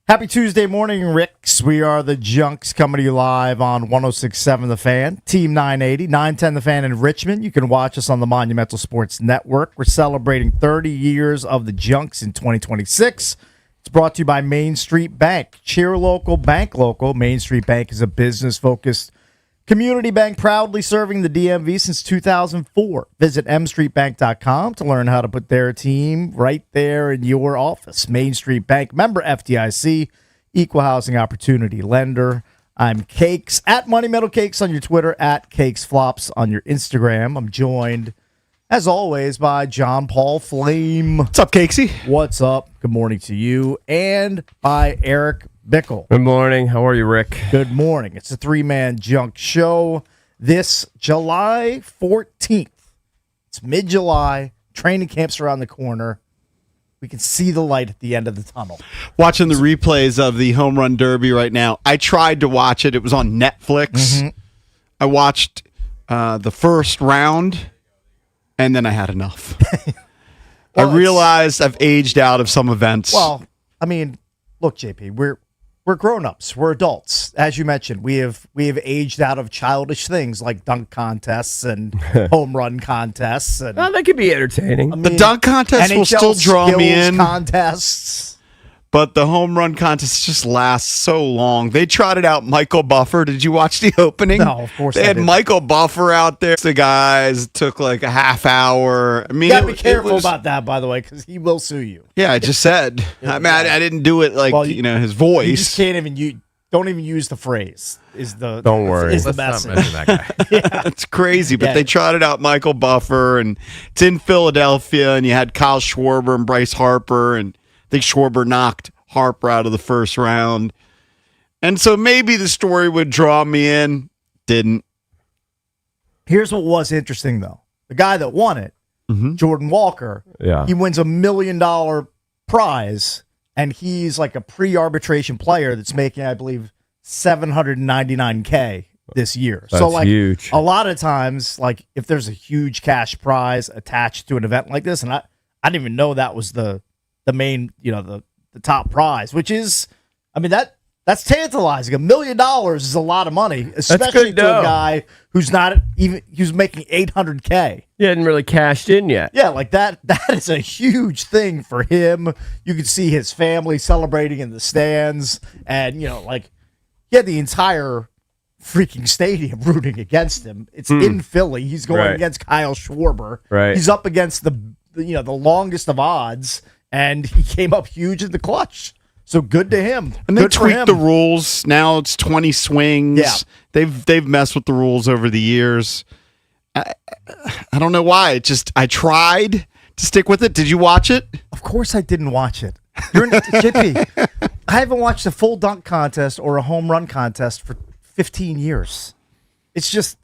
Happy Tuesday morning, Ricks. We are the Junks coming to you live on 106.7 The Fan, Team 980, 910 The Fan in Richmond. You can watch us on the Monumental Sports Network. We're celebrating 30 years of the Junks in 2026. It's brought to you by Main Street Bank. Cheer local, bank local. Main Street Bank is a business-focused community bank proudly serving the DMV since 2004. Visit mstreetbank.com to learn how to put their team right there in your office. Main Street Bank, member FDIC, equal housing opportunity lender. I'm Cakes, at Money Metal Cakes on your Twitter, at Cakes Flops on your Instagram. I'm joined, as always, by John Paul Flame. What's up, Cakesy? What's up? Good morning to you. And by Eric Bickle. Good morning. How are you, Rick? Good morning. It's a three-man junk show this July 14th. It's mid-July. Training camp's around the corner. We can see the light at the end of the tunnel. Watching the replays of the Home Run Derby right now. I tried to watch it. It was on Netflix. Mm-hmm. I watched the first round, and then I had enough. Well, I realized I've aged out of some events. Well, I mean, look, JP, we're grown-ups. We're adults. As you mentioned, we have aged out of childish things like dunk contests and home run contests. And Well, that could be entertaining. the dunk contest will still draw me skills in, contests. but the home run contest just lasts so long. They trotted out Michael Buffer. Did you watch the opening? No, of course They I had didn't. Michael Buffer out there. The guys took like a half hour. I mean, You gotta be it careful was- about that, by the way, because he will sue you. Yeah, I just said. I mean, I didn't do it like, Well, his You just voice. can't even don't even use the phrase. Don't worry. Is the Let's not message. mention that guy. It's crazy, but Yeah. they trotted out Michael Buffer, and it's in Philadelphia, and you had Kyle Schwarber and Bryce Harper, and I think Schwarber knocked Harper out of the first round. And so maybe the story would draw me in. Didn't. Here's what was interesting, though. The guy that won it, Jordan Walker, Yeah. he wins $1 million prize, and he's like a pre-arbitration player that's making, I believe, $799K this year. So, That's like, huge. a lot of times, like, if there's a huge cash prize attached to an event like this, and I didn't even know that was the main, the top prize, which is, I mean, that's tantalizing. $1 million is a lot of money, especially good to a dough. guy who's making $800K. He hadn't really cashed in yet. Yeah, like that is a huge thing for him. You could see his family celebrating in the stands, and like he had the entire freaking stadium rooting against him. It's in Philly. He's going Right. against Kyle Schwarber. Right. He's up against the longest of odds, and he came up huge in the clutch. So good to him. And they Good for tweaked him. the rules. Now it's 20 swings. Yeah. They've messed with the rules over the years. I don't know why. I tried to stick with it. Did you watch it? Of course I didn't watch it. JP, I haven't watched a full dunk contest or a home run contest for 15 years. It's just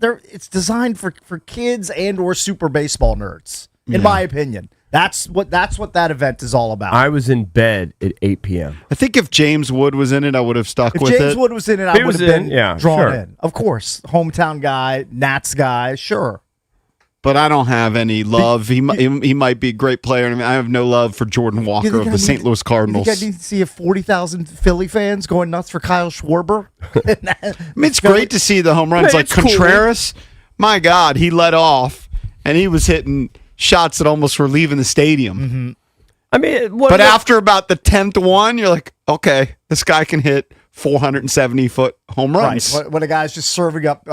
it's designed for kids and or super baseball nerds, in my opinion. That's what that event is all about. I was in bed at 8 p.m. I think if James Wood was in it, I would have stuck if with James it. Wood was in it, I He would was have been in, yeah, drawn sure. in. Of course, hometown guy, Nats guy, sure. But I don't have any love. He might be a great player. I mean, I have no love for Jordan Walker think of I the St. need- Louis Cardinals. You think I need to see 40,000 Philly fans going nuts for Kyle Schwarber? I mean, it's great to see the home runs. Hey, Like it's cool. Contreras, my God, he led off, and he was hitting shots that almost were leaving the stadium. I mean, But after about the 10th one, you're like, okay, this guy can hit 470-foot home runs. Right. When a guy's just serving up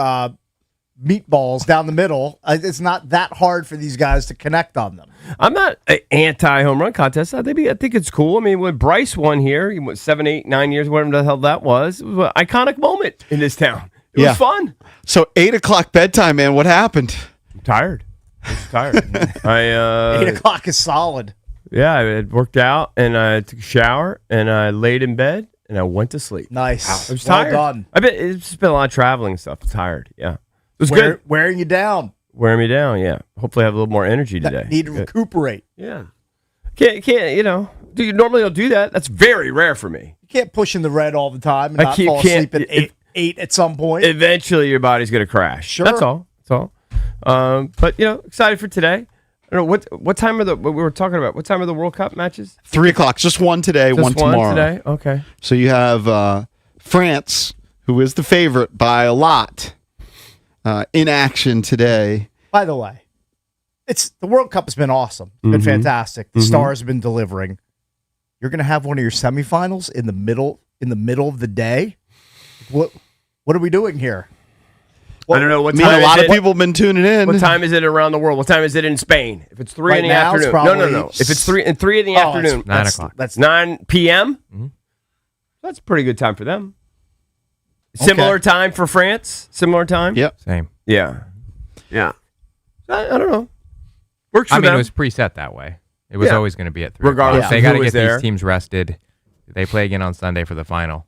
meatballs down the middle, it's not that hard for these guys to connect on them. I'm not anti home run contest. I think it's cool. I mean, when Bryce won here, he went 7, 8, 9 years, whatever the hell that was. It was an iconic moment in this town. It Yeah. was fun. So 8 o'clock bedtime, man, what happened? I'm tired. I was tired. 8 o'clock is solid. Yeah, I had worked out and I took a shower and I laid in bed and I went to sleep. Nice. I was Well tired. done. It's been a lot of traveling and stuff. I'm tired. Yeah. It was good. Wearing you down. Wearing me down. Yeah. Hopefully I have a little more energy today. Need to Good. recuperate. Yeah. Can't, do you normally don't do that? That's very rare for me. You can't push in the red all the time and I not can't- fall can't- asleep at eight at some point. Eventually your body's going to crash. Sure. That's all. But, excited for today. I don't know what time are what we were talking about? What time are the World Cup matches? 3 o'clock. Just one today, Just one tomorrow. today. Okay. So you have France, who is the favorite by a lot, in action today. By the way, the World Cup has been awesome. It's been fantastic. The stars have been delivering. You're going to have one of your semifinals in the middle of the day. What are we doing here? I don't know what I mean, time a lot is of it? people have been tuning in. What time is it around the world? What time is it in Spain? If it's 3 Right in the now, it's afternoon. No. probably- If it's 3 in the afternoon, 9 o'clock. That's 9 p.m. That's a pretty good time for them. Similar time for France. Similar time. Yep. Same. Yeah. Yeah. I don't know. Works for I mean, them. it was preset that way. It was Yeah. always going to be at 3 Regardless o'clock. They of got who to was get there. these teams rested. They play again on Sunday for the final.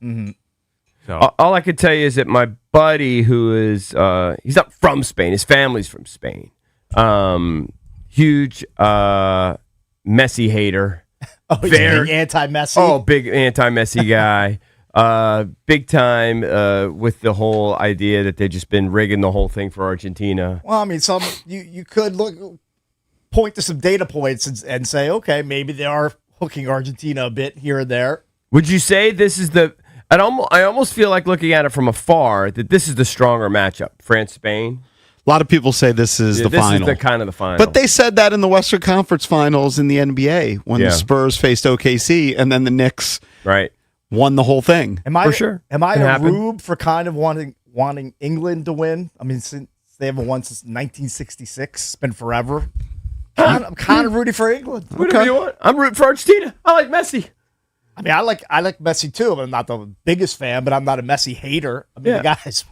So All I could tell you is that my buddy, who is he's not from Spain, his family's from Spain. Huge Messi hater. Oh, he's Very- being anti-Messi. Oh, big anti-Messi guy. Big time with the whole idea that they've just been rigging the whole thing for Argentina. Well, I mean, you could point to some data points and say, okay, maybe they are hooking Argentina a bit here and there. Would you say this is I almost feel like looking at it from afar that this is the stronger matchup, France-Spain. A lot of people say this is the this final. is the kind of the final. But they said that in the Western Conference Finals in the NBA when Yeah. the Spurs faced OKC and then the Knicks right. won the whole thing. Am I For sure. Am I Can a happen. rube for kind of wanting England to win? I mean, since they haven't won since 1966, it's been forever. I'm kind of rooting for England. Whatever you want. I'm rooting for Argentina. I like Messi. I mean, I like Messi too. I'm not the biggest fan, but I'm not a Messi hater. I mean, Yeah. the guy's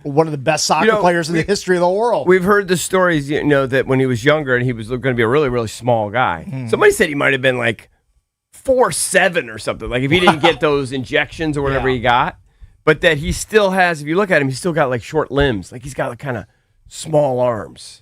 one of the best soccer players in the history of the world. We've heard the stories, that when he was younger and he was going to be a really, really small guy. Somebody said he might have been like 4'7" or something. Like if he didn't get those injections or whatever Yeah. he got, but that he still has. If you look at him, he's still got like short limbs. Like he's got like kind of small arms.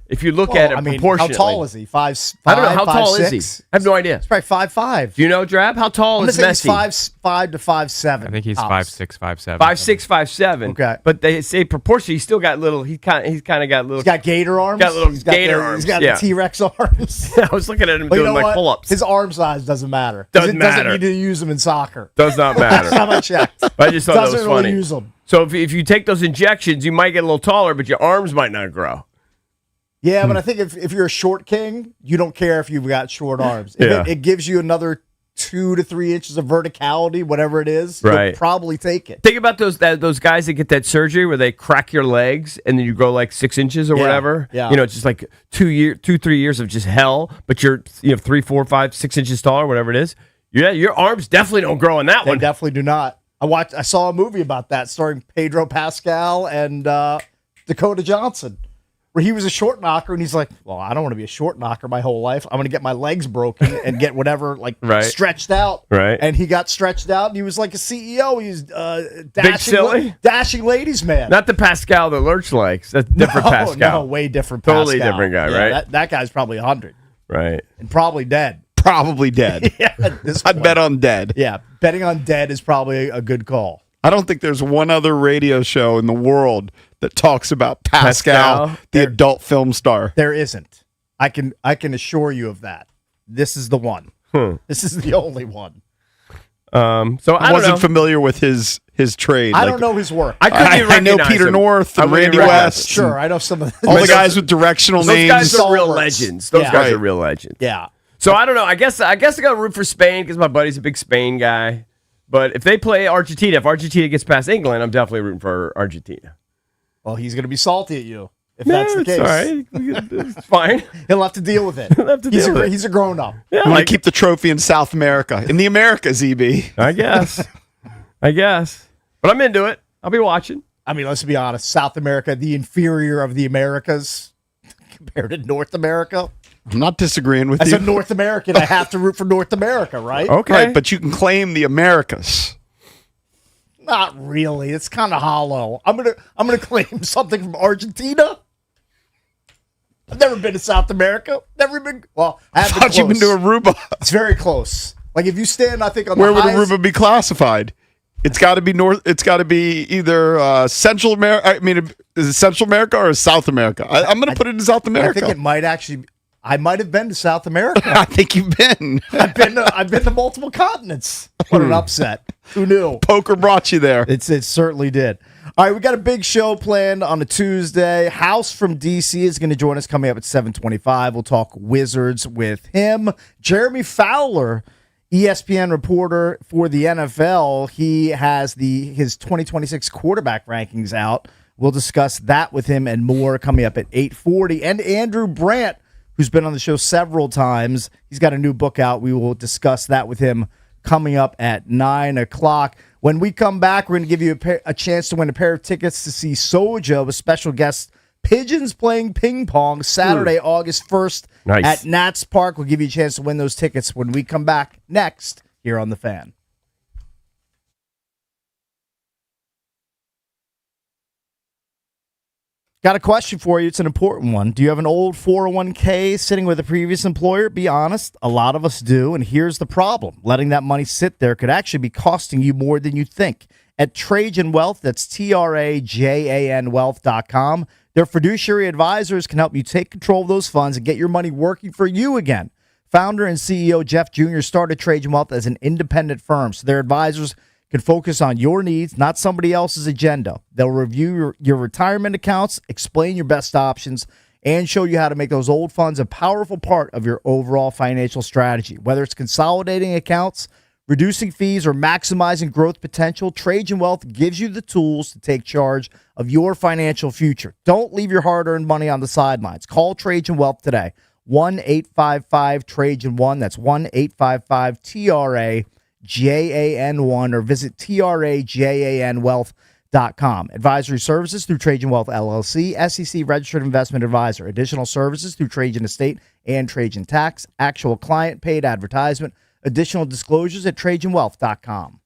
If you look at it I mean, how proportionately, tall is he? Five? I don't know how tall 5'6"? is he. I have no idea. He's probably 5'5". Do you know, Drab? How tall I'm is gonna say Messi? he's 5'5" to 5'7". I think he's tops. 5'6", 5'7". 5'6", 5'7". Okay. But they say proportionally, he's still got little. He's kind of got little. He's got gator arms. Got little He's got gator the, arms, He's got yeah. the T-Rex arms. I was looking at him But you doing know like what? pull-ups. His arm size doesn't matter. 'Cause Doesn't it matter. doesn't need to use them in soccer. Does not matter. Last time I checked. I just thought that Doesn't was really funny. use them. So if you take those injections, you might get a little taller, but your arms might not grow. Yeah, but I think if you're a short king, you don't care if you've got short arms. If Yeah. it gives you another 2 to 3 inches of verticality, whatever it is, Right. you'll probably take it. Think about those guys that get that surgery where they crack your legs and then you grow like 6 inches or Yeah, whatever. yeah. It's just like 3 years of just hell, but you're 3, 4, 5, 6 inches taller, whatever it is. Yeah, your arms definitely don't grow in that They one. definitely do not. I saw a movie about that starring Pedro Pascal and Dakota Johnson, where he was a short knocker and he's like, well, I don't want to be a short knocker my whole life. I'm going to get my legs broken and get whatever Right. stretched out. Right. And he got stretched out and he was like a CEO. He was silly? dashing ladies man. Not the Pascal that Lurch likes. That's different Pascal. No, way different Totally Pascal. different guy, Yeah, right? That guy's probably 100 Right. and probably dead. Probably dead. Yeah, at this I'd point. bet on dead. Yeah, betting on dead is probably a good call. I don't think there's one other radio show in the world that talks about Pascal. The adult film star. There isn't. I can assure you of that. This is the one. This is the only one. So I I don't wasn't know. familiar with his trade. I don't know his work. I couldn't even I know recognize Peter him. North I and wouldn't Randy recognize West. him. Sure, I know some of All the guys with directional Those names. guys are real Stalwarts. legends. Those Yeah. guys Right. are real legends. Yeah. So I don't know. I guess I got to root for Spain because my buddy's a big Spain guy. But if they play Argentina, if Argentina gets past England, I'm definitely rooting for Argentina. Well, he's going to be salty at you if that's the it's case. all right. It's fine. He'll have to deal with it. have to deal with it. He's a grown up. Yeah, I'm going like, to keep the trophy in South America. In the Americas, EB. I guess. But I'm into it. I'll be watching. I mean, let's be honest. South America, the inferior of the Americas compared to North America. I'm not disagreeing with As you. a North American, I have to root for North America, right? Okay. Right, but you can claim the Americas. Not really. It's kind of hollow. I'm gonna claim something from Argentina. I've never been to South America. Never been. Well, I have been Thought you've been to close. Aruba. It's very close. Like if you stand, I think on Where the would highest, Aruba be classified? It's got to be North. It's got to be either Central America. I mean, is it Central America or South America? I'm going to put it in South I America. think it might actually. I might have been to South America. I think you've been. I've been to multiple continents. What an upset. Who knew? Poker brought you there. It certainly did. All right, we got a big show planned on a Tuesday. House from DC is going to join us coming up at 7:25. We'll talk Wizards with him. Jeremy Fowler, ESPN reporter for the NFL. He has his 2026 quarterback rankings out. We'll discuss that with him and more coming up at 8:40. And Andrew Brandt, who's been on the show several times, he's got a new book out. We will discuss that with him coming up at 9 o'clock. When we come back, we're going to give you a chance to win a pair of tickets to see Sojo with special guest Pigeons playing ping pong Saturday, August 1st at Nats Park. We'll give you a chance to win those tickets when we come back next here on The Fan. Got a question for you. It's an important one. Do you have an old 401k sitting with a previous employer? Be honest. A lot of us do. And here's the problem. Letting that money sit there could actually be costing you more than you think. At Trajan Wealth, that's TRAJAN Wealth.com, their fiduciary advisors can help you take control of those funds and get your money working for you again. Founder and CEO Jeff Jr. started Trajan Wealth as an independent firm, so their advisors can focus on your needs, not somebody else's agenda. They'll review your retirement accounts, explain your best options, and show you how to make those old funds a powerful part of your overall financial strategy. Whether it's consolidating accounts, reducing fees, or maximizing growth potential, Trajan Wealth gives you the tools to take charge of your financial future. Don't leave your hard-earned money on the sidelines. Call Trajan Wealth today. 1-855-TRAJAN-1. That's 1-855-TRAJAN-1, or visit TRAJANwealth.com. Advisory services through Trajan Wealth LLC, SEC registered investment advisor. Additional services through Trajan Estate and Trajan Tax. Actual client paid advertisement. Additional disclosures at TrajanWealth.com.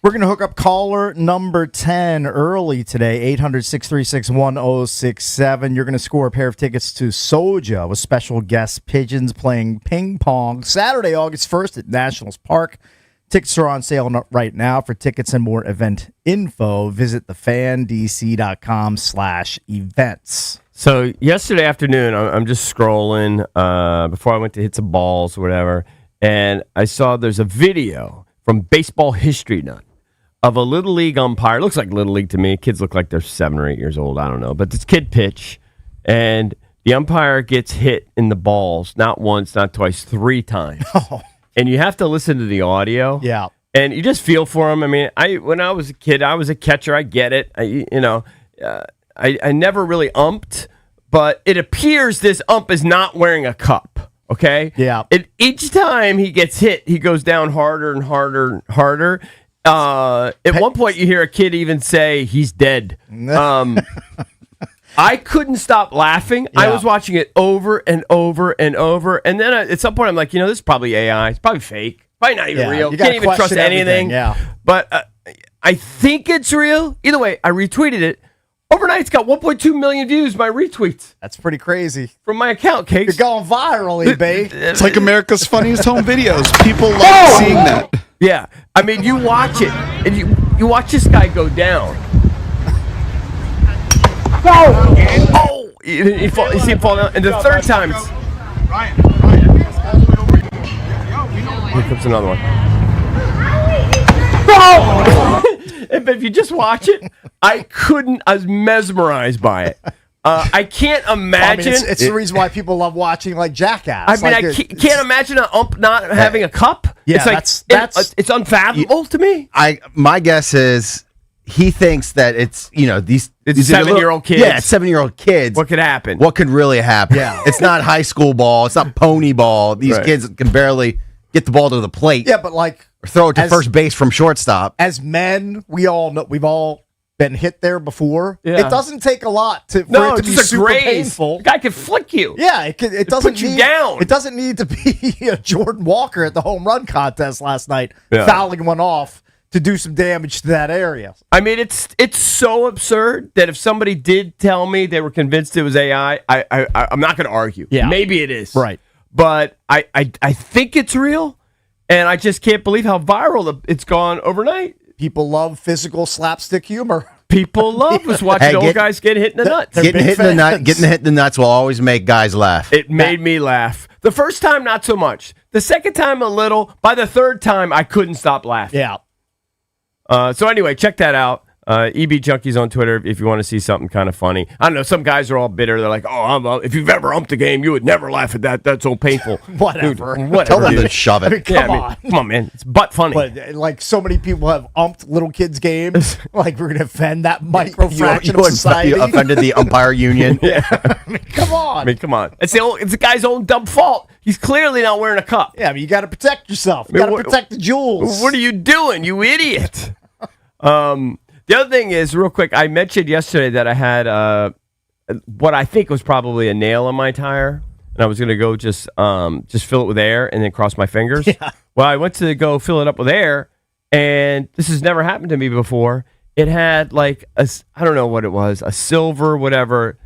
We're going to hook up caller number 10 early today, 800-636-1067. You're going to score a pair of tickets to Soja with special guest Pigeons playing ping pong Saturday, August 1st at Nationals Park. Tickets are on sale right now. For tickets and more event info, visit thefandc.com/events. So yesterday afternoon, I'm just scrolling before I went to hit some balls or whatever, and I saw there's a video from Baseball History Nut of a Little League umpire. It looks like Little League to me. Kids look like they're 7 or 8 years old. I don't know. But this kid pitch, and the umpire gets hit in the balls, not once, not twice, 3 times. Oh. And you have to listen to the audio. Yeah. And you just feel for him. I mean, when I was a kid, I was a catcher. I get it. I never really umped, but it appears this ump is not wearing a cup. Okay? Yeah. Each time he gets hit, he goes down harder and harder and harder. At one point, you hear a kid even say, he's dead. I couldn't stop laughing. Yeah. I was watching it over and over and over. And then at some point, I'm like, this is probably AI. It's probably fake. Probably not even real. You Can't gotta even trust question everything, anything. yeah. But I think it's real. Either way, I retweeted it. Overnight, it's got 1.2 million views, my retweets That's pretty crazy. from my account, You're Cakes. going viral, eBay. It's like America's Funniest Home Videos. People love seeing that. Yeah. I mean, you watch it, and you watch this guy go down. Oh! You see him fall down. And the third time, here comes another one. But if you just watch it, I was mesmerized by it. I can't imagine. It's the reason why people love watching like Jackass. I mean, can't imagine an ump not having a cup. Yeah, it's like, that's it's unfathomable to me. My guess is he thinks that it's these 7-year-old kids. Yeah, 7-year-old kids. What could happen? What could really happen? Yeah. It's not high school ball. It's not pony ball. These Right. kids can barely get the ball to the plate. Yeah, but like Or throw it to as- first base from shortstop. as men, we all know we've all been hit there before. Yeah. It doesn't take a lot for No, it to it's be just a super graze. painful. The guy could flick you. Yeah, it doesn't put you need, down. It doesn't need to be Jordan Walker at the home run contest last night, Yeah. fouling one off to do some damage to that area. I mean, it's so absurd that if somebody did tell me they were convinced it was AI, I'm not going to argue. Yeah. Maybe it is. Right. But I think it's real, and I just can't believe how viral it's gone overnight. People love physical slapstick humor. People love us watching Hey, old guys get hit in the nuts. They're Getting big hit in the fans. getting hit in the nuts will always make guys laugh. It made me laugh. The first time, not so much. The second time, a little. By the third time, I couldn't stop laughing. Yeah. So anyway, check that out. EB Junkies on Twitter if you want to see something kind of funny. I don't know. Some guys are all bitter. They're like, "Oh, if you've ever umped a game, you would never laugh at that. That's so painful." Whatever. Dude, whatever. Tell them dude. to shove it. Come on. Come on, man. It's butt funny. But like so many people have umped little kids' games, like we're gonna offend that micro fraction of society. You offended the umpire union. Come on. I mean, come on. It's the guy's own dumb fault. He's clearly not wearing a cup. Yeah, but you got to protect yourself. You I mean, got to what- protect the jewels. What are you doing, you idiot? The other thing is, real quick, I mentioned yesterday that I had what I think was probably a nail in my tire, and I was going to go just fill it with air and then cross my fingers. Yeah. Well, I went to go fill it up with air, and this has never happened to me before. It had like I don't know what it was, a silver whatever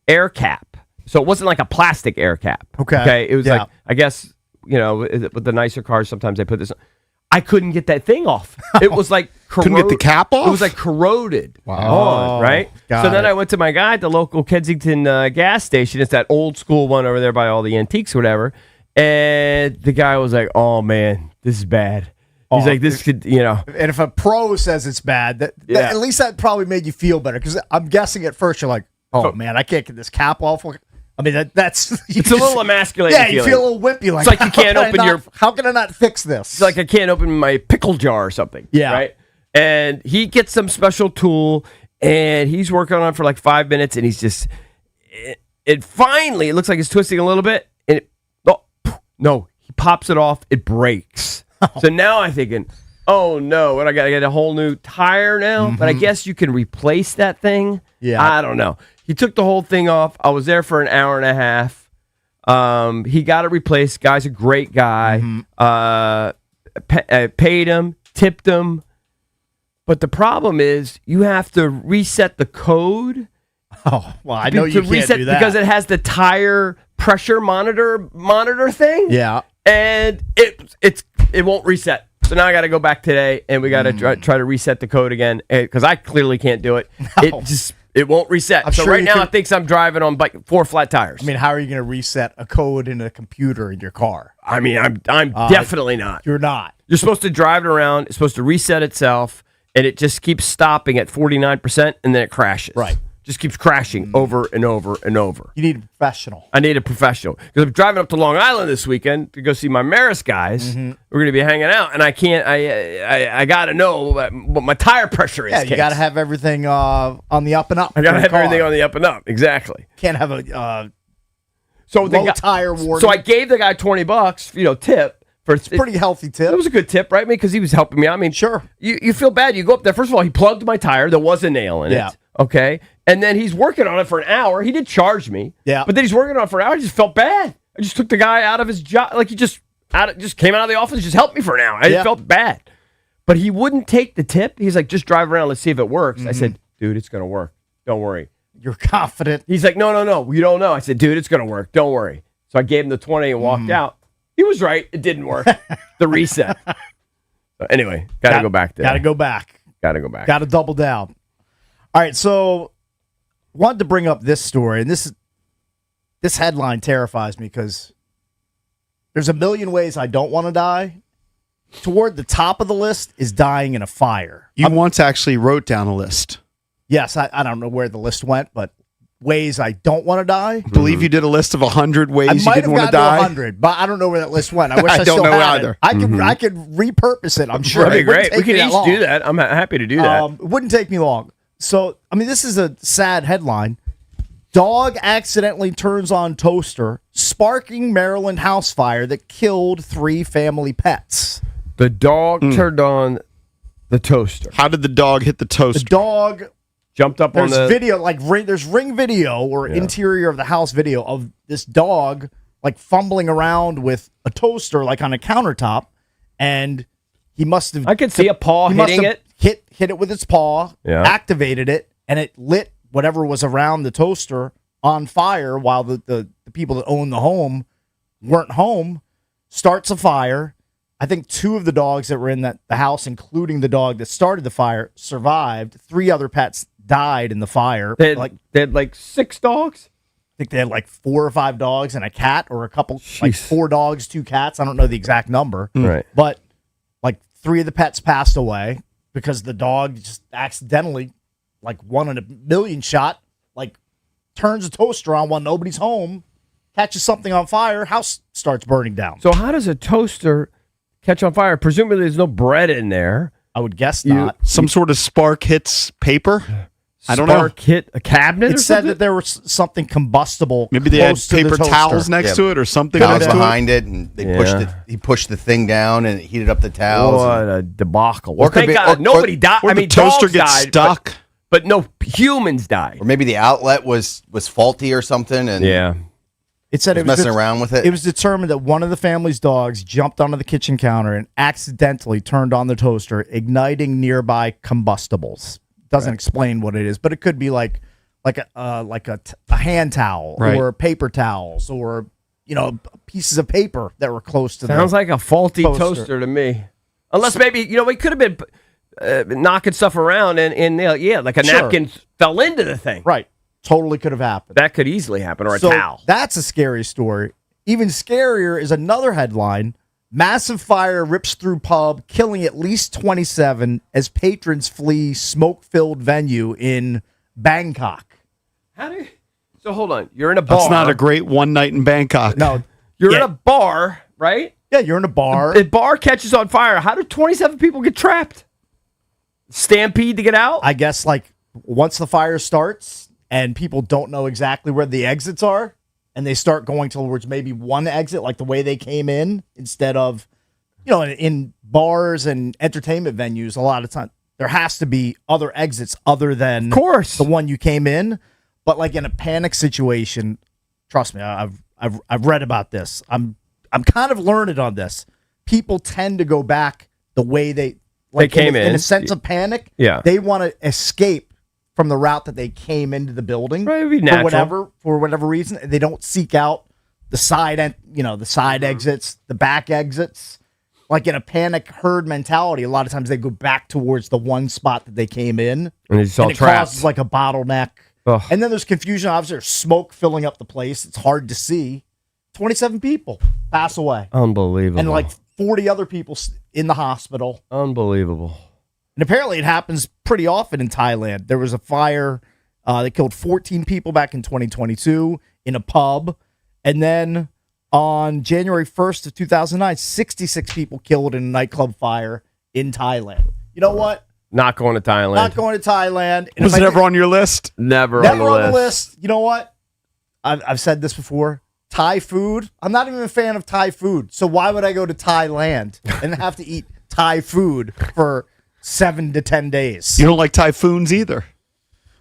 air cap. So it wasn't like a plastic air cap. Okay. It was Yeah. like, I guess, with the nicer cars, sometimes they put this. I couldn't get that thing off. It was like Couldn't get the cap off? It was like corroded. Wow. On, right? Got So then it. I went to my guy at the local Kensington gas station. It's that old school one over there by all the antiques or whatever. And the guy was like, "Oh man, this is bad." He's Oh, like, "This could, And if a pro says it's bad, Yeah. at least that probably made you feel better. Because I'm guessing at first you're like, "Oh man, I can't get this cap off." I mean, that's It's a little emasculating. Yeah, you feeling. feel a little wimpy. Like, It's like you how can't can I open not- your- How can I not fix this? It's like I can't open my pickle jar or something. Yeah. Right. And he gets some special tool, and he's working on it for like 5 minutes, and he's just. It finally, it looks like it's twisting a little bit, and no, he pops it off. It breaks. So now I'm thinking, oh no, what I got to get a whole new tire now. But I guess you can replace that thing. Yeah. I don't know. He took the whole thing off. I was there for an hour and a half. He got it replaced. Guy's a great guy. Paid him, tipped him. But the problem is you have to reset the code. Oh, well, I know you can't reset do that. because it has the tire pressure monitor thing. Yeah. And it won't reset. So now I got to go back today and we got to try to reset the code again because I clearly can't do it. No. It won't reset. I'm So sure right you now can- I think I'm driving on 4 flat tires. I mean, how are you going to reset a code in a computer in your car? I'm definitely not. You're not. You're supposed to drive it around. It's supposed to reset itself, and it just keeps stopping at 49%, and then it crashes. Right. Just keeps crashing over and over and over. You need a professional. I need a professional because I'm driving up to Long Island this weekend to go see my Maris guys. Mm-hmm. We're going to be hanging out, and I can't. I got to know what my tire pressure is. Yeah, you got to have everything on the up and up. I got to for the have car. everything on the up and up. Exactly. Can't have a So the low guy, tire warning. So I gave the guy $20, tip for It's a pretty healthy tip. It was a good tip, right? Because he was helping me out. I mean, Sure. You feel bad. You go up there. First of all, he plugged my tire. There was a nail in Yeah. it. Okay. And then he's working on it for an hour. He did charge me. Yeah. But then he's working on it for an hour. I just felt bad. I just took the guy out of his job. Like he just came out of the office, just helped me for an hour. I Yeah. felt bad. But he wouldn't take the tip. He's like, just drive around. Let's see if it works. Mm-hmm. I said, dude, it's going to work. Don't worry. You're confident. He's like, no, you don't know. I said, dude, it's going to work. Don't worry. So I gave him the 20 and walked out. He was right. It didn't work. The reset. So anyway, got to go back there. Got to go back. Got to go back. Got to double down. All right, so wanted to bring up this story, and this headline terrifies me because there's a million ways I don't want to die. Toward the top of the list is dying in a fire. You once actually wrote down a list. Yes, I don't know where the list went, but ways I don't want to die. I believe you did a list of 100 ways I you might didn't have want to gotten die. 100, but I don't know where that list went. I wish I, I still don't know had either. it. I could repurpose it. I'm sure. That'd be It wouldn't great. We take me could that each long. do that. I'm happy to do that. It wouldn't take me long. So, I mean, this is a sad headline. Dog accidentally turns on toaster, sparking Maryland house fire that killed 3 family pets. The dog turned on the toaster. How did the dog hit the The toaster? dog, Jumped up on there's the video, like there's ring video or interior of the house video of this dog like fumbling around with a toaster like on a countertop, and he must have. I could see a paw he must hitting have it. hit it with its paw, Yeah. activated it, and it lit whatever was around the toaster on fire while the people that own the home weren't home. Starts a fire. I think 2 of the dogs that were in the house, including the dog that started the fire, survived. 3 other pets died in the fire. They had like 6 dogs. I think they had like 4 or 5 dogs and a cat, or a couple, like Jeez. 4 dogs, 2 cats. I don't know the exact number. Right. But like 3 of the pets passed away because the dog just accidentally, like 1 in a million shot, like turns a toaster on while nobody's home, catches something on fire, house starts burning down. So how does a toaster catch on fire? Presumably there's no bread in there. I would guess not. Some sort of spark hits paper? I don't know. Spark hit a cabinet. It or said something? that there was something combustible. Maybe they had close to the paper toaster. towels next Yeah. to it or something Towels next to it. behind it, and they pushed Yeah. it. He pushed the thing down, and it heated up the towels. What a debacle! Or Well, could thank be- God or- nobody died. Or I mean, the toaster dogs gets died, stuck. but no humans died. Or maybe the outlet was faulty or something, and Yeah. It said was it was messing around with it. It was determined that one of the family's dogs jumped onto the kitchen counter and accidentally turned on the toaster, igniting nearby combustibles. Doesn't explain what it is, but it could be like a hand towel Right. or paper towels or pieces of paper that were close to Sounds the like a faulty toaster. toaster to me. Unless maybe we could have been knocking stuff around and like a Sure. napkin fell into the thing. right. Totally could have happened. That could easily happen, or a So towel. that's a scary story. Even scarier is another headline. Massive fire rips through pub, killing at least 27 as patrons flee smoke-filled venue in Bangkok. So hold on. You're in a bar. That's not a great one night in Bangkok. No, You're yeah, in a bar, right? yeah, you're in a bar. The bar catches on fire. How do 27 people get trapped? Stampede to get out? I guess like once the fire starts and people don't know exactly where the exits are, and they start going towards maybe one exit, like the way they came in, instead of, in bars and entertainment venues, a lot of time there has to be other exits other than Of course. the one you came in. But like in a panic situation, trust me, I've read about this. I'm kind of learned on this. People tend to go back the way they Like came in in. a sense of panic. Yeah. They want to escape from the route that they came into the building. Right, it'd be for natural. whatever reason. They don't seek out the side exits, the back exits. Like in a panic herd mentality, a lot of times they go back towards the one spot that they came in, And it's all it trapped. causes like a bottleneck. Ugh. And then there's confusion. Obviously, there's smoke filling up the place. It's hard to see. 27 people pass away, Unbelievable. and like 40 other people in the hospital. Unbelievable. And apparently, it happens pretty often in Thailand. There was a fire that killed 14 people back in 2022 in a pub, and then on January 1st of 2009, 66 people killed in a nightclub fire in Thailand. You know what? Not going to Thailand. Not going to Thailand. And Was if it I ever on your list? Never Never on on the list. You know what? I've said this before. Thai food. I'm not even a fan of Thai food. So why would I go to Thailand and have to eat Thai food for 7 to 10 days? You don't like typhoons either.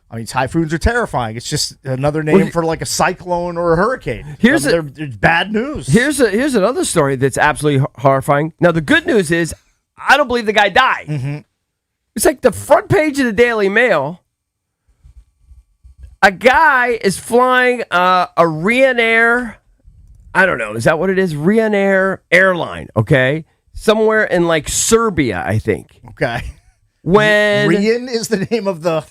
I mean, typhoons are terrifying. It's just another name for like a cyclone or a hurricane. Here's There's bad news. Here's another story that's absolutely horrifying. Now, the good news is I don't believe the guy died. Mm-hmm. It's like the front page of the Daily Mail. A guy is flying a Ryanair. I don't know. Is that what it is? Ryanair airline. Okay, somewhere in like Serbia, I think. Okay. When Rian is the name of the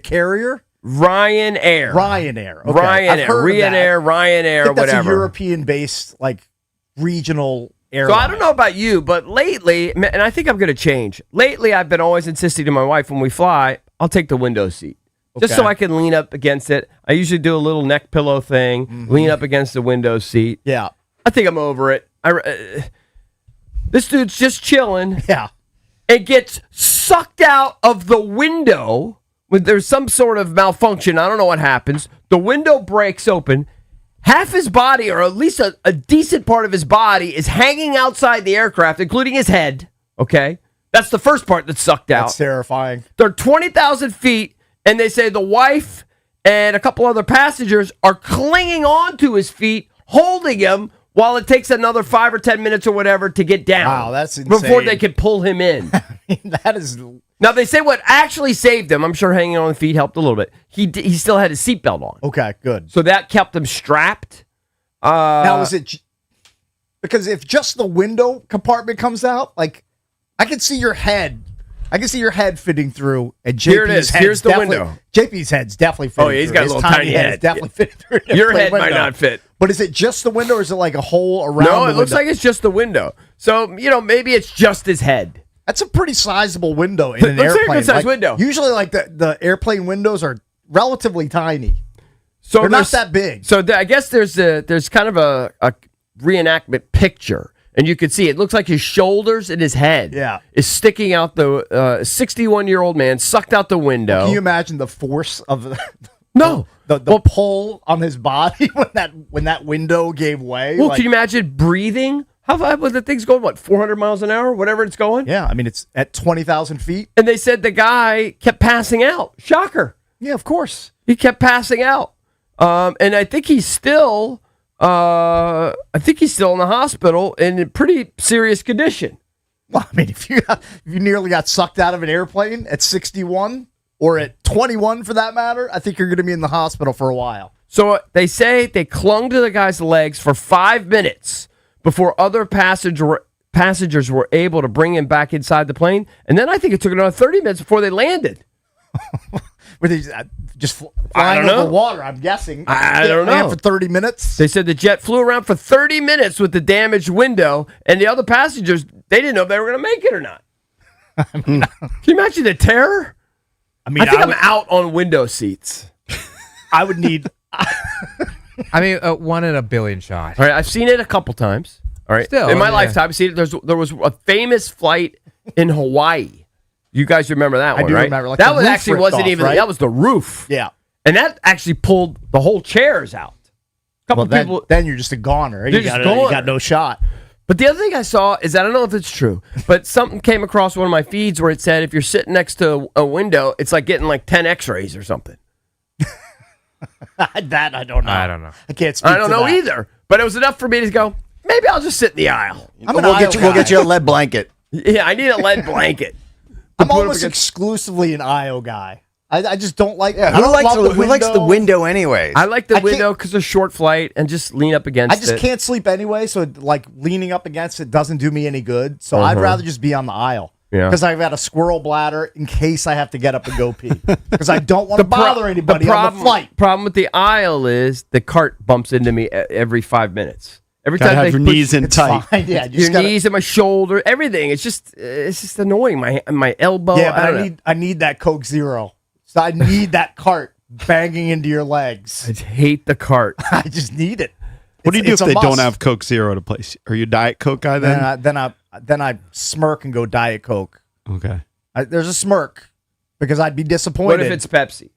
carrier. Ryanair. Ryanair. Okay. I've Ryanair. heard of that. Ryanair. Ryanair. I think that's whatever. a European-based like regional airline. So I don't know about you, but lately, and I think I'm going to change. Lately, I've been always insisting to my wife when we fly, I'll take the window seat. Just so Okay. I can lean up against it. I usually do a little neck pillow thing, lean up against the window seat. Yeah. I think I'm over it. This dude's just chilling Yeah. and gets sucked out of the window when there's some sort of malfunction. I don't know what happens. The window breaks open. Half his body, or at least a decent part of his body, is hanging outside the aircraft, including his head. Okay? That's the first part that's sucked out. That's terrifying. They're 20,000 feet, and they say the wife and a couple other passengers are clinging on to his feet, holding him while it takes another 5 or 10 minutes or whatever to get down. Wow, that's Before insane. they can pull him in. That is. Now, they say what actually saved him, I'm sure hanging on the feet helped a little bit. He still had his seatbelt on. Okay, good. So that kept him strapped. Now, is it because if just the window compartment comes out, like I can see your head. I can see your head fitting through, and JP's Here it is. head's Here's the definitely- window. JP's head's definitely fitting. Oh, yeah, he's through. got a His little tiny head. head. Is definitely fitting through. an Your airplane head might window. not fit. But is it just the window, or is it like a hole around? No, the it looks window? like it's just the window. So, maybe it's just his head. That's a pretty sizable window in an Looks like a airplane. good-sized window. Usually, like the airplane windows are relatively tiny. So They're not there's- that big. So I guess there's kind of a reenactment picture, and you can see it looks like his shoulders and his head is sticking out. The 61-year-old man sucked out the window. Can you imagine the force of No. the pull on his body when that window gave way? Well, Like- can you imagine breathing? How far was the thing's going? What, 400 miles an hour, whatever it's going? Yeah, I mean it's at 20,000 feet. And they said the guy kept passing out. Shocker. Yeah, of course. He kept passing out. And I think he's still in the hospital in pretty serious condition. Well, I mean, if you nearly got sucked out of an airplane at 61 or at 21 for that matter, I think you're going to be in the hospital for a while. So they say they clung to the guy's legs for 5 minutes before other passengers were able to bring him back inside the plane. And then I think it took another 30 minutes before they landed. Were they just I flying don't know. over water? I'm guessing. I don't Land know. for 30 minutes. They said the jet flew around for 30 minutes with the damaged window, and the other passengers, they didn't know if they were going to make it or not. Can you imagine the terror? I mean, I think I'm out on window seats. I would need. I mean, 1 in a billion shot. All right, I've seen it a couple times. All right, Still, in my yeah. lifetime, I've seen it. There was a famous flight in Hawaii. You guys remember that one, do right? remember, like, that the was roof actually ripped wasn't off, even right? that was the roof. Yeah. And that actually pulled the whole chairs out. A couple Well, people. then you're just a goner. You're You just got goner. no shot. But the other thing I saw is I don't know if it's true, but something came across one of my feeds where it said if you're sitting next to a window, it's like getting like 10 X-rays or something. That I don't know. I don't know. I can't speak I don't to know that. either, but it was enough for me to go, maybe I'll just sit in the aisle. I'm an We'll aisle get you. We'll guy. get you a lead blanket. Yeah, I need a lead blanket. I'm put up almost against- exclusively an IO guy. I just don't like. Yeah, I don't love the who likes the window anyways? I like the I can't- window because of short flight and just lean up against I just it. can't sleep anyway, so like leaning up against it doesn't do me any good. So I'd rather just be on the aisle. Yeah. Because I've got a squirrel bladder in case I have to get up and go pee. Because I don't want to bother anybody on the flight. Problem with the aisle is the cart bumps into me every 5 minutes. Every Gotta time have they your push knees in It's tight. fine. Yeah, you your just gotta, knees and my shoulder, everything. It's just annoying. My elbow. Yeah, I don't but know. I need that Coke Zero. So I need that cart banging into your legs. I hate the cart. I just need it. What do you do It's if a they don't must. have Coke Zero to place? Are you a Diet Coke guy then? Then I smirk and go Diet Coke. Okay. There's a smirk because I'd be disappointed. What if it's Pepsi?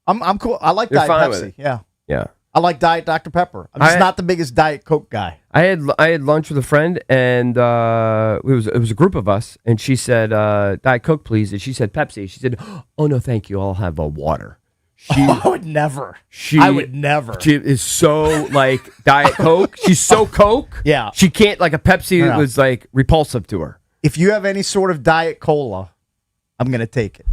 I'm cool. I like You're Diet fine with Pepsi. it. Yeah, Yeah. I like Diet Dr Pepper. I'm just I- not the biggest Diet Coke guy. I had lunch with a friend, and it was a group of us, and she said Diet Coke, please, and she said Pepsi. She said, oh no, thank you, I'll have a water. She I would never. she I would never. She is so like Diet Coke. She's so Coke. Yeah. she can't like a Pepsi No. was like repulsive to her. If you have any sort of Diet Cola, I'm gonna take it.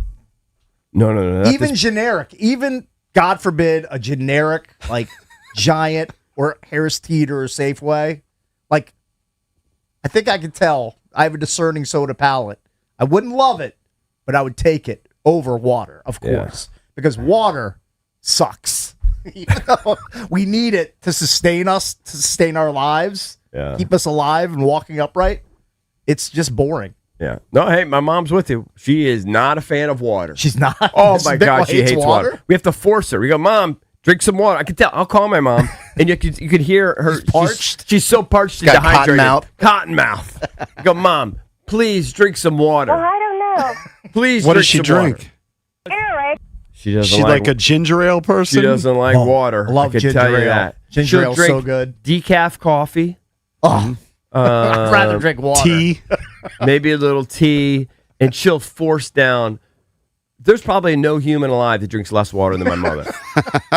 No. not Even this- generic. Even God forbid a generic like Giant or Harris Teeter or Safeway. Like, I think I can tell. I have a discerning soda palate. I wouldn't love it, but I would take it over water, of Yeah. course, because water sucks. Even though we need it to sustain us, to sustain our lives, Yeah. keep us alive and walking upright. It's just boring. Yeah. No, hey, my mom's with you. She is not a fan of water. She's not. Oh Mrs. my Bickle God, she hates water. We have to force her. We go, Mom, drink some water. I can tell. I'll call my mom, and you could hear her. She's parched? She's so parched and Got dehydrated. cotton mouth. I go, Mom, please drink some water. Well, I don't know. Please. What drink does she some drink? water." Eric, She doesn't She like a ginger ale person? She doesn't like Oh, water. I love can ginger tell you ale. that. Ginger She'll ale's drink so good. Decaf coffee. Oh, I'd rather drink water. Tea. Maybe a little tea, and she'll force down. There's probably no human alive that drinks less water than my mother.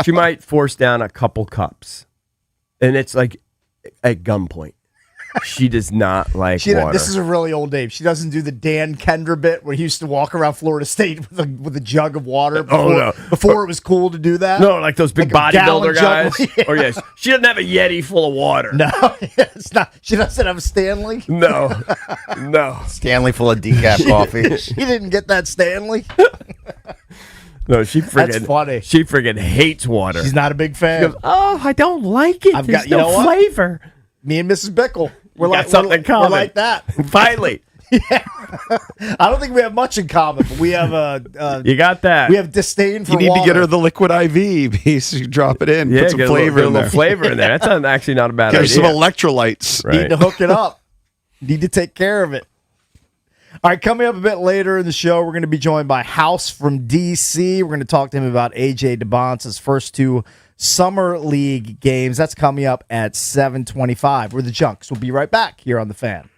She might force down a couple cups, and it's like at gunpoint. She does not like water. This is a really old Dave. She doesn't do the Dan Kendra bit where he used to walk around Florida State with a jug of water. Before, no. Before it was cool to do that. no, like those big Like a gallon bodybuilder guys. jug. Yeah. Or yes, she doesn't have a Yeti full of water. No, it's not. She doesn't have a Stanley. no, no. Stanley full of decaf coffee. She didn't get that Stanley. No, she friggin' That's funny. She friggin' hates water. She's not a big fan. Oh, I don't like it. I've There's got- you know no what? flavor. Me and Mrs. Bickle. We're You got like something in we're common. like that. Finally, I don't think we have much in common, but we have you got that. we have disdain for You need water. to get her the liquid IV. Basically, drop it in. yeah, put some get flavor a in little there. flavor in there. That's actually not a bad Get her some idea. electrolytes. Right. Need to hook it up. Need to take care of it. All right, coming up a bit later in the show, we're going to be joined by House from DC. We're going to talk to him about AJ DeBonce's first two Summer League games. That's coming up at 7:25. We're the Junks. We'll be right back here on The Fan.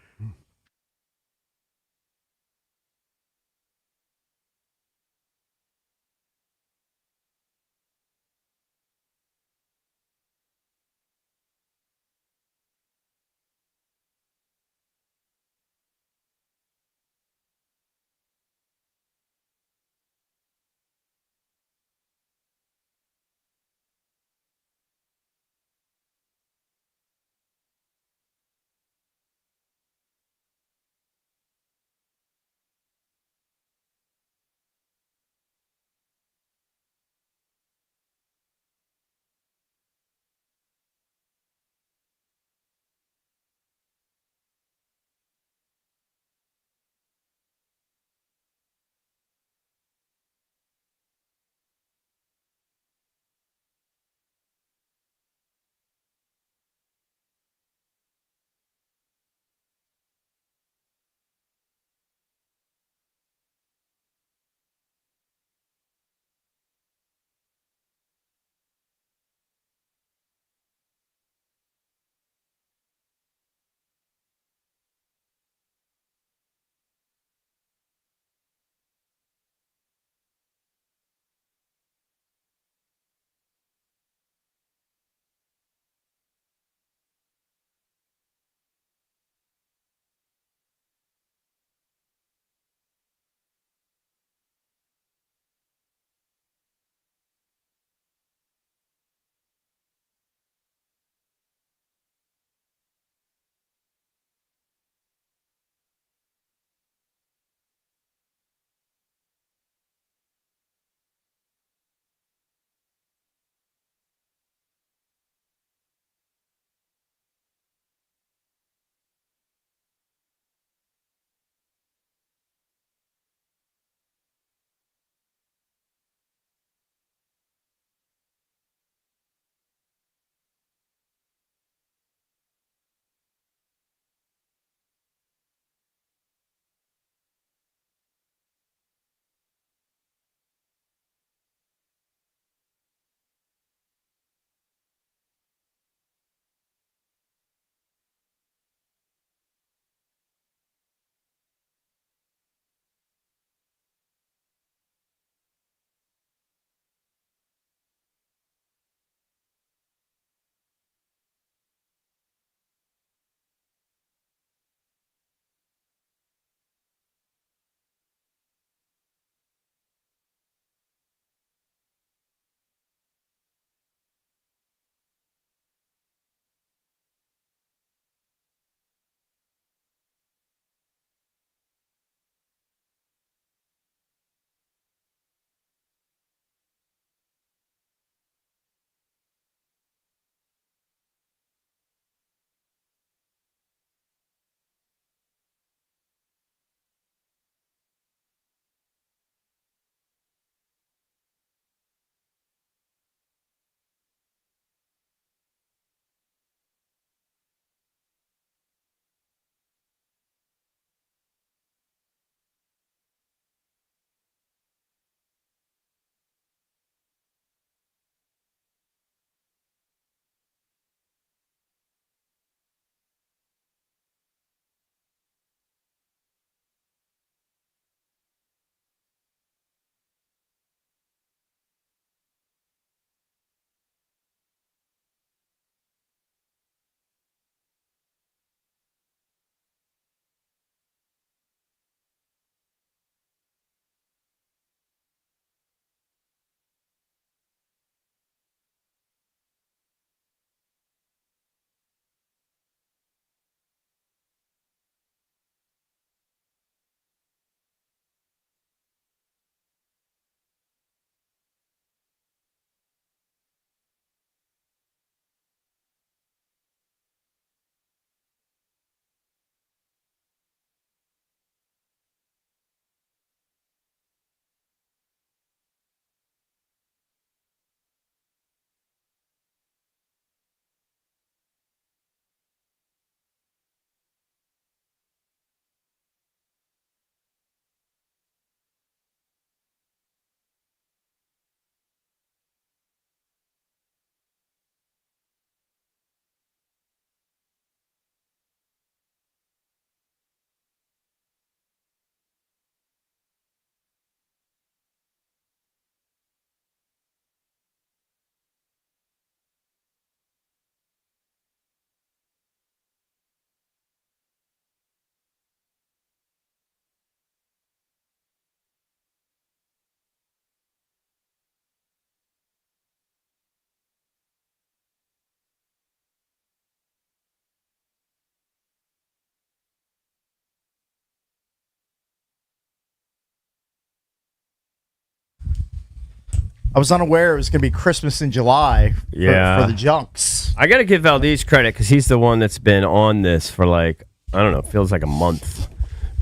I was unaware it was going to be Christmas in July for the Junks. I got to give Valdez credit because he's the one that's been on this for like, I don't know, feels like a month.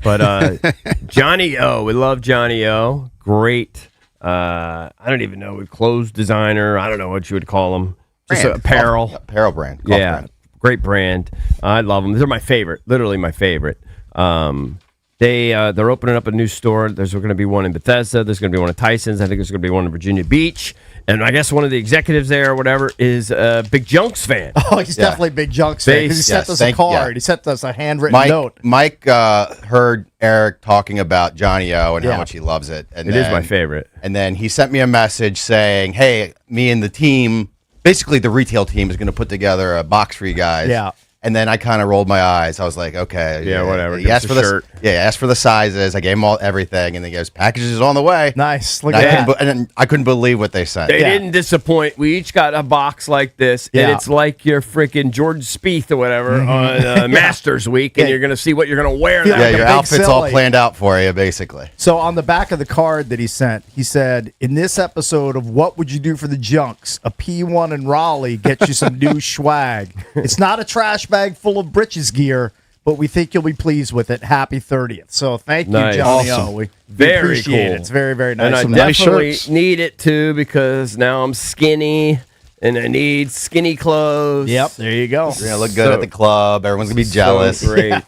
But Johnny O, we love Johnny O. Great. I don't even know, clothes designer. I don't know what you would call him. Just apparel. Apparel brand. Golf brand. Great brand. I love them. They're my favorite. Literally my favorite. They're opening up a new store. There's going to be one in Bethesda. There's going to be one in Tyson's. I think there's going to be one in Virginia Beach. And I guess one of the executives there or whatever is a big Junks fan. Oh, he's definitely a big Junks fan. 'Cause he sent us a card. He sent us a handwritten note. Mike heard Eric talking about Johnny O and how much he loves it. And it is my favorite. And then he sent me a message saying, hey, me and the team, basically the retail team, is going to put together a box for you guys. Yeah. And then I kind of rolled my eyes. I was like, okay. Yeah, whatever. He asked for the shirt. Yeah, he asked for the sizes. I gave him everything. And then he goes, packages on the way. Nice. Look at that. And I couldn't believe what they sent. They didn't disappoint. We each got a box like this, and it's like your freaking Jordan Spieth or whatever on Masters Week, and you're going to see what you're going to wear. Yeah, your outfit's all planned out for you, basically. So on the back of the card that he sent, he said, in this episode of What Would You Do for the Junks, a P1 in Raleigh gets you some new swag. It's not a trash bag full of britches gear, but we think you'll be pleased with it. Happy 30th. So thank you, Johnny O. We very appreciate cool. it. It's very, very nice. And I definitely need it too because now I'm skinny and I need skinny clothes. Yep, there you go. You're going to look good at the club. Everyone's going to be jealous. So great.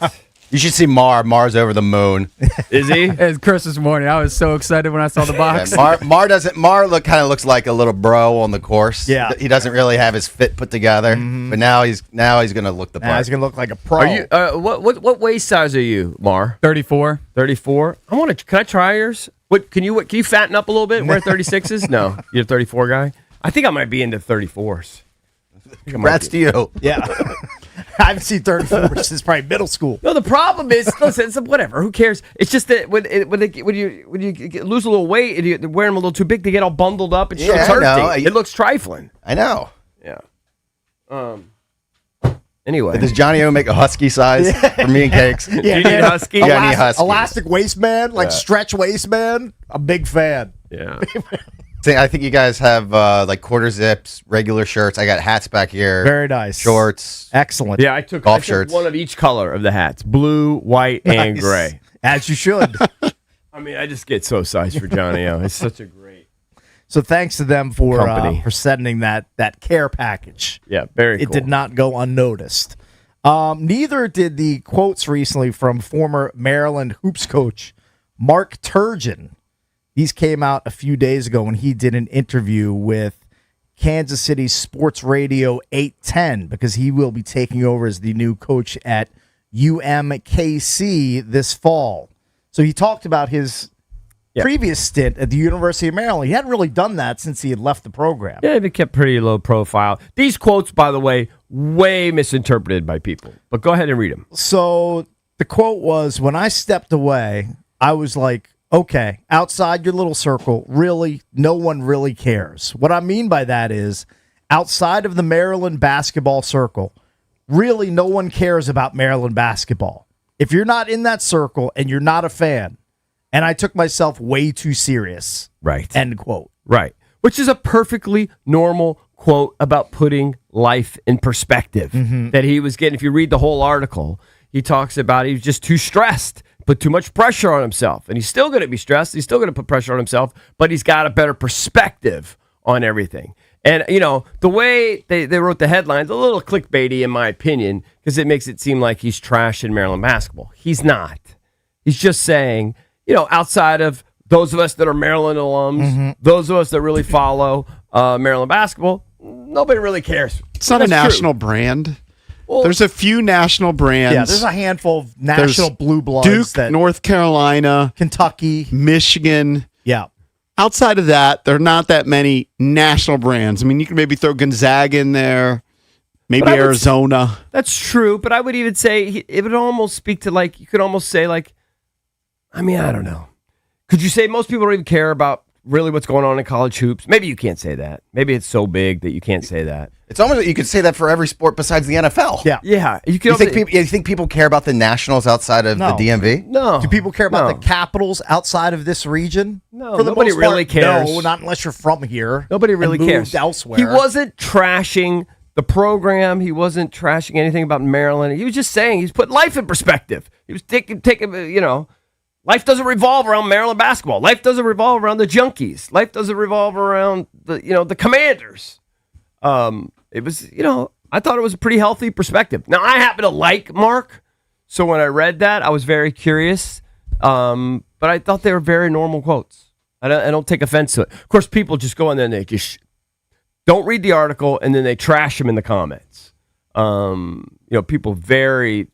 You should see Mar. Mar's over the moon. Is he? It's Christmas morning. I was so excited when I saw the box. Mar kind of looks like a little bro on the course. Yeah. He doesn't really have his fit put together. But now he's going to look the part. Now he's going to look like a pro. Are you? What waist size are you, Mar? 34. 34. Can I try yours? Can you fatten up a little bit and wear 36s? No, you're a 34 guy. I think I might be into 34s. Congrats to you. Yeah. I haven't seen 34 since probably middle school. No, the problem is, listen, it's whatever. Who cares? It's just that when you lose a little weight and you wear them a little too big, they get all bundled up and shit. It's hurting. It looks trifling. I know. Yeah. Anyway, does Johnny O make a husky size for me and Cakes? Do you need a husky? Yeah, I need husky. Elastic waistband, like stretch waistband. A big fan. Yeah. I think you guys have like quarter zips, regular shirts. I got hats back here. Very nice. Shorts. Excellent. Yeah, I took shirts. one of each color of the hats: blue, white, and gray. As you should. I mean, I just get so sized for Johnny O. It's such a great. So thanks to them for company. For sending that care package. Yeah, very cool. It did not go unnoticed. Neither did the quotes recently from former Maryland hoops coach Mark Turgeon. These came out a few days ago when he did an interview with Kansas City Sports Radio 810 because he will be taking over as the new coach at UMKC this fall. So he talked about his previous stint at the University of Maryland. He hadn't really done that since he had left the program. Yeah, they kept pretty low profile. These quotes, by the way, way misinterpreted by people. But go ahead and read them. So the quote was, when I stepped away, I was like, okay, outside your little circle, really, no one really cares. What I mean by that is, outside of the Maryland basketball circle, really no one cares about Maryland basketball. If you're not in that circle and you're not a fan, and I took myself way too serious. Right. End quote. Right. Which is a perfectly normal quote about putting life in perspective that he was getting. If you read the whole article, he talks about he was just too stressed, put too much pressure on himself. And he's still going to be stressed. He's still going to put pressure on himself, but he's got a better perspective on everything. And, you know, the way they wrote the headlines, a little clickbaity in my opinion, because it makes it seem like he's trashing Maryland basketball. He's not. He's just saying, you know, outside of those of us that are Maryland alums, those of us that really follow Maryland basketball, nobody really cares. It's not a national brand. Well, there's a few national brands. Yeah, there's a handful of national blue bloods. Duke, North Carolina, Kentucky, Michigan. Yeah. Outside of that, there are not that many national brands. I mean, you can maybe throw Gonzaga in there, maybe Arizona. That's true, but I would even say it would almost speak to, like, you could almost say, like, I mean, I don't know. Could you say most people don't even care about really what's going on in college hoops. Maybe you can't say that. Maybe it's so big that you can't say that. It's almost you could say that for every sport besides the NFL. Yeah. Yeah, You think people care about the Nationals outside of No. the DMV? No. Do people care about No. the capitals outside of this region? No, For the nobody most part, really cares. No, not unless you're from here. Nobody and really moved cares. elsewhere. He wasn't trashing the program. He wasn't trashing anything about Maryland. He was just saying he's put life in perspective. He was taking, life doesn't revolve around Maryland basketball. Life doesn't revolve around the Junkies. Life doesn't revolve around the Commanders. It was, I thought it was a pretty healthy perspective. Now, I happen to like Mark, so when I read that, I was very curious. But I thought they were very normal quotes. I don't take offense to it. Of course, people just go in there and they just don't read the article, and then they trash him in the comments. People very,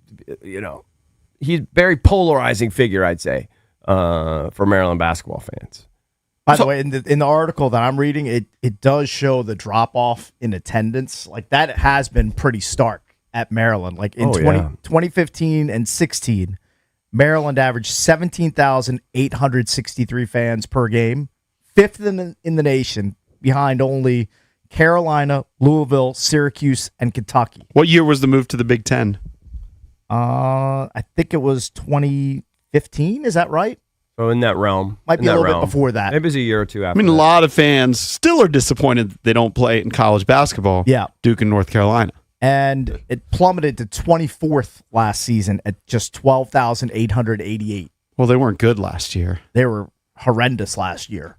he's a very polarizing figure, I'd say, for Maryland basketball fans. By the way, in the article that I'm reading, it does show the drop off in attendance. Like that has been pretty stark at Maryland. Like in 2015 and 16, Maryland averaged 17,863 fans per game, fifth in the nation, behind only Carolina, Louisville, Syracuse, and Kentucky. What year was the move to the Big Ten? I think it was 2015. Is that right? So in that realm. Might be a little bit before that. Maybe it was a year or two after I mean, that. a lot of fans still are disappointed that they don't play in college basketball. Yeah. Duke and North Carolina. And it plummeted to 24th last season at just 12,888. Well, they weren't good last year. They were horrendous last year.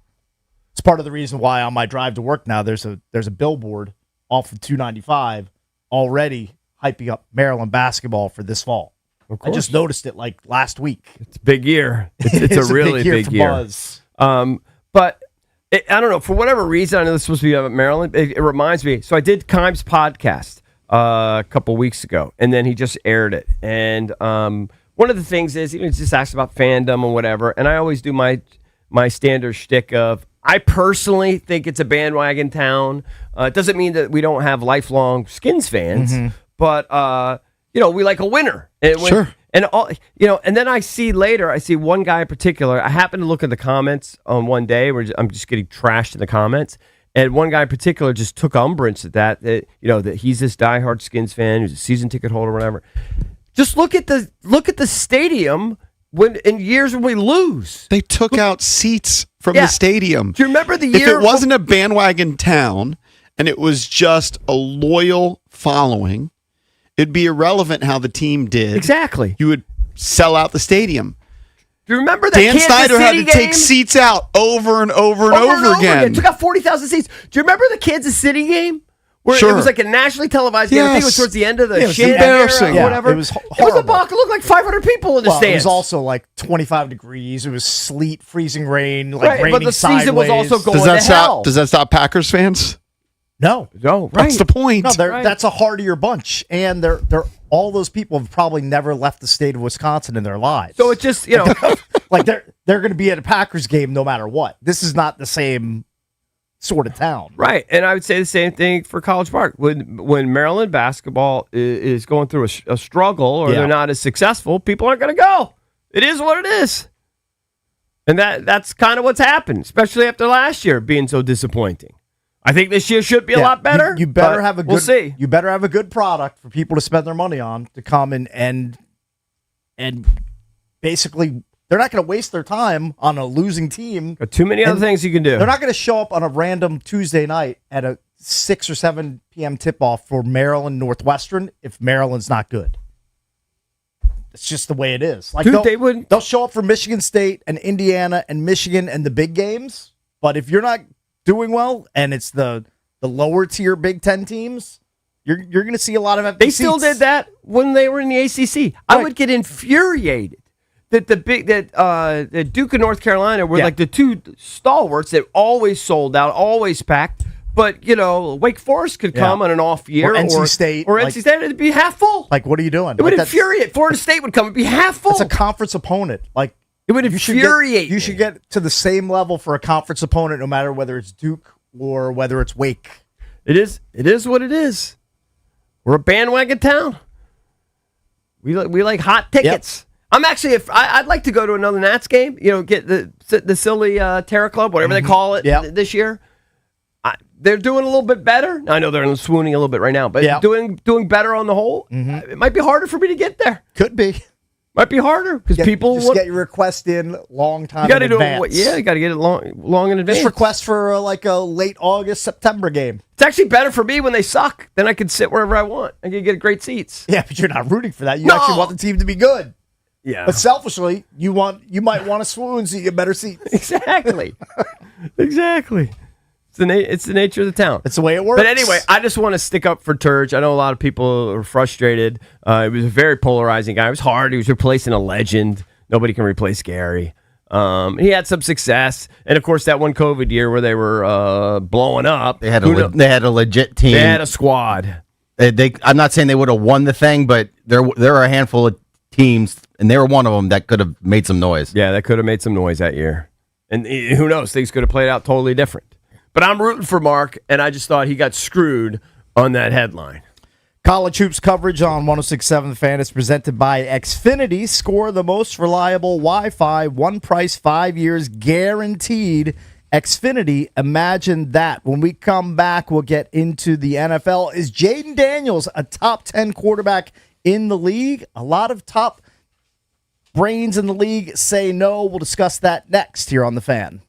It's part of the reason why on my drive to work now there's a billboard off of 295 already hyping up Maryland basketball for this fall. I just noticed it like last week. It's a big year. It's a really big year. Buzz. But I don't know. For whatever reason, I know this is supposed to be about Maryland. It reminds me. So I did Kimes' podcast a couple weeks ago, and then he just aired it. And one of the things is, he just asked about fandom and whatever. And I always do my standard shtick of, I personally think it's a bandwagon town. It doesn't mean that we don't have lifelong Skins fans, but we like a winner. Sure. And and then I see one guy in particular. I happened to look at the comments on one day where I'm just getting trashed in the comments, and one guy in particular just took umbrage at that he's this diehard Skins fan, who's a season ticket holder, or whatever. Just look at the stadium in years when we lose. They took out seats from the stadium. Do you remember the year? If it wasn't a bandwagon town and it was just a loyal following, it'd be irrelevant how the team did. Exactly. You would sell out the stadium. Do you remember that Dan Kansas Snyder had City to take game? seats out over and over again. Took out 40,000 seats. Do you remember the Kansas City game? Where Sure. it was like a nationally televised game. I think it was Yes. towards the end of the Yeah, it was Shannon embarrassing. era or whatever. Yeah, it was It was a horrible. buck. It looked like 500 people in the Well, stands. it was also like 25 degrees. It was sleet, freezing rain, like Right, raining but the season was sideways. also going Does that to hell. stop? Does that stop Packers fans? No. No, right. That's the point. No, Right. that's a hardier bunch, and they're all those people have probably never left the state of Wisconsin in their lives. So it just, like they're going to be at a Packers game no matter what. This is not the same sort of town. right. And I would say the same thing for College Park. When Maryland basketball is going through a struggle or Yeah. they're not as successful, people aren't going to go. It is what it is. And that's kind of what's happened, especially after last year being so disappointing. I think this year should be a Yeah, lot better. You better but have a good. We'll see. You better have a good product for people to spend their money on to come and basically they're not going to waste their time on a losing team. Got too many other And things you can do. They're not going to show up on a random Tuesday night at a 6 or 7 p.m. tip-off for Maryland Northwestern if Maryland's not good. It's just the way it is. Like Dude, they wouldn't. they'll show up for Michigan State and Indiana and Michigan and the big games, but if you're not doing well and it's the lower tier Big Ten teams, you're going to see a lot of empty They still seats. did that when they were in the ACC. I Right. would get infuriated that that Duke and North Carolina were Yeah. like the two stalwarts that always sold out, always packed. But Wake Forest could Yeah. come on an off year, Or NC State, or like- NC State. It'd be half full. Like, what are you doing? It would Like, that's- infuriate. Florida State would come and be half full. It's a conference opponent. Like, It would you should infuriate You me. should get to the same level for a conference opponent, no matter whether it's Duke or whether it's Wake. It is what it is. We're a bandwagon town. We like hot tickets. I'm actually, I'd like to go to another Nats game. You know, get the silly Terra Club, whatever they call it, Yep. this year. They're doing a little bit better. I know they're swooning a little bit right now, but Yep. doing better on the whole. It might be harder for me to get there. Could be. Might be harder because people just get your request in long time you got to in do advance. it. Yeah, you got to get it long in advance. Just request for like a late August, September game. It's actually better for me when they suck. Then I can sit wherever I want. I can get great seats. Yeah, but you're not rooting for that. You No. actually want the team to be good. Yeah, But selfishly, you might want to swoon so you get better seats. exactly, exactly. It's the nature of the town. It's the way it works. But anyway, I just want to stick up for Turge. I know a lot of people are frustrated. It was a very polarizing guy. It was hard. He was replacing a legend. Nobody can replace Gary. He had some success, and of course that one COVID year where they were blowing up. They had a legit team. They had a squad. I'm not saying they would have won the thing, but there are a handful of teams, and they were one of them that could have made some noise. Yeah, that could have made some noise that year. And who knows? Things could have played out totally different. But I'm rooting for Mark, and I just thought he got screwed on that headline. College hoops coverage on 106.7 The Fan is presented by Xfinity. Score the most reliable Wi-Fi, one price, 5 years guaranteed. Xfinity, imagine that. When we come back, we'll get into the NFL. Is Jaden Daniels a top 10 quarterback in the league? A lot of top brains in the league say no. We'll discuss that next here on The Fan.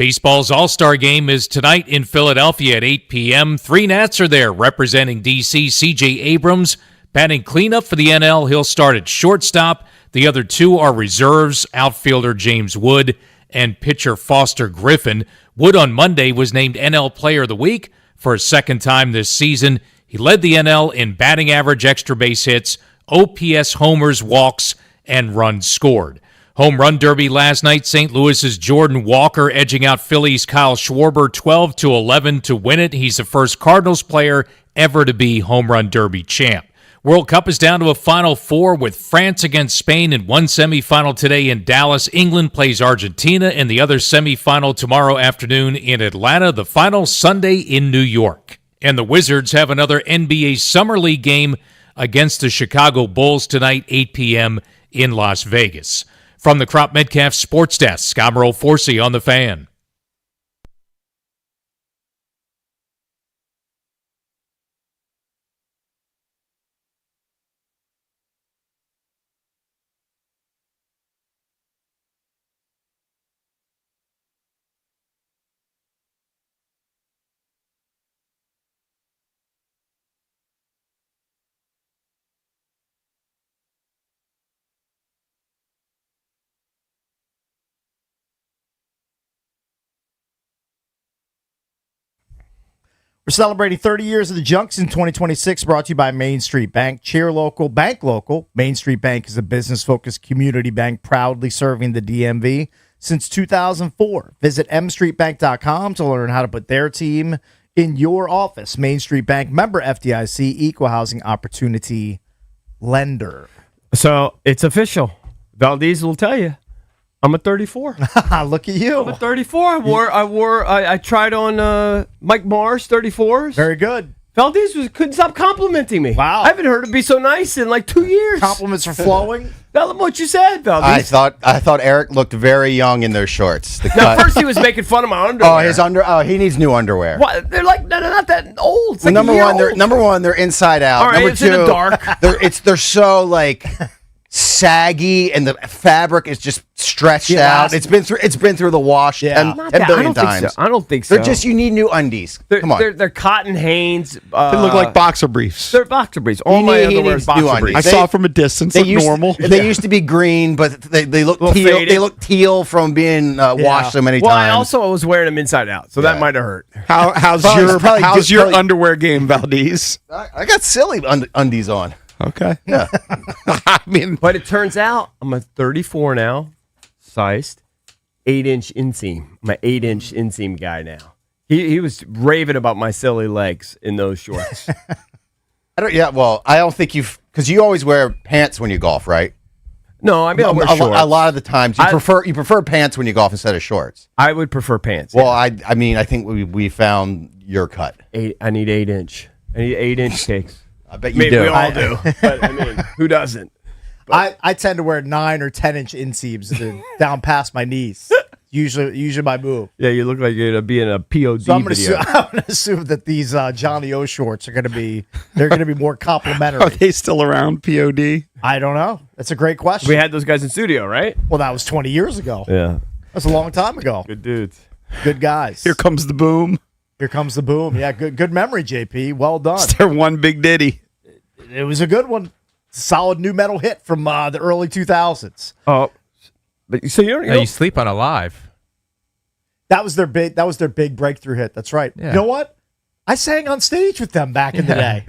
Baseball's All-Star Game is tonight in Philadelphia at 8 p.m. Three Nats are there representing D.C. C.J. Abrams, batting cleanup for the NL. He'll start at shortstop. The other two are reserves, outfielder James Wood and pitcher Foster Griffin. Wood on Monday was named NL Player of the Week for a second time this season. He led the NL in batting average, extra base hits, OPS, homers, walks, and runs scored. Home run derby last night, St. Louis's Jordan Walker edging out Philly's Kyle Schwarber 12-11 to win it. He's the first Cardinals player ever to be home run derby champ. World Cup is down to a Final Four with France against Spain in one semifinal today in Dallas. England plays Argentina in the other semifinal tomorrow afternoon in Atlanta. The final Sunday in New York. And the Wizards have another NBA Summer League game against the Chicago Bulls tonight, 8 p.m. in Las Vegas. From the Crop Metcalf Sports Desk, I'm Earl Forsey on The Fan. We're celebrating 30 years of the Junks in 2026, brought to you by Main Street Bank. Cheer local, bank local. Main Street Bank is a business-focused community bank proudly serving the DMV since 2004. Visit mstreetbank.com to learn how to put their team in your office. Main Street Bank, member FDIC, equal housing opportunity lender. So it's official. Valdez will tell you. I'm a 34. Look at you. I'm a 34. I tried on Mike Mars 34s. Very good. Valdez couldn't stop complimenting me. Wow. I haven't heard it be so nice in like 2 years. Compliments are flowing. Tell them what you said, Valdez. I thought Eric looked very young in those shorts. The Now, cut. first he was making fun of my underwear. He needs new underwear. What? They're not that old. It's Well, like a year number old. one, they're inside out. All right, Number it's two, in the dark. They're so like saggy, and the fabric is just stretched out. It's been through the wash Yeah. 10 Not that. billion times. I don't think so. They're just, you need new undies. Come on. They're Cotton Hanes. They look like boxer briefs. They're boxer briefs. All my He underwear is needs new boxer undies. briefs. I saw it from a distance. Look normal. They used to be green, but they look Little teal. faded. They look teal from being washed so many Well, I times. also was wearing them inside out, so that Yeah. might have hurt. How's Probably your probably- underwear game, Valdez? I got silly undies on. Okay. Yeah. I mean, But it turns out I'm a 34 now, sized 8-inch inseam. I'm an 8-inch inseam guy now. He was raving about my silly legs in those shorts. I don't think because you always wear pants when you golf, right? No, I mean I wear a shorts. lot of the times you prefer pants when you golf instead of shorts. I would prefer pants. Well, I think we found your cut. I need 8-inch. I need 8-inch cakes. I bet I you mean, do. we all do. But I mean, who doesn't? I tend to wear 9 or 10-inch inseams down past my knees. Usually my move. Yeah, you look like you're gonna be in a POD So I'm going video. to assume that these Johnny O shorts are going to be more complimentary. are they still around, POD? I don't know. That's a great question. We had those guys in studio, right? Well, that was 20 years ago. Yeah. That's a long time ago. Good dudes. Good guys. Here comes the boom. Here comes the boom. Yeah, good memory, JP. Well done. It's their one big ditty. It was a good one. Solid new metal hit from the early 2000s. Oh, but so you Now you sleep on Alive. That was their big breakthrough hit. That's right. Yeah. You know what? I sang on stage with them back in the day.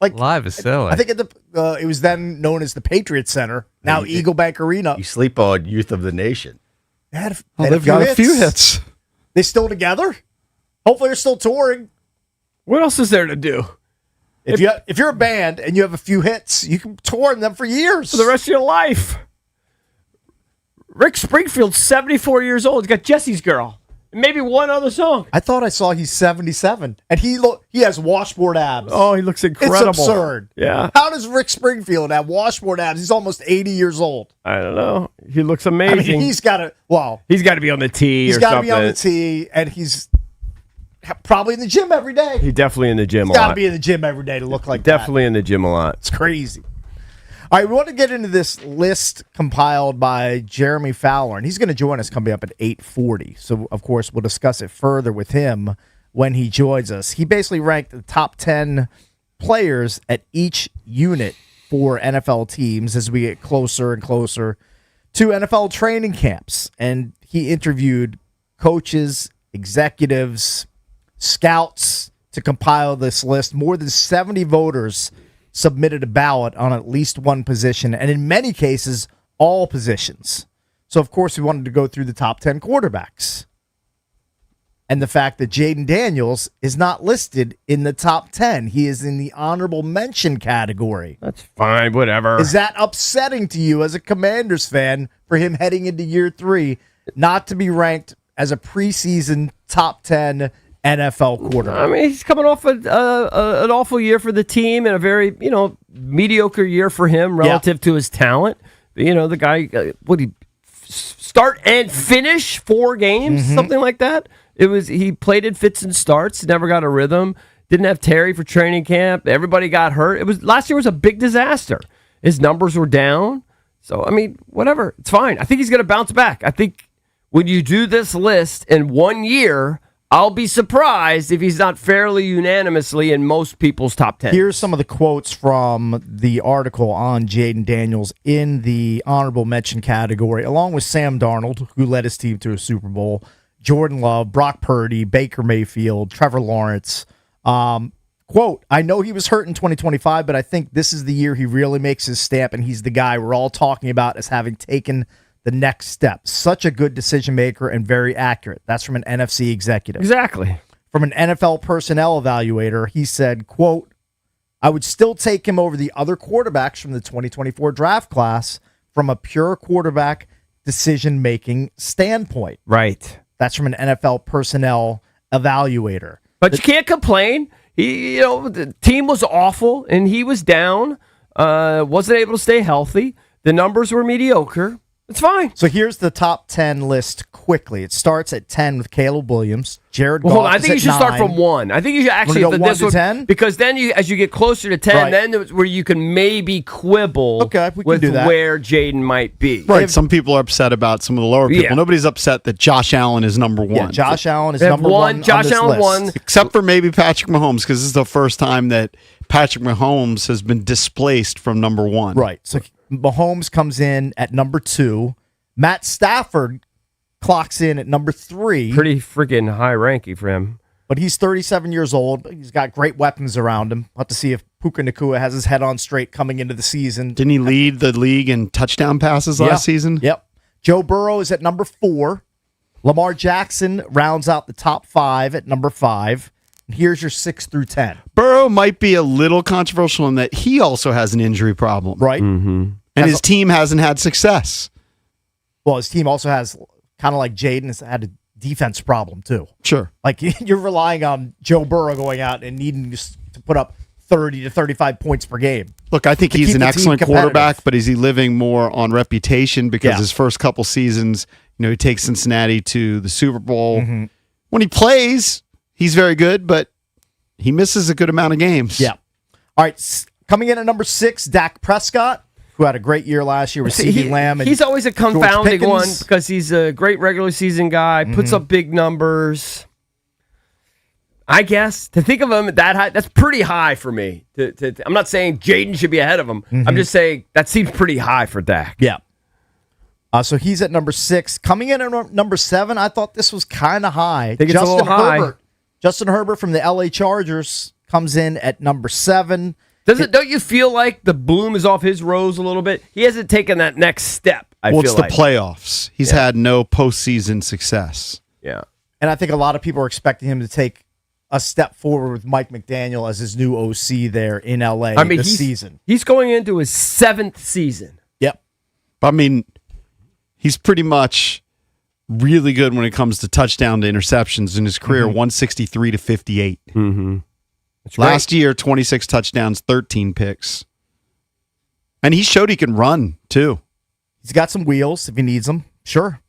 Like Alive is silly. I think it was then known as the Patriot Center, now Eagle Bank Arena. You sleep on Youth of the Nation. They had They've got a few hits. They still together? Hopefully they're still touring. What else is there to do If you're a band and you have a few hits, you can tour them for years. for the rest of your life? Rick Springfield's 74 years old. He's got Jesse's Girl. And maybe one other song. I thought I saw he's 77 and he has washboard abs. Oh, he looks incredible. It's absurd. Yeah. How does Rick Springfield have washboard abs? He's almost 80 years old. I don't know. He looks I amazing. mean, he's got to be on the tee he's or got to something. be on the tee, and he's probably in the gym every day. He's definitely in the gym He's a got to lot. be in the gym every day to look like Definitely in the gym a lot. that. It's crazy. All right, we want to get into this list compiled by Jeremy Fowler, and he's going to join us coming up at 8:40. So, of course, we'll discuss it further with him when he joins us. He basically ranked the top 10 players at each unit for NFL teams as we get closer and closer to NFL training camps. And he interviewed coaches, executives, scouts to compile this list. More than 70 voters submitted a ballot on at least one position, and in many cases, all positions. So, of course, we wanted to go through the top 10 quarterbacks. And the fact that Jaden Daniels is not listed in the top 10. He is in the honorable mention category. That's fine, whatever. Is that upsetting to you as a Commanders fan for him heading into year 3 not to be ranked as a preseason top 10 NFL quarterback? I mean, he's coming off an awful year for the team and a very, mediocre year for him relative to his talent. The guy, start and finish 4 games, something like that. He played in fits and starts, never got a rhythm, didn't have Terry for training camp. Everybody got hurt. Last year was a big disaster. His numbers were down. So, I mean, whatever. It's fine. I think he's going to bounce back. I think when you do this list in 1 year, I'll be surprised if he's not fairly unanimously in most people's top 10. Here's some of the quotes from the article on Jaden Daniels in the honorable mention category, along with Sam Darnold, who led his team to a Super Bowl, Jordan Love, Brock Purdy, Baker Mayfield, Trevor Lawrence. Quote, I know he was hurt in 2025, but I think this is the year he really makes his stamp, and he's the guy we're all talking about as having taken the next step. Such a good decision maker and very accurate. That's from an NFC executive. Exactly. From an NFL personnel evaluator, he said, quote, I would still take him over the other quarterbacks from the 2024 draft class from a pure quarterback decision-making standpoint. Right. That's from an NFL personnel evaluator. But you can't complain. The team was awful, and he was down, wasn't able to stay healthy. The numbers were mediocre. It's fine. So here's the top 10 list quickly. It starts at 10 with Caleb Williams. Jared Goff. Hold on. I think you should start from 1. I think you should actually go 1 to 10? Because then as you get closer to 10, Right. then it's where you can maybe quibble Okay, we can with do that. where Jaden might be. Right. Some people are upset about some of the lower people. Yeah. Nobody's upset that Josh Allen is number 1. Yeah, Josh Allen is They have number 1 Josh on this Allen list. 1. Except for maybe Patrick Mahomes, because this is the first time that Patrick Mahomes has been displaced from number 1. Right. So Mahomes comes in at number 2. Matt Stafford clocks in at number 3. Pretty freaking high ranking for him. But he's 37 years old. He's got great weapons around him. We'll have to see if Puka Nacua has his head on straight coming into the season. Didn't he lead the league in touchdown passes last season? Yep. Joe Burrow is at number 4. Lamar Jackson rounds out the top 5 at number 5. And here's your 6 through 10. Burrow might be a little controversial in that he also has an injury problem. Right? And his team hasn't had success. Well, his team also has, kind of like Jaden, has had a defense problem too. Sure. Like you're relying on Joe Burrow going out and needing to put up 30 to 35 points per game. Look, I think To he's keep an the team excellent competitive. quarterback, but is he living more on reputation because Yeah. his first couple seasons, he takes Cincinnati to the Super Bowl. Mm-hmm. When he plays, he's very good, but he misses a good amount of games. Yeah. All right. Coming in at number 6, Dak Prescott, who had a great year last year with CeeDee Lamb. And He's always a confounding George one Pickens. because he's a great regular season guy, puts up big numbers. I guess to think of him that high, that's pretty high for me. I'm not saying Jaden should be ahead of him. I'm just saying that seems pretty high for Dak. Yeah. So he's at number 6. Coming in at number 7, I thought this was kind of high. Think it's a little high. Herbert. Justin Herbert from the LA Chargers comes in at number 7. Don't you feel like the bloom is off his rose a little bit? He hasn't taken that next step. I Well, feel it's the like. playoffs. He's had no postseason success. Yeah. And I think a lot of people are expecting him to take a step forward with Mike McDaniel as his new OC there in LA this season. He's going into his 7th season. Yep. I mean, he's pretty much really good when it comes to touchdown to interceptions in his career, 163 to 58. That's right. Last year, 26 touchdowns, 13 picks. And he showed he can run, too. He's got some wheels if he needs them. Sure.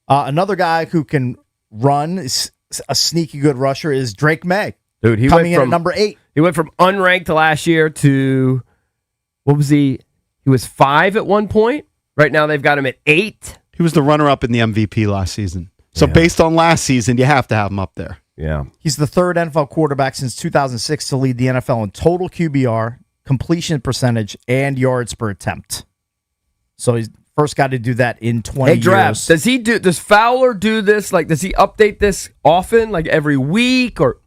Another guy who can run, is a sneaky good rusher, is Drake May. Dude, he coming went in from at number 8. He went from unranked last year to what was he? He was 5 at one point. Right now they've got him at 8. He was the runner-up in the MVP last season. So based on last season, you have to have him up there. Yeah. He's the third NFL quarterback since 2006 to lead the NFL in total QBR, completion percentage, and yards per attempt. So he's first guy to do that in 20 Hey, Drab, years. does Fowler do this? Like, does he update this often? Like every week? Or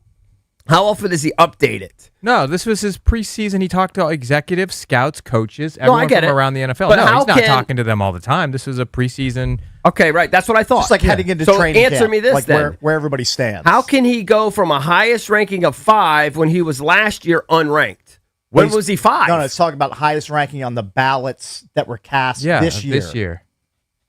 how often does he update it? No, this was his preseason. He talked to executives, scouts, coaches, I everyone get from it. around the NFL. But No, how he's not can- talking to them all the time. This was a preseason. Okay, right. That's what I thought. Just like heading into so training answer camp, me this like then. where everybody stands. How can he go from a highest ranking of 5 when he was last year unranked? When was he 5? No, it's talking about highest ranking on the ballots that were cast this year.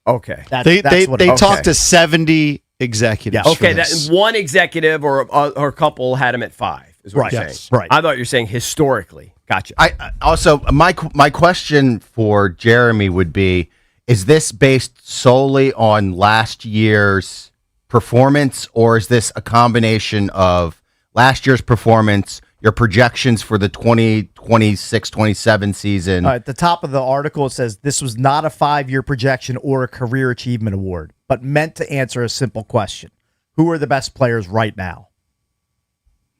Okay. They what talked to 70 executives. Yeah. for Okay, that this. one executive or a couple had him at 5. Is what Right, you're yes, saying. right. I thought you were saying historically. Gotcha. I also my question for Jeremy would be: is this based solely on last year's performance, or is this a combination of last year's performance, your projections for the 2026-27 season? At the top of the article, it says this was not a 5-year projection or a career achievement award, but meant to answer a simple question: who are the best players right now?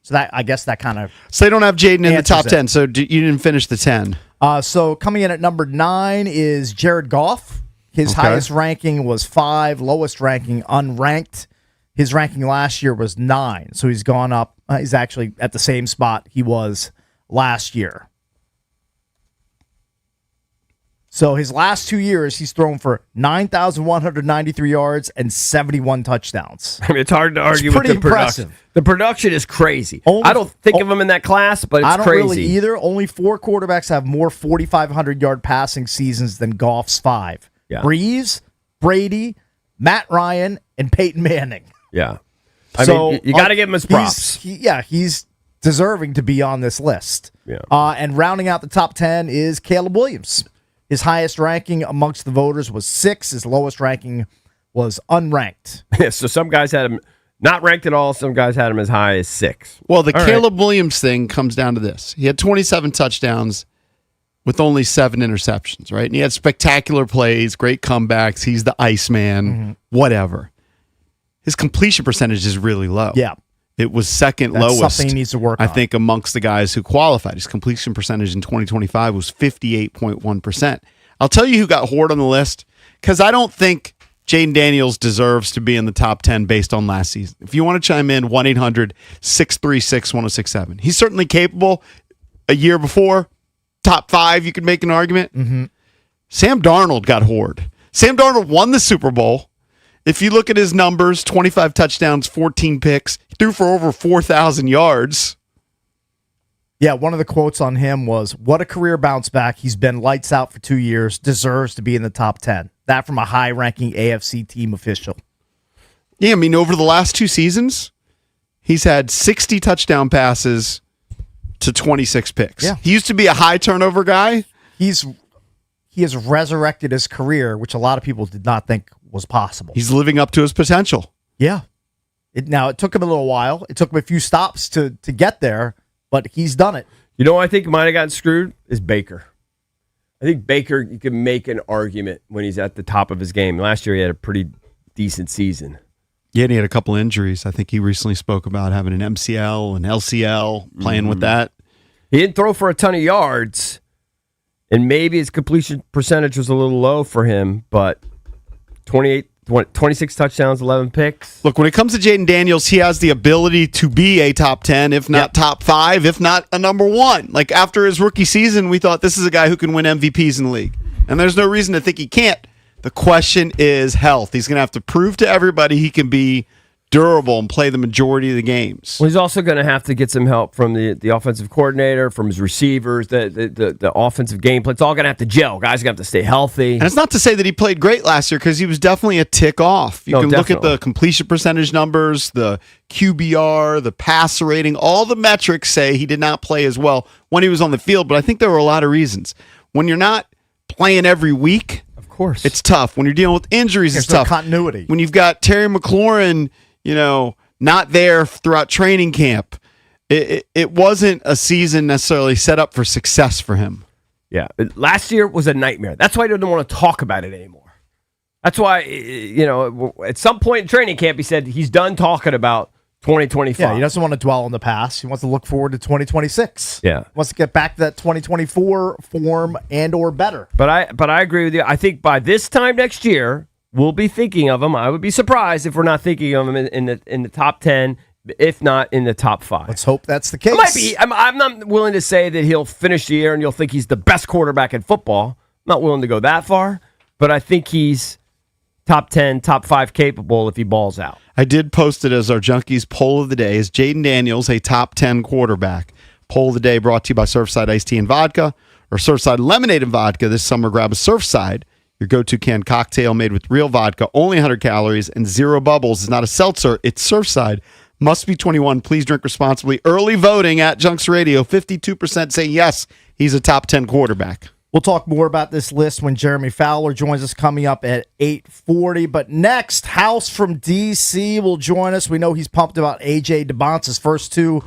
So that I guess that kind of. So they don't have Jaden in the answers top it. 10, so you didn't finish the 10. So coming in at number 9 is Jared Goff. His highest ranking was 5, lowest ranking unranked. His ranking last year was 9, so he's gone up. He's actually at the same spot he was last year. So his last 2 years, he's thrown for 9,193 yards and 71 touchdowns. I mean, it's hard to argue with pretty the production. impressive. The production is crazy. Only- I don't think of him in that class, but it's I don't crazy. really either. Only 4 quarterbacks have more 4,500-yard passing seasons than Goff's 5. Yeah. Breeze, Brady, Matt Ryan, and Peyton Manning. Yeah. I mean, you got to give him his props. He's deserving to be on this list. Yeah. And rounding out the top 10 is Caleb Williams. His highest ranking amongst the voters was 6. His lowest ranking was unranked. Yeah, so some guys had him not ranked at all. Some guys had him as high as 6. Well, the All Caleb Williams thing comes down to this. He had 27 touchdowns with only 7 interceptions, right? And he had spectacular plays, great comebacks. He's the Iceman, whatever. His completion percentage is really low. Yeah. It was second That's lowest. something he needs to work I on. think amongst the guys who qualified. His completion percentage in 2025 was 58.1%. I'll tell you who got Horde on the list, because I don't think Jaden Daniels deserves to be in the top 10 based on last season. If you want to chime in, 1-800-636-1067. He's certainly capable. A year before, top 5, you could make an argument. Mm-hmm. Sam Darnold got Horde. Sam Darnold won the Super Bowl. If you look at his numbers, 25 touchdowns, 14 picks, he threw for over 4,000 yards. Yeah, one of the quotes on him was, "What a career bounce back. He's been lights out for 2 years, deserves to be in the top 10. That from a high-ranking AFC team official. Yeah, I mean, over the last 2 seasons, he's had 60 touchdown passes to 26 picks. Yeah. He used to be a high turnover guy. He has resurrected his career, which a lot of people did not think was possible. He's living up to his potential. Yeah. It took him a little while. It took him a few stops to get there, but he's done it. You know, I think might have gotten screwed is Baker. I think Baker, you can make an argument when he's at the top of his game. Last year, he had a pretty decent season. Yeah, and he had a couple injuries. I think he recently spoke about having an MCL and LCL, playing with that. He didn't throw for a ton of yards, and maybe his completion percentage was a little low for him, but 26 touchdowns, 11 picks. Look, when it comes to Jaden Daniels, he has the ability to be a top 10, if not top 5, if not a number 1. Like after his rookie season, we thought this is a guy who can win MVPs in the league. And there's no reason to think he can't. The question is health. He's going to have to prove to everybody he can be durable and play the majority of the games. Well, he's also going to have to get some help from the offensive coordinator, from his receivers, the offensive game plan. It's all going to have to gel. Guys are going to have to stay healthy. And it's not to say that he played great last year, because he was definitely a tick off. You can look at the completion percentage numbers, the QBR, the passer rating. All the metrics say he did not play as well when he was on the field, but I think there were a lot of reasons. When you're not playing every week, of course, it's tough. When you're dealing with injuries, it's There's no tough. continuity. When you've got Terry McLaurin, not there throughout training camp, it wasn't a season necessarily set up for success for him. Yeah. Last year was a nightmare. That's why I don't want to talk about it anymore. That's why, at some point in training camp, he said he's done talking about 2025. Yeah, he doesn't want to dwell on the past. He wants to look forward to 2026. Yeah. He wants to get back to that 2024 form and or better. But I agree with you. I think by this time next year, we'll be thinking of him. I would be surprised if we're not thinking of him in the top 10, if not in the top 5. Let's hope that's the case. It might be. I'm not willing to say that he'll finish the year and you'll think he's the best quarterback in football. I'm not willing to go that far, but I think he's top 10, top 5 capable if he balls out. I did post it as our Junkies poll of the day. Is Jaden Daniels a top 10 quarterback? Poll of the day brought to you by Surfside Iced Tea and Vodka or Surfside Lemonade and Vodka. This summer, grab a Surfside, your go-to canned cocktail made with real vodka, only 100 calories and 0 bubbles. It's not a seltzer. It's Surfside. Must be 21. Please drink responsibly. Early voting at Junks Radio. 52% say yes, he's a top 10 quarterback. We'll talk more about this list when Jeremy Fowler joins us coming up at 8:40. But next, House from D.C. will join us. We know he's pumped about A.J. DeBonce's first 2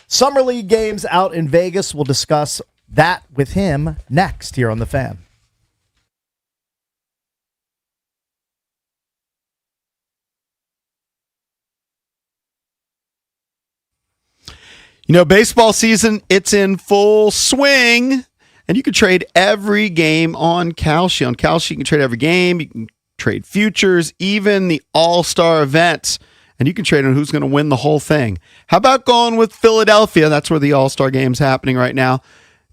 Summer League games out in Vegas. We'll discuss that with him next here on The Fan. You know, baseball season, it's in full swing. And you can trade every game on Kalshi. On Kalshi, you can trade every game. You can trade futures, even the all-star events. And you can trade on who's going to win the whole thing. How about going with Philadelphia? That's where the all-star game's happening right now.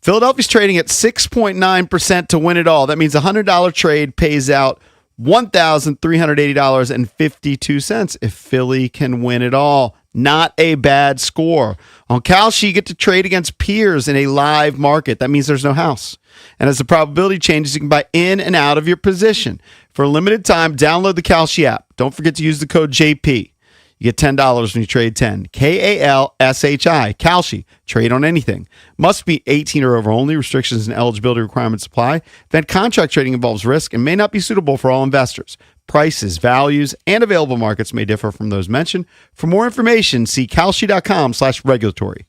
Philadelphia's trading at 6.9% to win it all. That means a $100 trade pays out $1,380.52 if Philly can win it all. Not a bad score. On Kalshi, you get to trade against peers in a live market. That means there's no house. And as the probability changes, you can buy in and out of your position. For a limited time, download the Kalshi app. Don't forget to use the code JP. You get $10 when you trade 10. Kalshi. Kalshi. Trade on anything. Must be 18 or over only. Restrictions and eligibility requirements apply. Then contract trading involves risk and may not be suitable for all investors. Prices, values, and available markets may differ from those mentioned. For more information, see kalshi.com/regulatory.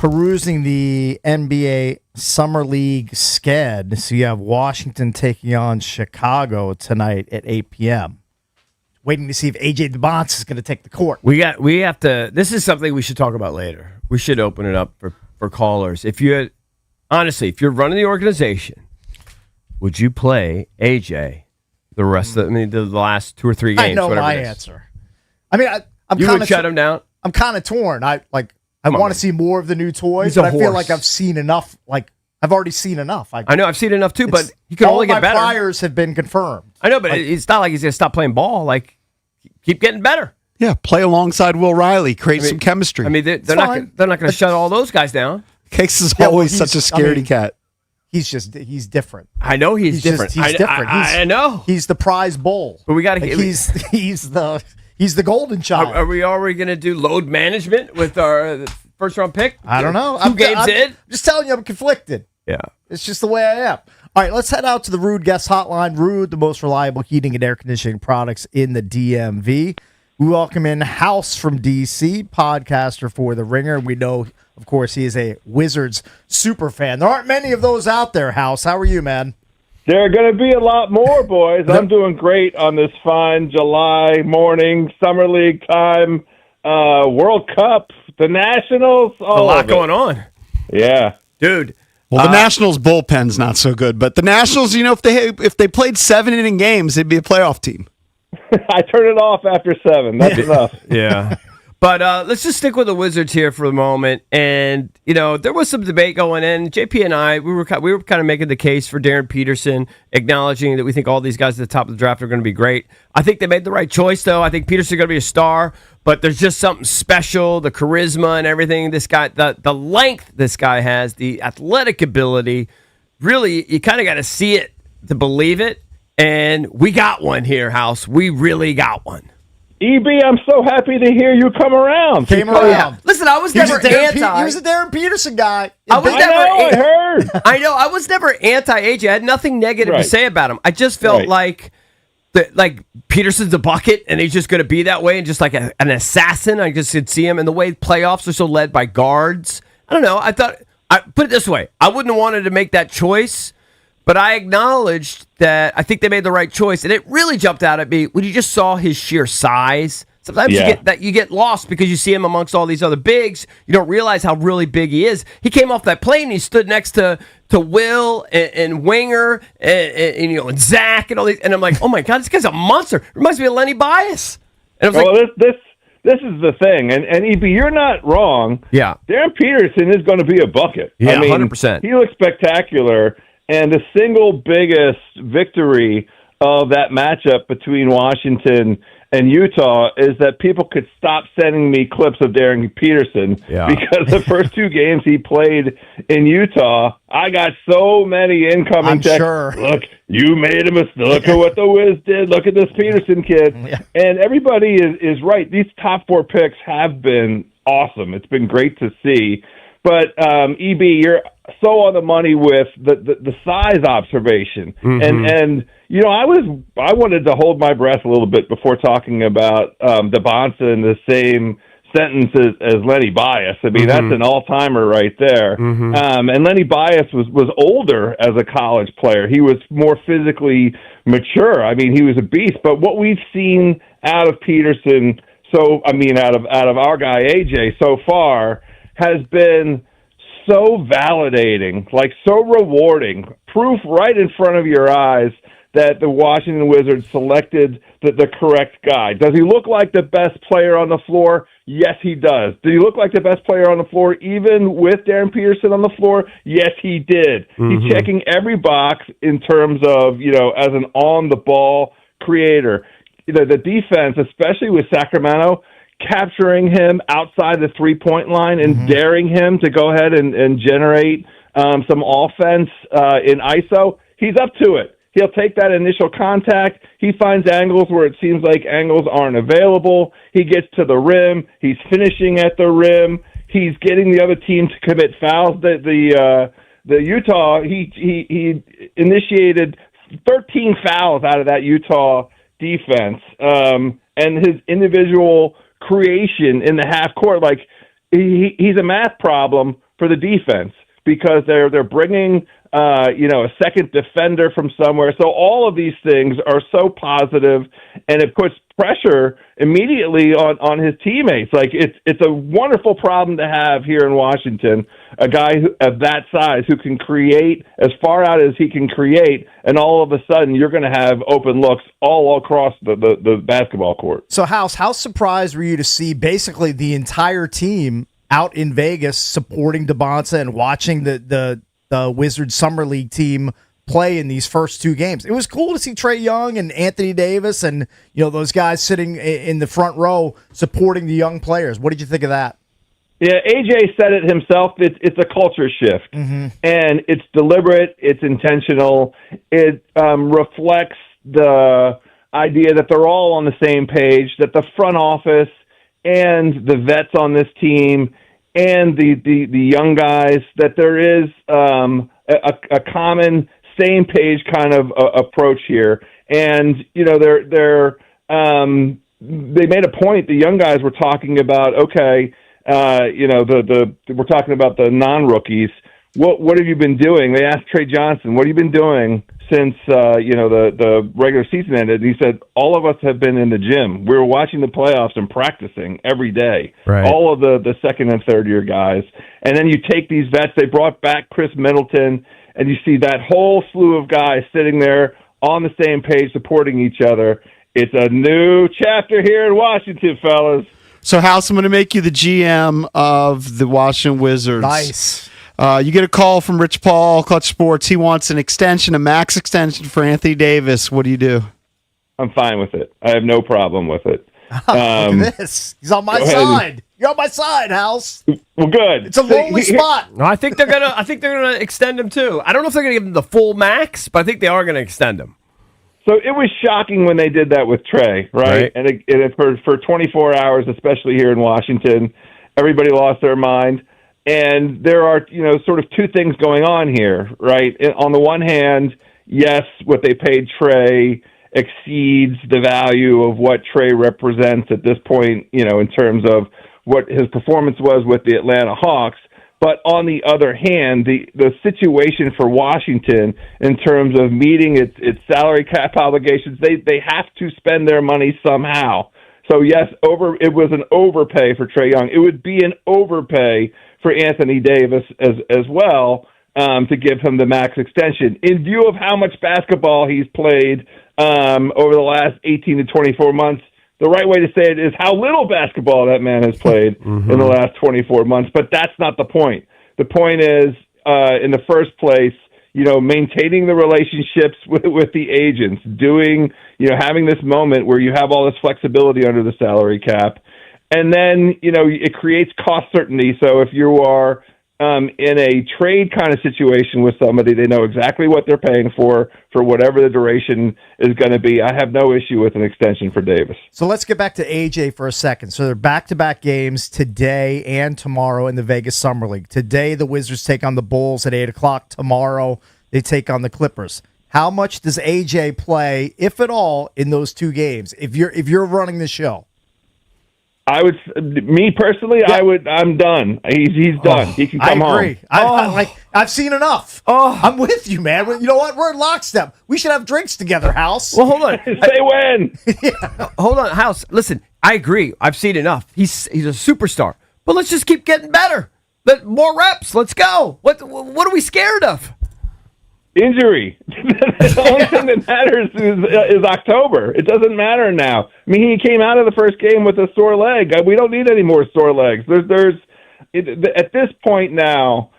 perusing the NBA Summer League sched. So you have Washington taking on Chicago tonight at 8 p.m. Waiting to see if AJ DeBonce is going to take the court. We have to. This is something we should talk about later. We should open it up for callers. If you're running the organization, would you play AJ the rest of the last 2 or 3 games? I know my answer. I mean, I'm you kind would of shut him down. I'm kind of torn. I want to see more of the new toys, He's a but I feel horse. like I've seen enough. Like I've already seen enough. I know I've seen enough too, but he can only get better. All my priors have been confirmed. I know, but it's not like he's going to stop playing ball. Like, keep getting better. Yeah, play alongside Will Riley, create some chemistry. I mean, they're not going to shut all those guys down. Case is Yeah, well, always such a scaredy cat. He's different. I know he's different. He's different. I know. He's the prize bull. But we got to Like, get. he's the golden child. Are we already going to do load management with our first round pick? I don't know. 2 games in? I'm just telling you, I'm conflicted. Yeah. It's just the way I am. All right, let's head out to the Rude Guest Hotline. Rude, the most reliable heating and air conditioning products in the DMV. We welcome in House from DC, podcaster for The Ringer. We know, of course, he is a Wizards super fan. There aren't many of those out there, House. How are you, man? There are going to be a lot more, boys. I'm doing great on this fine July morning, Summer League time, World Cup, the Nationals. A lot going on. Yeah. Dude. Well, the Nationals bullpen's not so good, but the Nationals, if they played 7-inning games, they'd be a playoff team. I turn it off after 7. That's enough. Yeah. But let's just stick with the Wizards here for the moment. And, there was some debate going in. JP and I, we were kind of making the case for Darren Peterson, acknowledging that we think all these guys at the top of the draft are going to be great. I think they made the right choice, though. I think Peterson's going to be a star, but there's just something special, the charisma and everything. This guy, the length this guy has, the athletic ability, really, you kind of got to see it to believe it. And we got one here, House. We really got one. EB, I'm so happy to hear you come around. Came around. Listen, I was He was never a Darren anti. He was a Darren Peterson guy. I was I heard. I know. I was never anti-AJ. I had nothing negative to Right. say about him. I just felt Right. like Peterson's a bucket, and he's just going to be that way, and just like an assassin. I just could see him, and the way playoffs are so led by guards. I don't know. I put it this way: I wouldn't have wanted to make that choice, but I acknowledged that I think they made the right choice, and it really jumped out at me when you just saw his sheer size. Sometimes you get lost because you see him amongst all these other bigs. You don't realize how really big he is. He came off that plane. He stood next to Will and Winger and Zach and all these. And I'm like, oh my god, this guy's a monster. Reminds me of Lenny Bias. And I was like, This is the thing, and EB, you're not wrong. Yeah. Darren Peterson is going to be a bucket. Yeah, I mean, 100%. He looks spectacular, and the single biggest victory of that matchup between Washington and Utah is that people could stop sending me clips of Darren Peterson because the first 2 games he played in Utah, I got so many incoming I'm texts. sure. Look, you made a mistake. Look at what the Wiz did. Look at this Peterson kid. Yeah. And everybody is right. These top 4 picks have been awesome. It's been great to see. But EB, you're so on the money with the size observation, and I wanted to hold my breath a little bit before talking about DeBonce in the same sentence as Lenny Bias. I mean, that's an all-timer right there. And Lenny Bias was older as a college player. He was more physically mature. I mean, he was a beast. But what we've seen out of Peterson, out of our guy AJ so far, has been so validating, like so rewarding, proof right in front of your eyes that the Washington Wizards selected the correct guy. Does he look like the best player on the floor? Yes, he does. Did he look like the best player on the floor even with Darren Peterson on the floor? Yes, he did. He's checking every box in terms of, as an on-the-ball creator. The defense, especially with Sacramento, capturing him outside the three-point line and daring him to go ahead and generate some offense in ISO, he's up to it. He'll take that initial contact. He finds angles where it seems like angles aren't available. He gets to the rim. He's finishing at the rim. He's getting the other team to commit fouls. The Utah, he initiated 13 fouls out of that Utah defense. And his individual creation in the half court, like he's a math problem for for the defense because they're bringing a second defender from somewhere. So all of these things are so positive, and it puts pressure immediately on his teammates. Like it's a wonderful problem to have here in Washington, a guy of that size who can create as far out as he can create, and all of a sudden you're going to have open looks all across the basketball court. So, House, how surprised were you to see basically the entire team out in Vegas supporting DeBonta and watching the Wizards Summer League team play in these first two games? It was cool to see Trae Young and Anthony Davis and those guys sitting in the front row supporting the young players. What did you think of that? Yeah, AJ said it himself. It's a culture shift, and it's deliberate. It's intentional. It reflects the idea that they're all on the same page, that the front office and the vets on this team and the young guys, that there is a common same page kind of approach here. And they made a point. The young guys were talking about we're talking about the non-rookies. What have you been doing? They asked Trey Johnson, what have you been doing since the regular season ended? And he said, all of us have been in the gym. We were watching the playoffs and practicing every day. Right. All of the second and third year guys. And then you take these vets. They brought back Chris Middleton, and you see that whole slew of guys sitting there on the same page supporting each other. It's a new chapter here in Washington, fellas. So, House, I'm going to make you the GM of the Washington Wizards. Nice. You get a call from Rich Paul, Clutch Sports. He wants an extension, a max extension for Anthony Davis. What do you do? I'm fine with it. I have no problem with it. Look at this. He's on my side. You're on my side, House. Well, good. It's a lonely spot. No, I think they're gonna extend him too. I don't know if they're gonna give him the full max, but I think they are gonna extend him. So it was shocking when they did that with Trey, right? And for 24 hours, especially here in Washington, everybody lost their mind. And there are, sort of two things going on here, right? On the one hand, yes, what they paid Trey exceeds the value of what Trey represents at this point, in terms of what his performance was with the Atlanta Hawks. But on the other hand, the situation for Washington in terms of meeting its salary cap obligations, they have to spend their money somehow. So yes, it was an overpay for Trae Young. It would be an overpay for Anthony Davis as well to give him the max extension. In view of how much basketball he's played over the last 18 to 24 months, the right way to say it is how little basketball that man has played in the last 24 months. But that's not the point. The point is, in the first place, maintaining the relationships with the agents, having this moment where you have all this flexibility under the salary cap. And then, it creates cost certainty. So if you are in a trade kind of situation with somebody, they know exactly what they're paying for whatever the duration is going to be. I have no issue with an extension for Davis. So let's get back to AJ for a second. So they're back-to-back games today and tomorrow in the Vegas Summer League. Today, the Wizards take on the Bulls at 8 o'clock. Tomorrow, they take on the Clippers. How much does AJ play, if at all, in those two games, if you're running the show? Me personally, yeah. I'm done. He's done. He can come home. I agree. I've seen enough. I'm with you, man. You know what? We're in lockstep. We should have drinks together, House. Well, hold on. Say when. Yeah. Hold on, House. Listen, I agree. I've seen enough. He's a superstar. But let's just keep getting better. More reps. Let's go. What are we scared of? Injury. The only thing that matters is October. It doesn't matter now. I mean, he came out of the first game with a sore leg. We don't need any more sore legs. At this point now,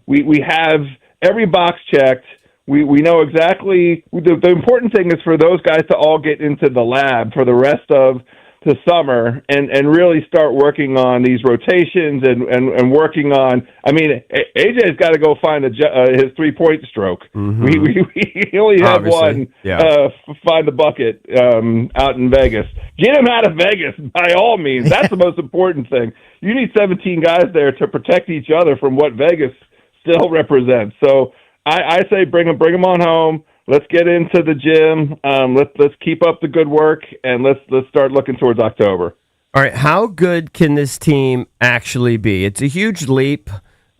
we have every box checked. We know exactly. The important thing is for those guys to all get into the lab for the rest of the summer and really start working on these rotations and working on. I mean, AJ's got to go find his 3-point stroke. Mm-hmm. We only have one. Yeah. Find the bucket out in Vegas. Get him out of Vegas by all means. That's the most important thing. You need 17 guys there to protect each other from what Vegas still represents. So I say bring him on home. Let's get into the gym. Let's keep up the good work, and let's start looking towards October. All right, how good can this team actually be? It's a huge leap.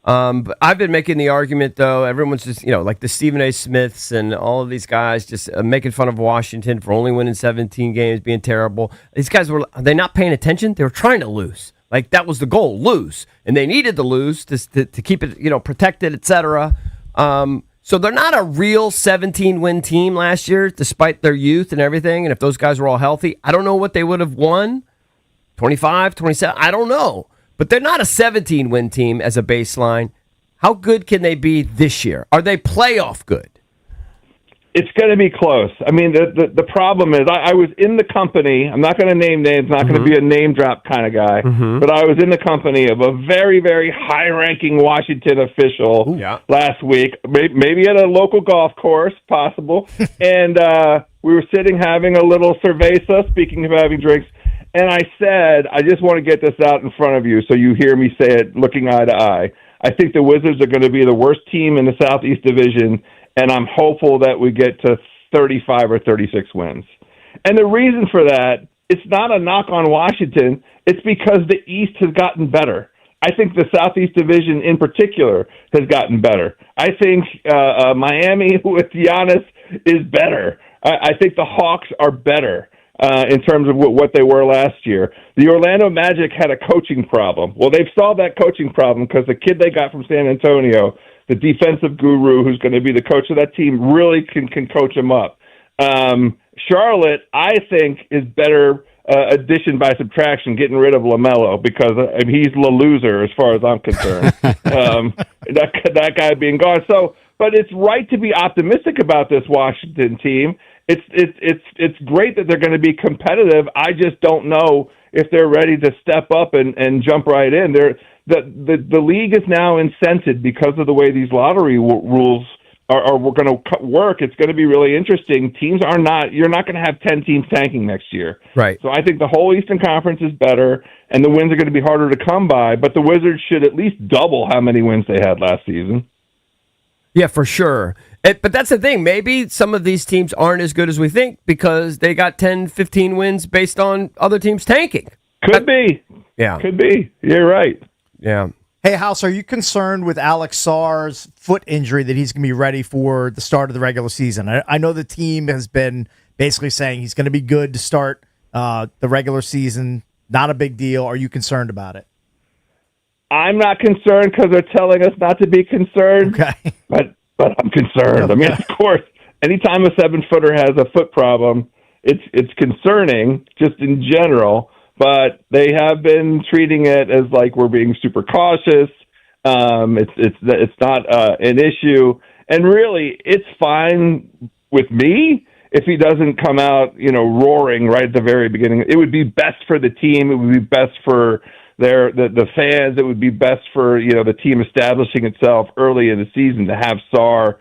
But I've been making the argument, though, everyone's just, like the Stephen A. Smiths and all of these guys just making fun of Washington for only winning 17 games, being terrible. These guys are they not paying attention? They were trying to lose. Like, that was the goal, lose. And they needed to lose to keep it, protected, etc. So they're not a real 17-win team last year, despite their youth and everything. And if those guys were all healthy, I don't know what they would have won. 25, 27, I don't know. But they're not a 17-win team as a baseline. How good can they be this year? Are they playoff good? It's going to be close. I mean, the problem is I was in the company. I'm not going to name names, not going to be a name drop kind of guy, but I was in the company of a very, very high-ranking Washington official last week, maybe at a local golf course, possible. And we were sitting having a little cerveza, speaking of having drinks, and I said, I just want to get this out in front of you so you hear me say it looking eye to eye. I think the Wizards are going to be the worst team in the Southeast Division, and I'm hopeful that we get to 35 or 36 wins. And the reason for that, it's not a knock on Washington. It's because the East has gotten better. I think the Southeast Division in particular has gotten better. I think Miami with Giannis is better. I think the Hawks are better in terms of what they were last year. The Orlando Magic had a coaching problem. Well, they've solved that coaching problem because the kid they got from San Antonio, the defensive guru who's going to be the coach of that team, really can coach them up. Charlotte, I think, is better addition by subtraction, getting rid of LaMelo, because he's the loser as far as I'm concerned. That guy being gone. So, but it's right to be optimistic about this Washington team. It's great that they're going to be competitive. I just don't know if they're ready to step up and jump right in. The league is now incented because of the way these lottery rules are going to work. It's going to be really interesting. You're not going to have 10 teams tanking next year. Right. So I think the whole Eastern Conference is better, and the wins are going to be harder to come by, but the Wizards should at least double how many wins they had last season. Yeah, for sure. But that's the thing. Maybe some of these teams aren't as good as we think because they got 10, 15 wins based on other teams tanking. Could be. Yeah. Could be. You're right. Yeah. Hey, House, are you concerned with Alex Sarr's foot injury that he's going to be ready for the start of the regular season? I know the team has been basically saying he's going to be good to start the regular season. Not a big deal. Are you concerned about it? I'm not concerned because they're telling us not to be concerned. Okay. But I'm concerned. I mean, of course, anytime a 7-footer has a foot problem, it's concerning just in general. But they have been treating it as like we're being super cautious. It's not an issue, and really, it's fine with me if he doesn't come out, roaring right at the very beginning. It would be best for the team. It would be best for the fans. It would be best for the team establishing itself early in the season to have Sarr,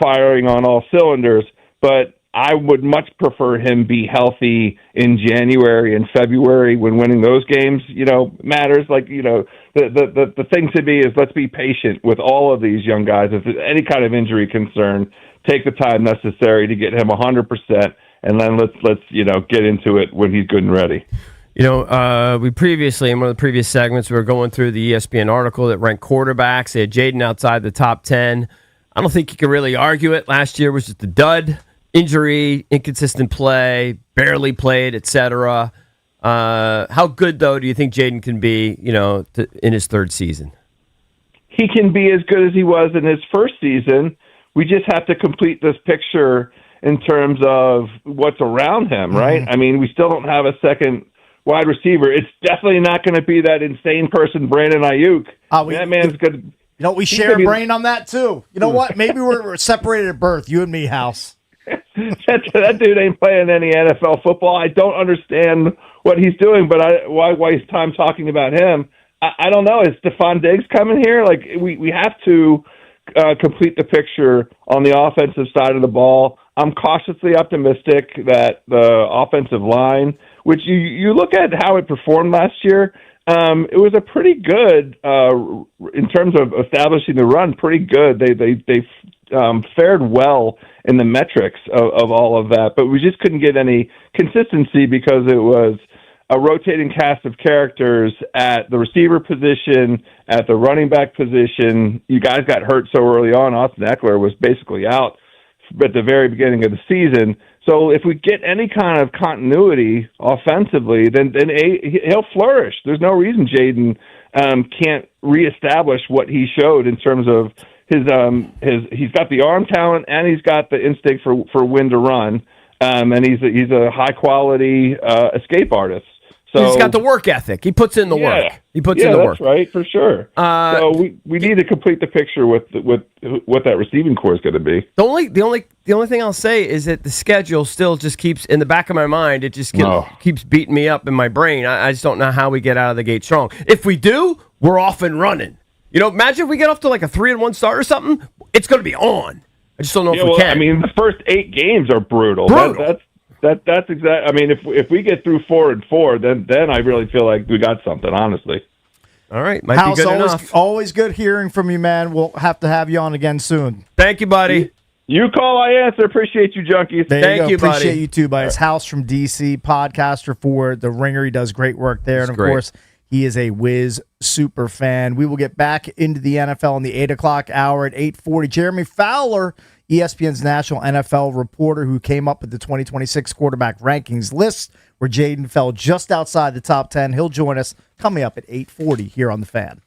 firing on all cylinders. But I would much prefer him be healthy in January and February when winning those games, matters. Like, the thing to me is let's be patient with all of these young guys. If there's any kind of injury concern, take the time necessary to get him 100%, and then let's get into it when he's good and ready. We previously, in one of the previous segments, we were going through the ESPN article that ranked quarterbacks. They had Jaden outside the top 10. I don't think you can really argue it. Last year was just a dud. Injury, inconsistent play, barely played, etc. How good, though, do you think Jaden can be, in his third season? He can be as good as he was in his first season. We just have to complete this picture in terms of what's around him, right? I mean, we still don't have a second wide receiver. It's definitely not going to be that insane person, Brandon Ayuk. That man's good. We share a brain on that, too. You know what? Maybe we're separated at birth, you and me, House. That dude ain't playing any NFL football. I don't understand what he's doing, but why waste time talking about him? I don't know. Is Stephon Diggs coming here? Like, we have to complete the picture on the offensive side of the ball. I'm cautiously optimistic that the offensive line, which you look at how it performed last year, it was a pretty good, in terms of establishing the run, pretty good. They fared well in the metrics of all of that, but we just couldn't get any consistency because it was a rotating cast of characters at the receiver position, at the running back position. You guys got hurt so early on. Austin Eckler was basically out at the very beginning of the season. So if we get any kind of continuity offensively, then he'll flourish. There's no reason Jaden can't reestablish what he showed in terms of his he's got the arm talent and he's got the instinct for when to run, and he's a high quality escape artist. So he's got the work ethic. He puts in the work. He puts in the work. Yeah, that's right, for sure. So we need to complete the picture with what that receiving core is going to be. The only thing I'll say is that the schedule still just keeps in the back of my mind. It just keeps beating me up in my brain. I just don't know how we get out of the gate strong. If we do, we're off and running. Imagine if we get off to like a 3-1 start or something. It's going to be on. I just don't know if we can. I mean, the first 8 games are brutal. That's exact. I mean, if we get through 4-4, then I really feel like we got something. Honestly. All right, might House, be good enough. Always good hearing from you, man. We'll have to have you on again soon. Thank you, buddy. You call, I answer. Appreciate you, junkies. Thank you, buddy. Appreciate you too, buddy. It's House from DC, podcaster for The Ringer. He does great work there, and of course, he is a Wiz super fan. We will get back into the NFL in the 8 o'clock hour at 8:40. Jeremy Fowler, ESPN's national NFL reporter, who came up with the 2026 quarterback rankings list, where Jaden fell just outside the top 10. He'll join us coming up at 8:40 here on The Fan.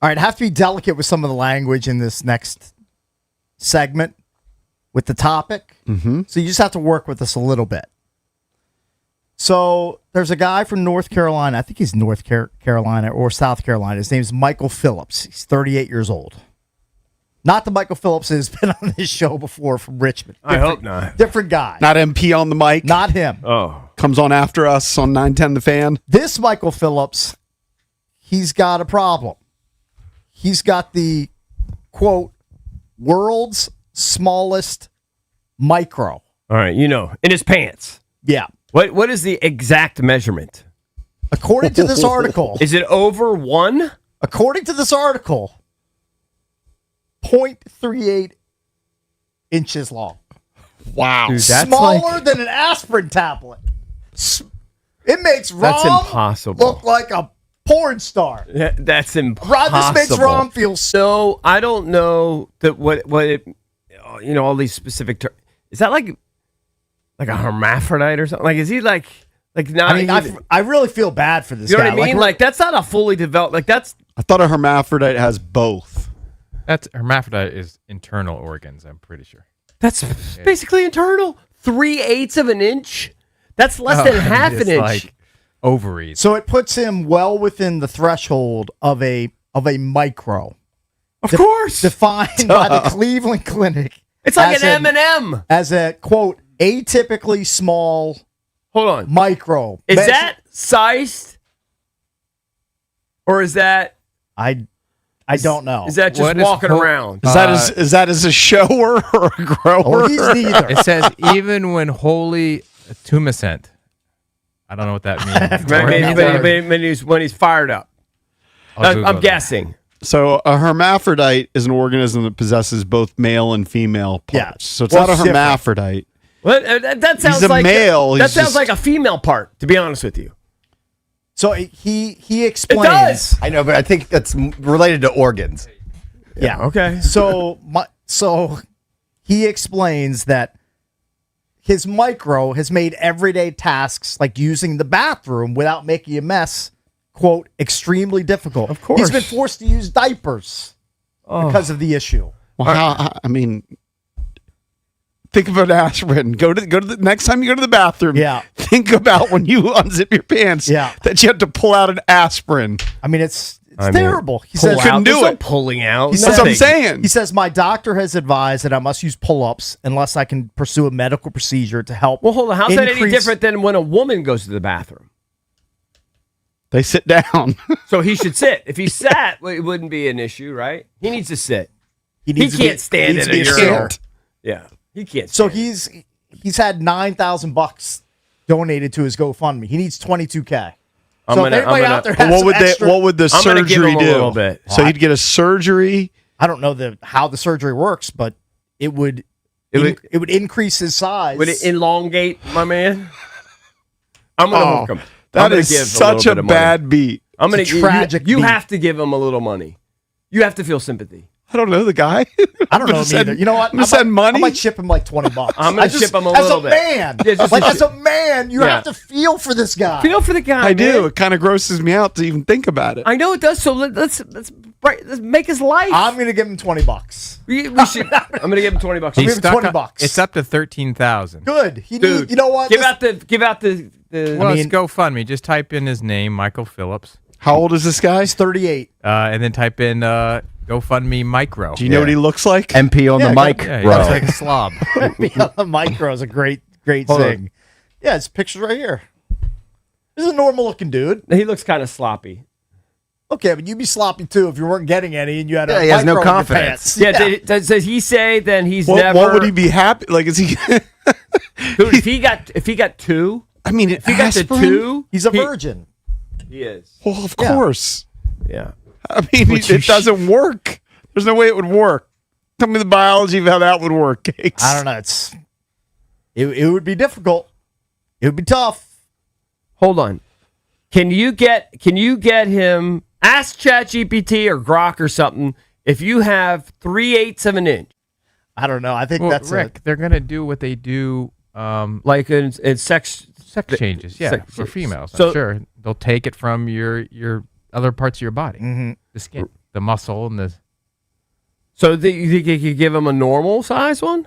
All right, have to be delicate with some of the language in this next segment with the topic. Mm-hmm. So you just have to work with us a little bit. So there's a guy from North Carolina. I think he's North Carolina or South Carolina. His name's Michael Phillips. He's 38 years old. Not the Michael Phillips who's been on this show before from Richmond. I hope not. Different guy. Not MP on the mic. Not him. Oh. Comes on after us on 910 The Fan. This Michael Phillips, he's got a problem. He's got the, quote, world's smallest micro. All right, in his pants. Yeah. What is the exact measurement? According to this article, Is it over 1? according to this article, 0.38 inches long. Wow. Dude, that's Smaller than an aspirin tablet. It makes That's Rom impossible. look like a porn star. That's impossible. This makes Rom feel so. So I don't know that what it, all these specific terms. Is that like a hermaphrodite or something? Like, is he like not? I mean, I really feel bad for this you know guy. what I mean? Like, that's not a fully developed. Like, that's I thought a hermaphrodite has both. That's hermaphrodite is internal organs, I'm pretty sure. basically internal. 3/8 of an inch. That's less than half an It's inch. like ovaries. So it puts him well within the threshold of a micro. Of course, Defined by the Cleveland Clinic. it's like as an M&M. As a, quote, atypically small Hold on. micro. Is that sized, or is that don't know. is that just What is walking whole- around? Is that as a shower or a grower? Oh, he's neither. It says even when wholly tumescent. I don't know what that means. when he's fired up. I'll Google I'm that. guessing. So a hermaphrodite is an organism that possesses both male and female parts. Yeah. So it's Well, not a it's different. hermaphrodite. Well, that sounds a like male, That he's sounds just- like a female part. To be honest with you, So he it explains. does. I know, but I think that's related to organs. Yeah. Okay. So he explains that his micro has made everyday tasks like using the bathroom without making a mess, quote, extremely difficult. Of course. He's been forced to use diapers because of the issue. Well, I mean, think of an aspirin. Go to the next time you go to the bathroom. Yeah. Think about when you unzip your pants. Yeah. That you have to pull out an aspirin. I mean, it's I mean, terrible. He Pull says couldn't out. do There's no it. pulling out. He That's what I'm saying. He says, my doctor has advised that I must use pull-ups unless I can pursue a medical procedure to help. Well, hold on. How's that any increase- different than when a woman goes to the bathroom? They sit down. So he should sit. If he sat, it wouldn't be an issue, right? He needs to sit. He needs to be- can't stand needs at to a be urinal. Can't. Yeah, he can't. So stand. he's had $9,000 donated to his GoFundMe. He needs $22K. I'm So gonna- if anybody I'm out there gonna- has What would some extra, what would the I'm gonna give surgery him a do? little bit. So he'd get a surgery. I don't know how the surgery works, but it would it would increase his size. Would it elongate, my man? I'm gonna hook him. I'm That gonna is give such little a bit of money. bad beat. I'm gonna It's a tragic You beat. have to give him a little money. You have to feel sympathy. I don't know the guy. I don't know him Send- either. You know what? I'm gonna send money. I might ship him like $20. I'm gonna ship him a as little a bit. man. Yeah, just like a as a man, you Yeah. have to feel for this guy. Feel for the guy. I do. man. It kind of grosses me out to even think about it. I know it does. So let's make his life. I'm gonna give him $20. we should. I'm gonna give him $20. Give He's him stuck $20. up- It's up to 13,000. Good. He Dude, need, you know what? Give This- out the. Well, it's GoFundMe. Just type in his name, Michael Phillips, How old is this guy? He's 38. and then type in GoFundMe micro. Do you know what he looks like? MP on Yeah, the go- mic, Yeah, he bro. looks like a slob. The micro is a great Hold on. thing. Yeah, it's pictures right here. This is a normal looking dude. He looks kind of sloppy. Okay, but you'd be sloppy too if you weren't getting any and you had a Yeah, he has no micro in your confidence. pants. Yeah. Does he say then he's What, never? what would he be happy? Like, is he? Dude, if he got two, I mean, if he got the aspirin? two, He's a virgin. He is. Well, of Yeah. course. Yeah. I mean, it doesn't work. There's no way it would work. Tell me the biology of how that would work, Cakes. I don't know. It would be difficult. It would be tough. Hold on. Can you get him? Ask ChatGPT or Grok or something. If you have 3/8 of an inch, I don't know. I think Well, that's Rick, they're gonna do what they do. like in sex Changes, yeah, for females. So- I'm sure they'll take it from your other parts of your body, Mhm. the skin. the muscle and the. So you think you could give him a normal size one?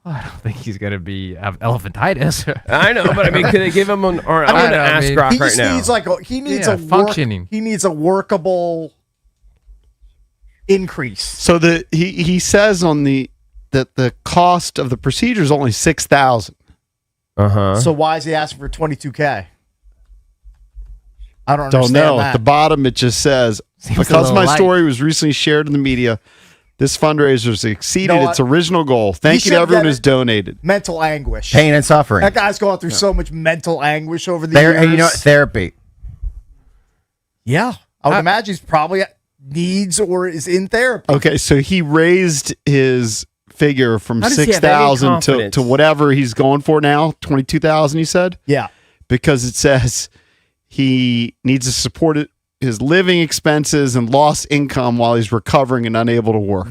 I don't think he's gonna have elephantitis. I know, but I mean, could they give him an? Or I'm I going to know, I ask mean, Grok He right just now. needs like he needs Yeah, a functioning. He needs a workable increase. So he says on that the cost of the procedure is only $6,000. So why is he asking for $22K? I don't Don't understand know. that. At the bottom, it just says, Seems a because little my light. story was recently shared in the media, this fundraiser has exceeded You know its what? original goal. Thank you to should everyone get who's it. donated. Mental anguish. Pain and suffering. That guy's going through so much mental anguish over the There, years. and you know, therapy. Yeah, I would imagine he's probably needs or is in therapy. Okay, so he raised his figure from How does he have any 6,000 confidence? to whatever he's going for now, 22,000, he said, Yeah, because it says he needs to support his living expenses and lost income while he's recovering and unable to work.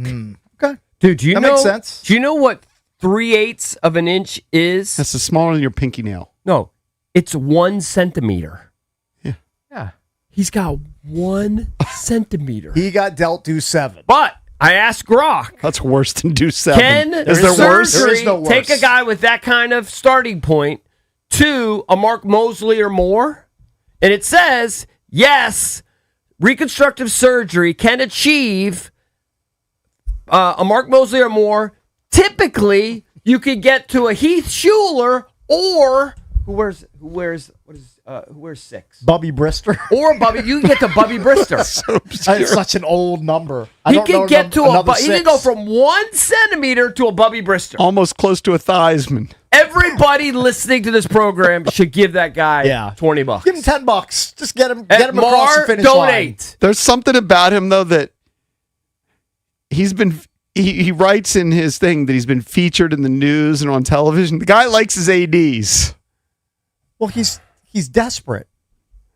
okay. Dude, do you That know? makes sense. Do you know what 3/8 of an inch is? That's the smaller than your pinky nail. No, it's 1 centimeter. Yeah. He's got 1 centimeter. He got dealt due 7. But I asked Grok, That's worse than do 7. can Is there worse? There surgery is no worse. take a guy with that kind of starting point to a Mark Mosley or more? And it says, yes, reconstructive surgery can achieve a Mark Mosley or more. Typically, you could get to a Heath Schuler or who wears 6? Bubby Brister. Or Bubby, you can get to Bubby Brister. That's such an old number. I He don't know can get to another he can 6. go from 1 centimeter to a Bubby Brister. Almost close to a Theismann. Everybody listening to this program should give that guy Yeah. $20. Give him $10. Just get him At across the Mar, finish line. donate. There's something about him, though, that he's been... He writes in his thing that he's been featured in the news and on television. The guy likes his ADs. Well, he's desperate.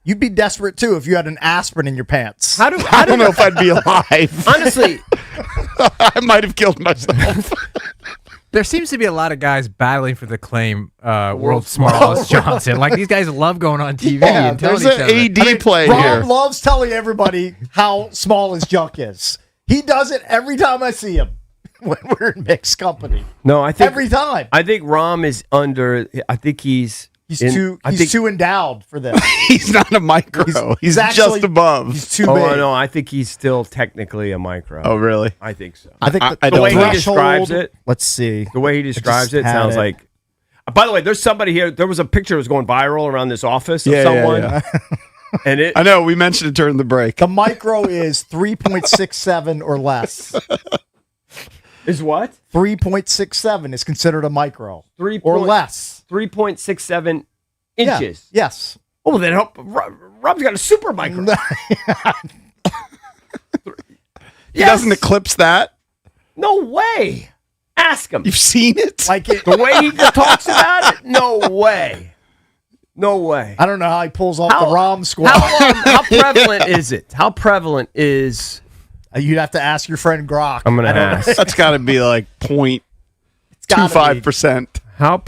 You'd be desperate too if you had an aspirin in your pants. I don't know if I'd be alive. Honestly, I might have killed myself. There seems to be a lot of guys battling for the claim world's smallest Johnson. Like these guys love going on TV Yeah, and telling There's each an other. AD play Rob here. loves telling everybody how small his junk is. He does it every time I see him when we're in mixed company. no, I think Every time. I think Rom is under. I think he's He's too endowed for this. He's not a micro. He's actually- just above. He's too Oh big. no, I think he's still technically a micro. Oh, really? I think so. I think I the don't The way know. he describes threshold- it. Let's see. The way he describes it had sounds it. like. By the way, there's somebody here. There was a picture that was going viral around this office of Yeah, someone, yeah. and it. I know. We mentioned it during the break. The micro is 3.67 or less. Is what? 3.67 is considered a micro 3 or point- less. 3.67 Yeah. inches. Yes. Oh, then Rob's got a super micro. He doesn't eclipse that. No way. Ask him. You've seen it? Like it, The way he talks about it, no way. No way. I don't know how he pulls off the ROM squad. How prevalent is it? How prevalent is... You'd have to ask your friend Grok. I'm going to ask. That's got to be like It's gotta be. 0.25%. How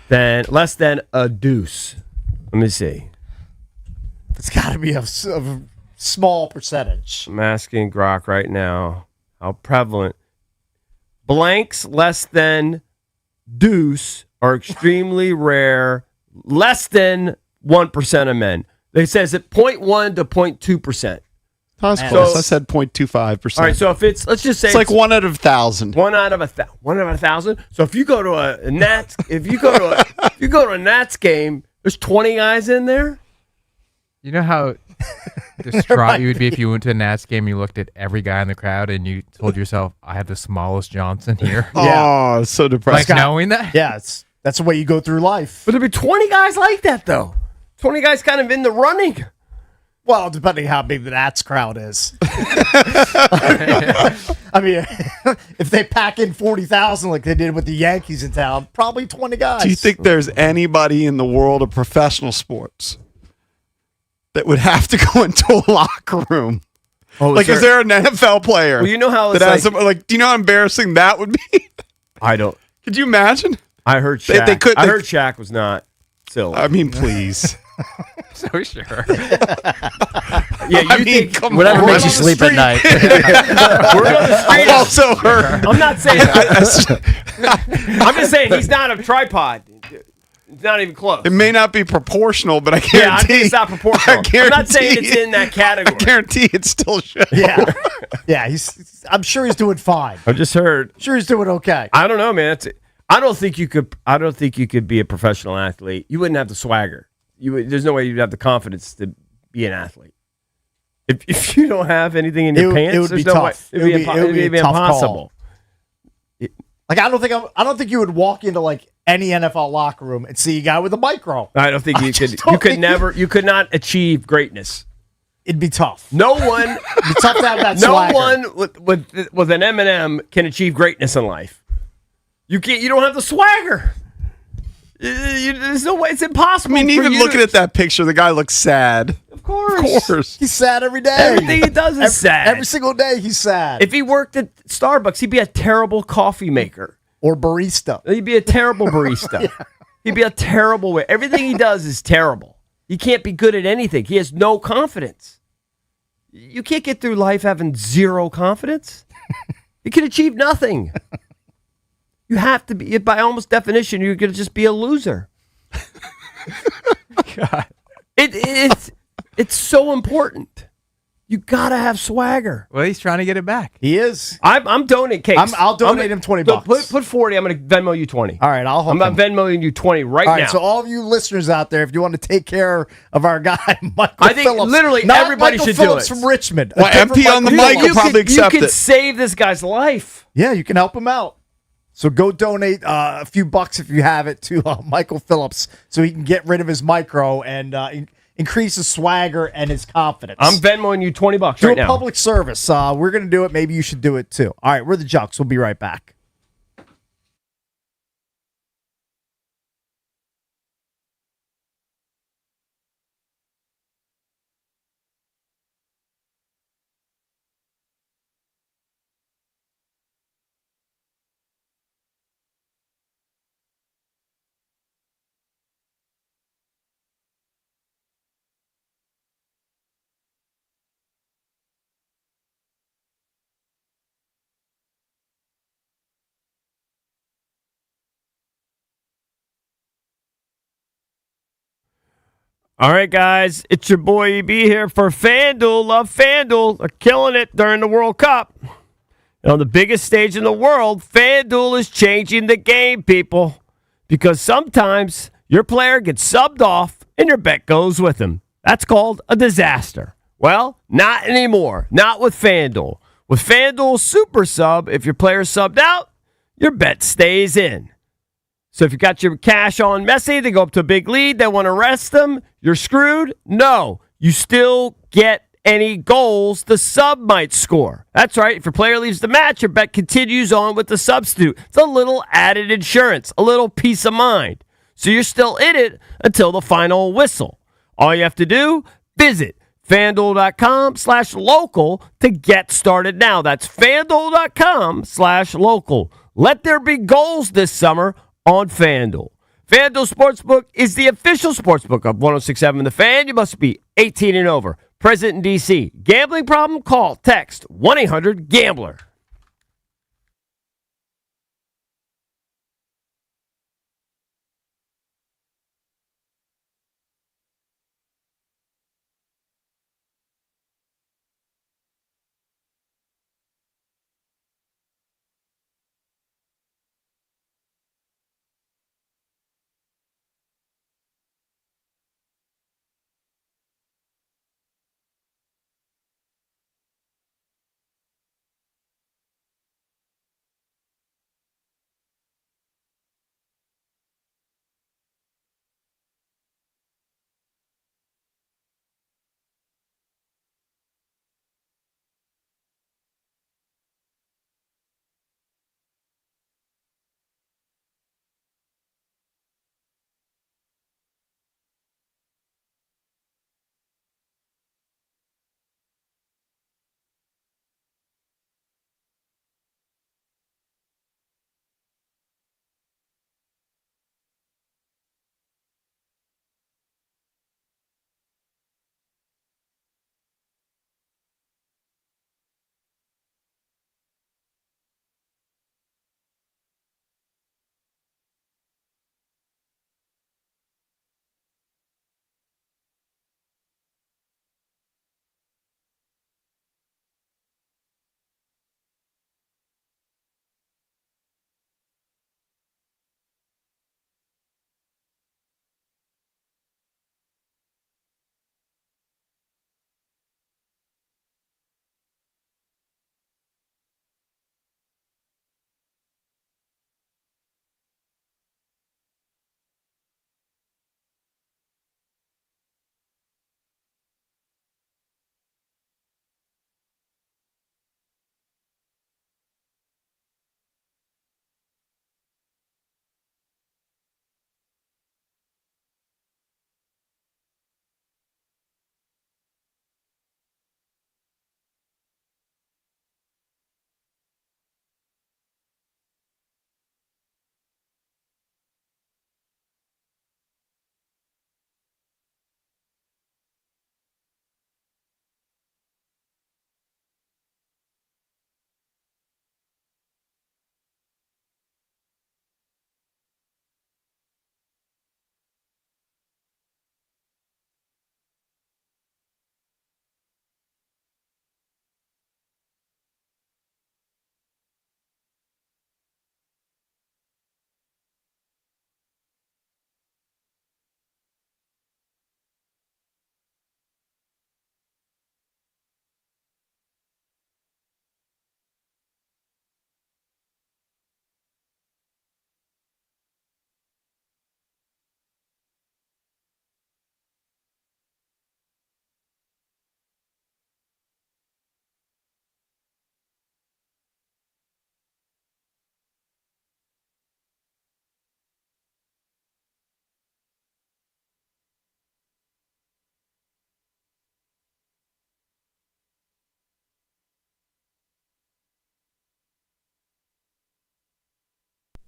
less than a deuce? Let me see. It's got to be a small percentage. I'm asking Grok right now. How prevalent? Blanks less than deuce are extremely rare. Less than 1% of men. They says it 0.1 to 0.2%. That's Man. close. So- I said 0.25%. All right, so if it's let's just say it's like 1 out of 1,000. 1 out of 1,000. So if you go to a Nats, if you go to a Nats game, there's 20 guys in there. You know how distraught you would be if you went to a Nats game, you looked at every guy in the crowd, and you told yourself, "I have the smallest Johnson here." Oh, it's so Like depressing. knowing that. Yeah, that's the way you go through life. But there'd be 20 guys like that though. 20 guys kind of in the running. Well, depending how big the Nats crowd is. I mean, if they pack in 40,000 like they did with the Yankees in town, probably 20 guys. Do you think there's anybody in the world of professional sports that would have to go into a locker room? Oh, Like, is there an NFL player Well, you know how it's that has like, do you know how embarrassing that would be? I don't. Could you imagine? I heard They- Shaq. they could- I they- heard Shaq was not silly. I mean, please. So sure. Yeah, you I mean, think come Whatever on. makes you sleep at night. we're on the street. I've also heard. I'm not saying. I'm just saying he's not a tripod. It's not even close. It may not be proportional, but I guarantee. Yeah, I think it's not proportional. I'm not saying it's in that I category. guarantee it still should. Yeah, yeah. I'm sure he's doing fine. I just heard. Sure, he's doing okay. I don't know, man. I don't think you could. I don't think you could be a professional athlete. You wouldn't have the swagger. There's no way you'd have the confidence to be an athlete. If you don't have anything in your pants, it would there's be no tough. way. It would be a tough impossible. call. Like I don't think you would walk into like any NFL locker room and see a guy with a micro. I don't think you could. just don't You could think never. You could not achieve greatness. It'd be tough. No one. It'd be tough to have that No swagger. one with an M&M can achieve greatness in life. You can't. You don't have the swagger. There's no way. It's impossible. I mean, for even you looking to- at that picture, the guy looks sad. Of course. Of course. He's sad every day. Everything he does is sad. Every single day he's sad. If he worked at Starbucks, he'd be a terrible coffee maker. Or barista. He'd be a terrible barista. He'd be a terrible way. Everything he does is terrible. He can't be good at anything. He has no confidence. You can't get through life having zero confidence. You can achieve nothing. You have to be, by almost definition, you're going to just be a loser. God. It's so important. You got to have swagger. Well, he's trying to get it back. He is. I'm donating cakes. I'll donate him $20. Put 40. I'm going to Venmo you 20. All right, I'll help I'm him. Venmoing you 20 right All now. right, so all of you listeners out there, if you want to take care of our guy, Michael I think Phillips, literally not everybody Michael should do Phillips it. from Richmond. Well, A different MP on the Michael mic Phillips. will probably accept you could it. save this guy's life. Yeah, you can help him out. So go donate a few bucks if you have it to Michael Phillips so he can get rid of his micro and increase his swagger and his confidence. I'm Venmoing you $20 do right a now. public service. We're going to do it. Maybe you should do it too. All right, we're the Junks. We'll be right back. All right, guys, it's your boy EB here for FanDuel. Love FanDuel. They're killing it during the World Cup. And on the biggest stage in the world, FanDuel is changing the game, people. Because sometimes your player gets subbed off and your bet goes with him. That's called a disaster. Well, not anymore. Not with FanDuel. With FanDuel Super Sub, if your player subbed out, your bet stays in. So if you got your cash on Messi, they go up to a big lead, they want to rest them, you're screwed? No. You still get any goals the sub might score. That's right. If your player leaves the match, your bet continues on with the substitute. It's a little added insurance, a little peace of mind. So you're still in it until the final whistle. All you have to do, visit FanDuel.com/local to get started now. That's FanDuel.com/local. Let there be goals this summer on FanDuel. FanDuel Sportsbook is the official sportsbook of 106.7 The Fan. You must be 18 and over. Present in D.C. Gambling problem? Call, text 1-800-GAMBLER.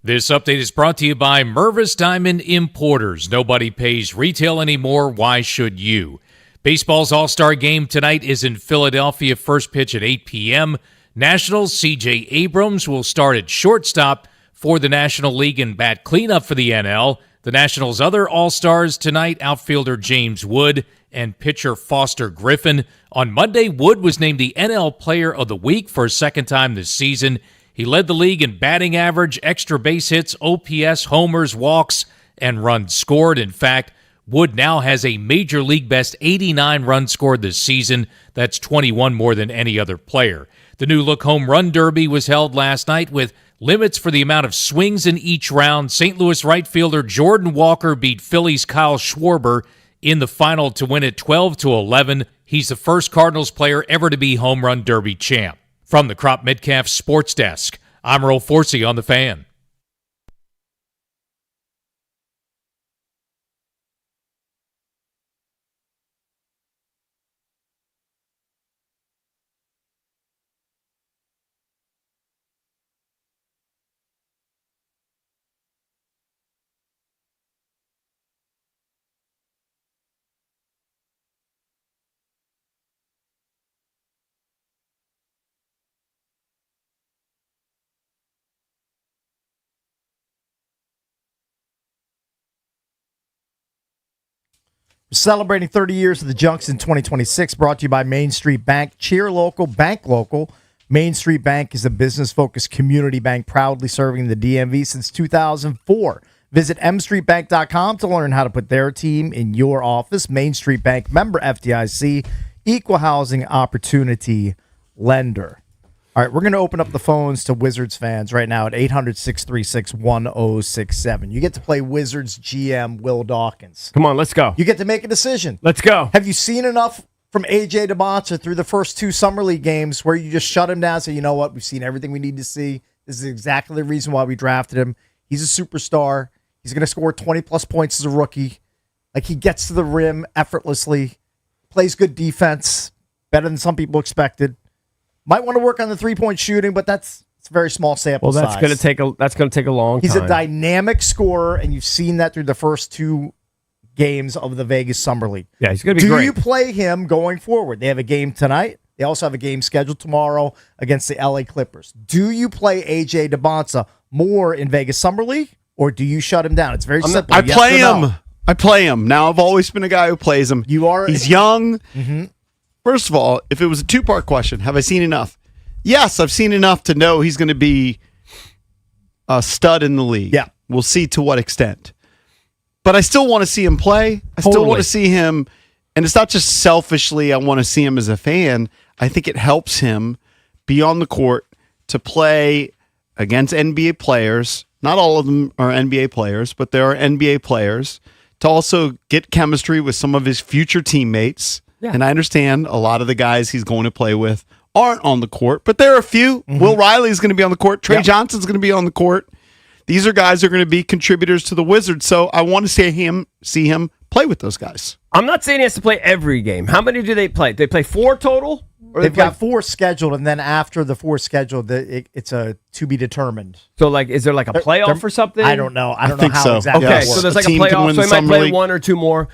This update is brought to you by Mervis Diamond Importers. Nobody pays retail anymore. Why should you? Baseball's All-Star Game tonight is in Philadelphia. First pitch at 8 p.m. Nationals C.J. Abrams will start at shortstop for the National League and bat cleanup for the NL. The Nationals' other All-Stars tonight, outfielder James Wood and pitcher Foster Griffin. On Monday, Wood was named the NL Player of the Week for a second time this season. He led the league in batting average, extra base hits, OPS, homers, walks, and runs scored. In fact, Wood now has a major league best 89 runs scored this season. That's 21 more than any other player. The new look home run derby was held last night with limits for the amount of swings in each round. St. Louis right fielder Jordan Walker beat Phillies' Kyle Schwarber in the final to win it 12-11. He's the first Cardinals player ever to be home run derby champ. From the Crop Metcalf Sports Desk, I'm Earl Forsey on The Fan. Celebrating 30 years of the Junks in 2026, brought to you by Main Street Bank. Cheer local, bank local. Main Street Bank is a business-focused community bank proudly serving the DMV since 2004. Visit mstreetbank.com to learn how to put their team in your office. Main Street Bank, member FDIC, equal housing opportunity lender. All right, we're going to open up the phones to Wizards fans right now at 800-636-1067. You get to play Wizards GM Will Dawkins. Come on, let's go. You get to make a decision. Let's go. Have you seen enough from A.J. DeMonta through the first two Summer League games where you just shut him down and say, you know what, we've seen everything we need to see. This is exactly the reason why we drafted him. He's a superstar. He's going to score 20-plus points as a rookie. Like, he gets to the rim effortlessly, plays good defense, better than some people expected. Might want to work on the three-point shooting, but it's a very small sample size. Well, that's going to take a long time. He's a dynamic scorer, and you've seen that through the first two games of the Vegas Summer League. Yeah, he's going to be great. Do you play him going forward? They have a game tonight. They also have a game scheduled tomorrow against the LA Clippers. Do you play A.J. DeMonta more in Vegas Summer League, or do you shut him down? It's very simple. I play him. I play him. Now, I've always been a guy who plays him. He's young. Mm-hmm. First of all, if it was a two-part question, have I seen enough? Yes, I've seen enough to know he's going to be a stud in the league. Yeah. We'll see to what extent. But I still want to see him play. I still want to see him. And it's not just selfishly I want to see him as a fan. I think it helps him be on the court to play against NBA players. Not all of them are NBA players, but there are NBA players. To also get chemistry with some of his future teammates. Yeah. And I understand a lot of the guys he's going to play with aren't on the court, but there are a few. Mm-hmm. Will Riley's going to be on the court. Trey Johnson's going to be on the court. These are guys who are going to be contributors to the Wizards, so I want to see him play with those guys. I'm not saying he has to play every game. How many do they play? Do they play 4 total? Or they've got 4 scheduled, and then after the 4 scheduled, it's a to be determined. So, like, is there like a playoff or something? I don't know. I don't know how so. exactly. Okay, so there's like a playoff, so he might play 1 or 2 more.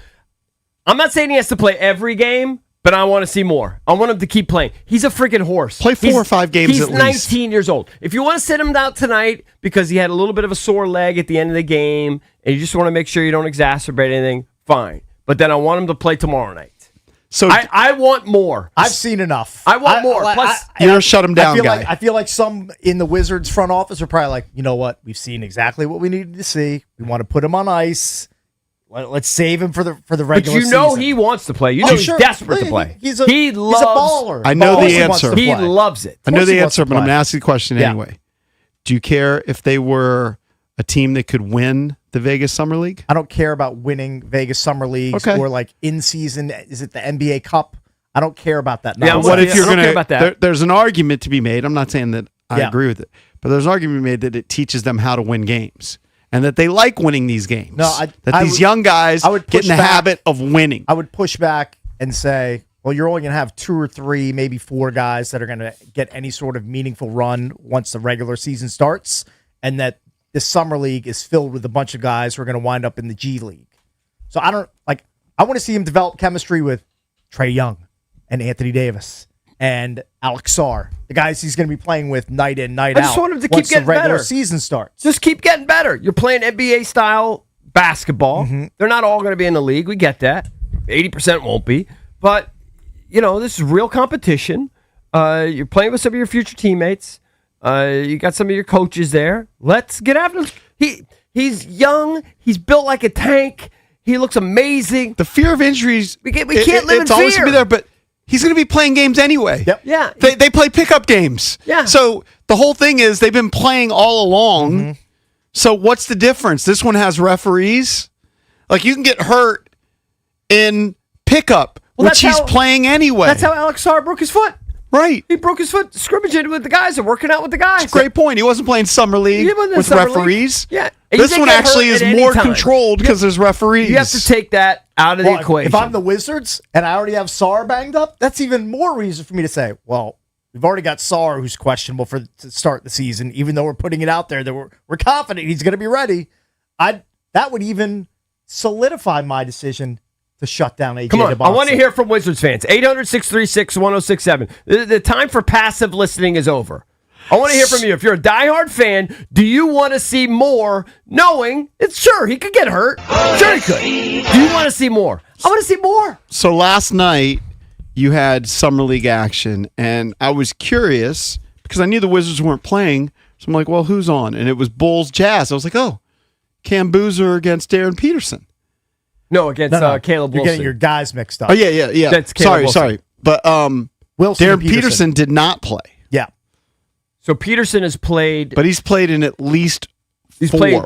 I'm not saying he has to play every game, but I want to see more. I want him to keep playing. He's a freaking horse. Play 4 or 5 games at least. He's 19 years old. If you want to sit him out tonight because he had a little bit of a sore leg at the end of the game, and you just want to make sure you don't exacerbate anything, fine. But then I want him to play tomorrow night. So I want more. I've seen enough. I want more. Plus, you're a shut him down guy. I feel like some in the Wizards front office are probably like, you know what? We've seen exactly what we needed to see. We want to put him on ice. Let's save him for the regular season. But you know he wants to play. You know he's desperate to play. He's a baller. I know the answer. He loves it. I know the answer, but I'm going to ask you the question anyway. Do you care if they were a team that could win the Vegas Summer League? I don't care about winning Vegas Summer Leagues or like in season. Is it the NBA Cup? I don't care about that. Yeah, what if you're going to? There's an argument to be made. I'm not saying that I agree with it, but there's an argument made that it teaches them how to win games. And that they like winning these games. These young guys get in the habit of winning. I would push back and say, well, you're only going to have 2 or 3, maybe 4 guys that are going to get any sort of meaningful run once the regular season starts. And that this summer league is filled with a bunch of guys who are going to wind up in the G League. So I want to see him develop chemistry with Trae Young and Anthony Davis and Alex Sarr, the guys he's going to be playing with night in, night out. I just want him to keep once getting the regular better. season starts. Just keep getting better. You're playing NBA style basketball. They're not all going to be in the league. We get that. 80% won't be. But, this is real competition. You're playing with some of your future teammates. You got some of your coaches there. Let's get after him. He's young. He's built like a tank. He looks amazing. The fear of injuries, We can't live in fear. it's always going to be there, but he's going to be playing games anyway. Yep. Yeah. They play pickup games. Yeah. So the whole thing is they've been playing all along. So what's the difference? This one has referees. Like, you can get hurt in pickup, which he's playing anyway. That's how Alex Sarr broke his foot. Right. He broke his foot scrimmaging with the guys and working out with the guys. Great point. He wasn't playing summer league He wasn't in with summer league. referees. Yeah. And you This can one get actually hurt is at any more time. controlled because there's referees. You have to take that out of the equation. If I'm the Wizards and I already have Sarr banged up, that's even more reason for me to say, well, we've already got Sarr who's questionable to start the season, even though we're putting it out there that we're confident he's going to be ready. That would even solidify my decision to shut down AJ Come on, DeBosa. I want to hear from Wizards fans. 800-636-1067. The time for passive listening is over. I want to hear from you. If you're a diehard fan, do you want to see more, knowing it's sure he could get hurt? Sure he could. Do you want to see more? I want to see more. So last night you had summer league action, and I was curious because I knew the Wizards weren't playing. So I'm like, well, who's on? And it was Bulls Jazz. I was like, oh, Cam Boozer against Darren Peterson. No, against Caleb You're Wilson. getting your guys mixed up. Oh yeah. That's Caleb sorry. But Wilson Darren and Peterson did not play, Yeah. So Peterson has played. but he's played in at least He's 4. played-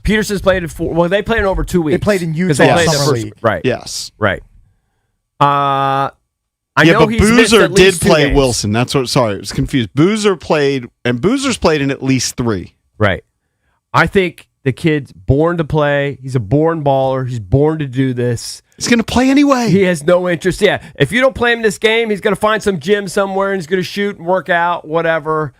Peterson's played in 4. Well, they played in over 2 weeks. They played in 'Cause Utah they played the Summer first- League. Right. Yes. Right. I know But he's missed Boozer at did least 2 play games. Wilson. That's what. Sorry, I was confused. Boozer played, and Boozer's played in at least 3. Right. I think the kid's born to play. He's a born baller. He's born to do this. He's going to play anyway. He has no interest. Yeah. If you don't play him in this game, he's going to find some gym somewhere and he's going to shoot and work out, whatever.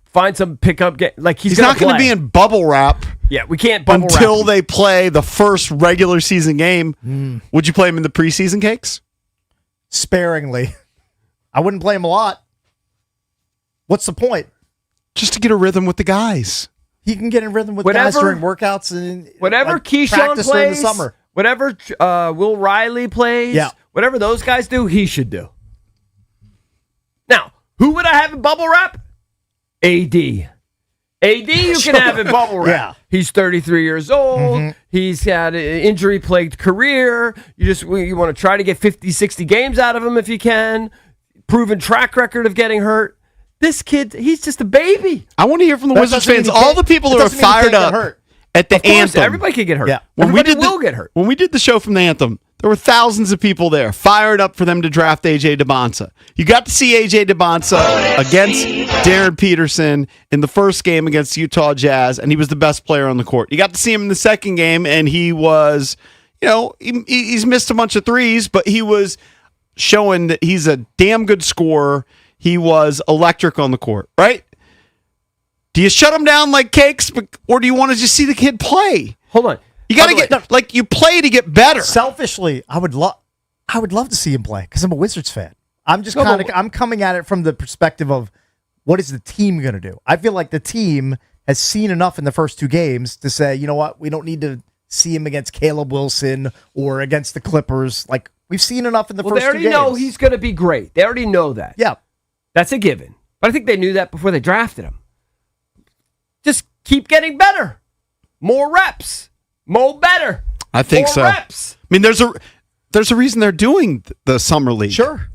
Find some pickup game. Like he's not going to play. be in bubble wrap. Yeah, we can't bubble until wrap him. they play the first regular season game. Would you play him in the preseason cakes? Sparingly. I wouldn't play him a lot. What's the point? Just to get a rhythm with the guys. He can get in rhythm with Whatever- guys during workouts and Whatever Keyshawn practice during the plays, summer. whatever Will Riley plays, Yeah. whatever those guys do, he should do. Now, who would I have in bubble wrap? AD. AD you can have in bubble wrap. Yeah. He's 33 years old. He's had an injury-plagued career. You want to try to get 50, 60 games out of him if you can. Proven track record of getting hurt. This kid, he's just a baby. I want to hear from the That Wizards doesn't mean fans. he All can't- the people that that are doesn't mean he fired can't get up hurt. at the Of course, anthem. everybody can get hurt. Yeah. Everybody will get hurt. When we did the show from the anthem, there were thousands of people there fired up for them to draft AJ DeBonsa. You got to see AJ DeBonsa against Darren Peterson in the first game against Utah Jazz, and he was the best player on the court. You got to see him in the second game, and he was, he's missed a bunch of threes, but he was showing that he's a damn good scorer. He was electric on the court, right? Do you shut him down like cakes, or do you want to just see the kid play? Hold on. You got to By the way, get you play to get better. Selfishly, I would love to see him play because I'm a Wizards fan. I'm just I'm coming at it from the perspective of what is the team going to do. I feel like the team has seen enough in the first 2 games to say, you know what, we don't need to see him against Caleb Wilson or against the Clippers. Like we've seen enough in the Well, first they 2 already games. know he's going to be great. They already know that. Yeah. That's a given. But I think they knew that before they drafted him. Just keep getting better. More reps. More better. I think More so. reps. I mean, there's a reason they're doing the summer league. Sure.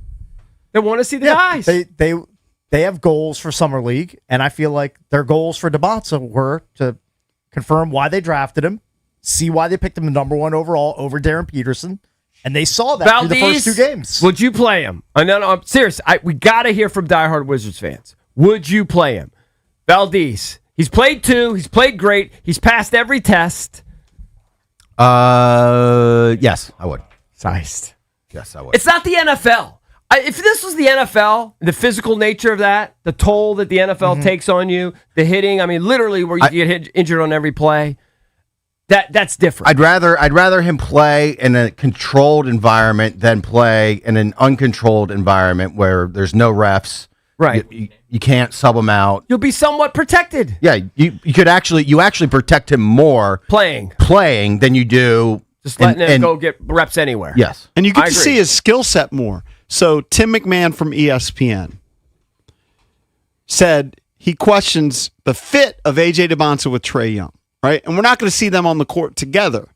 They want to see the guys. They have goals for summer league, and I feel like their goals for DeBonsa were to confirm why they drafted him, see why they picked him the number 1 overall over Darren Peterson, and they saw that through the first 2 games. Would you play him? No, I'm serious. We got to hear from diehard Wizards fans. Would you play him? Valdez. He's played 2. He's played great. He's passed every test. Yes, I would. Sized. Yes, I would. It's not the NFL. If this was the NFL, the physical nature of that, the toll that the NFL takes on you, the hitting, I mean, literally where you get injured on every play, that's different. I'd rather him play in a controlled environment than play in an uncontrolled environment where there's no refs. Right. You can't sub him out. You'll be somewhat protected. Yeah, you actually protect him more Playing than you do Just letting him go get reps anywhere. Yes. And you get I to agree. see his skill set more. So Tim McMahon from ESPN said he questions the fit of A.J. DeBonsa with Trae Young, right? And we're not going to see them on the court together.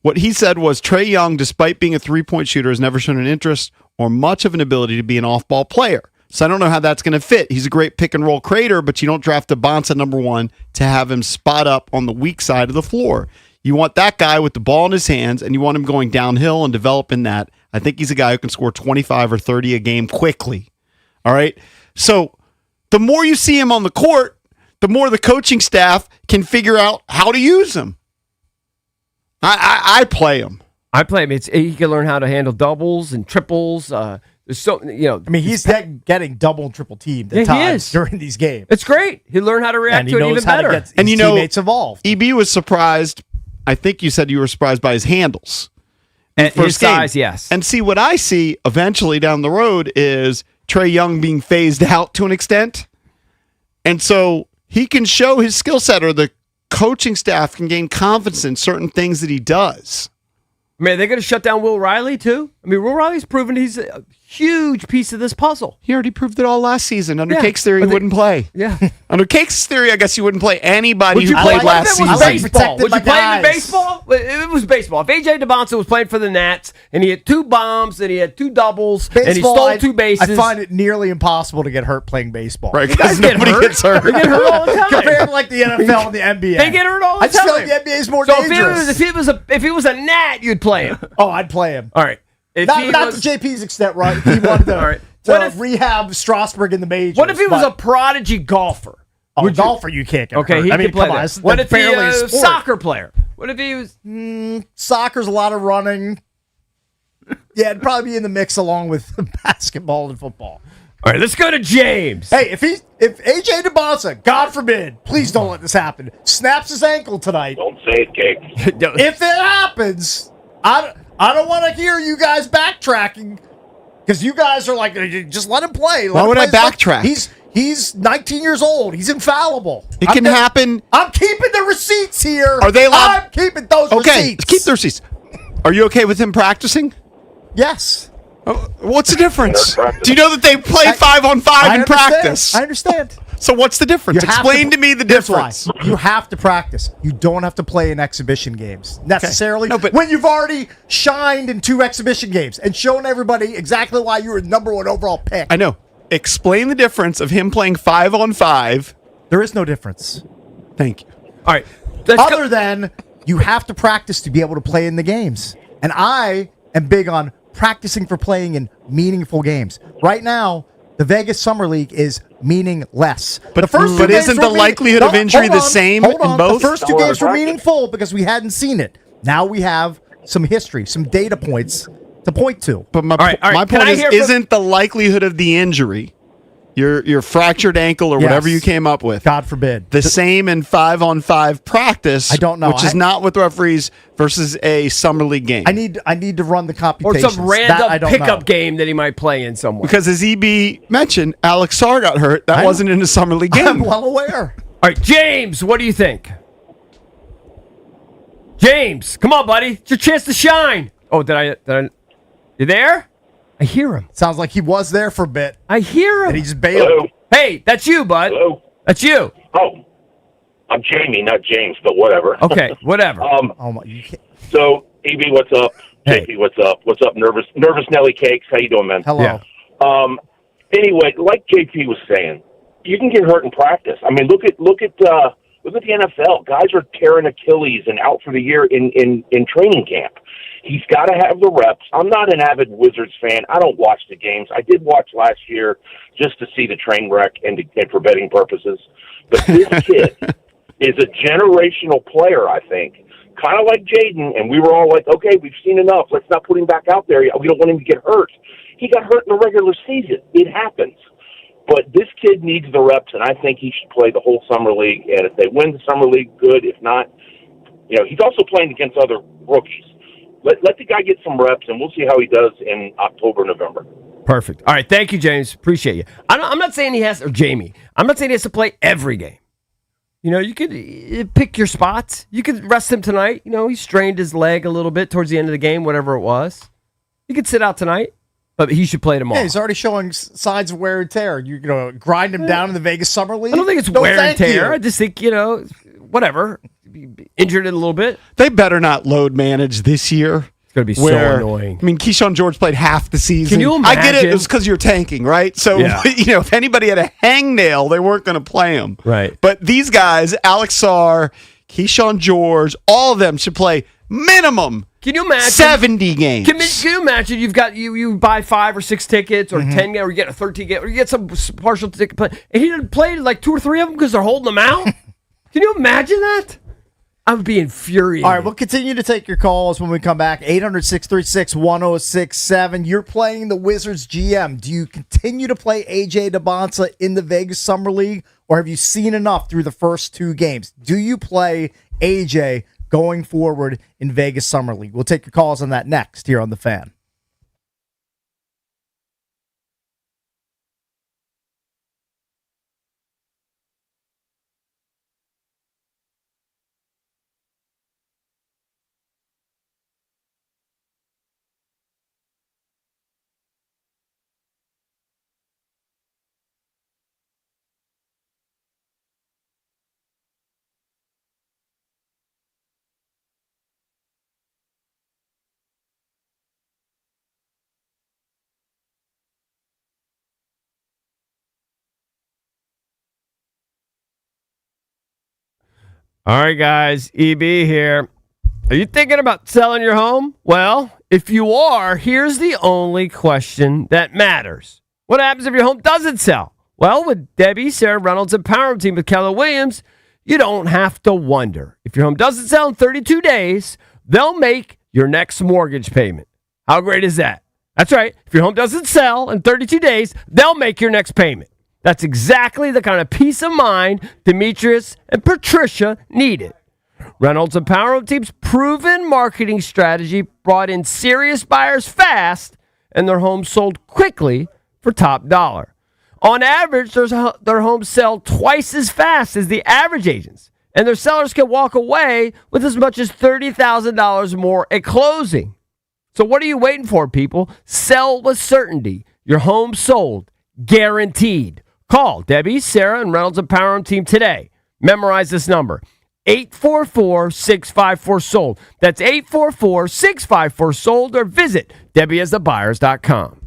What he said was Trae Young, despite being a three-point shooter, has never shown an interest or much of an ability to be an off-ball player. So I don't know how that's going to fit. He's a great pick-and-roll creator, but you don't draft DeBonsa number 1 to have him spot up on the weak side of the floor. You want that guy with the ball in his hands, and you want him going downhill and developing that. I think he's a guy who can score 25 or 30 a game quickly. All right? So the more you see him on the court, the more the coaching staff can figure out how to use him. I play him. I play him. He can learn how to handle doubles and triples. There's so I mean, he's getting double and triple teamed Yeah, at he times is. during these games. it's great. He learned how to react And he to it knows even how better. to get his And you know- teammates involved. EB was surprised. I think you said you were surprised by his handles. And his First game. size, yes. And see, what I see eventually down the road is Trae Young being phased out to an extent. And so he can show his skill set, or the coaching staff can gain confidence in certain things that he does. I mean, are they going to shut down Will Riley, too? I mean, Will Riley's proven he's a huge piece of this puzzle. He already proved it all last season. Under Yeah, Cake's theory, he but they- wouldn't play. Yeah. Under Cake's theory, I guess you wouldn't play anybody Would who you played play last if it was season. baseball? Protected Would you my play him in guys. baseball? It was baseball. If A.J. DeBonsa was playing for the Nats and he had 2 bombs and he had 2 doubles and he Baseball, stole 2 bases. I find it nearly impossible to get hurt playing baseball. Right, guys because get nobody hurt. gets hurt. They get hurt all the time. Compared to like the NFL and the NBA. They get hurt all the I just feel time. like the NBA is more So dangerous. if he was a Nat, you'd play him. Oh, I'd play him. All right. If Not, he not was- to JP's extent, right? He wanted to, All right. to What if- rehab Strasburg in the majors. What if he was a but- prodigy golfer? a golfer? You can't get Okay, hurt. he I mean, can play come on, that. that's What if he barely a was a sport. soccer player? What if he was? Soccer's a lot of running. Yeah, it'd probably be in the mix along with basketball and football. All right, let's go to James. Hey, if AJ DeBonsa, God forbid, please don't let this happen, snaps his ankle tonight. Don't say it, Cake. If it happens, I don't want to hear you guys backtracking, because you guys are like, just let him play. Let Why him would I play his life. backtrack? He's 19 years old. He's infallible. It can happen. I'm keeping the receipts here. Are they allowed- I'm keeping those Okay, receipts. keep the receipts. Are you okay with him practicing? Yes. What's the difference? They're practicing. Do you know that they play 5-on-5 in understand. practice? I understand. So what's the difference? You have Explain to me the Here's why. difference. You have to practice. You don't have to play in exhibition games necessarily. No, but- when you've already shined in 2 exhibition games and shown everybody exactly why you were the number 1 overall pick. I know. Explain the difference of him playing 5-on-5. There is no difference. Thank you. All right. Let's go- Other than you have to practice to be able to play in the games. And I am big on practicing for playing in meaningful games. Right now, the Vegas Summer League is meaningless. But- the first but 2 games isn't were the likelihood of injury hold the on, same hold in on. both? The first 2 Don't games were practice. meaningful because we hadn't seen it. Now we have some history, some data points to point to. But my, All right. my Can point I is, hear from- isn't the likelihood of the injury, your fractured ankle or whatever Yes. you came up with, God forbid. the same in 5-on-5 practice? I don't know. Which is not with referees versus a summer league game. I need to run the or computations. some That I random don't pickup know. game that he might play in somewhere. Because as EB mentioned, Alex Sarr got hurt. That I know. wasn't in a summer league I'm game. well aware. All right, James, what do you think? James, come on, buddy. It's your chance to shine. Oh, did I you there? I hear him. Sounds like he was there for a bit, I hear and him. he just bailed. Hello? Hey, that's you, bud. Hello? That's you. Oh, I'm Jamie, not James, but whatever. Okay, whatever. Oh my! You can't. So, EB, what's up? Hey. JP, what's up? What's up, Nervous Nelly Cakes? How you doing, man? Hello. Yeah. Anyway, like JP was saying, you can get hurt in practice. I mean, look at the NFL. Guys are tearing Achilles and out for the year in training camp. He's got to have the reps. I'm not an avid Wizards fan. I don't watch the games. I did watch last year just to see the train wreck and for betting purposes. But this kid is a generational player, I think. Kind of like Jaden, and we were all like, okay, we've seen enough. Let's not put him back out there. We don't want him to get hurt. He got hurt in the regular season. It happens. But this kid needs the reps, and I think he should play the whole summer league. And if they win the summer league, good. If not, he's also playing against other rookies. Let the guy get some reps, and we'll see how he does in October, November. Perfect. All right. Thank you, James. Appreciate you. I'm not saying he has, or Jamie, I'm not saying he has to play every game. You could pick your spots. You could rest him tonight. He strained his leg a little bit towards the end of the game, whatever it was. You could sit out tonight, but he should play tomorrow. Yeah, he's already showing signs of wear and tear. You're going to grind him down in the Vegas Summer League? I don't think it's wear and tear. I just think, whatever. Injured it a little bit. They better not load manage this year. It's going to be so annoying. I mean, Keyshawn George played half the season. Can you imagine? I get it. It was because you're tanking, right? So, if anybody had a hangnail, they weren't going to play him. Right. But these guys, Alex Sarr, Keyshawn George, all of them should play minimum. Can you imagine 70 games? Can you imagine you've got you buy 5 or 6 tickets or 10 or you get a 13 game or you get some partial ticket play and he didn't play like 2 or 3 of them because they're holding them out? Can you imagine that? I would be infuriated. All right, we'll continue to take your calls when we come back. 800-636-1067. You're playing the Wizards GM. Do you continue to play A.J. Debonsa in the Vegas Summer League, or have you seen enough through the first 2 games? Do you play A.J. going forward in Vegas Summer League? We'll take your calls on that next here on The Fan. All right, guys. EB here. Are you thinking about selling your home? Well, if you are, here's the only question that matters. What happens if your home doesn't sell? Well, with Debbie, Sarah Reynolds, and Power Team with Keller Williams, you don't have to wonder. If your home doesn't sell in 32 days, they'll make your next mortgage payment. How great is that? That's right. If your home doesn't sell in 32 days, they'll make your next payment. That's exactly the kind of peace of mind Demetrius and Patricia needed. Reynolds and Power Team's proven marketing strategy brought in serious buyers fast, and their homes sold quickly for top dollar. On average, their homes sell twice as fast as the average agents, and their sellers can walk away with as much as $30,000 more at closing. So what are you waiting for, people? Sell with certainty. Your home sold. Guaranteed. Call Debbie, Sarah, and Reynolds and Power Team today. Memorize this number. 844-654-SOLD. That's 844-654-SOLD, or visit DebbieAsTheBuyers.com.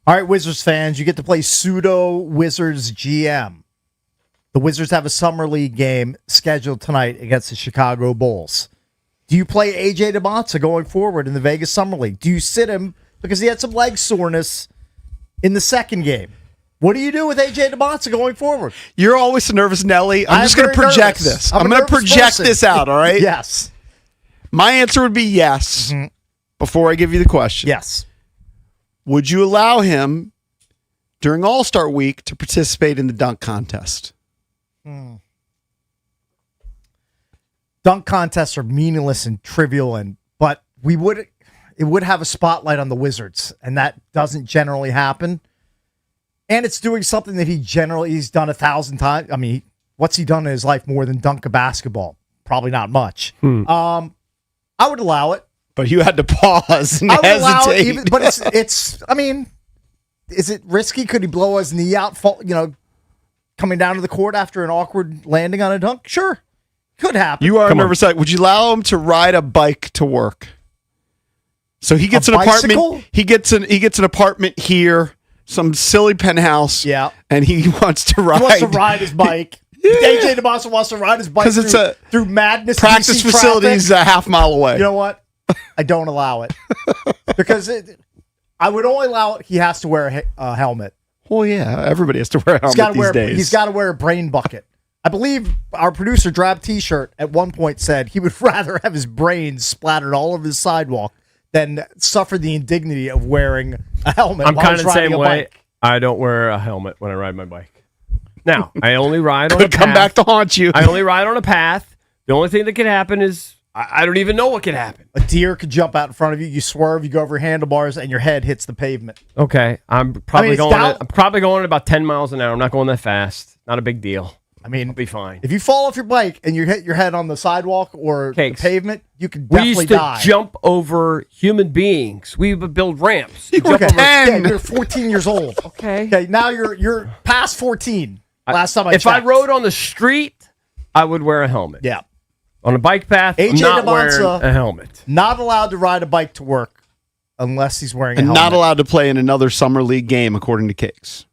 All right, Wizards fans, you get to play pseudo Wizards GM. The Wizards have a summer league game scheduled tonight against the Chicago Bulls. Do you play AJ DeMonza going forward in the Vegas Summer League? Do you sit him because he had some leg soreness in the second game? What do you do with AJ DeMonza going forward? You're always so nervous, Nelly. I'm just going to project this. I'm going to project this out, all right? Yes. My answer would be yes before I give you the question. Yes. Would you allow him during All-Star Week to participate in the dunk contest? Dunk contests are meaningless and trivial, but it would have a spotlight on the Wizards, and that doesn't generally happen. And it's doing something that he's done 1,000 times. I mean, what's he done in his life more than dunk a basketball? Probably not much. I would allow it. But you had to pause and I would allow it, hesitate. but it's. I mean, is it risky? Could he blow his knee out? Coming down to the court after an awkward landing on a dunk? Sure, could happen. You are a nervous side. Would you allow him to ride a bike to work? So he gets an apartment. He gets an apartment here, some silly penthouse. Yeah, and he wants to ride. He wants to ride his bike. AJ DeMonza wants to ride his bike through madness. Practice facilities a half mile away. You know what? I don't allow it because I would only allow it. He has to wear a helmet. Well, yeah, everybody has to wear a helmet these days. He's got to wear a brain bucket. I believe our producer, Drab T-shirt, at one point said he would rather have his brains splattered all over his sidewalk than suffer the indignity of wearing a helmet. I'm kind of the same way. Bike. I don't wear a helmet when I ride my bike. Now, I only ride on a path. Could come back to haunt you. I only ride on a path. The only thing that could happen is I don't even know what could happen. A deer could jump out in front of you. You swerve, you go over handlebars, and your head hits the pavement. Okay, I'm probably going at about 10 miles an hour. I'm not going that fast. Not a big deal. I mean, I'll be fine. If you fall off your bike and you hit your head on the sidewalk or the pavement, you could definitely die. We used to jump over human beings. We would build ramps. You were 10. Yeah, you're 14 years old. Okay. Okay. Now you're past 14. Last time I checked. If I rode on the street, I would wear a helmet. Yeah. On a bike path, I'm not wearing a helmet. Not allowed to ride a bike to work unless he's wearing a helmet. And not allowed to play in another summer league game, according to Cakes.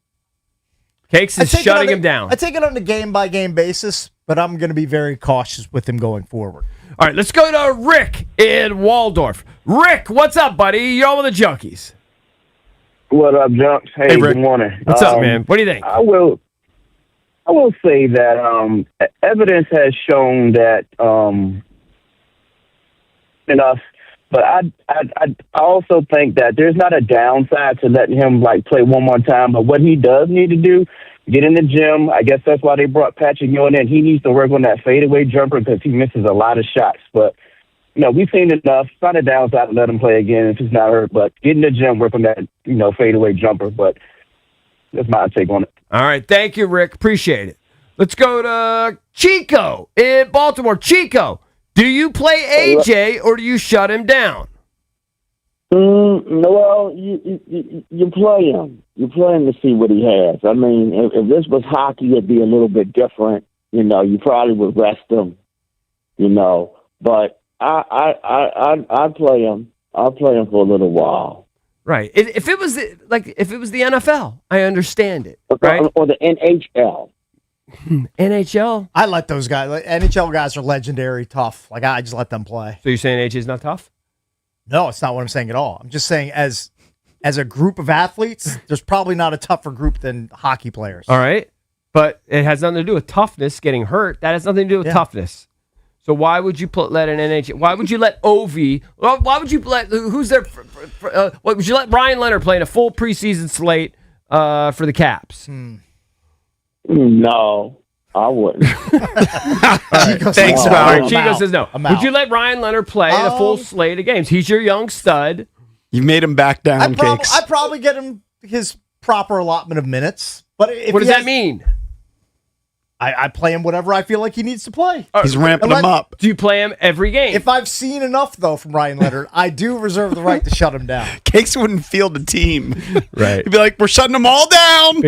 Cakes is shutting him down. I take it on a game-by-game basis, but I'm going to be very cautious with him going forward. All right, let's go to Rick in Waldorf. Rick, what's up, buddy? You're on with the Junkies. What up, Junks? Hey, Rick. good morning. What's up, man? What do you think? I will say that evidence has shown that enough, but I also think that there's not a downside to letting him play one more time. But what he does need to do, get in the gym. I guess that's why they brought Patrick Ewing in. He needs to work on that fadeaway jumper because he misses a lot of shots. But we've seen enough. It's not a downside to let him play again if he's not hurt. But get in the gym, work on that fadeaway jumper. But that's my take on it. All right. Thank you, Rick. Appreciate it. Let's go to Chico in Baltimore. Chico, do you play AJ or do you shut him down? Well, you play him. You play him to see what he has. I mean, if this was hockey, it'd be a little bit different. You probably would rest him. But I'd play him. I'll play him for a little while. Right. If it was the NFL, I understand it. Right. Or the NHL. NHL. I let those guys. NHL guys are legendary tough. I just let them play. So you're saying AJ's not tough? No, it's not what I'm saying at all. I'm just saying as a group of athletes, there's probably not a tougher group than hockey players. All right. But it has nothing to do with toughness, getting hurt. That has nothing to do with toughness. So why would you let an NHL? Why would you let Ovi? Why would you let who's there? Would you let Brian Leonard play in a full preseason slate for the Caps? No, I wouldn't. Thanks, Bob. Chico says no. Would you let Brian Leonard play in a full slate of games? He's your young stud. You made him back down, Cakes. I'd probably get him his proper allotment of minutes. But what does that mean? I play him whatever I feel like he needs to play. He's ramping him up. Do you play him every game? If I've seen enough, though, from Ryan Leonard, I do reserve the right to shut him down. Cakes wouldn't field a team. Right. He'd be like, we're shutting them all down.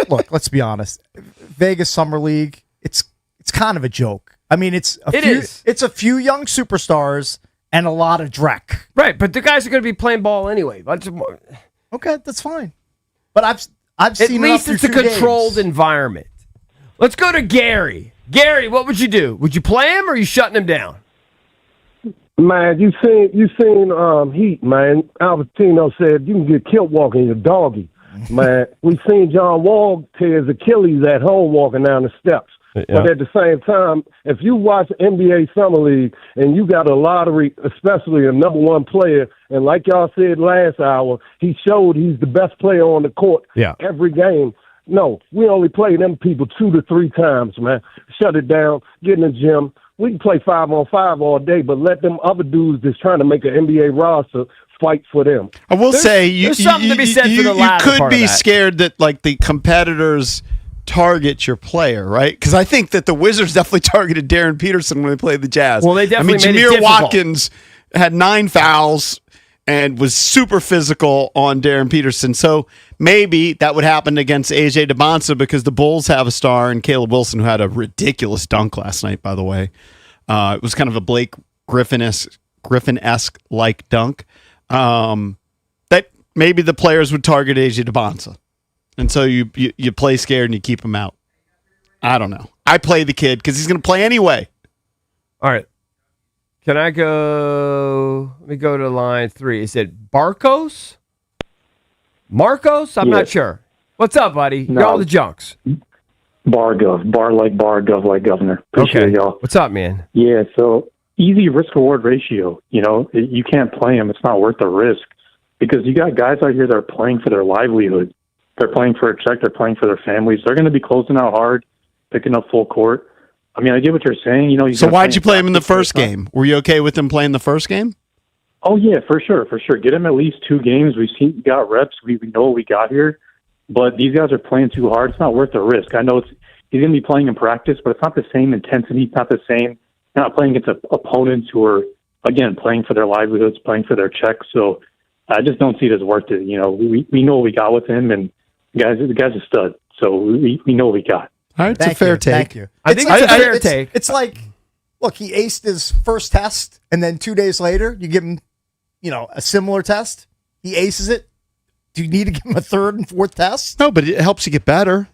Look, let's be honest. Vegas Summer League, it's kind of a joke. I mean, it's a few young superstars and a lot of dreck. Right, but the guys are going to be playing ball anyway. Okay, that's fine. But I've At seen least it it's a controlled environment. Let's go to Gary. Gary, what would you do? Would you play him or are you shutting him down? Man, you seen Heat, man. Albertino said you can get killed walking your doggy. Man, we seen John Wall tear his Achilles at home walking down the steps. Yeah. But at the same time, if you watch NBA Summer League and you got a lottery, especially a number one player, and like y'all said last hour, he showed he's the best player on the court every game. No, we only play them people 2 to 3 times, man. Shut it down, get in the gym. We can play 5-on-5 all day, but let them other dudes that's trying to make an NBA roster fight for them. I will say there's something to be said for the latter you could part of be that. scared that like the competitors target your player, right? Because I think that the Wizards definitely targeted Darren Peterson when they played the Jazz. Well, they definitely made it Jameer difficult. Watkins had 9 fouls and was super physical on Darren Peterson. So maybe that would happen against AJ DeBonsa because the Bulls have a star and Caleb Wilson, who had a ridiculous dunk last night, by the way. It was kind of a Blake Griffin-esque like dunk. That maybe the players would target AJ DeBonsa. And so you play scared and you keep him out. I don't know. I play the kid because he's going to play anyway. All right. Can I go? Let me go to line 3. Is it Barcos? Marcos? I'm not sure. What's up, buddy? No. You're all the junks. Bar like bar, gov like governor. Appreciate y'all. What's up, man? Yeah, so easy risk-reward ratio. You know, you can't play them. It's not worth the risk because you got guys out here that are playing for their livelihood. They're playing for a check. They're playing for their families. They're going to be closing out hard, picking up full court. I mean, I get what you're saying. You know, So why'd you play him in the first game? Were you okay with him playing the first game? Oh yeah, for sure. Get him at least 2 games. We got reps. We know what we got here, but these guys are playing too hard. It's not worth the risk. I know he's going to be playing in practice, but it's not the same intensity. It's not the same. You're not playing against opponents who are again playing for their livelihoods, playing for their checks. So I just don't see it as worth it. You know, we know what we got with him, and the guy's a stud. So we know what we got. All right, it's a fair take. Thank you. I think it's a fair take. It's like, look, he aced his first test, and then 2 days later, you give him, a similar test. He aces it. Do you need to give him a 3rd and 4th test? No, but it helps you get better.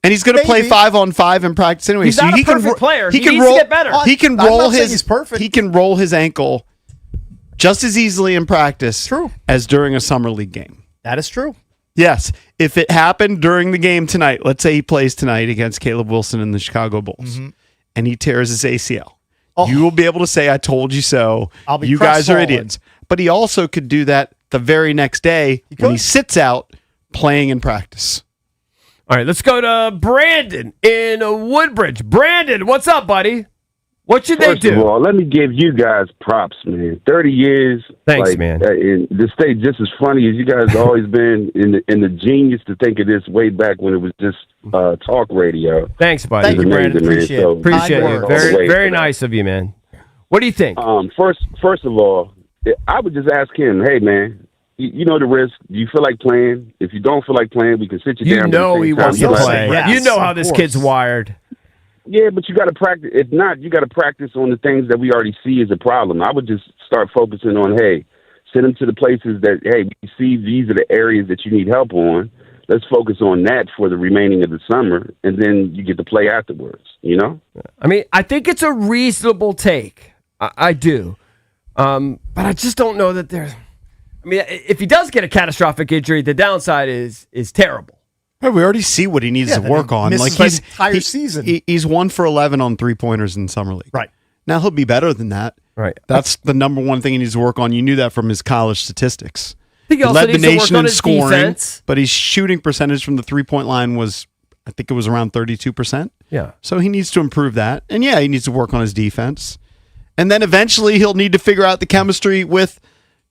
And he's going to play 5-on-5 in practice anyway. He's not a perfect player. He needs to get better. He can I'm roll not saying his. he's perfect. He can roll his ankle just as easily in practice True. as during a summer league game. That is true. Yes, if it happened during the game tonight, let's say he plays tonight against Caleb Wilson and the Chicago Bulls, and he tears his ACL, you will be able to say, "I told you so." I'll be you guys are crestfallen. idiots. But he also could do that the very next day when he sits out playing in practice. All right, let's go to Brandon in Woodbridge. Brandon, what's up, buddy? What should they First do? of all, let me give you guys props, man. 30 years. Thanks, man. To stay just as funny as you guys have always been, in the genius to think of this way back when it was just talk radio. Thanks, buddy. Thank you, Brandon. Amazing, man. Appreciate So, it. Appreciate Kind it. words. Very, very nice of you, man. What do you think? First of all, I would just ask him, hey, man, you know the risk. Do you feel like playing? If you don't feel like playing, we can sit you down. You know he wants to You'll play. Yes, You know how of this course. kid's wired. Yeah, but you got to practice. If not, you got to practice on the things that we already see as a problem. I would just start focusing on, hey, send them to the places that, hey, we see these are the areas that you need help on. Let's focus on that for the remaining of the summer, and then you get to play afterwards, you know? I mean, I think it's a reasonable take. I do. But I just don't know that there's... I mean, if he does get a catastrophic injury, the downside is terrible. Hey, we already see what he needs to work on. misses Like the entire season. He's 1 for 11 on 3-pointers in summer league. Right. Now he'll be better than that. Right. That's the number one thing he needs to work on. You knew that from his college statistics. I think he also led the needs to work nation on in his scoring, defense. but his shooting percentage from the 3-point line was, I think it was around 32%. Yeah. So he needs to improve that. And yeah, he needs to work on his defense. And then eventually he'll need to figure out the chemistry with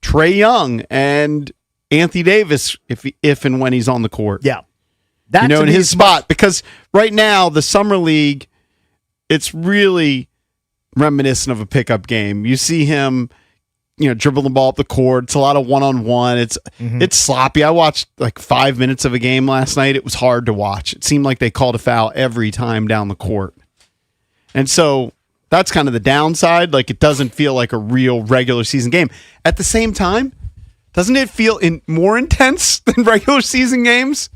Trae Young and Anthony Davis if and when he's on the court. Yeah. In his spot. Because right now, the Summer League, it's really reminiscent of a pickup game. You see him, dribbling the ball up the court. It's a lot of one-on-one. It's sloppy. I watched like 5 minutes of a game last night. It was hard to watch. It seemed like they called a foul every time down the court. And so that's kind of the downside. Like, it doesn't feel like a real regular season game. At the same time, Doesn't it feel more intense than regular season games?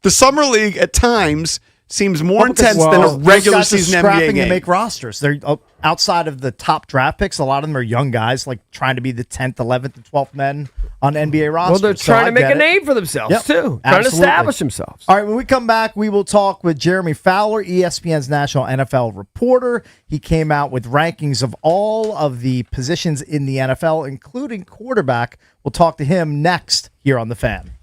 The summer league at times seems more intense than a regular season NBA game. To make rosters. They're outside of the top draft picks. A lot of them are young guys, like trying to be the 10th, 11th, and 12th men on NBA rosters. Well, they're trying to make a name for themselves too. Trying to establish themselves. All right, when we come back, we will talk with Jeremy Fowler, ESPN's national NFL reporter. He came out with rankings of all of the positions in the NFL, including quarterback. We'll talk to him next here on The Fan.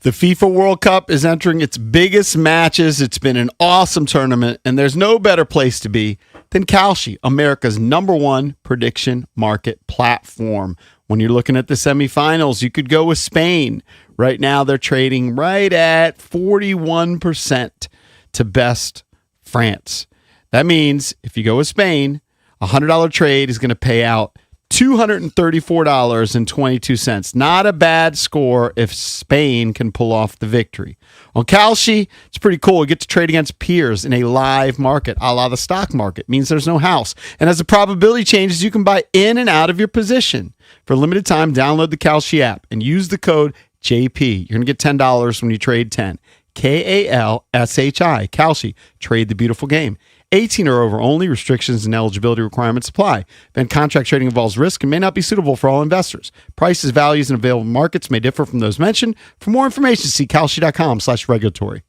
The FIFA World Cup is entering its biggest matches. It's been an awesome tournament, and there's no better place to be than Kalshi, America's #1 prediction market platform. When you're looking at the semifinals, you could go with Spain. Right now, they're trading right at 41% to best France. That means if you go with Spain, a $100 trade is going to pay out $234.22. Not a bad score if Spain can pull off the victory. On Kalshi, it's pretty cool. You get to trade against peers in a live market, a la the stock market. It means there's no house. And as the probability changes, you can buy in and out of your position. For a limited time, download the Kalshi app and use the code JP. You're going to get $10 when you trade 10. Kalshi. Kalshi. Trade the beautiful game. 18 or over only. Restrictions and eligibility requirements apply. Then contract trading involves risk and may not be suitable for all investors. Prices, values, and available markets may differ from those mentioned. For more information, see kalshi.com/regulatory.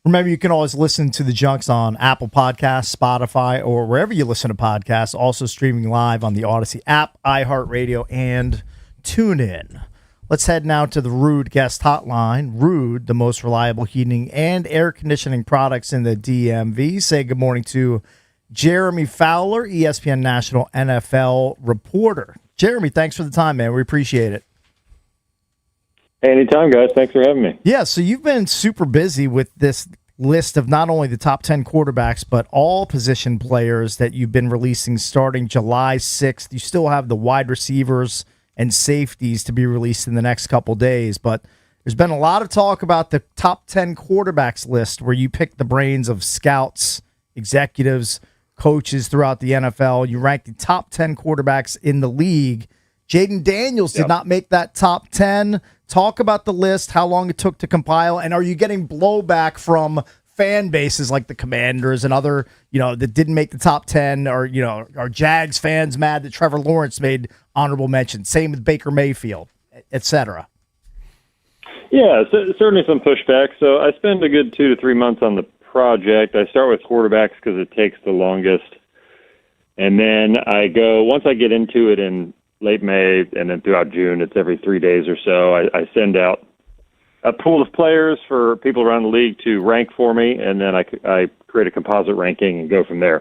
Remember, you can always listen to the Junks on Apple Podcasts, Spotify, or wherever you listen to podcasts. Also streaming live on the Odyssey app, iHeartRadio, and TuneIn. Let's head now to the Ruud guest hotline. Ruud, the most reliable heating and air conditioning products in the DMV. Say good morning to Jeremy Fowler, ESPN National NFL reporter. Jeremy, thanks for the time, man. We appreciate it. Anytime, guys. Thanks for having me. Yeah, so you've been super busy with this list of not only the top 10 quarterbacks, but all position players that you've been releasing starting July 6th. You still have the wide receivers and safeties to be released in the next couple days, but there's been a lot of talk about the top 10 quarterbacks list where you pick the brains of scouts, executives, coaches throughout the NFL. You rank the top 10 quarterbacks in the league. Jayden Daniels did not make that top 10. Talk about the list, how long it took to compile, and are you getting blowback from fan bases like the Commanders and other, that didn't make the top 10, or, are Jags fans mad that Trevor Lawrence made honorable mention? Same with Baker Mayfield, et cetera. Yeah, certainly some pushback. So I spend a good 2 to 3 months on the project. I start with quarterbacks because it takes the longest. And then once I get into it in late May and then throughout June, it's every 3 days or so, I send out a pool of players for people around the league to rank for me, and then I create a composite ranking and go from there.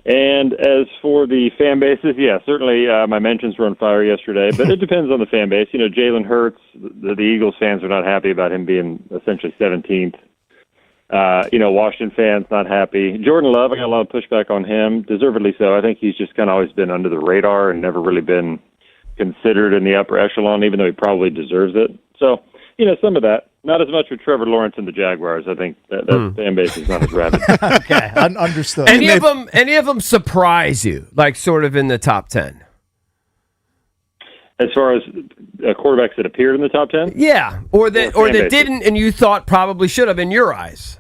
And as for the fan bases, yeah, certainly my mentions were on fire yesterday, but it depends on the fan base. Jalen Hurts, the Eagles fans are not happy about him being essentially 17th. Washington fans not happy. Jordan Love, I got a lot of pushback on him, deservedly so. I think he's just kind of always been under the radar and never really been considered in the upper echelon, even though he probably deserves it. So, some of that. Not as much with Trevor Lawrence and the Jaguars. I think that fan base is not as rabid. Okay, understood. Any of them surprise you, like sort of in the top 10? As far as quarterbacks that appeared in the top 10? Yeah, or that didn't, and you thought probably should have in your eyes.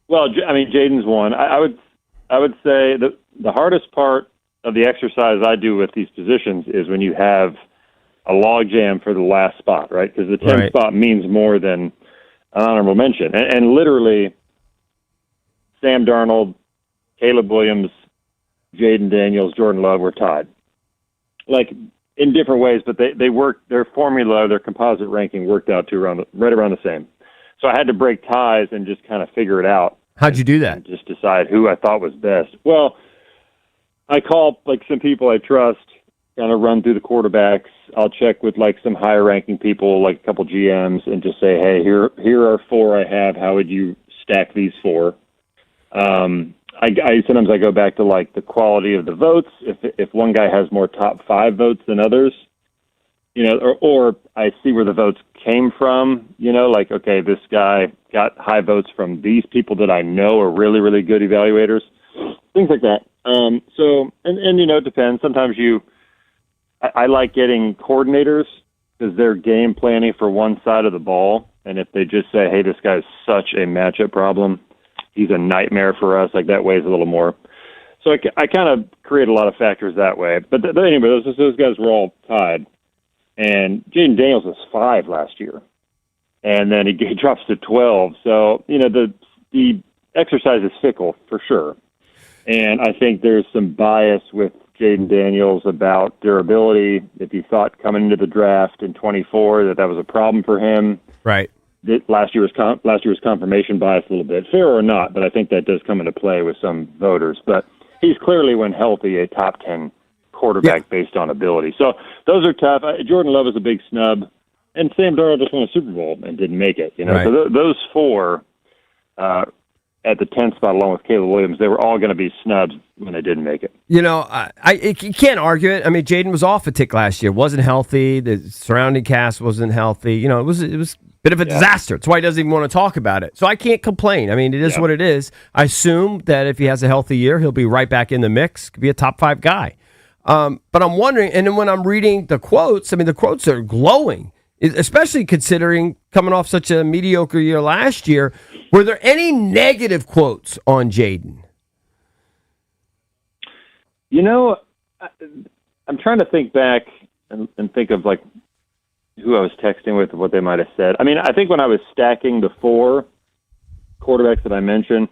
Well, Jaden's one. I would say that the hardest part of the exercise I do with these positions is when you have a logjam for the last spot, right? Because the 10th spot means more than an honorable mention. And literally, Sam Darnold, Caleb Williams, Jayden Daniels, Jordan Love were tied. Like in different ways, but they worked, their formula, their composite ranking worked out to right around the same. So I had to break ties and just kind of figure it out. How'd you do that? And just decide who I thought was best. Well, I call some people I trust, kind of run through the quarterbacks. I'll check with some higher ranking people, like a couple GMs, and just say, hey, here are 4 I have. How would you stack these 4? Sometimes I go back to the quality of the votes. If one guy has more top 5 votes than others, or I see where the votes came from, okay, this guy got high votes from these people that I know are really, really good evaluators, things like that. It depends. Sometimes I like getting coordinators because they're game planning for one side of the ball. And if they just say, hey, this guy's such a matchup problem, he's a nightmare for us, that weighs a little more. So I kind of create a lot of factors that way. But anyway, those guys were all tied. And Jayden Daniels was 5 last year. And then he drops to 12. So, the exercise is fickle for sure. And I think there's some bias with Jayden Daniels about durability. If you thought coming into the draft in 24 that was a problem for him. Right. Last year's confirmation bias a little bit, fair or not, but I think that does come into play with some voters. But he's clearly, when healthy, a top 10 quarterback based on ability. So those are tough. Jordan Love is a big snub, and Sam Darnold just won a Super Bowl and didn't make it. Right. So those 4 at the 10th spot, along with Caleb Williams, they were all going to be snubs when they didn't make it. You can't argue it. Jayden was off a tick last year. Wasn't healthy. The surrounding cast wasn't healthy. It was a bit of a disaster. That's why he doesn't even want to talk about it. So I can't complain. It is what it is. I assume that if he has a healthy year, he'll be right back in the mix. Could be a top 5 guy. But I'm wondering, and then when I'm reading the quotes, the quotes are glowing, especially considering coming off such a mediocre year last year. Were there any negative quotes on Jayden? I'm trying to think back and think of who I was texting with and what they might have said. I think when I was stacking the 4, quarterbacks that I mentioned,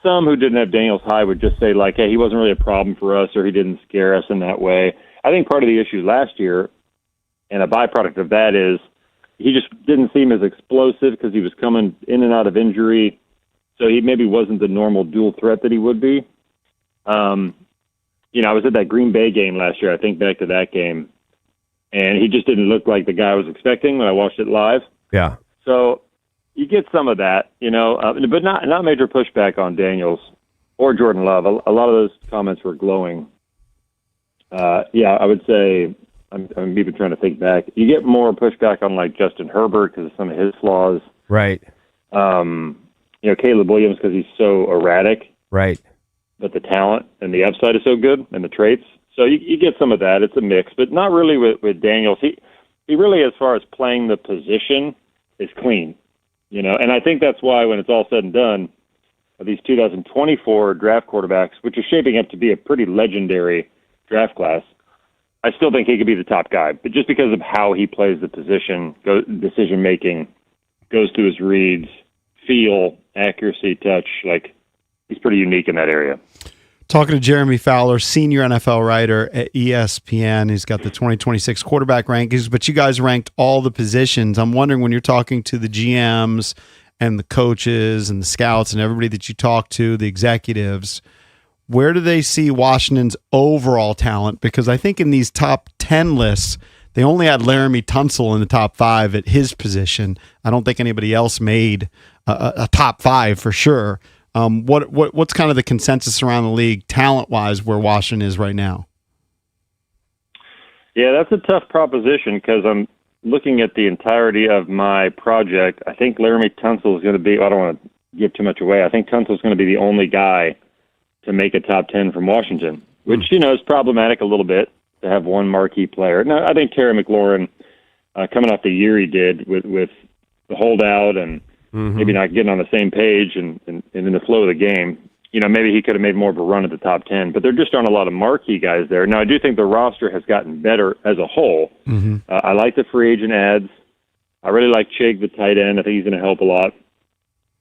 some who didn't have Daniels high would just say, like, hey, he wasn't really a problem for us or he didn't scare us in that way. I think part of the issue last year, and a byproduct of that, is he just didn't seem as explosive because he was coming in and out of injury, so he maybe wasn't the normal dual threat that he would be. I was at that Green Bay game last year. I think back to that game, and he just didn't look like the guy I was expecting when I watched it live. Yeah. So you get some of that, but not major pushback on Daniels or Jordan Love. A lot of those comments were glowing. I would say I'm even trying to think back. You get more pushback on like Justin Herbert because of some of his flaws. Right. Caleb Williams because he's so erratic. Right. But the talent and the upside is so good, and the traits. So you get some of that. It's a mix, but not really with Daniels. He really, as far as playing the position, is clean. And I think that's why when it's all said and done, these 2024 draft quarterbacks, which are shaping up to be a pretty legendary draft class, I still think he could be the top guy. But just because of how he plays the position, decision-making, goes through his reads, feel, accuracy, touch, he's pretty unique in that area. Talking to Jeremy Fowler, senior NFL writer at ESPN. He's got the 2026 quarterback rankings, but you guys ranked all the positions. I'm wondering, when you're talking to the GMs and the coaches and the scouts and everybody that you talk to, the executives, where do they see Washington's overall talent? Because I think in these top 10 lists, they only had Laramie Tunsil in the top 5 at his position. I don't think anybody else made a top 5 for sure. What's kind of the consensus around the league talent-wise where Washington is right now? Yeah, that's a tough proposition because I'm looking at the entirety of my project. I think Laramie Tunsil is going to be, I don't want to give too much away, I think Tunsil is going to be the only guy to make a top 10 from Washington, which, is problematic a little bit to have one marquee player. Now, I think Terry McLaurin, coming off the year he did with the holdout and maybe not getting on the same page and in the flow of the game, maybe he could have made more of a run at the top 10, but there just aren't a lot of marquee guys there. Now, I do think the roster has gotten better as a whole. I like the free agent ads. I really like Chig, the tight end. I think he's going to help a lot.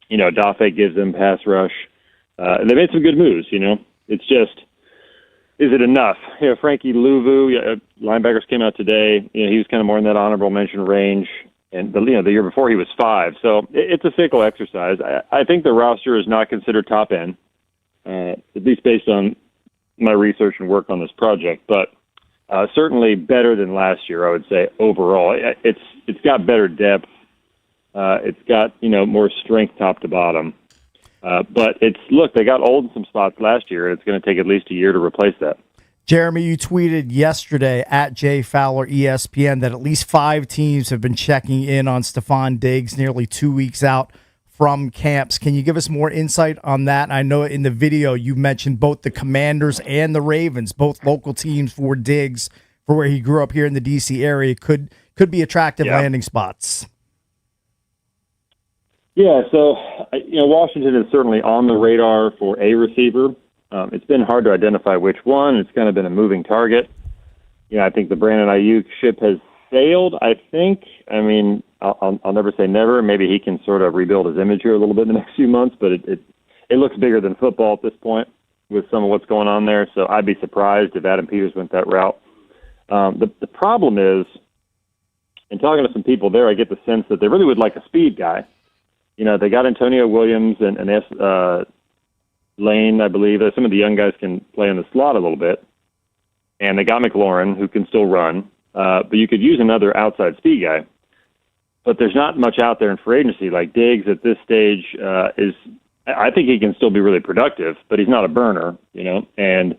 Dafe gives them pass rush. They made some good moves, It's just, is it enough? Frankie Louvu, linebackers came out today. He was kind of more in that honorable mention range. And the year before he was 5. So it's a fickle exercise. I think the roster is not considered top end, at least based on my research and work on this project. But certainly better than last year, I would say, overall. It's got better depth. It's got, more strength top to bottom. But they got old in some spots last year. It's going to take at least a year to replace that. Jeremy, you tweeted yesterday at Jay Fowler ESPN that at least 5 teams have been checking in on Stephon Diggs nearly 2 weeks out from camps. Can you give us more insight on that? I know in the video you mentioned both the Commanders and the Ravens, both local teams for Diggs, for where he grew up here in the D.C. area, could be attractive landing spots. Yeah, so Washington is certainly on the radar for a receiver. It's been hard to identify which one. It's kind of been a moving target. I think the Brandon Ayuk ship has sailed, I think. I mean, I'll never say never. Maybe he can sort of rebuild his image here a little bit in the next few months, but it looks bigger than football at this point with some of what's going on there. So I'd be surprised if Adam Peters went that route. The problem is, in talking to some people there, I get the sense that they really would like a speed guy. They got Antonio Williams and Lane, I believe. Some of the young guys can play in the slot a little bit. And they got McLaurin, who can still run. But you could use another outside speed guy. But there's not much out there in free agency. Like Diggs at this stage I think he can still be really productive, but he's not a burner, And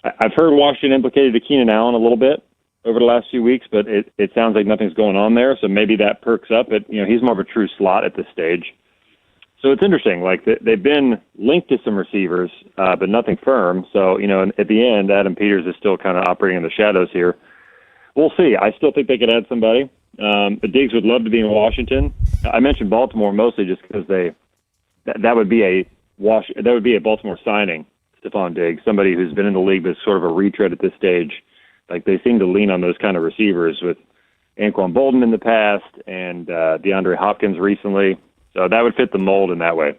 I've heard Washington implicated to Keenan Allen a little bit over the last few weeks, but it sounds like nothing's going on there. So maybe that perks up. He's more of a true slot at this stage. So it's interesting. Like they've been linked to some receivers, but nothing firm. So, at the end, Adam Peters is still kind of operating in the shadows here. We'll see. I still think they could add somebody. But Diggs would love to be in Washington. I mentioned Baltimore mostly just because that would be a Baltimore signing, Stephon Diggs, somebody who's been in the league that's sort of a retread at this stage. Like they seem to lean on those kind of receivers with Anquan Bolden in the past and DeAndre Hopkins recently. So that would fit the mold in that way.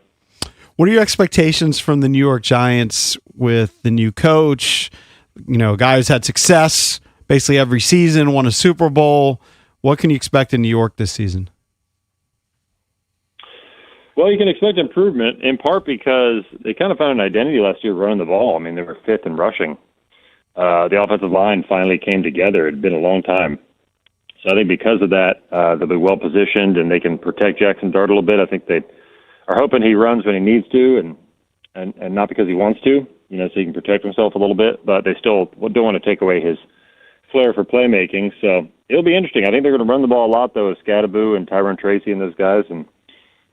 What are your expectations from the New York Giants with the new coach? You know, guy who's had success basically every season, won a Super Bowl. What can you expect in New York this season? Well, you can expect improvement in part because they kind of found an identity last year running the ball. I mean, they were fifth in rushing. The offensive line finally came together. It had been a long time. So I think because of that, they'll be well positioned and they can protect Jackson Dart a little bit. I think they are hoping he runs when he needs to and not because he wants to, you know, so he can protect himself a little bit. But they still don't want to take away his flair for playmaking. So it'll be interesting. I think they're going to run the ball a lot, though, with Scadaboo and Tyron Tracy and those guys. And,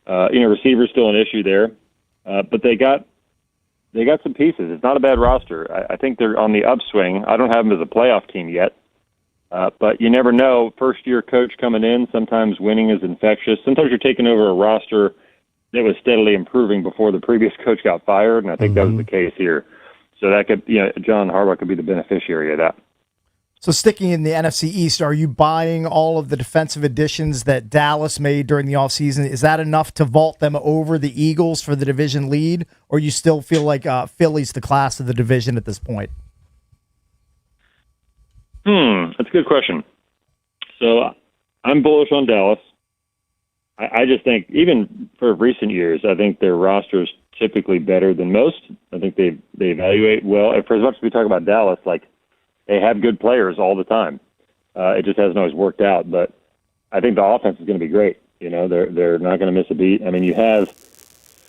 receiver's still an issue there. But they got some pieces. It's not a bad roster. I think they're on the upswing. I don't have them as a playoff team yet. But you never know. First-year coach coming in, sometimes winning is infectious. Sometimes you're taking over a roster that was steadily improving before the previous coach got fired, and I think that was the case here. So that could, John Harbaugh could be the beneficiary of that. So sticking in the NFC East, are you buying all of the defensive additions that Dallas made during the offseason? Is that enough to vault them over the Eagles for the division lead, or you still feel like Philly's the class of the division at this point? That's a good question. So I'm bullish on Dallas. I just think, even for recent years, I think their roster is typically better than most. I think they evaluate well. For as much as we talk about Dallas, like, they have good players all the time. It just hasn't always worked out. But I think the offense is going to be great. You know, they're not going to miss a beat. I mean, you have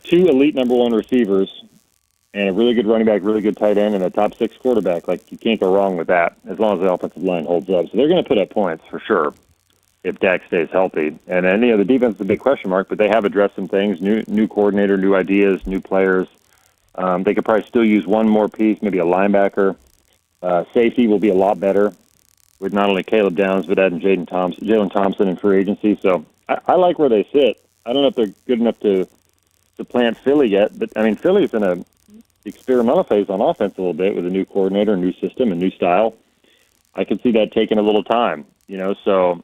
two elite number one receivers and a really good running back, really good tight end, and a top six quarterback. Like, you can't go wrong with that as long as the offensive line holds up. So they're going to put up points for sure if Dak stays healthy. And then, the defense is a big question mark, but they have addressed some things, new coordinator, new ideas, new players. They could probably still use one more piece, maybe a linebacker. Safety will be a lot better with not only Caleb Downs, but adding Jalen Thompson in free agency. So I like where they sit. I don't know if they're good enough to plant Philly yet, but, I mean, Philly's in a experimental phase on offense a little bit with a new coordinator, a new system, a new style. I can see that taking a little time, so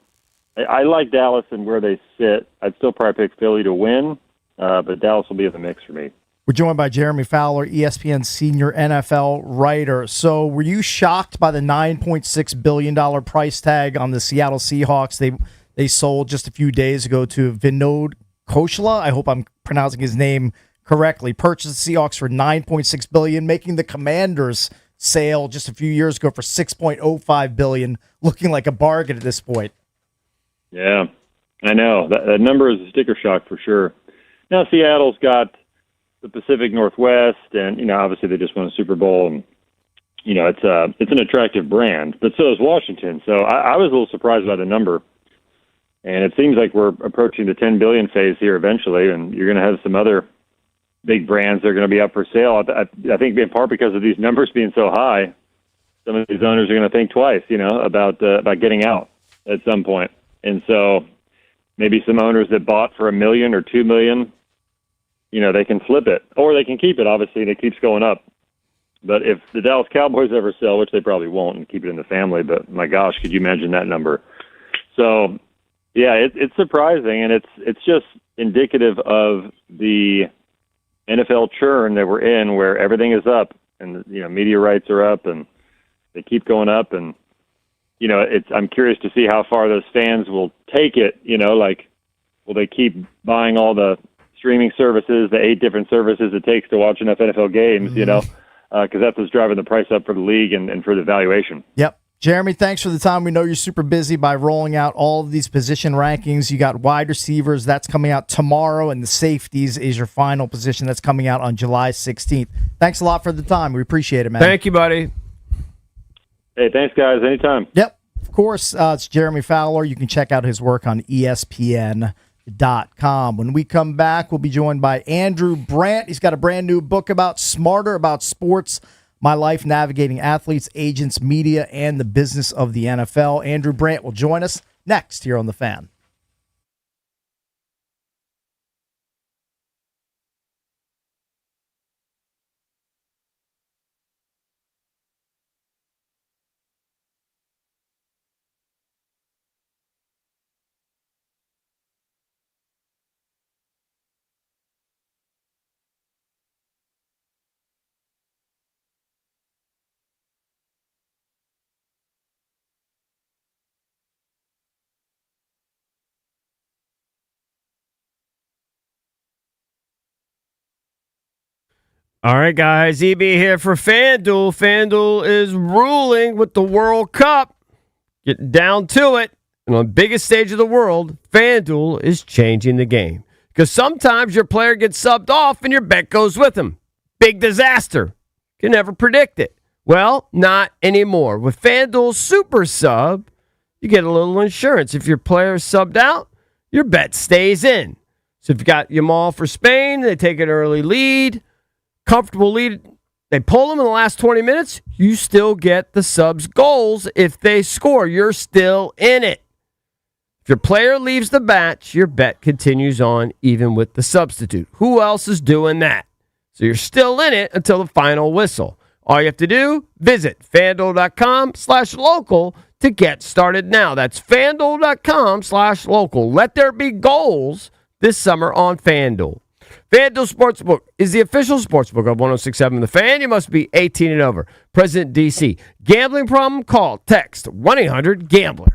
I like Dallas and where they sit. I'd still probably pick Philly to win, but Dallas will be in the mix for me. We're joined by Jeremy Fowler, ESPN senior NFL writer. So were you shocked by the $9.6 billion price tag on the Seattle Seahawks? They sold just a few days ago to Vinod Khosla. I hope I'm pronouncing his name correctly. Purchased the Seahawks for $9.6 billion, making the Commanders sale just a few years ago for $6.05 billion, looking like a bargain at this point. Yeah, I know. That number is a sticker shock for sure. Now, Seattle's got the Pacific Northwest, and, obviously they just won a Super Bowl, and, it's an attractive brand, but so is Washington. So I was a little surprised by the number, and it seems like we're approaching the $10 billion phase here eventually, and you're going to have some other big brands that are going to be up for sale. I think in part because of these numbers being so high, some of these owners are going to think twice, about getting out at some point. And so maybe some owners that bought for $1 million or $2 million, they can flip it, or they can keep it, obviously, and it keeps going up. But if the Dallas Cowboys ever sell, which they probably won't, and keep it in the family, but my gosh, could you imagine that number? So, yeah, it's surprising, and it's just indicative of the NFL churn that we're in, where everything is up, and media rights are up, and they keep going up, and I'm curious to see how far those fans will take it. Will they keep buying all the streaming services, the 8 different services it takes to watch enough NFL games, because that's what's driving the price up for the league and for the valuation. Yep. Jeremy, thanks for the time. We know you're super busy by rolling out all of these position rankings. You got wide receivers, that's coming out tomorrow, and the safeties is your final position. That's coming out on July 16th. Thanks a lot for the time. We appreciate it, man. Thank you, buddy. Hey, thanks, guys. Anytime. Yep. Of course, it's Jeremy Fowler. You can check out his work on ESPN.com. When we come back, we'll be joined by Andrew Brandt. He's got a brand new book about Smarter About Sports, My Life Navigating Athletes, Agents, Media, and the Business of the NFL. Andrew Brandt will join us next here on The Fan. All right, guys. EB here for FanDuel. FanDuel is ruling with the World Cup. Getting down to it. And on the biggest stage of the world, FanDuel is changing the game. Because sometimes your player gets subbed off and your bet goes with him. Big disaster. You can never predict it. Well, not anymore. With FanDuel Super Sub, you get a little insurance. If your player is subbed out, your bet stays in. So if you got Yamal for Spain, they take an early lead, comfortable lead, they pull them in the last 20 minutes, you still get the subs goals. If they score, you're still in it. If your player leaves the match, your bet continues on even with the substitute. Who else is doing that? So you're still in it until the final whistle. All you have to do, visit FanDuel.com/local to get started now. That's FanDuel.com/local. Let there be goals this summer on FanDuel. FanDuel Sportsbook is the official sportsbook of 106.7 The Fan. You must be 18 and over. President DC. Gambling problem? Call, text 1-800-GAMBLER.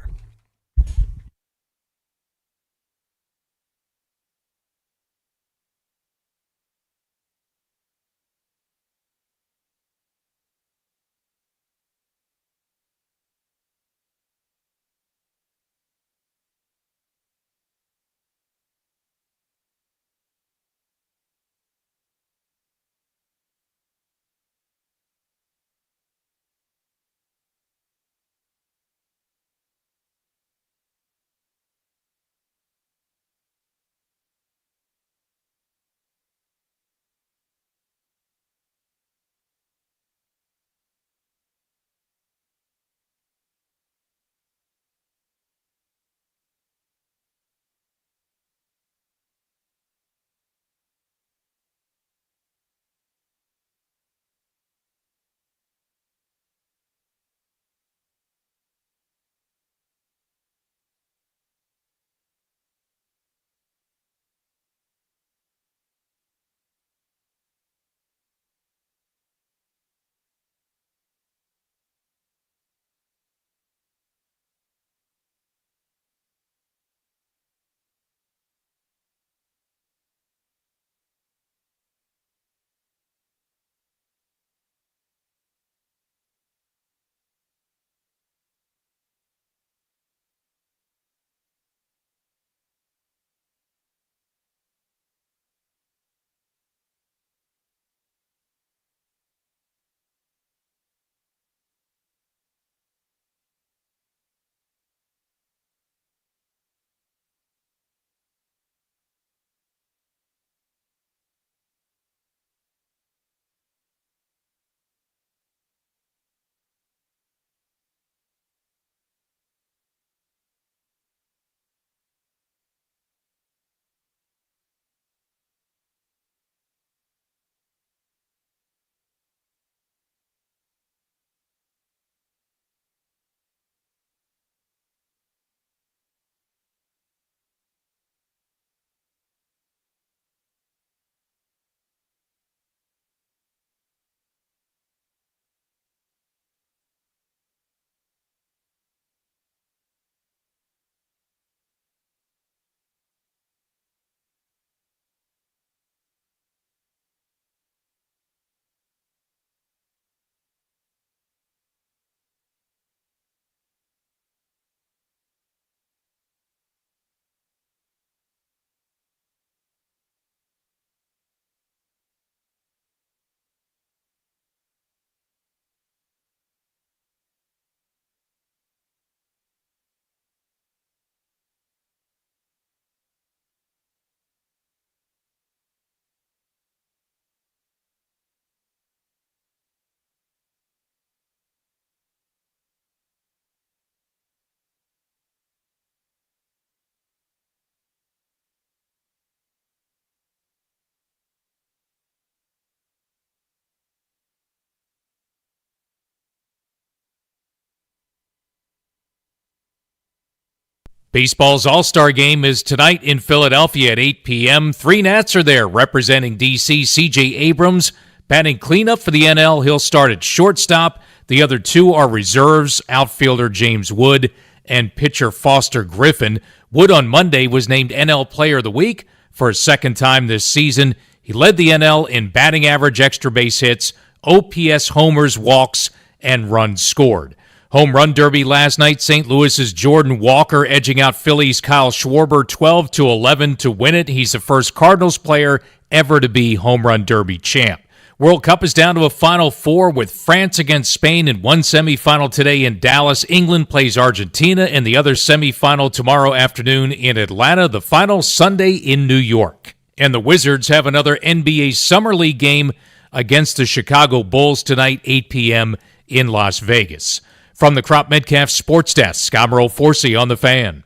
Baseball's All-Star Game is tonight in Philadelphia at 8 p.m. Three Nats are there representing D.C. C.J. Abrams, batting cleanup for the NL. He'll start at shortstop. The other two are reserves, outfielder James Wood and pitcher Foster Griffin. Wood on Monday was named NL Player of the Week for a second time this season. He led the NL in batting average, extra base hits, OPS, homers, walks, and runs scored. Home run derby last night, St. Louis's Jordan Walker edging out Philly's Kyle Schwarber 12-11 to win it. He's the first Cardinals player ever to be home run derby champ. World Cup is down to a Final Four with France against Spain in one semifinal today in Dallas. England plays Argentina in the other semifinal tomorrow afternoon in Atlanta. The final Sunday in New York. And the Wizards have another NBA Summer League game against the Chicago Bulls tonight, 8 p.m. in Las Vegas. From the Crop Metcalf Sports Desk, I'm Earl Forsey on The Fan.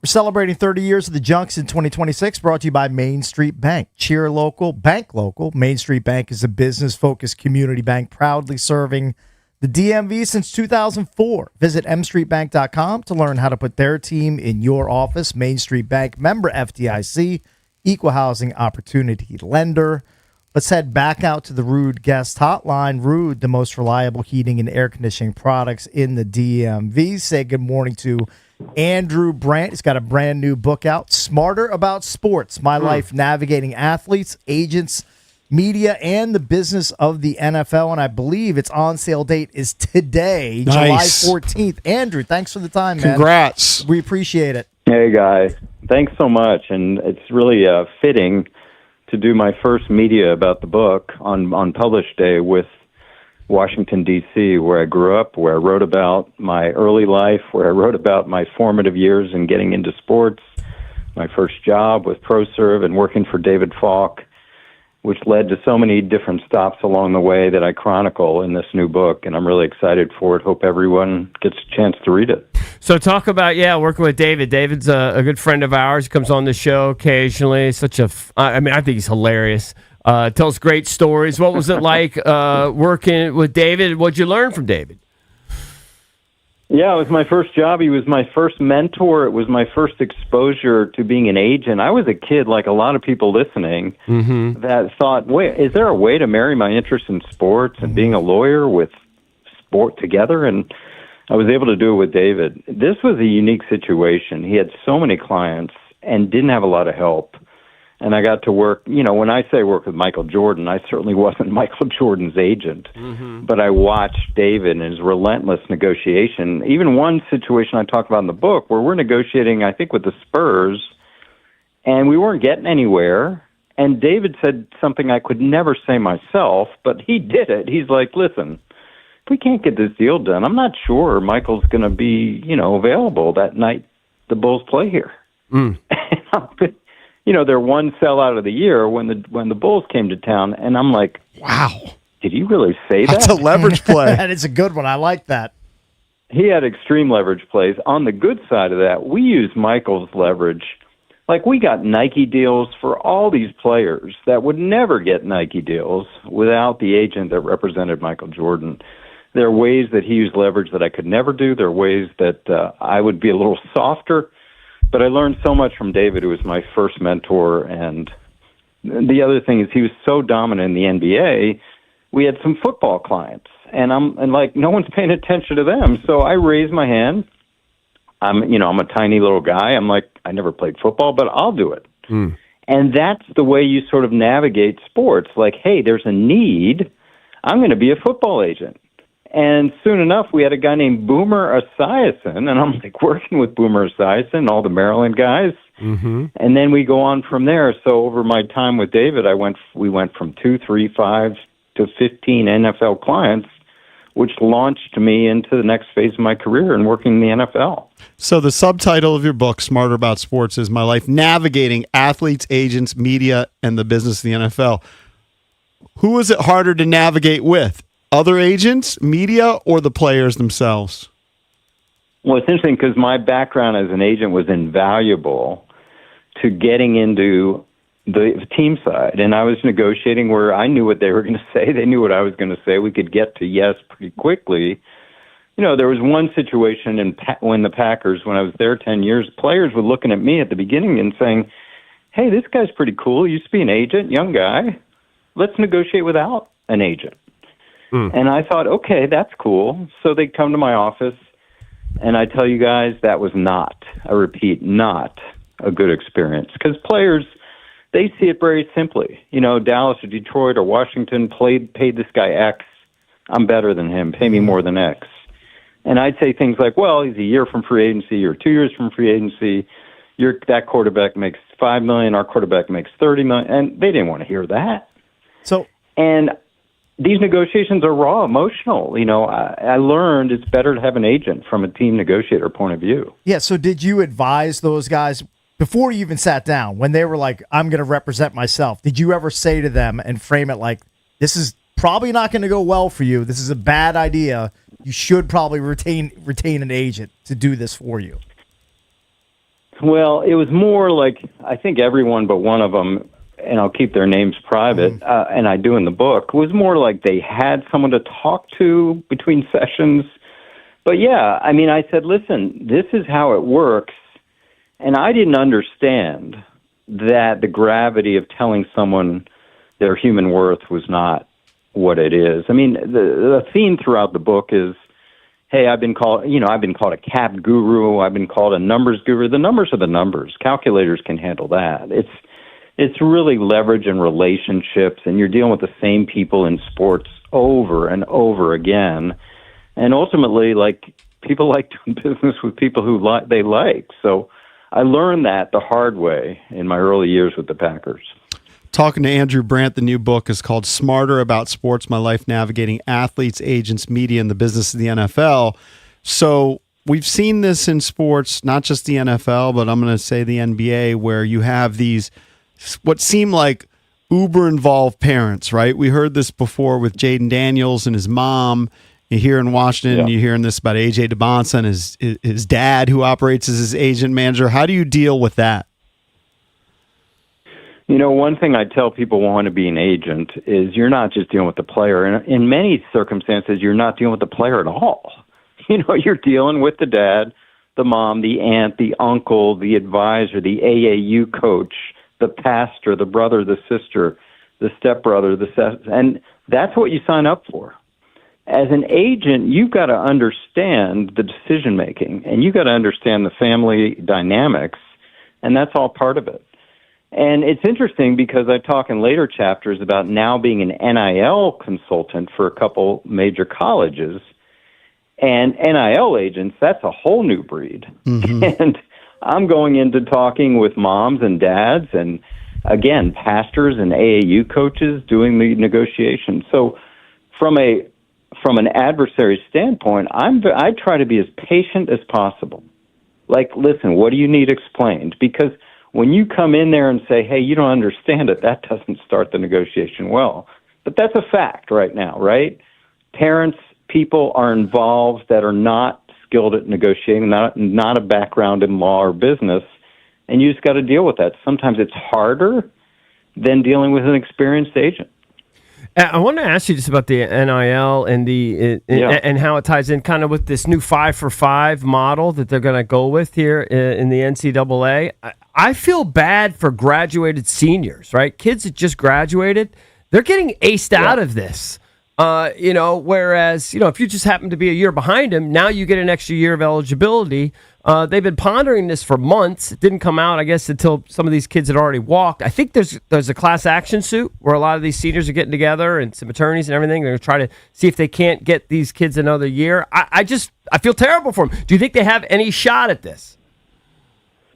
We're celebrating 30 years of the Junks in 2026, brought to you by Main Street Bank. Cheer local, bank local. Main Street Bank is a business-focused community bank proudly serving the DMV since 2004. Visit mstreetbank.com to learn how to put their team in your office. Main Street Bank, member FDIC, equal housing opportunity lender. Let's head back out to the Ruud guest hotline. Ruud, the most reliable heating and air conditioning products in the DMV. Say good morning to Andrew Brandt. He's got a brand new book out, Smarter About Sports, My Life Navigating Athletes, Agents, Media, and the Business of the NFL. And I believe its on sale date is today, Nice. July 14th. Andrew, thanks for the time, man. Congrats. We appreciate it. Hey, guys. Thanks so much. And it's really fitting to do my first media about the book on Publish Day with Washington, D.C., where I grew up, where I wrote about my early life, where I wrote about my formative years in getting into sports, my first job with ProServe and working for David Falk, which led to so many different stops along the way that I chronicle in this new book, and I'm really excited for it. Hope everyone gets a chance to read it. So talk about, working with David. David's a good friend of ours. He comes on the show occasionally. I think he's hilarious. Tells great stories. What was it like working with David? What'd you learn from David? Yeah, it was my first job. He was my first mentor. It was my first exposure to being an agent. I was a kid, like a lot of people listening, that thought, wait, is there a way to marry my interest in sports and being a lawyer with sport together? And I was able to do it with David. This was a unique situation. He had so many clients and didn't have a lot of help. And I got to work, when I say work with Michael Jordan, I certainly wasn't Michael Jordan's agent. But I watched David and his relentless negotiation. Even one situation I talk about in the book where we're negotiating, I think, with the Spurs, and we weren't getting anywhere. And David said something I could never say myself, but he did it. He's like, listen, if we can't get this deal done, I'm not sure Michael's going to be, available that night the Bulls play here. They're one sellout of the year when the Bulls came to town, and I'm like, wow, did he really say that? That's a leverage play. That is a good one. I like that. He had extreme leverage plays. On the good side of that, we used Michael's leverage. Like, we got Nike deals for all these players that would never get Nike deals without the agent that represented Michael Jordan. There are ways that he used leverage that I could never do. There are ways that I would be a little softer. But I learned so much from David, who was my first mentor. And the other thing is he was so dominant in the NBA, we had some football clients. And no one's paying attention to them. So I raised my hand. I'm a tiny little guy. I'm like, I never played football, but I'll do it. And that's the way you sort of navigate sports. Like, hey, there's a need. I'm going to be a football agent. And soon enough, we had a guy named Boomer Esiason, and I'm like working with Boomer Esiason, all the Maryland guys. And then we go on from there. So over my time with David, we went from 2, 3, 5 to 15 NFL clients, which launched me into the next phase of my career in working in the NFL. So the subtitle of your book, Smarter About Sports, is My Life Navigating Athletes, Agents, Media, and the Business of the NFL. Who is it harder to navigate with? Other agents, media, or the players themselves? Well, it's interesting because my background as an agent was invaluable to getting into the team side, and I was negotiating where I knew what they were going to say. They knew what I was going to say. We could get to yes pretty quickly. There was one situation when the Packers, when I was there 10 years, players were looking at me at the beginning and saying, hey, this guy's pretty cool. He used to be an agent, young guy. Let's negotiate without an agent. And I thought, okay, that's cool. So they'd come to my office, and I tell you guys, that was not a good experience. Because players, they see it very simply. Dallas or Detroit or Washington paid this guy X. I'm better than him. Pay me more than X. And I'd say things like, well, he's a year from free agency or 2 years from free agency. That quarterback makes $5 million. Our quarterback makes $30 million. And they didn't want to hear that. And these negotiations are raw, emotional. I learned it's better to have an agent from a team negotiator point of view. Yeah, so did you advise those guys before you even sat down, when they were like, I'm going to represent myself, did you ever say to them and frame it like, this is probably not going to go well for you, this is a bad idea, you should probably retain an agent to do this for you? Well, it was more like, I think everyone but one of them, and I'll keep their names private, and I do in the book, was more like they had someone to talk to between sessions. But yeah, I said, listen, this is how it works. And I didn't understand that the gravity of telling someone their human worth was not what it is. The theme throughout the book is, hey, I've been called a cap guru. I've been called a numbers guru. The numbers are the numbers. Calculators can handle that. It's really leverage and relationships, and you're dealing with the same people in sports over and over again. And ultimately, people like doing business with people who they like. So I learned that the hard way in my early years with the Packers. Talking to Andrew Brandt, the new book is called Smarter About Sports, My Life Navigating Athletes, Agents, Media, and the Business of the NFL. So we've seen this in sports, not just the NFL, but I'm going to say the NBA, where you have these what seem like uber-involved parents, right? We heard this before with Jaden Daniels and his mom. You hear in Washington, You're hearing this about A.J. DeBonsa and his dad, who operates as his agent manager. How do you deal with that? One thing I tell people who want to be an agent is you're not just dealing with the player. And in many circumstances, you're not dealing with the player at all. You're dealing with the dad, the mom, the aunt, the uncle, the advisor, the AAU coach, the pastor, the brother, the sister, the stepbrother, and that's what you sign up for. As an agent, you've got to understand the decision-making, and you've got to understand the family dynamics, and that's all part of it. And it's interesting because I talk in later chapters about now being an NIL consultant for a couple major colleges, and NIL agents, that's a whole new breed. Mm-hmm. And I'm going into talking with moms and dads and, again, pastors and AAU coaches doing the negotiation. So from an adversary standpoint, I try to be as patient as possible. Listen, what do you need explained? Because when you come in there and say, hey, you don't understand it, that doesn't start the negotiation well. But that's a fact right now, right? Parents, people are involved that are not skilled at negotiating, not a background in law or business, and you just got to deal with that. Sometimes it's harder than dealing with an experienced agent. I want to ask you just about the NIL and and how it ties in kind of with this new 5-for-5 model that they're going to go with here in the NCAA. I feel bad for graduated seniors, right? Kids that just graduated, they're getting aced out of this. Whereas, if you just happen to be a year behind him, now you get an extra year of eligibility. They've been pondering this for months. It didn't come out, I guess, until some of these kids had already walked. I think there's a class action suit where a lot of these seniors are getting together and some attorneys and everything. They're going to try to see if they can't get these kids another year. I feel terrible for them. Do you think they have any shot at this?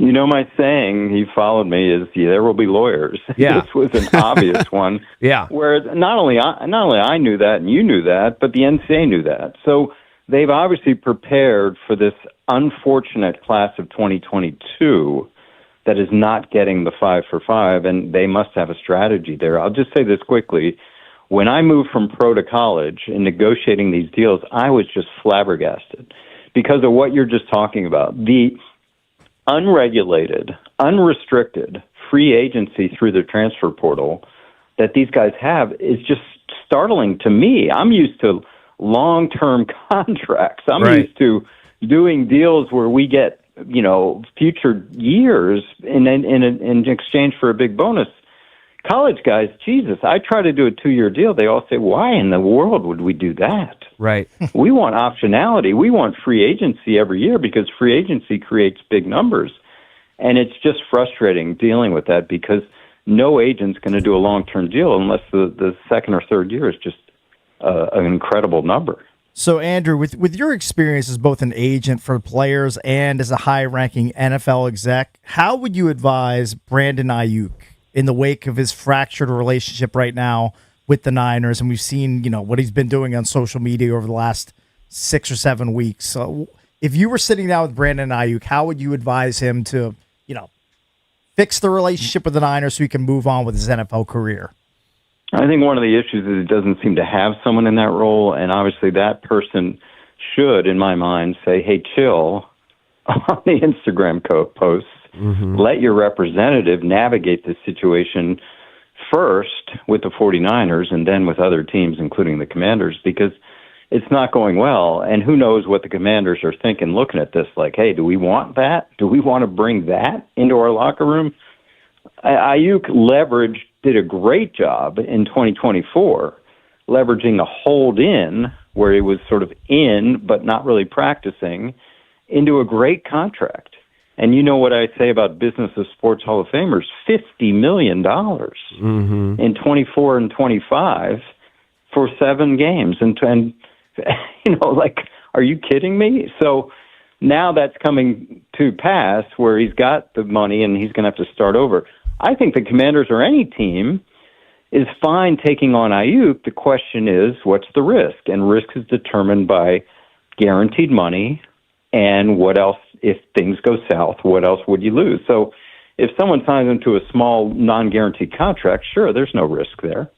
My saying, you followed me, is there will be lawyers. Yeah. This was an obvious one. Yeah. Where not only I knew that and you knew that, but the NCAA knew that. So they've obviously prepared for this unfortunate class of 2022 that is not getting the 5-for-5, and they must have a strategy there. I'll just say this quickly. When I moved from pro to college in negotiating these deals, I was just flabbergasted because of what you're just talking about. The unregulated, unrestricted free agency through the transfer portal that these guys have is just startling to me. I'm used to long-term contracts. I'm used to doing deals where we get, future years in exchange for a big bonus. College guys, Jesus, I try to do a 2-year deal. They all say, why in the world would we do that? Right. We want optionality. We want free agency every year because free agency creates big numbers. And it's just frustrating dealing with that because no agent's going to do a long-term deal unless the second or third year is just an incredible number. So, Andrew, with your experience as both an agent for players and as a high-ranking NFL exec, how would you advise Brandon Ayuk in the wake of his fractured relationship right now with the Niners? And we've seen, what he's been doing on social media over the last 6 or 7 weeks. So, if you were sitting down with Brandon Ayuk, how would you advise him to, fix the relationship with the Niners so he can move on with his NFL career? I think one of the issues is it doesn't seem to have someone in that role, and obviously that person should, in my mind, say, hey, chill on the Instagram posts. Mm-hmm. Let your representative navigate the situation first with the 49ers and then with other teams, including the Commanders, because it's not going well, and who knows what the Commanders are thinking looking at this, like, hey, do we want that? Do we want to bring that into our locker room? Ayuk did a great job in 2024, leveraging the hold in, where he was sort of in but not really practicing, into a great contract. And you know what I say about Business of Sports Hall of Famers, $50 million in 24 and 25 for 7 games. And are you kidding me? So now that's coming to pass where he's got the money and he's going to have to start over. I think the Commanders or any team is fine taking on Ayuk. The question is, what's the risk? And risk is determined by guaranteed money and what else, if things go south, what else would you lose? So if someone signs him to a small non-guaranteed contract, sure, there's no risk there.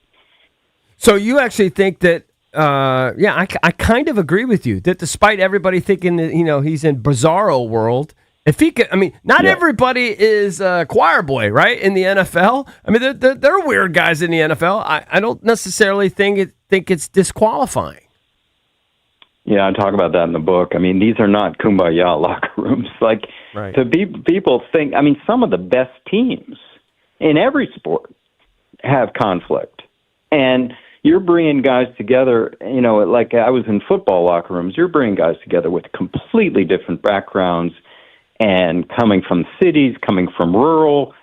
So you actually think that, I kind of agree with you, that despite everybody thinking that, he's in bizarro world, if he could, not everybody is a choir boy, right? In the NFL, there are weird guys in the NFL. I don't necessarily think it's disqualifying. Yeah, I talk about that in the book. These are not kumbaya locker rooms. People think. Some of the best teams in every sport have conflict, and you're bringing guys together. Like I was in football locker rooms. You're bringing guys together with completely different backgrounds. And coming from cities, coming from rural,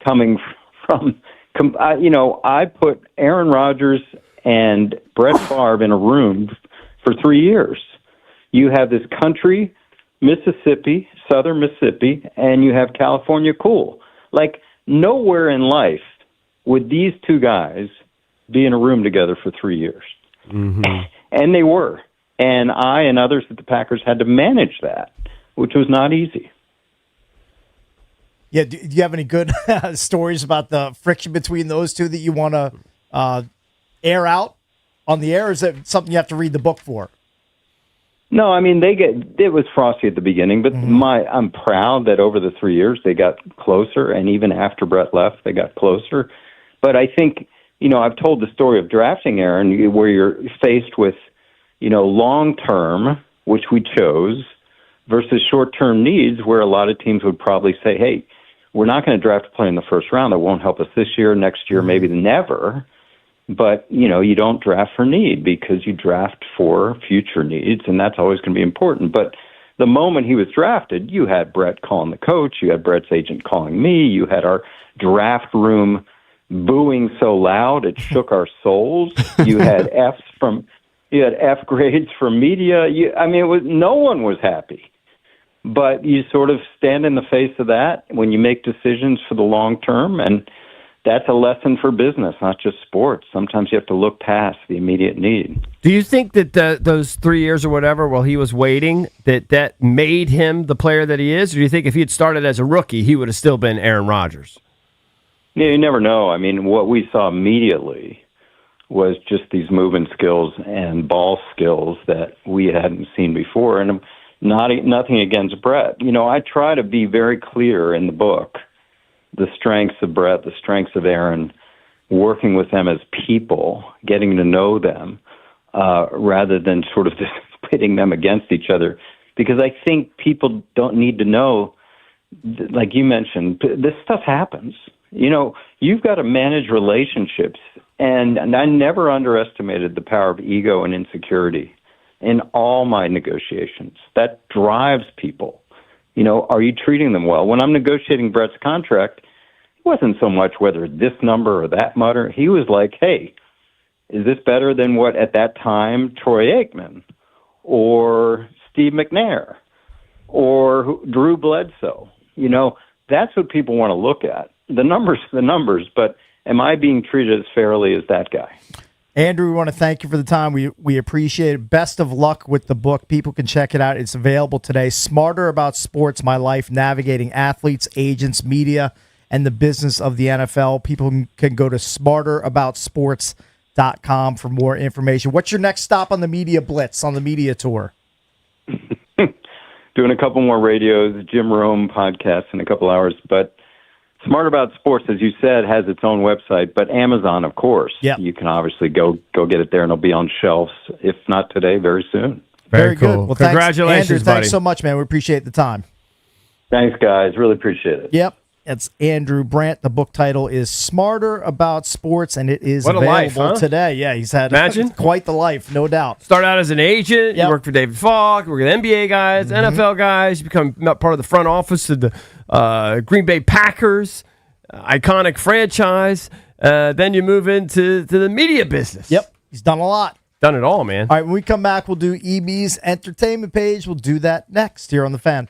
coming from, I put Aaron Rodgers and Brett Favre in a room for 3 years. You have this country, Mississippi, southern Mississippi, and you have California cool. Like nowhere in life would these two guys be in a room together for 3 years. Mm-hmm. And they were. And I and others at the Packers had to manage that, which was not easy. Yeah, do you have any good stories about the friction between those two that you want to air out on the air? Or is that something you have to read the book for? No, it was frosty at the beginning, but I'm proud that over the 3 years they got closer, and even after Brett left, they got closer. But I think, I've told the story of drafting Aaron, where you're faced with, long-term, which we chose, versus short-term needs, where a lot of teams would probably say, hey, we're not going to draft a player in the first round. That won't help us this year, next year, maybe never. But, you don't draft for need because you draft for future needs, and that's always going to be important. But the moment he was drafted, you had Brett calling the coach, you had Brett's agent calling me, you had our draft room booing so loud it shook our souls. You had F grades from media. No one was happy. But you sort of stand in the face of that when you make decisions for the long term, and that's a lesson for business, not just sports. Sometimes you have to look past the immediate need. Do you think that those 3 years or whatever while he was waiting, that made him the player that he is? Or do you think if he had started as a rookie, he would have still been Aaron Rodgers? Yeah, you never know. What we saw immediately was just these movement skills and ball skills that we hadn't seen before. And nothing against Brett. I try to be very clear in the book the strengths of Brett, the strengths of Aaron, working with them as people, getting to know them, rather than sort of just pitting them against each other. Because I think people don't need to know, like you mentioned, this stuff happens. You know, you've got to manage relationships. And I never underestimated the power of ego and insecurity in all my negotiations. That drives people. You know, are you treating them well? When I'm negotiating Brett's contract, it wasn't so much whether this number or that mutter. He was like, hey, is this better than what at that time Troy Aikman or Steve McNair or Drew Bledsoe? You know, that's what people want to look at. The numbers, but am I being treated as fairly as that guy? Andrew, we want to thank you for the time. We appreciate it. Best of luck with the book. People can check it out. It's available today. Smarter About Sports, My Life, Navigating Athletes, Agents, Media, and the Business of the NFL. People can go to smarteraboutsports.com for more information. What's your next stop on the Media Blitz, on the media tour? Doing a couple more radios, Jim Rome podcast in a couple hours, but Smart About Sports, as you said, has its own website, but Amazon, of course. Yep. You can obviously go get it there, and it'll be on shelves, if not today, very soon. Very good. cool. Well, Congratulations, Andrew, buddy. thanks so much, man. We appreciate the time. Thanks, guys. Really appreciate it. Yep. It's Andrew Brandt. The book title is Smarter About Sports, and it is What a available life, huh? today. Yeah, he's had Imagine. quite the life, no doubt. Start out as an agent. Yep. You work for David Falk. You work with NBA guys, NFL guys. You become part of the front office of the Green Bay Packers, iconic franchise. Then you move into the media business. Yep. He's done a lot. Done it all, man. All right, when we come back, we'll do EB's entertainment page. We'll do that next here on The Fan.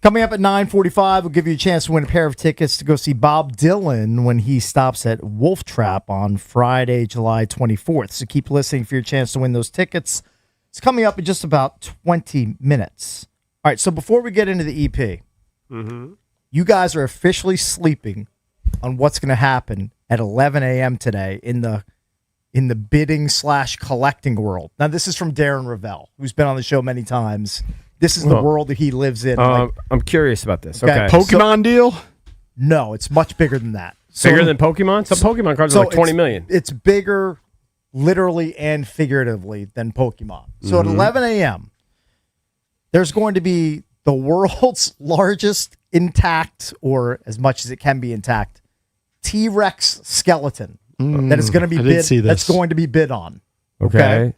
Coming up at 9:45, we'll give you a chance to win a pair of tickets to go see Bob Dylan when he stops at Wolf Trap on Friday, July 24th. So keep listening for your chance to win those tickets. It's coming up in just about 20 minutes. All right, so before we get into the EP, you guys are officially sleeping on what's going to happen at 11 a.m. today in the bidding/collecting world. Now, this is from Darren Ravel, who's been on the show many times. This is the world that he lives in. I'm curious about this. Okay. Pokemon deal? No, it's much bigger than that. Bigger than Pokemon? Some Pokemon cards are like 20 million. It's bigger literally and figuratively than Pokemon. So at 11 a.m., there's going to be the world's largest intact, or as much as it can be intact, T-Rex skeleton that is going to be that's going to be bid on. Okay.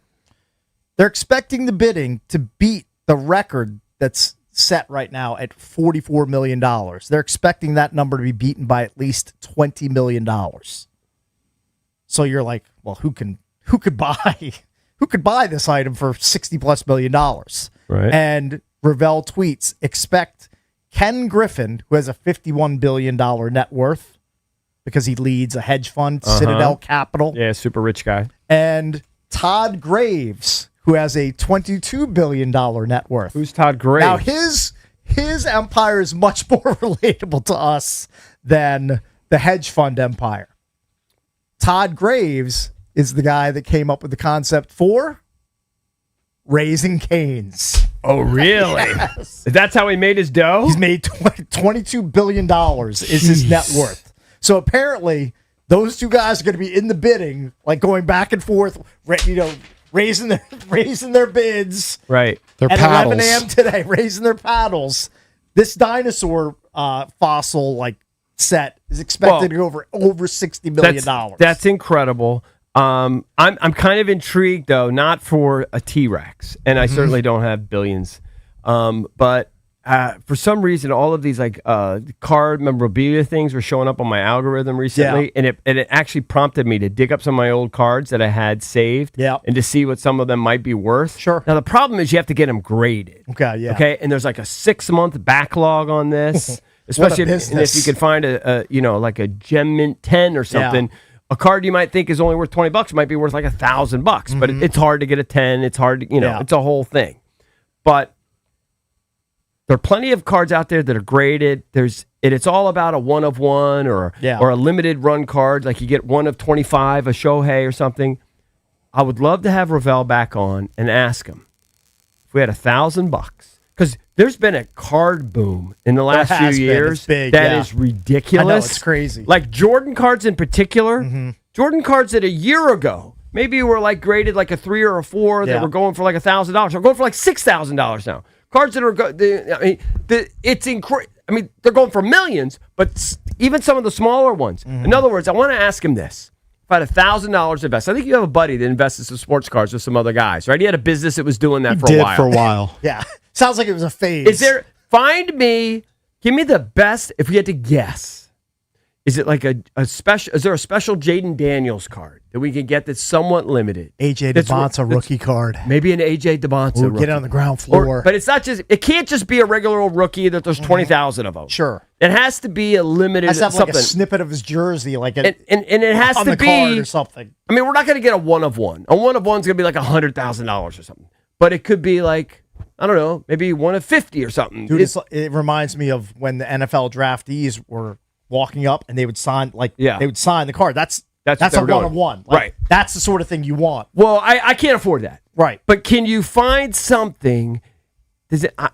They're expecting the bidding to beat the record that's set right now at $44 million. They're expecting that number to be beaten by at least $20 million. So you're like, well, who could buy this item for $60+ million? Right. And Ravel tweets, expect Ken Griffin, who has a $51 billion net worth because he leads a hedge fund, Citadel Capital. Yeah, super rich guy. And Todd Graves, who has a $22 billion net worth. Who's Todd Graves? Now, his empire is much more relatable to us than the hedge fund empire. Todd Graves is the guy that came up with the concept for Raising Cane's. Oh, really? Yes. That's how he made his dough? He's made $22 billion is his net worth. So apparently, those two guys are going to be in the bidding, like going back and forth, raising their bids. Right. Their at paddles. 11 a.m. today, raising their paddles. This dinosaur fossil set is expected to go over $60 million. That's incredible. I'm kind of intrigued though, not for a T-Rex, and I certainly don't have billions. But for some reason, all of these card memorabilia things were showing up on my algorithm recently, and it actually prompted me to dig up some of my old cards that I had saved, and to see what some of them might be worth. Sure. Now the problem is you have to get them graded. Okay. Yeah. Okay. And there's like a 6-month backlog on this, especially if you can find like a Gem Mint 10 or something. Yeah. A card you might think is only worth $20 might be worth like $1,000, but it's hard to get a 10. It's hard to, it's a whole thing. But there are plenty of cards out there that are graded. It's all about a 1 of 1 or a limited run card. Like you get 1 of 25, a Shohei or something. I would love to have Ravel back on and ask him if we had $1,000, because there's been a card boom in the last few years that is ridiculous. I know, it's crazy. Like Jordan cards in particular. Jordan cards that a year ago maybe were like graded like a 3 or a 4 that were going for like $1,000. They're going for like $6,000 now. Cards that are it's incredible. I mean, they're going for millions, but even some of the smaller ones. In other words, I want to ask him this. If I had $1,000 to invest, I think you have a buddy that invests in some sports cards with some other guys, right? He had a business that was doing that for a while. Yeah. Sounds like it was a phase. Give me the best, if we had to guess. Is it like a special, is there a special Jaden Daniels card that we can get that's somewhat limited? AJ DeBonta rookie card. Maybe an AJ DeBonta rookie. Get it on the ground floor. But it can't just be a regular old rookie that there's 20,000 of them. Sure. It has to be a limited has to have something. like a snippet of his jersey, and it has on to the be card or something. I mean, we're not going to get a 1 of 1. A 1 of 1 is going to be like $100,000 or something. But it could be like, I don't know, maybe 1 of 50 or something. Dude, it reminds me of when the NFL draftees were walking up and they would sign they would sign the card. That's a 1 of 1. Right. That's the sort of thing you want. Well, I can't afford that. Right. But can you find something?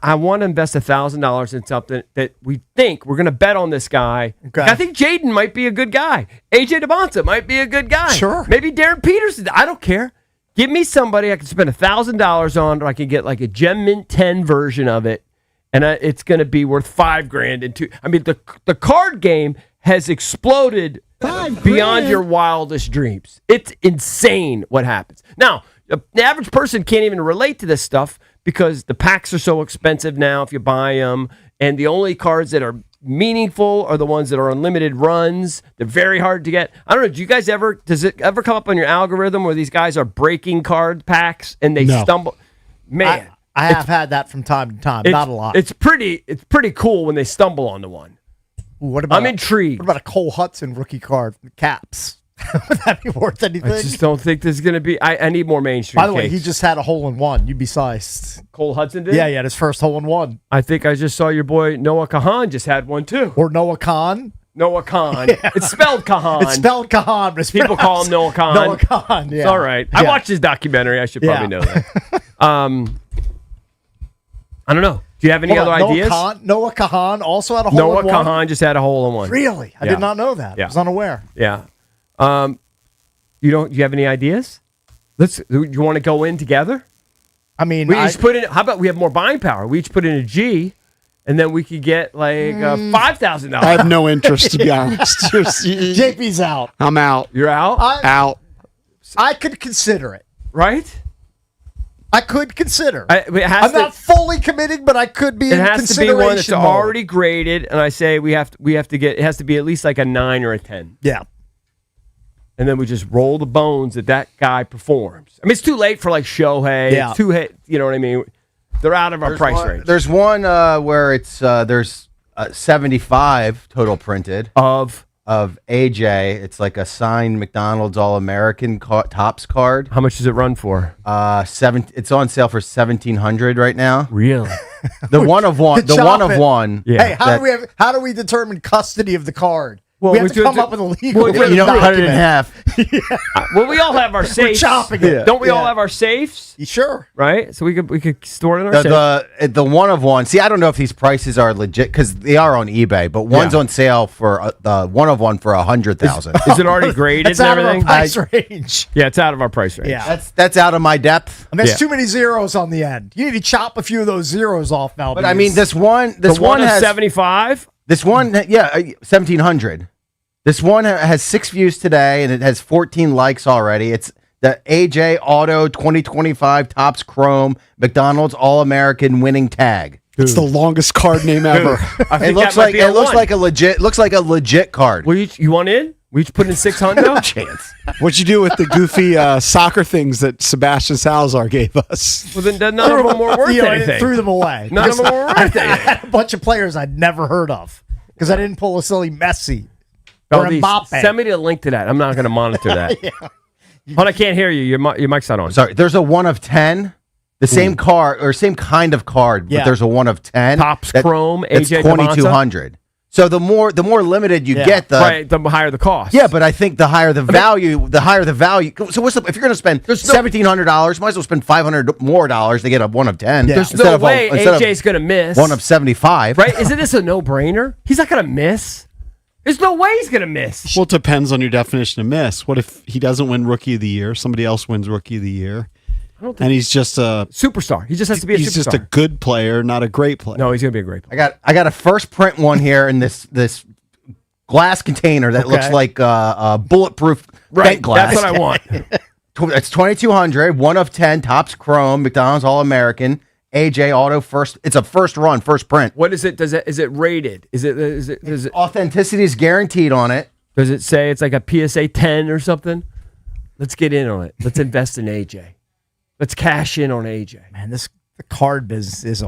I want to invest $1,000 in something that we think we're going to bet on this guy. Okay. I think Jaden might be a good guy. AJ DeBonta might be a good guy. Sure. Maybe Darren Peterson. I don't care. Give me somebody I can spend $1,000 on, or I can get like a Gem Mint 10 version of it, and it's going to be worth $5,000. I mean, the card game has exploded beyond your wildest dreams. It's insane what happens. Now, the average person can't even relate to this stuff because the packs are so expensive now if you buy them, and the only cards that are meaningful are the ones that are unlimited runs. They're very hard to get. I don't know. Does it ever come up on your algorithm where these guys are breaking card packs and they stumble? Man, I have had that from time to time. Not a lot. It's pretty cool when they stumble onto one. What about I'm intrigued. What about a Cole Hudson rookie card from the Caps? Would that be worth anything? I just don't think there's going to be. I need more mainstream. By the way, cakes. he just had a hole-in-one. You'd be sized. Cole Hudson did? Yeah, he had his first hole-in-one. I think I just saw your boy Noah Kahan just had one too. Or Noah Khan. Noah Khan. Yeah. It's spelled Kahan. It's spelled Kahan, but it's people call him Noah Khan. Noah Khan, yeah. It's all right. I watched his documentary. I should probably know that. I don't know. Do you have any other ideas? Noah Kahan also had a hole-in-one? Noah Kahan just had a hole-in-one. Really? I did not know that. Yeah. I was unaware. Yeah. Do you have any ideas? You want to go in together? I mean, we each put in. How about we have more buying power? We each put in a G, and then we could get like $5,000. I have no interest, to be honest. JP's out. I'm out. You're out? Out. I could consider it. Right? I could consider. I'm not fully committing, but I could be. It in has to be one that's consideration mode. already graded, and I say we have to get. It has to be at least like a 9 or a 10. Yeah. And then we just roll the bones that guy performs. I mean, it's too late for like Shohei. Yeah. It's too you know what I mean? They're out of our price range. There's one where it's there's 75 total printed of AJ. It's like a signed McDonald's All-American Topps card. How much does it run for? It's on sale for $1,700 right now. Really? The one of one. The one of one. Yeah. Hey, how do we determine custody of the card? Well, we have to come up with a legal. You don't cut it in half. Well, we all have our safes. We're chopping it. Don't we all have our safes? Sure. Right? So we could store it in our safe. The one of one. See, I don't know if these prices are legit because they are on eBay, but one's on sale for the one of one for $100,000. Is it already graded It's and out everything? of our price range. Yeah, it's out of our price range. Yeah. That's out of my depth. And there's too many zeros on the end. You need to chop a few of those zeros off now. But I mean, this one has has 75. This one, 1,700. This one has 6 views today, and it has 14 likes already. It's the AJ Auto 2025 Topps Chrome McDonald's All-American winning tag. It's the longest card name ever. It looks like a legit card. Well, you want in? We each put in 600. No chance. What'd you do with the goofy soccer things that Sebastian Salazar gave us? Well, then none of them were worth anything. I threw them away. None of them were worth anything. I had a bunch of players I'd never heard of because I didn't pull a silly Messi or Mbappe. Send me the link to that. I'm not going to monitor that. Hold on, I can't hear you. Your mic's not on. Sorry, there's a 1 of 10. The same card or same kind of card, but there's a 1 of 10. Topps Chrome, It's AJ 2,200. So the more limited you get, the higher the cost. Yeah, but I think the higher the value, So what's if you're going to spend $1,700, might as well spend $500 more to get a 1 of 10. There's no way AJ's going to miss 1 of 75. Right? Isn't this a no-brainer? He's not going to miss. There's no way he's going to miss. Well, it depends on your definition of miss. What if he doesn't win Rookie of the Year? Somebody else wins Rookie of the Year. And he's just a superstar. He just has to be a superstar. He's just a good player, not a great player. No, he's going to be a great player. I got a first print one here in this glass container that looks like bulletproof bent glass. That's what I want. It's 2,200, 1 of 10, Topps Chrome, McDonald's All-American, AJ Auto first. It's a first run, first print. What is it? Is it rated? Is it authenticity is guaranteed on it? Does it say it's like a PSA 10 or something? Let's get in on it. Let's invest in AJ. Let's cash in on AJ. Man, the card business is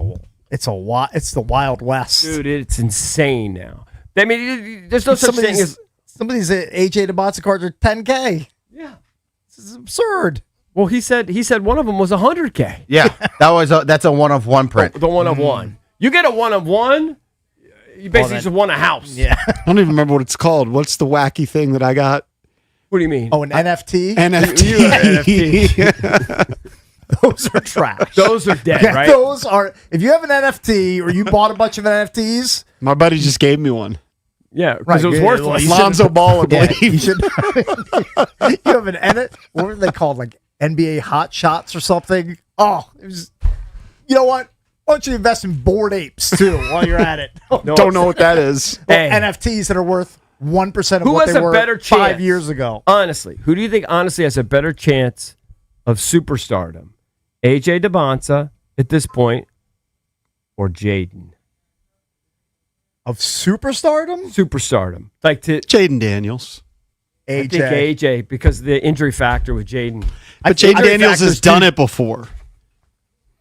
it's the Wild West, dude. It's insane now. I mean, there's no such thing as some of these AJ DeBonza cards are $10K. Yeah, this is absurd. Well, he said one of them was $100K. Yeah, that's a 1 of 1 print. The 1 of 1. You get a 1 of 1. You basically just won a house. Yeah. I don't even remember what it's called. What's the wacky thing that I got? What do you mean? Oh, an NFT? NFT. Those are trash. Those are dead, right? Those are. If you have an NFT or you bought a bunch of NFTs, my buddy just gave me one. Yeah, because it was worthless. Lonzo Ball, I believe. You should. You have an what were they called? Like NBA Hot Shots or something? Oh, it was. You know what? Why don't you invest in Bored Apes too while you're at it? Don't know what that is. Well, NFTs that are worth 1% of who what has they a were better 5 years ago. Honestly, who do you think honestly has a better chance of superstardom? AJ DeBonza at this point, or Jaden? Of superstardom? Superstardom. Like to Jaden Daniels. AJ. I think AJ because of the injury factor with Jaden. But Jaden Daniels has done it before.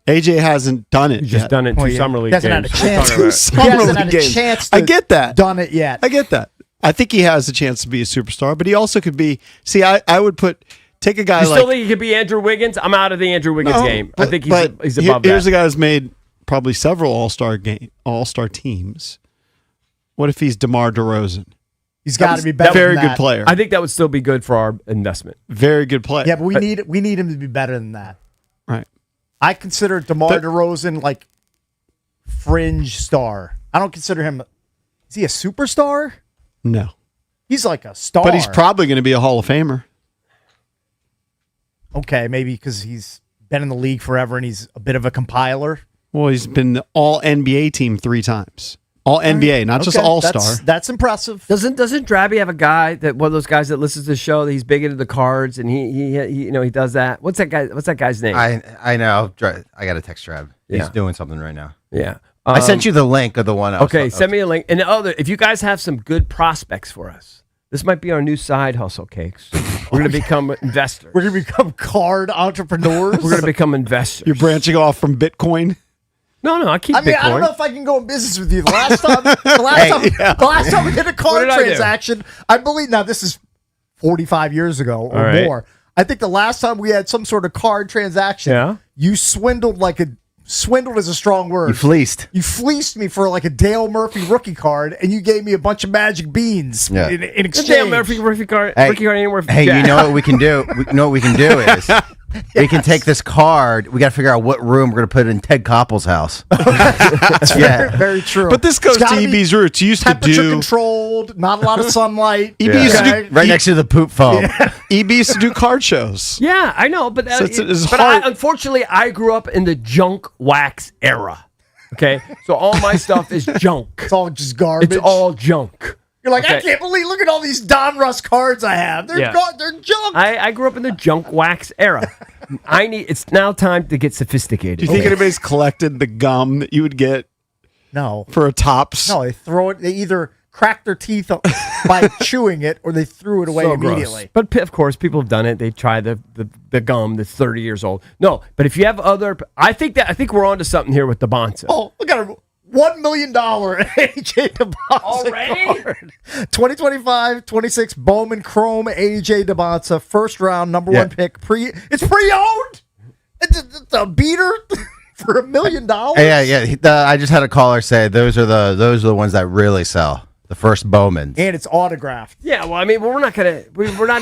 AJ hasn't done it. He's just yet. done it in Oh, two yeah. summer league He hasn't had games. a chance. We're talking about- He Summer hasn't league had a games. chance I to get that. done it yet. I get that. I think he has a chance to be a superstar, but he also could be. See, I would take a guy You like. still think he could be Andrew Wiggins? I'm out of the Andrew Wiggins game. I think he's above Here's that. a guy who's made probably several all-star teams. What if he's DeMar DeRozan? He's got to be better. Very than good that. player. I think that would still be good for our investment. Very good player. Yeah, but we need him to be better than that. Right. I consider DeMar DeRozan like fringe star. I don't consider him. Is he a superstar? No. He's like a star. But he's probably going to be a Hall of Famer. Okay, maybe because he's been in the league forever and he's a bit of a compiler. Well, he's been the All NBA team 3 times. All NBA, not just Okay, All Star. That's impressive. Doesn't Drabby have a guy that one of those guys that listens to the show that he's big into the cards and he does that? What's that guy's name? I know. I got to text Trav. He's Yeah. doing something right now. Yeah. I sent you the link of the one. Okay, send me a link. And if you guys have some good prospects for us, this might be our new side hustle, Cakes. We're going to become investors. We're going to become card entrepreneurs. We're going to become investors. You're branching off from Bitcoin. No, I keep I mean, Bitcoin. I don't know if I can go in business with you. The last time we did a card did I do? transaction, I believe now this is 45 years ago or All right. more. I think the last time we had some sort of card transaction, you swindled swindled is a strong word. You fleeced. You fleeced me for like a Dale Murphy rookie card, and you gave me a bunch of magic beans Yeah. in exchange. Dale Murphy rookie card ain't worth Hey, jack. you know what we can do? We is we can take this card. We got to figure out what room we're going to put it in Ted Koppel's house. Very, very true. But this goes It's to gotta be EB's roots. You used to temperature do controlled, not a lot of sunlight. EB used to do right next to the poop foam. EB used to do card shows. Yeah, I know, but So it's but hard. unfortunately, I grew up in the junk wax era. Okay, so all my stuff is junk. It's all just garbage. It's all junk. You're like, I Okay. can't believe. Look at all these Don Russ cards I have. They're Yeah. they're junk. I grew up in the junk wax era. It's now time to get sophisticated. Do you think anybody's collected the gum that you would get No, for a Tops? no. They throw it. They either crack their teeth by chewing it, or they threw it away So gross. immediately. But of course, people have done it. They try the gum that's 30 years old. No, but if you have other, I think we're onto something here with the Bonza. Oh, look at a $1 million AJ DeBonza card. 2025-26 Bowman Chrome AJ DeBonza, first round, number one pick. It's pre-owned. It's a beater for $1 million. Yeah. I just had a caller say those are the ones that really sell. The first Bowmans. And it's autographed. Yeah, well, I mean, we're not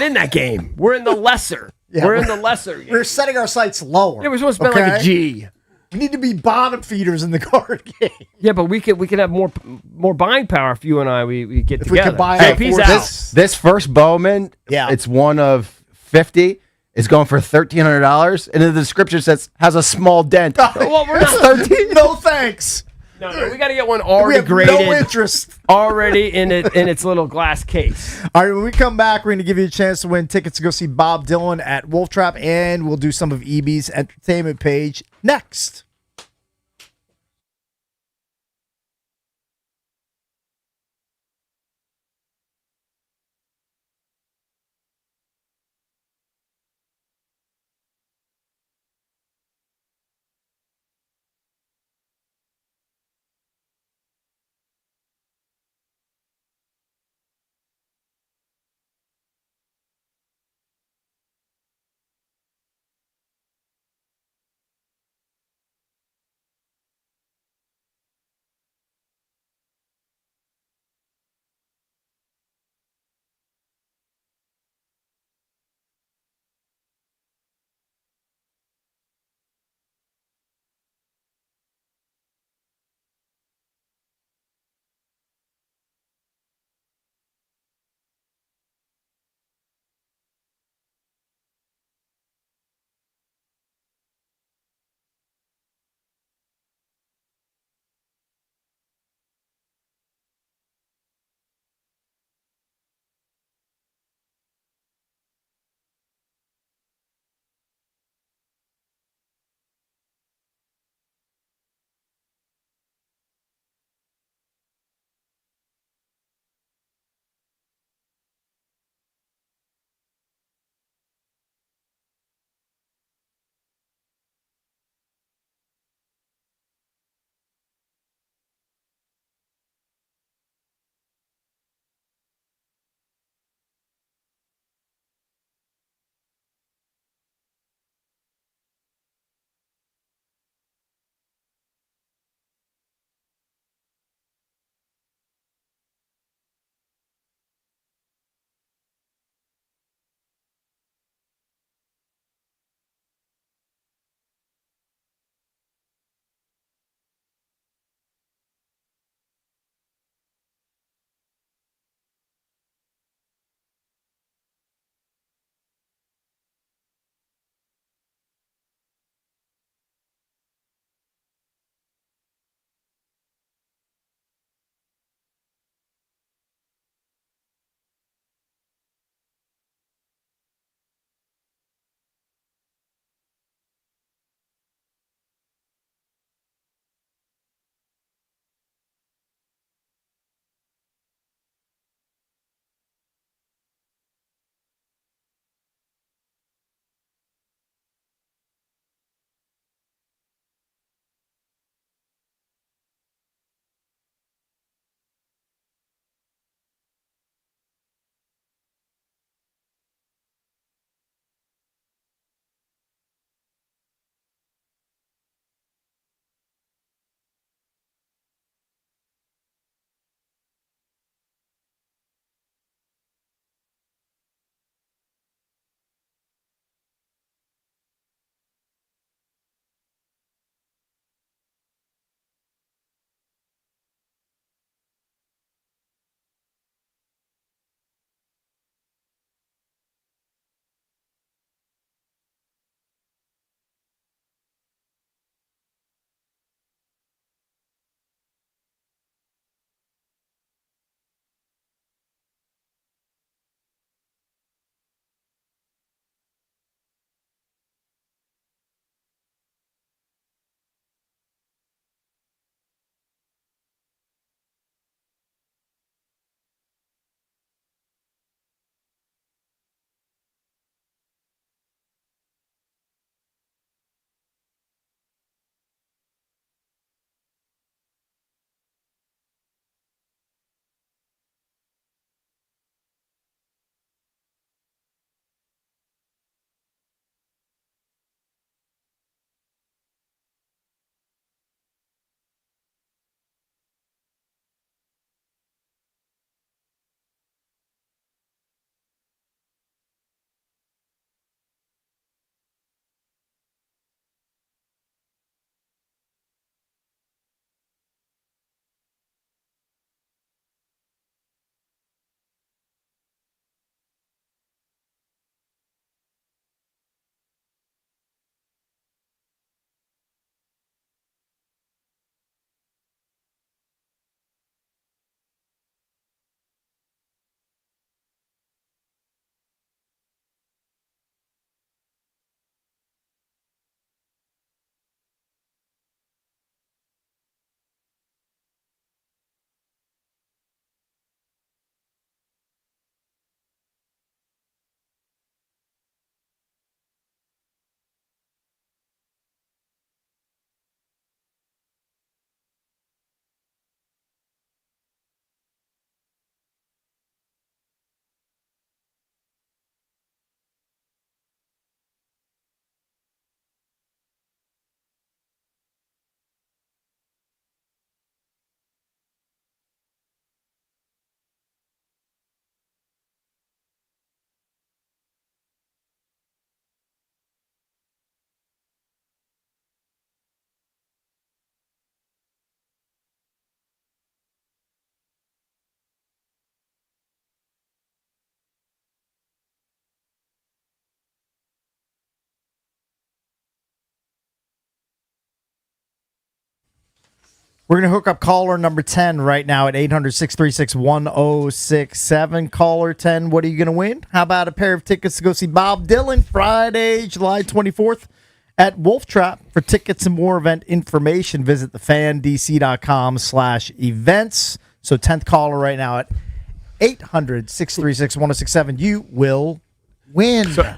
in that game. We're in the lesser. Yeah, we're in the lesser game. We're setting our sights lower. Yeah, we're supposed to spend like a okay? G. We need to be bottom feeders in the card game. Yeah, but we could have more buying power if you and I we get If we together. could buy JP's our out. This first Bowman, Yeah. it's one of 50. It's going for $1,300, and in the description says has a small dent. Well, we're not 13. No thanks. No, we got to get one We already have graded, no interest. already in its little glass case. All right, when we come back, we're going to give you a chance to win tickets to go see Bob Dylan at Wolf Trap, and we'll do some of EB's entertainment page next. We're going to hook up caller number 10 right now at 800-636-1067. Caller 10, what are you going to win? How about a pair of tickets to go see Bob Dylan Friday, July 24th at Wolf Trap? For tickets and more event information, visit thefandc.com/events. So 10th caller right now at 800-636-1067. You will win. So,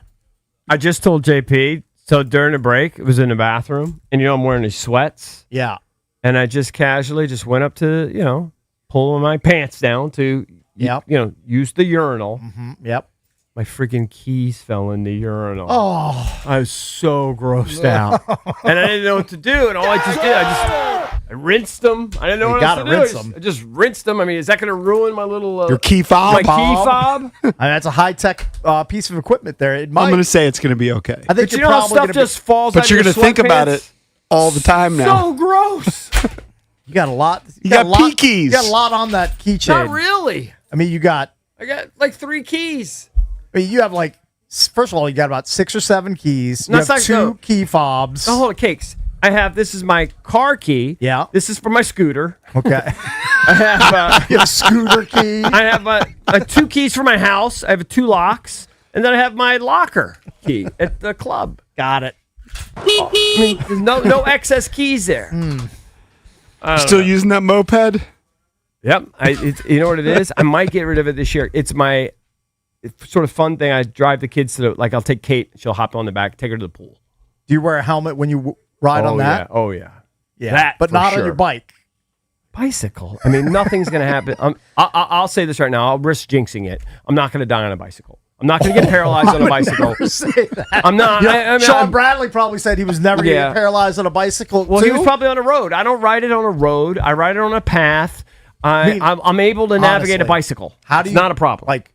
I just told JP, so during the break, it was in the bathroom, and I'm wearing these sweats. Yeah. And I just casually just went up to, pulling my pants down to, use the urinal. Yep. My freaking keys fell in the urinal. Oh. I was so grossed out. And I didn't know what to do. And all I just did, I rinsed them. I didn't know what else to do. I just rinsed them. I mean, is that going to ruin my little... your key fob? My key fob? That's a high-tech piece of equipment there. It might. I'm going to say it's going to be okay. I think but you know how stuff just falls out of your But you're going to think about sweatpants? it all the time now. So gross. You got a lot. You got P keys. You got a lot on that keychain. Not really. I mean, I got like 3 keys. I mean, you have first of all, you got about 6 or 7 keys. No, You it's have like 2 key fobs. Oh, hold on, cakes. This is my car key. Yeah. This is for my scooter. Okay. I have you have a scooter key. I have 2 keys for my house. I have 2 locks. And then I have my locker key at the club. Got it. I mean, there's no excess keys there. Still using that moped? Yep. You know what it is? I might get rid of it this year. It's my sort of fun thing. I drive the kids to I'll take Kate. She'll hop on the back, take her to the pool. Do you wear a helmet when you ride on that? Yeah. Oh, yeah. Yeah. That but for not on sure. your bike. Bicycle. I mean, nothing's going to happen. I'll say this right now. I'll risk jinxing it. I'm not going to die on a bicycle. I'm not going to get paralyzed on a bicycle. Say that. I'm not. Yeah, Sean Bradley probably said he was never going to Yeah. get paralyzed on a bicycle. Well, too. he was probably on a road. I don't ride it on a road. I ride it on a path. I'm able to navigate a honestly, bicycle. How do It's you not a problem. Like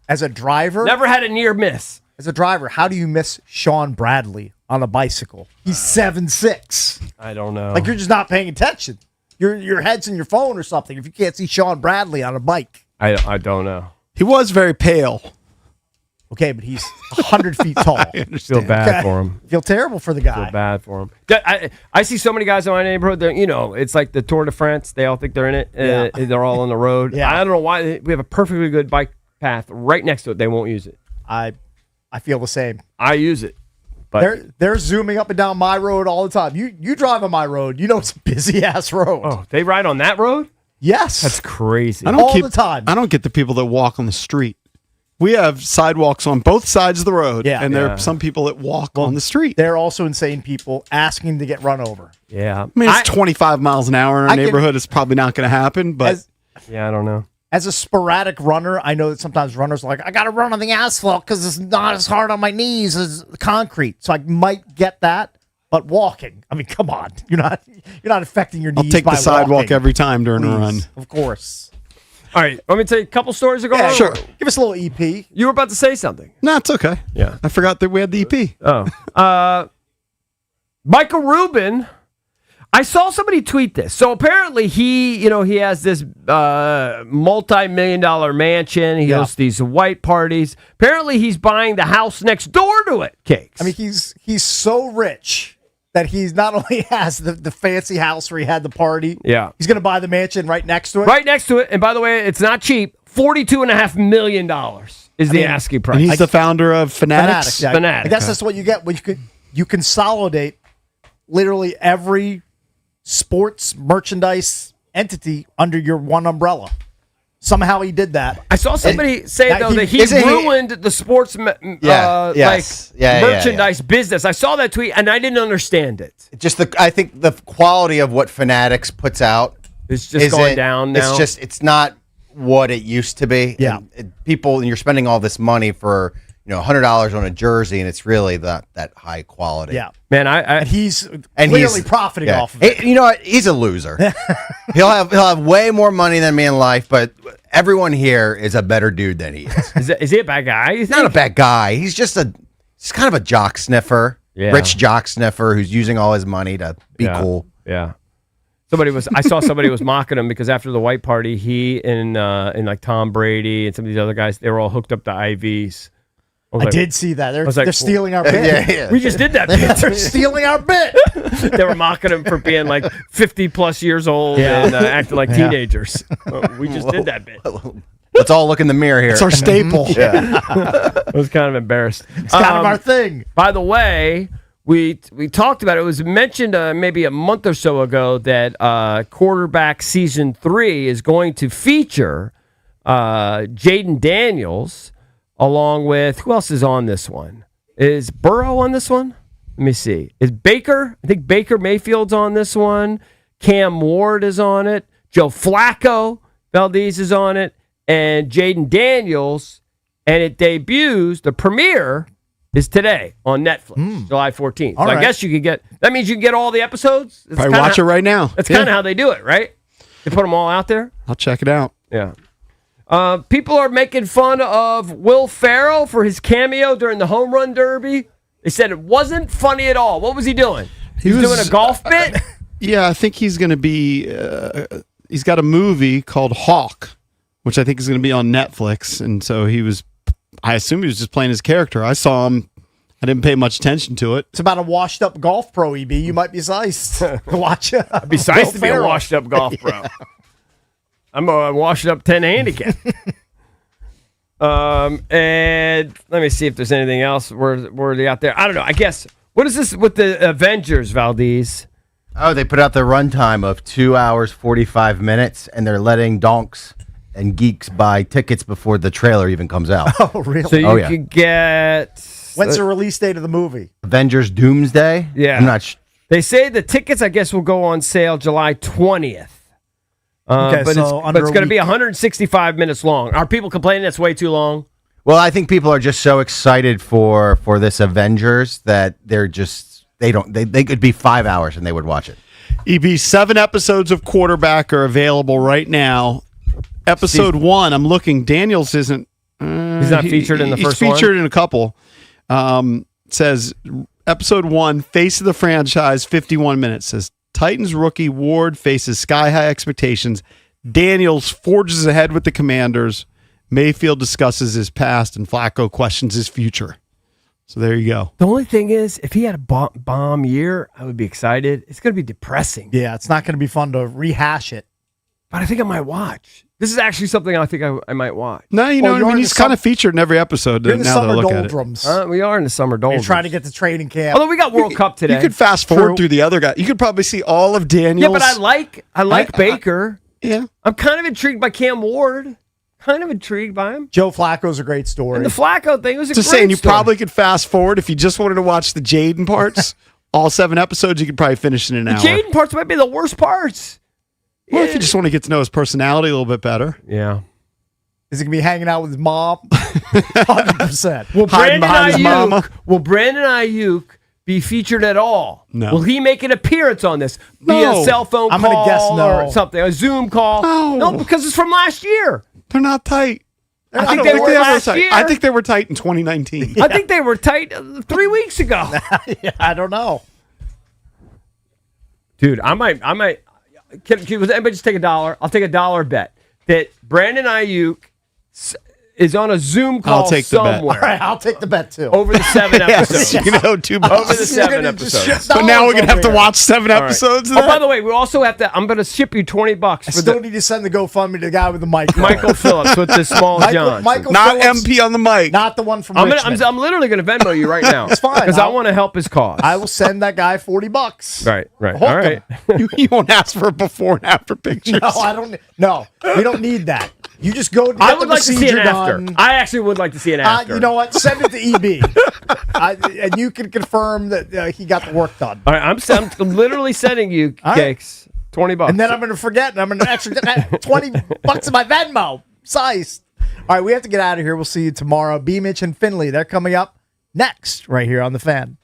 as a driver? Never had a near miss. As a driver, how do you miss Sean Bradley on a bicycle? He's 7'6". I don't know. Like you're just not paying attention. Your head's in your phone or something if you can't see Sean Bradley on a bike. I don't know. He was very pale. Okay, but he's 100 feet tall. I understand. Feel bad for him. Feel terrible for the guy. Feel bad for him. I see so many guys in my neighborhood. It's like the Tour de France. They all think they're in it. They're all on the road. Yeah. I don't know why. We have a perfectly good bike path right next to it. They won't use it. I feel the same. I use it. But they're zooming up and down my road all the time. You drive on my road. You know it's a busy ass road. Oh, they ride on that road? Yes. That's crazy. All the time. I don't get the people that walk on the street. We have sidewalks on both sides of the road, and there are some people that walk on the street. They're also insane people asking to get run over. Yeah. I mean, it's 25 miles an hour in our neighborhood. It's probably not going to happen, but I don't know. As a sporadic runner, I know that sometimes runners are like, I got to run on the asphalt because it's not as hard on my knees as concrete. So I might get that, but walking, I mean, come on, you're not affecting your knees. I'll take by the sidewalk walking. every time during a run. Of course. All right. Want me to tell you a couple stories ago? Yeah, sure. Give us a little EP. You were about to say something. No, it's okay. Yeah. I forgot that we had the EP. Oh. Michael Rubin. I saw somebody tweet this. So apparently he has this multi-million-dollar mansion. He hosts these white parties. Apparently he's buying the house next door to it, Cakes. I mean, he's so rich that he's not only has the fancy house where he had the party. Yeah. He's going to buy the mansion right next to it. Right next to it. And by the way, it's not cheap. $42.5 million is the asking price. And he's the founder of Fanatics. Yeah. Fanatics. I guess that's what you get when you consolidate literally every sports merchandise entity under your one umbrella. Somehow he did that. I saw somebody say that he ruined the sports merchandise business. I saw that tweet and I didn't understand it. Just I think the quality of what Fanatics puts out is just going down now. It's not what it used to be. Yeah, and you're spending all this money for $100 on a jersey, and it's really that high quality. Yeah, man, and he's clearly profiting off of it. You know what? He's a loser. he'll have way more money than me in life, but everyone here is a better dude than he is. Is he a bad guy? He's not a bad guy. He's just he's kind of a jock sniffer, rich jock sniffer who's using all his money to be cool. Yeah. I saw somebody was mocking him because after the white party, he and like Tom Brady and some of these other guys, they were all hooked up to IVs. I did see that. They're, was like, they're stealing our bit. We just did that bit. They're stealing our bit. They were mocking him for being like 50 plus years old and acting like teenagers. We just did that bit. Let's all look in the mirror here. It's our staple. I was kind of embarrassed. It's kind of our thing. By the way, we talked about it. It was mentioned maybe a month or so ago that Quarterback Season 3 is going to feature Jaden Daniels along with, who else is on this one? Is Burrow on this one? Let me see. Is Baker? I think Baker Mayfield's on this one. Cam Ward is on it. Joe Flacco Valdez is on it. And Jaden Daniels. And it debuts, the premiere is today on Netflix, July 14th. So I guess you could get, that means you can get all the episodes? That's Probably watch it right now. That's kind of how they do it, right? They put them all out there? I'll check it out. Yeah. People are making fun of Will Ferrell for his cameo during the home run derby. They said it wasn't funny at all. What was he doing? He was doing a golf bit? Yeah, I think he's going to be. He's got a movie called Hawk, which I think is going to be on Netflix. And so he was. I assume he was just playing his character. I saw him. I didn't pay much attention to it. It's about a washed-up golf pro, EB. You might be sized. Watch it. I'd be sized to be a washed-up golf pro. I'm a washed-up 10 handicap. And let me see if there's anything else worthy out there. I don't know. I guess, what is this with the Avengers, Valdez? Oh, they put out the runtime of 2 hours, 45 minutes, and they're letting donks and geeks buy tickets before the trailer even comes out. Oh, really? So you could get... When's the release date of the movie? Avengers Doomsday? Yeah. I'm not They say the tickets, I guess, will go on sale July 20th. Okay, but so it's going to be 165 minutes long. Are people complaining that's way too long? Well, I think people are just so excited for this Avengers that they're just they could be 5 hours and they would watch it. EB, 7 episodes of Quarterback are available right now. Episode 1, I'm looking. Daniels isn't. He's not featured in the first one? He's featured in a couple. Says episode 1, face of the franchise, 51 minutes. Says Titans rookie Ward faces sky-high expectations. Daniels forges ahead with the Commanders. Mayfield discusses his past, and Flacco questions his future. So there you go. The only thing is, if he had a bomb year, I would be excited. It's going to be depressing. Yeah, it's not going to be fun to rehash it. But I think I might watch. This is actually something I think I might watch. No, you know what I mean? He's kind of featured in every episode. You're in the now that I summer look at it. doldrums. We are in the summer doldrums. You're trying to get to training camp. Although we got World Cup today. You could fast forward through the other guy. You could probably see all of Daniels. Yeah, but I like Baker. Yeah. I'm kind of intrigued by Cam Ward. Kind of intrigued by him. Joe Flacco's a great story. And the Flacco thing was a Just great saying, you story. probably could fast forward if you just wanted to watch the Jaden parts. All 7 episodes, you could probably finish in an hour. Jaden parts might be the worst parts. Well, if you just want to get to know his personality a little bit better. Yeah. Is he going to be hanging out with his mom? 100%. Will Brandon Ayuk be featured at all? No. Will he make an appearance on this via No. cell phone I'm call gonna guess no. or something, a Zoom call? No. because it's from last year. They're not tight. I don't think they were ever last tight. year. I think they were tight in 2019. I think they were tight 3 weeks ago. Yeah, I don't know. Dude, I might. Can anybody just take $1? I'll take $1 bet that Brandon Ayuk is on a Zoom call I'll take the bet. somewhere. All right, I'll take the bet too. Over the 7 episodes. You know, $2. Over the 7 episodes. But now we're going to have to watch 7 All right. episodes of Oh, that? by the way, we also have to. I'm going to ship you $20 I for still need to send the GoFundMe to the guy with the mic. Michael Phillips with the small John. Michael Not Phillips, MP on the mic. not the one from I'm Richmond. literally going to Venmo you right now. It's fine. because I want to help his cause. I will send that guy $40. Right. Hook All right. You won't ask for before and after pictures. No, I don't. No, we don't need that. You just go. Get I the would like to see an procedure after. done. I actually would like to see an after. You know what? Send it to EB, and you can confirm that he got the work done. All right, I'm literally sending you All right. cakes. $20. And then I'm going to forget, and I'm going to extra $20 in my Venmo. Size. All right, we have to get out of here. We'll see you tomorrow. B. Mitch and Finley, they're coming up next, right here on the Fan.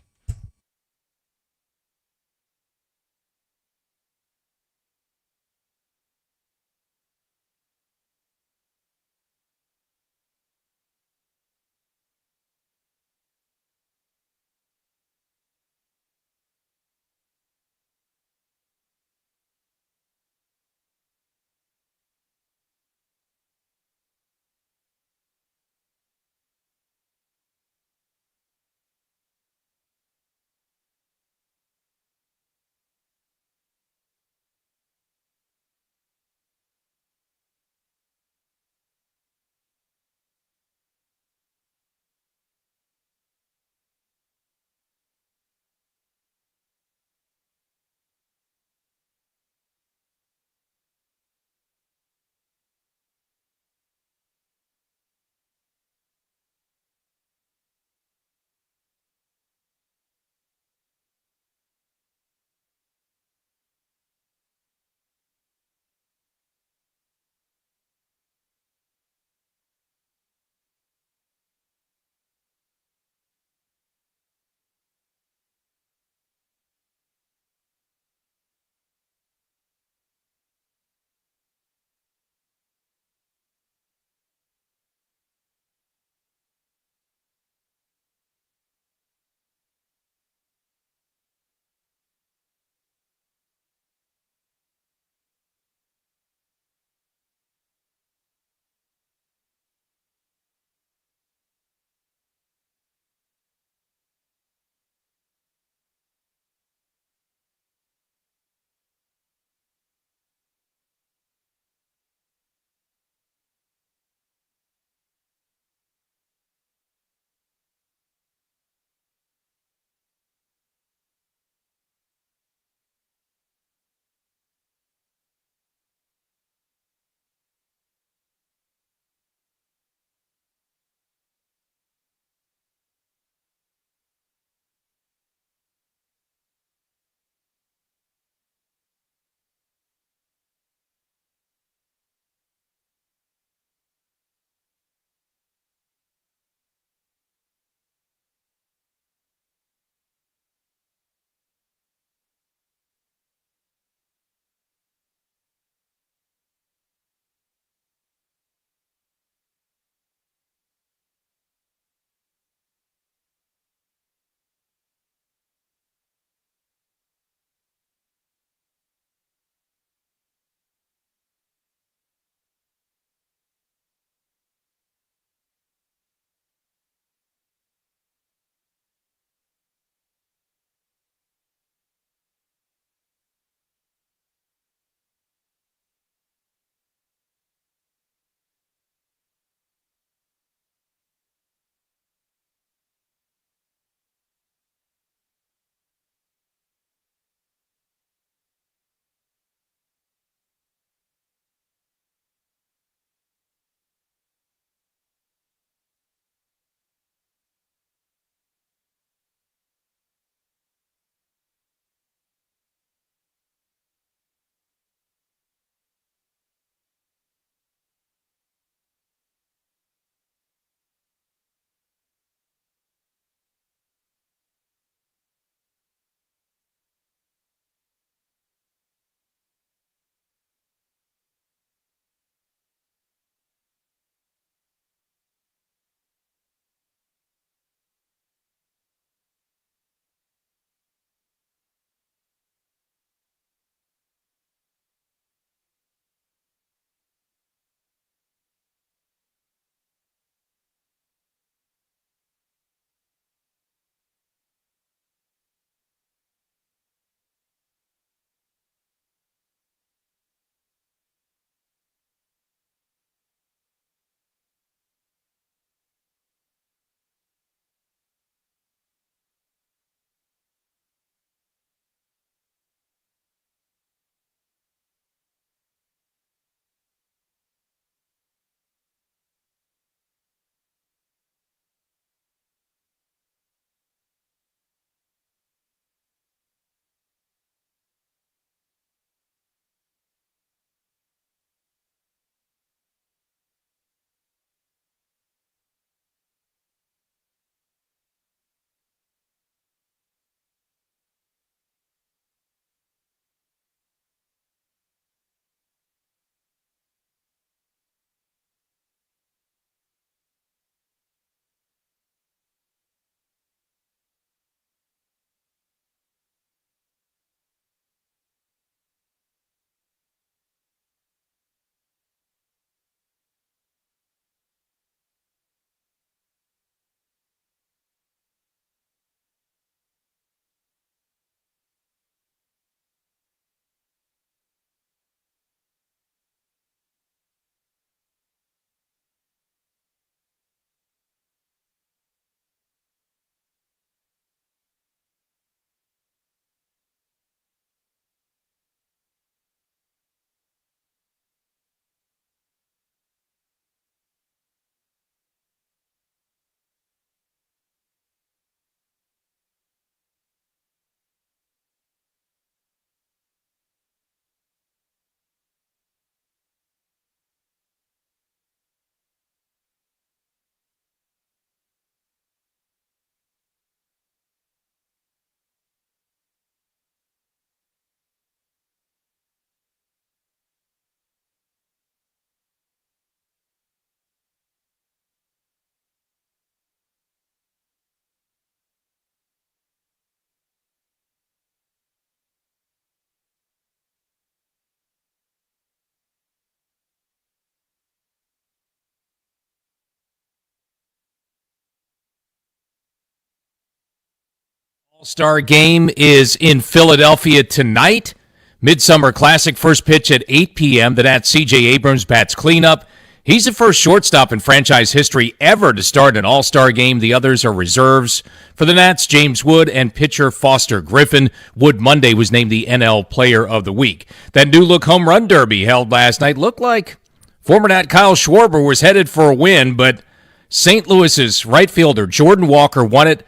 All-Star game is in Philadelphia tonight. Midsummer Classic first pitch at 8 p.m. The Nats' C.J. Abrams bats cleanup. He's the first shortstop in franchise history ever to start an All-Star game. The others are reserves. For the Nats, James Wood and pitcher Foster Griffin. Wood Monday was named the NL Player of the Week. That new-look home run derby held last night looked like former Nat Kyle Schwarber was headed for a win, but St. Louis's right fielder Jordan Walker won it,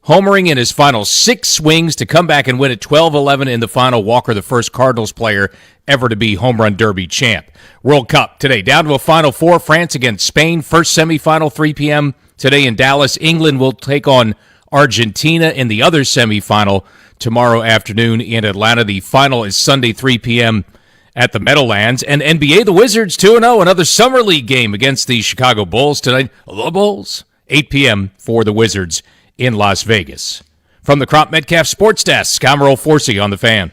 homering in his final 6 swings to come back and win at 12-11 in the final. Walker, the first Cardinals player ever to be home run derby champ. World Cup today, down to a Final Four. France against Spain, first semifinal, 3 p.m. today in Dallas. England will take on Argentina in the other semifinal tomorrow afternoon in Atlanta. The final is Sunday, 3 p.m. at the Meadowlands. And NBA, the Wizards 2-0, another Summer League game against the Chicago Bulls tonight. The Bulls, 8 p.m. for the Wizards in Las Vegas. From the Crop Metcalf Sports Desk, I'm Earl Forsey on The Fan.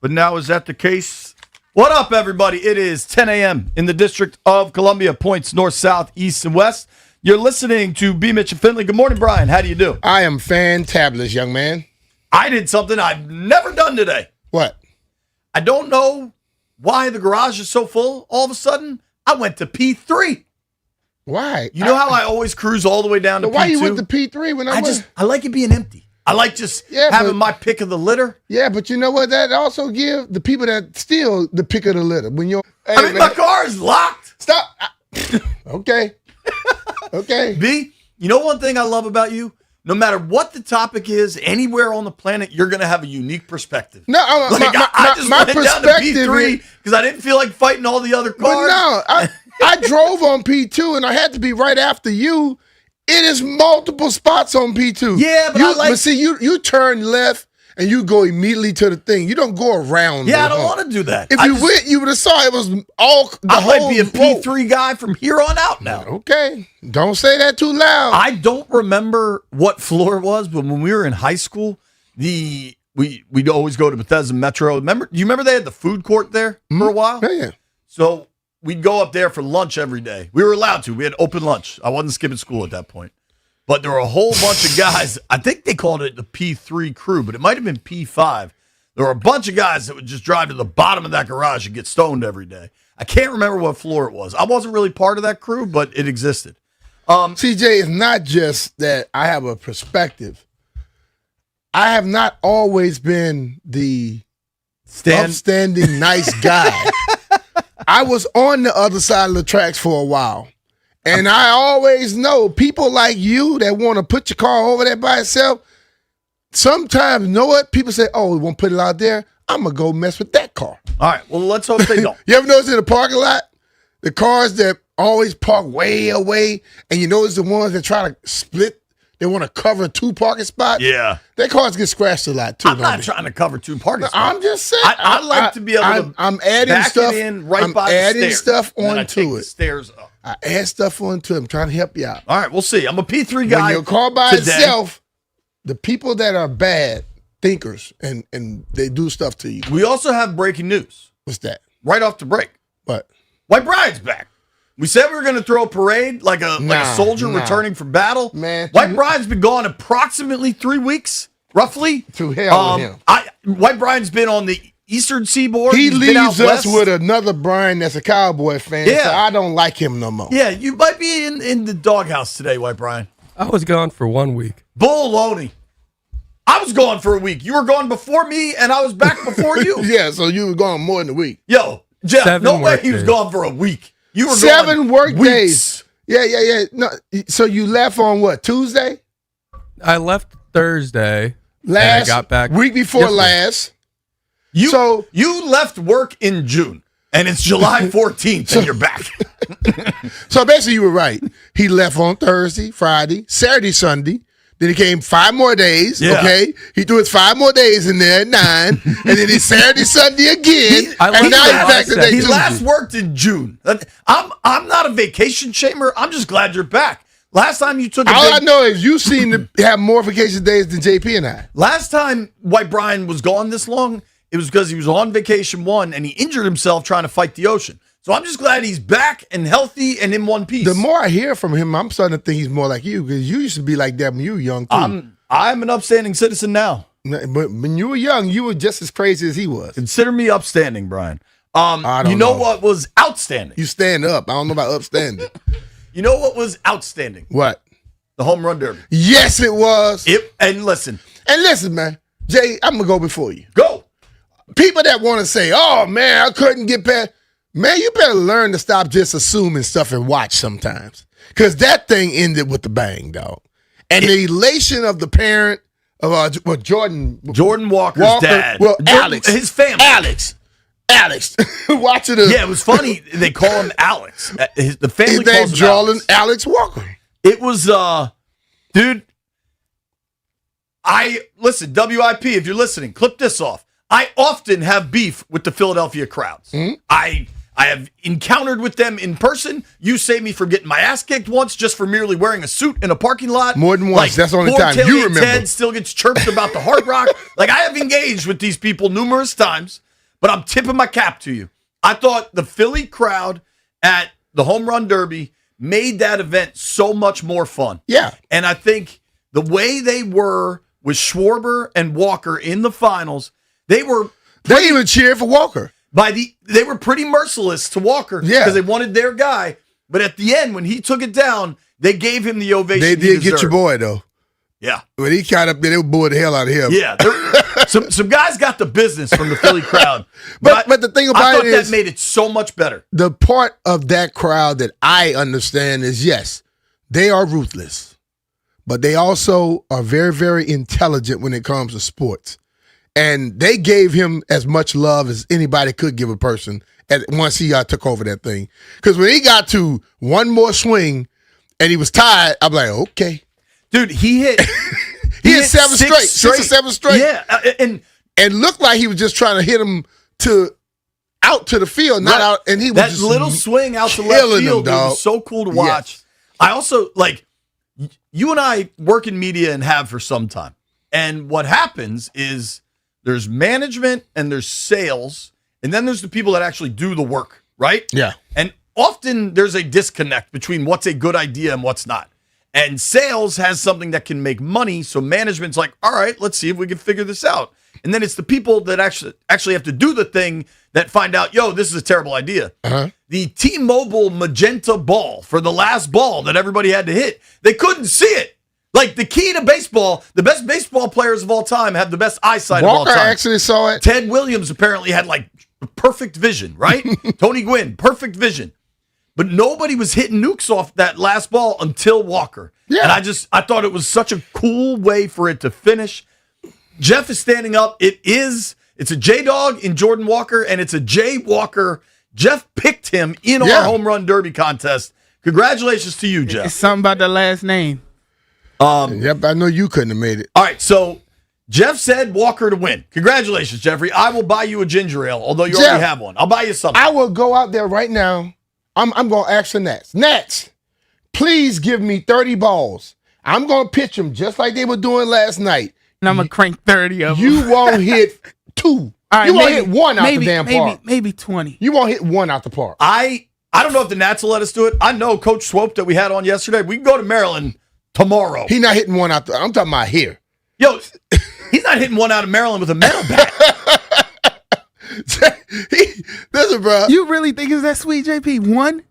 But now, is that the case? What up, everybody? It is 10 a.m. in the District of Columbia, points north, south, east, and west. You're listening to B. Mitch and Finley. Good morning, Brian. How do you do? I am fantabulous, young man. I did something I've never done today. What? I don't know why the garage is so full. All of a sudden, I went to P3. Why? You know how I always cruise all the way down to P2? Why you went to P3 when I like it being empty. I like just having my pick of the litter. Yeah, but you know what? That also give the people that steal the pick of the litter. When you're, my car is locked. Stop. Okay. Okay. B, you know one thing I love about you? No matter what the topic is, anywhere on the planet, you're going to have a unique perspective. No, I just went down to P3 because I didn't feel like fighting all the other cars. But no, I drove on P2 and I had to be right after you. It is multiple spots on P2. Yeah, but but see, you turn left and you go immediately to the thing. You don't go around. Yeah, I don't want to do that. If you went, you would have saw it was all the I whole might be a P3 guy from here on out now. Okay. Don't say that too loud. I don't remember what floor it was, but when we were in high school, we'd always go to Bethesda Metro. Do you remember they had the food court there for a while? Yeah. So we'd go up there for lunch every day. We were allowed to. We had open lunch. I wasn't skipping school at that point. But there were a whole bunch of guys. I think they called it the P3 crew, but it might have been P5. There were a bunch of guys that would just drive to the bottom of that garage and get stoned every day. I can't remember what floor it was. I wasn't really part of that crew, but it existed. CJ, it's not just that I have a perspective. I have not always been the upstanding, nice guy. I was on the other side of the tracks for a while. And I always know people like you that want to put your car over there by itself, sometimes, you know what? People say, oh, we won't put it out there. I'm going to go mess with that car. All right, well, let's hope they don't. You ever notice in the parking lot, the cars that always park way away, and you notice the ones that try to split, they want to cover 2 parking spots? Yeah. Their cars get scratched a lot, too. I'm not trying to cover 2 parking spots. I'm just saying. I like to be able to I'm adding back stuff, it in right I'm by adding the stairs. stuff And then I take onto the it. stairs up. I add stuff onto it. I'm trying to help you out. All right, we'll see. I'm a P3 guy. When your car by today. itself, the people that are bad thinkers and they do stuff to you. We also have breaking news. What's that? Right off the break. What? White Bride's back. We said we were going to throw a parade like a soldier returning from battle. Man, White Bride's been gone approximately 3 weeks, roughly. To hell with him. White Bride's been on the Eastern Seaboard. He He's been out leaves us west. with another Brian that's a Cowboy fan. Yeah. So I don't like him no more. Yeah, you might be in the doghouse today, White Brian. I was gone for 1 week. Baloney. I was gone for a week. You were gone before me, and I was back before you. Yeah, so you were gone more than a week. Yo, Jeff, 7 no way work he was days. gone for a week. You were 7 gone work weeks. days. Yeah. No, so you left on what, Tuesday? I left Thursday. and Last I got back week before yesterday. last. You left work in June, and it's July 14th, and you're back. So basically, you were right. He left on Thursday, Friday, Saturday, Sunday. Then he came 5 more days. Yeah. Okay, he threw his 5 more days in there at 9, and then he's Saturday, Sunday again, and now he's back today. He Tuesday. last worked in June. I'm not a vacation shamer. I'm just glad you're back. Last time you took All I know is you seem to have more vacation days than JP and I. Last time White Brian was gone this long, it was because he was on vacation one and he injured himself trying to fight the ocean. So I'm just glad he's back and healthy and in one piece. The more I hear from him, I'm starting to think he's more like you, because you used to be like that when you were young, too. I'm an upstanding citizen now. But when you were young, you were just as crazy as he was. Consider me upstanding, Brian. I don't you know what was outstanding? You stand up. I don't know about upstanding. You know what was outstanding? What? The home run derby. Yes, it was. And listen, man. Jay, I'm going to go before you. Go. People that want to say, oh, man, I couldn't get past. Man, you better learn to stop just assuming stuff and watch sometimes. Because that thing ended with the bang, dog. And the elation of the parent of Jordan Walker's dad. Well, Alex. His family. Alex. Watching it. Yeah, it was funny. They call him Alex. The family calls him Jordan Alex Walker. It was, dude. Listen, WIP, if you're listening, clip this off. I often have beef with the Philadelphia crowds. Mm-hmm. I have encountered with them in person. You saved me from getting my ass kicked once just for merely wearing a suit in a parking lot. More than once. That's the only poor time you Tailgate remember. Ted still gets chirped about the Hard Rock. Like, I have engaged with these people numerous times, but I'm tipping my cap to you. I thought the Philly crowd at the Home Run Derby made that event so much more fun. Yeah. And I think the way they were with Schwarber and Walker in the finals, they even cheered for Walker. They were pretty merciless to Walker because they wanted their guy. But at the end, when he took it down, they gave him the ovation. They did get your boy, though. Yeah. When he caught up there, they booed the hell out of him. Yeah. Some guys got the business from the Philly crowd. But the thing about I thought it is, that made it so much better. The part of that crowd that I understand is, yes, they are ruthless, but they also are very, very intelligent when it comes to sports. And they gave him as much love as anybody could give a person once he took over that thing. Because when he got to one more swing and he was tired, I'm like, okay. Dude, he hit he hit 7 straight. 6 or 7 straight. Yeah. And looked like he was just trying to hit him out to the field, not out. And he was that just little swing out to left killing field him, dog. was so cool to watch. Yes. I also, you and I work in media and have for some time. And what happens is there's management and there's sales, and then there's the people that actually do the work, right? Yeah. And often there's a disconnect between what's a good idea and what's not. And sales has something that can make money, so management's like, all right, let's see if we can figure this out. And then it's the people that actually have to do the thing that find out, yo, this is a terrible idea. Uh-huh. The T-Mobile magenta ball for the last ball that everybody had to hit, they couldn't see it. Like, the key to baseball, the best baseball players of all time have the best eyesight of all Walker time. actually saw it. Ted Williams apparently had, perfect vision, right? Tony Gwynn, perfect vision. But nobody was hitting nukes off that last ball until Walker. Yeah. And I thought it was such a cool way for it to finish. Jeff is standing up. It's a J-Dog in Jordan Walker, and it's a J Walker. Jeff picked him in our home run derby contest. Congratulations to you, Jeff. It's something about the last name. Yep, I know you couldn't have made it. All right, so Jeff said Walker to win. Congratulations, Jeffrey. I will buy you a ginger ale, although you already have one. I'll buy you something. I will go out there right now. I'm going to ask the Nats. Nats, please give me 30 balls. I'm going to pitch them just like they were doing last night. And I'm going to crank 30 of them. You won't hit 2. All right, you won't hit 1 out the damn park. Maybe 20. You won't hit 1 out the park. I don't know if the Nats will let us do it. I know Coach Swope that we had on yesterday. We can go to Maryland tomorrow. He's not hitting 1 out the. I'm talking about here. Yo, he's not hitting 1 out of Maryland with a metal bat. Listen, bro. You really think it's that sweet, JP? 1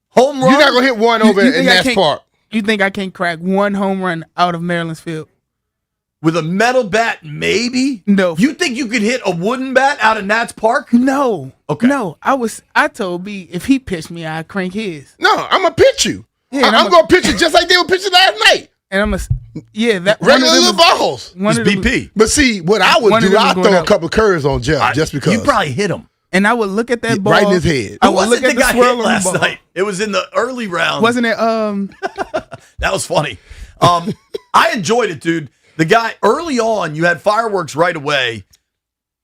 home run? You're not going to hit 1 over in Nats Park. You think I can't crack 1 home run out of Maryland's field? With a metal bat, maybe? No. You think you could hit a wooden bat out of Nats Park? No. Okay. No. I told B if he pitched me, I'd crank his. No, I'm going to pitch you. Yeah, I'm going to pitch you just like they were pitching last night. And I'm that regular little balls. It's BP. But see, what I would do, I'd throw a couple of curves on Jeff just because. You probably hit him. And I would look at that ball right in his head. I would look at the swirl last night. It was in the early rounds. Wasn't it? That was funny. I enjoyed it, dude. The guy, early on, you had fireworks right away.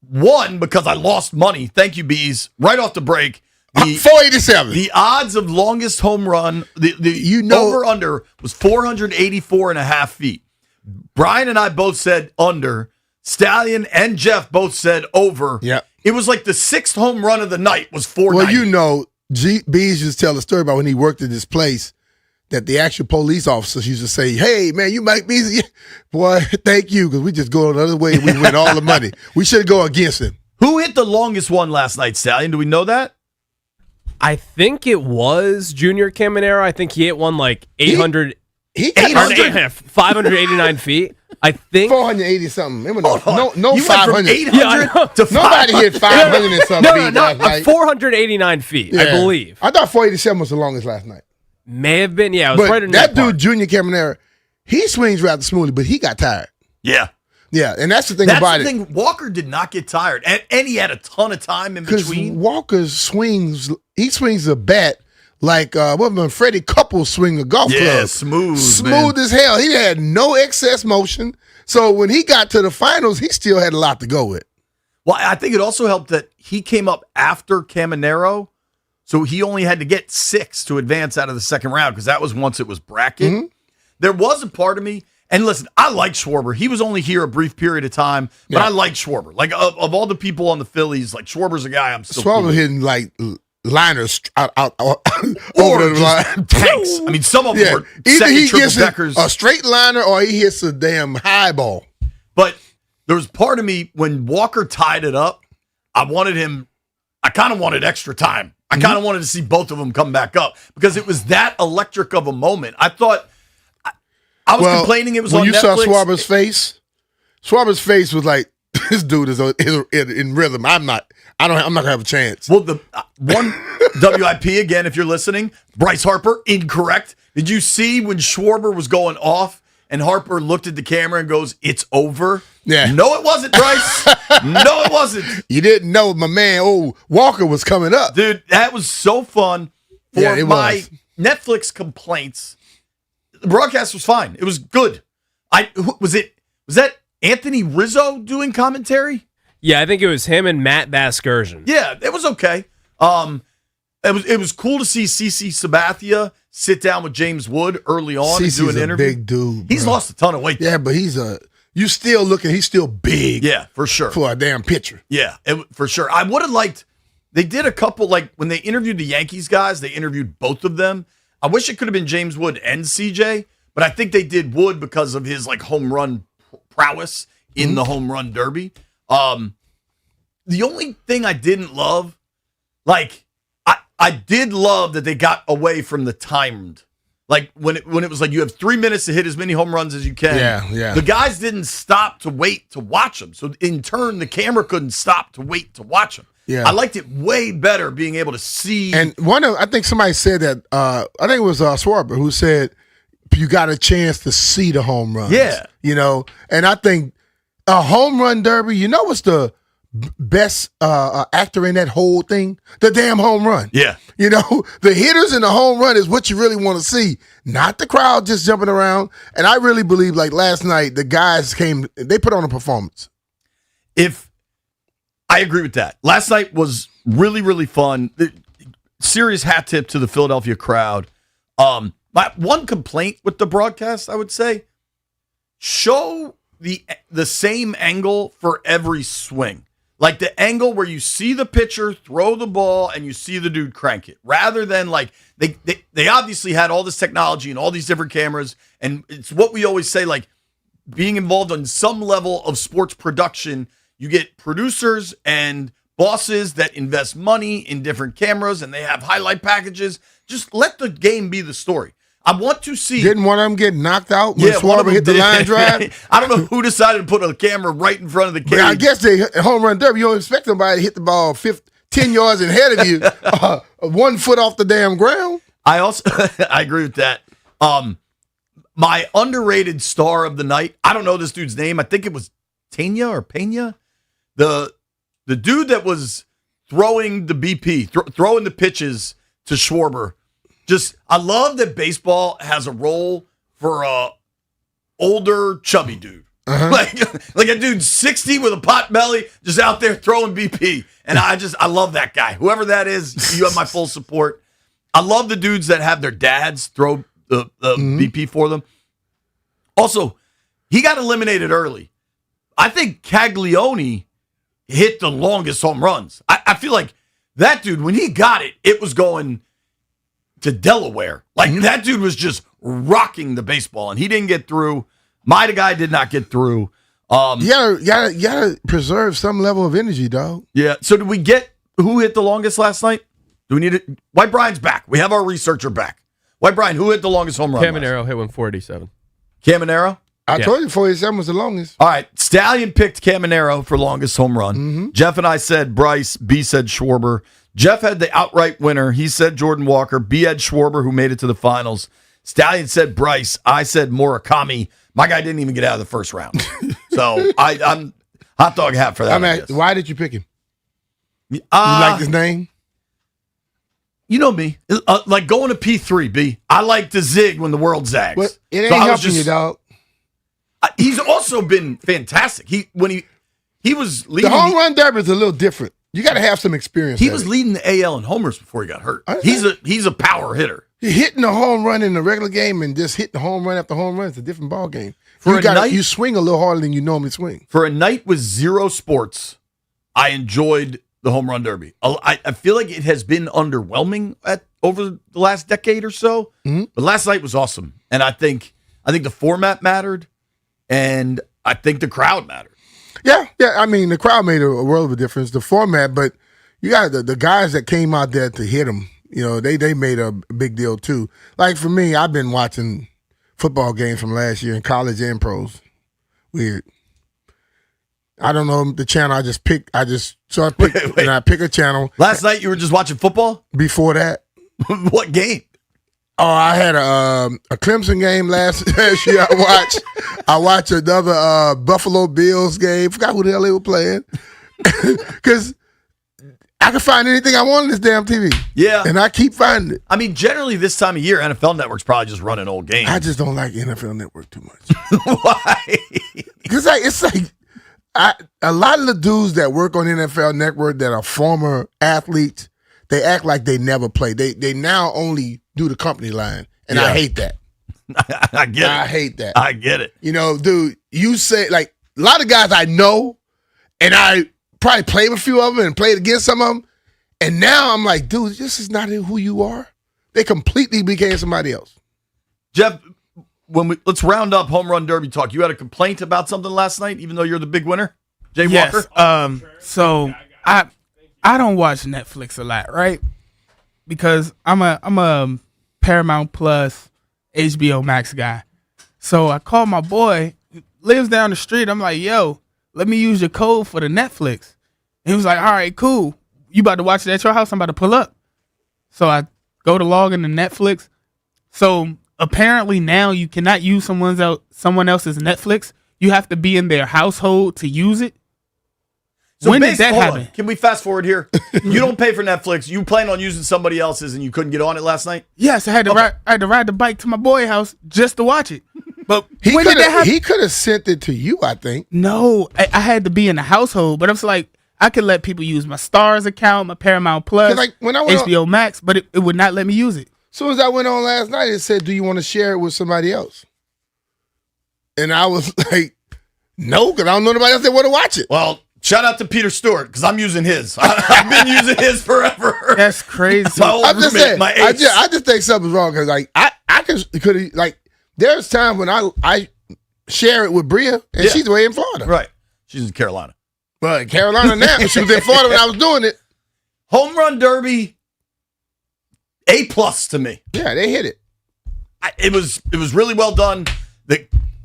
One, because I lost money. Thank you, Bees. Right off the break. 487. The odds of longest home run, the over-under was 484.5 feet. Brian and I both said under. Stallion and Jeff both said over. Yep. It was like the sixth home run of the night was 490. Well, Bees used to tell a story about when he worked at this place that the actual police officers used to say, hey, man, you might be, boy, thank you, because we just go the other way and we win all the money. We should go against him. Who hit the longest one last night, Stallion? Do we know that? I think it was Junior Caminero. I think he hit one like 800. He got 589 feet. I think 480 something. Remember, no You 500. went from 800 to Nobody hit 500 and something. No, 489 feet, I believe. I thought 487 was the longest last night. May have been, yeah. It was But right in that part. dude, Junior Caminero, he swings rather smoothly, but he got tired. Yeah. Yeah, and that's the thing That's about the thing. Walker did not get tired, and he had a ton of time in Because between. Walker swings the bat like when Freddie Couples swing a golf Yeah, club. smooth, man. as hell. He had no excess motion. So when he got to the finals, he still had a lot to go with. Well, I think it also helped that he came up after Caminero, so he only had to get 6 to advance out of the second round because that was once it was bracket. Mm-hmm. There was a part of me, and listen, I like Schwarber. He was only here a brief period of time, but I like Schwarber. Like of all the people on the Phillies, like Schwarber's a guy I'm still cool Schwarber with. hitting like liners out Or over the just line. tanks. I mean, some of them were Either second he triple gets deckers. a straight liner or he hits a damn high ball. But there was part of me when Walker tied it up, I kind of wanted extra time. I kind of wanted to see both of them come back up because it was that electric of a moment. I thought I was complaining it was when on you Netflix. saw Schwarber's face was like, this dude is in rhythm. I'm not gonna have a chance. Well, the one WIP again, if you're listening, Bryce Harper, incorrect. Did you see when Schwarber was going off and Harper looked at the camera and goes, "It's over"? Yeah. No, it wasn't, Bryce. No, it wasn't. You didn't know my man, Walker was coming up. Dude, that was so fun. For Yeah, it my was. Netflix complaints, the broadcast was fine. It was good. Was that Anthony Rizzo doing commentary? Yeah, I think it was him and Matt Vasgersian. Yeah, it was okay. It was cool to see CeCe Sabathia sit down with James Wood early on and do CeCe's an a interview. big dude. He's bro. lost a ton of weight. Yeah, but he's still big. Yeah, for sure. For a damn pitcher. Yeah, for sure. I would have liked. They did a couple, like when they interviewed the Yankees guys, they interviewed both of them. I wish it could have been James Wood and CJ, but I think they did Wood because of his like home run prowess in the home run derby. The only thing I didn't love, like I did love that they got away from the timed. Like when it was like you have 3 minutes to hit as many home runs as you can. Yeah. The guys didn't stop to wait to watch them. So in turn, the camera couldn't stop to wait to watch them. Yeah. I liked it way better being able to see. And I think somebody said that, I think it was Schwarber who said you got a chance to see the home runs. Yeah. And I think a home run derby, what's the best actor in that whole thing? The damn home run. Yeah. The hitters and the home run is what you really want to see, not the crowd just jumping around. And I really believe, like last night, the guys they put on a performance. I agree with that. Last night was really, really fun. Serious hat tip to the Philadelphia crowd. My one complaint with the broadcast, I would say, show the same angle for every swing. Like the angle where you see the pitcher throw the ball and you see the dude crank it, rather than like they obviously had all this technology and all these different cameras, and it's what we always say, like being involved on some level of sports production, you get producers and bosses that invest money in different cameras and they have highlight packages. Just let the game be the story. I want to see. Didn't one of them get knocked out when one of Schwarber them hit the did. line drive? I don't know who decided to put a camera right in front of the cage. But I guess they home run derby. You don't expect somebody to hit the ball 10 yards ahead of you, 1 foot off the damn ground. I agree with that. My underrated star of the night, I don't know this dude's name. I think it was Pena or Pena. The dude that was throwing the BP, throwing the pitches to Schwarber. I love that baseball has a role for older, chubby dude. Like a dude 60 with a pot belly, just out there throwing BP. And I love that guy. Whoever that is, you have my full support. I love the dudes that have their dads throw the BP for them. Also, he got eliminated early. I think Caglione hit the longest home runs. I feel like that dude, when he got it, it was going to Delaware. Like that dude was just rocking the baseball, and he didn't get through. My guy did not get through. You gotta preserve some level of energy, dog. Yeah. So did we get who hit the longest last night? Do we need it? White Brian's back. We have our researcher back. White Brian, who hit the longest home run? Caminero hit 147. Caminero? I told you 47 was the longest. All right. Stallion picked Caminero for longest home run. Jeff and I said Bryce. B said Schwarber. Jeff had the outright winner. He said Jordan Walker. B had Schwarber, who made it to the finals. Stallion said Bryce. I said Murakami. My guy didn't even get out of the first round. So I'm hot dog hat for that. Why did you pick him? You like his name? You know me. Like going to P3, B. I like to zig when the world zags. But it ain't helping you, dog. He's also been fantastic. He was leading the home run derby is a little different. You got to have some experience. He was leading the AL in homers before he got hurt. He's a power hitter. Hitting a home run in the regular game and just hitting home run after home run is a different ball game. You swing a little harder than you normally swing. For a night with zero sports, I enjoyed the home run derby. I feel like it has been underwhelming over the last decade or so, but last night was awesome, and I think the format mattered, and I think the crowd mattered. Yeah. I mean, the crowd made a world of a difference. The format, but you got the guys that came out there to hit them. You know, they made a big deal too. Like for me, I've been watching football games from last year in college and pros. Weird. I don't know the channel. I pick and I pick a channel. Last night you were just watching football? Before that. What game? Oh, I had a Clemson game last year. I watched another Buffalo Bills game. Forgot who the hell they were playing. Because I can find anything I want on this damn TV. Yeah. And I keep finding it. I mean, generally this time of year, NFL Network's probably just running old games. I just don't like NFL Network too much. Why? Because it's like a lot of the dudes that work on NFL Network that are former athletes, they act like they never played. They now only do the company line. And I hate that. I get it. I hate that. I get it. You know, dude, you say, like, a lot of guys I know, and I probably played with a few of them and played against some of them, and now I'm like, dude, this is not who you are. They completely became somebody else. Jeff, let's round up home run derby talk. You had a complaint about something last night, even though you're the big winner? Jay Walker? So I don't watch Netflix a lot, right? Because I'm a Paramount Plus, HBO Max guy. So I called my boy, lives down the street. I'm like, yo, let me use your code for the Netflix. And he was like, all right, cool. You about to watch it at your house? I'm about to pull up. So I go to log into Netflix. So apparently now you cannot use someone else's Netflix. You have to be in their household to use it. So when did that happen? Can we fast forward here? You don't pay for Netflix. You plan on using somebody else's, and you couldn't get on it last night? Yes, I had to ride the bike to my boy's house just to watch it. But He when did that happen? could have sent it to you, I think. No, I had to be in the household. But I was like, I could let people use my Stars account, my Paramount Plus, Like, when I went HBO Max, but it would not let me use it. As soon as I went on last night, it said, do you want to share it with somebody else? And I was like, no, because I don't know nobody else that want to watch it. Well, shout out to Peter Stewart, because I'm using his. I've been using his forever. That's crazy. I'm just saying, I just think something's wrong because like I could like there's times when I share it with Bria and she's way in Florida. Right. She's in Carolina. Well, in Carolina now. She was in Florida when I was doing it. Home run derby, A+ to me. Yeah, they hit it. It was really well done.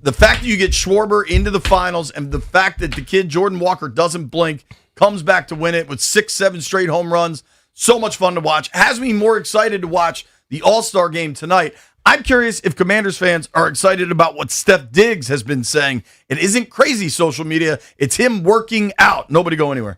The fact that you get Schwarber into the finals and the fact that the kid Jordan Walker doesn't blink, comes back to win it with 6-7 straight home runs. So much fun to watch. Has me more excited to watch the All-Star game tonight. I'm curious if Commanders fans are excited about what Steph Diggs has been saying. It isn't crazy social media. It's him working out. Nobody go anywhere.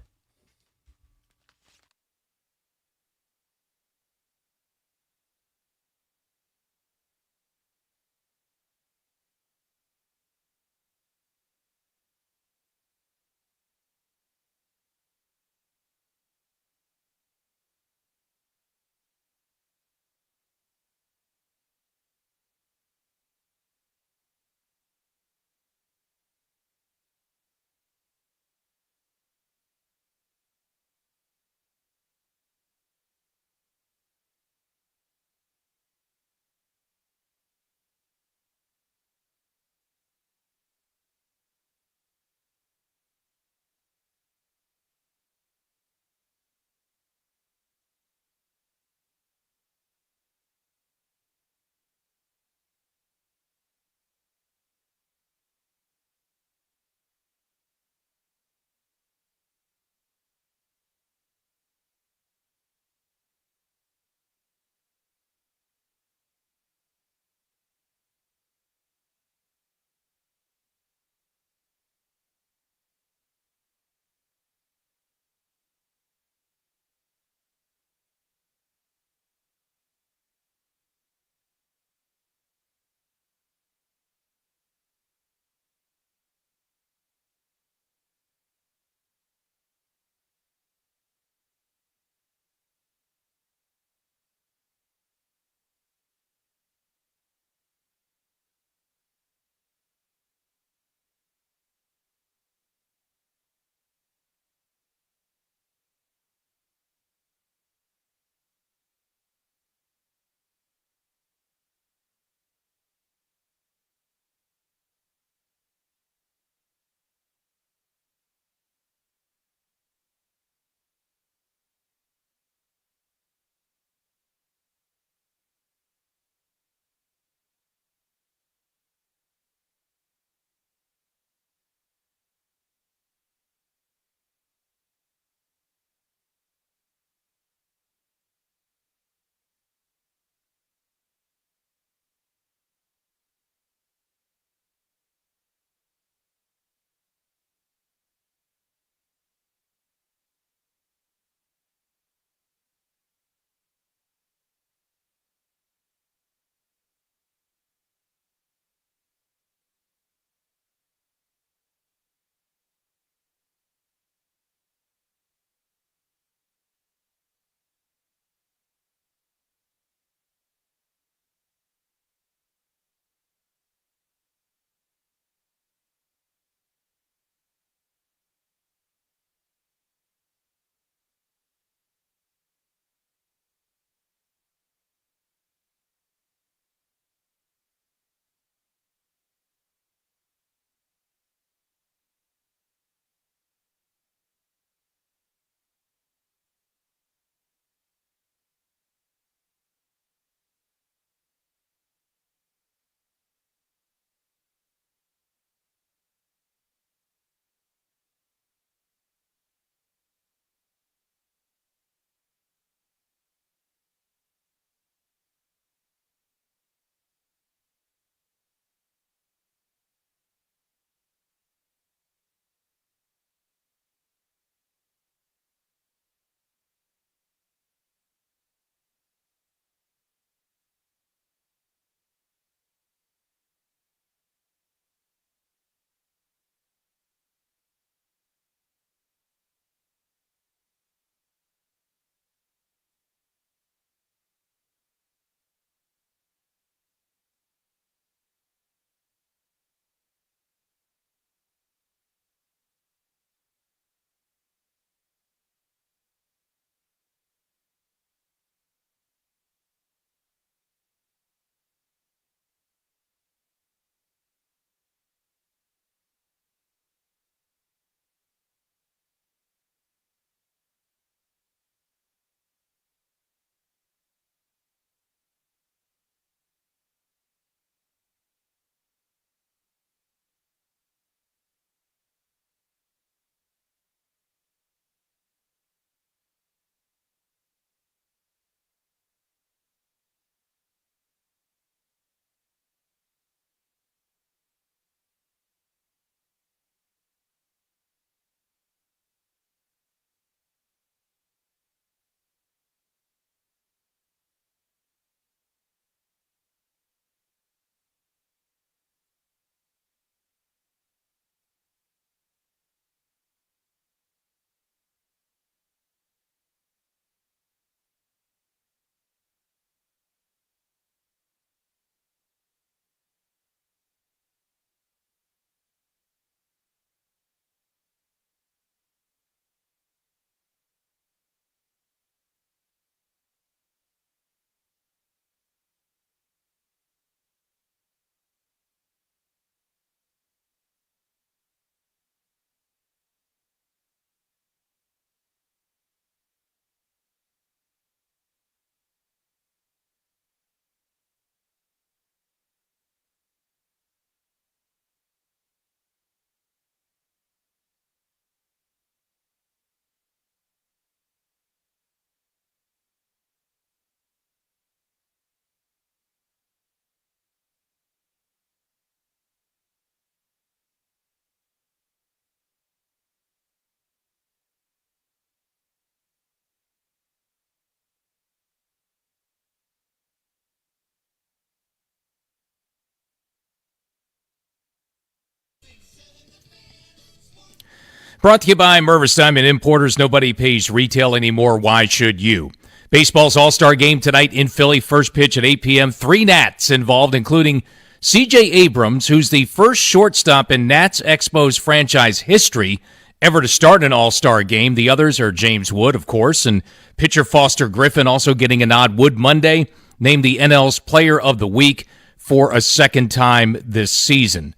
Brought to you by Mervis Diamond Importers. Nobody pays retail anymore. Why should you? Baseball's All-Star Game tonight in Philly. First pitch at 8 p.m. 3 Nats involved, including C.J. Abrams, who's the first shortstop in Nats Expos franchise history ever to start an All-Star Game. The others are James Wood, of course, and pitcher Foster Griffin also getting a nod. Wood Monday named the NL's Player of the Week for a second time this season.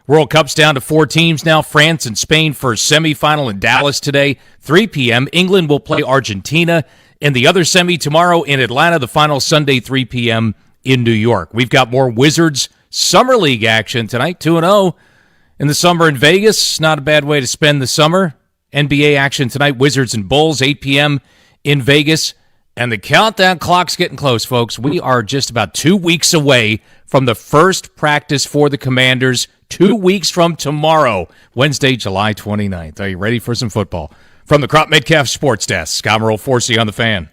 World Cup's down to 4 teams now. France and Spain for a semifinal in Dallas today, 3 p.m. England will play Argentina in the other semi tomorrow in Atlanta. The final Sunday, 3 p.m. in New York. We've got more Wizards Summer League action tonight, 2-0 in the summer in Vegas. Not a bad way to spend the summer. NBA action tonight, Wizards and Bulls, 8 p.m. in Vegas. And the countdown clock's getting close, folks. We are just about 2 weeks away from the first practice for the Commanders, 2 weeks from tomorrow, Wednesday, July 29th. Are you ready for some football? From the Crop Metcalf Sports Desk, Scott Merle Forsey on the Fan.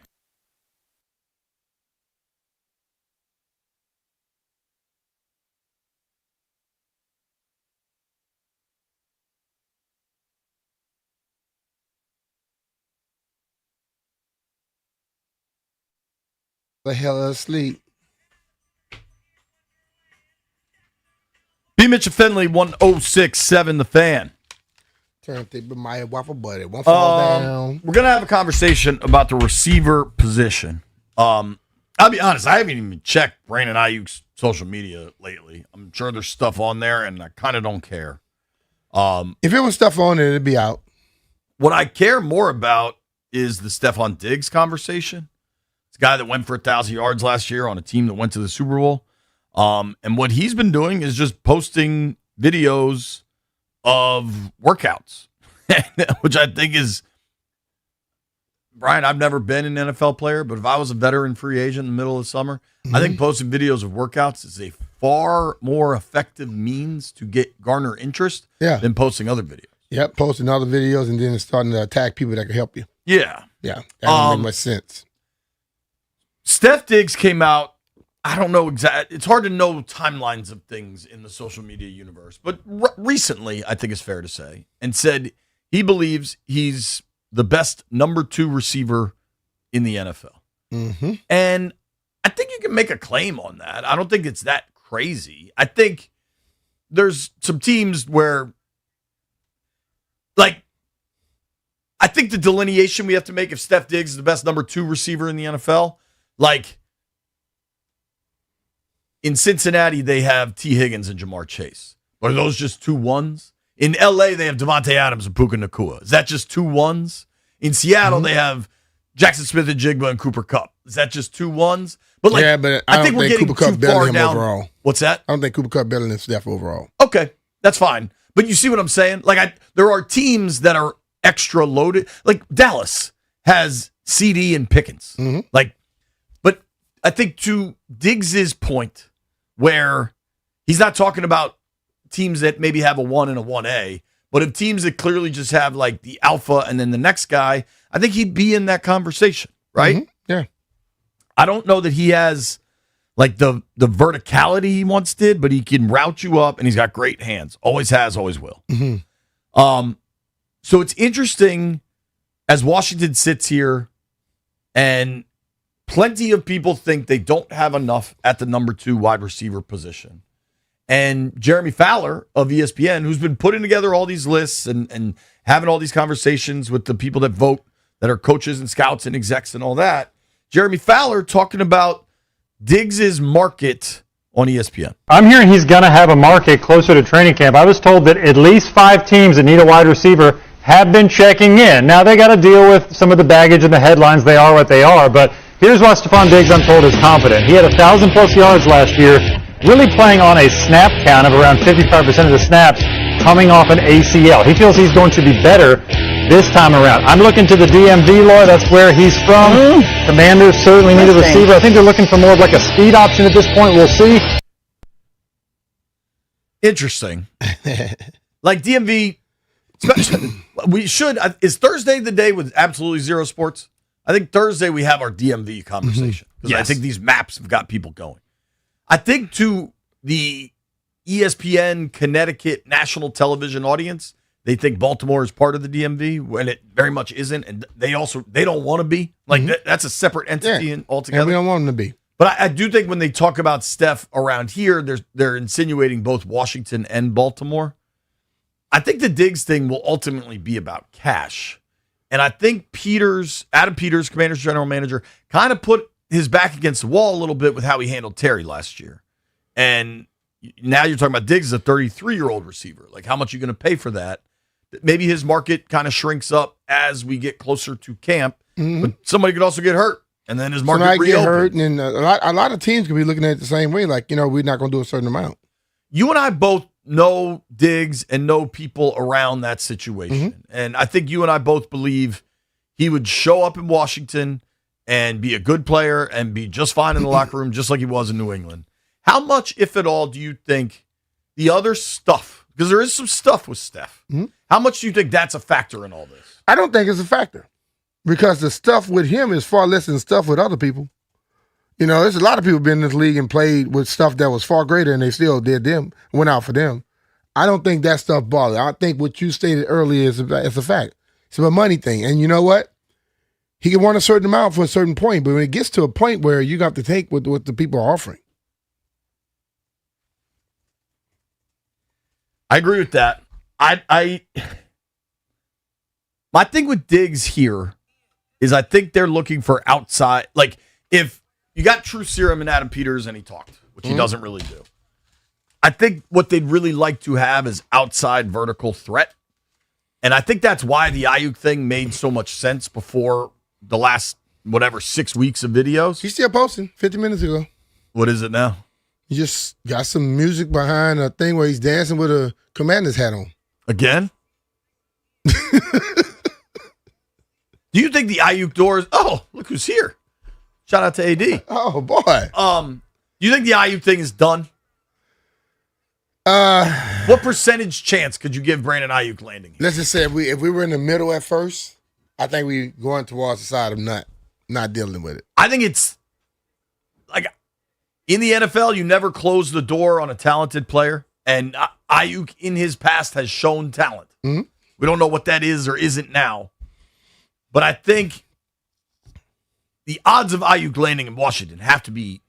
The hell asleep. B. Mitchell Finley, 106.7 The Fan. Turn the my waffle buddy. One fall down. We're going to have a conversation about the receiver position. I'll be honest, I haven't even checked Brandon Ayuk's social media lately. I'm sure there's stuff on there, and I kind of don't care. If it was stuff on it, it'd be out. What I care more about is the Stephon Diggs conversation. It's a guy that went for 1,000 yards last year on a team that went to the Super Bowl. And what he's been doing is just posting videos of workouts, which I think is, Brian, I've never been an NFL player, but if I was a veteran free agent in the middle of the summer, I think posting videos of workouts is a far more effective means to garner interest than posting other videos. Yep, posting other videos and then starting to attack people that can help you. Yeah. Yeah, that don't make much sense. Steph Diggs came out, I don't know exactly. It's hard to know timelines of things in the social media universe, but recently, I think it's fair to say, and said he believes he's the best number 2 receiver in the NFL. Mm-hmm. And I think you can make a claim on that. I don't think it's that crazy. I think there's some teams where, like, I think the delineation we have to make if Steph Diggs is the best number 2 receiver in the NFL, like, in Cincinnati, they have T. Higgins and Jamar Chase. Are those just 2 ones? In L.A., they have Devontae Adams and Puka Nacua. Is that just 2 ones? In Seattle, they have Jackson Smith-Njigba and Cooper Kupp. Is that just 2 ones? But like, yeah, but I think don't think Cooper Kupp better than him overall. What's that? I don't think Cooper Kupp better than Steph overall. Okay, that's fine. But you see what I'm saying? Like, there are teams that are extra loaded. Like, Dallas has CD and Pickens. Mm-hmm. Like, but I think to Diggs's point, where he's not talking about teams that maybe have a 1 and a 1A, but if teams that clearly just have like the alpha and then the next guy, I think he'd be in that conversation, right? Mm-hmm. Yeah. I don't know that he has like the verticality he once did, but he can route you up and he's got great hands. Always has, always will. Mm-hmm. So it's interesting as Washington sits here and plenty of people think they don't have enough at the number 2 wide receiver position. And Jeremy Fowler of ESPN, who's been putting together all these lists and having all these conversations with the people that vote, that are coaches and scouts and execs and all that, Jeremy Fowler talking about Diggs' market on ESPN. I'm hearing he's going to have a market closer to training camp. I was told that at least 5 teams that need a wide receiver have been checking in. Now, they got to deal with some of the baggage and the headlines. They are what they are, but here's why Stephon Diggs, I'm told, is confident. He had 1,000-plus yards last year, really playing on a snap count of around 55% of the snaps coming off an ACL. He feels he's going to be better this time around. I'm looking to the DMV, Laura. That's where he's from. Commanders certainly need a receiver. I think they're looking for more of like a speed option at this point. We'll see. Interesting. Like DMV, we should, is Thursday the day with absolutely zero sports? I think Thursday we have our DMV conversation. Because I think these maps have got people going. I think to the ESPN Connecticut national television audience, they think Baltimore is part of the DMV when it very much isn't, and they don't want to be. Like that's a separate entity altogether. And we don't want them to be. But I do think when they talk about Steph around here, they're insinuating both Washington and Baltimore. I think the Diggs thing will ultimately be about cash. And I think Adam Peters, Commanders general manager, kind of put his back against the wall a little bit with how he handled Terry last year. And now you're talking about Diggs as a 33-year-old receiver. Like, how much are you going to pay for that? Maybe his market kind of shrinks up as we get closer to camp. But somebody could also get hurt. And then his market reopens. Get hurt, and a lot of teams could be looking at it the same way. Like, we're not going to do a certain amount. You and I both know Diggs and know people around that situation. And I think you and I both believe he would show up in Washington and be a good player and be just fine in the locker room, just like he was in New England. How much, if at all, do you think the other stuff, because there is some stuff with Steph, how much do you think that's a factor in all this? I don't think it's a factor. Because the stuff with him is far less than stuff with other people. There's a lot of people been in this league and played with stuff that was far greater and they still went out for them. I don't think that stuff bothers. I think what you stated earlier is a fact. It's a money thing. And you know what? He can want a certain amount for a certain point, but when it gets to a point where you got to take what the people are offering. I agree with that. My thing with Diggs here is I think they're looking for outside. Like, if you got True Serum and Adam Peters and he talked, which he doesn't really do, I think what they'd really like to have is outside vertical threat. And I think that's why the Ayuk thing made so much sense before the last, 6 weeks of videos. He's still posting 50 minutes ago. What is it now? He just got some music behind a thing where he's dancing with a Commander's hat on. Again? Do you think the Ayuk doors? Oh, look who's here! Shout out to AD. Oh boy. Do you think the Ayuk thing is done? What percentage chance could you give Brandon Ayuk landing? Let's just say if we were in the middle at first, I think we going towards the side of not dealing with it. I think it's like in the NFL, you never close the door on a talented player, and Ayuk in his past has shown talent. We don't know what that is or isn't now. But I think the odds of Ayuk landing in Washington have to be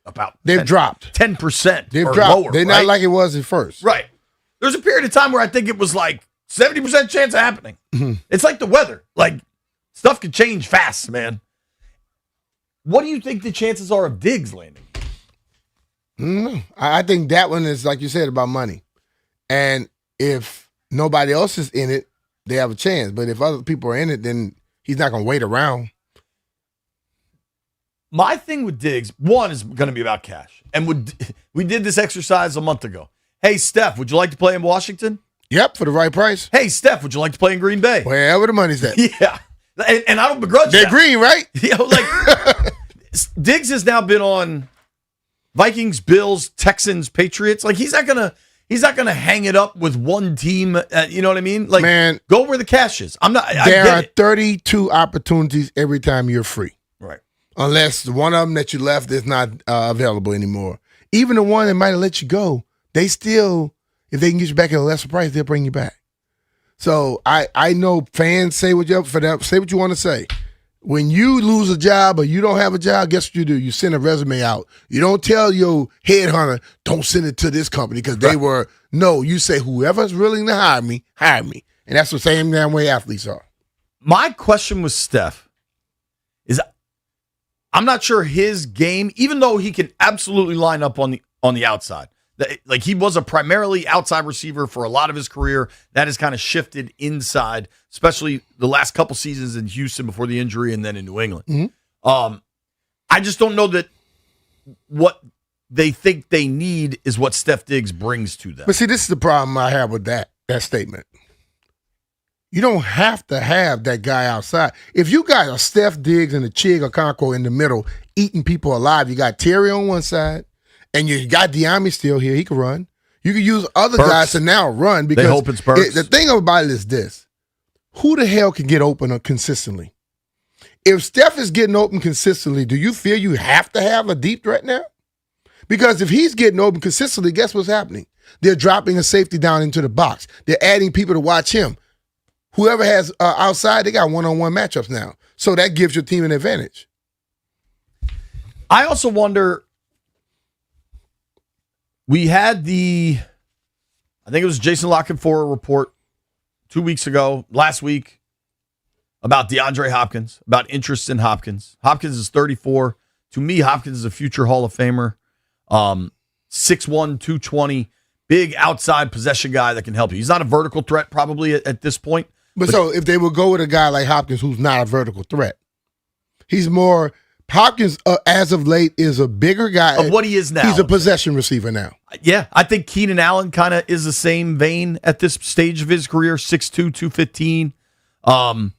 about they've dropped 10%. They've or dropped. Lower, They're not like it was at first. Right. There's a period of time where I think it was like 70% chance of happening. It's like the weather. Like, stuff can change fast, man. What do you think the chances are of Diggs landing? I think that one is, like you said, about money. And if nobody else is in it, they have a chance. But if other people are in it, then he's not going to wait around. My thing with Diggs, one, is going to be about cash. And we did this exercise a month ago. Hey, Steph, would you like to play in Washington? Yep, for the right price. Hey, Steph, would you like to play in Green Bay? Wherever the money's at. Yeah. And I don't begrudge They're that. green, right? Diggs has now been on Vikings, Bills, Texans, Patriots. Like, he's not gonna hang it up with one team. You know what I mean? Like, man, go where the cash is. There are 32 opportunities every time you're free. Right. Unless one of them that you left is not available anymore. Even the one that might have let you go, they still, if they can get you back at a lesser price, they'll bring you back. So I know fans say what you want to say. When you lose a job or you don't have a job, guess what you do? You send a resume out. You don't tell your headhunter, don't send it to this company because they were. No, you say whoever's willing to hire me, hire me. And that's the same damn way athletes are. My question with Steph is, I'm not sure his game, even though he can absolutely line up on the outside. Like, he was a primarily outside receiver for a lot of his career. That has kind of shifted inside, especially the last couple seasons in Houston before the injury and then in New England. I just don't know that what they think they need is what Steph Diggs brings to them. But see, this is the problem I have with that statement. You don't have to have that guy outside. If you got a Steph Diggs and a Chig Okonkwo in the middle eating people alive, you got Terry on one side, and you got Diami still here. He can run. You can use other guys to now run because they hope it's Burks. The thing about it is this. Who the hell can get open consistently? If Steph is getting open consistently, do you feel you have to have a deep threat now? Because if he's getting open consistently, guess what's happening? They're dropping a safety down into the box. They're adding people to watch him. Whoever has outside, they got one-on-one matchups now. So that gives your team an advantage. I also wonder, we had I think it was Jason Lockenfor report 2 weeks ago, last week, about DeAndre Hopkins, about interest in Hopkins. Hopkins is 34. To me, Hopkins is a future Hall of Famer. 6'1", 220, big outside possession guy that can help you. He's not a vertical threat probably at this point. But so if they would go with a guy like Hopkins who's not a vertical threat, he's more – Hopkins, as of late, is a bigger guy. Of what he is now. He's a possession receiver now. Yeah, I think Keenan Allen kind of is the same vein at this stage of his career, 6'2", 215. I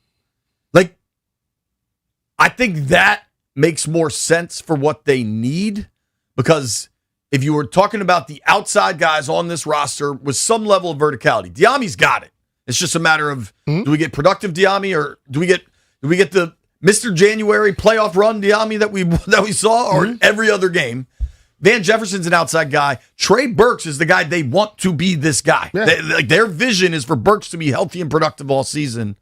think that makes more sense for what they need, because if you were talking about the outside guys on this roster with some level of verticality, Diami's got it. It's just a matter of, do we get productive Diami, or do we get the Mr. January playoff run Diami that we saw, or every other game? Van Jefferson's an outside guy. Trey Burks is the guy they want to be this guy. Yeah. Their vision is for Burks to be healthy and productive all season.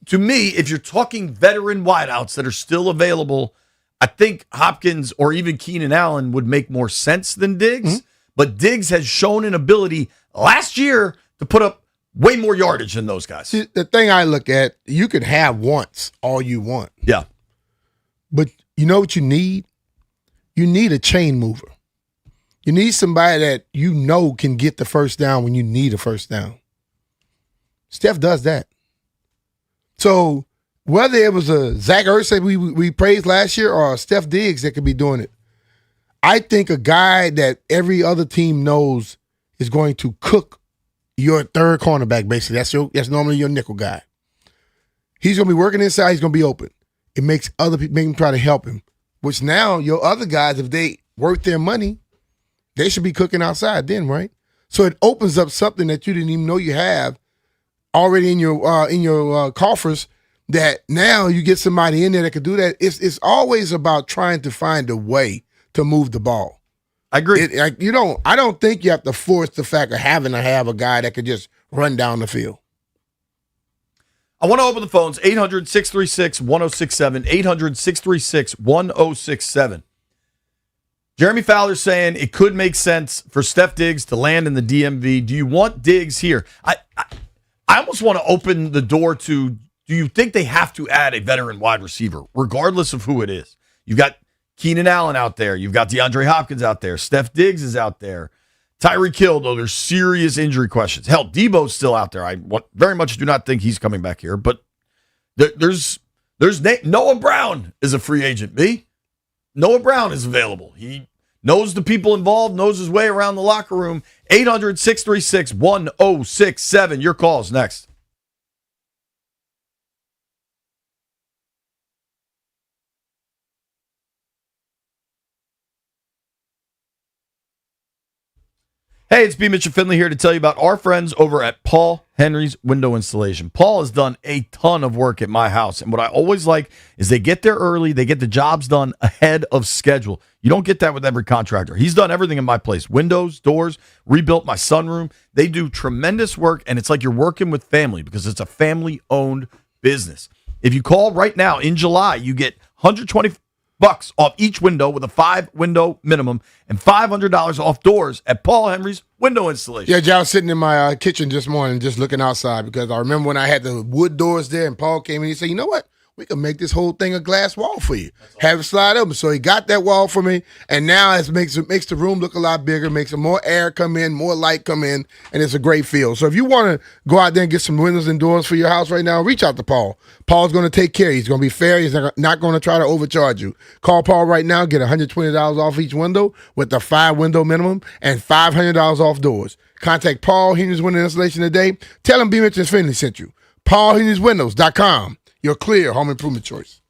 To me, if you're talking veteran wideouts that are still available, I think Hopkins or even Keenan Allen would make more sense than Diggs. But Diggs has shown an ability last year to put up way more yardage than those guys. See, the thing I look at, you could have once all you want. Yeah. But you know what you need? You need a chain mover. You need somebody that you know can get the first down when you need a first down. Steph does that. So whether it was a Zach Ertz that we praised last year or a Steph Diggs that could be doing it, I think a guy that every other team knows is going to cook your third cornerback, basically. That's normally your nickel guy. He's going to be working inside. He's going to be open. It makes other people make him try to help him, which now your other guys, if they worth their money, they should be cooking outside then, right? So it opens up something that you didn't even know you have already in your coffers, that now you get somebody in there that could do that. It's always about trying to find a way to move the ball. I agree. I don't think you have to force the fact of having to have a guy that could just run down the field. I want to open the phones, 800-636-1067, 800-636-1067. Jeremy Fowler saying it could make sense for Steph Diggs to land in the DMV. Do you want Diggs here? I almost want to open the door to, do you think they have to add a veteran wide receiver, regardless of who it is? You've got Keenan Allen out there. You've got DeAndre Hopkins out there. Steph Diggs is out there. Tyreek Hill, though, there's serious injury questions. Hell, Debo's still out there. I very much do not think he's coming back here. But there's Noah Brown is a free agent, B. Noah Brown is available. He knows the people involved, knows his way around the locker room. 800-636-1067. Your calls next. Hey, it's B. Mitchell Finley here to tell you about our friends over at Paul Henry's Window Installation. Paul has done a ton of work at my house, and what I always like is they get there early, they get the jobs done ahead of schedule. You don't get that with every contractor. He's done everything in my place. Windows, doors, rebuilt my sunroom. They do tremendous work, and it's like you're working with family because it's a family-owned business. If you call right now in July, you get $120 off each window with a 5-window minimum and $500 off doors at Paul Henry's Window Installation. Yeah, Jay, I was sitting in my kitchen this morning just looking outside because I remember when I had the wood doors there and Paul came in and he said, you know what? We can make this whole thing a glass wall for you. Have it slide open. So he got that wall for me, and now it makes the room look a lot bigger, makes more air come in, more light come in, and it's a great feel. So if you want to go out there and get some windows and doors for your house right now, reach out to Paul. Paul's going to take care of you. He's going to be fair. He's not going to try to overcharge you. Call Paul right now. Get $120 off each window with the 5-window minimum and $500 off doors. Contact Paul Henry's Window Installation today. Tell him B. Mitchell Finley sent you. PaulHenry'sWindows.com. Your clear home improvement choice.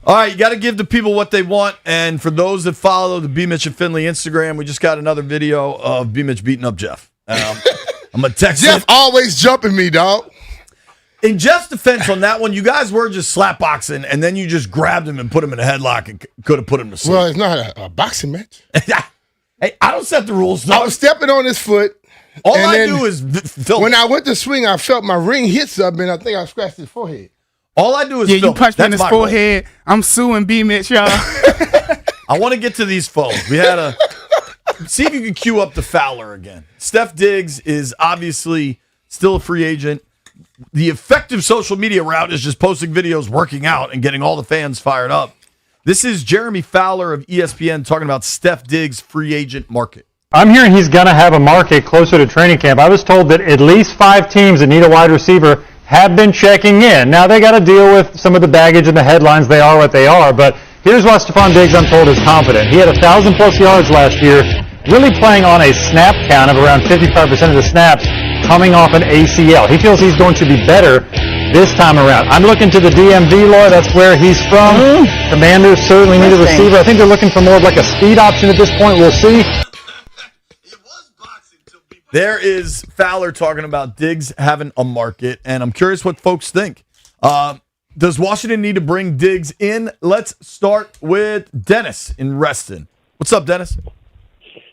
All right, you got to give the people what they want. And for those that follow the B. Mitch and Finley Instagram, we just got another video of B. Mitch beating up Jeff. I'm going to text Jeff it. always jumping me, dog. In Jeff's defense on that one, you guys were just slap boxing, and then you just grabbed him and put him in a headlock and could have put him to sleep. Well, it's not a boxing match. Hey, I don't set the rules, dog. I was stepping on his foot. All and I then do is film. when I went to swing, I felt my ring hit something, and I think I scratched his forehead. All I do is Yeah, film. you punched me in That's his my goal. forehead. I'm suing B. Mitch, y'all. I want to get to these phones. We had a see if you can cue up the Fowler again. Steph Diggs is obviously still a free agent. The effective social media route is just posting videos working out and getting all the fans fired up. This is Jeremy Fowler of ESPN talking about Steph Diggs' free agent market. I'm hearing he's going to have a market closer to training camp. I was told that at least 5 teams that need a wide receiver have been checking in. Now, they got to deal with some of the baggage and the headlines. They are what they are. But here's why Stephon Diggs, I'm told, is confident. He had 1,000-plus yards last year, really playing on a snap count of around 55% of the snaps coming off an ACL. He feels he's going to be better this time around. I'm looking to the DMV, Laura. That's where he's from. Commanders certainly need a receiver. I think they're looking for more of like a speed option at this point. We'll see. There is Fowler talking about Diggs having a market, and I'm curious what folks think. Does Washington need to bring Diggs in? Let's start with Dennis in Reston. What's up, Dennis?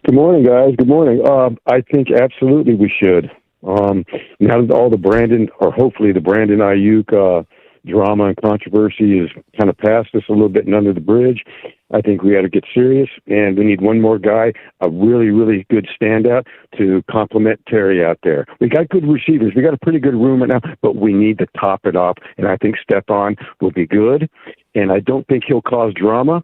Good morning, guys. Good morning. I think absolutely we should. Now that all the Brandon, or hopefully the Brandon Ayuk drama and controversy is kind of past us a little bit and under the bridge, I think we got to get serious, and we need one more guy, a really, really good standout to complement Terry out there. We got good receivers. We got a pretty good room right now, but we need to top it up, and I think Stephon will be good, and I don't think he'll cause drama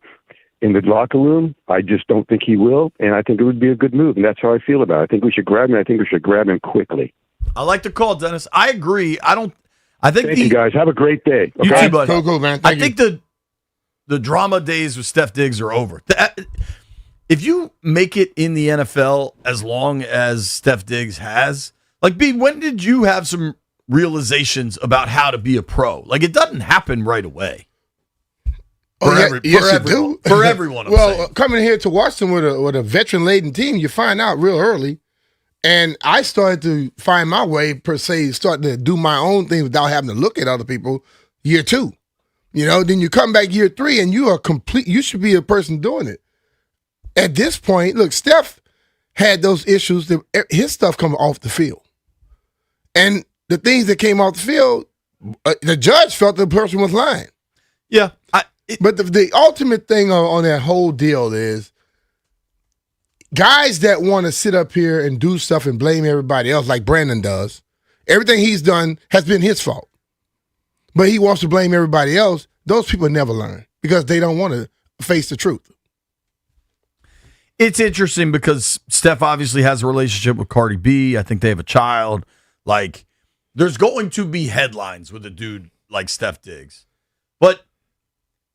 in the locker room. I just don't think he will, and I think it would be a good move, and that's how I feel about it. I think we should grab him. I think we should grab him quickly. I like the call, Dennis. I agree. I think Thank you, guys. Have a great day. You Okay? too, buddy. Cool, man. I think the drama days with Steph Diggs are over. If you make it in the NFL as long as Steph Diggs has, like, B, when did you have some realizations about how to be a pro? Like, it doesn't happen right away. Oh, yes, you everyone. do. For everyone, I'm well, saying. coming here to Washington with a veteran-laden team, you find out real early. And I started to find my way, per se, starting to do my own thing without having to look at other people year 2. You know, then you come back year 3 and you are complete. You should be a person doing it. At this point, look, Steph had those issues. That his stuff come off the field. And the things that came off the field, the judge felt the person was lying. Yeah. But the ultimate thing on that whole deal is guys that want to sit up here and do stuff and blame everybody else like Brandon does, everything he's done has been his fault. But he wants to blame everybody else. Those people never learn because they don't want to face the truth. It's interesting because Steph obviously has a relationship with Cardi B. I think they have a child. Like, there's going to be headlines with a dude like Steph Diggs. But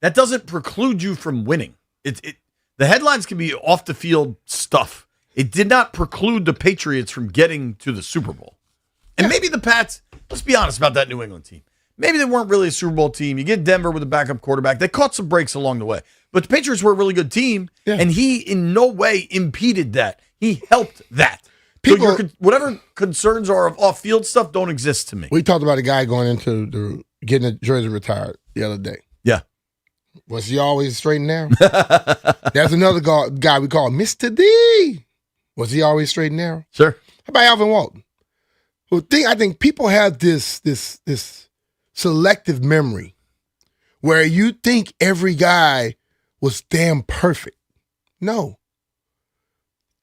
that doesn't preclude you from winning. The headlines can be off the field stuff. It did not preclude the Patriots from getting to the Super Bowl. And maybe the Pats, let's be honest about that New England team. Maybe they weren't really a Super Bowl team. You get Denver with a backup quarterback. They caught some breaks along the way. But the Patriots were a really good team, and he in no way impeded that. He helped that. So whatever concerns are of off-field stuff don't exist to me. We talked about a guy going into getting a jersey retired the other day. Yeah. Was he always straight and narrow? There's another guy we call Mr. D. Was he always straight and narrow? Sure. How about Alvin Walton? Well, I think people have this selective memory where you think every guy was damn perfect. No.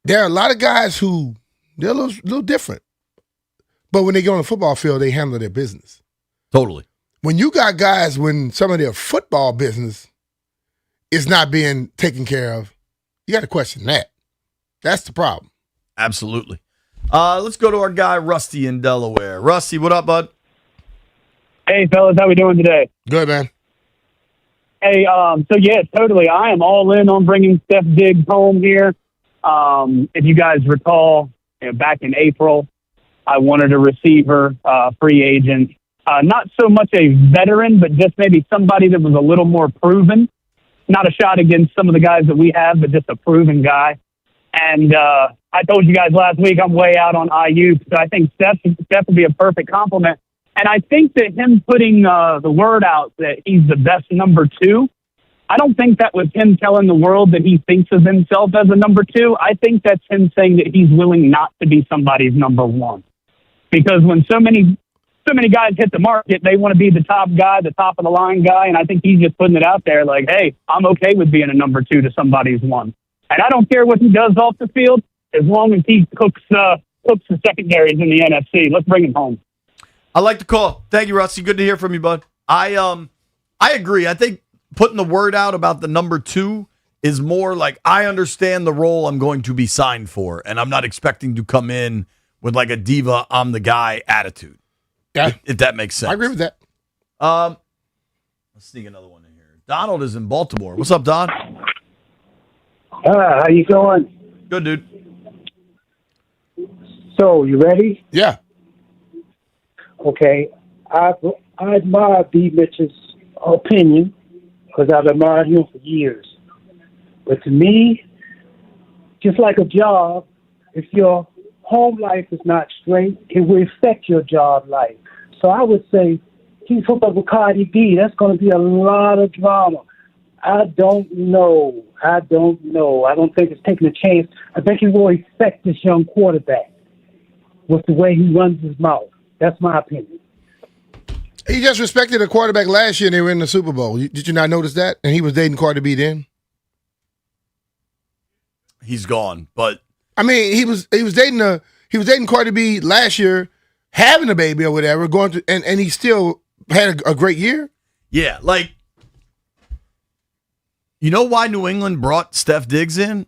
There are a lot of guys who they're a little different. But when they get on the football field, they handle their business. Totally. When you got guys when some of their football business is not being taken care of, you got to question that. That's the problem. Absolutely. Let's go to our guy, Rusty in Delaware. Rusty, what up, bud? Hey, fellas, how we doing today? Good, man. Hey, so yeah, totally. I am all in on bringing Steph Diggs home here. If you guys recall, back in April, I wanted a receiver, free agent. Not so much a veteran, but just maybe somebody that was a little more proven. Not a shot against some of the guys that we have, but just a proven guy. And I told you guys last week I'm way out on IU, so I think Steph would be a perfect compliment. And I think that him putting the word out that he's the best number 2, I don't think that was him telling the world that he thinks of himself as a number 2. I think that's him saying that he's willing not to be somebody's number 1. Because when so many guys hit the market, they want to be the top guy, the top of the line guy, and I think he's just putting it out there like, hey, I'm okay with being a number 2 to somebody's 1. And I don't care what he does off the field as long as he cooks the secondaries in the NFC. Let's bring him home. I like the call. Thank you, Rusty. Good to hear from you, bud. I agree. I think putting the word out about the number 2 is more like I understand the role I'm going to be signed for, and I'm not expecting to come in with like a diva, I'm the guy attitude. Yeah. If that makes sense. I agree with that. Let's sneak another one in here. Donald is in Baltimore. What's up, Don? How you going? Good, dude. So, you ready? Yeah. Okay. I admire B. Mitchell's opinion because I've admired him for years. But to me, just like a job, if your home life is not straight, it will affect your job life. So I would say he's hooked up with Cardi B. That's going to be a lot of drama. I don't know. I don't think it's taking a chance. I think he will affect this young quarterback with the way he runs his mouth. That's my opinion. He just respected a quarterback last year and they were in the Super Bowl. Did you not notice that? And he was dating Cardi B then? He's gone, but I mean, he was dating Cardi B last year, having a baby or whatever, going to and he still had a great year. yeah, like, you know why New England brought Steph Diggs in?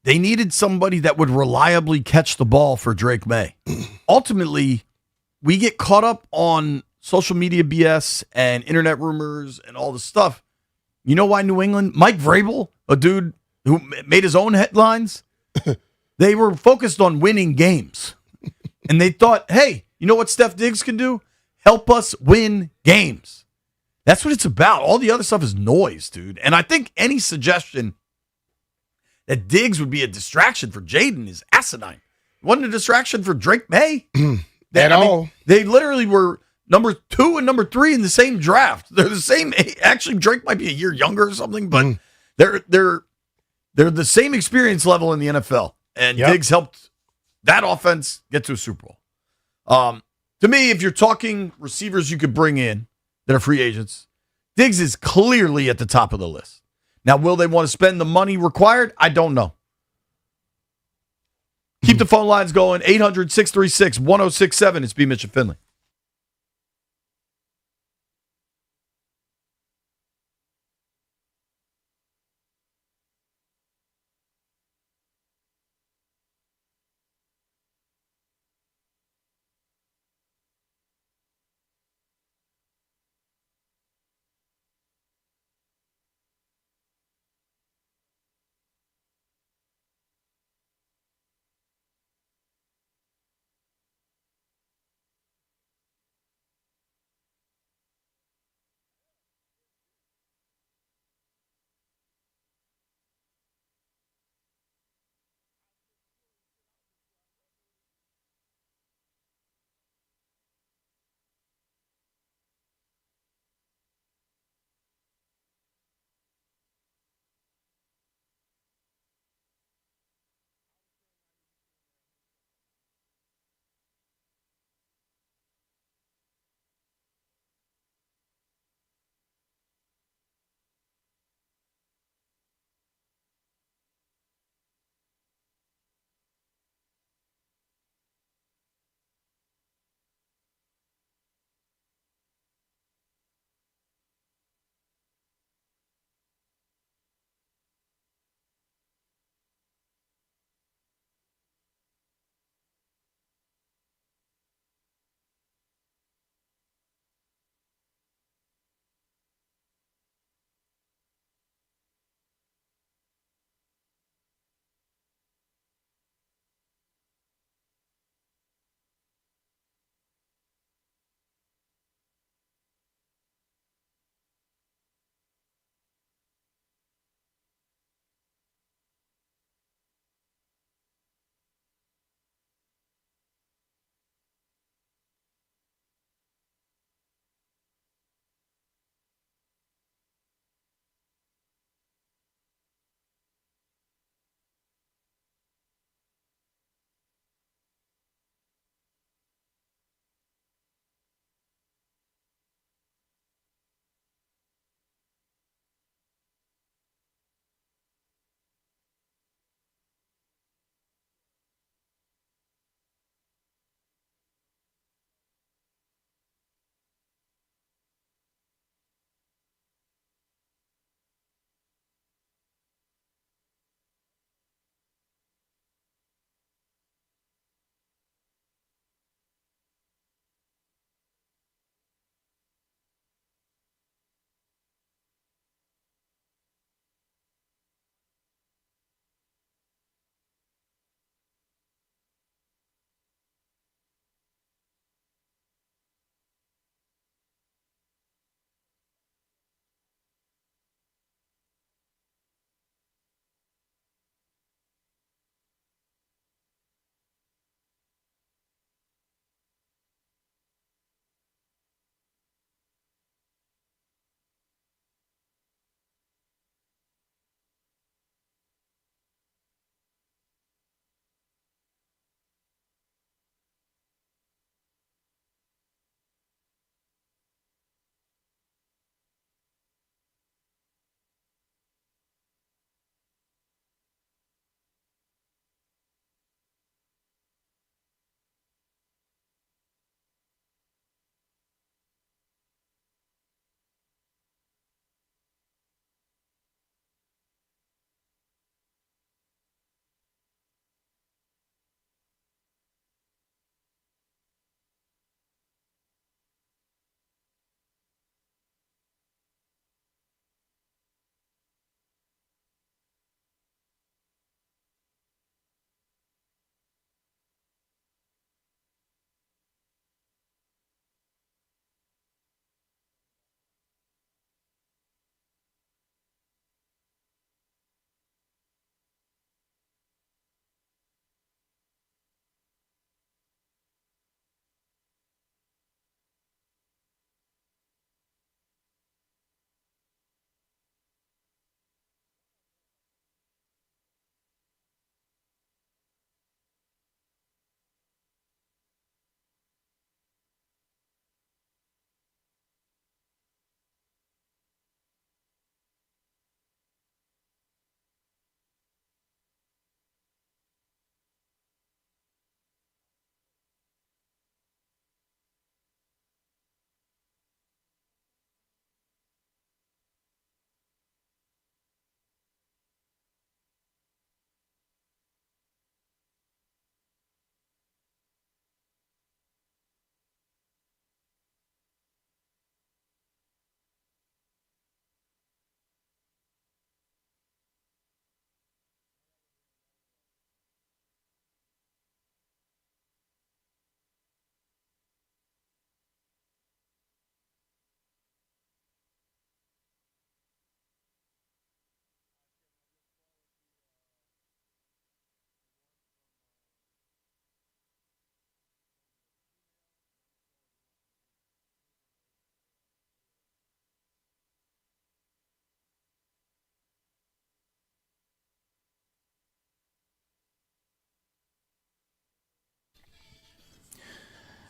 They needed somebody that would reliably catch the ball for Drake May. Ultimately, we get caught up on social media BS and internet rumors and all this stuff. You know why New England? Mike Vrabel, a dude who made his own headlines, they were focused on winning games. And they thought, hey, you know what Steph Diggs can do? Help us win games. That's what it's about. All the other stuff is noise, dude. And I think any suggestion that Diggs would be a distraction for Jaden is asinine. It wasn't a distraction for Drake May. At all. They literally were number 2 and number 3 in the same draft. They're the same. Actually, Drake might be a year younger or something, but they're the same experience level in the NFL. And Diggs helped that offense get to a Super Bowl. To me, if you're talking receivers you could bring in that are free agents, Diggs is clearly at the top of the list. Now, will they want to spend the money required? I don't know. Keep the phone lines going. 800-636-1067. It's B. Mitch and Finley.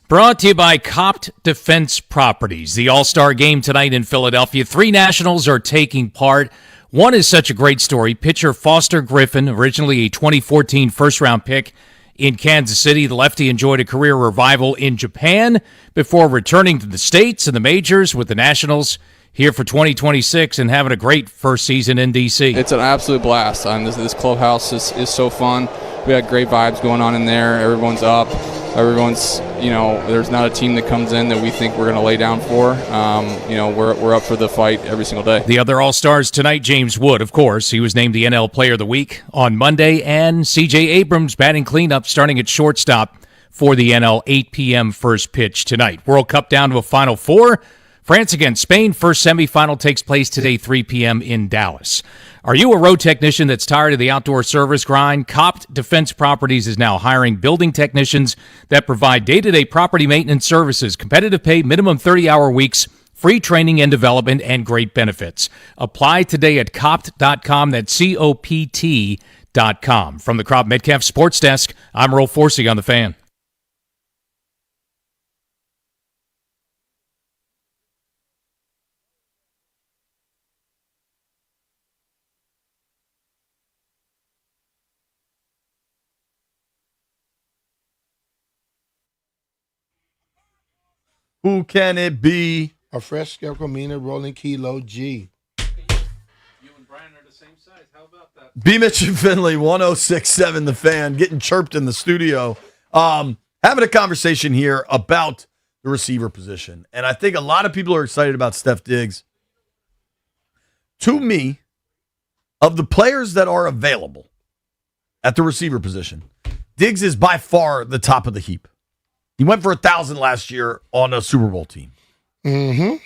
Brought to you by Copt Defense Properties. The All-Star Game tonight in Philadelphia. 3 Nationals are taking part. One is such a great story. Pitcher Foster Griffin, originally a 2014 first-round pick in Kansas City. The lefty enjoyed a career revival in Japan before returning to the States and the majors with the Nationals here for 2026 and having a great first season in D.C. It's an absolute blast. This clubhouse is so fun. We got great vibes going on in there. Everyone's up. Everyone's, there's not a team that comes in that we think we're going to lay down for. We're up for the fight every single day. The other All-Stars tonight, James Wood, of course. He was named the NL Player of the Week on Monday. And C.J. Abrams batting cleanup starting at shortstop for the NL 8 p.m. first pitch tonight. World Cup down to a Final Four. France against Spain. First semifinal takes place today, 3 p.m. in Dallas. Are you a road technician that's tired of the outdoor service grind? Copt Defense Properties is now hiring building technicians that provide day-to-day property maintenance services, competitive pay, minimum 30-hour weeks, free training and development, and great benefits. Apply today at copt.com. That's COPT.com. From the Crop Metcalf Sports Desk, I'm Earl Forsey on The Fan. Who can it be? A fresh Scarecrow, Mina, Rolling Kilo, G. B. Mitch and Finley, 106.7 The Fan, getting chirped in the studio. Having a conversation here about the receiver position. And I think a lot of people are excited about Steph Diggs. To me, of the players that are available at the receiver position, Diggs is by far the top of the heap. He went for 1,000 last year on a Super Bowl team. Mm-hmm.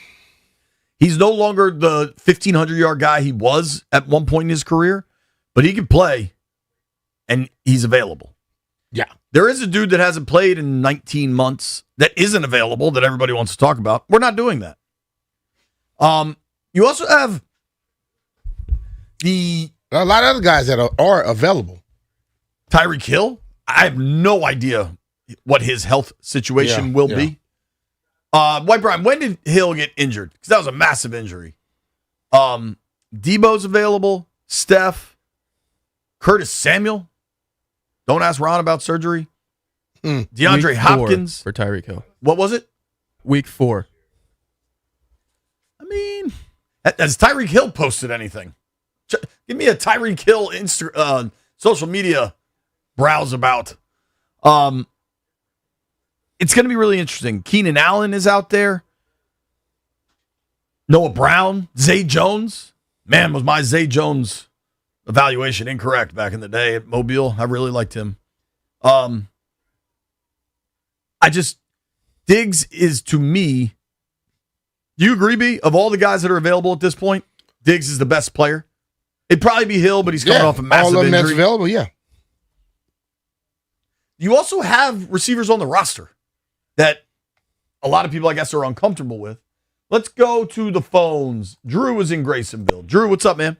He's no longer the 1,500-yard guy he was at one point in his career, but he can play, and he's available. Yeah. There is a dude that hasn't played in 19 months that isn't available that everybody wants to talk about. We're not doing that. You also have a lot of other guys that are available. Tyreek Hill, I have no idea what his health situation will be. White Brian, when did Hill get injured? Because that was a massive injury. Debo's available. Steph. Curtis Samuel. Don't ask Ron about surgery. DeAndre Week 4 Hopkins. for Tyreek Hill. What was it? Week 4. I mean, has Tyreek Hill posted anything? Give me a Tyreek Hill social media browse about. It's going to be really interesting. Keenan Allen is out there. Noah Brown. Zay Jones. Man, was my Zay Jones evaluation incorrect back in the day at Mobile. I really liked him. Diggs is, to me, do you agree, B? Of all the guys that are available at this point, Diggs is the best player. It'd probably be Hill, but he's coming off a massive all of them injury. that's available, yeah. You also have receivers on the roster that a lot of people, I guess, are uncomfortable with. Let's go to the phones. Drew is in Graysonville. Drew, what's up, man?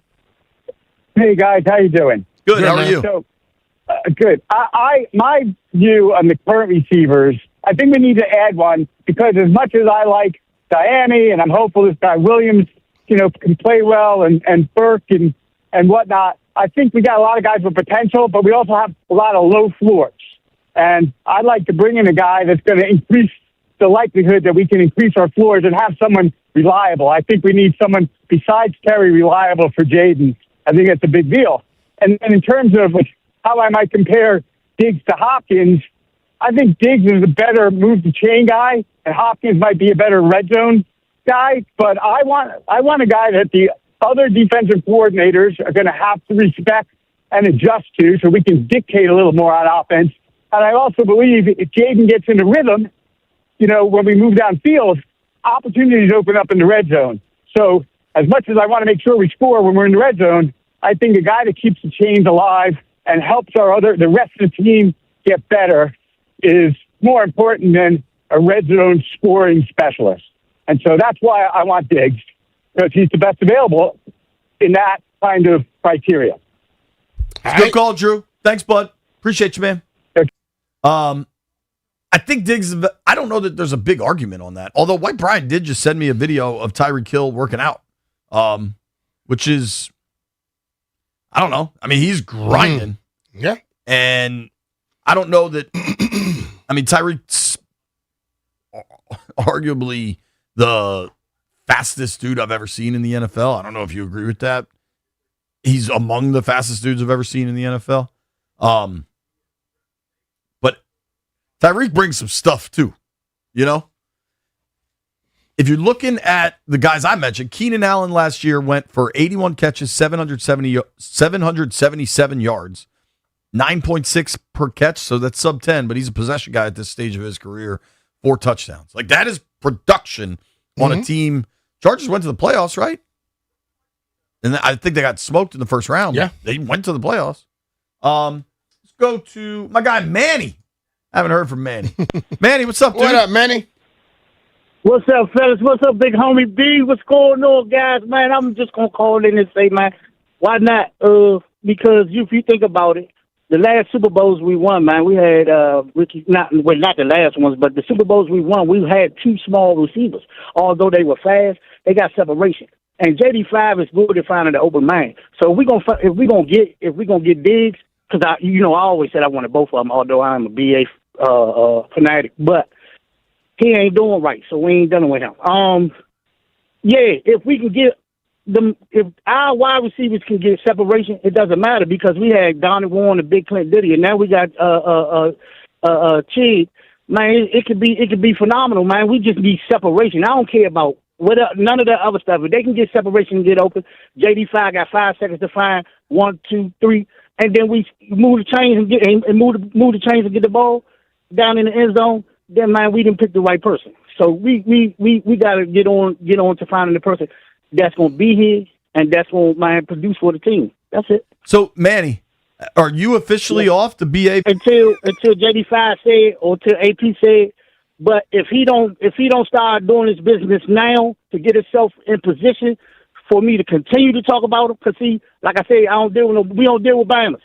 Hey guys, how you doing? Good. How are you? So, good. My view on the current receivers, I think we need to add one because as much as I like Diami and I'm hopeful this guy Williams, can play well and Burke and whatnot, I think we got a lot of guys with potential, but we also have a lot of low floors. And I'd like to bring in a guy that's going to increase the likelihood that we can increase our floors and have someone reliable. I think we need someone besides Terry reliable for Jaden. I think that's a big deal. And in terms of how I might compare Diggs to Hopkins, I think Diggs is a better move the chain guy, and Hopkins might be a better red zone guy. But I want a guy that the other defensive coordinators are going to have to respect and adjust to, so we can dictate a little more on offense. And I also believe if Jaden gets into rhythm, when we move downfield, opportunities open up in the red zone. So as much as I want to make sure we score when we're in the red zone, I think a guy that keeps the chains alive and helps the rest of the team get better is more important than a red zone scoring specialist. And so that's why I want Diggs, because he's the best available in that kind of criteria. Good call, Drew. Thanks, bud. Appreciate you, man. I think Diggs, I don't know that there's a big argument on that. Although White Bryant did just send me a video of Tyreek Hill working out, which is, I don't know. I mean, he's grinding. Yeah. And I don't know that, I mean, Tyreek's arguably the fastest dude I've ever seen in the NFL. I don't know if you agree with that. He's among the fastest dudes I've ever seen in the NFL. But Tyreek brings some stuff too, you know? If you're looking at the guys I mentioned, Keenan Allen last year went for 81 catches, 777 yards, 9.6 per catch, so that's sub 10, but he's a possession guy at this stage of his career, 4 touchdowns. Like, that is production on a team. Chargers went to the playoffs, right? And I think they got smoked in the first round. Yeah. They went to the playoffs. Let's go to my guy, Manny. I haven't heard from Manny. Manny, what's up, dude? What up, Manny? What's up, fellas? What's up, big homie B? What's going on, guys? Man, I'm just going to call in and say, man, why not? Because if you think about it, the last Super Bowls we won, man, we had, not the last ones, but the Super Bowls we won, we had 2 small receivers. Although they were fast, they got separation. And JD5 is good at finding the open man. So if we gonna get Diggs, because I always said I wanted both of them, although I'm a BA fanatic, but he ain't doing right, so we ain't done with him. If we can get them, if our wide receivers can get separation, it doesn't matter because we had Donnie Warren and Big Clint Diddy, and now we got Chig. Man, it could be phenomenal, man. We just need separation. I don't care about none of that other stuff. If they can get separation and get open, JD5 got 5 seconds to find 1, 2, 3, and then we move the chains and move the chains and get the ball down in the end zone. Then, man, we didn't pick the right person. So we got to get on to finding the person that's going to be here and that's going to produce for the team. That's it. So, Manny, are you officially off the BA? Until JD5 said or till AP said. But if he don't start doing his business now to get himself in position for me to continue to talk about him, because like I say, we don't deal with Bammers.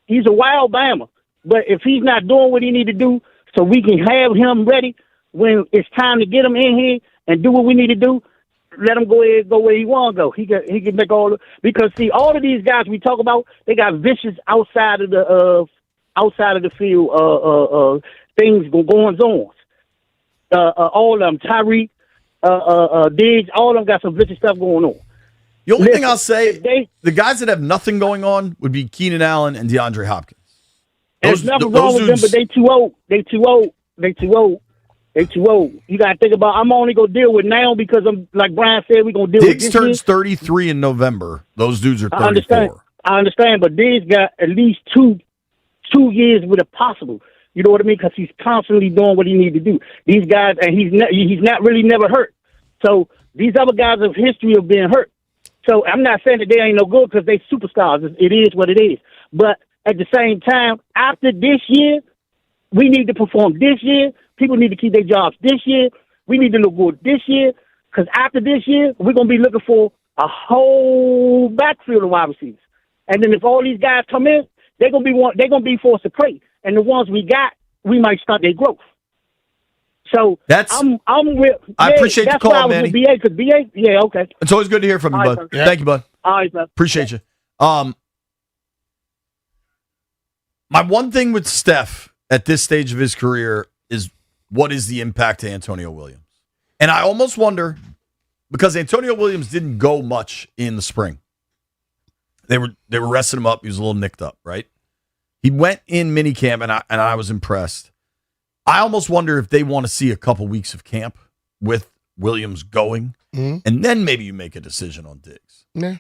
He's a wild Bammer. But if he's not doing what he need to do, so we can have him ready when it's time to get him in here and do what we need to do, let him go where he want to go. He can make because all of these guys we talk about, they got vicious outside of the field things going on. All of them, Tyreek, Diggs, all of them got some vicious stuff going on. The only thing I'll say, the guys that have nothing going on would be Keenan Allen and DeAndre Hopkins. There's nothing wrong with them, but they too old. You got to think about, I'm only going to deal with now because I'm, like Brian said, we're going to deal with Diggs turns 33 in November. Those dudes are 34. I understand, but Diggs got at least two years with a possible. You know what I mean? Because he's constantly doing what he needs to do. These guys, and he's not really never hurt. So these other guys have history of being hurt. So I'm not saying that they ain't no good because they superstars. It is what it is. But at the same time, after this year, we need to perform this year. People need to keep their jobs this year. We need to look good this year. Because after this year, we're going to be looking for a whole backfield of wide receivers. And then if all these guys come in, they're going to be forced to play. And the ones we got, we might start their growth. So I'm with. I appreciate the call, Manny. Because BA, yeah, okay. It's always good to hear from you, bud. Yeah. Thank you, bud. All right, bud. Appreciate you. My one thing with Steph at this stage of his career is what is the impact to Antonio Williams? And I almost wonder, because Antonio Williams didn't go much in the spring. They were resting him up. He was a little nicked up, right? He went in minicamp, and I was impressed. I almost wonder if they want to see a couple weeks of camp with Williams going, and then maybe you make a decision on Diggs. Yeah.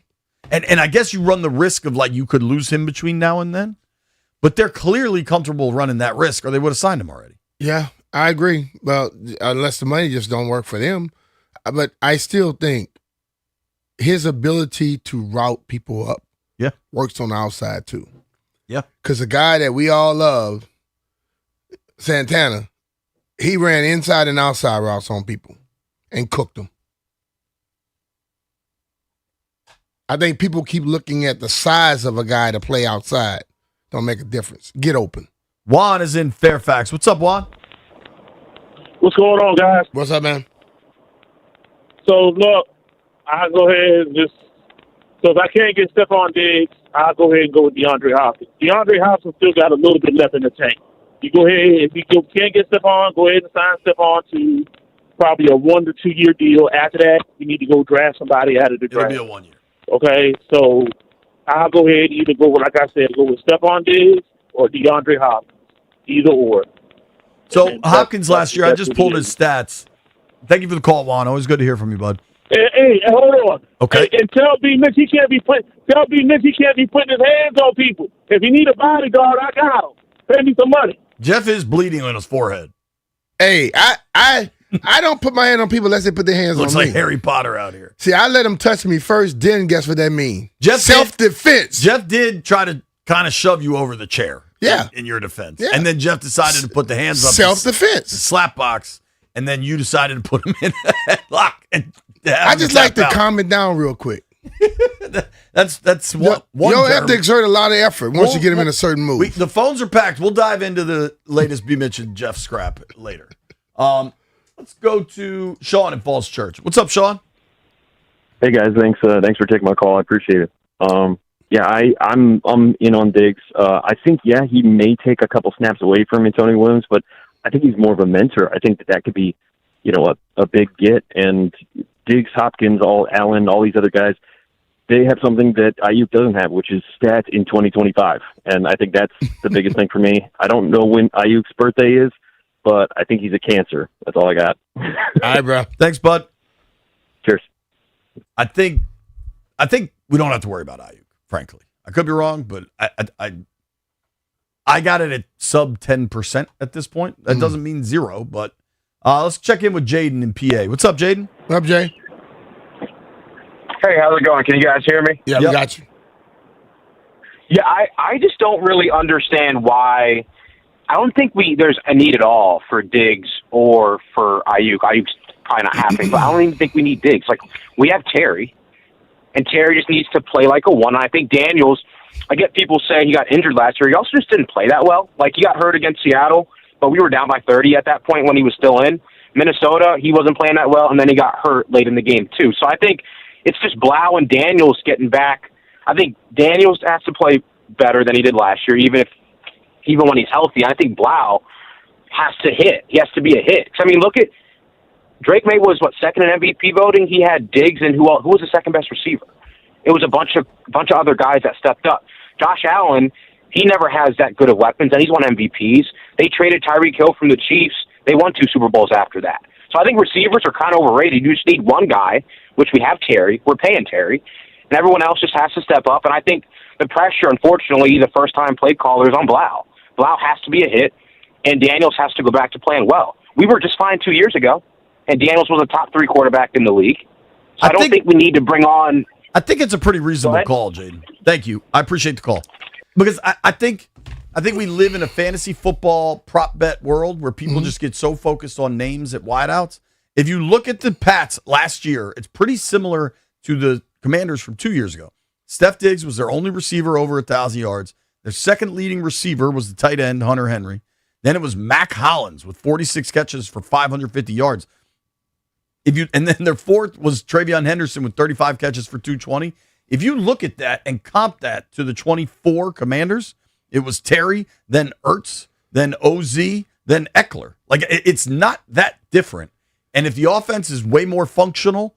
And I guess you run the risk of, like, you could lose him between now and then, but they're clearly comfortable running that risk, or they would have signed him already. Yeah, I agree. Well, unless the money just don't work for them. But I still think his ability to route people up works on the outside too. Yeah. Because the guy that we all love, Santana, he ran inside and outside routes on people and cooked them. I think people keep looking at the size of a guy to play outside. Don't make a difference. Get open. Juan is in Fairfax. What's up, Juan? What's going on, guys? What's up, man? So, look, I'll go ahead and so if I can't get Stephon Diggs, I'll go ahead and go with DeAndre Hopkins. DeAndre Hopkins still got a little bit left in the tank. You go ahead, if you can't get Stephon, go ahead and sign Stephon to probably a 1 to 2 year deal. After that, you need to go draft somebody out of the draft. It'll be a 1 year. Okay, so I'll go ahead and either go, like I said, go with Stephon Diggs or DeAndre Hopkins. Either or. So Hopkins last year, I just pulled his stats. Thank you for the call, Juan. Always good to hear from you, bud. Hey, hold on. Okay. And tell B Mitch he can't be putting his hands on people. If you need a bodyguard, I got him. Pay me some money. Jeff is bleeding on his forehead. Hey, I don't put my hand on people unless they put their hands Looks on me. like Harry Potter out here. See, I let them touch me first, then guess what that means? Jeff Self-defense. Jeff did try to kind of shove you over the chair. Yeah. In your defense. Yeah. And then Jeff decided to put the hands up. Self-defense. The slap box. And then you decided to put him in a headlock. And I just like to calm it down real quick. That's one. You don't have to exert a lot of effort once you get them in a certain mood. The phones are packed. We'll dive into the latest B. Mitch and Jeff scrap later. Let's go to Sean in Falls Church. What's up, Sean? Hey guys, thanks for taking my call. I appreciate it. I'm in on Diggs. I think he may take a couple snaps away from Antonio Williams, but I think he's more of a mentor. I think that could be, a big get. And Diggs, Hopkins, Allen, all these other guys, they have something that Ayuk doesn't have, which is stats in 2025. And I think that's the biggest thing for me. I don't know when Ayuk's birthday is, but I think he's a Cancer. That's all I got. All right, bro. Thanks, bud. Cheers. I think we don't have to worry about Ayuk, frankly. I could be wrong, but I got it at sub 10% at this point. That doesn't mean zero, but let's check in with Jaden in PA. What's up, Jaden? What up, Jay? Hey, how's it going? Can you guys hear me? Yeah, we got you. Yeah, I just don't really understand why. I don't think there's a need at all for Diggs or for Ayuk. Ayuk's probably not happening, but I don't even think we need Diggs. Like, we have Terry, and Terry just needs to play like a one. I think Daniels, I get people saying he got injured last year. He also just didn't play that well. Like, he got hurt against Seattle, but we were down by 30 at that point when he was still in. Minnesota, he wasn't playing that well, and then he got hurt late in the game, too. So I think it's just Blau and Daniels getting back. I think Daniels has to play better than he did last year, even when he's healthy. I think Blau has to hit. He has to be a hit. I mean, look at Drake May was second in MVP voting. He had Diggs and who was the second best receiver? It was a bunch of other guys that stepped up. Josh Allen, he never has that good of weapons, and he's won MVPs. They traded Tyreek Hill from the Chiefs. They won 2 Super Bowls after that. So I think receivers are kind of overrated. You just need one guy, which we have Terry. We're paying Terry. And everyone else just has to step up. And I think the pressure, unfortunately, the first-time play caller is on Blau. Blau has to be a hit, and Daniels has to go back to playing well. We were just fine 2 years ago, and Daniels was a top 3 quarterback in the league. So I don't think we need to bring on... I think it's a pretty reasonable call, Jaden. Thank you. I appreciate the call. Because I think we live in a fantasy football prop bet world where people just get so focused on names at wideouts. If you look at the Pats last year, it's pretty similar to the Commanders from 2 years ago. Steph Diggs was their only receiver over 1,000 yards. Their second leading receiver was the tight end, Hunter Henry. Then it was Mac Hollins with 46 catches for 550 yards. And then their fourth was Travion Henderson with 35 catches for 220. If you look at that and comp that to the 24 Commanders, it was Terry, then Ertz, then OZ, then Eckler. Like, it's not that different. And if the offense is way more functional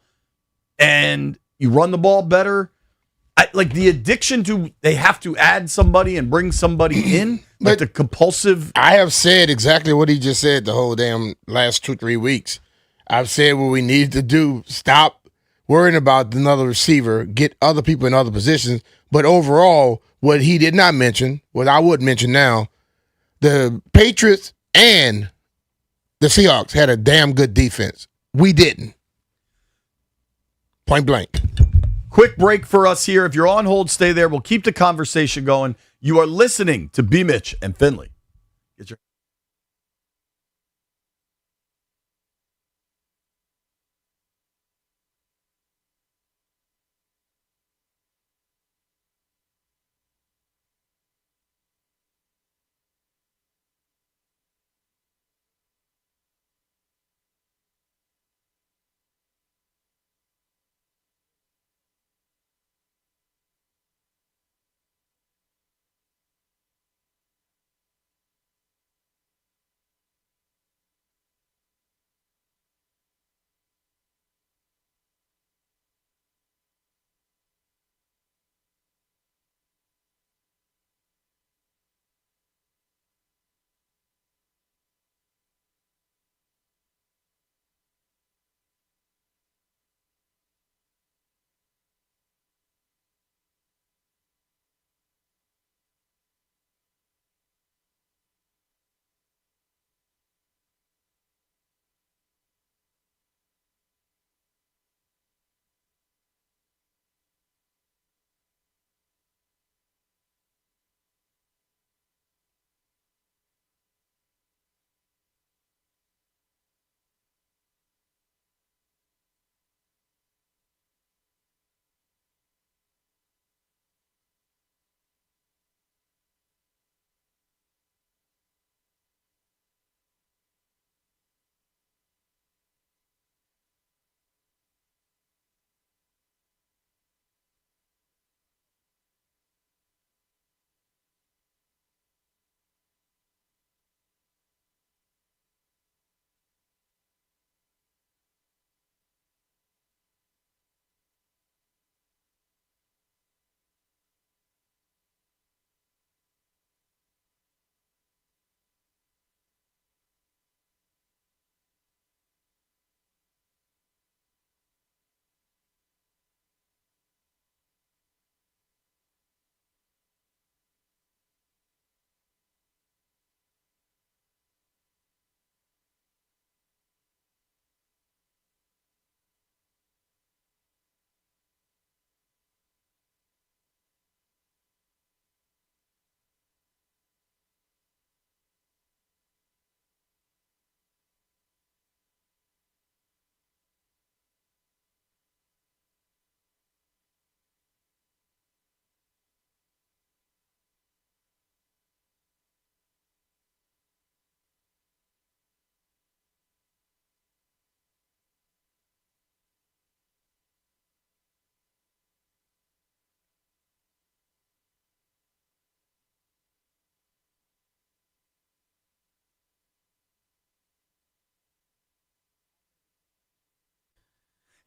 and you run the ball better, like the addiction to they have to add somebody and bring somebody in, like the compulsive. I have said exactly what he just said the whole damn last 2-3 weeks. I've said what we need to do, stop worrying about another receiver, get other people in other positions. But overall, what he did not mention, what I would mention now, the Patriots and the Seahawks had a damn good defense. We didn't. Point blank. Quick break for us here. If you're on hold, stay there. We'll keep the conversation going. You are listening to B. Mitch and Finley. Get your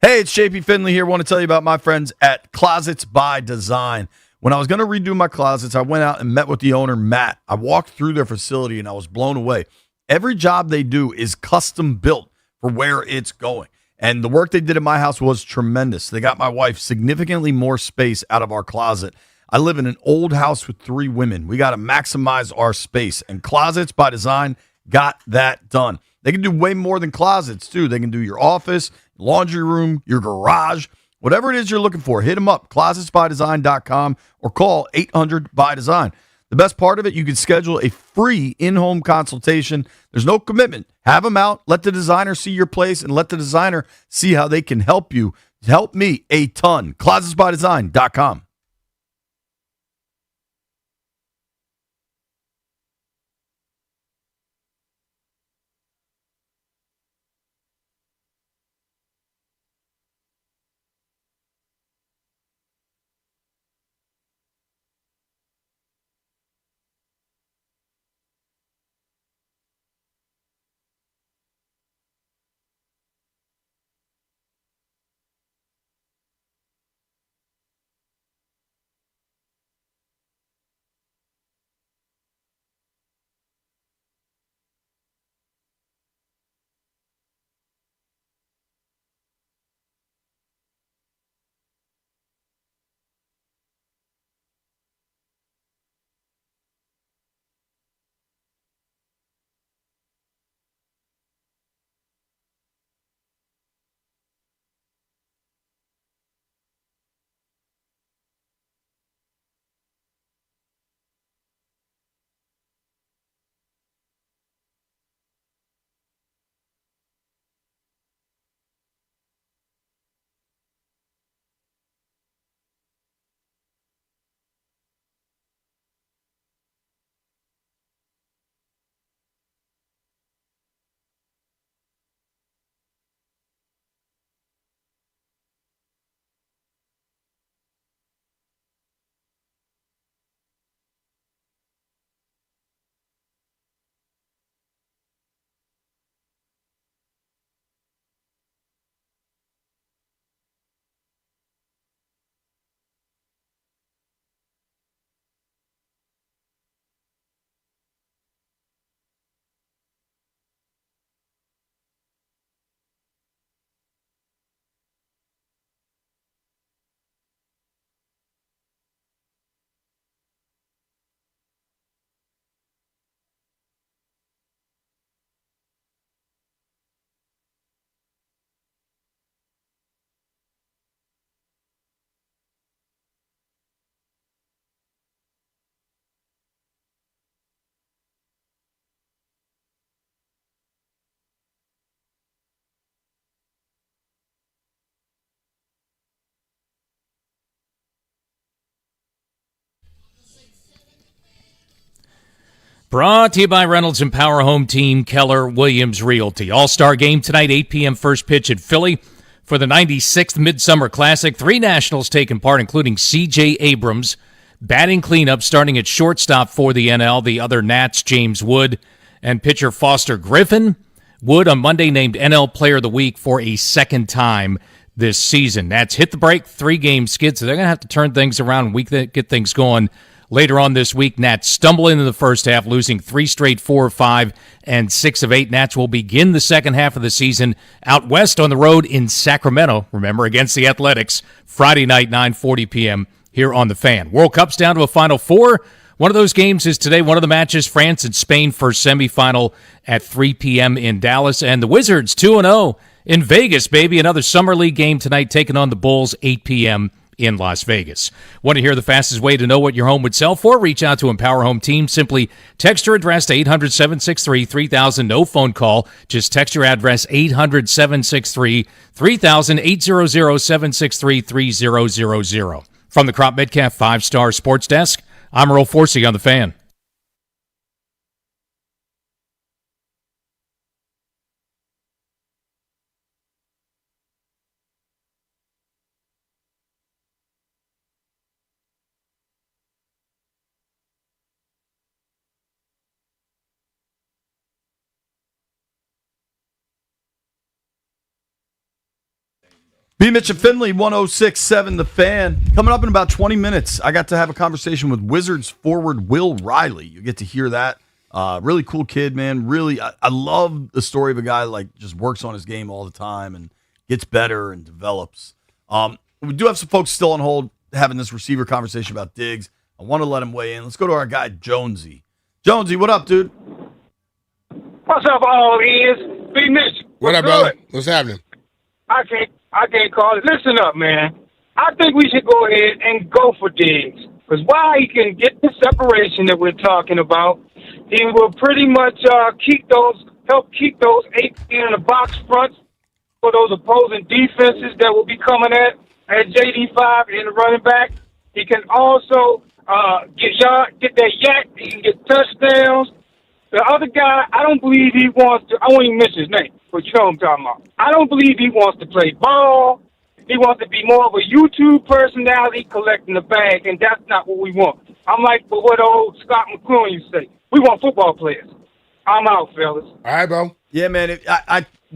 Hey, it's JP Finley here. I want to tell you about my friends at Closets by Design. When I was going to redo my closets, I went out and met with the owner, Matt. I walked through their facility and I was blown away. Every job they do is custom built for where it's going. And the work they did in my house was tremendous. They got my wife significantly more space out of our closet. I live in an old house with 3 women. We got to maximize our space. And Closets by Design got that done. They can do way more than closets, too. They can do your office, laundry room, your garage, whatever it is you're looking for. Hit them up, closetsbydesign.com, or call 800-BY-DESIGN. The best part of it, you can schedule a free in-home consultation. There's no commitment. Have them out. Let the designer see your place and let the designer see how they can help you. Help me a ton. closetsbydesign.com. Brought to you by Reynolds and Power Home Team, Keller Williams Realty. All-Star game tonight, 8 p.m. first pitch at Philly for the 96th Midsummer Classic. 3 Nationals taking part, including C.J. Abrams, batting cleanup starting at shortstop for the NL. The other Nats, James Wood, and pitcher Foster Griffin. Wood on Monday named NL Player of the Week for a second time this season. Nats hit the break, 3-game skid, so they're going to have to turn things around and get things going. Later on this week, Nats stumble into the first half, losing 3 straight 4 of 5 and 6 of 8. Nats will begin the second half of the season out west on the road in Sacramento, remember, against the Athletics, Friday night, 9:40 p.m. here on The Fan. World Cup's down to a Final Four. One of those games is today. One of the matches, France and Spain, first semifinal at 3 p.m. in Dallas. And the Wizards, 2-0 in Vegas, baby. Another Summer League game tonight, taking on the Bulls, 8 p.m. in Las Vegas. Want to hear the fastest way to know what your home would sell for? Reach out to Empower Home Team. Simply text your address to 800-763-3000. No phone call. Just text your address 800-763-3000, 800-763-3000. From the Crop Metcalf 5-Star Sports Desk, I'm Earl Forsey on The Fan. B. Mitch and Finley, 106.7 The Fan. Coming up in about 20 minutes, I got to have a conversation with Wizards forward Will Riley. You get to hear that. Really cool kid, man. Really, I love the story of a guy like just works on his game all the time and gets better and develops. We do have some folks still on hold having this receiver conversation about Diggs. I want to let him weigh in. Let's go to our guy, Jonesy. Jonesy, what up, dude? What's up, all ears? B. Mitch. What up, brother? What's happening? I can't call it. Listen up, man. I think we should go ahead and go for Diggs. Because while he can get the separation that we're talking about, he will pretty much help keep those 8 in the box fronts for those opposing defenses that will be coming at JD5 in the running back. He can also get that yak. He can get touchdowns. The other guy, I don't believe he wants to. I won't even mention his name, but you know what I'm talking about. I don't believe he wants to play ball. He wants to be more of a YouTube personality collecting the bag, and that's not what we want. I'm like what old Scott McClure used to say. We want football players. I'm out, fellas. All right, bro. Yeah, man.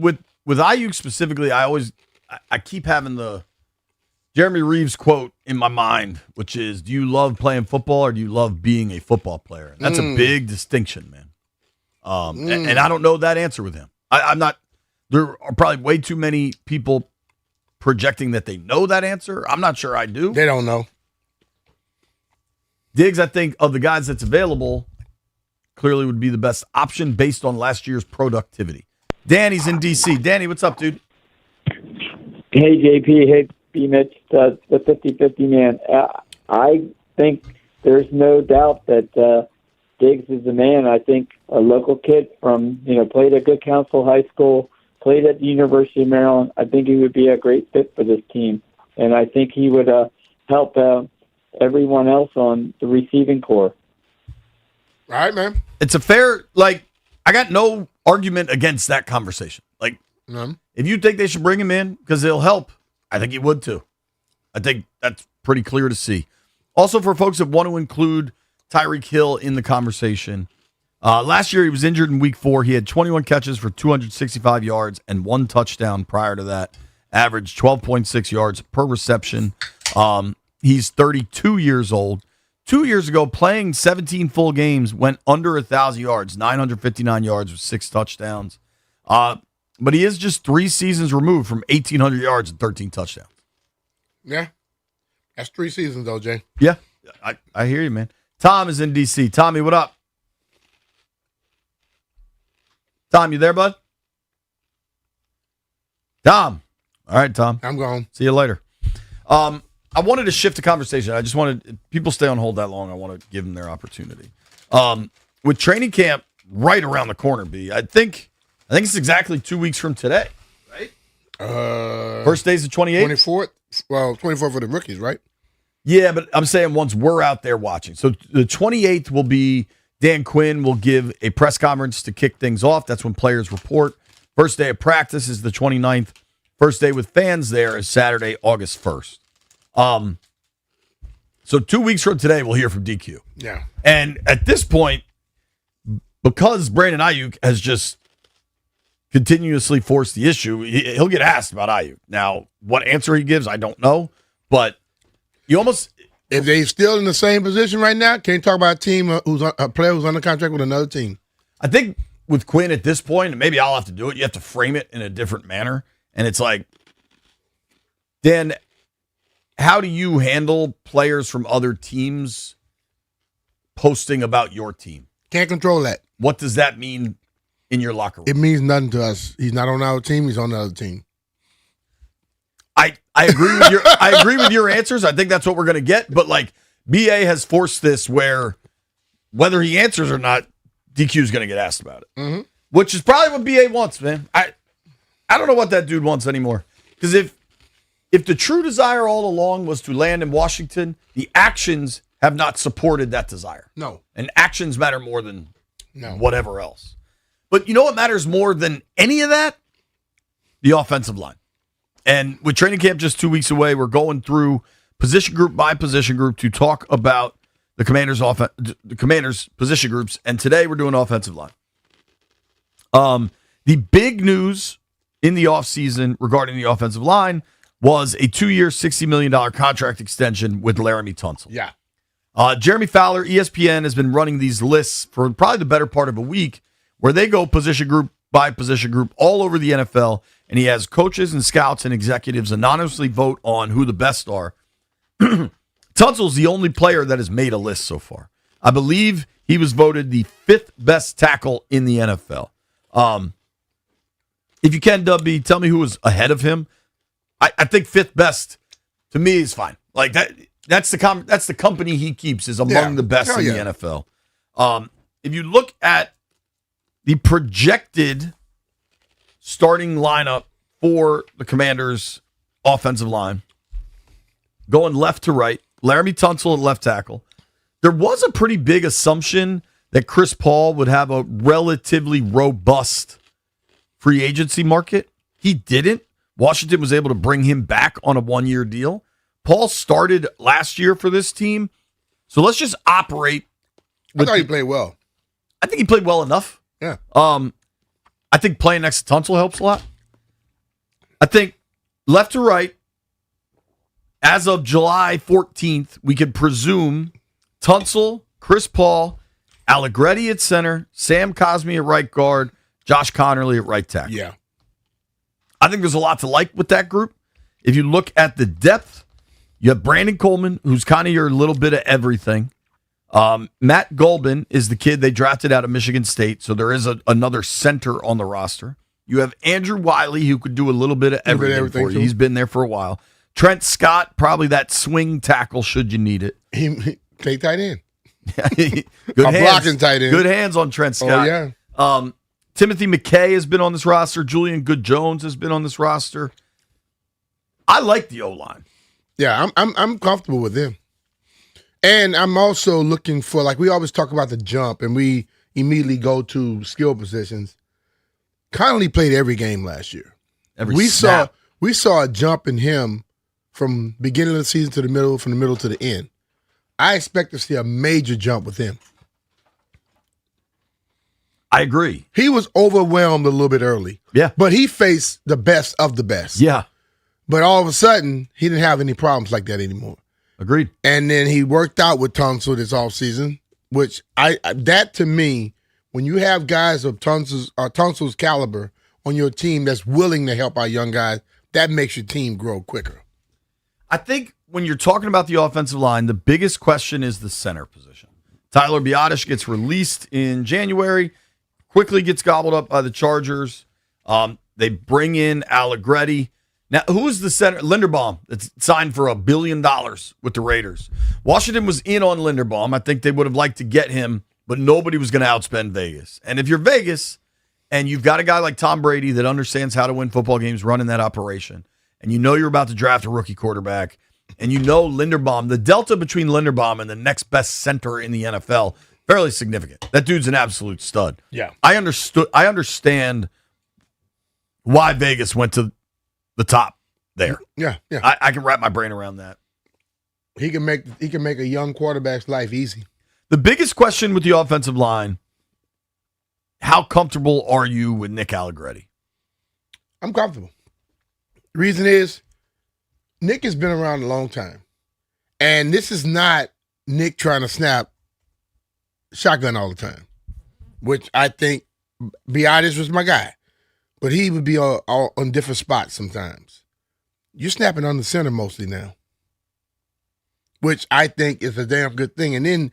With Ayuk specifically, I keep having the Jeremy Reeves quote in my mind, which is, do you love playing football or do you love being a football player? And that's a big distinction, man. And I don't know that answer with him. I'm not. There are probably way too many people projecting that they know that answer. I'm not sure I do. They don't know. Diggs, I think, of the guys that's available, clearly would be the best option based on last year's productivity. Danny's in D.C. Danny, what's up, dude? Hey, JP. Hey, B. Mitch, the 50-50 man. I think there's no doubt that Diggs is the man. I think a local kid from, played at Good Counsel High School, played at the University of Maryland. I think he would be a great fit for this team. And I think he would help everyone else on the receiving core. All right, man. It's a fair, I got no argument against that conversation. If you think they should bring him in because it'll help, I think he would too. I think that's pretty clear to see. Also, for folks that want to include Tyreek Hill in the conversation, last year he was injured in week 4. He had 21 catches for 265 yards and 1 touchdown prior to that, averaged 12.6 yards per reception. He's 32 years old. 2 years ago, playing 17 full games, went under 1,000 yards, 959 yards with 6 touchdowns. But he is just 3 seasons removed from 1,800 yards and 13 touchdowns. Yeah. That's 3 seasons, though, Jay. Yeah, I hear you, man. Tom is in D.C. Tommy, what up? Tom, you there, bud? Tom. All right, Tom. I'm gone. See you later. I wanted to shift the conversation. I just wanted people stay on hold that long. I want to give them their opportunity. With training camp right around the corner, B, I think it's exactly 2 weeks from today, right? First day's the 28th? 24th. Well, 24th for the rookies, right? Yeah, but I'm saying once we're out there watching. So the 28th will be Dan Quinn will give a press conference to kick things off. That's when players report. First day of practice is the 29th. First day with fans there is Saturday, August 1st. So 2 weeks from today, we'll hear from DQ. Yeah. And at this point, because Brandon Ayuk has just continuously forced the issue, he'll get asked about Ayuk. Now, what answer he gives, I don't know. But you almost... If they're still in the same position right now, can't talk about a team a player who's under contract with another team. I think with Quinn at this point, and maybe I'll have to do it, you have to frame it in a different manner. And it's like, Dan, how do you handle players from other teams posting about your team? Can't control that. What does that mean in your locker room? It means nothing to us. He's not on our team. He's on the other team. I agree with I agree with your answers. I think that's what we're going to get. But BA has forced this where whether he answers or not, DQ is going to get asked about it, which is probably what BA wants, man. I don't know what that dude wants anymore. Because if the true desire all along was to land in Washington, the actions have not supported that desire. No. And actions matter more than whatever else. But you know what matters more than any of that? The offensive line. And with training camp just 2 weeks away, we're going through position group by position group to talk about the Commanders' position groups. And today we're doing offensive line. The big news in the offseason regarding the offensive line was a 2-year, $60 million contract extension with Laramie Tunsil. Yeah. Jeremy Fowler, ESPN, has been running these lists for probably the better part of a week where they go position group by position group all over the NFL, and he has coaches and scouts and executives anonymously vote on who the best are. Tunsil's the only player that has made a list so far. I believe he was voted the 5th best tackle in the NFL. If you can, W, tell me who was ahead of him. I think 5th best to me is fine. Like that. That's the company he keeps is among the best in the NFL. If you look at the projected starting lineup for the Commanders' offensive line, going left to right, Laramie Tunsil at left tackle. There was a pretty big assumption that Chris Paul would have a relatively robust free agency market. He didn't. Washington was able to bring him back on a 1-year deal. Paul started last year for this team. So let's just operate. I thought he played well. I think he played well enough. Yeah. I think playing next to Tunsil helps a lot. I think left to right, as of July 14th, we could presume Tunsil, Chris Paul, Allegretti at center, Sam Cosmi at right guard, Josh Connerly at right tackle. Yeah. I think there's a lot to like with that group. If you look at the depth, you have Brandon Coleman, who's kind of your little bit of everything. Matt Golbin is the kid they drafted out of Michigan State, so there is another center on the roster. You have Andrew Wiley, who could do a little bit of everything for you. Too. He's been there for a while. Trent Scott, probably that swing tackle should you need it. He take tight end. Good hands. Blocking tight end. Good hands on Trent Scott. Oh, yeah. Timothy McKay has been on this roster. Julian Good-Jones has been on this roster. I like the O-line. Yeah, I'm comfortable with them. And I'm also looking for, like we always talk about the jump, and we immediately go to skill positions. Connolly played every game last year. We saw a jump in him from beginning of the season to the middle, from the middle to the end. I expect to see a major jump with him. I agree. He was overwhelmed a little bit early. Yeah. But he faced the best of the best. Yeah. But all of a sudden, he didn't have any problems like that anymore. Agreed. And then he worked out with Tunsil this offseason, which that to me, when you have guys of Tunsil's caliber on your team that's willing to help our young guys, that makes your team grow quicker. I think when you're talking about the offensive line, the biggest question is the center position. Tyler Biadasz gets released in January, quickly gets gobbled up by the Chargers. They bring in Allegretti. Now, who is the center? Linderbaum, that's signed for $1 billion with the Raiders. Washington was in on Linderbaum. I think they would have liked to get him, but nobody was going to outspend Vegas. And if you're Vegas and you've got a guy like Tom Brady that understands how to win football games running that operation, and you know you're about to draft a rookie quarterback, and you know Linderbaum, the delta between Linderbaum and the next best center in the NFL, fairly significant. That dude's an absolute stud. Yeah. I understand why Vegas went to the top there. Yeah. I can wrap my brain around that. He can make a young quarterback's life easy. The biggest question with the offensive line, how comfortable are you with Nick Allegretti? I'm comfortable. The reason is Nick has been around a long time. And this is not Nick trying to snap shotgun all the time, which I think Biadasz was my guy. But he would be on different spots sometimes. You're snapping on the center mostly now, which I think is a damn good thing. And then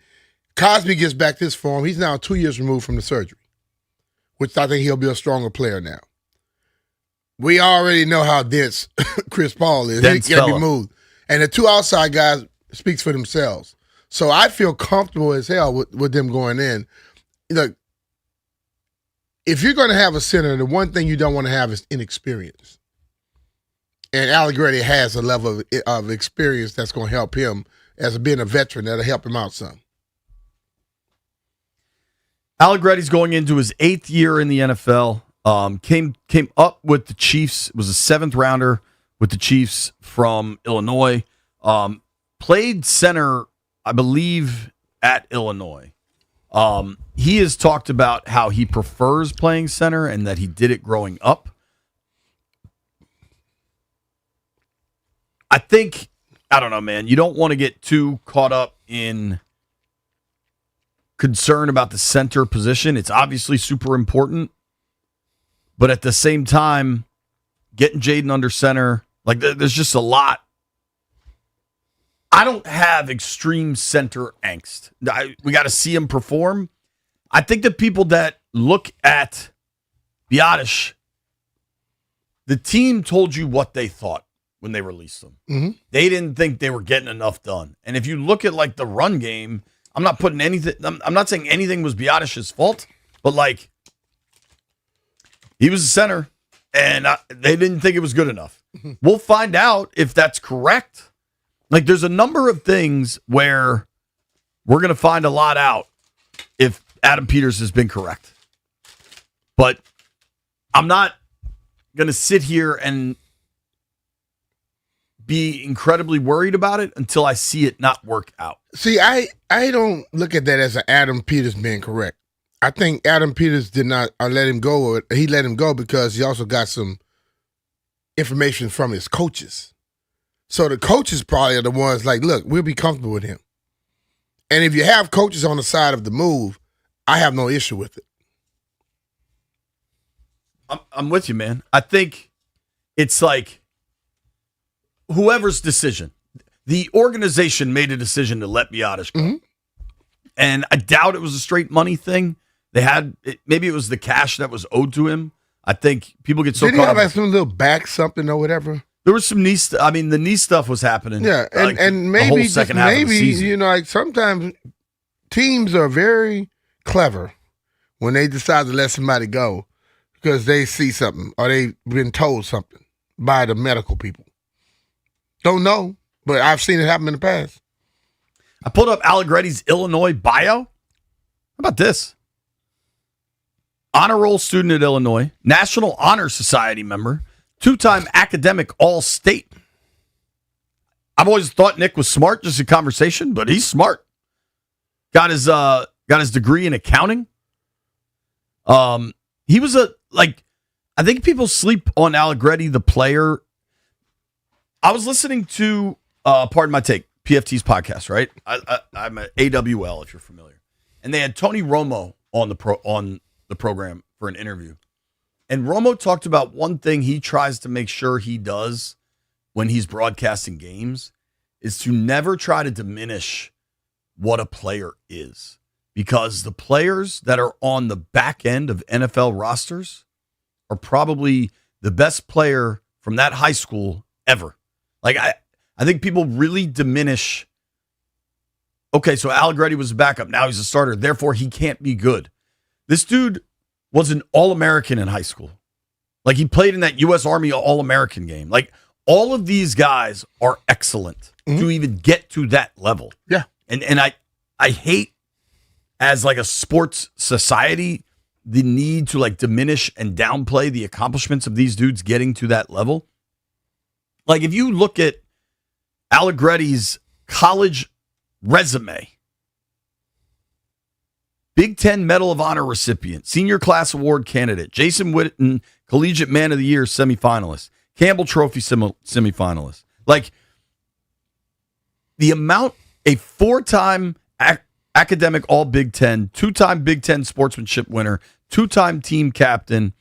Cosby gets back to his form. He's now 2 years removed from the surgery, which I think he'll be a stronger player now. We already know how dense Chris Paul is. Dense he can't fella. be moved. And the two outside guys speaks for themselves. So I feel comfortable as hell with them going in. Look, if you're going to have a center, the one thing you don't want to have is inexperience. And Allegretti has a level of experience that's going to help him as being a veteran. That'll help him out some. Allegretti's going into his 8th year in the NFL. Came up with the Chiefs. Was a 7th rounder with the Chiefs from Illinois. Played center, I believe, at Illinois. He has talked about how he prefers playing center and that he did it growing up. I think, I don't know, man. You don't want to get too caught up in concern about the center position. It's obviously super important. But at the same time, getting Jaden under center, like there's just a lot. I don't have extreme center angst. We got to see him perform. I think the people that look at Biadasz, the team told you what they thought when they released them. Mm-hmm. They didn't think they were getting enough done. And if you look at like the run game, I'm not putting anything. I'm not saying anything was Biadasz's fault, but like he was the center, and they didn't think it was good enough. We'll find out if that's correct. Like there's a number of things where we're going to find a lot out if Adam Peters has been correct. But I'm not going to sit here and be incredibly worried about it until I see it not work out. See, I don't look at that as an Adam Peters being correct. I think Adam Peters did not let him go. He let him go because he also got some information from his coaches. So the coaches probably are the ones like, look, we'll be comfortable with him. And if you have coaches on the side of the move, I have no issue with it. I'm with you, man. I think it's like whoever's decision. The organization made a decision to let Biadasz go. Mm-hmm. And I doubt it was a straight money thing. They had, maybe it was the cash that was owed to him. I think people get so Didn't he caught have up. like some little back something or whatever? There was some knee stuff. I mean, the knee stuff was happening. Yeah, like, and the maybe whole just second half of the maybe season. you know, like sometimes teams are very clever when they decide to let somebody go because they see something or they've been told something by the medical people. Don't know, but I've seen it happen in the past. I pulled up Allegretti's Illinois bio. How about this? Honor roll student at Illinois, National Honor Society member, two-time academic All-State. I've always thought Nick was smart, just in conversation, but he's smart. Got his degree in accounting. He was I think people sleep on Allegretti, the player. I was listening to, pardon my take, PFT's podcast, right? I'm at AWL, if you're familiar. And they had Tony Romo on the program for an interview. And Romo talked about one thing he tries to make sure he does when he's broadcasting games is to never try to diminish what a player is. Because the players that are on the back end of NFL rosters are probably the best player from that high school ever. Like, I think people really diminish, okay, so Allegretti was a backup. Now he's a starter. Therefore, he can't be good. This dude was an All-American in high school. Like, he played in that U.S. Army All-American game. Like, all of these guys are excellent to even get to that level. Yeah. And I hate, as like a sports society, the need to like diminish and downplay the accomplishments of these dudes getting to that level. Like, if you look at Allegretti's college resume, Big Ten Medal of Honor recipient, Senior Class Award candidate, Jason Witten, Collegiate Man of the Year semifinalist, Campbell Trophy semifinalist. Like, the amount, a 4-time academic All Big Ten, 2-time Big Ten sportsmanship winner, 2-time team captain,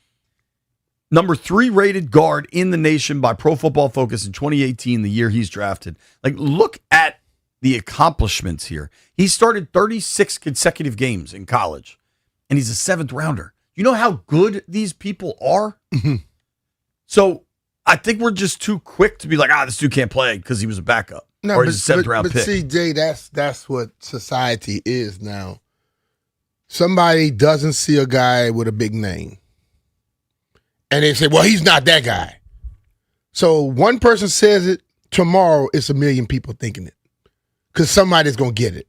number 3 rated guard in the nation by Pro Football Focus in 2018, the year he's drafted. Like, look at the accomplishments here. He started 36 consecutive games in college, and he's a 7th rounder. You know how good these people are? So I think we're just too quick to be like, this dude can't play because he was a backup. No, or he's a 7th round but pick. see, Jay, that's what society is now. Somebody doesn't see a guy with a big name, and they say, well, he's not that guy. So one person says it, tomorrow it's a million people thinking it because somebody's going to get it.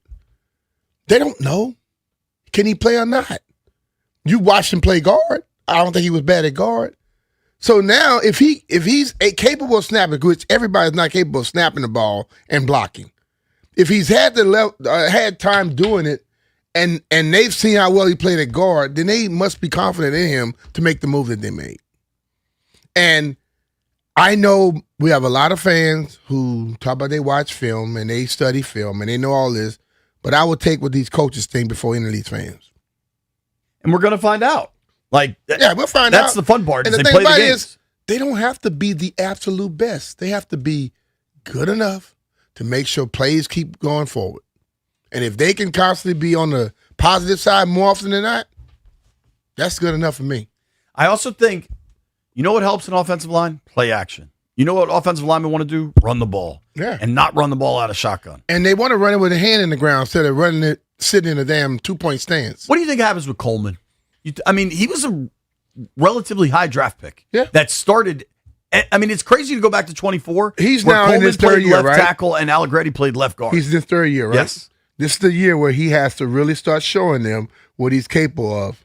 They don't know. Can he play or not? You watched him play guard. I don't think he was bad at guard. So now if he's capable of snapping, which everybody's not capable of snapping the ball and blocking, if he's had had time doing it and they've seen how well he played at guard, then they must be confident in him to make the move that they made. And I know we have a lot of fans who talk about they watch film and they study film and they know all this, but I would take what these coaches think before any of these fans. And we're going to find out. Yeah, we'll find out. That's the fun part. And Is the they thing play the about it games. is, they don't have to be the absolute best. They have to be good enough to make sure plays keep going forward. And if they can constantly be on the positive side more often than not, that's good enough for me. I also think, you know what helps an offensive line? Play action. You know what offensive linemen want to do? Run the ball. Yeah. And not run the ball out of shotgun. And they want to run it with a hand in the ground instead of running it sitting in a damn 2-point stance. What do you think happens with Coleman? He was a relatively high draft pick. Yeah. That started. I mean, it's crazy to go back to 24. He's where now Coleman in his third played year, left right? tackle and Allegretti played left guard. He's in his third year, right? Yes. This is the year where he has to really start showing them what he's capable of,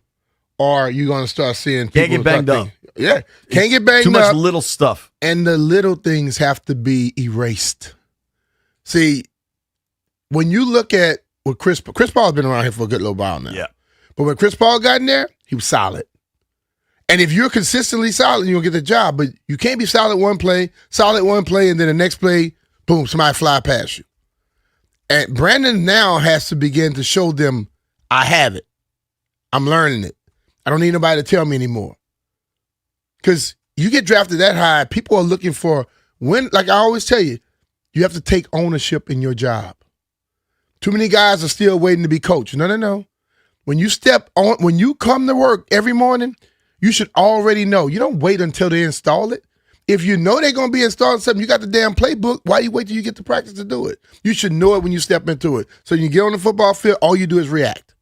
or you're going to start seeing people Can't get banged start up. thinking- Yeah, can't get banged Too much up. little stuff. And the little things have to be erased. See, when you look at what Chris Paul's been around here for a good little while now. Yeah. But when Chris Paul got in there, he was solid. And if you're consistently solid, you'll get the job. But you can't be solid one play, and then the next play, boom, somebody fly past you. And Brandon now has to begin to show them, I have it. I'm learning it. I don't need nobody to tell me anymore. Because you get drafted that high, people are looking for like I always tell you, you have to take ownership in your job. Too many guys are still waiting to be coached. No. When you come to work every morning, you should already know. You don't wait until they install it. If you know they're going to be installing something, you got the damn playbook, why you wait till you get to practice to do it? You should know it when you step into it. So you get on the football field, all you do is react.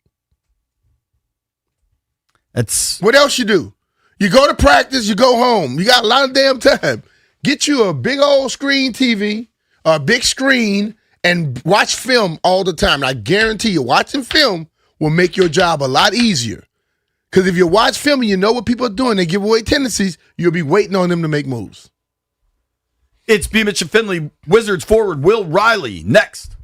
What else you do? You go to practice, you go home. You got a lot of damn time. Get you a big old screen TV, a big screen, and watch film all the time. I guarantee you, watching film will make your job a lot easier. Because if you watch film and you know what people are doing, they give away tendencies, you'll be waiting on them to make moves. It's B. Mitch and Finley, Wizards forward Will Riley, next.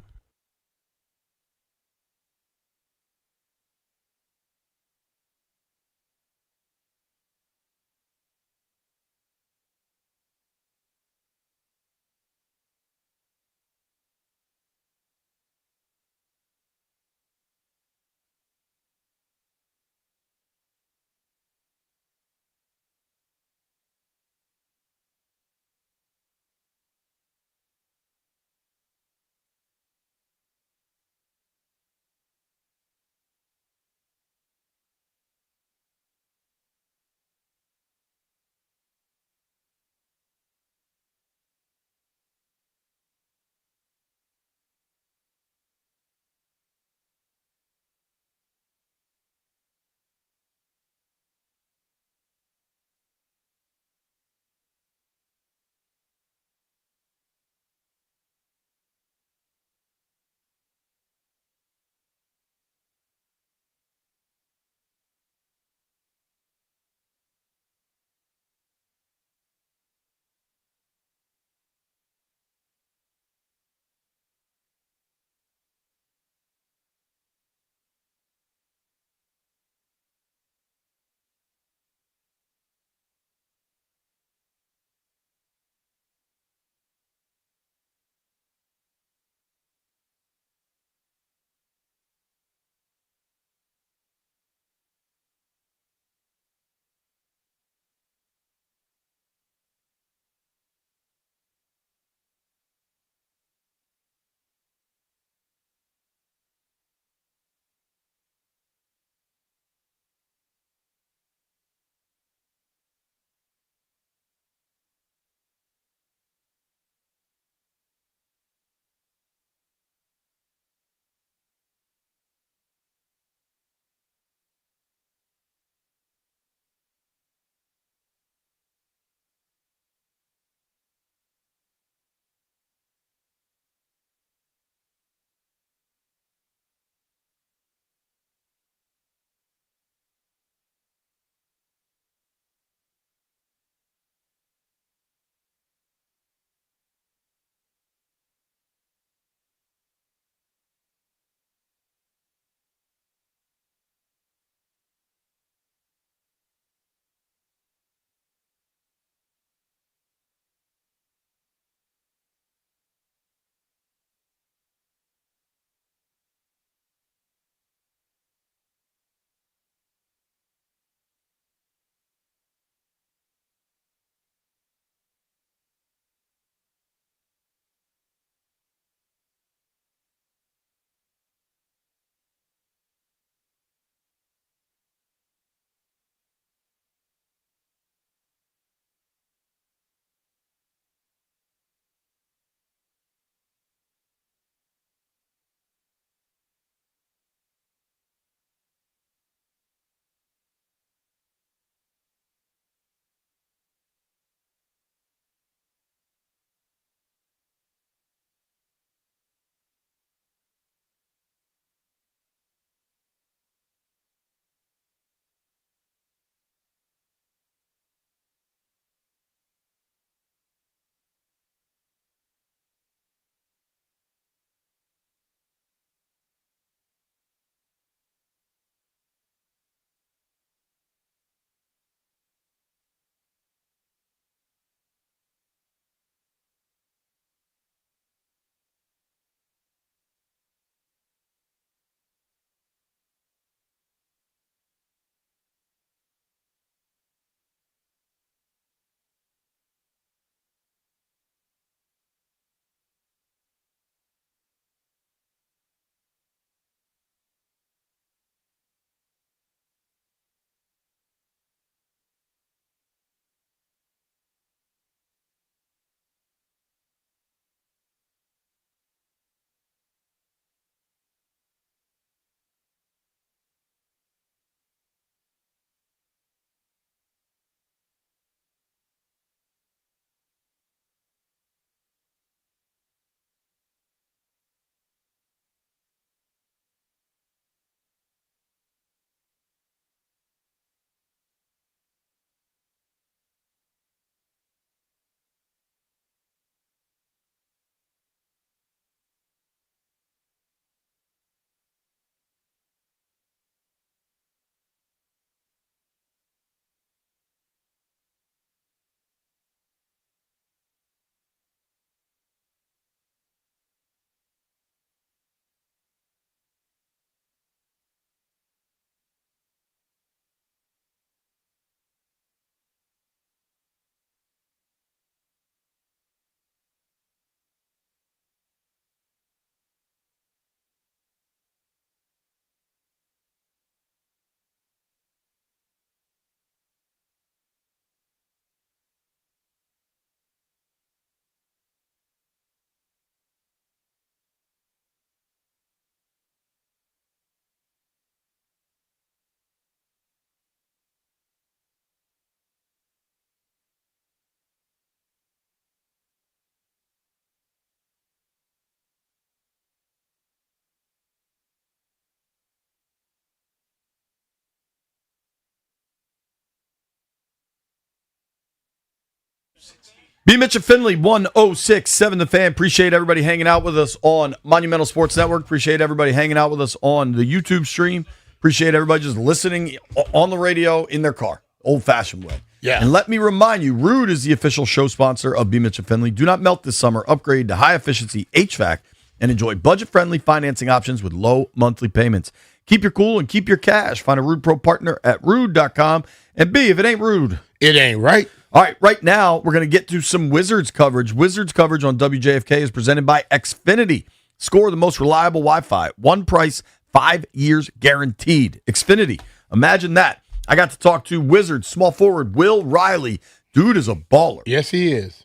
B. Mitch and Finley, 106.7 The Fan. Appreciate everybody hanging out with us on Monumental Sports Network. Appreciate everybody hanging out with us on the YouTube stream. Appreciate everybody just listening on the radio in their car, old-fashioned way. Yeah. And let me remind you, Rude is the official show sponsor of B. Mitch and Finley. Do not melt this summer. Upgrade to high-efficiency HVAC and enjoy budget-friendly financing options with low monthly payments. Keep your cool and keep your cash. Find a Rude Pro partner at rude.com. And B, if it ain't Rude, it ain't right. All right, right now, we're going to get to some Wizards coverage. Wizards coverage on WJFK is presented by Xfinity. Score the most reliable Wi-Fi. One price, 5 years guaranteed. Xfinity. Imagine that. I got to talk to Wizards small forward Will Riley. Dude is a baller. Yes, he is.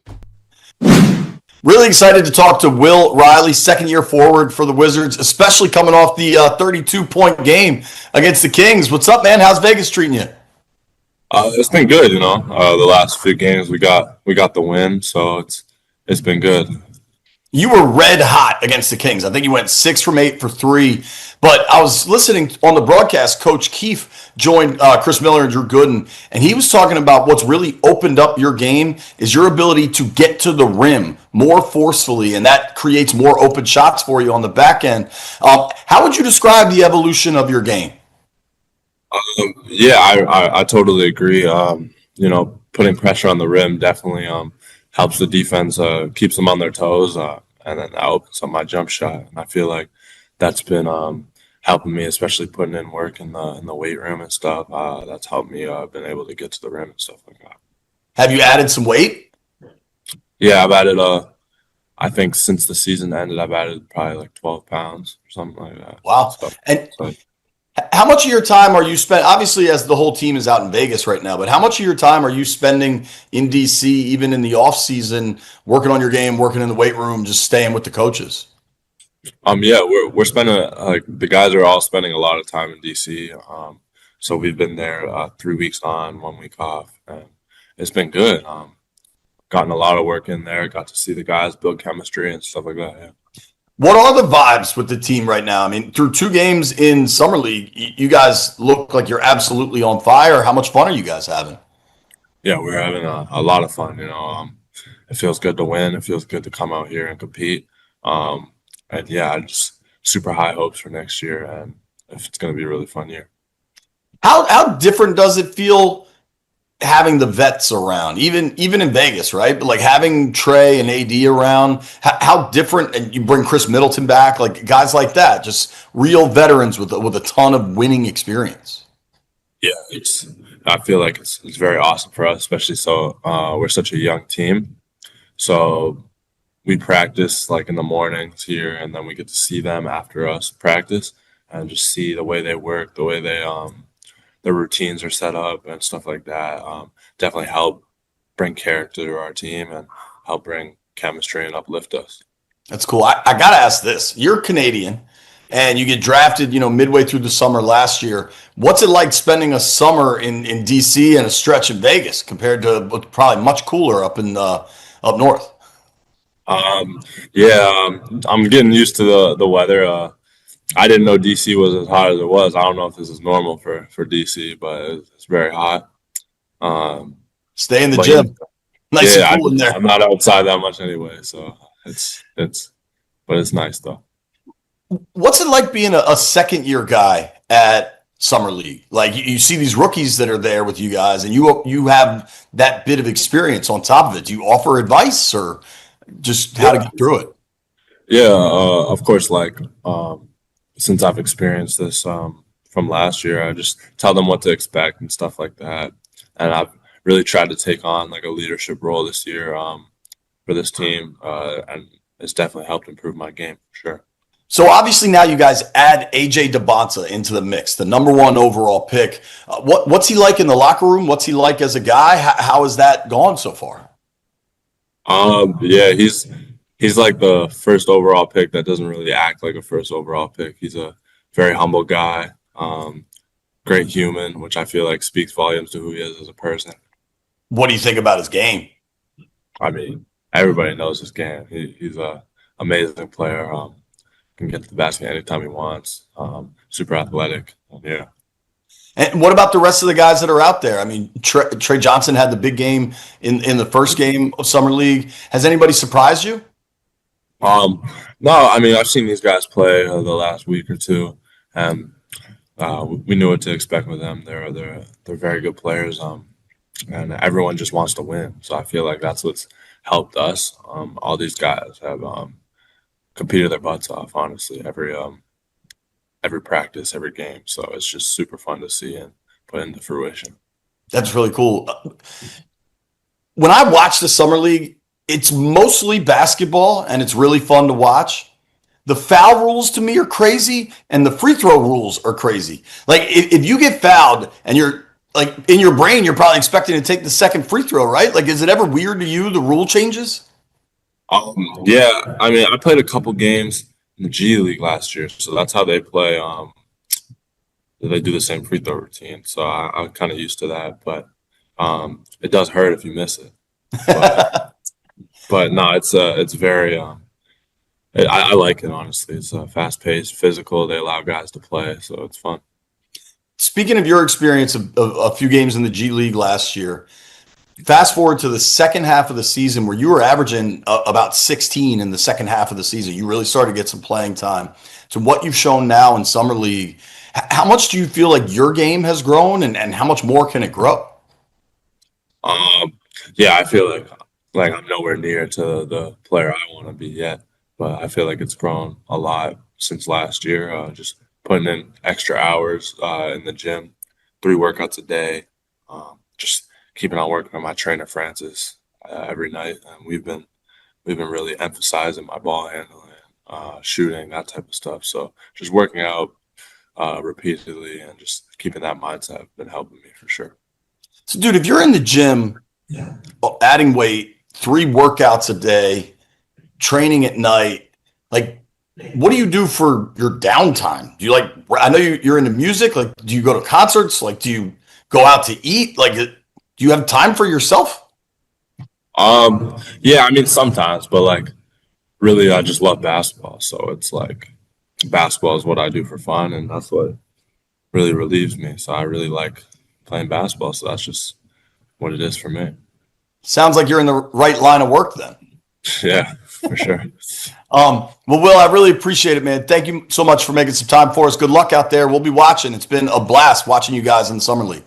Really excited to talk to Will Riley, second-year forward for the Wizards, especially coming off the 32-point game against the Kings. What's up, man? How's Vegas treating you? It's been good, you know. The last few games we got the win, so it's been good. You were red hot against the Kings. I think you went 6 from 8 for 3. But I was listening on the broadcast. Coach Keefe joined Chris Miller and Drew Gooden, and he was talking about what's really opened up your game is your ability to get to the rim more forcefully, and that creates more open shots for you on the back end. How would you describe the evolution of your game? Yeah, I totally agree. You know, putting pressure on the rim definitely helps the defense, keeps them on their toes, and then that opens up my jump shot. And I feel like that's been helping me, especially putting in work in the weight room and stuff. That's helped me been able to get to the rim and stuff like that. Have you added some weight? Yeah, I've added I think since the season ended, I've added probably like 12 pounds or something like that. Wow. And how much of your time are you spending, obviously as the whole team is out in Vegas right now, but how much of your time are you spending in DC, even in the off season, working on your game, working in the weight room, just staying with the coaches? Yeah, we're spending like the guys are all spending a lot of time in DC. So we've been there 3 weeks on, 1 week off, and it's been good. Gotten a lot of work in there, got to see the guys build chemistry and stuff like that. Yeah. What are the vibes with the team right now? I mean, through 2 games in Summer League, you guys look like you're absolutely on fire. How much fun are you guys having? Yeah, we're having a lot of fun. You know, it feels good to win. It feels good to come out here and compete. And yeah, just super high hopes for next year, and it's going to be a really fun year. How different does it feel having the vets around, even in Vegas, right? But like having Trey and AD around, how different, and you bring Chris Middleton back, like guys like that, just real veterans with a ton of winning experience. Yeah, I feel like it's very awesome for us, especially so we're such a young team. So we practice like in the mornings here, and then we get to see them after us practice and just see the way they work, the way they their routines are set up and stuff like that. Definitely help bring character to our team and help bring chemistry and uplift us. That's cool. I got to ask this. You're Canadian and you get drafted, midway through the summer last year. What's it like spending a summer in DC and a stretch in Vegas compared to what's probably much cooler up north? I'm getting used to the weather. I didn't know DC was as hot as it was. I don't know if this is normal for DC, but it's very hot. Stay in the gym. Nice and cool in there. I'm not outside that much anyway, so but it's nice though. What's it like being a second-year guy at Summer League? Like you see these rookies that are there with you guys, and you have that bit of experience on top of it. Do you offer advice or just how to get through it? Yeah, of course. Like since I've experienced this from last year, I just tell them what to expect and stuff like that. And I've really tried to take on like a leadership role this year for this team, and it's definitely helped improve my game for sure. So obviously now you guys add AJ Debonta into the mix, the number 1 overall pick. What's he like in the locker room? What's he like as a guy? How has that gone so far? Yeah, he's like the first overall pick that doesn't really act like a first overall pick. He's a very humble guy, great human, which I feel like speaks volumes to who he is as a person. What do you think about his game? I mean, everybody knows his game. He's an amazing player. Can get to the basket anytime he wants. Super athletic. Yeah. And what about the rest of the guys that are out there? I mean, Trey Johnson had the big game in the first game of Summer League. Has anybody surprised you? No, I mean I've seen these guys play the last week or two, and we knew what to expect with them. They're very good players, and everyone just wants to win. So I feel like that's what's helped us. All these guys have competed their butts off, honestly, every practice, every game. So it's just super fun to see and put into fruition. That's really cool. When I watch the Summer League, it's mostly basketball, and it's really fun to watch. The foul rules to me are crazy, and the free throw rules are crazy. Like, if you get fouled and you're like in your brain, you're probably expecting to take the second free throw, right? Like, is it ever weird to you, the rule changes? Yeah, I mean, I played a couple games in the G League last year, so that's how they play. They do the same free throw routine, so I'm kind of used to that. But it does hurt if you miss it. But no, it's very. I like it, honestly. It's fast paced, physical. They allow guys to play, so it's fun. Speaking of your experience of a few games in the G League last year, fast forward to the second half of the season where you were averaging about 16 in the second half of the season. You really started to get some playing time. So what you've shown now in Summer League, how much do you feel like your game has grown, and how much more can it grow? Yeah, I feel like I'm nowhere near to the player I want to be yet, but I feel like it's grown a lot since last year. Just putting in extra hours in the gym, 3 workouts a day, just keeping on working on my trainer Francis every night, and we've been really emphasizing my ball handling, shooting, that type of stuff. So just working out repeatedly and just keeping that mindset have been helping me for sure. So, dude, if you're in the gym, adding weight, 3 workouts a day, training at night, like, what do you do for your downtime? Do you I know you're into music. Like, do you go to concerts? Like, do you go out to eat? Like, do you have time for yourself? Yeah, I mean, sometimes, but like, really, I just love basketball. So it's like, basketball is what I do for fun, and that's what really relieves me. So I really like playing basketball. So that's just what it is for me. Sounds like you're in the right line of work then. Yeah, for sure. Well, Will, I really appreciate it, man. Thank you so much for making some time for us. Good luck out there. We'll be watching. It's been a blast watching you guys in the Summer League.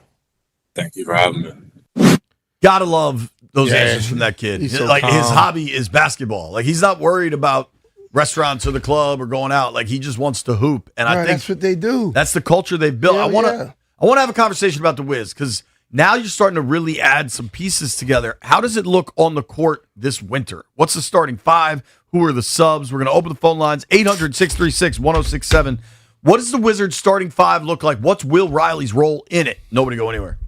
Thank you for having me. Gotta love those Yeah. answers from that kid. He's so Like, his calm. hobby is basketball. Like, he's not worried about restaurants or the club or going out. Like, he just wants to hoop. And I Right, think that's what they do. that's the culture they've built. Yeah, I want to yeah. have a conversation about the Wiz, because now you're starting to really add some pieces together. How does it look on the court this winter? What's the starting 5? Who are the subs? We're going to open the phone lines, 800-636-1067. What does the Wizards starting 5 look like? What's Will Riley's role in it? Nobody go anywhere.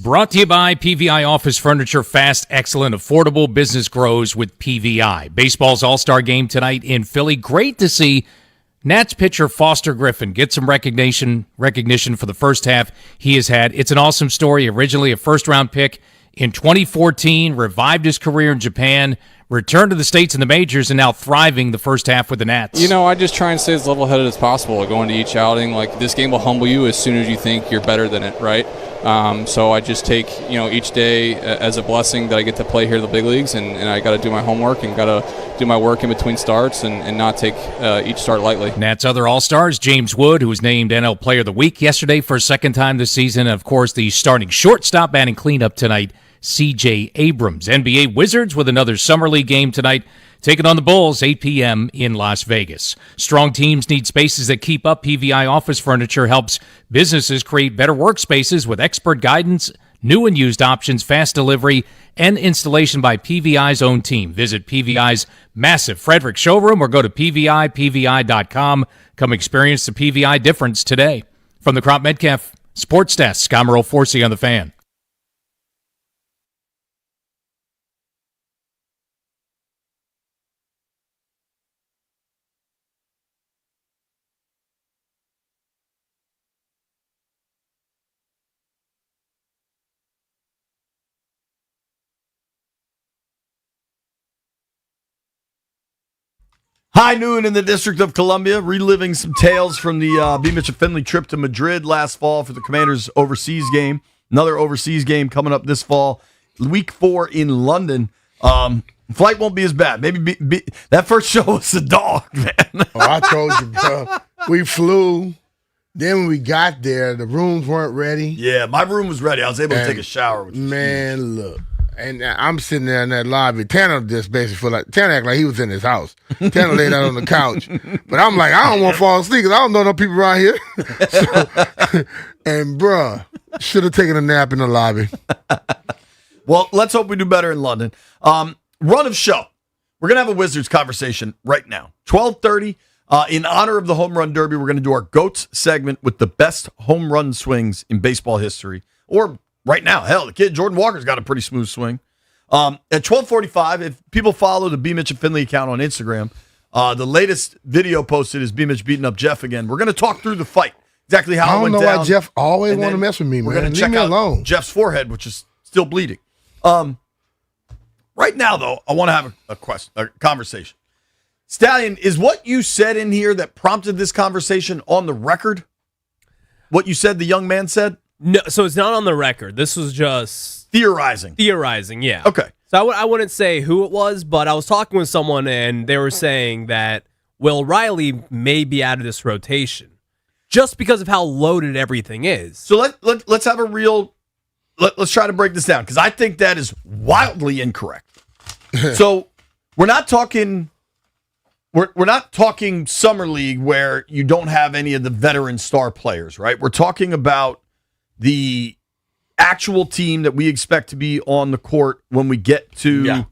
Brought to you by PVI Office Furniture. Fast, excellent, affordable. Business grows with PVI. Baseball's All-Star Game tonight in Philly. Great to see Nats pitcher Foster Griffin get some recognition for the first half he has had. It's an awesome story. Originally a first-round pick in 2014, revived his career in Japan, returned to the States in the majors, and now thriving the first half with the Nats. You know, I just try and stay as level-headed as possible going to each outing. Like, this game will humble you as soon as you think you're better than it, right? So I just take, each day as a blessing that I get to play here at the big leagues, and I got to do my homework and got to do my work in between starts and not take each start lightly. Nats' other All-Stars, James Wood, who was named NL Player of the Week yesterday for a second time this season, and of course the starting shortstop batting cleanup tonight, C.J. Abrams. NBA Wizards with another Summer League game tonight, taking on the Bulls, 8 p.m. in Las Vegas. Strong teams need spaces that keep up. PVI Office Furniture helps businesses create better workspaces with expert guidance, new and used options, fast delivery, and installation by PVI's own team. Visit PVI's massive Frederick showroom or go to PVI.com. Come experience the PVI difference today. From the Crop Metcalf Sports Desk, I'm Earl Forsey on the Fan. High noon in the District of Columbia, reliving some tales from the B. Mitchell Finley trip to Madrid last fall for the Commanders' overseas game. Another overseas game coming up this fall, week 4 in London. Flight won't be as bad. Maybe that first show was the dog, man. I told you, bro. We flew. Then when we got there, the rooms weren't ready. Yeah, my room was ready. I was able to take a shower. Which man, look. And I'm sitting there in that lobby. Tanner just basically Tanner act like he was in his house. Tanner laid out on the couch. But I'm like, I don't want to fall asleep because I don't know no people around here. And bruh, should have taken a nap in the lobby. Well, let's hope we do better in London. Run of show. We're going to have a Wizards conversation right now. 12:30. In honor of the Home Run Derby, we're going to do our GOATS segment with the best home run swings in baseball history. Or right now, hell, the kid Jordan Walker's got a pretty smooth swing. At 12:45, if people follow the B. Mitch and Finley account on Instagram, the latest video posted is B. Mitch beating up Jeff again. We're going to talk through the fight, exactly how it went down. I don't know why Jeff always want to mess with me, man. We're going to check check out alone. Jeff's forehead, which is still bleeding. Right now, though, I want to have a conversation. Stallion, is what you said in here that prompted this conversation on the record? What you said the young man said? No, so it's not on the record. This was just theorizing. Theorizing, yeah. Okay. So I wouldn't say who it was, but I was talking with someone and they were saying that Will Riley may be out of this rotation just because of how loaded everything is. So let's have a real. Let's try to break this down because I think that is wildly incorrect. So we're not talking. We're not talking summer league where you don't have any of the veteran star players, right? We're talking about the actual team that we expect to be on the court when we get to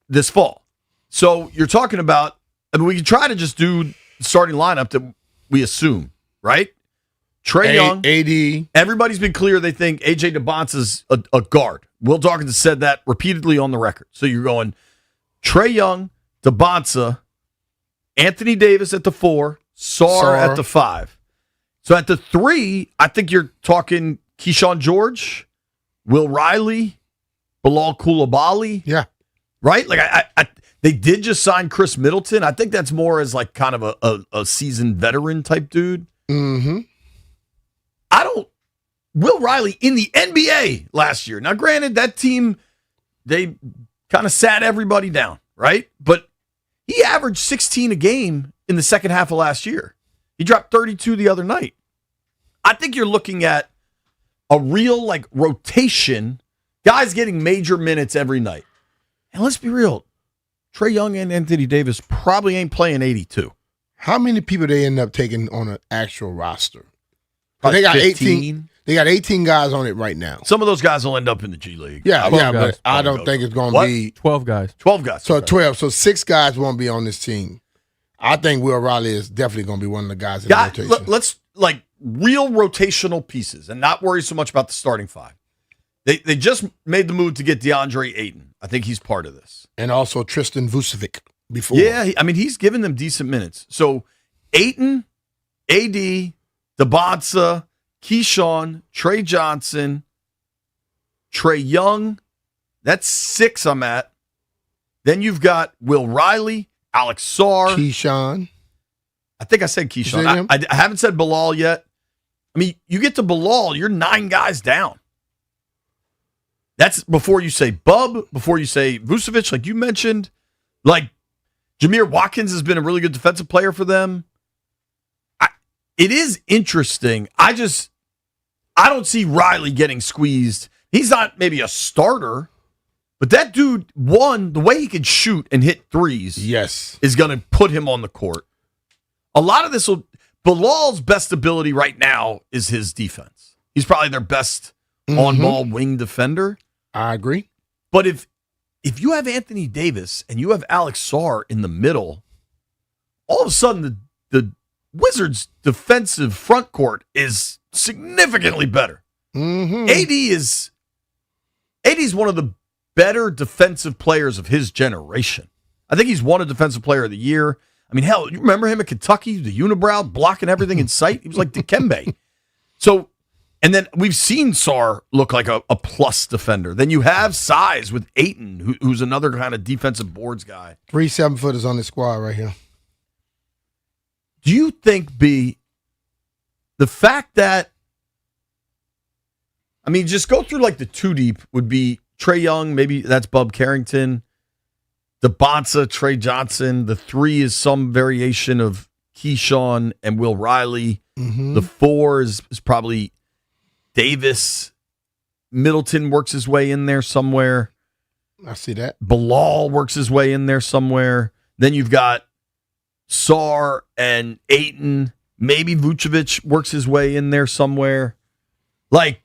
this fall. So you're talking about, I mean, we can try to just do the starting lineup that we assume, right? Trae Young, AD. Everybody's been clear they think AJ DeBonce is a guard. Will Dawkins said that repeatedly on the record. So you're going Trae Young, DeBonce, Anthony Davis at the 4, Sarr at the 5. So at the 3, I think you're talking Keyshawn George, Will Riley, Bilal Coulibaly. Yeah. Right? Like they did just sign Chris Middleton. I think that's more as like kind of a seasoned veteran type dude. Mm-hmm. Will Riley in the NBA last year. Now, granted, that team, they kind of sat everybody down, right? But he averaged 16 a game in the second half of last year. He dropped 32 the other night. I think you're looking at a real like rotation, guys getting major minutes every night. And let's be real, Trae Young and Anthony Davis probably ain't playing 82. How many people they end up taking on an actual roster? Probably They got 15. 18. They got 18 guys on it right now. Some of those guys will end up in the G League. Yeah, guys. but I don't think it's going to be 12 guys. 12 guys. So 12. So 6 guys won't be on this team. I think Will Riley is definitely going to be one of the guys in the rotation. Let's like real rotational pieces and not worry so much about the starting 5. They just made the move to get DeAndre Ayton. I think he's part of this. And also Tristan Vucevic before. Yeah, he's given them decent minutes. So Ayton, AD, DeBonsa, Keyshawn, Trey Johnson, Trae Young. That's 6 I'm at. Then you've got Will Riley, Alex Sarr. Keyshawn. I think I said Keyshawn. I haven't said Bilal yet. I mean, you get to Bilal, you're 9 guys down. That's before you say Bub, before you say Vucevic, like you mentioned. Like, Jameer Watkins has been a really good defensive player for them. It is interesting. I don't see Riley getting squeezed. He's not maybe a starter, but that dude, the way he can shoot and hit threes, is going to put him on the court. A lot of this Bilal's best ability right now is his defense. He's probably their best on-ball wing defender. I agree. But if you have Anthony Davis and you have Alex Sarr in the middle, all of a sudden the Wizards' defensive front court is significantly better. AD is one of the better defensive players of his generation. I think he's won a Defensive Player of the Year. I mean, hell, you remember him at Kentucky, the unibrow, blocking everything in sight? He was like Dikembe. So, and then we've seen Sarr look like a plus defender. Then you have size with Ayton, who's another kind of defensive boards guy. 3 7-footers on the squad right here. Do you think, B, the fact that, I mean, just go through like the 2 deep would be Trae Young, maybe that's Bub Carrington, DeBonsa, Trey Johnson. The 3 is some variation of Keyshawn and Will Riley. The 4 is probably Davis. Middleton works his way in there somewhere. I see that. Bilal works his way in there somewhere. Then you've got Sarr and Ayton. Maybe Vucevic works his way in there somewhere. Like,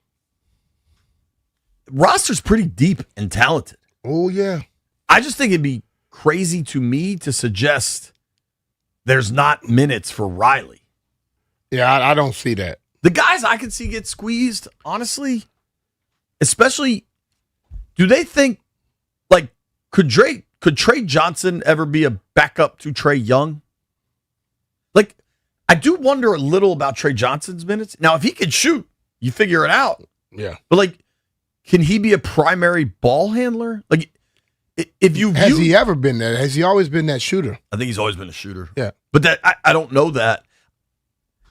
roster's pretty deep and talented. Oh, yeah. I just think it'd be crazy to me to suggest there's not minutes for Riley. Yeah, I don't see that. The guys I could see get squeezed, honestly, especially, do they think, like, could Trey Johnson ever be a backup to Trae Young? Like, I do wonder a little about Trey Johnson's minutes. Now, if he could shoot, you figure it out. Yeah. But, like, can he be a primary ball handler? Like, if you Has he ever been that? Has he always been that shooter? I think he's always been a shooter. Yeah. But that I don't know that.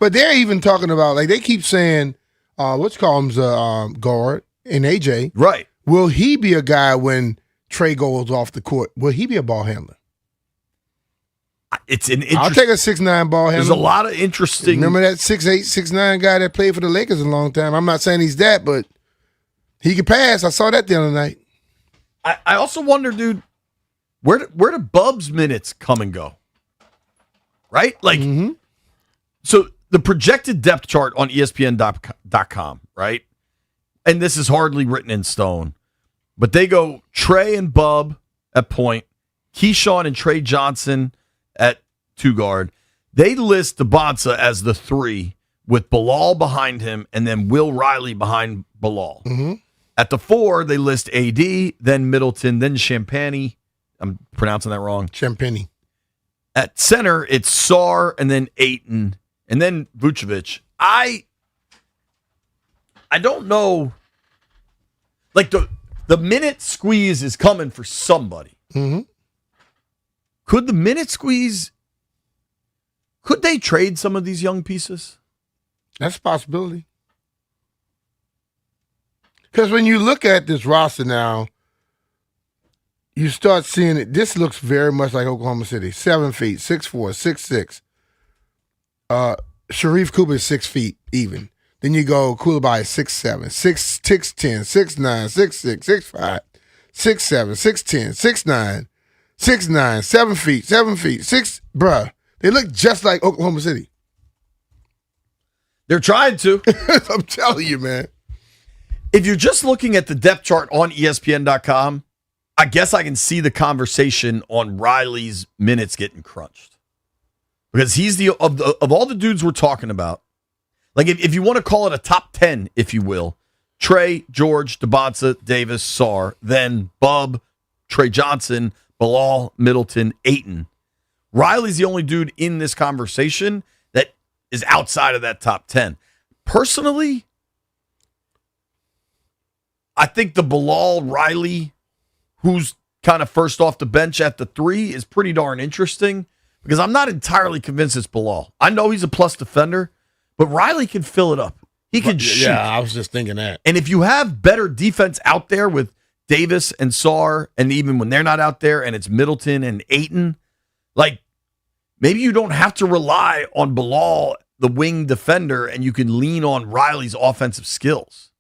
But they're even talking about, like, they keep saying, what's called him guard in AJ. Right. Will he be a guy when Trey goes off the court? Will he be a ball handler? It's an I'll take a 6'9" ball handler. There's a lot of interesting. Remember that 6'8", 6'9" guy that played for the Lakers a long time? I'm not saying he's that, but he can pass. I saw that the other night. I also wonder, dude, where do Bub's minutes come and go? Right? Like, so the projected depth chart on ESPN.com, right? And this is hardly written in stone, but they go Trey and Bub at point, Keyshawn and Trey Johnson at 2 guard. They list DeBonsa as the 3 with Bilal behind him and then Will Riley behind Bilal. At the 4, they list AD, then Middleton, then Champagnie. I'm pronouncing that wrong. Champagnie. At center, it's Sarr and then Ayton and then Vucevic. I don't know. Like, the minute squeeze is coming for somebody. Could the minute squeeze, could they trade some of these young pieces? That's a possibility. Because when you look at this roster now, you start seeing it. This looks very much like Oklahoma City. 7 feet, 6'4", 6'6". Sharif Cooper is 6 feet even. Then you go Koulibaly 6'7", 6'10", 6'9", 6'6", 6'5", 6'7", 6'10", 6'9", 6'9", 7 feet, 6. Bruh, they look just like Oklahoma City. They're trying to. I'm telling you, man. If you're just looking at the depth chart on ESPN.com, I guess I can see the conversation on Riley's minutes getting crunched. Because he's of all the dudes we're talking about, like if you want to call it a top 10, if you will, Trey, George, DeBonsa, Davis, Sarr, then Bub, Trey Johnson, Bilal, Middleton, Ayton. Riley's the only dude in this conversation that is outside of that top 10. Personally, I think the Bilal Riley, who's kind of first off the bench at the 3, is pretty darn interesting because I'm not entirely convinced it's Bilal. I know he's a plus defender, but Riley can fill it up. He can shoot. Yeah, I was just thinking that. And if you have better defense out there with Davis and Sarr, and even when they're not out there and it's Middleton and Ayton, like maybe you don't have to rely on Bilal, the wing defender, and you can lean on Riley's offensive skills.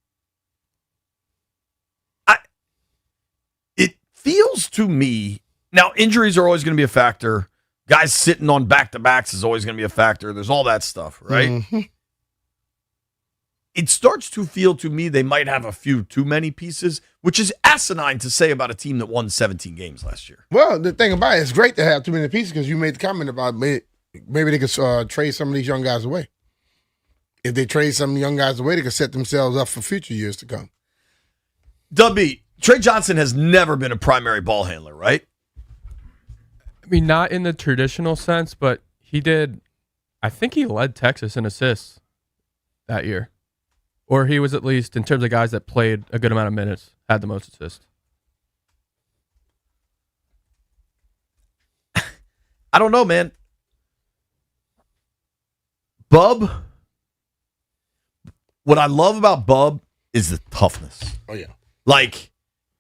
It feels to me, now injuries are always going to be a factor. Guys sitting on back-to-backs is always going to be a factor. There's all that stuff, right? Mm-hmm. It starts to feel to me they might have a few too many pieces, which is asinine to say about a team that won 17 games last year. Well, the thing about it, it's great to have too many pieces because you made the comment about maybe they could trade some of these young guys away. If they trade some young guys away, they could set themselves up for future years to come. Dubby, Trey Johnson has never been a primary ball handler, right? I mean, not in the traditional sense, but he did. I think he led Texas in assists that year. Or he was at least, in terms of guys that played a good amount of minutes, had the most assists. I don't know, man. Bub, what I love about Bub is the toughness. Oh, yeah. Like,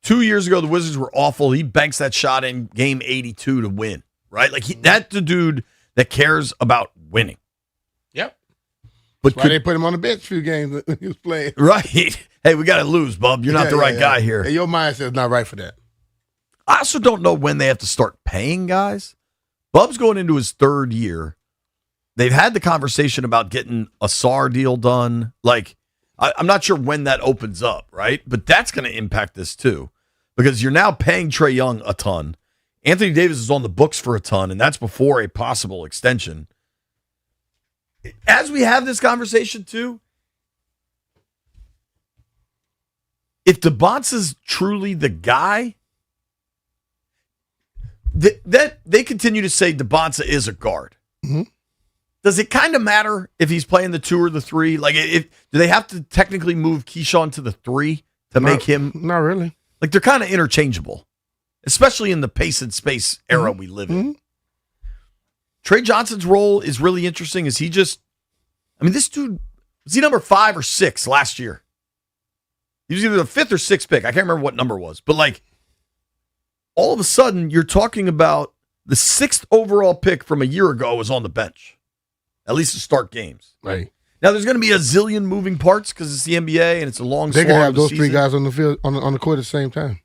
2 years ago, the Wizards were awful. He banks that shot in game 82 to win, right? Like, that's the dude that cares about winning. Yep. But That's why they put him on the bench a few games when he was playing. Right. Hey, we got to lose, Bub. You're not the right guy here. Hey, your mindset's not right for that. I also don't know when they have to start paying guys. Bub's going into his 3rd year. They've had the conversation about getting a Sarr deal done. Like, I'm not sure when that opens up, right? But that's going to impact this too, because you're now paying Trae Young a ton. Anthony Davis is on the books for a ton, and that's before a possible extension. As we have this conversation too, if DeBonsa's truly the guy, that they continue to say DeBonsa is a guard. Mm-hmm. Does it kind of matter if he's playing the 2 or the 3? Like, do they have to technically move Keyshawn to the 3 to make him? Not really. Like, they're kind of interchangeable, especially in the pace and space era we live in. Trey Johnson's role is really interesting. Is he just, I mean, this dude, was he number 5 or 6 last year? He was either the 5th or 6th pick. I can't remember what number it was. But, like, all of a sudden, you're talking about the 6th overall pick from a year ago was on the bench, at least to start games. Right. Now, there's going to be a zillion moving parts because it's the NBA and it's a long They slog can have of the those season. 3 guys on the field on the court at the same time.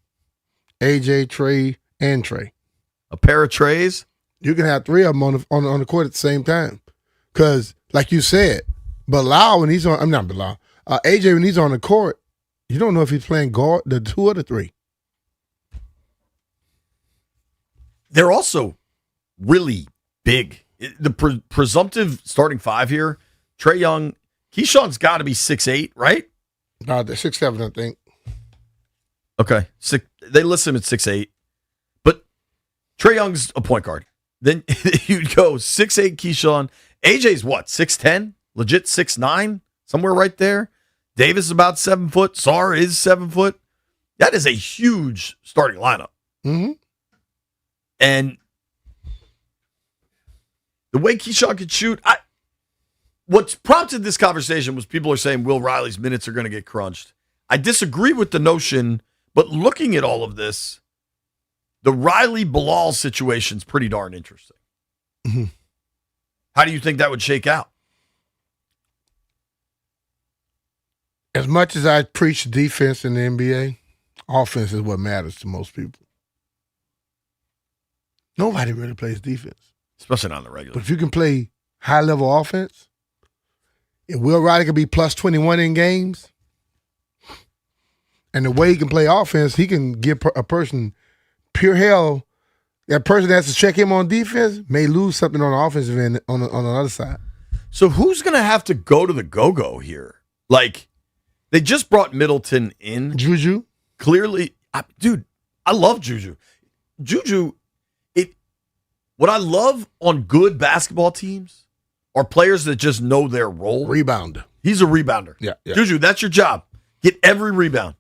AJ, Trey, and Trey. A pair of Treys. You can have 3 of them on the court at the same time. Because, like you said, Bilal, when he's on, I'm not Bilal, AJ, when he's on the court, you don't know if he's playing guard, the 2 or the 3. They're also really big. The presumptive starting 5 here, Trae Young, Keyshawn's got to be 6'8", right? No, they're 6'7", I think. Okay. They list him at 6'8", but Trae Young's a point guard. Then you'd go 6'8", Keyshawn. AJ's what, 6'10"? Legit 6'9"? Somewhere right there. Davis is about 7 foot. Sarr is 7 foot. That is a huge starting lineup. Mm-hmm. And the way Keyshawn could shoot, what's prompted this conversation was people are saying Will Riley's minutes are going to get crunched. I disagree with the notion, but looking at all of this, the Riley-Bilal situation's pretty darn interesting. Mm-hmm. How do you think that would shake out? As much as I preach defense in the NBA, offense is what matters to most people. Nobody really plays defense. Especially not on the regular. But if you can play high-level offense, if Will Riley can be plus 21 in games, and the way he can play offense, he can give a person pure hell. That person that has to check him on defense may lose something on the offensive end on the other side. So who's going to have to go to the go-go here? Like, They just brought Middleton in. Juju? Clearly, dude, I love Juju. Juju, what I love on good basketball teams are players that just know their role. Rebounder. He's a rebounder. Yeah. Juju, that's your job. Get every rebound.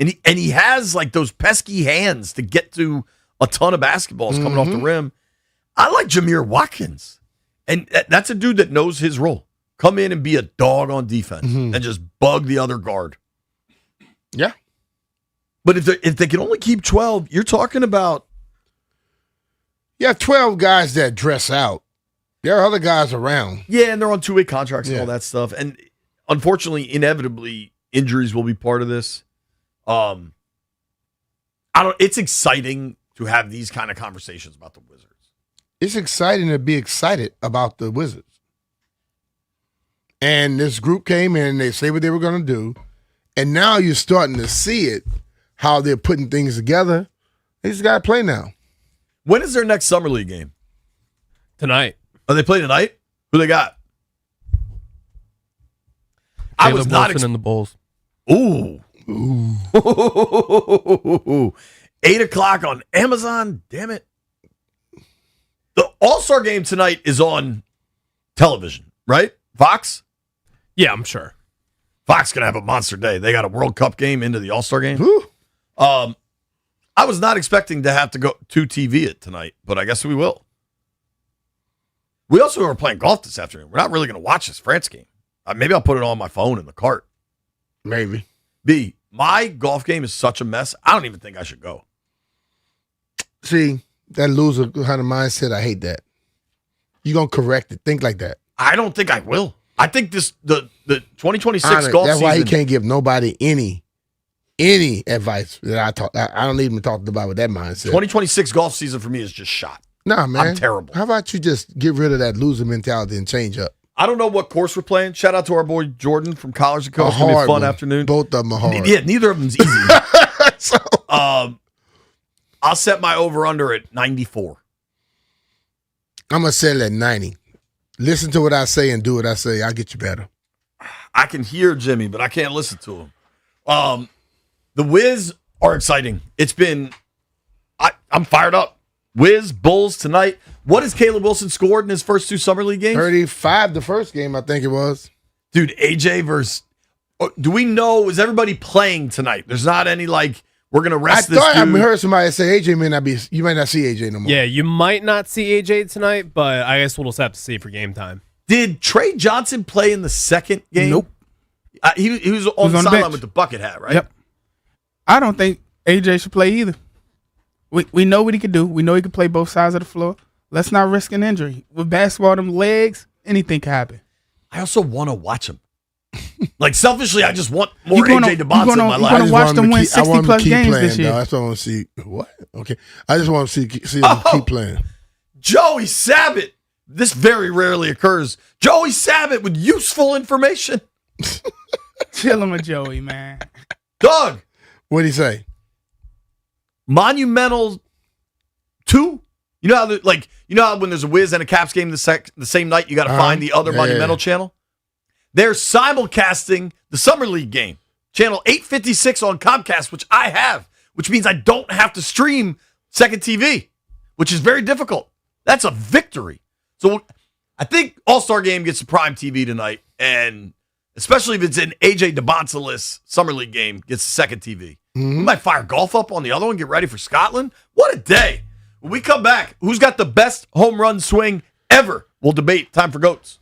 And he has like those pesky hands to get to a ton of basketballs coming off the rim. I like Jameer Watkins. And that's a dude that knows his role. Come in and be a dog on defense and just bug the other guard. Yeah. But if they can only keep 12, you're talking about. You have 12 guys that dress out. There are other guys around. Yeah, and they're on two-way contracts and all that stuff. And unfortunately, inevitably, injuries will be part of this. It's exciting to have these kind of conversations about the Wizards. It's exciting to be excited about the Wizards. And this group came in, they say what they were going to do, and now you're starting to see it, how they're putting things together. They just got to play now. When is their next Summer League game? Tonight. Oh, they play tonight? Who they got? I was not Wilson and the Bulls. Ooh. 8 o'clock on Amazon. Damn it. The All-Star game tonight is on television, right? Fox? Yeah, I'm sure. Fox going to have a monster day. They got a World Cup game into the All-Star game. I was not expecting to have to go to TV it tonight, but I guess we will. We also are playing golf this afternoon. We're not really going to watch this France game. Maybe I'll put it on my phone in the cart. Maybe. B, my golf game is such a mess. I don't even think I should go. See, that loser kind of mindset, I hate that. You're going to correct it. Think like that. I don't think I will. I think the 2026 Honest, golf that's season. why he can't give nobody any advice that I talk. I don't even talk about with that mindset. 2026 golf season for me is just shot. Nah, man. I'm terrible. How about you just get rid of that loser mentality and change up? I don't know what course we're playing. Shout out to our boy Jordan from College and Coast. It's going to be a fun afternoon. Both of them are hard. Yeah, neither of them's easy. I'll set my over-under at 94. I'm going to settle at 90. Listen to what I say and do what I say. I'll get you better. I can hear Jimmy, but I can't listen to him. The Wiz are exciting. It's been, I'm fired up. Wiz, Bulls tonight. What has Caleb Wilson scored in his first 2 Summer League games? 35 the first game, I think it was. Dude, AJ versus, do we know, is everybody playing tonight? There's not any we're going to rest this dude. I heard somebody say AJ you might not see AJ no more. Yeah, you might not see AJ tonight, but I guess we'll just have to see for game time. Did Trey Johnson play in the second game? Nope. He was on the sideline with the bucket hat, right? Yep. I don't think AJ should play either. We know what he can do. We know he can play both sides of the floor. Let's not risk an injury. With basketball, them legs, anything can happen. I also want to watch him. Selfishly, I just want more AJ DeBonta in my life. You're going to watch them win 60-plus games playing, this year. That's what I want to see. What? Okay. I just want to see them keep playing. Joey Sabat. This very rarely occurs. Joey Sabat with useful information. Chilling with Joey, man. Doug. What'd he say? Monumental 2. You know how when there's a Wiz and a Caps game the same night, you got to find the other Monumental channel? They're simulcasting the Summer League game. Channel 856 on Comcast, which I have, which means I don't have to stream second TV, which is very difficult. That's a victory. So I think All-Star Game gets the prime TV tonight, and especially if it's an AJ DeBonta-less Summer League game, gets the second TV. We might fire golf up on the other one, get ready for Scotland. What a day. When we come back, who's got the best home run swing ever? We'll debate. Time for GOATs.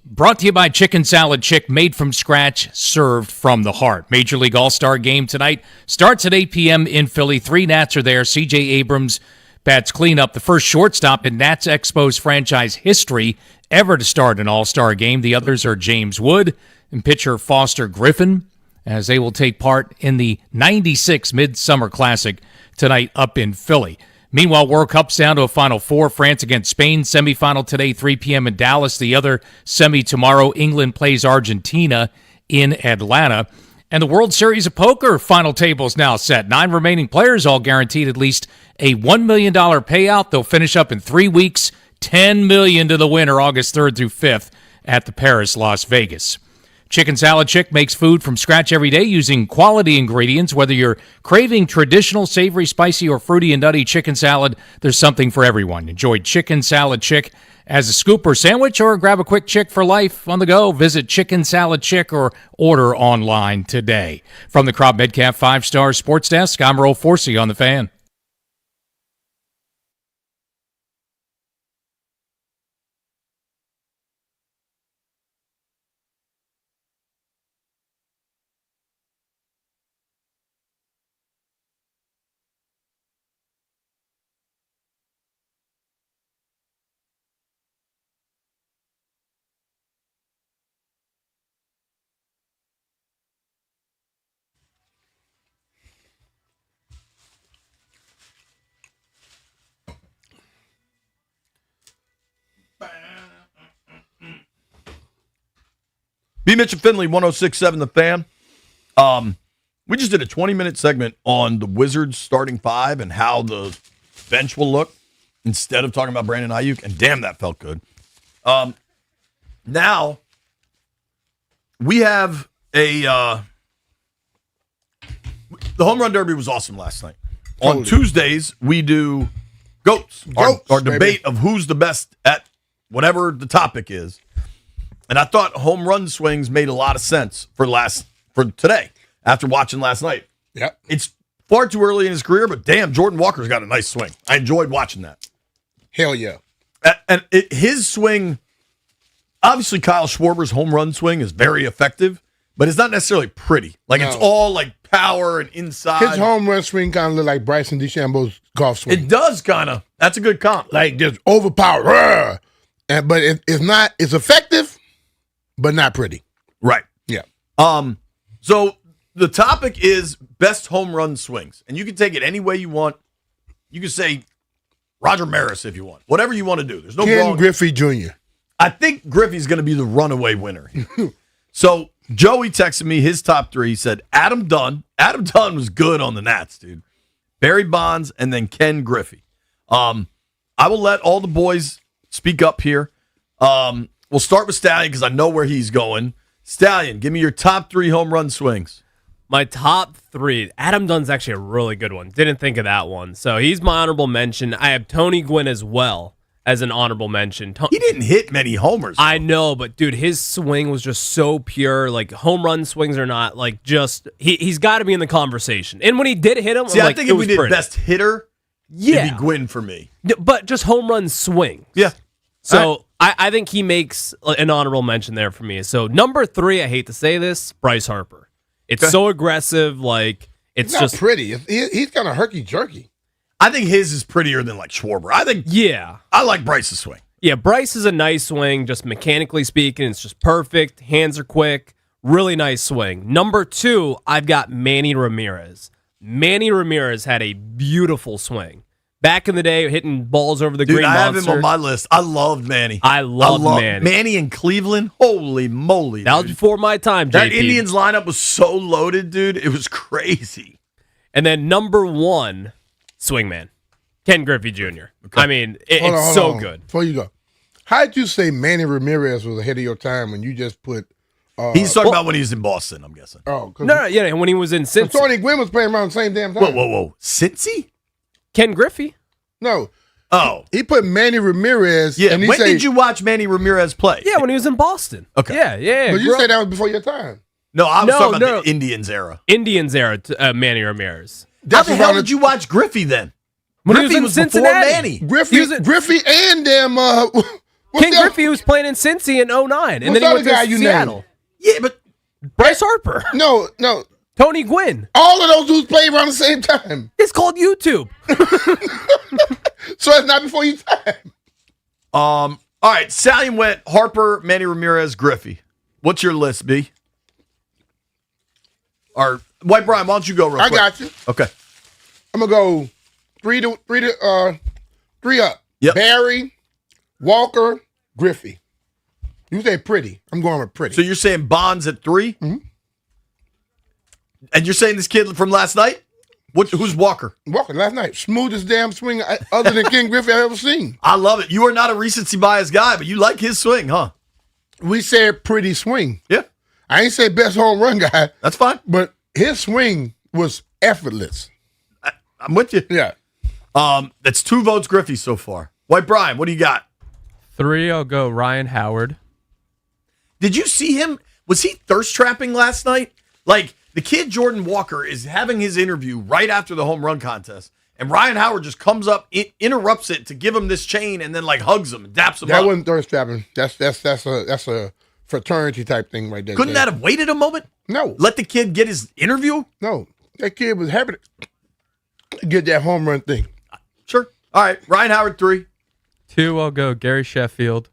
Brought to you by Chicken Salad Chick, made from scratch, served from the heart. Major League All-Star Game tonight starts at 8 p.m. in Philly. 3 Nats are there. C.J. Abrams bats cleanup, the first shortstop in Nats Expos franchise history ever to start an All-Star Game. The others are James Wood and pitcher Foster Griffin, as they will take part in the 96 Midsummer Classic tonight up in Philly. Meanwhile, World Cup's down to a Final Four. France against Spain, semifinal today, 3 p.m. in Dallas. The other semi tomorrow, England plays Argentina in Atlanta. And the World Series of Poker final table is now set. 9 remaining players, all guaranteed at least a $1 million payout. They'll finish up in 3 weeks, $10 million to the winner August 3rd through 5th at the Paris, Las Vegas. Chicken Salad Chick makes food from scratch every day using quality ingredients. Whether you're craving traditional, savory, spicy, or fruity and nutty chicken salad, there's something for everyone. Enjoy Chicken Salad Chick as a scoop or sandwich, or grab a quick chick for life on the go. Visit Chicken Salad Chick or order online today. From the Crop Metcalf 5-Star Sports Desk, I'm Earl Forsey on The Fan. B. Mitch and Finley, 106.7 The Fan. We just did a 20-minute segment on the Wizards starting 5 and how the bench will look instead of talking about Brandon Ayuk, and damn, that felt good. Now, we have the Home Run Derby was awesome last night. On Tuesdays, we do GOATs, our debate of who's the best at whatever the topic is. And I thought home run swings made a lot of sense for today after watching last night. Yep. It's far too early in his career, but damn, Jordan Walker's got a nice swing. I enjoyed watching that. Hell yeah. His swing, obviously Kyle Schwarber's home run swing is very effective, but it's not necessarily pretty. It's all like power and inside. His home run swing kind of look like Bryson DeChambeau's golf swing. It does kind of. That's a good comp. Like just overpowered. But it's not, it's effective, but not pretty. Right. Yeah. So the topic is best home run swings, and you can take it any way you want. You can say Roger Maris if you want. Whatever you want to do. There's no Ken wrong. Griffey Jr. I think Griffey's going to be the runaway winner. So Joey texted me his top 3. He said Adam Dunn. Adam Dunn was good on the Nats, dude. Barry Bonds and then Ken Griffey. I will let all the boys speak up here. We'll start with Stallion because I know where he's going. Stallion, give me your top 3 home run swings. My top 3. Adam Dunn's actually a really good one. Didn't think of that one. So he's my honorable mention. I have Tony Gwynn as well as an honorable mention. He didn't hit many homers. I know, but dude, his swing was just so pure. Like home run swings are not like just he's got to be in the conversation. And when he did hit him, See, I think if we did pretty. best hitter, it'd be Gwynn for me. But just home run swings. Yeah. So I think he makes an honorable mention there for me. So number 3, I hate to say this, Bryce Harper. It's so aggressive, like it's not just pretty. He's kind of herky jerky. I think his is prettier than like Schwarber. I like Bryce's swing. Yeah, Bryce is a nice swing, just mechanically speaking. It's just perfect. Hands are quick. Really nice swing. Number 2, I've got Manny Ramirez. Manny Ramirez had a beautiful swing. Back in the day, hitting balls over the green monster. I have him on my list. I loved Manny. I loved Manny. Manny in Cleveland. Holy moly. That was before my time, JP. That Indians lineup was so loaded, dude. It was crazy. And then number 1, swingman, Ken Griffey Jr. Okay. I mean, it's so good. Before you go, how did you say Manny Ramirez was ahead of your time when you just put... He's talking about when he was in Boston, I'm guessing. Oh, yeah, when he was in Cincy. Tony Gwynn was playing around the same damn time. Whoa. Cincy? Ken Griffey? No. Oh. He put Manny Ramirez. Yeah, and when did you watch Manny Ramirez play? Yeah, when he was in Boston. Okay. Yeah. But you said that was before your time. No, I was talking about the Indians era. Indians era, Manny Ramirez. How the hell did you watch Griffey then? When Griffey he was in Cincinnati. before Manny. Griffey and them, King Griffey was playing in Cincy in 09, and then he went to Seattle. Yeah, but Bryce Harper. No. Tony Gwynn. All of those dudes played around the same time. It's called YouTube. So it's not before your time. All right, Stallion went Harper, Manny Ramirez, Griffey. What's your list, B? Or White Brian, why don't you go real quick? I got you. Okay. I'm gonna go three up. Yep. Barry, Walker, Griffey. You say pretty. I'm going with pretty. So you're saying Bonds at 3? Mm-hmm. And you're saying this kid from last night? Who's Walker? Walker last night. Smoothest damn swing other than King Griffey I've ever seen. I love it. You are not a recency bias guy, but you like his swing, huh? We said pretty swing. Yeah. I ain't say best home run guy. That's fine. But his swing was effortless. I'm with you. Yeah. That's 2 votes Griffey so far. White Brian, what do you got? 3, I'll go Ryan Howard. Did you see him? Was he thirst trapping last night? Like, the kid Jordan Walker is having his interview right after the home run contest, and Ryan Howard just comes up, interrupts it to give him this chain, and then like hugs him and daps him up. That wasn't thirst trapping. That's a fraternity type thing right there. Couldn't that have waited a moment? No. Let the kid get his interview? No. That kid was happy to get that home run thing. Sure. All right. Ryan Howard, 3. 2, I'll go Gary Sheffield.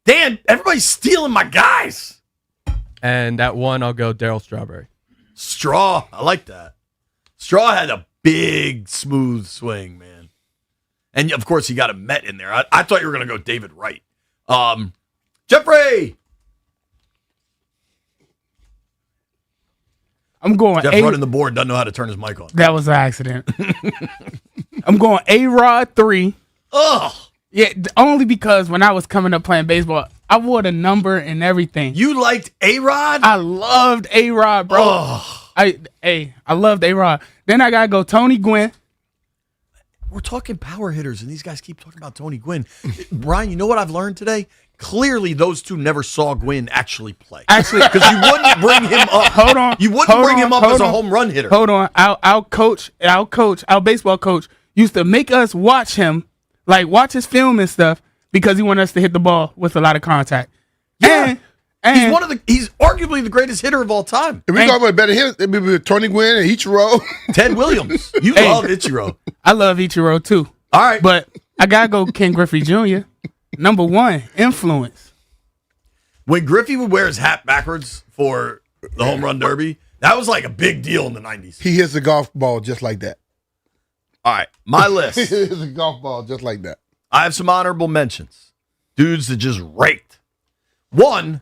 Dan, everybody's stealing my guys. And at 1, I'll go Darryl Strawberry. Straw. I like that. Straw had a big, smooth swing, man. And, of course, he got a Met in there. I thought you were going to go David Wright. Jeffrey. I'm going Jeff running the board, doesn't know how to turn his mic on. That was an accident. I'm going A-Rod 3. Ugh. Yeah, only because when I was coming up playing baseball, I wore the number and everything. You liked A-Rod? I loved A-Rod, bro. Oh. I loved A-Rod. Then I gotta go Tony Gwynn. We're talking power hitters, and these guys keep talking about Tony Gwynn. Brian, you know what I've learned today? Clearly, those two never saw Gwynn actually play. Actually, because you wouldn't bring him up. Hold on. You wouldn't bring him up as a home run hitter. Hold on. Our baseball coach used to make us watch him, like watch his film and stuff, because he wanted us to hit the ball with a lot of contact. Yeah. And he's arguably the greatest hitter of all time. If we talk about better hitters, it'd be Tony Gwynn and Ichiro. Ted Williams. You love Ichiro. I love Ichiro too. All right. But I gotta go Ken Griffey Jr. Number 1, influence. When Griffey would wear his hat backwards for the home run derby, that was like a big deal in the 90s. He hits a golf ball just like that. All right, my list. He hits a golf ball just like that. I have some honorable mentions. Dudes that just raked. 1,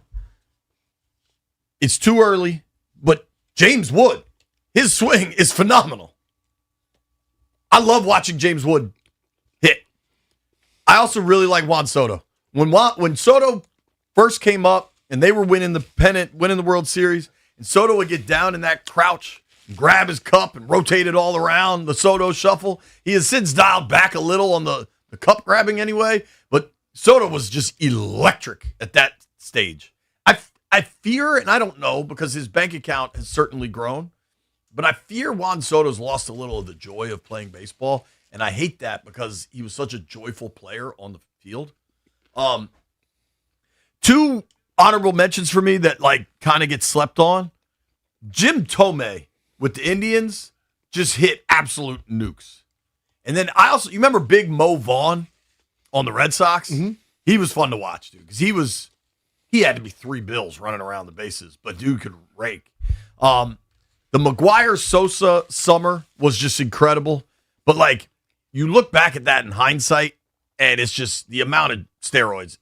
it's too early, but James Wood, his swing is phenomenal. I love watching James Wood hit. I also really like Juan Soto. When Soto first came up and they were winning the pennant, winning the World Series, and Soto would get down in that crouch and grab his cup and rotate it all around, the Soto shuffle. He has since dialed back a little on the cup grabbing anyway, but Soto was just electric at that stage. I fear, and I don't know because his bank account has certainly grown, but I fear Juan Soto's lost a little of the joy of playing baseball, and I hate that because he was such a joyful player on the field. 2 honorable mentions for me that like kind of get slept on. Jim Tomei with the Indians just hit absolute nukes. And then you remember Big Mo Vaughn on the Red Sox? Mm-hmm. He was fun to watch, dude, because he had to be 3 bills running around the bases, but dude could rake. The McGuire-Sosa summer was just incredible. But, like, you look back at that in hindsight, and it's just the amount of steroids.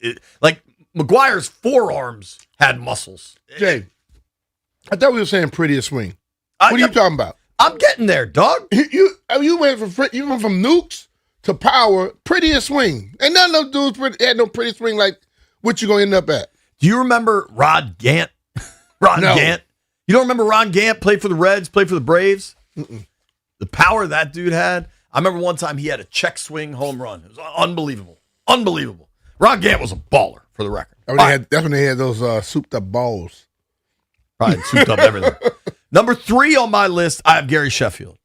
McGuire's forearms had muscles. Jay, I thought we were saying prettiest swing. What are you talking about? I'm getting there, dog. You went from nukes to power, prettiest swing. And none of those dudes had no pretty swing like what you going to end up at. Do you remember Rod Gant? Gant? You don't remember Ron Gant played for the Reds, played for the Braves? Mm-mm. The power that dude had. I remember one time he had a check swing home run. It was unbelievable. Unbelievable. Ron Gant was a baller, for the record. That's when they had those souped up balls. Probably souped up everything. Number 3 on my list, I have Gary Sheffield.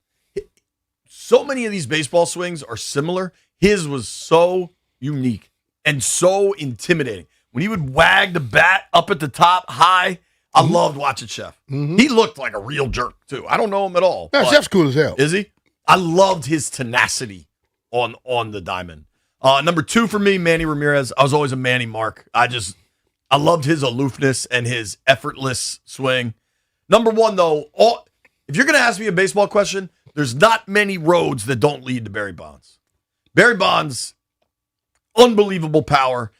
So many of these baseball swings are similar. His was so unique. and so intimidating. When he would wag the bat up at the top high, I loved watching Chef. He looked like a real jerk, too. I don't know him at all. No, Chef's cool as hell. Is he? I loved his tenacity on the diamond. Number 2 for me, Manny Ramirez. I was always a Manny mark. I loved his aloofness and his effortless swing. Number 1, though, if you're going to ask me a baseball question, there's not many roads that don't lead to Barry Bonds. Barry Bonds, unbelievable power.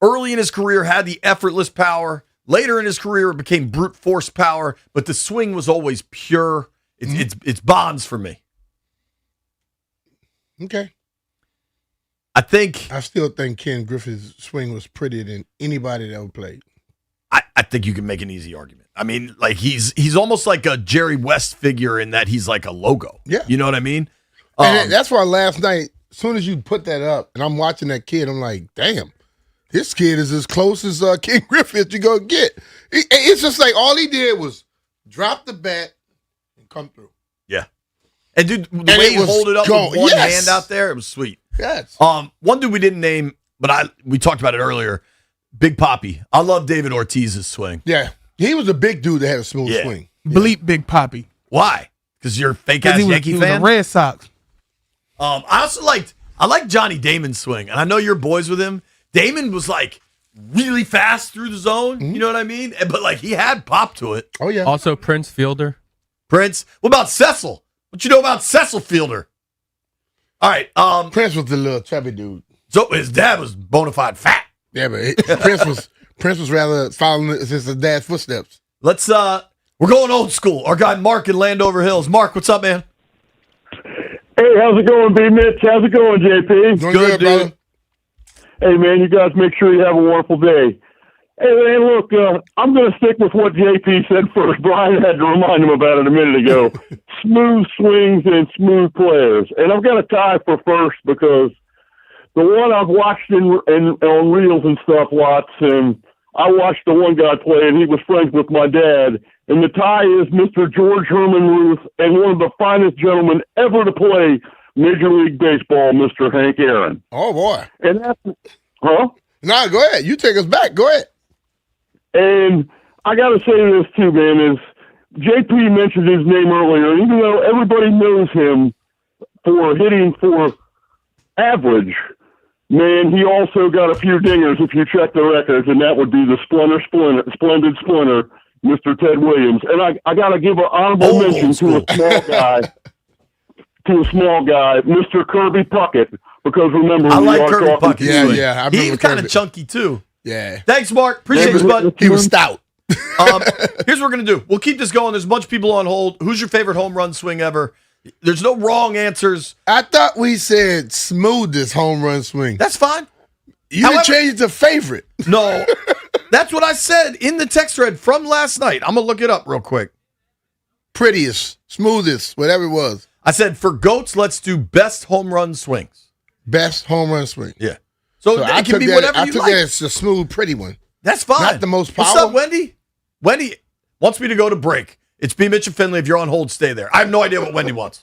Early in his career, had the effortless power. Later in his career, it became brute force power, but the swing was always pure. It's Bonds for me. Okay. I still think Ken Griffey's swing was prettier than anybody that ever played. I think you can make an easy argument. I mean, like he's almost like a Jerry West figure in that he's like a logo. Yeah. You know what I mean? And that's why last night, as soon as you put that up, and I'm watching that kid, I'm like, damn, this kid is as close as Ken Griffey as you go get. It's just like all he did was drop the bat and come through. Yeah. And dude, the way he hold it up with one hand out there, it was sweet. Yes. One dude we didn't name, but we talked about it earlier, Big Poppy. I love David Ortiz's swing. Yeah. He was a big dude that had a smooth swing. Bleep Big Poppy. Why? Because you're a fake-ass Yankee he fan? was a Red Sox. I also liked Johnny Damon's swing, and I know you're boys with him. Damon was like really fast through the zone, you know what I mean? But like he had pop to it. Oh yeah. Also Prince Fielder. Prince. What about Cecil? What you know about Cecil Fielder? All right. Prince was the little chubby dude. So his dad was bona fide fat. Yeah, but Prince was rather following his dad's footsteps. Let's we're going old school. Our guy Mark in Landover Hills. Mark, what's up, man? Hey, how's it going, B. Mitch? How's it going, JP? Doing good, brother. Hey, man, you guys make sure you have a wonderful day. Hey, man, look, I'm going to stick with what JP said first. Brian had to remind him about it a minute ago. Smooth swings and smooth players. And I've got a tie for first because the one I've watched on reels and stuff lots, and I watched the one guy play, and he was friends with my dad. And the tie is Mr. George Herman Ruth and one of the finest gentlemen ever to play Major League Baseball, Mr. Hank Aaron. Oh, boy. And that's, huh? No, go ahead. You take us back. Go ahead. And I got to say this, too, man, is JP mentioned his name earlier. Even though everybody knows him for hitting for average, man, he also got a few dingers if you check the records, and that would be the splendid splinter, Mr. Ted Williams. And I got to give an honorable mention to a small guy, Mr. Kirby Puckett, because remember, I we like are Kirby talking- Puckett. Yeah, yeah, I remember He was kind of Kirby. chunky too. Yeah. Thanks, Mark. Appreciate you, bud. He was stout. Here's what we're gonna do. We'll keep this going. There's a bunch of people on hold. Who's your favorite home run swing ever? There's no wrong answers. I thought we said smoothest home run swing. That's fine. You didn't change it to favorite. No, that's what I said in the text thread from last night. I'm gonna look it up real quick. Prettiest, smoothest, whatever it was. I said for goats, let's do best home run swings. Best home run swing. Yeah. So it I can took be that, whatever I you took like. that as a smooth, pretty one. That's fine. Not the most What's power. up, Wendy? Wendy wants me to go to break. It's B. Mitch and Finley. If you're on hold, stay there. I have no idea what Wendy wants.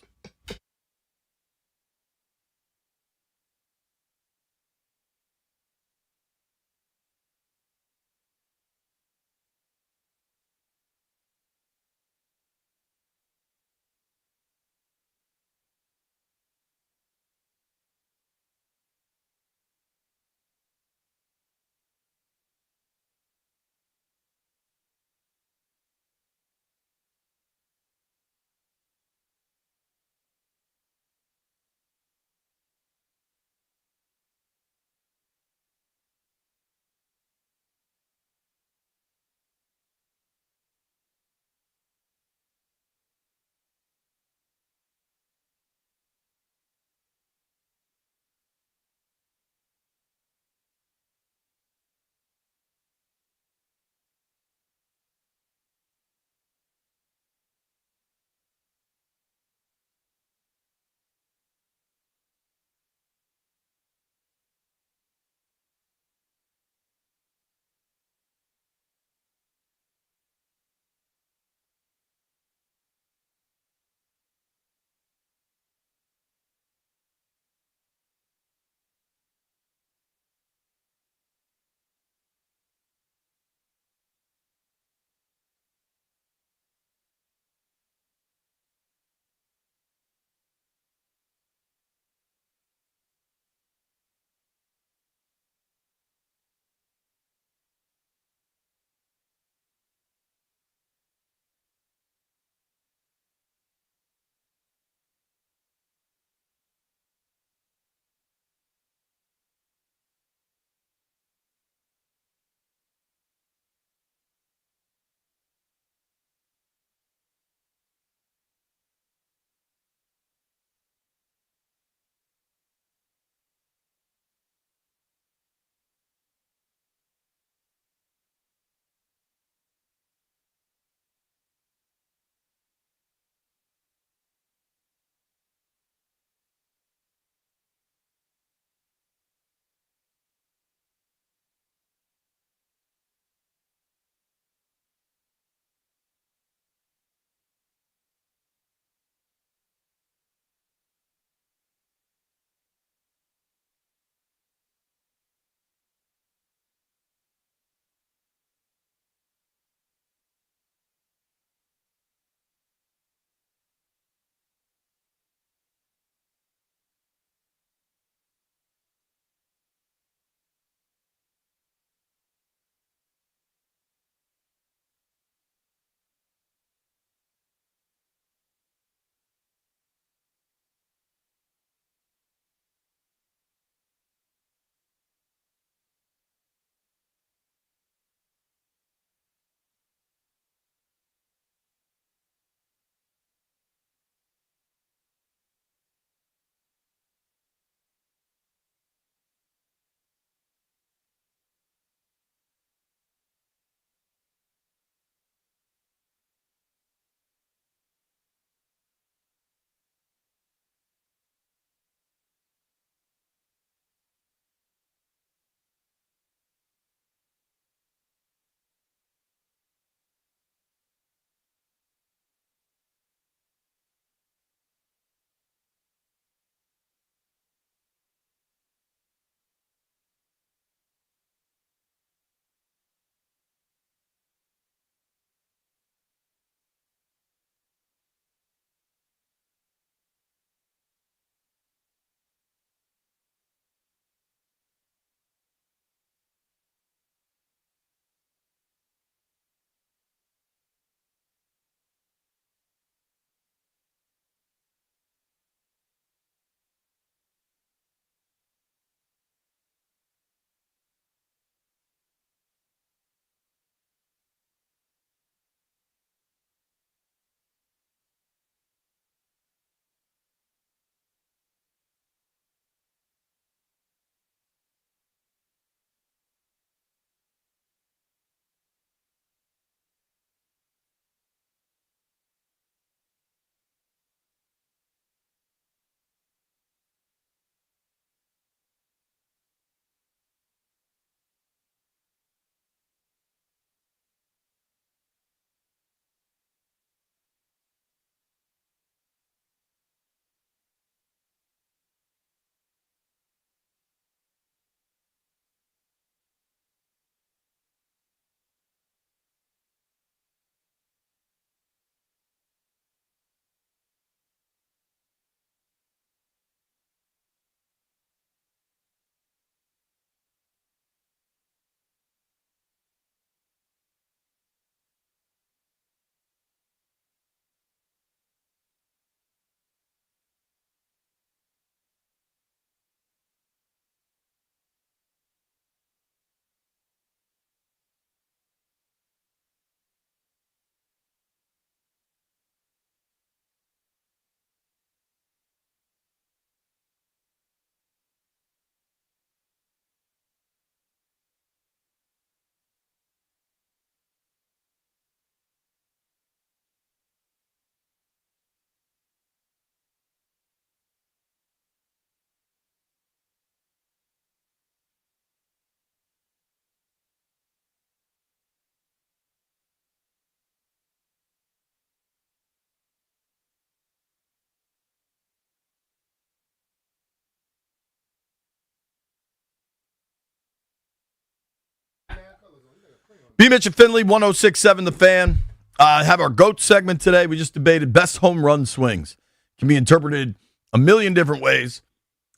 B. Mitch and Finley, 106.7 The Fan. Have our GOAT segment today. We just debated best home run swings. Can be interpreted a million different ways.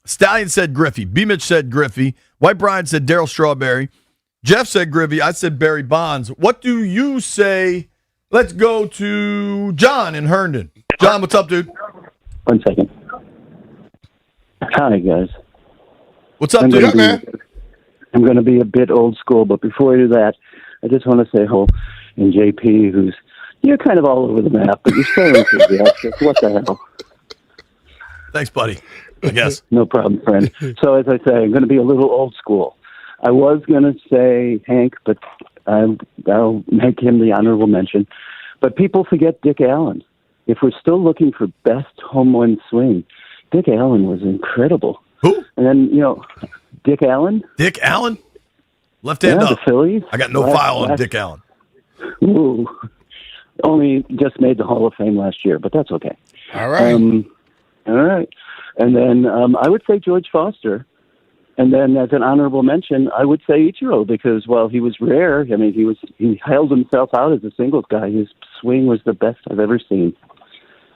Stallion said Griffey. B. Mitch said Griffey. White Brian said Darryl Strawberry. Jeff said Griffey. I said Barry Bonds. What do you say? Let's go to John in Herndon. John, what's up, dude? 1 second. Hi, guys. What's up, I'm dude? I'm going to be a bit old school, but before I do that, I just want to say hello and JP, you're kind of all over the map, but you're so enthusiastic. What the hell? Thanks, buddy. I guess. No problem, friend. So as I say, I'm going to be a little old school. I was going to say Hank, but I'll make him the honorable mention. But people forget Dick Allen. If we're still looking for best home run swing, Dick Allen was incredible. Who? And then, Dick Allen. Dick Allen? Left hand up. The Phillies. I got no file on Dick Allen. Ooh. Only just made the Hall of Fame last year, but that's okay. All right. All right. And then I would say George Foster. And then as an honorable mention, I would say Ichiro because while he was rare, I mean, he held himself out as a singles guy. His swing was the best I've ever seen.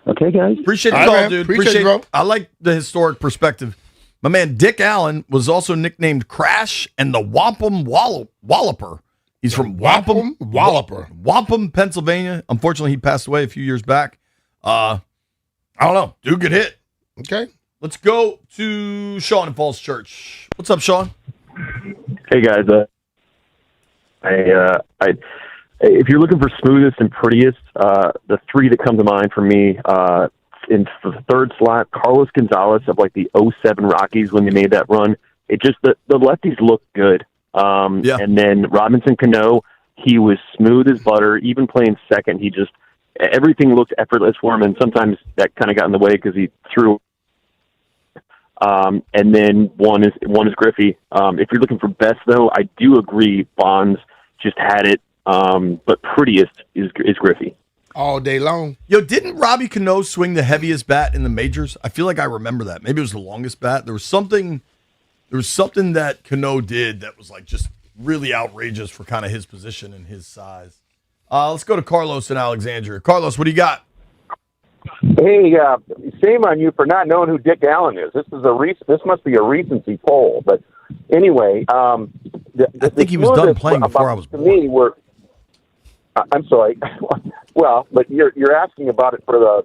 Okay, guys? Appreciate the call, dude. Appreciate it, bro. I like the historic perspective. My man Dick Allen was also nicknamed Crash and the Wampum Walloper. He's from Wampum Walloper. Wampum, Pennsylvania. Unfortunately, he passed away a few years back. I don't know. Dude, good hit. Okay. Let's go to Sean in Falls Church. What's up, Sean? Hey guys, if you're looking for smoothest and prettiest, the three that come to mind for me, in the third slot, Carlos Gonzalez of like the 07 Rockies when they made that run. It just the lefties looked good. And then Robinson Cano, he was smooth as butter. Even playing second, everything looked effortless for him, and sometimes that kind of got in the way because he threw. And then one is Griffey. If you're looking for best, though, I do agree Bonds just had it, but prettiest is Griffey. All day long. Yo, didn't Robbie Cano swing the heaviest bat in the majors? I feel like I remember that. Maybe it was the longest bat. There was something that Cano did that was like just really outrageous for kind of his position and his size. Let's go to Carlos in Alexandria. Carlos, what do you got? Hey, shame on you for not knowing who Dick Allen is. This must be a recency poll. But anyway, I think he was done playing before I was born. To me, I'm sorry. Well, but you're asking about it for the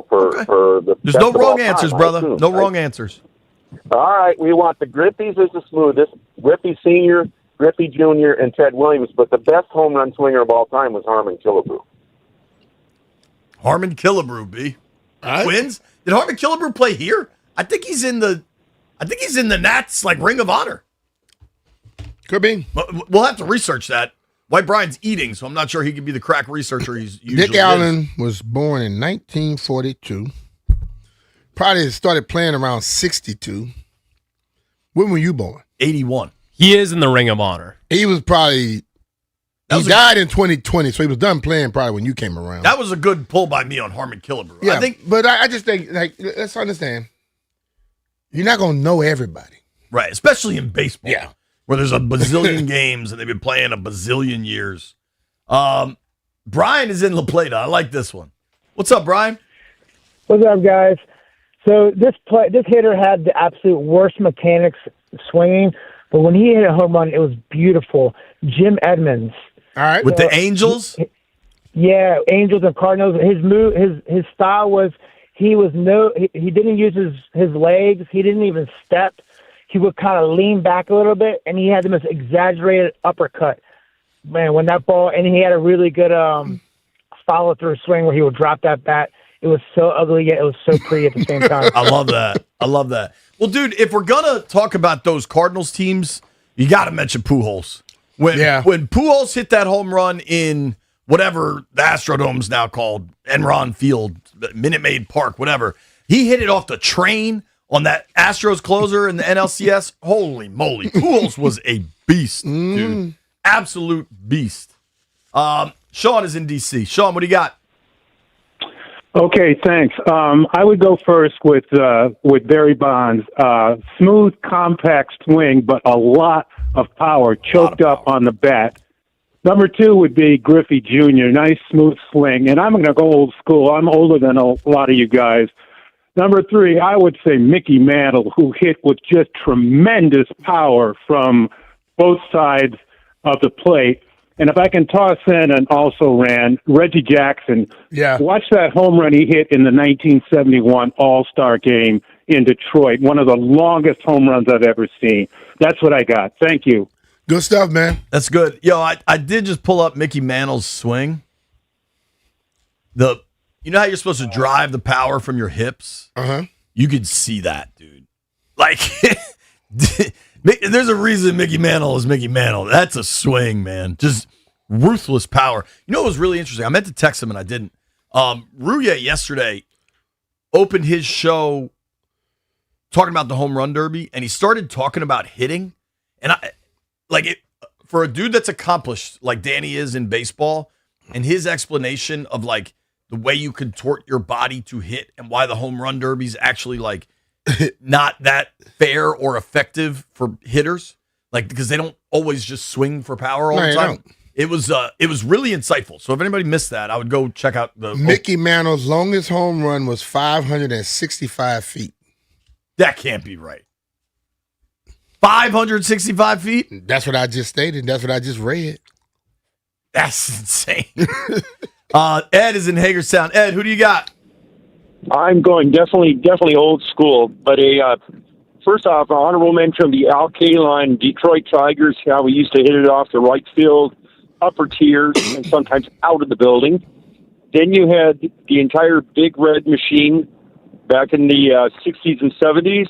for the. There's no wrong answers, brother. No wrong answers. All right, we want the Griffeys as the smoothest, Griffey Sr., Griffey Jr., and Ted Williams. But the best home run swinger of all time was Harmon Killebrew. Harmon Killebrew, B. Twins? Did Harmon Killebrew play here? I think he's in the Nats Ring of Honor. Could be. We'll have to research that. White Brian's eating, so I'm not sure he could be the crack researcher he's usually Dick Allen was born in 1942. Probably started playing around 62. When were you born? 81. He is in the Ring of Honor. He was probably... He died in 2020, so he was done playing probably when you came around. That was a good pull by me on Harmon Killebrew. Yeah, I just think, let's understand, you're not going to know everybody. Right, especially in baseball. Yeah. Where there's a bazillion games and they've been playing a bazillion years. Brian is in La Plata. I like this one. What's up, Brian? What's up, guys? So this hitter had the absolute worst mechanics swinging, but when he hit a home run, it was beautiful. Jim Edmonds. All right. With the Angels? Yeah, Angels and Cardinals. His style was he didn't use his legs. He didn't even step. He would kind of lean back a little bit, and he had the most exaggerated uppercut. Man, when that ball, and he had a really good follow-through swing where he would drop that bat. It was so ugly, yet it was so pretty at the same time. I love that. Well, dude, if we're going to talk about those Cardinals teams, you got to mention Pujols. When Pujols hit that home run in whatever the Astrodome's now called, Enron Field, Minute Maid Park, whatever, he hit it off the train on that Astros closer in the NLCS. Holy moly. Pujols was a beast, dude. Absolute beast. Sean is in D.C. Sean, what do you got? Okay, thanks. I would go first with Barry Bonds. Smooth, compact swing, but a lot of power choked up on the bat. Number 2 would be Griffey Jr., nice smooth swing. And I'm going to go old school. I'm older than a lot of you guys. Number 3, I would say Mickey Mantle, who hit with just tremendous power from both sides of the plate. And if I can toss in and also ran, Reggie Jackson. Yeah. Watch that home run he hit in the 1971 All-Star game in Detroit. One of the longest home runs I've ever seen. That's what I got. Thank you. Good stuff, man. That's good. Yo, I did just pull up Mickey Mantle's swing. You know how you're supposed to drive the power from your hips? Uh-huh. You could see that, dude. Like, there's a reason Mickey Mantle is Mickey Mantle. That's a swing, man. Just ruthless power. You know what was really interesting? I meant to text him and I didn't. Rouye yesterday opened his show talking about the home run derby, and he started talking about hitting. And for a dude that's accomplished like Danny is in baseball, and his explanation of like the way you contort your body to hit and why the home run derby is actually like not that fair or effective for hitters, like because they don't always just swing for power all the time. It was really insightful. So if anybody missed that, I would go check out the Mickey Mantle's longest home run was 565 feet. That can't be right. 565 feet? That's what I just stated. That's what I just read. That's insane. Ed is in Hagerstown. Ed, who do you got? I'm going definitely old school. But first off, an honorable mention of the Al Kaline Detroit Tigers, how we used to hit it off the right field, upper tiers, and sometimes out of the building. Then you had the entire Big Red Machine back in the 60s and 70s.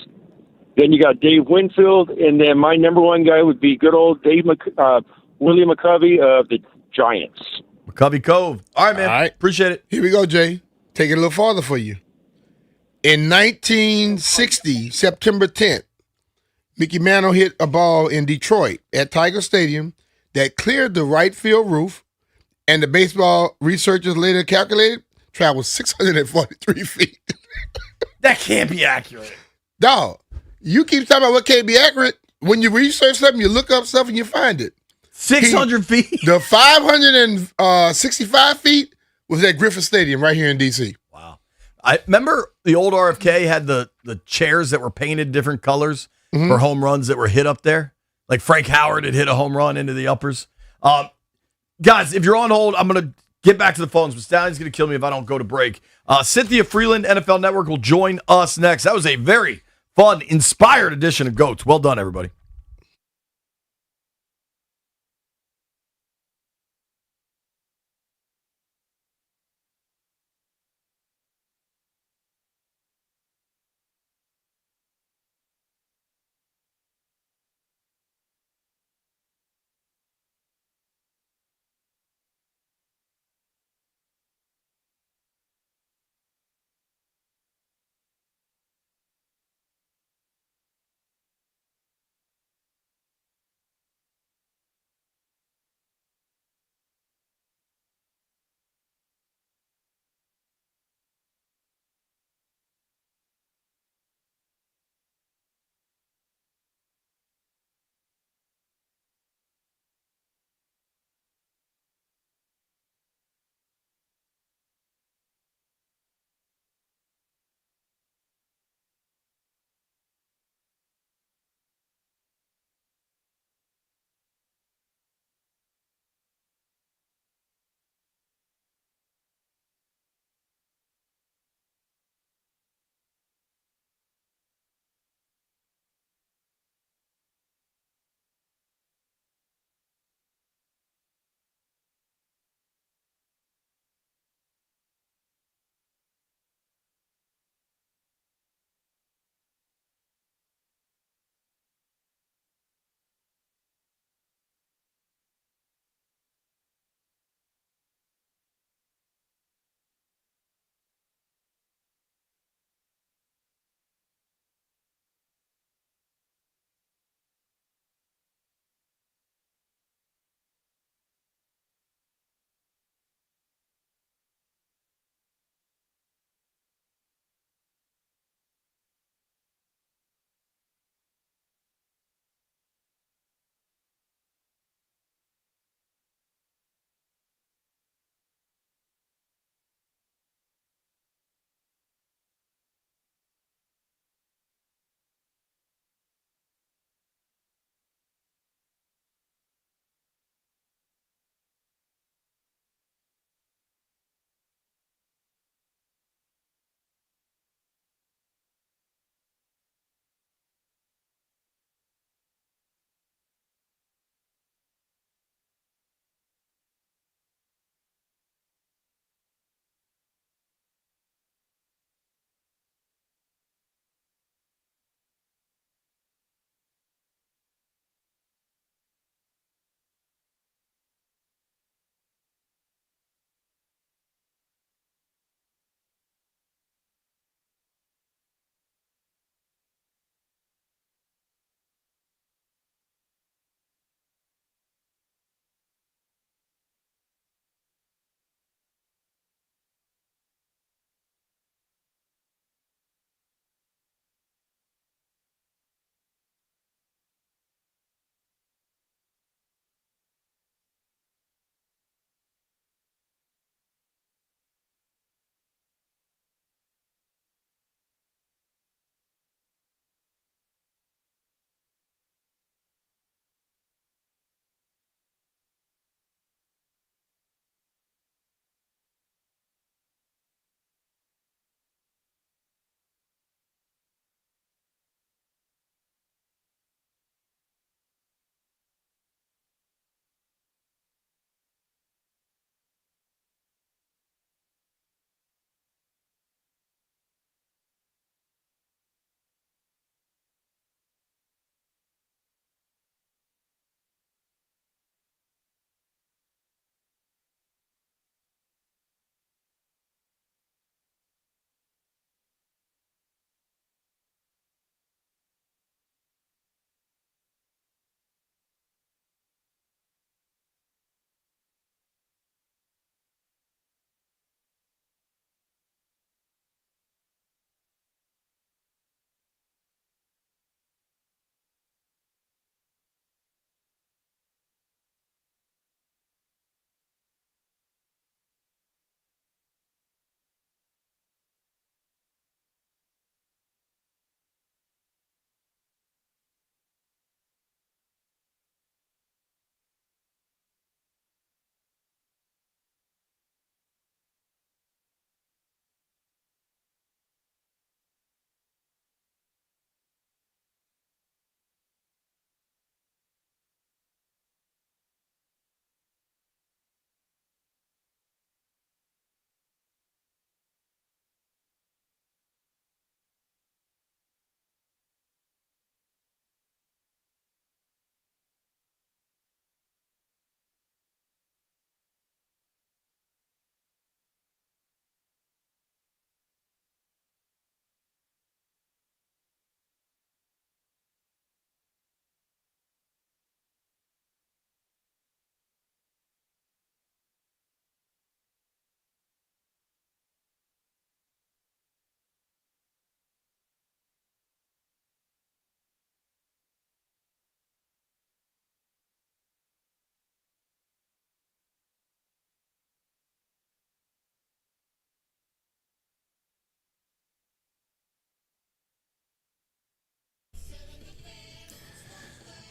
Then you got Dave Winfield, and then my number one guy would be good old William McCovey of the Giants. McCovey Cove. All right, man. All right. Appreciate it. Here we go, Jay. Take it a little farther for you. In 1960, September 10th, Mickey Mantle hit a ball in Detroit at Tiger Stadium that cleared the right field roof, and the baseball researchers later calculated traveled 643 feet. That can't be accurate. Dog, you keep talking about what can't be accurate. When you research something, you look up stuff and you find it. 600 feet? The 565 feet was at Griffith Stadium right here in D.C. Wow. I remember the old RFK had the chairs that were painted different colors for home runs that were hit up there. Like Frank Howard had hit a home run into the uppers. Guys, if you're on hold, I'm going to get back to the phones, but Stallion's going to kill me if I don't go to break. Cynthia Freeland, NFL Network, will join us next. That was a very fun, inspired edition of GOATs. Well done, everybody.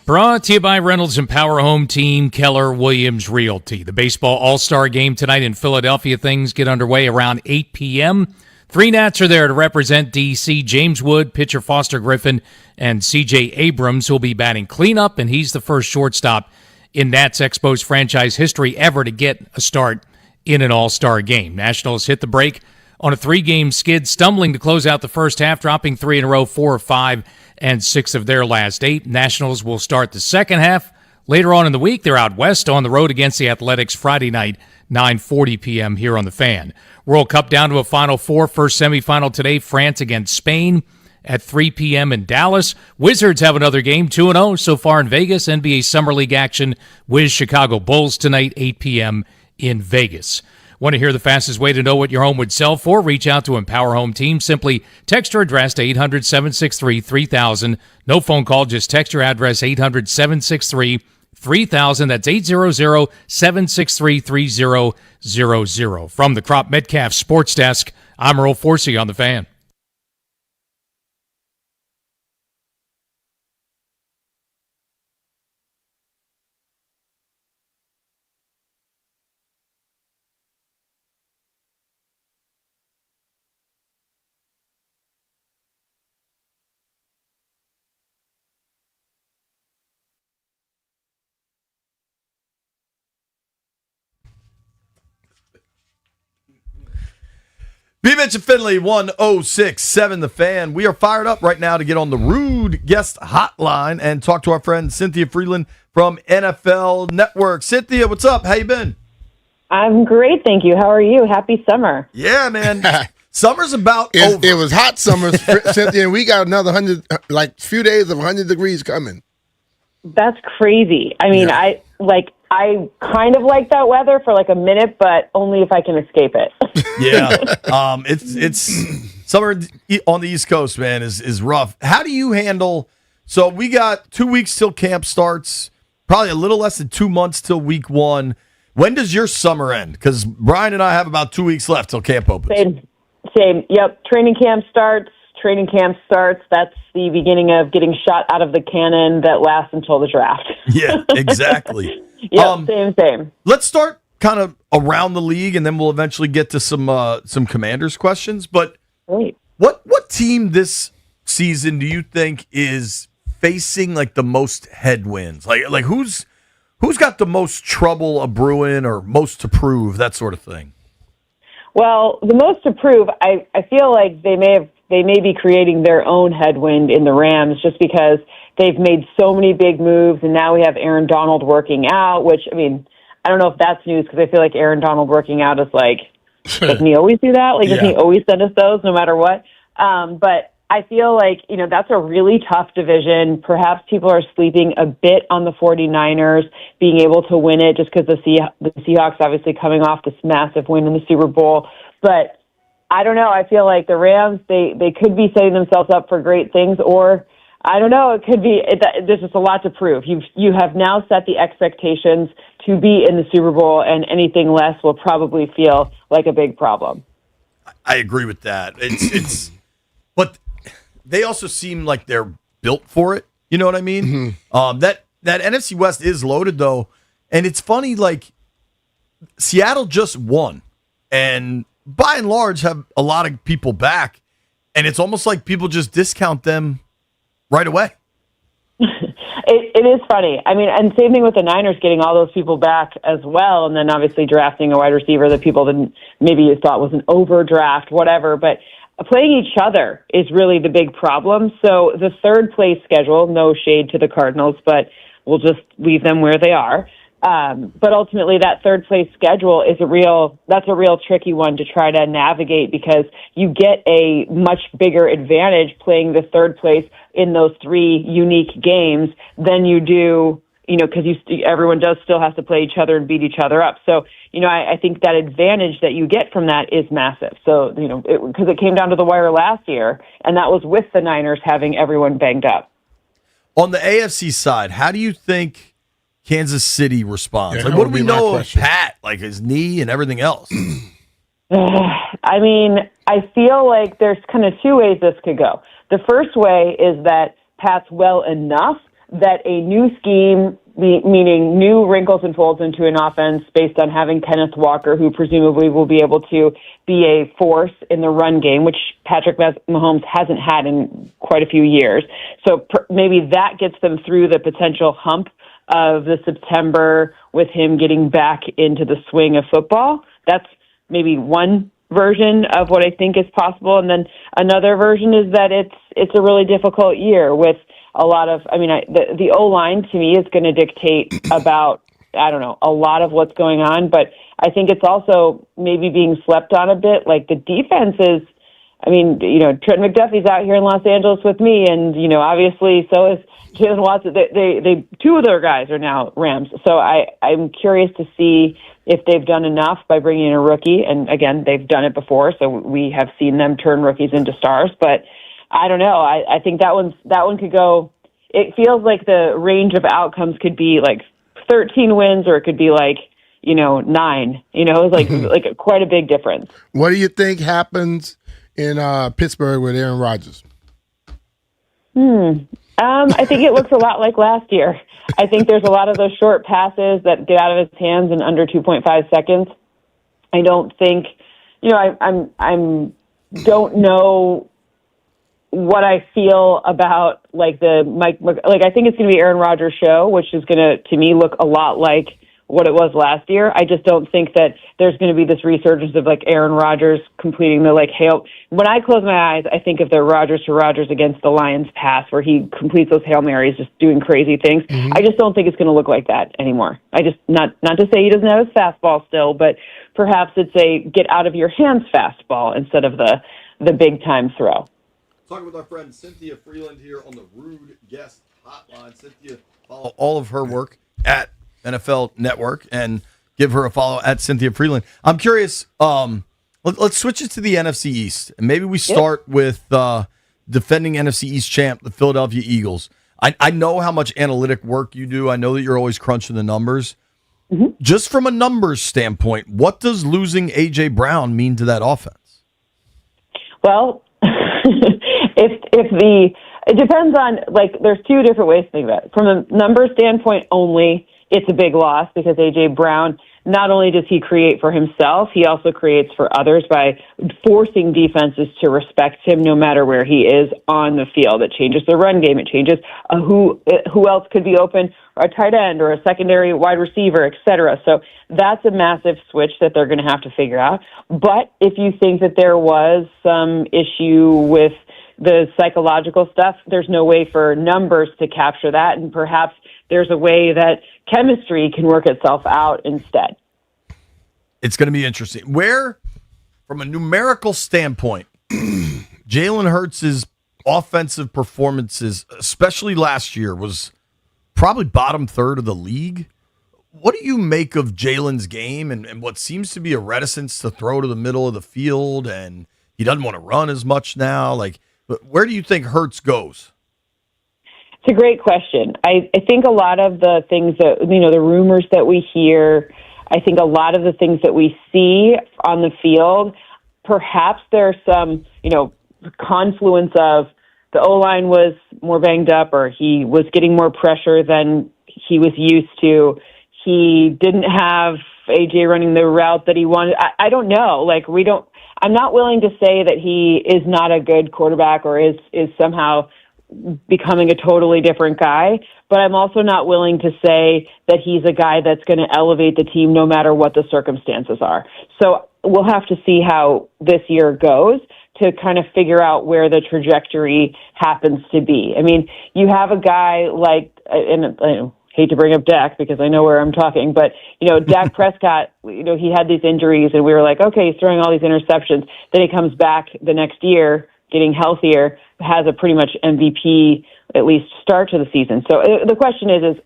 Brought to you by Reynolds and Power Home Team, Keller Williams Realty. The baseball all-star game tonight in Philadelphia. Things get underway around 8 p.m. Three Nats are there to represent D.C. James Wood, pitcher Foster Griffin, and C.J. Abrams will be batting cleanup, and he's the first shortstop in Nats Expos franchise history ever to get a start in an all-star game. Nationals hit the break on a 3-game skid, stumbling to close out the first half, dropping 3 in a row, 4 of 5, and 6 of their last 8. Nationals will start the second half. Later on in the week, they're out west on the road against the Athletics Friday night, 9:40 p.m. here on The Fan. World Cup down to a Final Four. First semifinal today, France against Spain at 3 p.m. in Dallas. Wizards have another game, 2-0 so far in Vegas. NBA Summer League action with Chicago Bulls tonight, 8 p.m. in Vegas. Want to hear the fastest way to know what your home would sell for? Reach out to Empower Home Team. Simply text your address to 800-763-3000. No phone call, just text your address, 800-763-3000. That's 800-763-3000. From the Crop Metcalf Sports Desk, I'm Earl Forsey on The Fan. B-Mitch and Finley, 106.7 The Fan. We are fired up right now to get on the Rude Guest Hotline and talk to our friend Cynthia Freeland from NFL Network. Cynthia, what's up? How you been? I'm great, thank you. How are you? Happy summer. Yeah, man. Summer's about over. It was hot summer, Cynthia, and we got another 100, like few days of 100 degrees coming. That's crazy. I mean, I kind of like that weather for like a minute, but only if I can escape it. Yeah. It's summer on the East Coast, man, is rough. How do you handle, so we got 2 weeks till camp starts, probably a little less than 2 months till week 1. When does your summer end? Because Brian and I have about 2 weeks left till camp opens. Same. Yep. Training camp starts. That's the beginning of getting shot out of the cannon that lasts until the draft. Yeah, exactly. Yep, same. Let's start kind of around the league, and then we'll eventually get to some Commanders questions. But what team this season do you think is facing like the most headwinds? Like who's got the most trouble a brewing or most to prove, that sort of thing? Well, the most to prove, I feel like they may be creating their own headwind in the Rams just because they've made so many big moves, and now we have Aaron Donald working out, which, I mean, I don't know if that's news because I feel like Aaron Donald working out is like, doesn't he always do that? Like, doesn't he always send us those no matter what? But I feel like, that's a really tough division. Perhaps people are sleeping a bit on the 49ers being able to win it just because the Seahawks obviously coming off this massive win in the Super Bowl. But I don't know. I feel like the Rams, they could be setting themselves up for great things, or I don't know. It could be. There's just a lot to prove. You have now set the expectations to be in the Super Bowl, and anything less will probably feel like a big problem. I agree with that. It's but they also seem like they're built for it. You know what I mean? Mm-hmm. That NFC West is loaded though, and it's funny. Like Seattle just won, and by and large have a lot of people back, and it's almost like people just discount them right away. It is funny. I mean, and same thing with the Niners getting all those people back as well, and then obviously drafting a wide receiver that people didn't maybe thought was an overdraft, whatever. But playing each other is really the big problem. So the third place schedule, no shade to the Cardinals, but we'll just leave them where they are. But ultimately, that third place schedule is a real tricky one to try to navigate because you get a much bigger advantage playing the third place in those 3 unique games than you do, because everyone does still have to play each other and beat each other up. So, I think that advantage that you get from that is massive. So, because it came down to the wire last year, and that was with the Niners having everyone banged up. On the AFC side, how do you think Kansas City responds? Yeah, like, what do we know of Pat, like his knee and everything else? I mean, I feel like there's kind of 2 ways this could go. The first way is that Pat's well enough that a new scheme, meaning new wrinkles and folds into an offense based on having Kenneth Walker, who presumably will be able to be a force in the run game, which Patrick Mahomes hasn't had in quite a few years. So maybe that gets them through the potential hump of the September with him getting back into the swing of football. That's maybe one version of what I think is possible. And then another version is that it's a really difficult year with a lot of, the O-line to me is going to dictate about, a lot of what's going on, but I think it's also maybe being slept on a bit. Like the defense is, Trent McDuffie's out here in Los Angeles with me, and, obviously so is Jalen Watson. They two of their guys are now Rams. So I'm curious to see if they've done enough by bringing in a rookie. And again, they've done it before, so we have seen them turn rookies into stars, but I don't know. I think that one could go. It feels like the range of outcomes could be like 13 wins, or it could be like 9. It's like quite a big difference. What do you think happens in Pittsburgh with Aaron Rodgers? I think it looks a lot like last year. I think there's a lot of those short passes that get out of his hands in under 2.5 seconds. I don't think, I'm don't know what I feel about like the Mike, like I think it's going to be Aaron Rodgers show, which is going to me look a lot like what it was last year. I just don't think that there's going to be this resurgence of like Aaron Rodgers completing the like Hail. When I close my eyes, I think of the Rodgers to Rodgers against the Lions pass where he completes those Hail Marys, just doing crazy things. I just don't think it's going to look like that anymore. I just, not to say he doesn't have his fastball still, but perhaps it's a get out of your hands fastball instead of the big time throw. Talking with our friend Cynthia Freeland here on the Rude Guest Hotline. Cynthia, follow all of her work at NFL Network and give her a follow at Cynthia Freeland. I'm curious, let's switch it to the NFC East. And maybe we start with defending NFC East champ, the Philadelphia Eagles. I know how much analytic work you do. I know that you're always crunching the numbers. Just from a numbers standpoint, what does losing A.J. Brown mean to that offense? Well, it depends on, like, there's two different ways to think about it. From a numbers standpoint only, it's a big loss because A.J. Brown, not only does he create for himself, he also creates for others by forcing defenses to respect him no matter where he is on the field. It changes the run game. It changes who else could be open, or a tight end or a secondary wide receiver, et cetera. So that's a massive switch that they're going to have to figure out. But if you think that there was some issue with the psychological stuff, there's no way for numbers to capture that, and perhaps there's a way that chemistry can work itself out instead. It's going to be interesting. Where, from a numerical standpoint, Jalen Hurts' offensive performances, especially last year, was probably bottom third of the league. What do you make of Jalen's game and what seems to be a reticence to throw to the middle of the field, and he doesn't want to run as much now? Like, where do you think Hurts goes? It's a great question. I think a lot of the things that, the rumors that we hear, I think a lot of the things that we see on the field, perhaps there's some, confluence of the O-line was more banged up, or he was getting more pressure than he was used to. He didn't have AJ running the route that he wanted. I don't know. I'm not willing to say that he is not a good quarterback or is somehow becoming a totally different guy, but I'm also not willing to say that he's a guy that's going to elevate the team no matter what the circumstances are. So we'll have to see how this year goes to kind of figure out where the trajectory happens to be. I mean, you have a guy like, and I hate to bring up Dak because I know where I'm talking, but, Dak Prescott, he had these injuries and we were like, okay, he's throwing all these interceptions. Then he comes back the next year, getting healthier, has a pretty much MVP, at least start to the season. So the question is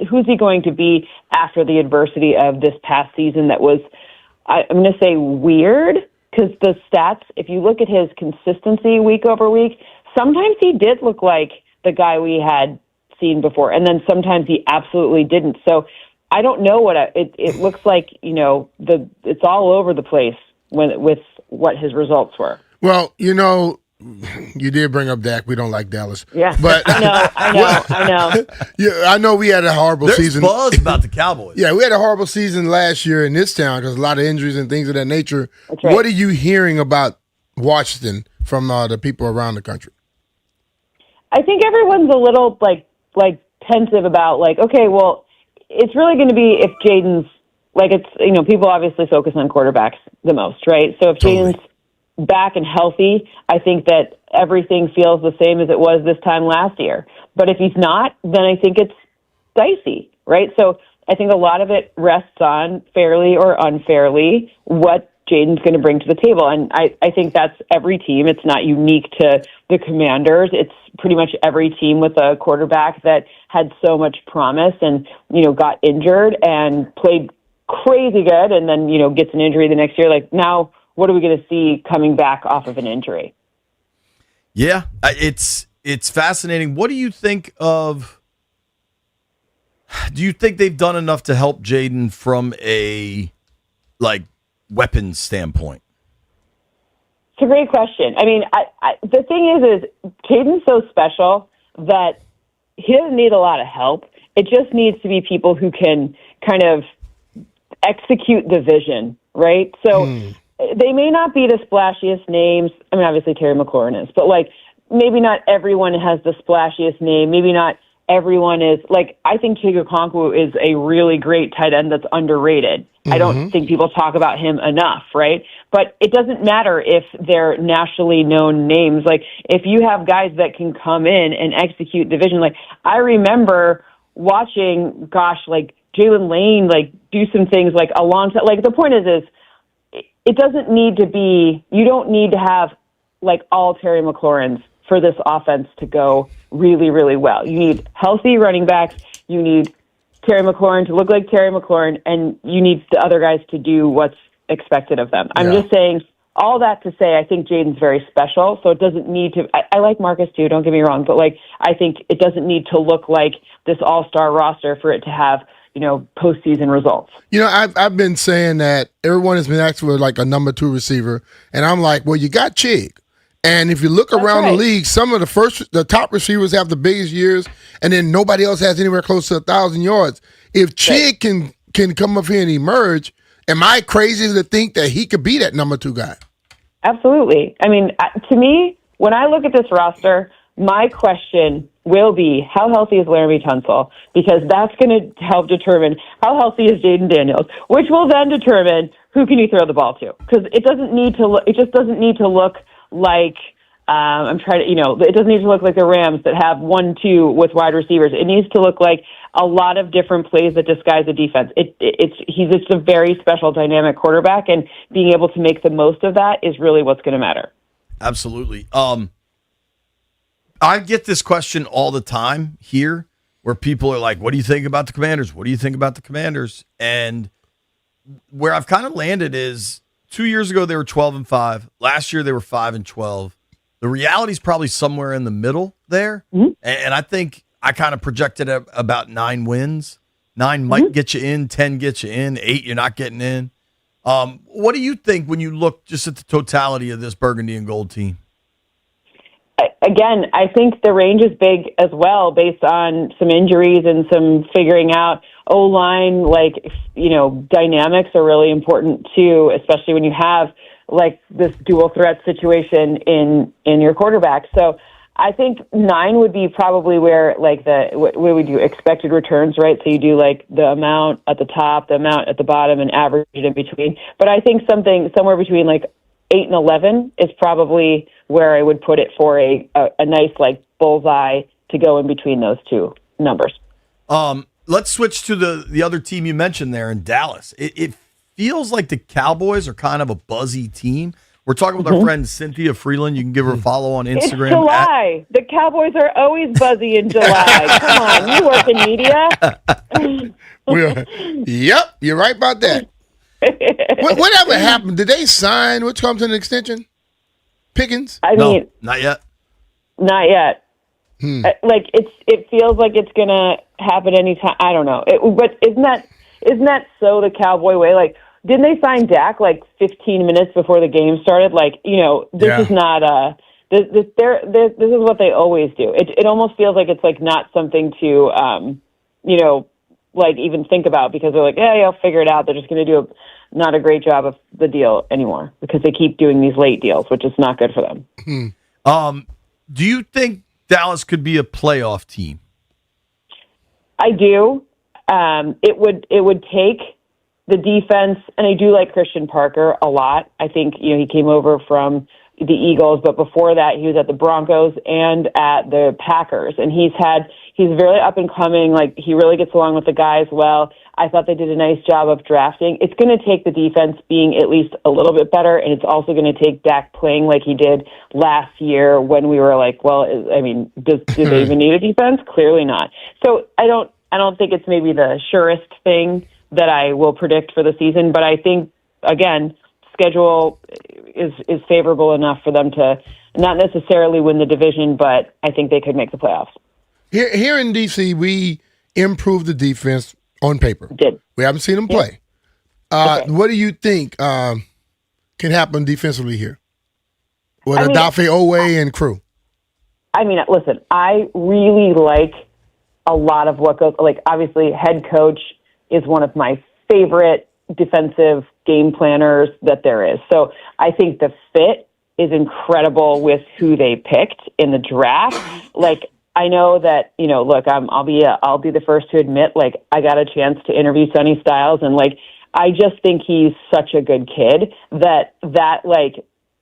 who's he going to be after the adversity of this past season that was, I'm going to say, weird, because the stats, if you look at his consistency week over week, sometimes he did look like the guy we had seen before, and then sometimes he absolutely didn't. So I don't know what it looks like. It's all over the place with what his results were. Well, you did bring up Dak. We don't like Dallas. Yeah, but I know. Yeah, I know we had a horrible There's season. buzz about the Cowboys. Yeah, we had a horrible season last year in this town because a lot of injuries and things of that nature. That's right. What are you hearing about Washington from the people around the country? I think everyone's a little like pensive about okay, well, it's really going to be if Jaden's people obviously focus on quarterbacks the most, right? So if Jaden's back and healthy, I think that everything feels the same as it was this time last year. But if he's not, then I think it's dicey, right? So I think a lot of it rests on, fairly or unfairly, what Jaden's going to bring to the table. And I think that's every team. It's not unique to the Commanders. It's pretty much every team with a quarterback that had so much promise and, got injured and played crazy good and then, gets an injury the next year. Now, what are we going to see coming back off of an injury? Yeah, it's fascinating. What do you think of? Do you think they've done enough to help Jaden from a weapons standpoint? It's a great question. I mean, the thing is Jaden's so special that he doesn't need a lot of help. It just needs to be people who can kind of execute the vision, right? So they may not be the splashiest names. I mean, obviously Terry McLaurin is, but maybe not everyone has the splashiest name. Maybe not everyone is I think Chig Okonkwo is a really great tight end that's underrated. Mm-hmm. I don't think people talk about him enough, right? But it doesn't matter if they're nationally known names. If you have guys that can come in and execute the vision, I remember watching, Jalen Lane, do some things a long time. The point is it doesn't need to be, you don't need to have all Terry McLaurins for this offense to go really, really well. You need healthy running backs. You need Terry McLaurin to look like Terry McLaurin, and you need the other guys to do what's expected of them. I'm just saying all that to say I think Jaden's very special, so it doesn't need to – I like Marcus too, don't get me wrong, but I think it doesn't need to look like this all-star roster for it to have postseason results. I've been saying that everyone has been asking for a number 2 receiver, and I'm like, well, you got Chig. And if you look around the league, some of the top receivers have the biggest years, and then nobody else has anywhere close to 1,000 yards. If Chig can come up here and emerge, am I crazy to think that he could be that number 2 guy? Absolutely. I mean, to me, when I look at this roster, my question will be, how healthy is Laramie Tunsil? Because that's going to help determine how healthy is Jaden Daniels, which will then determine who can you throw the ball to. Because it just doesn't need to look like it doesn't need to look like the Rams that have 1-2 with wide receivers. It needs to look like a lot of different plays that disguise the defense. He's just a very special dynamic quarterback, and being able to make the most of that is really what's going to matter. Absolutely. I get this question all the time here where people are like, what do you think about the Commanders? What do you think about the Commanders? And where I've kind of landed is 2 years ago, they were 12-5. Last year, they were 5-12. The reality is probably somewhere in the middle there. Mm-hmm. And I think I kind of projected about 9 wins. 9 might get you in, 10 get you in, 8 you're not getting in. What do you think when you look just at the totality of this burgundy and gold team? Again, I think the range is big as well based on some injuries and some figuring out O-line, dynamics are really important too, especially when you have this dual threat situation in your quarterback. So I think 9 would be probably where where we do expected returns, right? So you do the amount at the top, the amount at the bottom, and average it in between. But I think somewhere between 8 and 11 is probably where I would put it for a nice bullseye to go in between those two numbers. Let's switch to the other team you mentioned there in Dallas. It feels like the Cowboys are kind of a buzzy team. We're talking with our friend Cynthia Freeland. You can give her a follow on Instagram. It's July. The Cowboys are always buzzy in July. Come on, you work in media. Yep, you're right about that. Whatever happened? Did they sign? Which comes to an extension? Pickens? No, not yet. Not yet. It feels like it's gonna happen anytime. I don't know. But isn't that so the Cowboy way? Didn't they sign Dak 15 minutes before the game started? This is not this is what they always do. It almost feels like it's like not something to, like even think about because they're like, yeah, I'll figure it out. They're just going to do not a great job of the deal anymore because they keep doing these late deals, which is not good for them. Do you think Dallas could be a playoff team? I do. It would take the defense, and I do like Christian Parker a lot. I think he came over from the Eagles, but before that he was at the Broncos and at the Packers, and he's very up and coming. Like he really gets along with the guys well. I thought they did a nice job of drafting. It's going to take the defense being at least a little bit better, and it's also going to take Dak playing like he did last year when we were like, well, I mean, do they even need a defense? Clearly not. So I don't think it's maybe the surest thing that I will predict for the season, but I think again, schedule is favorable enough for them to not necessarily win the division, but I think they could make the playoffs. Here in DC, we improved the defense on paper. We haven't seen them play. What do you think can happen defensively here with Odafe Owe and crew? I mean, listen, I really like a lot of what goes. Like, obviously, head coach is one of my favorite defensive game planners that there is. So I think the fit is incredible with who they picked in the draft. Like, I know that, look, I'll be the first to admit, like, I got a chance to interview Sonny Styles, and like, I just think he's such a good kid that like,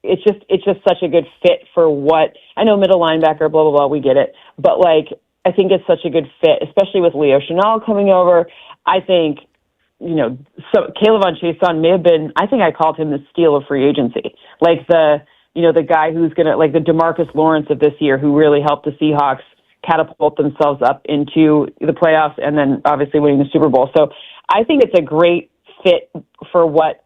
it's just such a good fit for what I know, middle linebacker, blah, blah, blah, we get it. But like, I think it's such a good fit, especially with Leo Chenal coming over. I think, so K'Lavon Chaisson may have been, I think I called him the steal of free agency. Like the guy who's going to, like the DeMarcus Lawrence of this year, who really helped the Seahawks catapult themselves up into the playoffs and then obviously winning the Super Bowl. So I think it's a great fit for what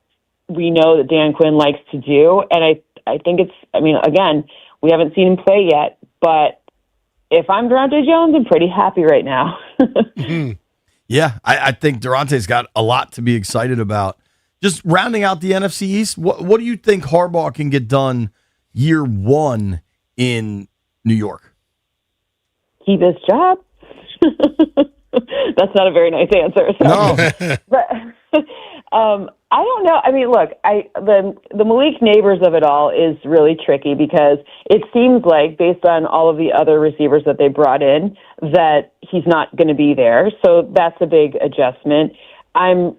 we know that Dan Quinn likes to do. And I think again, we haven't seen him play yet, but if I'm Durante Jones, I'm pretty happy right now. Yeah, I think Durante's got a lot to be excited about. Just rounding out the NFC East, what do you think Harbaugh can get done year one in New York? Keep his job. That's not a very nice answer. So. No. But I don't know. I mean, look, the Malik Neighbors of it all is really tricky because it seems like, based on all of the other receivers that they brought in, that he's not going to be there. So that's a big adjustment. I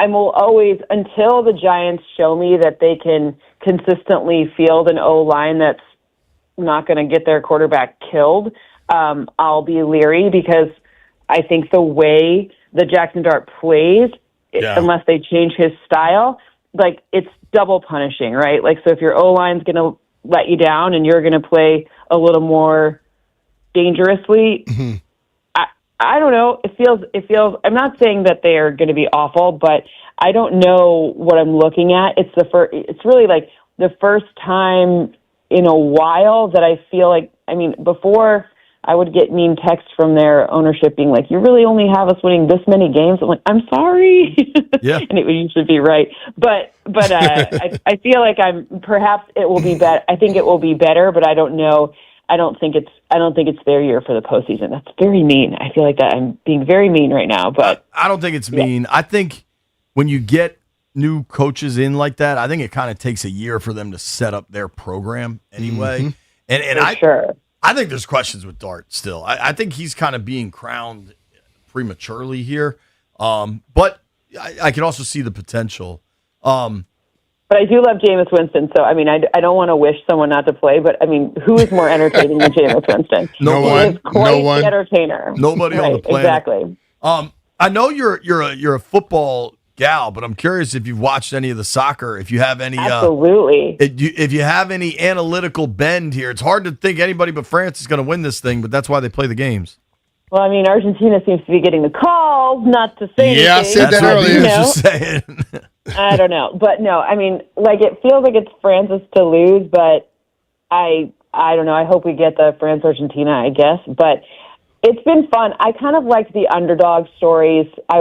will always, until the Giants show me that they can consistently field an O-line that's not going to get their quarterback killed, I'll be leery because I think the way that Jackson Dart plays, unless they change his style, like it's double punishing, right? Like, so if your O-line's going to let you down and you're going to play a little more dangerously, I don't know. It feels, I'm not saying that they are going to be awful, but I don't know what I'm looking at. It's really like the first time in a while that I feel like, I mean, before I would get mean texts from their ownership being like, you really only have us winning this many games. I'm like, I'm sorry. Yeah. And it would usually be right. But I feel like perhaps it will be better. I think it will be better, but I don't know. I don't think it's their year for the postseason. That's very mean. I feel like that I'm being very mean right now, but I don't think it's mean. I think when you get new coaches in like that, I think it kind of takes a year for them to set up their program anyway. And I think there's questions with Dart still. I think he's kind of being crowned prematurely here. But I can also see the potential. But I do love Jameis Winston, so I mean, I don't want to wish someone not to play, but I mean, who is more entertaining than Jameis Winston? No he one. is quite the entertainer. Nobody on the planet. Exactly. I know you're a football gal, but I'm curious if you've watched any of the soccer. If you have any, absolutely. If you have any analytical bend here, it's hard to think anybody but France is going to win this thing, but that's why they play the games. Well, I mean, Argentina seems to be getting the calls, not to say anything. Yeah, I said that earlier. Just saying. I don't know. But no, I mean, like, it feels like it's France's to lose, but I don't know. I hope we get the France-Argentina, I guess. But it's been fun. I kind of liked the underdog stories. I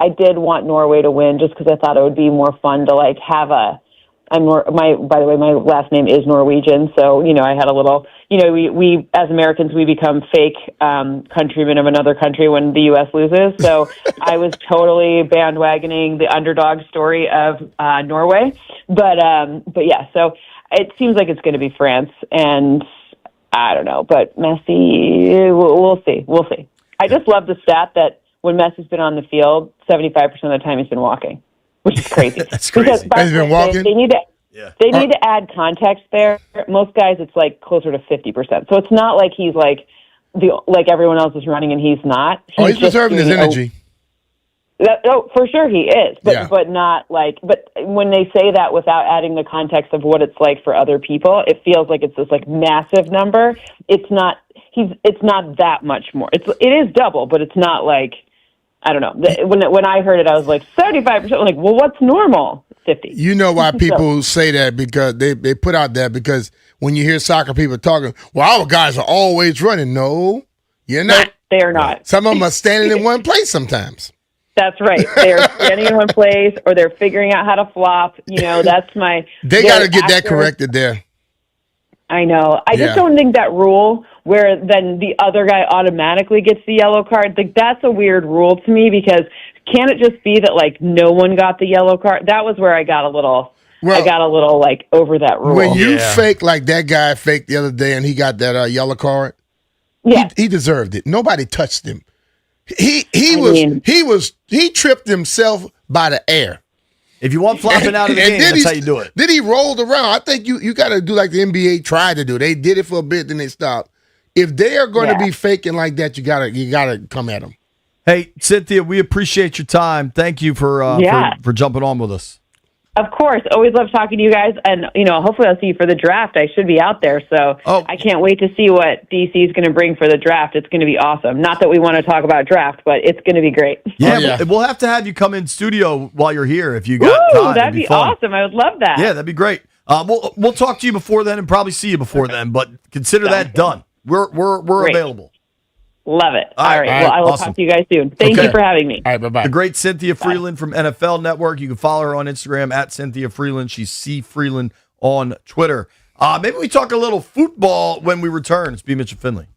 did want Norway to win just because I thought it would be more fun to, like, have a By the way, my last name is Norwegian, so I had a little. We as Americans we become fake countrymen of another country when the U.S. loses. So I was totally bandwagoning the underdog story of Norway, but yeah. So it seems like it's going to be France, and I don't know, but Messi, we'll see. We'll see. I just love the stat that when Messi's been on the field, 75% of the time he's been walking, which is crazy. That's crazy. He's been walking? They need to add context there. Most guys, it's like closer to 50%. So it's not like he's like everyone else is running and he's not. He's preserving his energy. For sure he is, but Yeah. but not like. But when they say that without adding the context of what it's like for other people, it feels like it's this like massive number. It's not. It's not that much more. It is double, but it's not like. I don't know. When I heard it, I was like 75%. Like, well, what's normal? 50. You know why people say that, because they put out that because when you hear soccer people talking, well, our guys are always running. No, you're not. No, they are not. Some of them are standing in one place sometimes. That's right. They're standing in one place, or they're figuring out how to flop. That's my. They got to get that corrected there. I know. I just don't think that rule where then the other guy automatically gets the yellow card, like that's a weird rule to me, because can't it just be that like no one got the yellow card? That was where I got a little like over that rule. When you fake like that guy faked the other day and he got that yellow card, he deserved it. Nobody touched him. He tripped himself by the air. If you want flopping out of the game, that's how you do it. Then he rolled around. I think you got to do like the NBA tried to do. They did it for a bit, then they stopped. If they are going to be faking like that, you gotta come at them. Hey, Cynthia, we appreciate your time. Thank you for jumping on with us. Of course. Always love talking to you guys. And, hopefully I'll see you for the draft. I should be out there. So I can't wait to see what DC is going to bring for the draft. It's going to be awesome. Not that we want to talk about draft, but it's going to be great. Yeah, we'll have to have you come in studio while you're here if you got time. That'd be awesome. I would love that. Yeah, that'd be great. We'll talk to you before then and probably see you before then, but consider that done. We're Great. available. Love it. All right. Well, I will talk to you guys soon. Thank you for having me. All right, bye-bye. The great Cynthia Freeland from NFL Network. You can follow her on Instagram at Cynthia Freeland. She's C Freeland on Twitter. Maybe we talk a little football when we return. It's B. Mitchell Finley.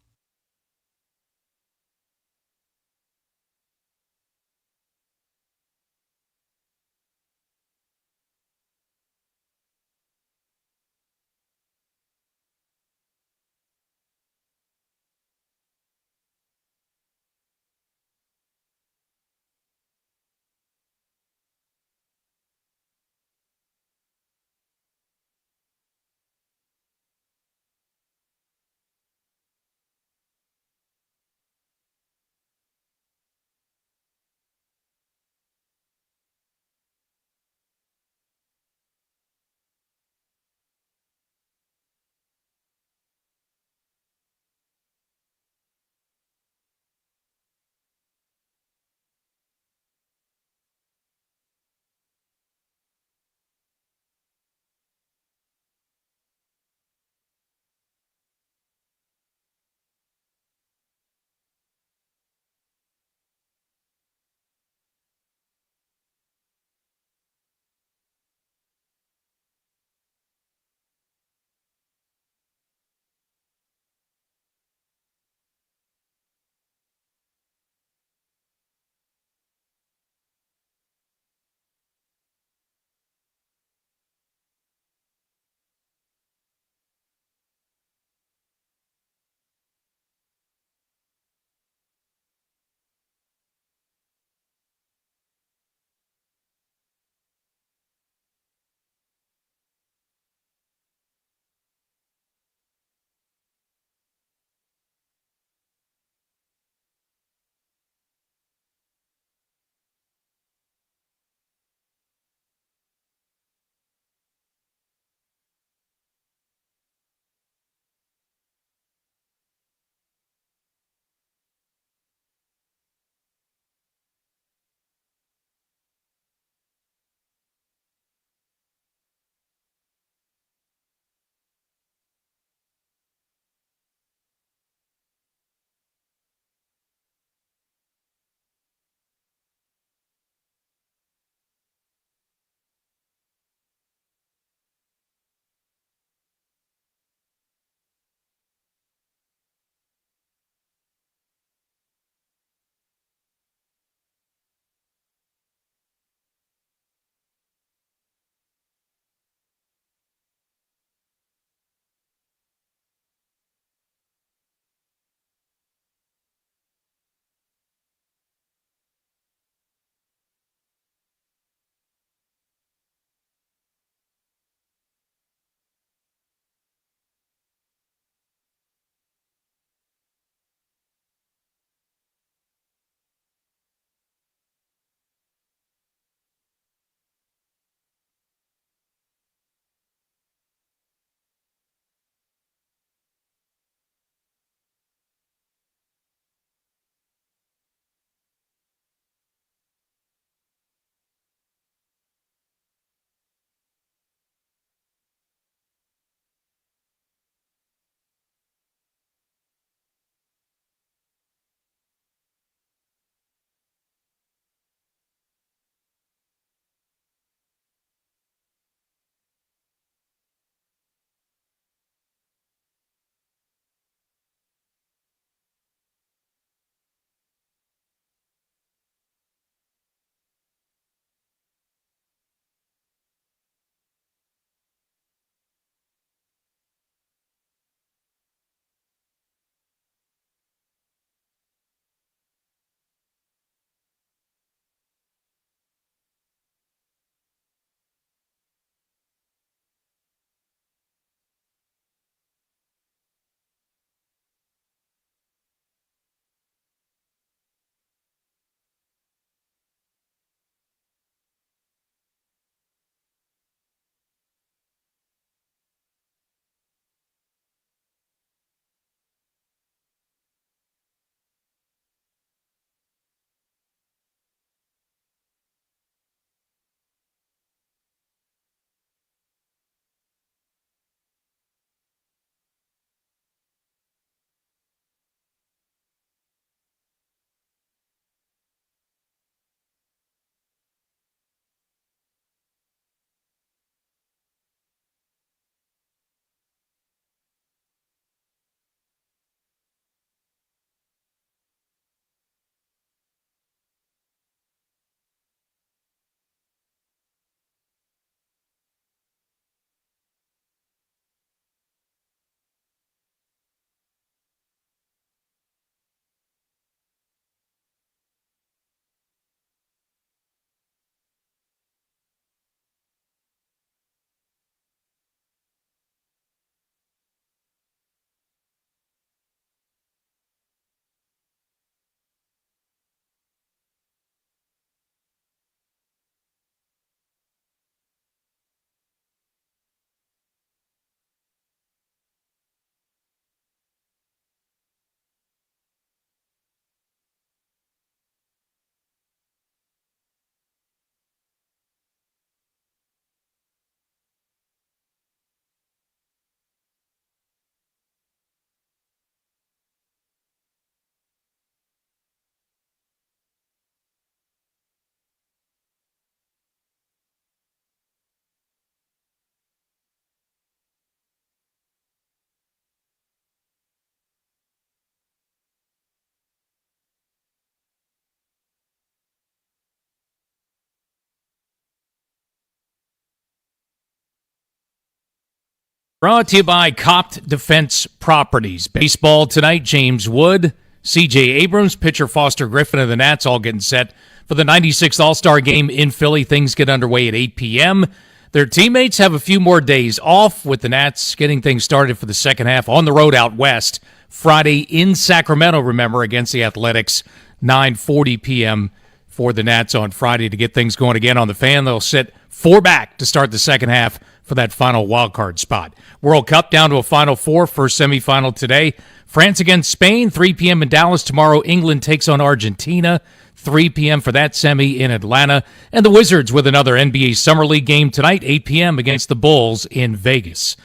Brought to you by Copt Defense Properties. Baseball tonight, James Wood, C.J. Abrams, pitcher Foster Griffin of the Nats all getting set for the 96th All-Star Game in Philly. Things get underway at 8 p.m. Their teammates have a few more days off, with the Nats getting things started for the second half on the road out west. Friday in Sacramento, remember, against the Athletics, 9:40 p.m. for the Nats on Friday to get things going again on the Fan. They'll sit 4 back to start the second half for that final wild card spot. World Cup down to a Final Four, first semifinal today. France against Spain, 3 p.m. in Dallas. Tomorrow, England takes on Argentina, 3 p.m. for that semi in Atlanta. And the Wizards with another NBA Summer League game tonight, 8 p.m. against the Bulls in Vegas.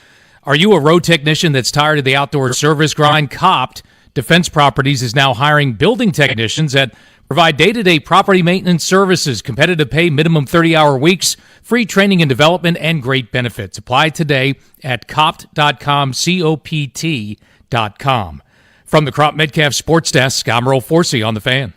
Are you a road technician that's tired of the outdoor service grind? Copt Defense Properties is now hiring building technicians that provide day-to-day property maintenance services, competitive pay, minimum 30-hour weeks, free training and development, and great benefits. Apply today at copt.com, COPT.com. From the Crop Metcalf Sports Desk, I'm Earl Forsey on The Fan.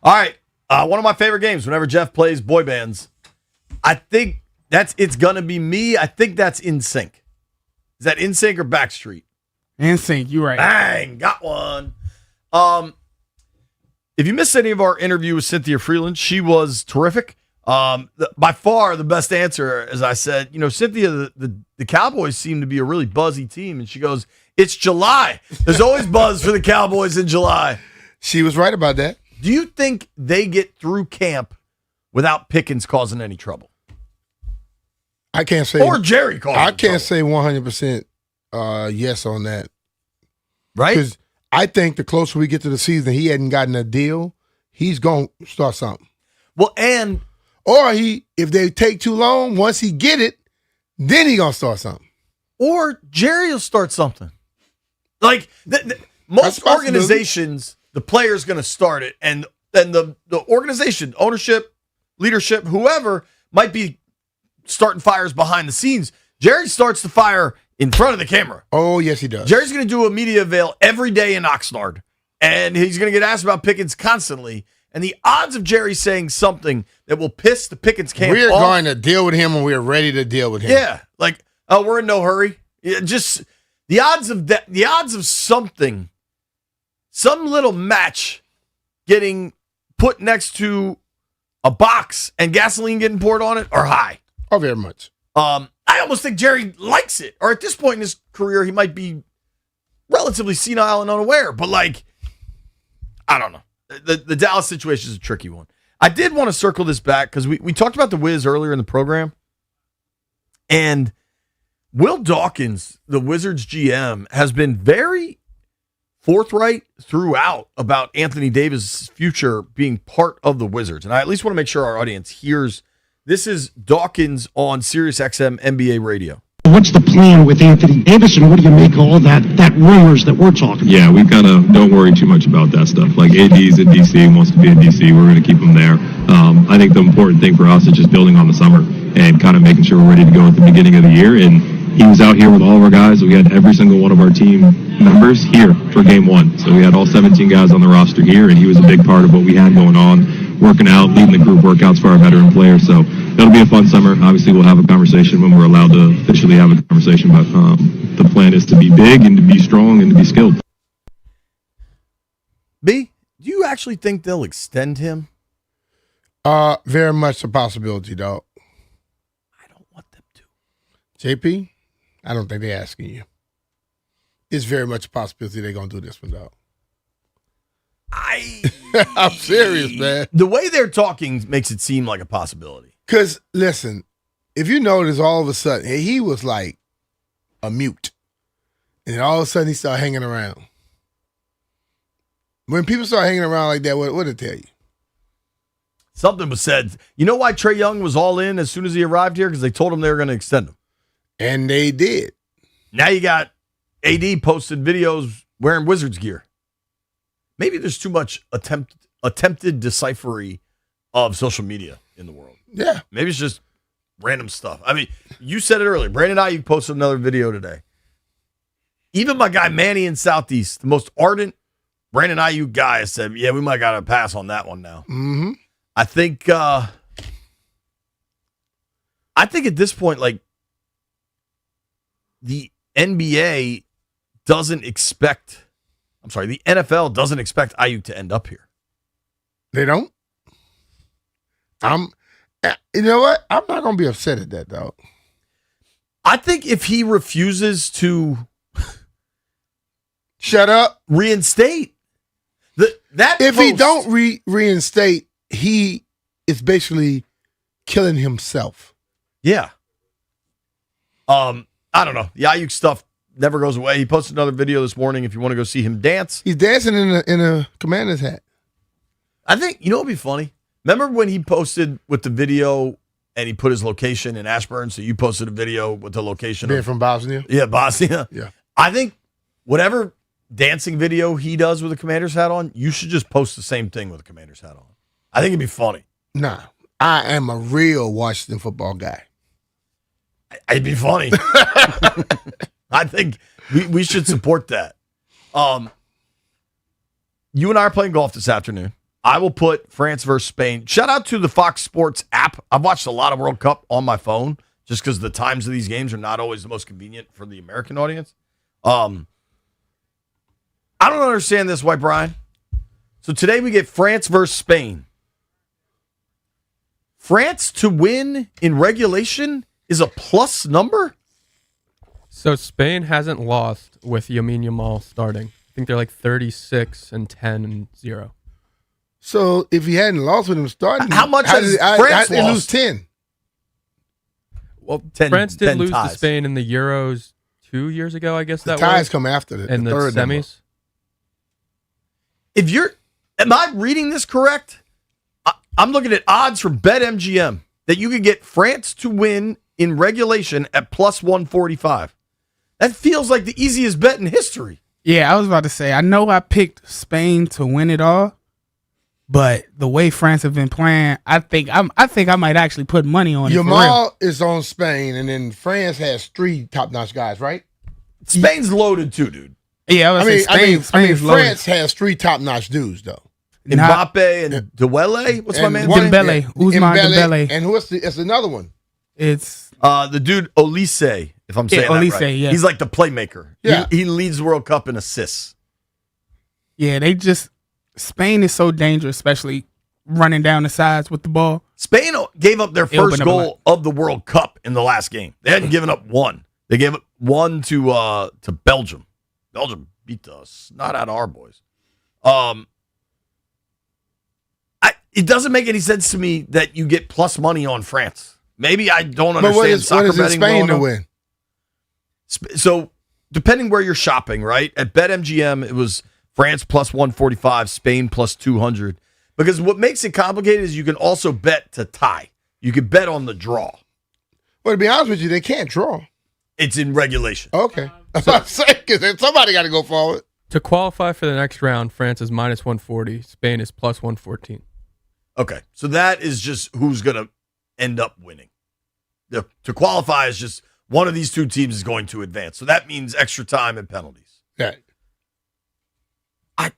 All right. One of my favorite games whenever Jeff plays boy bands. I think it's going to be me. I think that's NSYNC. Is that NSYNC or Backstreet? NSYNC, you're right. Bang, got one. If you missed any of our interview with Cynthia Freeland, she was terrific. By far the best answer, as I said, Cynthia, the Cowboys seem to be a really buzzy team. And she goes, it's July. There's always buzz for the Cowboys in July. She was right about that. Do you think they get through camp without Pickens causing any trouble? I can't say. Or Jerry causing I can't trouble. say 100% yes on that. Right? Because I think the closer we get to the season, he hadn't gotten a deal, he's going to start something. Well, or if they take too long, once he get it, then he going to start something. Or Jerry will start something. Like, most organizations, the player's going to start it, and then the organization, ownership, leadership, whoever, might be starting fires behind the scenes. Jerry starts the fire in front of the camera. Oh, yes, he does. Jerry's going to do a media avail every day in Oxnard, and he's going to get asked about Pickens constantly. And the odds of Jerry saying something that will piss the Pickens camp We're off, going to deal with him when we're ready to deal with him. Yeah, like, oh, we're in no hurry. Just the odds of that, the odds of something, some little match getting put next to a box and gasoline getting poured on it are high. Oh, very much. I almost think Jerry likes it. Or at this point in his career, he might be relatively senile and unaware. But, like, I don't know. The Dallas situation is a tricky one. I did want to circle this back because we talked about the Wiz earlier in the program. And Will Dawkins, the Wizards GM, has been very forthright throughout about Anthony Davis' future being part of the Wizards. And I at least want to make sure our audience hears. This is Dawkins on SiriusXM NBA radio. What's the plan with Anthony Davis, and what do you make of all that rumors that we're talking about? Yeah, we kind of don't worry too much about that stuff. Like, AD's in D.C., wants to be in D.C., we're going to keep him there. I think the important thing for us is just building on the summer and kind of making sure we're ready to go at the beginning of the year. And he was out here with all of our guys. We had every single one of our team members here for game one. So we had all 17 guys on the roster here, and he was a big part of what we had going on, working out, leading the group workouts for our veteran players. So it'll be a fun summer. Obviously, we'll have a conversation when we're allowed to officially have a conversation, but the plan is to be big and to be strong and to be skilled. B, do you actually think they'll extend him? Very much a possibility, dog. I don't want them to. JP, I don't think they're asking you. It's very much a possibility they're going to do this one, dog. I'm serious, man. The way they're talking makes it seem like a possibility. Because, listen, if you notice, all of a sudden, he was like a mute. And all of a sudden, he started hanging around. When people start hanging around like that, what did it tell you? Something was said. You know why Trae Young was all in as soon as he arrived here? Because they told him they were going to extend him. And they did. Now you got AD posted videos wearing Wizards gear. Maybe there's too much attempted deciphery of social media in the world. Yeah. Maybe it's just random stuff. I mean, you said it earlier. Brandon Ayuk posted another video today. Even my guy Manny in Southeast, the most ardent Brandon Ayuk guy, said, yeah, we might got to pass on that one now. Mm-hmm. I think at this point, like, the NFL doesn't expect Ayuk to end up here. They don't? You know what? I'm not going to be upset at that, though. I think if he refuses to shut up, reinstate, if he don't reinstate, he is basically killing himself. Yeah. I don't know. The Ayuk stuff never goes away. He posted another video this morning if you want to go see him dance. He's dancing in a Commander's hat. I think, you know what would be funny? Remember when he posted with the video and he put his location in Ashburn, so you posted a video with the location. Being from Bosnia? Yeah, Bosnia. Yeah. I think whatever dancing video he does with a Commander's hat on, you should just post the same thing with a Commander's hat on. I think it'd be funny. Nah, I am a real Washington football guy. It'd be funny. I think we should support that. You and I are playing golf this afternoon. I will put France versus Spain. Shout out to the Fox Sports app. I've watched a lot of World Cup on my phone just because the times of these games are not always the most convenient for the American audience. I don't understand this, White Brian. So today we get France versus Spain. France to win in regulation is a plus number? So Spain hasn't lost with Lamine Yamal starting. I think they're like 36-10-0. So if he hadn't lost with him starting, how much has France lost? Lose 10? Well, France did lose to Spain in the Euros 2 years ago, I guess the that ties was. come after the third semis. Am I reading this correct? I'm looking at odds from BetMGM that you could get France to win in regulation at plus 145. That feels like the easiest bet in history. Yeah, I was about to say, I know I picked Spain to win it all, but the way France have been playing, I think I might actually put money on it. Yamal is on Spain, and then France has 3 top-notch guys, right? Spain's loaded too, dude. Yeah, I mean, Spain's France has 3 top-notch dudes, though. Mbappe and Dembele. What's my man's name? Dembele. Ousmane Dembele. And it's another one? It's the dude Olise, if I'm saying Olise, that right. yeah. He's like the playmaker. Yeah. He leads the World Cup in assists. Yeah, Spain is so dangerous, especially running down the sides with the ball. Spain gave up their first opened up a goal of the World Cup in the last game. They hadn't given up one. They gave up one to Belgium. Belgium beat us, not out of our boys. It doesn't make any sense to me that you get plus money on France. Maybe I don't understand soccer betting. What is Spain well to win? So, depending where you're shopping, right? At BetMGM, it was France plus 145, Spain plus 200. Because what makes it complicated is you can also bet to tie. You can bet on the draw. Well, to be honest with you, they can't draw. It's in regulation. Okay. That's what I'm saying, because somebody got to go forward. To qualify for the next round, France is minus 140. Spain is plus 114. Okay. So that is just who's going to end up winning. To qualify is just one of these two teams is going to advance. So that means extra time and penalties. Yeah. I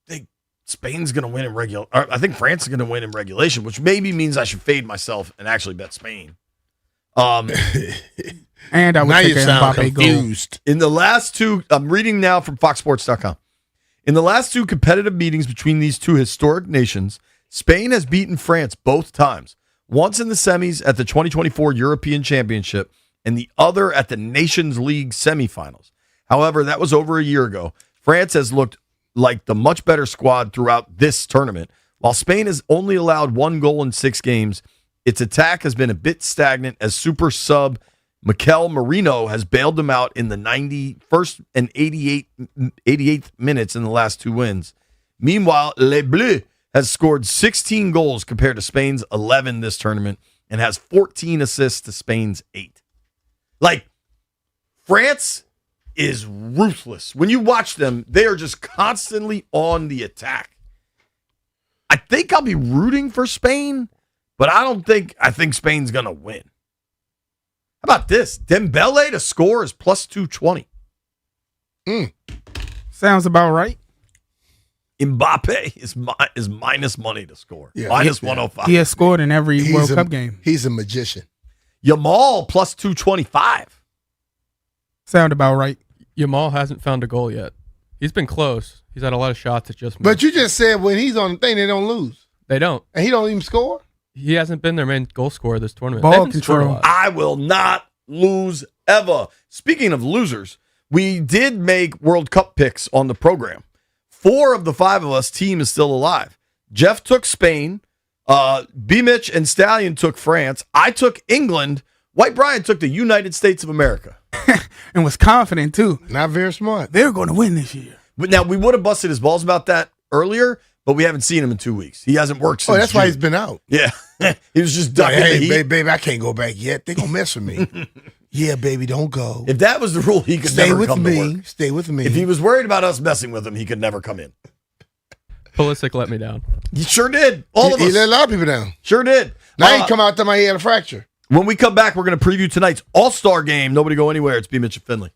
think Spain's going to win in regular. I think France is going to win in regulation, which maybe means I should fade myself and actually bet Spain. And I would now take you sound confused. In the last two, I'm reading now from FoxSports.com. In the last 2 competitive meetings between these two historic nations, Spain has beaten France both times. Once in the semis at the 2024 European Championship and the other at the Nations League semifinals. However, that was over a year ago. France has looked like the much better squad throughout this tournament. While Spain has only allowed 1 goal in 6 games, its attack has been a bit stagnant as super sub Mikel Merino has bailed them out in the 91st and 88th minutes in the last 2 wins. Meanwhile, Les Bleus has scored 16 goals compared to Spain's 11 this tournament and has 14 assists to Spain's 8. Like, France is ruthless. When you watch them, they are just constantly on the attack. I think I'll be rooting for Spain, but I think Spain's going to win. How about this? Dembele to score is plus 220. Sounds about right. Mbappe is minus money to score. Yeah, minus 105. He has scored in every World Cup game. He's a magician. Yamal plus 225. Sound about right. Yamal hasn't found a goal yet. He's been close. He's had a lot of shots that just missed. But you just said when he's on the thing, they don't lose. They don't. And he don't even score? He hasn't been their main goal scorer this tournament. Ball They haven't scored a control. lot. I will not lose ever. Speaking of losers, we did make World Cup picks on the program. 4 of the 5 of us team is still alive. Jeff took Spain. B. Mitch and Stallion took France. I took England. White Brian took the United States of America. And was confident, too. Not very smart. They're going to win this year. But now, we would have busted his balls about that earlier, but we haven't seen him in 2 weeks. He hasn't worked since That's why June. he's been out. Yeah. He was just ducking Hey, the heat. baby, I can't go back yet. They going to mess with me. Yeah, baby, don't go. If that was the rule, he could Stay never with come to me. work. Stay with me. If he was worried about us messing with him, he could never come in. Pulisic let me down. He sure did. All of He us. let a lot of people down. Sure did. Now he come out to my head a fracture. When we come back, we're going to preview tonight's All-Star game. Nobody go anywhere. It's B. Mitch and Finley.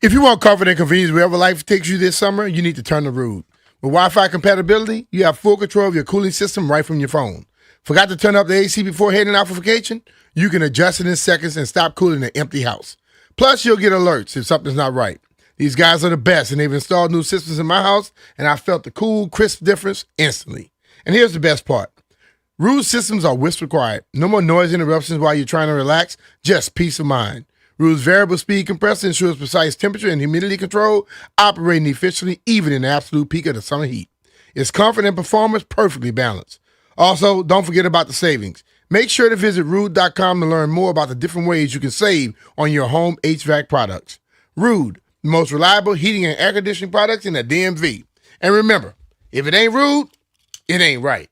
If you want comfort and convenience wherever life takes you this summer, you need to turn to Rude. With Wi-Fi compatibility, you have full control of your cooling system right from your phone. Forgot to turn up the AC before heading out for vacation? You can adjust it in seconds and stop cooling an empty house. Plus, you'll get alerts if something's not right. These guys are the best, and they've installed new systems in my house, and I felt the cool, crisp difference instantly. And here's the best part. Rude systems are whisper quiet. No more noise interruptions while you're trying to relax, just peace of mind. Rude's variable speed compressor ensures precise temperature and humidity control, operating efficiently even in the absolute peak of the summer heat. Its comfort and performance perfectly balanced. Also, don't forget about the savings. Make sure to visit Rude.com to learn more about the different ways you can save on your home HVAC products. Rude, the most reliable heating and air conditioning products in the DMV. And remember, if it ain't Rude, it ain't right.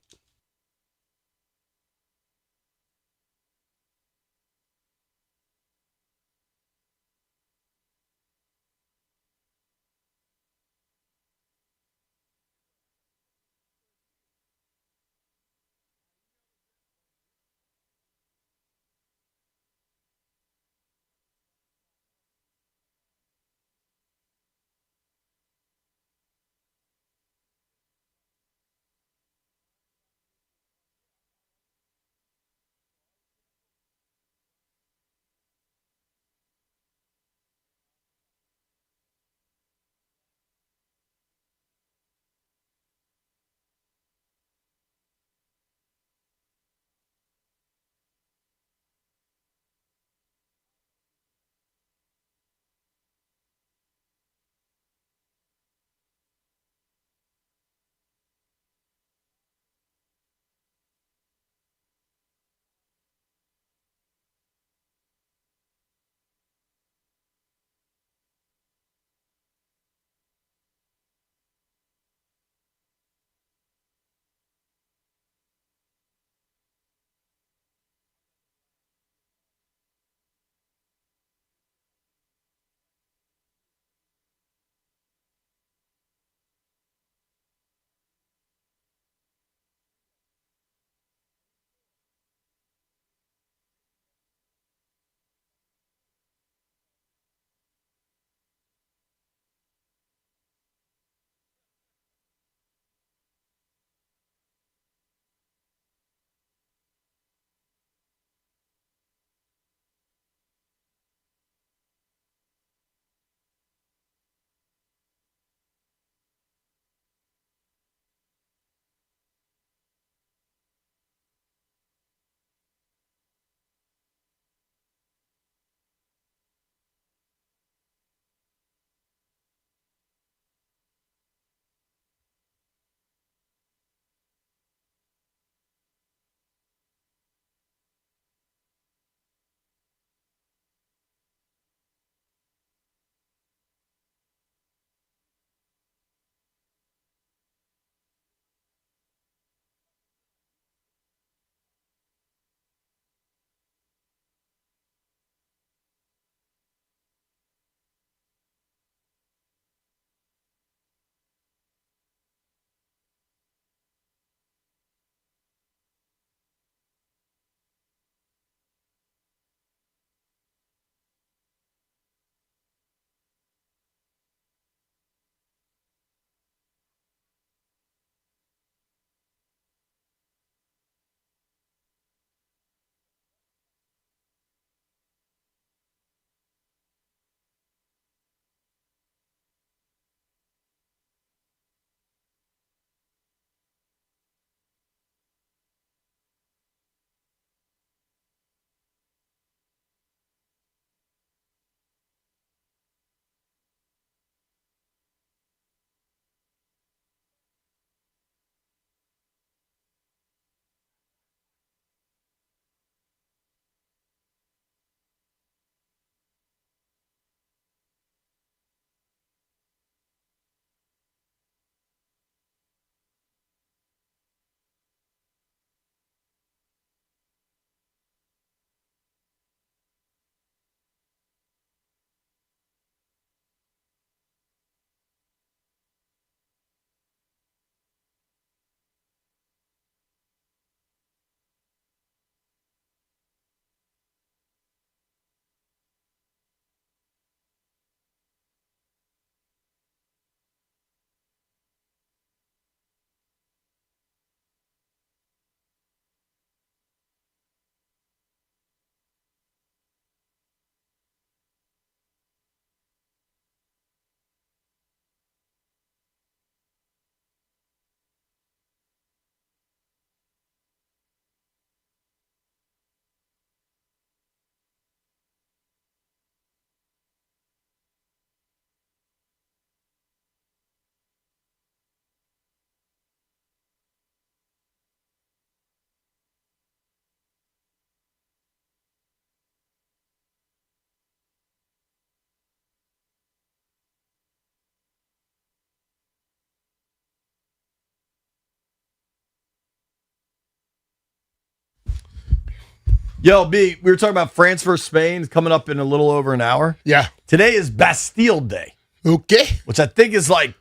Yo, B, we were talking about France versus Spain coming up in a little over an hour. Yeah. Today is Bastille Day. Okay. Which I think is like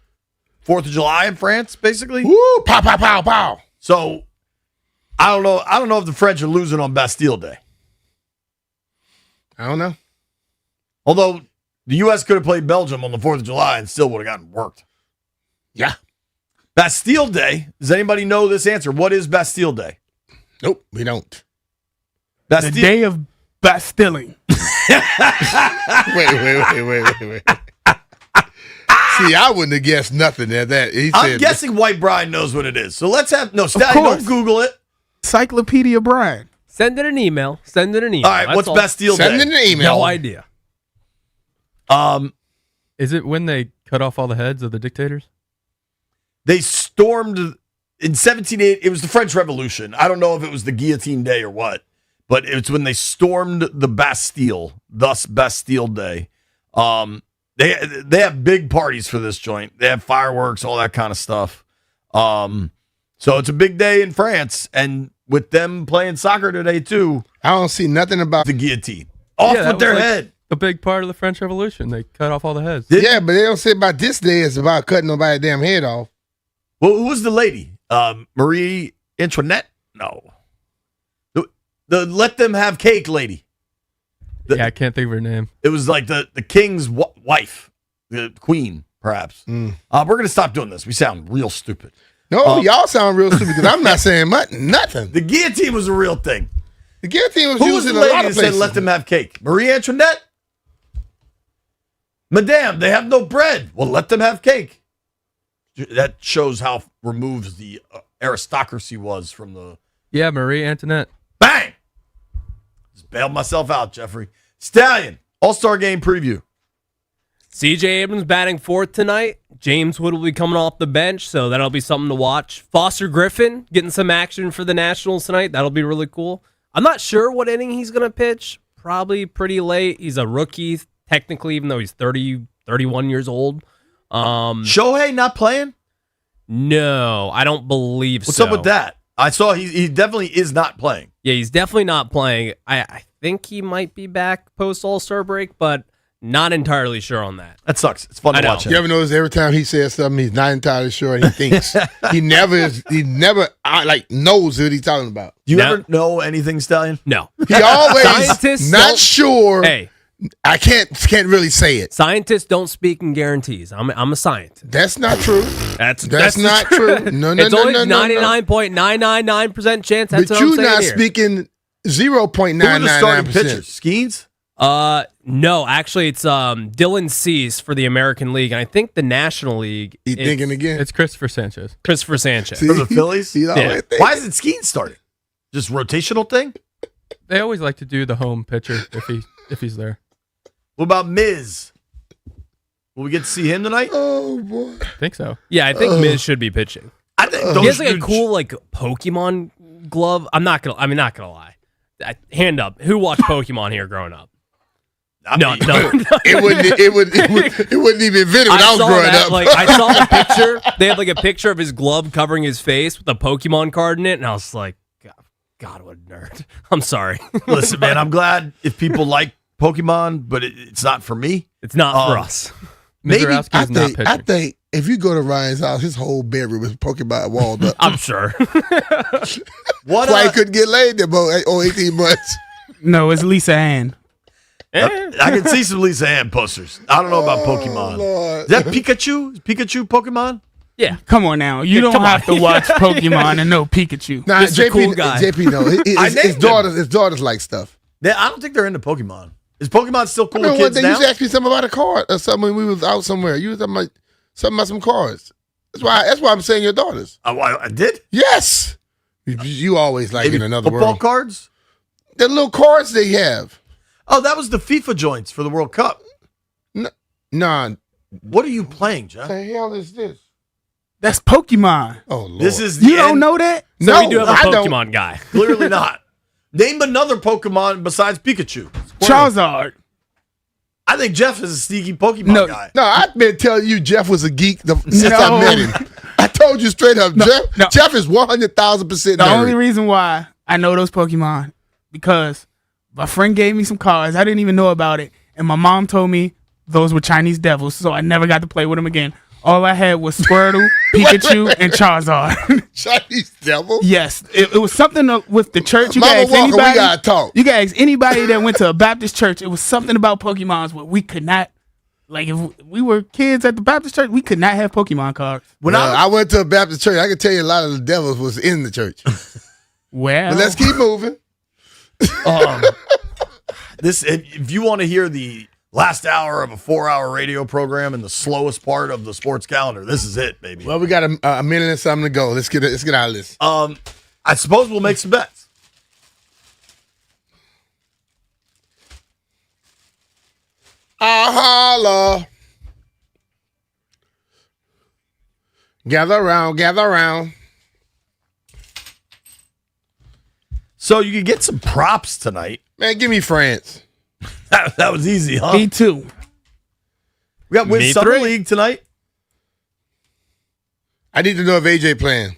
4th of July in France, basically. Woo! Pow, pow, pow, pow. So, I don't know. I don't know if the French are losing on Bastille Day. I don't know. Although, the U.S. could have played Belgium on the 4th of July and still would have gotten worked. Yeah. Bastille Day. Does anybody know this answer? What is Bastille Day? Nope, we don't. The day of Bastilling. Wait. See, I wouldn't have guessed nothing at that. I'm guessing White Brian knows what it is. So let's have Stallion, don't Google it. Encyclopedia Brian. Send it an email. All right, what's Bastille Day? Send it an email. No idea. Is it when they cut off all the heads of the dictators? They stormed in 1780. It was the French Revolution. I don't know if it was the Guillotine Day or what, but it's when they stormed the Bastille, thus Bastille Day. They have big parties for this joint. They have fireworks, all that kind of stuff. So it's a big day in France, and with them playing soccer today too. I don't see nothing about the guillotine. Off with their head. A big part of the French Revolution. They cut off all the heads. Yeah, but they don't say about this day it's about cutting nobody's damn head off. Well, who was the lady? Marie Antoinette? No. The let them have cake lady. I can't think of her name. It was like the king's wife, the queen, perhaps. We're going to stop doing this. We sound real stupid. No, y'all sound real stupid because I'm not saying nothing. The guillotine was a real thing. The guillotine was Who used was in the a lady lot that of said places. let them have cake? Marie Antoinette? Madame, they have no bread. Well, let them have cake. That shows how removed the aristocracy was from the... Yeah, Marie Antoinette. Bang! Just bailed myself out, Jeffrey. Stallion, All-Star Game preview. CJ Abrams batting fourth tonight. James Wood will be coming off the bench, so that'll be something to watch. Foster Griffin getting some action for the Nationals tonight. That'll be really cool. I'm not sure what inning he's going to pitch. Probably pretty late. He's a rookie, technically, even though he's 31 years old. Shohei not playing? No, I don't believe What's so. up with that? I saw he definitely is not playing. Yeah, he's definitely not playing. I think he might be back post All-Star break, but not entirely sure on that. That sucks. It's fun to watch him. You ever notice every time he says something, he's not entirely sure. He thinks he never knows what he's talking about. Do you ever know anything, Stallion? No. He always Scientists not don't- sure. Hey, I can't really say it. scientists don't speak in guarantees. I'm a scientist. That's not true. That's not true. No, it's always no. 99.999% chance. That's But what I'm you're saying not here. speaking Who are the starting 0.999%. pitchers? Skeens? No, actually, it's Dylan Cease for the American League, and I think the National League. You thinking again? It's Christopher Sanchez. Christopher Sanchez. For the Phillies? He's always thinking. Why isn't Skeens starting? Just rotational thing? They always like to do the home pitcher if he's there. What about Miz? Will we get to see him tonight? Oh boy, I think so. Yeah, I think Miz should be pitching. I think He has like a cool Pokemon glove. I'm not gonna lie. Hand up. Who watched Pokemon here growing up? No. It wouldn't even invented when I was saw growing that, up. I saw the picture. They had like a picture of his glove covering his face with a Pokemon card in it, and I was like, God, what a nerd. I'm sorry. Listen, man, I'm glad if people like Pokemon, but it's not for me. It's not for us. Maybe I think if you go to Ryan's house, his whole bedroom is Pokemon walled up. I'm sure. What? That's why he couldn't get laid there about 18 months. No, it's Lisa Ann. I can see some Lisa Ann posters. I don't know about Pokemon. Lord. Is that Pikachu? Is Pikachu Pokemon? Yeah. Come on now. You don't have to watch Pokemon and know Pikachu. Nah, Just a JP, cool guy. JP, no. His daughters like stuff. I don't think they're into Pokemon. Is Pokemon still cool with One kids day now? you used to ask me something about a card or something when we was out somewhere. You was talking about something about some cards. That's why I'm saying your daughters. I did? Yes. You always like Maybe in another football world. cards? The little cards they have. Oh, that was the FIFA joints for the World Cup. Nah. What are you playing, Jeff? What the hell is this? That's Pokemon. Oh, Lord. This is the You don't end- know that? So we do have a I don't. Pokemon guy. Clearly not. Name another Pokemon besides Pikachu. Charizard. I think Jeff is a sneaky Pokemon guy. No, I've been telling you Jeff was a geek since No. I met him. I told you straight up, Jeff is 100,000% The only reason why I know those Pokemon because My friend gave me some cards. I didn't even know about it. And my mom told me those were Chinese devils, so I never got to play with them again. All I had was Squirtle, Pikachu, and Charizard. Chinese devil? Yes. It was something with the church. You Mama can ask Walker, anybody, we gotta talk. You can ask anybody that went to a Baptist church. It was something about Pokemons where we could not, like if we were kids at the Baptist church, we could not have Pokemon cards. When I went to a Baptist church, I can tell you a lot of the devils was in the church. Well, but let's keep moving. If you want to hear the last hour of a 4-hour radio program and the slowest part of the sports calendar, this is it, baby. Well, we got a minute and something to go. Let's get out of this. I suppose we'll make some bets. Holla. Gather around, gather around. So you could get some props tonight. Man, give me France. That was easy, huh? Me too. We got Wiz Summer League tonight. I need to know if AJ playing.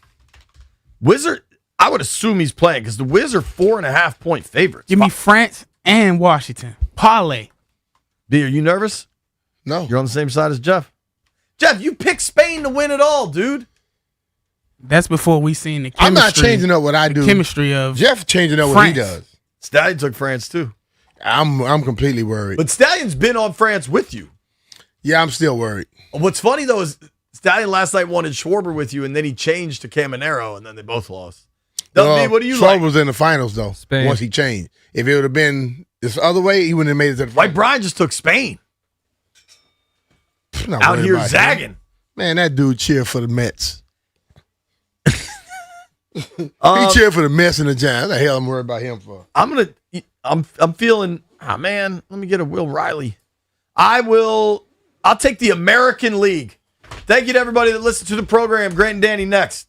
Wizard, I would assume he's playing because the Wiz are 4.5-point favorites. Give me France and Washington. Parlay. B, are you nervous? No. You're on the same side as Jeff. Jeff, you picked Spain to win it all, dude. That's before we seen the chemistry. I'm not changing up what I do. Chemistry of Jeff changing up what he does. Stallion took France too. I'm completely worried. But Stallion's been on France with you. Yeah, I'm still worried. What's funny though is Stallion last night wanted Schwarber with you, and then he changed to Caminero, and then they both lost. What do you like? Schwarber was in the finals though. Spain. Once he changed, if it would have been this other way, he wouldn't have made it to the White finals. Brian just took Spain. Not Out worried here about zagging. him. Man, that dude cheered for the Mets. He cheered for the Mets and the Giants. What the hell I'm worried about him for? I'm feeling, man, let me get a Will Riley. I'll take the American League. Thank you to everybody that listened to the program. Grant and Danny next.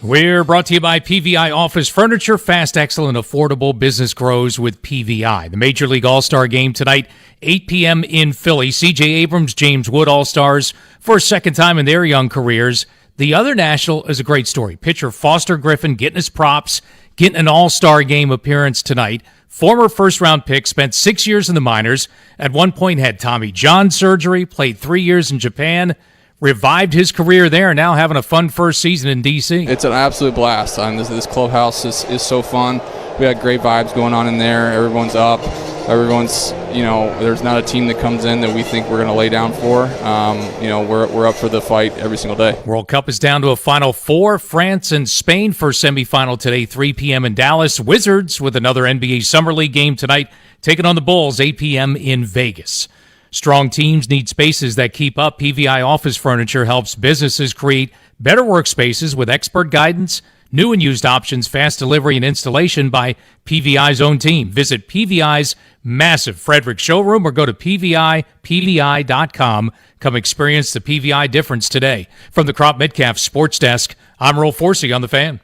We're brought to you by PVI Office Furniture. Fast, excellent, affordable business grows with PVI. The Major League All-Star Game tonight, 8 p.m. in Philly. C.J. Abrams, James Wood All-Stars for a second time in their young careers. The other national is a great story. Pitcher Foster Griffin getting his props, getting an All-Star Game appearance tonight. Former first-round pick, spent 6 years in the minors. At one point had Tommy John surgery, played 3 years in Japan. Revived his career there, now having a fun first season in D.C. It's an absolute blast. This clubhouse is so fun. We had great vibes going on in there. Everyone's up. Everyone's, there's not a team that comes in that we think we're going to lay down for. We're up for the fight every single day. World Cup is down to a Final Four. France and Spain for semifinal today, 3 p.m. in Dallas. Wizards with another NBA Summer League game tonight, taking on the Bulls, 8 p.m. in Vegas. Strong teams need spaces that keep up. PVI Office Furniture helps businesses create better workspaces with expert guidance, new and used options, fast delivery and installation by PVI's own team. Visit PVI's massive Frederick showroom or go to PVI.com. Come experience the PVI difference today. From the Crop Metcalf Sports Desk, I'm Earl Forsey on The Fan.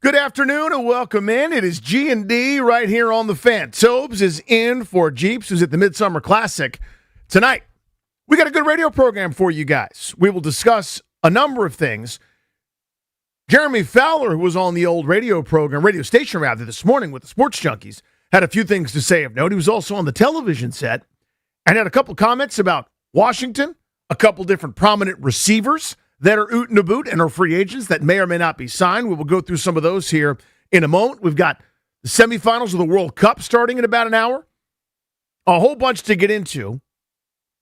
Good afternoon and welcome in. It is G&D right here on The Fan. Tobes is in for Jeeps, who's at the Midsummer Classic tonight. We got a good radio program for you guys. We will discuss a number of things. Jeremy Fowler, who was on the old radio station this morning with the Sports Junkies, had a few things to say of note. He was also on the television set and had a couple comments about Washington, a couple different prominent receivers that are oot and a boot and are free agents that may or may not be signed. We will go through some of those here in a moment. We've got the semifinals of the World Cup starting in about an hour. A whole bunch to get into.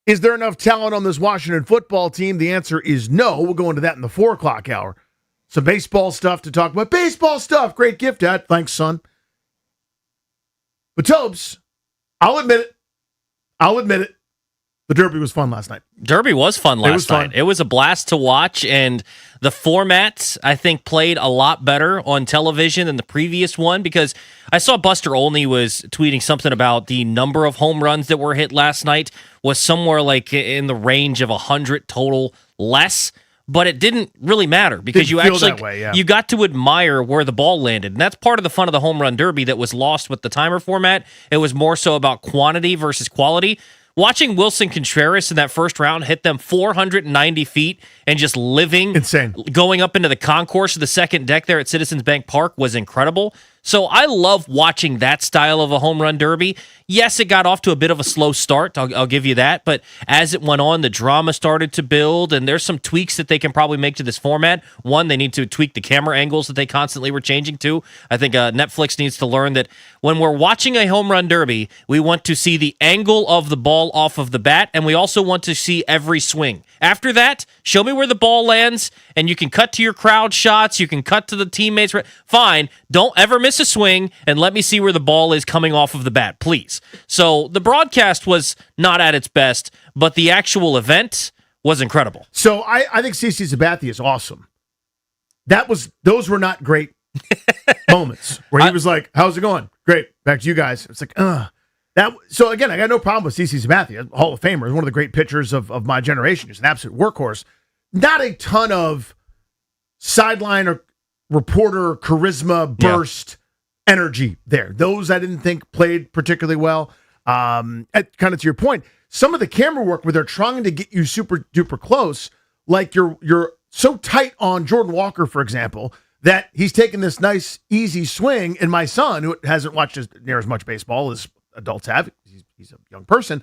Is there enough talent on this Washington football team? The answer is no. We'll go into that in the 4 o'clock hour. Some baseball stuff to talk about. Baseball stuff. Great gift, Dad. Thanks, son. But Tobes, I'll admit it. The Derby was fun last night. Derby was fun last night. It was a blast to watch, and the format, I think, played a lot better on television than the previous one, because I saw Buster Olney was tweeting something about the number of home runs that were hit last night was somewhere like in the range of 100 total less, but it didn't really matter because you got to admire where the ball landed, and that's part of the fun of the home run derby that was lost with the timer format. It was more so about quantity versus quality. Watching Wilson Contreras in that first round hit them 490 feet and just living, insane, going up into the concourse of the second deck there at Citizens Bank Park was incredible. So I love watching that style of a home run derby. Yes, it got off to a bit of a slow start, I'll give you that, but as it went on, the drama started to build, and there's some tweaks that they can probably make to this format. One, they need to tweak the camera angles that they constantly were changing to. I think Netflix needs to learn that when we're watching a home run derby, we want to see the angle of the ball off of the bat, and we also want to see every swing. After that, show me where the ball lands, and you can cut to your crowd shots, you can cut to the teammates. Fine, don't ever miss a swing, and let me see where the ball is coming off of the bat, please. So the broadcast was not at its best, but the actual event was incredible. So I think CC Sabathia is awesome. Those were not great moments where he was like, how's it going? Great. Back to you guys. It's like, So again, I got no problem with CC Sabathia, Hall of Famer, one of the great pitchers of my generation. He's an absolute workhorse. Not a ton of sideline or reporter charisma burst energy there. Those I didn't think played particularly well. Kind of to your point, some of the camera work where they're trying to get you super duper close, like you're so tight on Jordan Walker, for example, that he's taking this nice easy swing, and my son, who hasn't watched near as much baseball as adults have, he's a young person,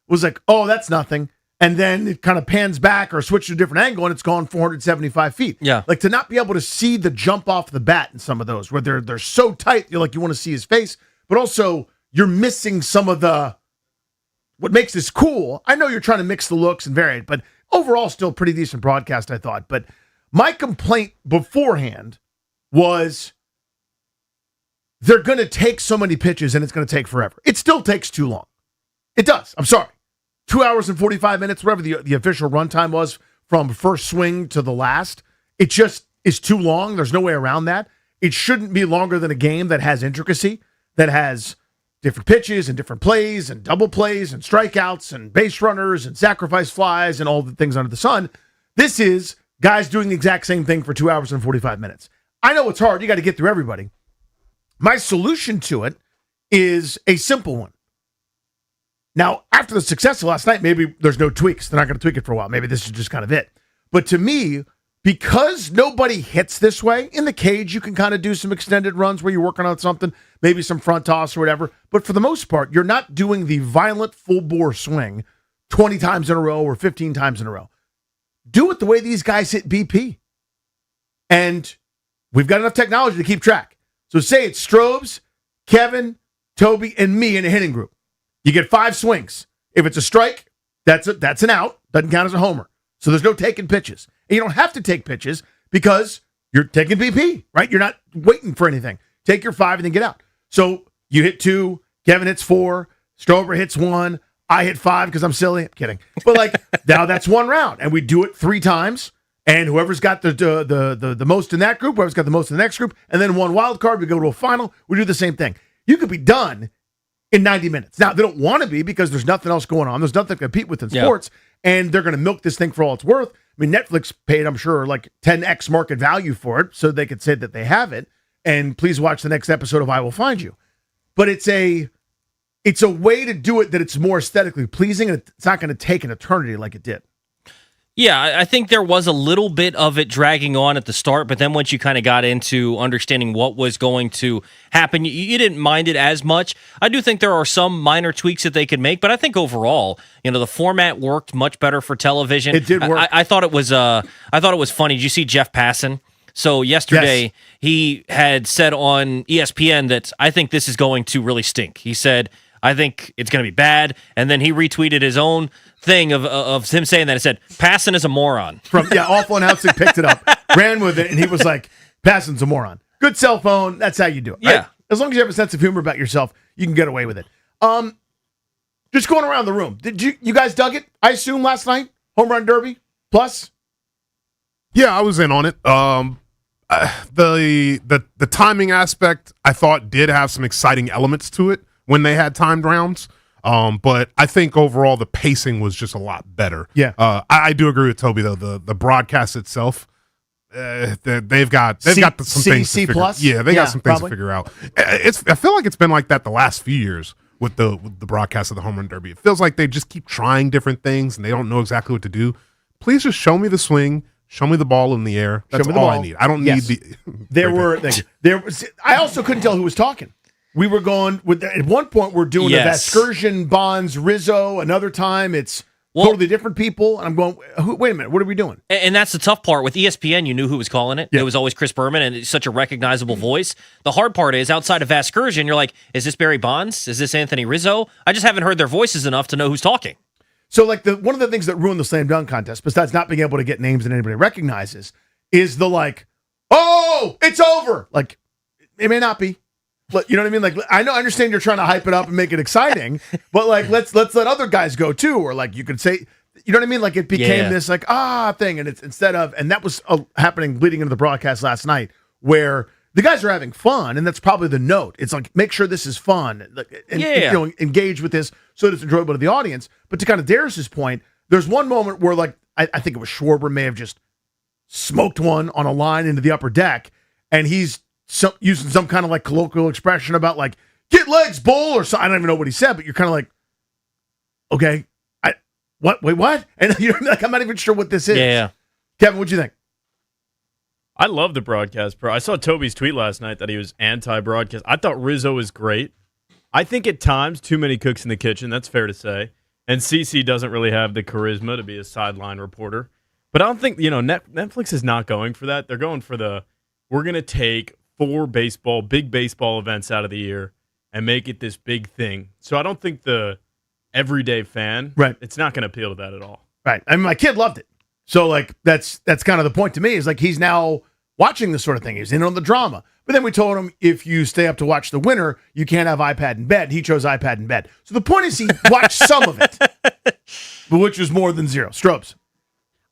was like, oh, that's nothing. And then it kind of pans back or switches to a different angle, and it's gone 475 feet. Yeah. Like, to not be able to see the jump off the bat in some of those, where they're so tight, you want to see his face, but also you're missing some of what makes this cool. I know you're trying to mix the looks and vary it, but overall still pretty decent broadcast, I thought. But my complaint beforehand was they're going to take so many pitches and it's going to take forever. It still takes too long. It does. I'm sorry. 2 hours and 45 minutes, whatever the official runtime was from first swing to the last. It just is too long. There's no way around that. It shouldn't be longer than a game that has intricacy, that has different pitches and different plays and double plays and strikeouts and base runners and sacrifice flies and all the things under the sun. This is guys doing the exact same thing for 2 hours and 45 minutes. I know it's hard. You got to get through everybody. My solution to it is a simple one. Now, after the success of last night, maybe there's no tweaks. They're not going to tweak it for a while. Maybe this is just kind of it. But to me, because nobody hits this way, in the cage, you can kind of do some extended runs where you're working on something, maybe some front toss or whatever. But for the most part, you're not doing the violent full-bore swing 20 times in a row or 15 times in a row. Do it the way these guys hit BP. And we've got enough technology to keep track. So say it's Strobes, Kevin, Toby, and me in a hitting group. You get 5 swings. If it's a strike, that's an out. Doesn't count as a homer. So there's no taking pitches. And you don't have to take pitches because you're taking BP, right? You're not waiting for anything. Take your 5 and then get out. So you hit 2, Kevin hits 4, Strober hits 1, I hit 5 because I'm silly. I'm kidding. But now that's one round. And we do it 3 times. And whoever's got the most in that group, whoever's got the most in the next group, and then one wild card, we go to a final, we do the same thing. You could be done in 90 minutes. Now, they don't want to be because there's nothing else going on. There's nothing to compete with in sports, and they're going to milk this thing for all it's worth. I mean, Netflix paid, I'm sure, 10x market value for it so they could say that they have it, and please watch the next episode of I Will Find You. But it's a way to do it that it's more aesthetically pleasing, and it's not going to take an eternity like it did. Yeah, I think there was a little bit of it dragging on at the start, but then once you kind of got into understanding what was going to happen, you didn't mind it as much. I do think there are some minor tweaks that they could make, but I think overall, the format worked much better for television. It did work. I thought it was funny. Did you see Jeff Passan? So yesterday, he had said on ESPN that I think this is going to really stink. He said, I think it's going to be bad. And then he retweeted his own thing of him saying that. It said, Passan is a moron. Awful announcing picked it up, ran with it, and he was like, Passan's a moron. Good cell phone. That's how you do it. Right? Yeah. As long as you have a sense of humor about yourself, you can get away with it. Just going around the room. Did you guys dug it? I assume last night? Home Run Derby? Plus? Yeah, I was in on it. The timing aspect, I thought, did have some exciting elements to it when they had timed rounds. But I think overall the pacing was just a lot better. Yeah. I do agree with Toby though. The broadcast itself, they've got some things to figure out. Yeah, they got some things to figure out. I feel like it's been like that the last few years with the broadcast of the Home Run Derby. It feels like they just keep trying different things and they don't know exactly what to do. Please just show me the swing. Show me the ball in the air. That's all I need. I don't need I also couldn't tell who was talking. We were going at one point we're doing a Vasgersian, Bonds, Rizzo. Another time it's totally different people. And I'm going, wait a minute, what are we doing? And that's the tough part. With ESPN, you knew who was calling it. Yeah. It was always Chris Berman, and it's such a recognizable voice. The hard part is outside of Vasgersian, you're like, is this Barry Bonds? Is this Anthony Rizzo? I just haven't heard their voices enough to know who's talking. So one of the things that ruined the slam dunk contest, besides not being able to get names that anybody recognizes, is oh, it's over. It may not be. You know what I mean? I understand you're trying to hype it up and make it exciting, but let's let other guys go too. Or you could say, you know what I mean? It became this thing, and it's and that was happening leading into the broadcast last night, where the guys are having fun, and that's probably the note. It's make sure this is fun, and engage with this so that it's enjoyable to the audience. But to kind of Darius's point, there's one moment where I think it was Schwarber may have just smoked one on a line into the upper deck, and he's using some kind of colloquial expression about get legs, bull, or something. I don't even know what he said, but you're kind of okay, what? Wait, what? And you're I'm not even sure what this is. Yeah. Kevin, what'd you think? I love the broadcast pro. I saw Toby's tweet last night that he was anti-broadcast. I thought Rizzo was great. I think at times too many cooks in the kitchen. That's fair to say. And CeCe doesn't really have the charisma to be a sideline reporter. But I don't think Netflix is not going for that. They're going for we're going to take 4 big baseball events out of the year and make it this big thing. So I don't think the everyday fan, it's not going to appeal to that at all. Right. I mean, my kid loved it. So that's kind of the point to me is he's now watching this sort of thing. He's in on the drama. But then we told him if you stay up to watch the winner, you can't have iPad in bed. He chose iPad in bed. So the point is he watched some of it, which was more than zero. Strobes.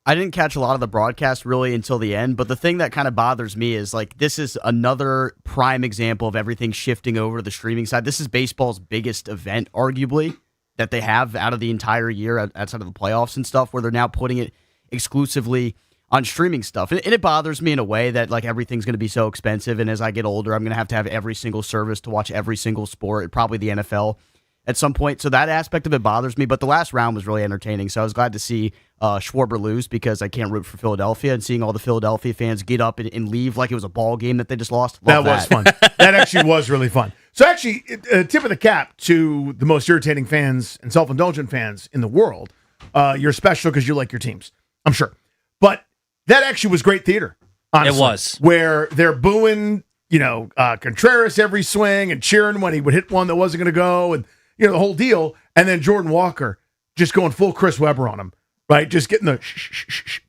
I didn't catch a lot of the broadcast really until the end, but the thing that kind of bothers me is like this is another prime example of everything shifting over to the streaming side. This is baseball's biggest event, arguably, that they have out of the entire year outside of the playoffs and stuff, where they're now putting it exclusively on streaming stuff. And it bothers me in a way that like everything's going to be so expensive, and as I get older, I'm going to have every single service to watch every single sport, probably the NFL at some point. So that aspect of it bothers me, but the last round was really entertaining. So I was glad to see Schwarber lose because I can't root for Philadelphia, and seeing all the Philadelphia fans get up and leave like it was a ball game that they just lost. Love that was fun. That actually was really fun. So actually, tip of the cap to the most irritating fans and self-indulgent fans in the world. You're special because you like your teams, I'm sure. But that actually was great theater, honestly. It was. Where they're booing, Contreras every swing and cheering when he would hit one that wasn't going to go, and the whole deal. And then Jordan Walker just going full Chris Webber on him, right? Just getting the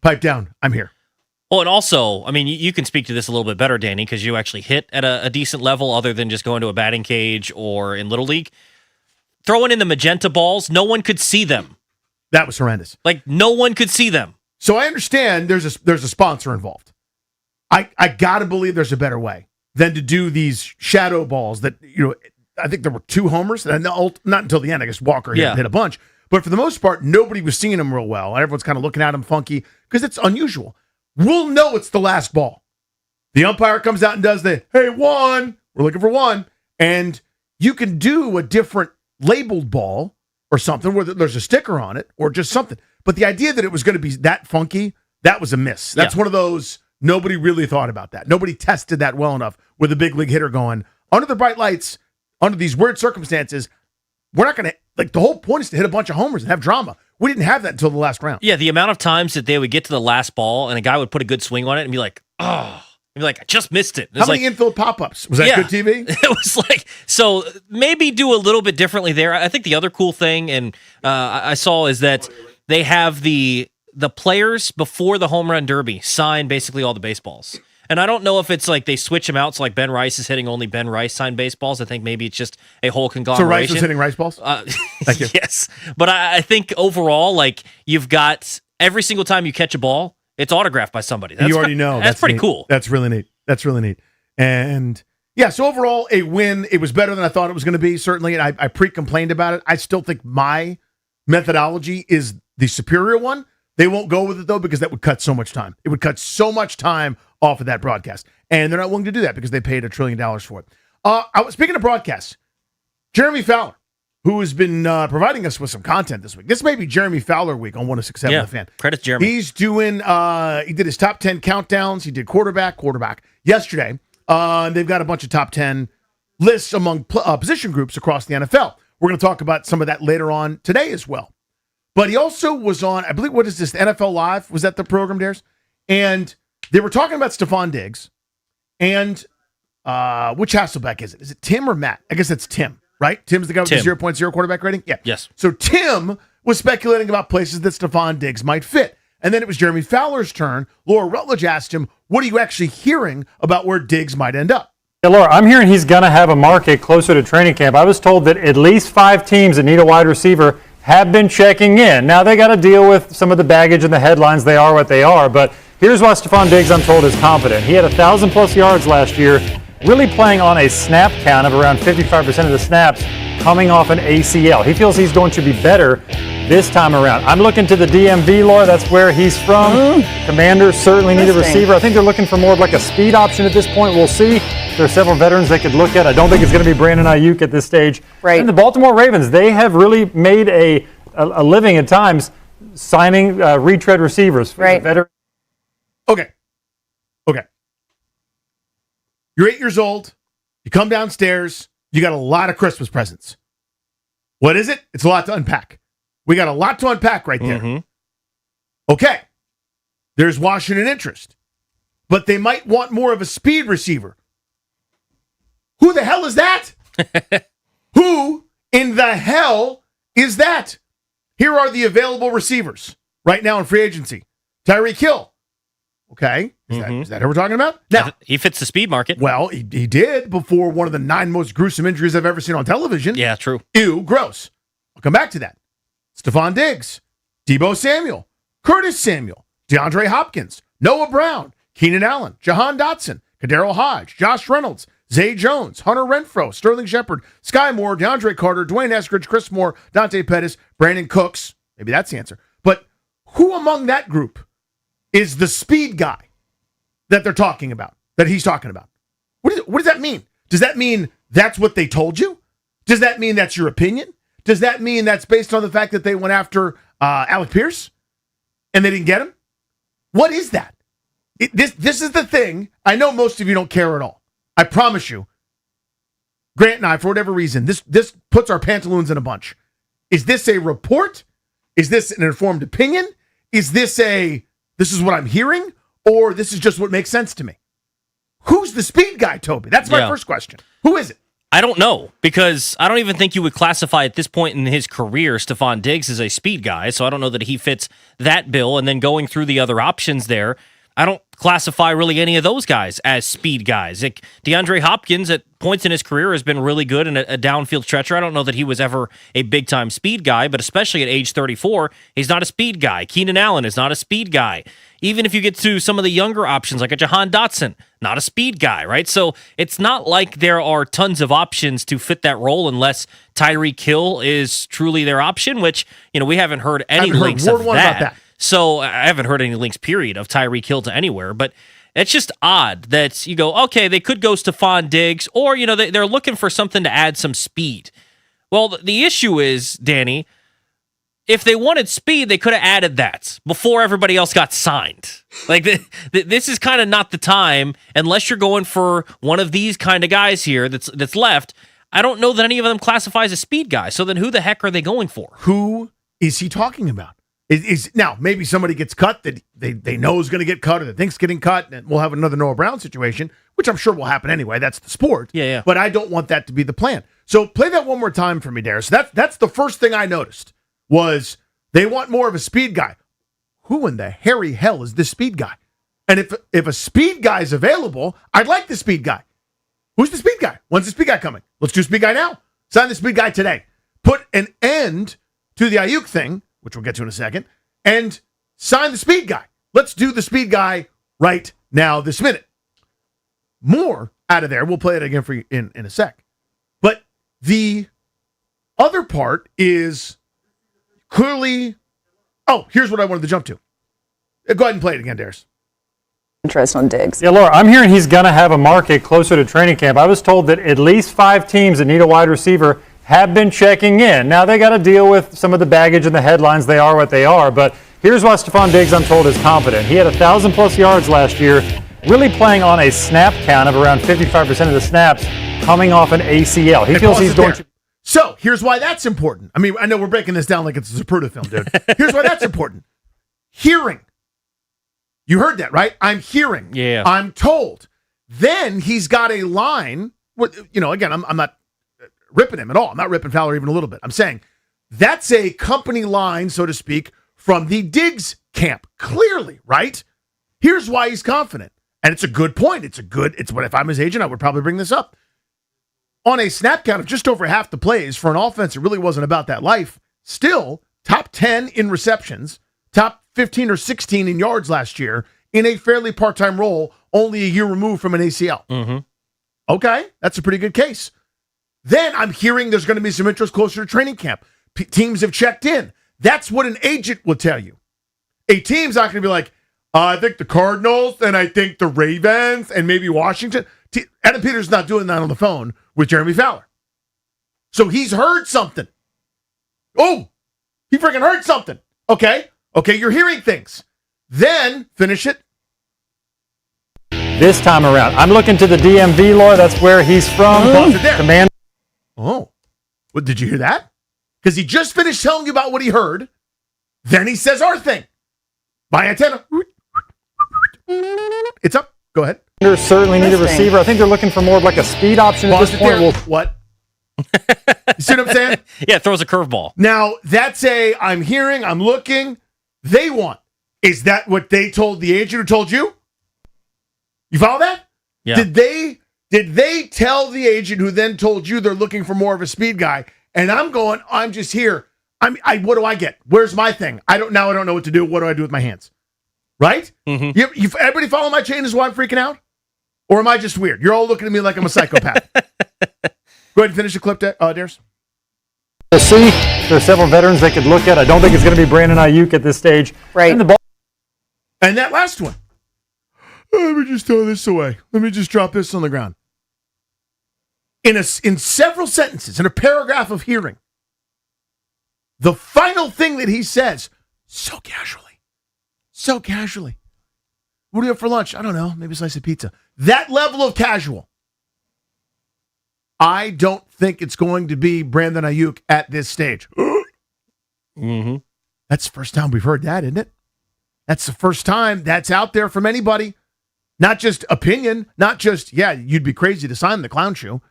pipe down. I'm here. Well, and also, I mean, you can speak to this a little bit better, Danny, because you actually hit at a decent level other than just going to a batting cage or in Little League. Throwing in the magenta balls, no one could see them. That was horrendous. Like, no one could see them. So I understand there's a sponsor involved. I got to believe there's a better way than to do these shadow balls that, I think there were 2 homers, and not until the end. I guess Walker hit a bunch. But for the most part, nobody was seeing them real well. Everyone's kind of looking at them funky because it's unusual. We'll know it's the last ball. The umpire comes out and does hey, 1. We're looking for 1. And you can do a different labeled ball or something where there's a sticker on it or just something. But the idea that it was going to be that funky, that was a miss. That's one of those, nobody really thought about that. Nobody tested that well enough with a big league hitter going, under the bright lights, under these weird circumstances, we're not going to, the whole point is to hit a bunch of homers and have drama. We didn't have that until the last round. Yeah, the amount of times that they would get to the last ball and a guy would put a good swing on it and be like, oh, and be like, I just missed it. How many infield pop-ups? Was that good TV? It was like, so maybe do a little bit differently there. I think the other cool thing, and I saw, is that they have the players before the home run derby sign basically all the baseballs. And I don't know if it's like they switch them out. So like Ben Rice is hitting only Ben Rice signed baseballs. I think maybe it's just a whole conglomeration. So Rice is hitting Rice balls? Thank you. Yes. But I think overall, like, you've got every single time you catch a ball, it's autographed by somebody. You already know. That's pretty neat. cool. That's really neat. And yeah, so overall, a win. It was better than I thought it was going to be, certainly. And I pre-complained about it. I still think my methodology is the superior one. They won't go with it, though, because that would cut so much time. It would cut so much time off of that broadcast. And they're not willing to do that because they paid $1 trillion for it. Speaking of broadcasts, Jeremy Fowler, who has been providing us with some content this week. This may be Jeremy Fowler week on 106.7 The Fan. Credit Jeremy. He's doing, he did his top 10 countdowns. He did quarterback yesterday. They've got a bunch of top 10 lists among position groups across the NFL. We're going to talk about some of that later on today as well. But he also was on, I believe, what is this, NFL Live? Was that the program, Dares? And they were talking about Stephon Diggs. And which Hasselbeck is it? Is it Tim or Matt? I guess it's Tim, right? Tim's the guy with the 0.0 quarterback rating? Yeah. Yes. So Tim was speculating about places that Stephon Diggs might fit. And then it was Jeremy Fowler's turn. Laura Rutledge asked him, what are you actually hearing about where Diggs might end up? Yeah, Laura, I'm hearing he's going to have a market closer to training camp. I was told that at least 5 teams that need a wide receiver have been checking in. Now, they got to deal with some of the baggage and the headlines. They are what they are. But here's why Stephon Diggs, I'm told, is confident. He had 1,000-plus yards last year, really playing on a snap count of around 55% of the snaps coming off an ACL. He feels he's going to be better this time around. I'm looking to the DMV, Laura. That's where he's from. Commanders certainly need a receiver. I think they're looking for more of like a speed option at this point. We'll see. There are several veterans they could look at. I don't think it's going to be Brandon Ayuk at this stage. Right. And the Baltimore Ravens, they have really made a living at times signing retread receivers. Right. Okay. You're 8 years old. You come downstairs. You got a lot of Christmas presents. What is it? It's a lot to unpack. We got a lot to unpack right there. Mm-hmm. Okay. There's Washington interest. But they might want more of a speed receiver. Who the hell is that? Who in the hell is that? Here are the available receivers right now in free agency. Tyreek Hill. Okay. Is that who we're talking about? Now, he fits the speed market. Well, he did before one of the 9 most gruesome injuries I've ever seen on television. Yeah, true. Ew, gross. I'll come back to that. Stephon Diggs, Deebo Samuel, Curtis Samuel, DeAndre Hopkins, Noah Brown, Keenan Allen, Jahan Dotson, Kadero Hodge, Josh Reynolds, Zay Jones, Hunter Renfrow, Sterling Shepard, Sky Moore, DeAndre Carter, Dwayne Eskridge, Chris Moore, Dante Pettis, Brandon Cooks. Maybe that's the answer. But who among that group is the speed guy that they're talking about, that he's talking about? What does that mean? Does that mean that's what they told you? Does that mean that's your opinion? Does that mean that's based on the fact that they went after Alec Pierce and they didn't get him? What is that? This is the thing. I know most of you don't care at all. I promise you. Grant and I, for whatever reason, this puts our pantaloons in a bunch. Is this a report? Is this an informed opinion? Is this this is what I'm hearing? Or this is just what makes sense to me? Who's the speed guy, Toby? That's my first question. Who is it? I don't know, because I don't even think you would classify at this point in his career Stephon Diggs as a speed guy, so I don't know that he fits that bill. And then going through the other options there, I don't classify really any of those guys as speed guys. Like DeAndre Hopkins at points in his career has been really good and a downfield stretcher. I don't know that he was ever a big-time speed guy, but especially at age 34, he's not a speed guy. Keenan Allen is not a speed guy. Even if you get to some of the younger options like a Jahan Dotson, not a speed guy, right? So it's not like there are tons of options to fit that role unless Tyreek Hill is truly their option, which, we haven't heard any links of that. So I haven't heard any links, period, of Tyreek Hill to anywhere. But it's just odd that you go, okay, they could go Stephon Diggs, or, they're looking for something to add some speed. Well, the issue is, Danny, if they wanted speed, they could have added that before everybody else got signed. Like, this is kind of not the time, unless you're going for one of these kind of guys here that's left. I don't know that any of them classifies as speed guys. So then who the heck are they going for? Who is he talking about? Now, maybe somebody gets cut that they know is going to get cut or that thinks getting cut, and we'll have another Noah Brown situation, which I'm sure will happen anyway. That's the sport. Yeah. But I don't want that to be the plan. So play that one more time for me, Darius. That's the first thing I noticed was they want more of a speed guy. Who in the hairy hell is this speed guy? And if a speed guy is available, I'd like the speed guy. Who's the speed guy? When's the speed guy coming? Let's do speed guy now. Sign the speed guy today. Put an end to the Ayuk thing, which we'll get to in a second, and sign the speed guy. Let's do the speed guy right now, this minute. More out of there. We'll play it again for you in a sec. But the other part is clearly, here's what I wanted to jump to. Go ahead and play it again, Darius. Interest on Diggs. Yeah, Laura, I'm hearing he's going to have a market closer to training camp. I was told that at least 5 teams that need a wide receiver have been checking in. Now, they got to deal with some of the baggage and the headlines. They are what they are. But here's why Stephon Diggs, I'm told, is confident. He had 1,000-plus yards last year, really playing on a snap count of around 55% of the snaps coming off an ACL. He feels he's going to... So, here's why that's important. I mean, I know we're breaking this down like it's a Zapruder film, dude. Here's why that's important. Hearing. You heard that, right? I'm hearing. Yeah. I'm told. Then he's got a line. Again, I'm not ripping him at all. I'm not ripping Fowler even a little bit. I'm saying that's a company line, so to speak, from the Diggs camp. Clearly, right? Here's why he's confident. And it's a good point. It's what if I'm his agent, I would probably bring this up. On a snap count of just over half the plays for an offense, it really wasn't about that life. Still, top 10 in receptions, top 15 or 16 in yards last year in a fairly part-time role, only a year removed from an ACL. Mm-hmm. Okay, that's a pretty good case. Then I'm hearing there's going to be some interest closer to training camp. Teams have checked in. That's what an agent will tell you. A team's not going to be like, I think the Cardinals and I think the Ravens and maybe Washington. Adam Peters is not doing that on the phone with Jeremy Fowler. So he's heard something. Oh, he freaking heard something. Okay, you're hearing things. Then finish it. This time around, I'm looking to the DMV, Laura. That's where he's from. Command. Oh, well, did you hear that? Because he just finished telling you about what he heard. Then he says our thing. My antenna. It's up. Go ahead. Certainly need a receiver. I think they're looking for more of like a speed option at this point. What? You see what I'm saying? Yeah, throws a curveball. Now, that's I'm hearing, I'm looking. They want. Is that what they told the agent who told you? You follow that? Yeah. Did they tell the agent who then told you they're looking for more of a speed guy? And I'm just here. What do I get? Where's my thing? I don't know what to do. What do I do with my hands? Right? Mm-hmm. You everybody follow my chain is why I'm freaking out? Or am I just weird? You're all looking at me like I'm a psychopath. Go ahead and finish the clip, Darius. We'll see. There are several veterans they could look at. I don't think it's going to be Brandon Ayuk at this stage. Right. And that last one. Let me just throw this away. Let me just drop this on the ground. In several sentences, in a paragraph of hearing, the final thing that he says, so casually. What do you have for lunch? I don't know. Maybe a slice of pizza. That level of casual. I don't think it's going to be Brandon Ayuk at this stage. Mm-hmm. That's the first time we've heard that, isn't it? That's the first time that's out there from anybody. Not just opinion, not just, yeah, you'd be crazy to sign the clown shoe.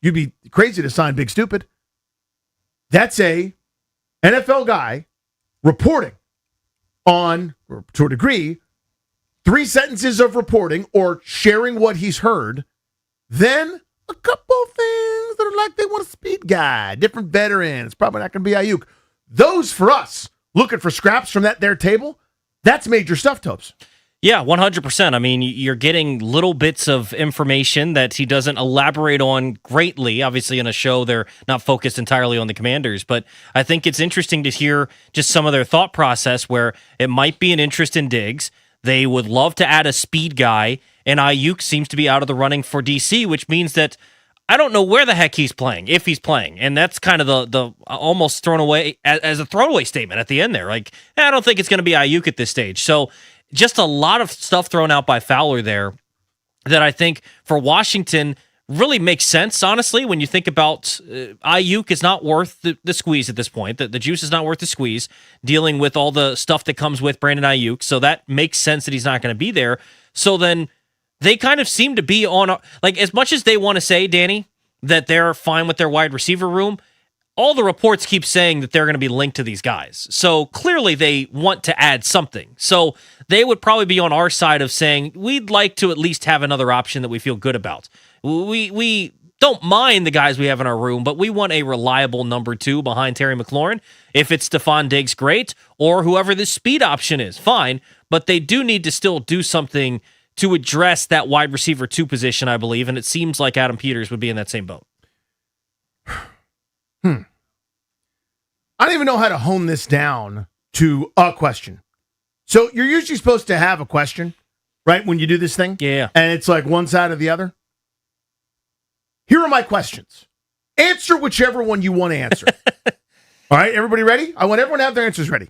You'd be crazy to sign Big Stupid. That's a NFL guy reporting on, or to a degree, 3 sentences of reporting or sharing what he's heard, then a couple things that are like they want a speed guy, different veteran. It's probably not going to be Ayuk. Those, for us, looking for scraps from that there table, that's major stuff, Topes. Yeah, 100%. I mean, you're getting little bits of information that he doesn't elaborate on greatly. Obviously, in a show, they're not focused entirely on the Commanders, but I think it's interesting to hear just some of their thought process where it might be an interest in Diggs. They would love to add a speed guy, and Ayuk seems to be out of the running for DC, which means that I don't know where the heck he's playing, if he's playing. And that's kind of the almost thrown away as a throwaway statement at the end there. Like, I don't think it's going to be Ayuk at this stage. So just a lot of stuff thrown out by Fowler there that I think for Washington really makes sense, honestly, when you think about Ayuk is not worth the squeeze at this point. The juice is not worth the squeeze, dealing with all the stuff that comes with Brandon Ayuk. So that makes sense that he's not going to be there. So then they kind of seem to be on, like, as much as they want to say, Danny, that they're fine with their wide receiver room, all the reports keep saying that they're going to be linked to these guys. So clearly they want to add something. So they would probably be on our side of saying, we'd like to at least have another option that we feel good about. We don't mind the guys we have in our room, but we want a reliable number 2 behind Terry McLaurin. If it's Stephon Diggs, great, or whoever the speed option is, fine. But they do need to still do something to address that wide receiver 2 position, I believe, and it seems like Adam Peters would be in that same boat. I don't even know how to hone this down to a question. So you're usually supposed to have a question, right, when you do this thing? Yeah. And it's like one side or the other. Here are my questions. Answer whichever one you want to answer. All right, everybody ready? I want everyone to have their answers ready.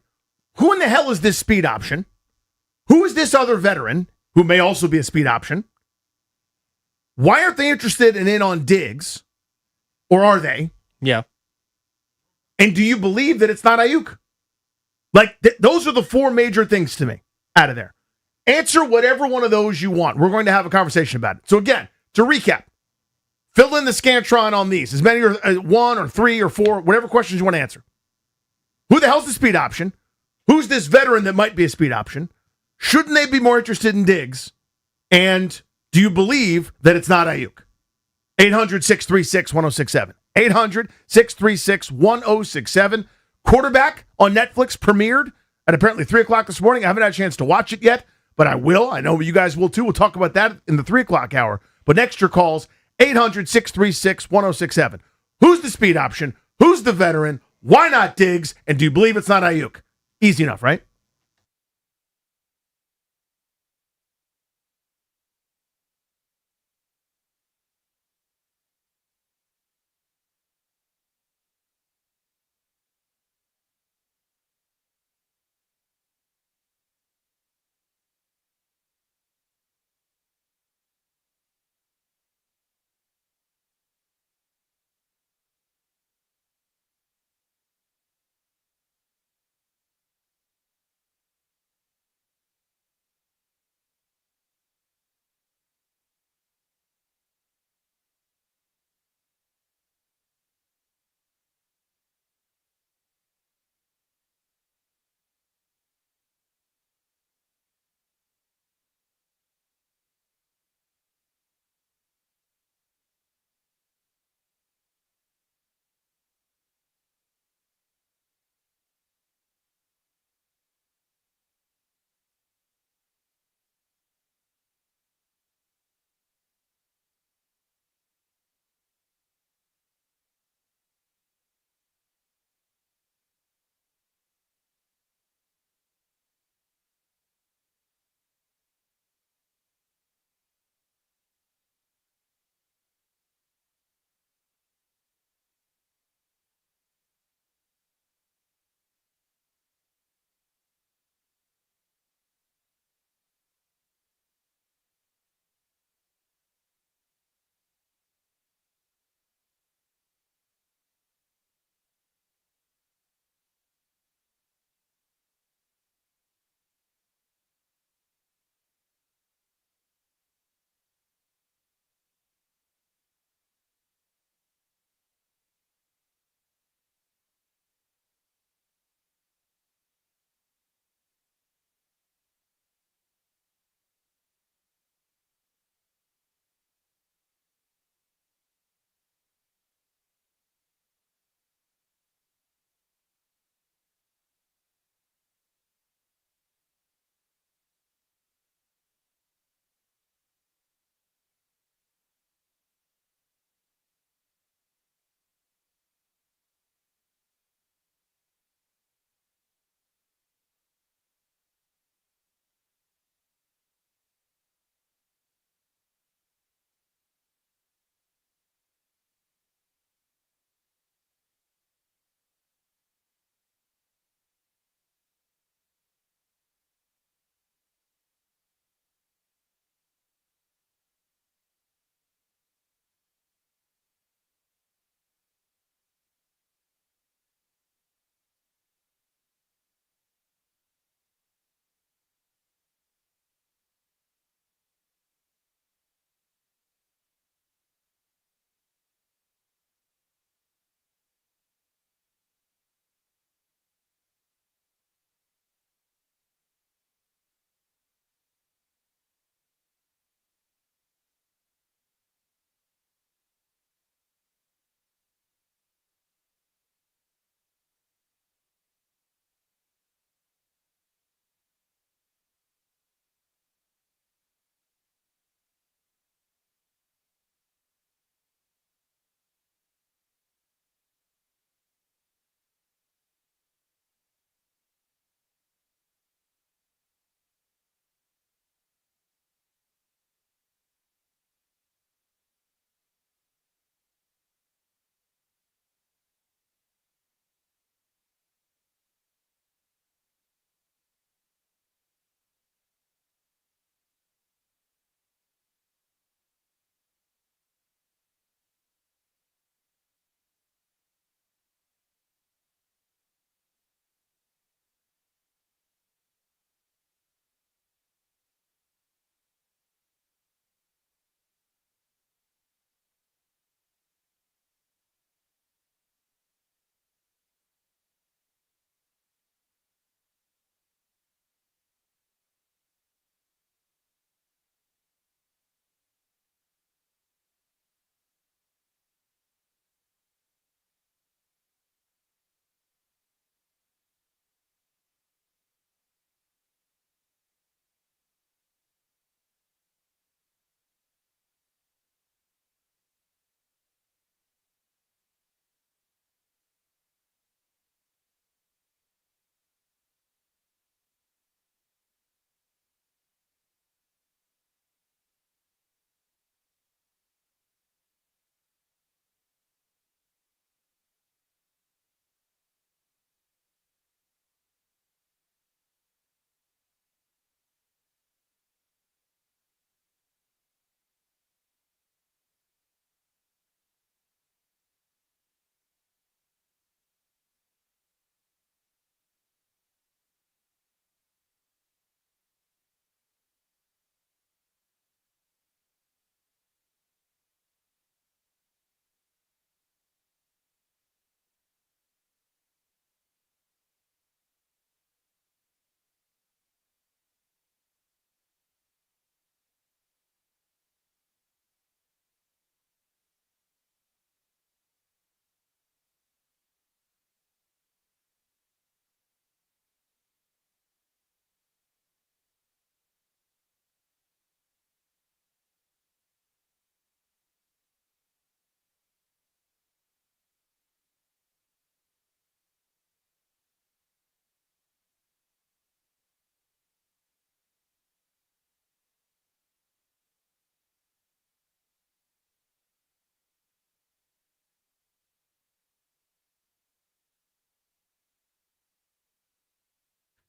Who in the hell is this speed option? Who is this other veteran who may also be a speed option? Why aren't they interested in on Diggs? Or are they? Yeah. And do you believe that it's not Ayuk? Like, those are the 4 major things to me out of there. Answer whatever one of those you want. We're going to have a conversation about it. So again, to recap, fill in the Scantron on these. As many or 1 or 3 or 4, whatever questions you want to answer. Who the hell's the speed option? Who's this veteran that might be a speed option? Shouldn't they be more interested in Diggs? And do you believe that it's not Ayuk? 800-636-1067. 800-636-1067. Quarterback on Netflix premiered at apparently 3 o'clock this morning. I haven't had a chance to watch it yet, but I will. I know you guys will too. We'll talk about that in the 3 o'clock hour. But next, your calls, 800-636-1067. Who's the speed option? Who's the veteran? Why not Diggs? And do you believe it's not Ayuk? Easy enough, right?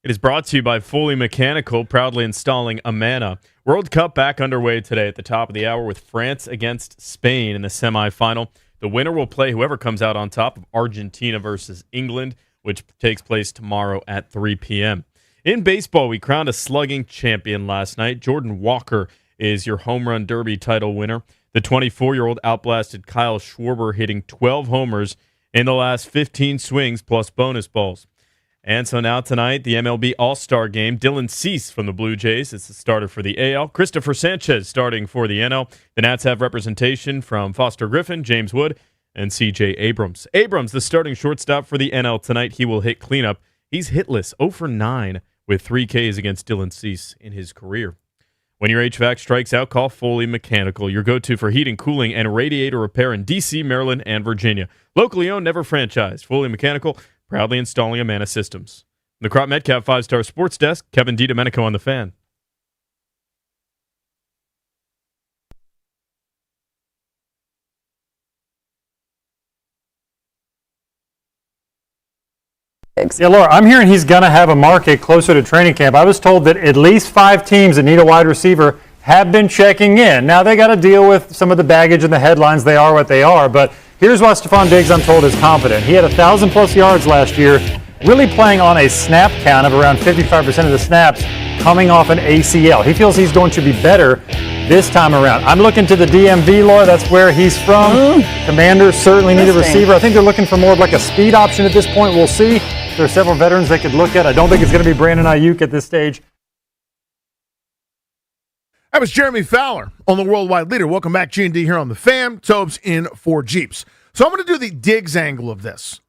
It is brought to you by Foley Mechanical, proudly installing Amana. World Cup back underway today at the top of the hour with France against Spain in the semifinal. The winner will play whoever comes out on top of Argentina versus England, which takes place tomorrow at 3 p.m. In baseball, we crowned a slugging champion last night. Jordan Walker is your home run derby title winner. The 24-year-old outblasted Kyle Schwarber, hitting 12 homers in the last 15 swings plus bonus balls. And so now tonight, the MLB All-Star Game. Dylan Cease from the Blue Jays is the starter for the AL. Christopher Sanchez starting for the NL. The Nats have representation from Foster Griffin, James Wood, and C.J. Abrams. Abrams, the starting shortstop for the NL tonight. He will hit cleanup. He's hitless, 0 for 9 with 3 Ks against Dylan Cease in his career. When your HVAC strikes out, call Foley Mechanical, your go-to for heating, cooling, and radiator repair in D.C., Maryland, and Virginia. Locally owned, never franchised. Foley Mechanical, proudly installing Amana systems. The Crop Metcalf 5-Star Sports Desk, Kevin DiDomenico on the Fan. Yeah, Laura, I'm hearing he's going to have a market closer to training camp. I was told that at least 5 teams that need a wide receiver have been checking in. Now, they got to deal with some of the baggage and the headlines. They are what they are. But here's why Stephon Diggs, I'm told, is confident. He had 1,000-plus yards last year, really playing on a snap count of around 55% of the snaps coming off an ACL. He feels he's going to be better this time around. I'm looking to the DMV, Laura. That's where he's from. Commanders certainly need a receiver. I think they're looking for more of like a speed option at this point. We'll see. There are several veterans they could look at. I don't think it's going to be Brandon Ayuk at this stage. That was Jeremy Fowler on the Worldwide Leader. Welcome back, G&D here on the Fan. Tobes in for Jeeps. So I'm going to do the Diggs angle of this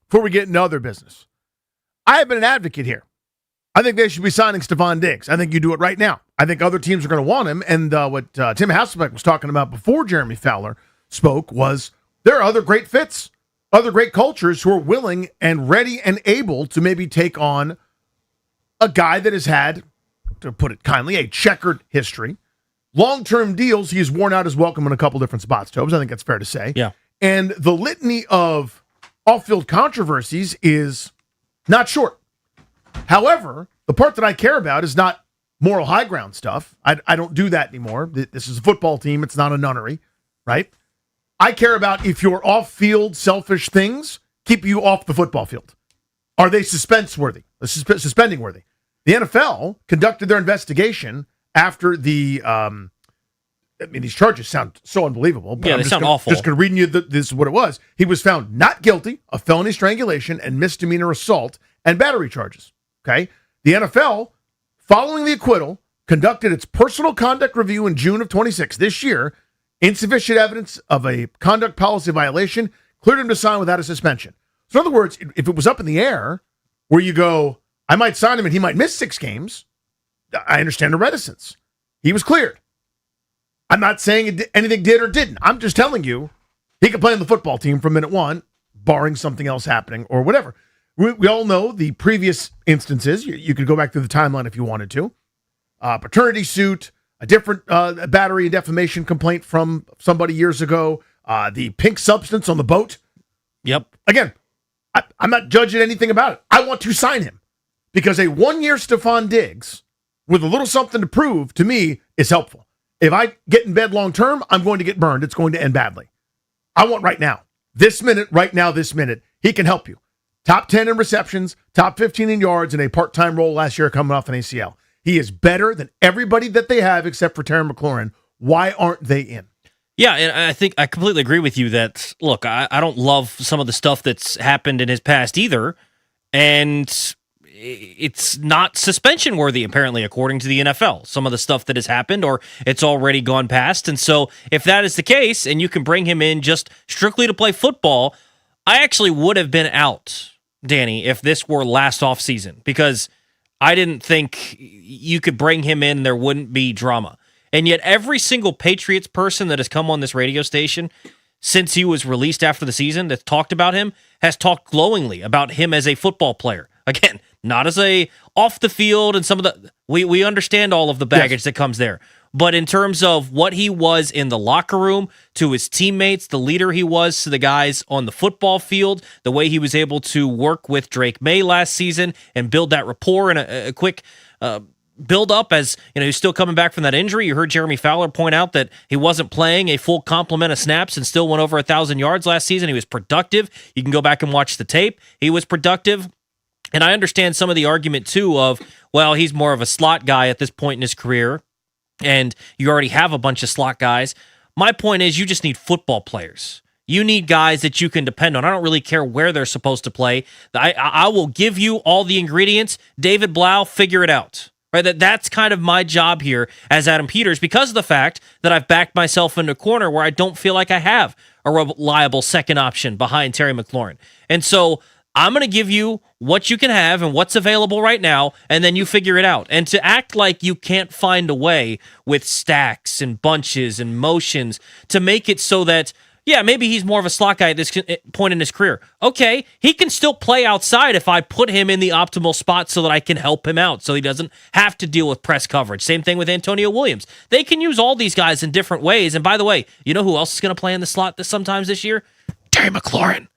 before we get into other business. I have been an advocate here. I think they should be signing Stephon Diggs. I think you do it right now. I think other teams are going to want him. And what Tim Hasselbeck was talking about before Jeremy Fowler spoke was there are other great fits, other great cultures who are willing and ready and able to maybe take on a guy that has had, to put it kindly, a checkered history. Long-term deals, he's worn out his welcome in a couple different spots, Tobes. I think that's fair to say. Yeah. And the litany of off-field controversies is not short. However, the part that I care about is not moral high ground stuff. I don't do that anymore. This is a football team. It's not a nunnery, right? I care about if your off-field selfish things keep you off the football field. Are they suspense-worthy? Suspending-worthy? The NFL conducted their investigation after the these charges sound so unbelievable. But yeah, they sound awful. Just going to read you this is what it was. He was found not guilty of felony strangulation and misdemeanor assault and battery charges. Okay? The NFL, following the acquittal, conducted its personal conduct review in June of 26 this year. Insufficient evidence of a conduct policy violation cleared him to sign without a suspension. So in other words, if it was up in the air where you go, I might sign him and he might miss 6 games, I understand the reticence. He was cleared. I'm not saying anything did or didn't. I'm just telling you he could play on the football team from minute 1, barring something else happening or whatever. We all know the previous instances. You could go back through the timeline if you wanted to. Paternity suit, a different battery and defamation complaint from somebody years ago, the pink substance on the boat. Yep. Again, I'm not judging anything about it. I want to sign him because a 1-year Stephon Diggs with a little something to prove, to me, is helpful. If I get in bed long term, I'm going to get burned. It's going to end badly. I want right now, this minute, right now, this minute, he can help you. Top 10 in receptions, top 15 in yards, in a part-time role last year coming off an ACL. He is better than everybody that they have except for Terry McLaurin. Why aren't they in? Yeah, and I think I completely agree with you that, look, I don't love some of the stuff that's happened in his past either, and it's not suspension worthy, apparently, according to the NFL. Some of the stuff that has happened, or it's already gone past. And so if that is the case, and you can bring him in just strictly to play football, I actually would have been out, Danny, if this were last offseason, because I didn't think you could bring him in and there wouldn't be drama. And yet every single Patriots person that has come on this radio station since he was released after the season that's talked about him has talked glowingly about him as a football player. Again, not as a off the field and some of the we understand all of the baggage that comes there. But in terms of what he was in the locker room, to his teammates, the leader he was to the guys on the football field, the way he was able to work with Drake May last season and build that rapport and a quick build up as he's still coming back from that injury. You heard Jeremy Fowler point out that he wasn't playing a full complement of snaps and still went over 1,000 yards last season. He was productive. You can go back and watch the tape. He was productive. And I understand some of the argument too of, well, he's more of a slot guy at this point in his career, and you already have a bunch of slot guys. My point is you just need football players. You need guys that you can depend on. I don't really care where they're supposed to play. I will give you all the ingredients. David Blau, figure it out. Right? That's kind of my job here as Adam Peters, because of the fact that I've backed myself into a corner where I don't feel like I have a reliable second option behind Terry McLaurin. And so I'm going to give you what you can have and what's available right now, and then you figure it out. And to act like you can't find a way with stacks and bunches and motions to make it so that, yeah, maybe he's more of a slot guy at this point in his career. Okay, he can still play outside if I put him in the optimal spot so that I can help him out so he doesn't have to deal with press coverage. Same thing with Antonio Williams. They can use all these guys in different ways. And by the way, you know who else is going to play in the slot sometimes this year? Terry McLaurin.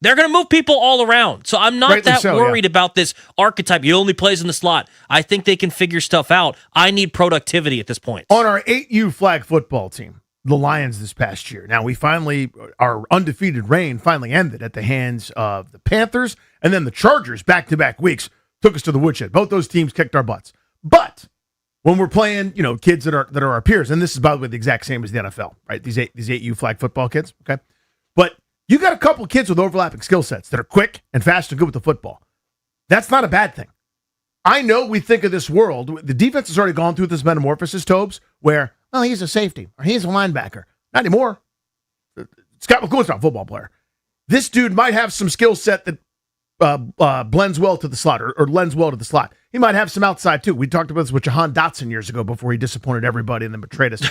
They're going to move people all around. So I'm not worried about this archetype. He only plays in the slot. I think they can figure stuff out. I need productivity at this point. On our 8U flag football team, the Lions this past year. Now, our undefeated reign finally ended at the hands of the Panthers, and then the Chargers back-to-back weeks took us to the woodshed. Both those teams kicked our butts. But when we're playing, kids that are our peers, and this is, by the way, the exact same as the NFL, right? These 8U flag football kids, okay? But you got a couple kids with overlapping skill sets that are quick and fast and good with the football. That's not a bad thing. I know we think of this world, the defense has already gone through this metamorphosis, Tobes, where, well, he's a safety or he's a linebacker. Not anymore. Scott McCool's not a football player. This dude might have some skill set that blends well to the slot or lends well to the slot. He might have some outside too. We talked about this with Jahan Dotson years ago before he disappointed everybody and then betrayed us.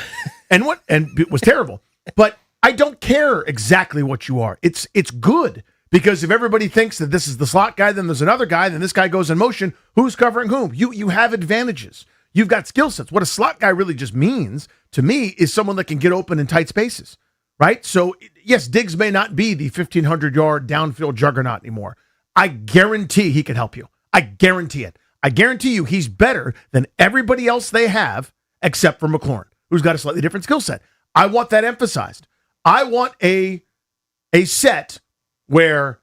and it was terrible. But I don't care exactly what you are. It's good. Because if everybody thinks that this is the slot guy, then there's another guy, then this guy goes in motion, who's covering whom? You have advantages. You've got skill sets. What a slot guy really just means, to me, is someone that can get open in tight spaces, right? So, yes, Diggs may not be the 1,500-yard downfield juggernaut anymore. I guarantee he can help you. I guarantee it. I guarantee you he's better than everybody else they have except for McLaurin, who's got a slightly different skill set. I want that emphasized. I want a set where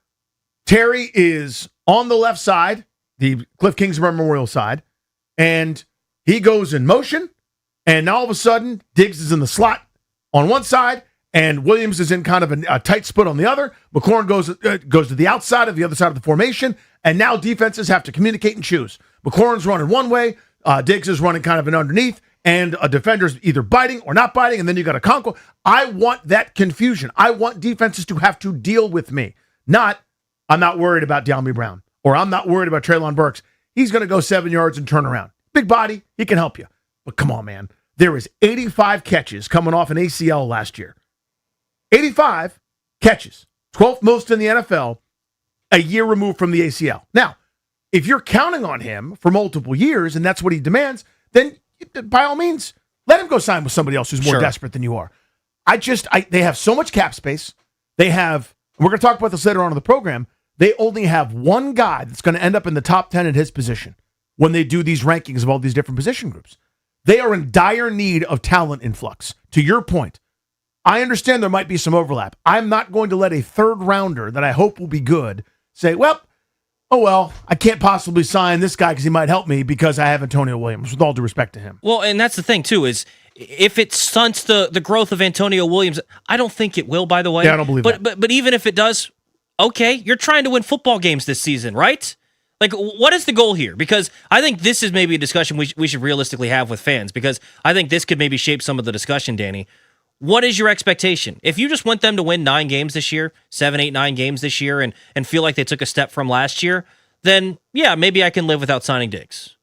Terry is on the left side, the Cliff Kingsbury Memorial side, and he goes in motion, and now all of a sudden, Diggs is in the slot on one side, and Williams is in kind of a tight split on the other. McLaurin goes to the outside of the other side of the formation, and now defenses have to communicate and choose. McLaurin's running one way, Diggs is running kind of an underneath, and a defender's either biting or not biting, and then you got a Conco. I want that confusion. I want defenses to have to deal with me. I'm not worried about De'Ami Brown, or I'm not worried about Treylon Burks. He's going to go 7 yards and turn around. Big body, he can help you. But come on, man. There is 85 catches coming off an ACL last year. 85 catches. 12th most in the NFL, a year removed from the ACL. Now, if you're counting on him for multiple years, and that's what he demands, then by all means, let him go sign with somebody else who's more desperate than you are. They have so much cap space. We're going to talk about this later on in the program. They only have one guy that's going to end up in the top 10 at his position when they do these rankings of all these different position groups. They are in dire need of talent influx. To your point, I understand there might be some overlap. I'm not going to let a third rounder that I hope will be good say, I can't possibly sign this guy because he might help me because I have Antonio Williams, with all due respect to him. Well, and that's the thing, too, is if it stunts the growth of Antonio Williams, I don't think it will, by the way. Yeah, I don't believe that. But even if it does, okay, you're trying to win football games this season, right? Like, what is the goal here? Because I think this is maybe a discussion we should realistically have with fans, because I think this could maybe shape some of the discussion, Danny. What is your expectation? If you just want them to win 9 games this year, 7, 8, 9 games this year, and feel like they took a step from last year, then, yeah, maybe I can live without signing Diggs.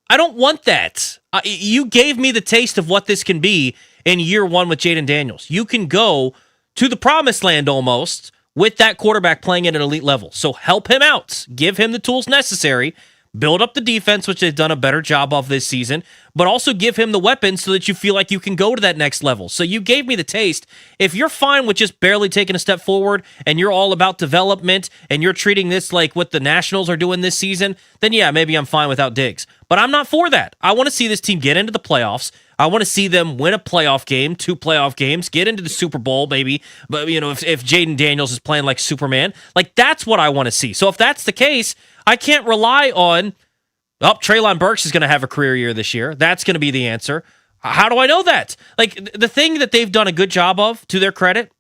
I don't want that. You gave me the taste of what this can be in year 1 with Jaden Daniels. You can go to the promised land almost with that quarterback playing at an elite level. So help him out. Give him the tools necessary. Build up the defense, which they've done a better job of this season. but also give him the weapons so that you feel like you can go to that next level. So you gave me the taste. If you're fine with just barely taking a step forward and you're all about development and you're treating this like what the Nationals are doing this season, then yeah, maybe I'm fine without Diggs. But I'm not for that. I want to see this team get into the playoffs. I want to see them win a playoff game, 2 playoff games, get into the Super Bowl, maybe. But, if Jaden Daniels is playing like Superman, like that's what I want to see. So if that's the case, I can't rely on, Treylon Burks is going to have a career year this year. That's going to be the answer. How do I know that? Like, the thing that they've done a good job of, to their credit,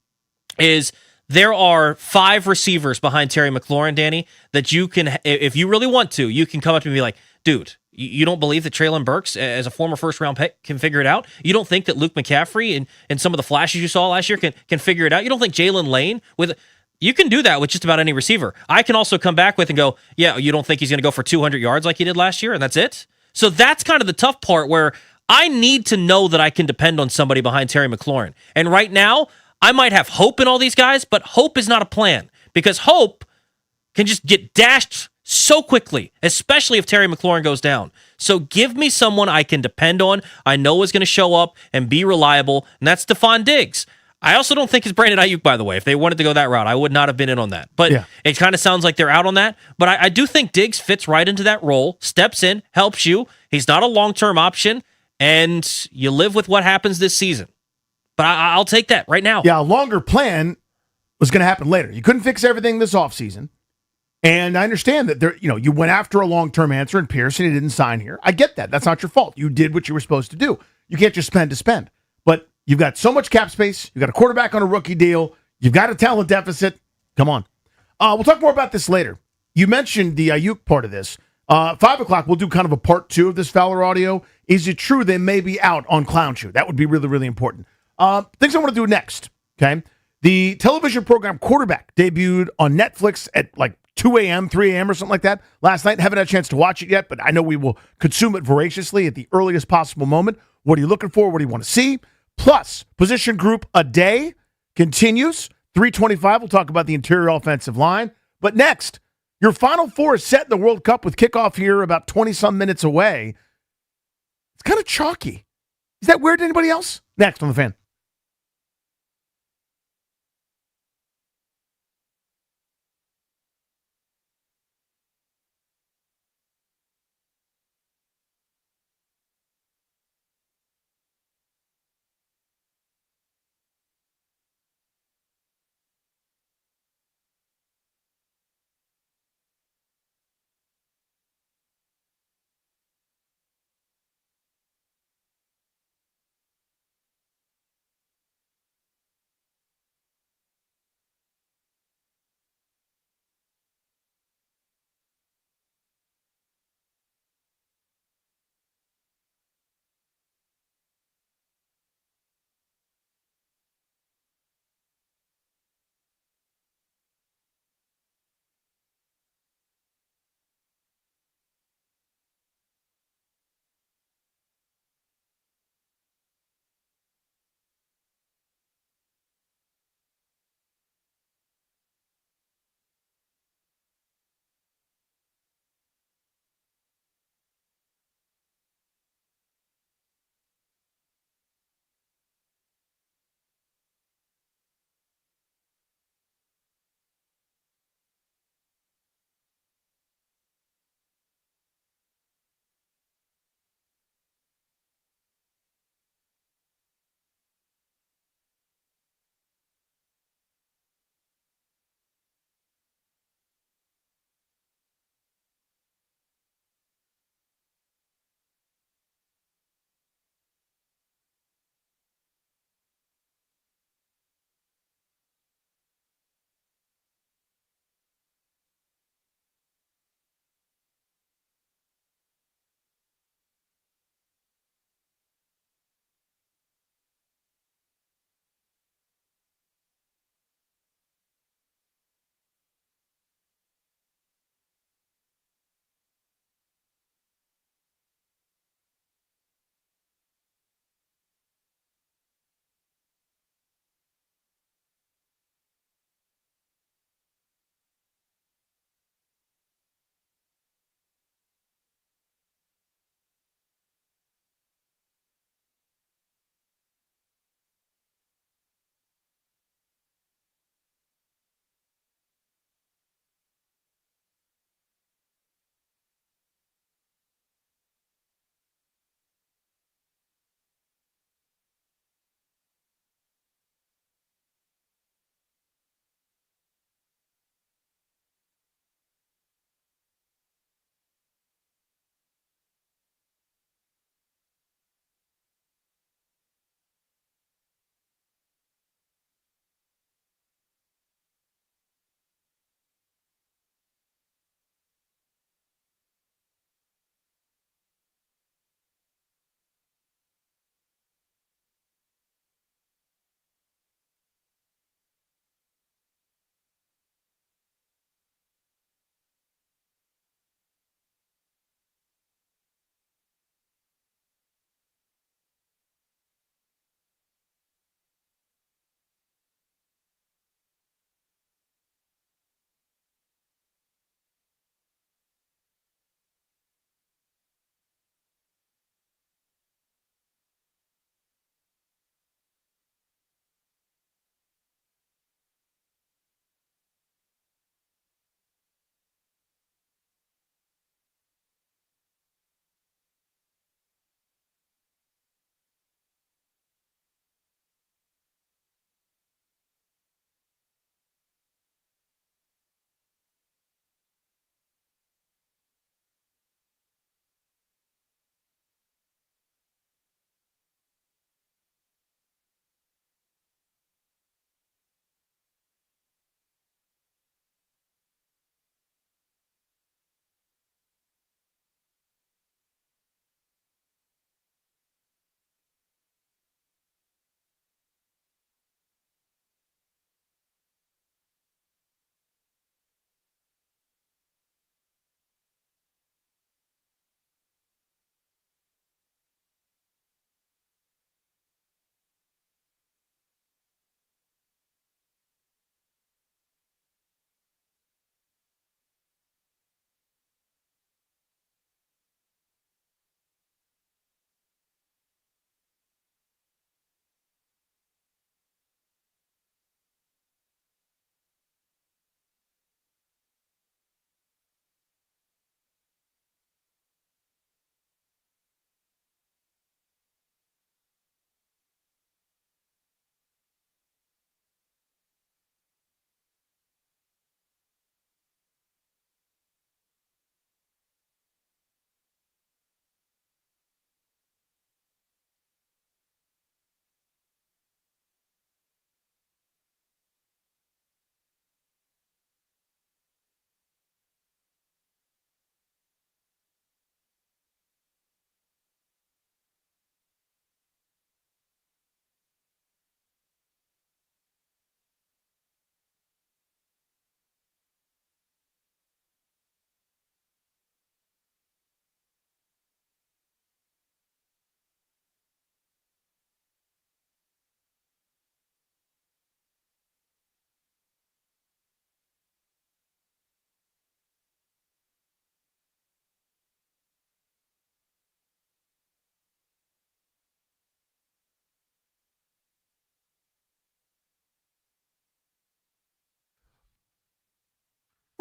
is there are 5 receivers behind Terry McLaurin, Danny, that you can, if you really want to, you can come up to me and be like, dude, you don't believe that Treylon Burks, as a former first-round pick, can figure it out? You don't think that Luke McCaffrey and some of the flashes you saw last year can figure it out? You don't think Jalen Lane you can do that with just about any receiver. I can also come back with and go, yeah, you don't think he's going to go for 200 yards like he did last year, and that's it? So that's kind of the tough part where I need to know that I can depend on somebody behind Terry McLaurin. And right now, I might have hope in all these guys, but hope is not a plan because hope can just get dashed so quickly, especially if Terry McLaurin goes down. So give me someone I can depend on, I know is going to show up and be reliable, and that's Stephon Diggs. I also don't think it's Brandon Ayuk, by the way. If they wanted to go that route, I would not have been in on that. But It kind of sounds like they're out on that. But I do think Diggs fits right into that role, steps in, helps you. He's not a long-term option, and you live with what happens this season. But I'll take that right now. Yeah, a longer plan was going to happen later. You couldn't fix everything this offseason. And I understand that you went after a long-term answer in Pearson. He didn't sign here. I get that. That's not your fault. You did what you were supposed to do. You can't just spend to spend. But you've got so much cap space. You've got a quarterback on a rookie deal. You've got a talent deficit. Come on. We'll talk more about this later. You mentioned the Ayuk part of this. 5 o'clock, we'll do kind of a part 2 of this Fowler audio. Is it true they may be out on Clown Shoe? That would be really, really important. Things I want to do next, okay? The television program Quarterback debuted on Netflix at 2 a.m., 3 a.m. or something like that last night. Haven't had a chance to watch it yet, but I know we will consume it voraciously at the earliest possible moment. What are you looking for? What do you want to see? Plus, Position Group A Day continues. 3:25, we'll talk about the interior offensive line. But next, your Final Four is set in the World Cup with kickoff here about 20-some minutes away. It's kind of chalky. Is that weird to anybody else? Next on The Fan.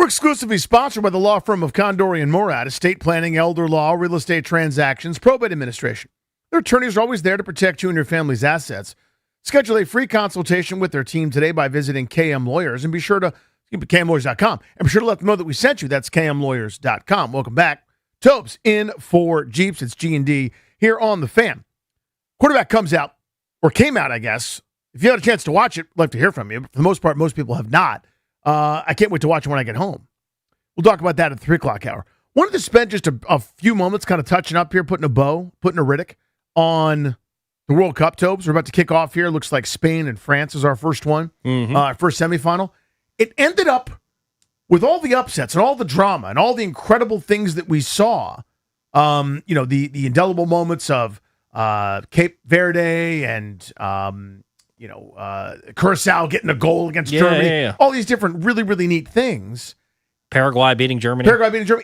We're exclusively sponsored by the law firm of Condori and Morat, estate planning, elder law, real estate transactions, probate administration. Their attorneys are always there to protect you and your family's assets. Schedule a free consultation with their team today by visiting KM Lawyers, and be sure to KMLawyers.com, and be sure to let them know that we sent you. That's KMLawyers.com. Welcome back. Tobes in for Jeeps. It's G&D here on The Fan. Quarterback comes out, or came out, I guess. If you had a chance to watch it, I'd love to hear from you. But for the most part, most people have not. I can't wait to watch it when I get home. We'll talk about that at the 3 o'clock hour. Wanted to spend just a few moments kind of touching up here, putting a Riddick on the World Cup, Tobes. We're about to kick off here. Looks like Spain and France is our first one, first semifinal. It ended up with all the upsets and all the drama and all the incredible things that we saw. The indelible moments of Cape Verde and Curacao getting a goal against Germany. Yeah. All these different really, really neat things. Paraguay beating Germany.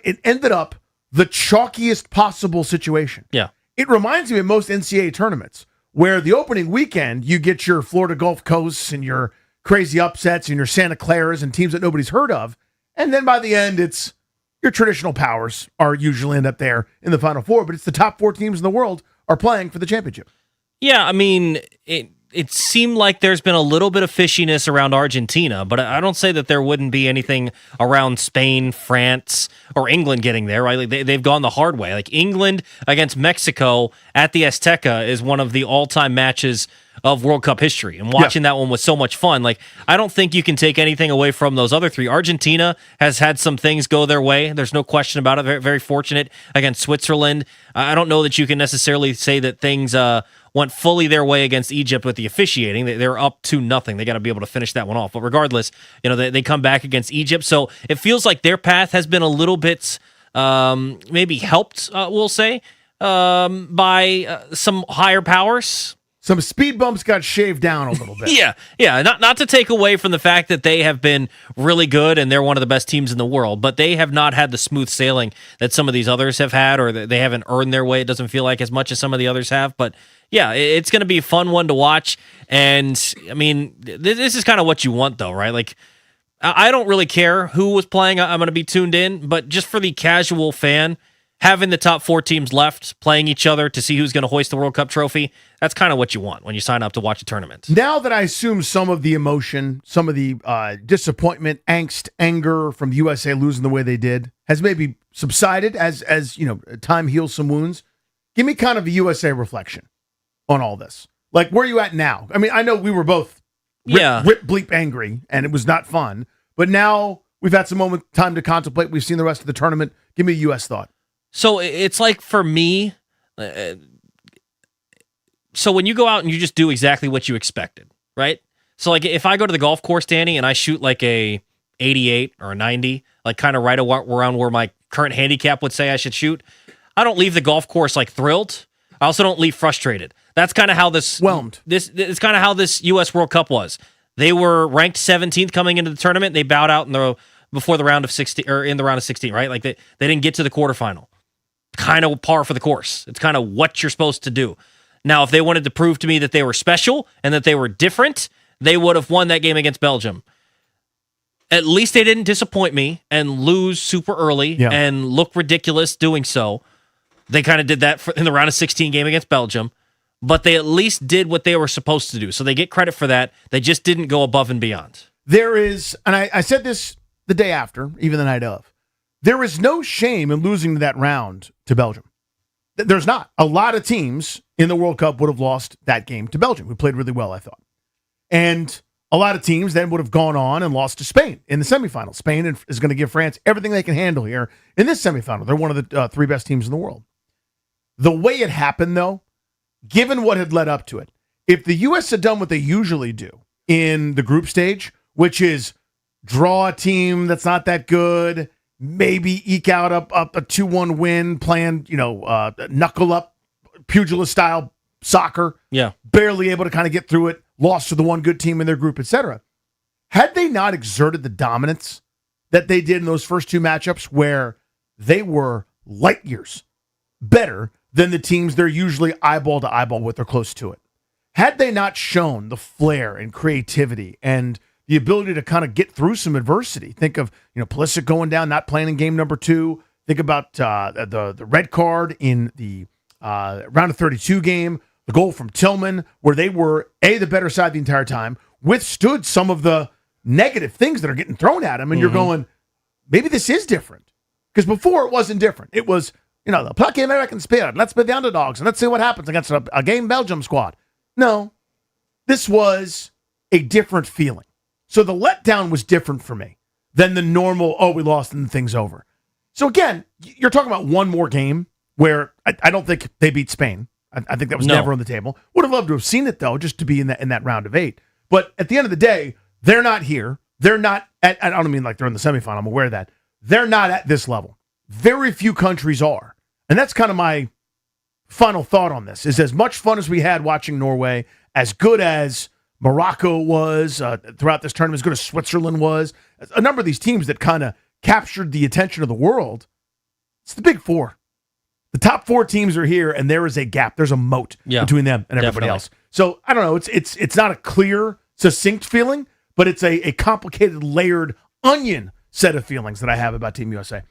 It ended up the chalkiest possible situation. Yeah. It reminds me of most NCAA tournaments where the opening weekend you get your Florida Gulf Coasts and your crazy upsets and your Santa Claras and teams that nobody's heard of. And then by the end, it's your traditional powers are usually end up there in the Final Four, but it's the top 4 teams in the world are playing for the championship. Yeah, I mean, it seemed like there's been a little bit of fishiness around Argentina, but I don't say that there wouldn't be anything around Spain, France, or England getting there, right? Like they've gone the hard way. Like England against Mexico at the Azteca is one of the all-time matches of World Cup history. And watching that one was so much fun. Like, I don't think you can take anything away from those other 3. Argentina has had some things go their way. There's no question about it. Very, very fortunate against Switzerland. I don't know that you can necessarily say that things went fully their way against Egypt with the officiating. They're up 2-0. They got to be able to finish that one off. But regardless, they come back against Egypt. So it feels like their path has been a little bit maybe helped, we'll say, by some higher powers. Some speed bumps got shaved down a little bit. Yeah. Not to take away from the fact that they have been really good and they're one of the best teams in the world, but they have not had the smooth sailing that some of these others have had, or they haven't earned their way. It doesn't feel like as much as some of the others have. But yeah, it's going to be a fun one to watch. And I mean, this is kind of what you want, though, right? Like, I don't really care who was playing. I'm going to be tuned in, but just for the casual fan, having the top 4 teams left playing each other to see who's going to hoist the World Cup trophy, that's kind of what you want when you sign up to watch a tournament. Now that I assume some of the emotion, some of the disappointment, angst, anger from the USA losing the way they did has maybe subsided as time heals some wounds, give me kind of a USA reflection on all this. Like, where are you at now? I mean, I know we were both rip bleep angry, and it was not fun, but now we've had some time to contemplate. We've seen the rest of the tournament. Give me a U.S. thought. So it's like, for me, so when you go out and you just do exactly what you expected, right? So like if I go to the golf course, Danny, and I shoot like a 88 or a 90, like kind of right around where my current handicap would say I should shoot, I don't leave the golf course like thrilled. I also don't leave frustrated. That's kind of how this it's kind of how this U.S. World Cup was. They were ranked 17th coming into the tournament. They bowed out before the round of 16, or in the round of 16, right? Like they didn't get to the quarterfinal. Kind of par for the course. It's kind of what you're supposed to do. Now, if they wanted to prove to me that they were special and that they were different, they would have won that game against Belgium. At least they didn't disappoint me and lose super early and look ridiculous doing so. They kind of did that in the round of 16 game against Belgium, but they at least did what they were supposed to do. So they get credit for that. They just didn't go above and beyond. There is, and I said this the day after, even the night of, there is no shame in losing that round to Belgium. There's not. A lot of teams in the World Cup would have lost that game to Belgium, who played really well, I thought. And a lot of teams then would have gone on and lost to Spain in the semifinal. Spain is going to give France everything they can handle here in this semifinal. They're one of the 3 best teams in the world. The way it happened, though, given what had led up to it, if the U.S. had done what they usually do in the group stage, which is draw a team that's not that good, maybe eke out up a 2-1 win, playing, knuckle up, pugilist style soccer. Yeah. Barely able to kind of get through it, lost to the one good team in their group, etc. Had they not exerted the dominance that they did in those first 2 matchups where they were light years better than the teams they're usually eyeball to eyeball with or close to it, had they not shown the flair and creativity and the ability to kind of get through some adversity. Think of, Pulisic going down, not playing in game number 2. Think about the red card in the round of 32 game, the goal from Tillman, where they were, the better side the entire time, withstood some of the negative things that are getting thrown at them, and you're going, maybe this is different. Because before it wasn't different. It was, the plucky American spirit. Let's be the underdogs, and let's see what happens against a game Belgium squad. No, this was a different feeling. So the letdown was different for me than the normal, we lost and the thing's over. So again, you're talking about one more game where I don't think they beat Spain. I think that was never on the table. Would have loved to have seen it, though, just to be in that round of 8. But at the end of the day, they're not here. They're not at, I don't mean like they're in the semifinal. I'm aware of that. They're not at this level. Very few countries are. And that's kind of my final thought on this, is as much fun as we had watching Norway, as good as Morocco was throughout this tournament, as good as Switzerland was, a number of these teams that kind of captured the attention of the world, it's the Big Four. The top 4 teams are here, and there is a gap. There's a moat between them and everybody else. So I don't know. It's not a clear, succinct feeling, but it's a complicated, layered onion set of feelings that I have about Team USA.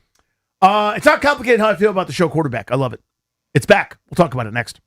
It's not complicated how I feel about the show quarterback. I love it. It's back. We'll talk about it next.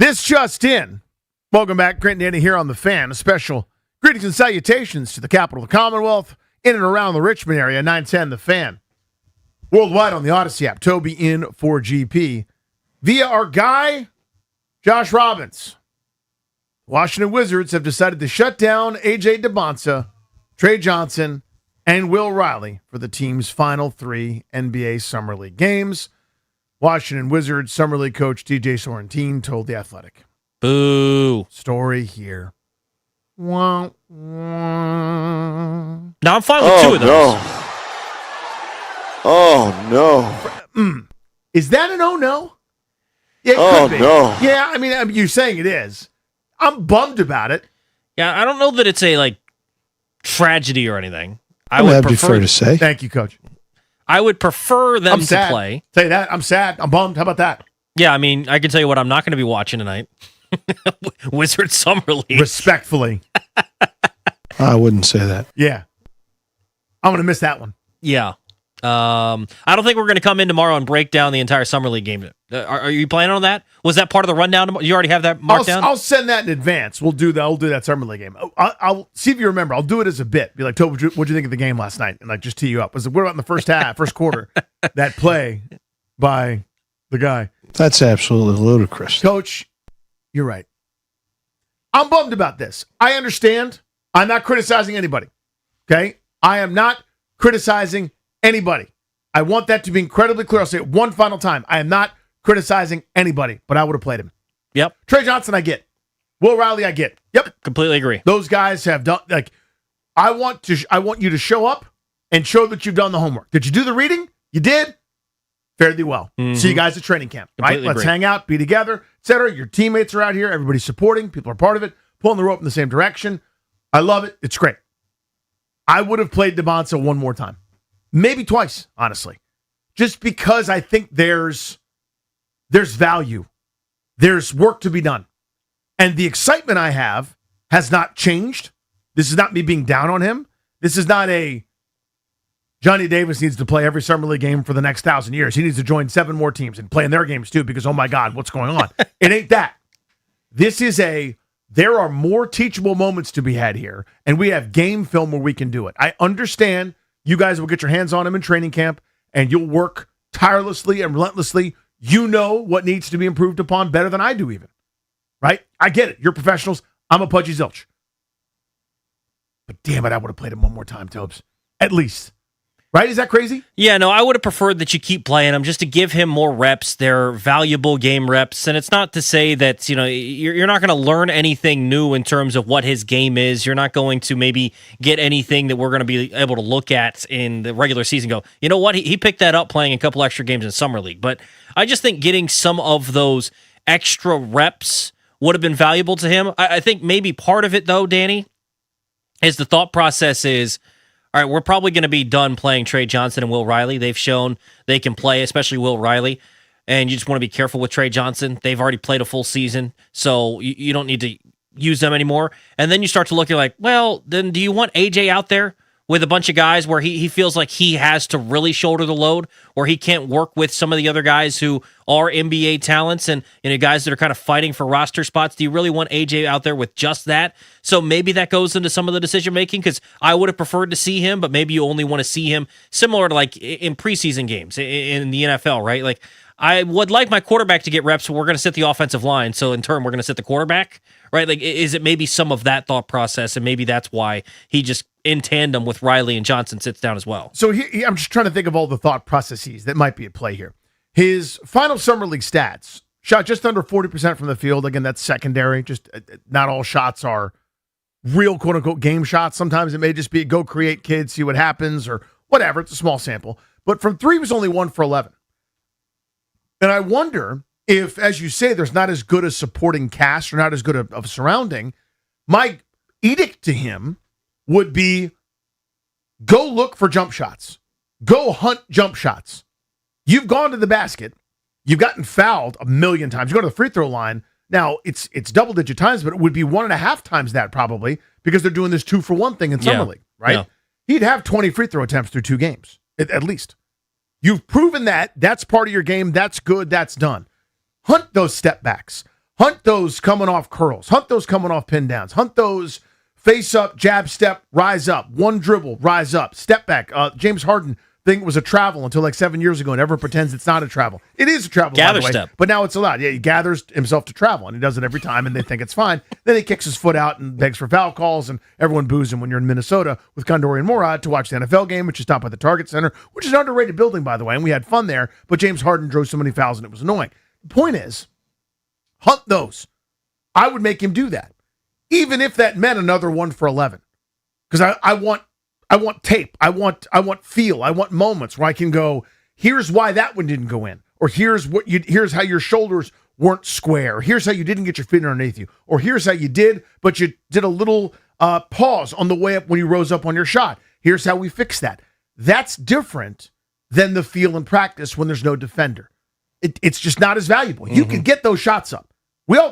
This just in. Welcome back. Grant and Danny here on The Fan. A special greetings and salutations to the capital of the Commonwealth, in and around the Richmond area, 910 The Fan. Worldwide on the Odyssey app, Toby in for GP. Via our guy, Josh Robbins. Washington Wizards have decided to shut down A.J. Debonsa, Trey Johnson, and Will Riley for the team's final 3 NBA Summer League games. Washington Wizards Summer League coach TJ Sorrentine told The Athletic. Boo. Story here. Wah, wah. Now I'm fine with 2 of those. No. Oh, no. Is that an oh-no? Yeah, it could be. No. Yeah, I mean, you're saying it is. I'm bummed about it. Yeah, I don't know that it's a tragedy or anything. I That'd be fair to say. Thank you, Coach. I would prefer them I'm sad. to play. Say that. I'm sad. I'm bummed. How about that? Yeah, I mean, I can tell you what I'm not going to be watching tonight. Wizards Summer League. Respectfully. I wouldn't say that. Yeah. I'm going to miss that one. Yeah. I don't think we're going to come in tomorrow and break down the entire Summer League game. Are you planning on that? Was that part of the rundown? You already have that marked down? I'll send that in advance. We'll do that. I'll do that Summer League game. I'll see if you remember. I'll do it as a bit. Be like, Toby, what'd you think of the game last night? And just tee you up. What about in the first half, first quarter? That play by the guy. That's absolutely ludicrous. Coach, you're right. I'm bummed about this. I understand. I'm not criticizing anybody. Okay? I am not criticizing anybody. I want that to be incredibly clear. I'll say it one final time. I am not criticizing anybody, but I would have played him. Yep. Trey Johnson, I get. Will Riley, I get. Yep. Completely agree. Those guys have done, I want you to show up and show that you've done the homework. Did you do the reading? You did? Fairly well. Mm-hmm. See you guys at training camp, right? Completely Let's agree. hang out, be together, etc. Your teammates are out here. Everybody's supporting. People are part of it, pulling the rope in the same direction. I love it. It's great. I would have played Debonsa one more time. Maybe twice, honestly. Just because I think there's value. There's work to be done. And the excitement I have has not changed. This is not me being down on him. This is not a Johnny Davis needs to play every Summer League game for the next 1,000 years. He needs to join 7 more teams and play in their games too because, oh my God, what's going on? It ain't that. This is there are more teachable moments to be had here, and we have game film where we can do it. I understand you guys will get your hands on him in training camp, and you'll work tirelessly and relentlessly. You know what needs to be improved upon better than I do even, right? I get it. You're professionals. I'm a pudgy zilch. But damn it, I would have played him one more time, Tobes. At least. Right? Is that crazy? Yeah, no, I would have preferred that you keep playing him just to give him more reps. They're valuable game reps. And it's not to say that, you're not going to learn anything new in terms of what his game is. You're not going to maybe get anything that we're going to be able to look at in the regular season and go, you know what? He picked that up playing a couple extra games in Summer League. But I just think getting some of those extra reps would have been valuable to him. I think maybe part of it, though, Danny, is the thought process is, all right, we're probably going to be done playing Trey Johnson and Will Riley. They've shown they can play, especially Will Riley. And you just want to be careful with Trey Johnson. They've already played a full season, so you don't need to use them anymore. And then you start to look, you're like, well, then do you want AJ out there with a bunch of guys where he feels like he has to really shoulder the load, or he can't work with some of the other guys who are NBA talents and guys that are kind of fighting for roster spots? Do you really want AJ out there with just that? So maybe that goes into some of the decision making, because I would have preferred to see him, but maybe you only want to see him similar to like in preseason games in the NFL, right? Like I would like my quarterback to get reps, but we're going to sit the offensive line. So in turn, we're going to sit the quarterback, right? Like, is it maybe some of that thought process? And maybe that's why he just in tandem with Riley and Johnson sits down as well. So I'm just trying to think of all the thought processes that might be at play here. His final Summer League stats, shot just under 40% from the field. Again, that's secondary. Just not all shots are real quote-unquote game shots. Sometimes it may just be go create kids, see what happens, or whatever. It's a small sample. But from 3 was only 1 for 11. And I wonder if, as you say, there's not as good a supporting cast or not as good of surrounding, my edict to him would be go look for jump shots. Go hunt jump shots. You've gone to the basket. You've gotten fouled a million times. You go to the free throw line. Now, it's double-digit times, but it would be 1.5 times that probably because they're doing this 2-for-1 thing in Summer League, right? Yeah. He'd have 20 free throw attempts through 2 games, at least. You've proven that. That's part of your game. That's good. That's done. Hunt those step backs. Hunt those coming off curls. Hunt those coming off pin downs. Hunt those face up, jab, step, rise up. One dribble, rise up. Step back. James Harden thing was a travel until like 7 years ago, and everyone pretends it's not a travel. It is a travel, Gather by the way, step. but now it's allowed. Yeah, he gathers himself to travel, and he does it every time, and they think it's fine. Then he kicks his foot out and begs for foul calls, and everyone boos him when you're in Minnesota with Kondori and Morad to watch the NFL game, which is stopped by the Target Center, which is an underrated building, by the way, and we had fun there, but James Harden drove so many fouls, and it was annoying. The point is, hunt those. I would make him do that, even if that meant another 1 for 11, because I want tape. I want feel. I want moments where I can go, here's why that one didn't go in, or here's how your shoulders weren't square, or here's how you didn't get your feet underneath you, or here's how you did, but you did a little pause on the way up when you rose up on your shot. Here's how we fix that. That's different than the feel in practice when there's no defender. It's just not as valuable. You can get those shots up.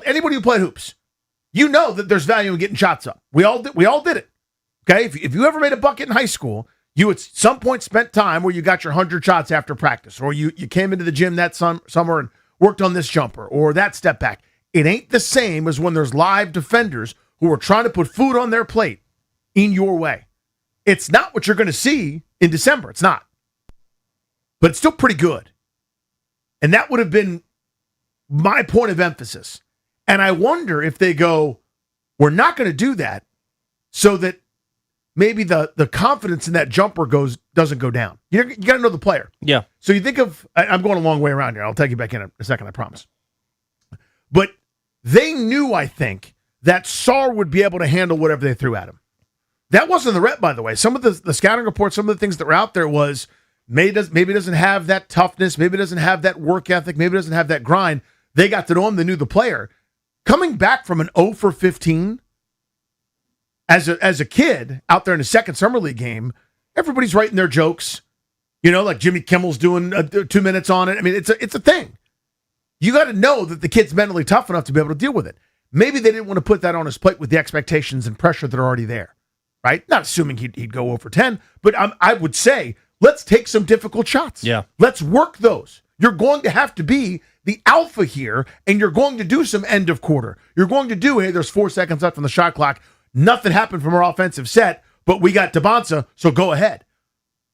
Anybody who played hoops, you know that there's value in getting shots up. We all did it. Okay, if you ever made a bucket in high school, you at some point spent time where you got your 100 shots after practice, or you came into the gym that summer and worked on this jumper or that step back. It ain't the same as when there's live defenders who are trying to put food on their plate in your way. It's not what you're going to see in December. It's not. But it's still pretty good. And that would have been my point of emphasis. And I wonder if they go, we're not going to do that, so that maybe the confidence in that jumper doesn't go down. You got to know the player. Yeah. So you think of, I'm going a long way around here. I'll take you back in a second, I promise. But they knew, I think, that Sarr would be able to handle whatever they threw at him. That wasn't the rep, by the way. Some of the scouting reports, some of the things that were out there was maybe doesn't have that toughness, maybe doesn't have that work ethic, maybe doesn't have that grind. They got to know him, they knew the player. Coming back from an 0 for 15 as a kid out there in a second summer league game, everybody's writing their jokes. You know, like Jimmy Kimmel's doing 2 minutes on it. I mean, it's a thing. You got to know that the kid's mentally tough enough to be able to deal with it. Maybe they didn't want to put that on his plate with the expectations and pressure that are already there, right? Not assuming he'd go 0 for 10, but I would say, let's take some difficult shots. Yeah. Let's work those. You're going to have to be the alpha here, and you're going to do some end of quarter. You're going to do, hey, there's 4 seconds left on the shot clock. Nothing happened from our offensive set, but we got Debonsa, so go ahead.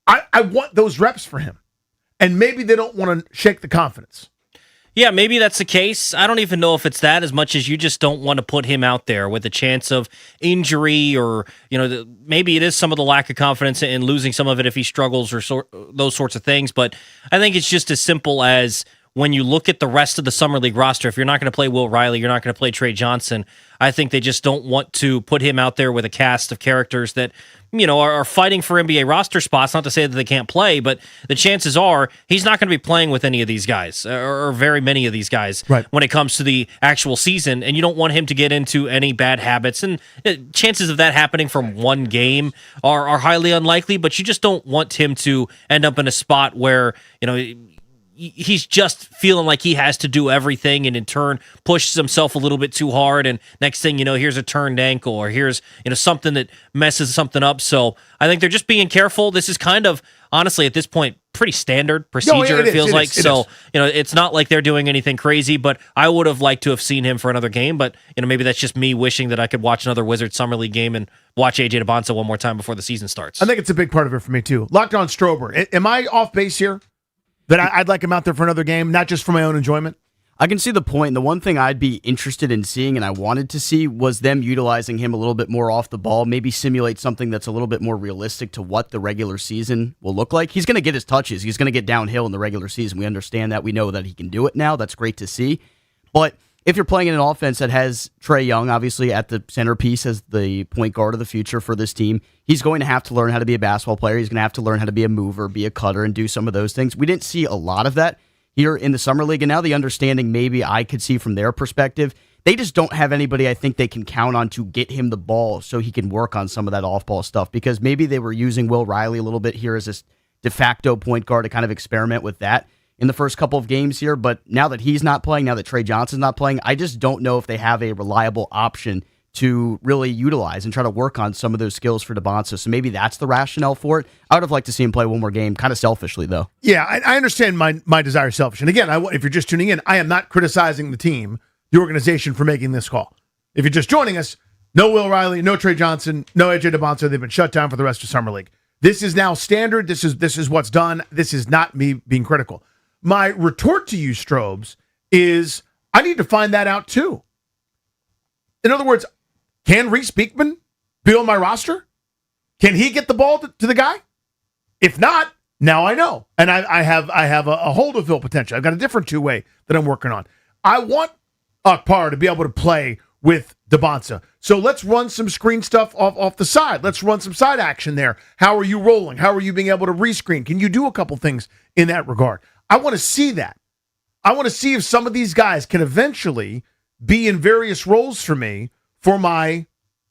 I want those reps for him. And maybe they don't want to shake the confidence. Yeah, maybe that's the case. I don't even know if it's that as much as you just don't want to put him out there with a chance of injury, or, you know, maybe it is some of the lack of confidence in losing some of it if he struggles or those sorts of things. But I think it's just as simple as when you look at the rest of the Summer League roster, if you're not going to play Will Riley, you're not going to play Trey Johnson, I think they just don't want to put him out there with a cast of characters that, you know, are fighting for NBA roster spots. Not to say that they can't play, but the chances are he's not going to be playing with any of these guys, or very many of these guys, right, when it comes to the actual season, and you don't want him to get into any bad habits. And chances of that happening from one game are highly unlikely, but you just don't want him to end up in a spot where, you know, he's just feeling like he has to do everything, and in turn pushes himself a little bit too hard, and next thing you know, here's a turned ankle, or here's, you know, something that messes something up. So I think they're just being careful. This is kind of, honestly, at this point, pretty standard procedure. It feels like. So, you know, it's not like they're doing anything crazy, but I would have liked to have seen him for another game. But, you know, maybe that's just me wishing that I could watch another Wizards Summer League game and watch AJ Debonsa one more time before the season starts. I think it's a big part of it for me too. Locked on Strober. Am I off base here? That I'd like him out there for another game, not just for my own enjoyment? I can see the point. The one thing I'd be interested in seeing, and I wanted to see, was them utilizing him a little bit more off the ball, maybe simulate something that's a little bit more realistic to what the regular season will look like. He's going to get his touches. He's going to get downhill in the regular season. We understand that. We know that he can do it now. That's great to see. But if you're playing in an offense that has Trae Young, obviously, at the centerpiece as the point guard of the future for this team, he's going to have to learn how to be a basketball player. He's going to have to learn how to be a mover, be a cutter, and do some of those things. We didn't see a lot of that here in the Summer League, and now the understanding maybe I could see from their perspective, they just don't have anybody I think they can count on to get him the ball so he can work on some of that off-ball stuff, because maybe they were using Will Riley a little bit here as this de facto point guard to kind of experiment with that in the first couple of games here, but now that he's not playing, now that Trey Johnson's not playing, I just don't know if they have a reliable option to really utilize and try to work on some of those skills for Debonsa. So maybe that's the rationale for it. I would have liked to see him play one more game, kind of selfishly, though. Yeah, I understand my desire is selfish. And again, if you're just tuning in, I am not criticizing the team the organization for making this call. If you're just joining us, no Will Riley, no Trey Johnson, no AJ DeBonsa. They've been shut down for the rest of Summer League. This is now standard. This is what's done. This is not me being critical. My retort to you, Strobes, is I need to find that out too. In other words, can Reese Beekman be on my roster? Can he get the ball to the guy? If not, now I know. And I have a hole to fill potential. I've got a different two-way that I'm working on. I want Akpar to be able to play with DeBonsa. So let's run some screen stuff off the side. Let's run some side action there. How are you rolling? How are you being able to rescreen? Can you do a couple things in that regard? I want to see that. I want to see if some of these guys can eventually be in various roles for me for my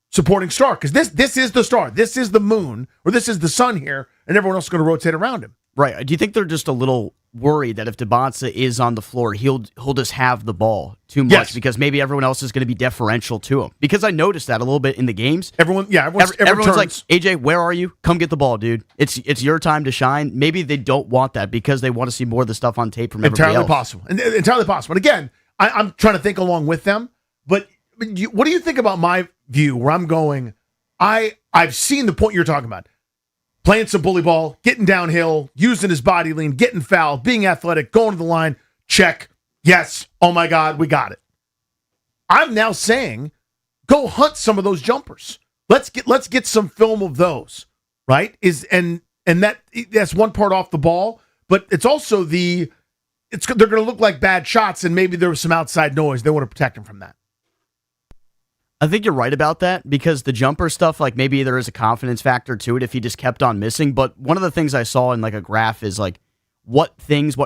supporting star. Because this is the star. This is the moon, or this is the sun here, and everyone else is going to rotate around him. Right. Do you think they're just a little worried that if DeBonsa is on the floor, he'll just have the ball too much because maybe everyone else is going to be deferential to him? Because I noticed that a little bit in the games. Everyone's like, AJ, where are you? Come get the ball, dude. It's your time to shine. Maybe they don't want that because they want to see more of the stuff on tape from everybody else. Entirely possible. And again, I'm trying to think along with them. But what do you think about my view where I'm going, I've seen the point you're talking about. Playing some bully ball, getting downhill, using his body lean, getting fouled, being athletic, going to the line, check. Yes. Oh my God, we got it. I'm now saying, go hunt some of those jumpers. Let's get some film of those, right? That's one part off the ball, but it's also they're going to look like bad shots, and maybe there was some outside noise. They want to protect them from that. I think you're right about that because the jumper stuff, like maybe there is a confidence factor to it if he just kept on missing. But one of the things I saw in like a graph is like what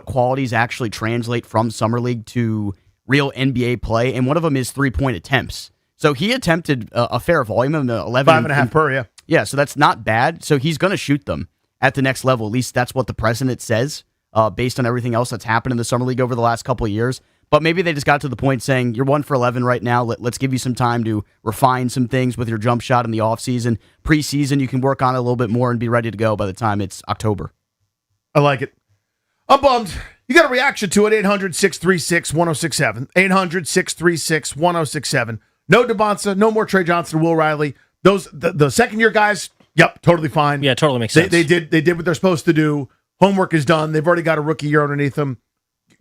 qualities actually translate from Summer League to real NBA play. And one of them is 3-point attempts. So he attempted a fair volume of 11. 5.5 per, yeah. Yeah, so that's not bad. So he's going to shoot them at the next level. At least that's what the precedent says based on everything else that's happened in the Summer League over the last couple of years. But maybe they just got to the point saying, you're 1 for 11 right now. Let's give you some time to refine some things with your jump shot in the offseason. Preseason, you can work on it a little bit more and be ready to go by the time it's October. I like it. I'm bummed. You got a reaction to it, 800-636-1067. 800-636-1067. No DeBonsa, no more Trey Johnson, Will Riley. Those the second-year guys, yep, totally fine. Yeah, totally makes sense. They did what they're supposed to do. Homework is done. They've already got a rookie year underneath them.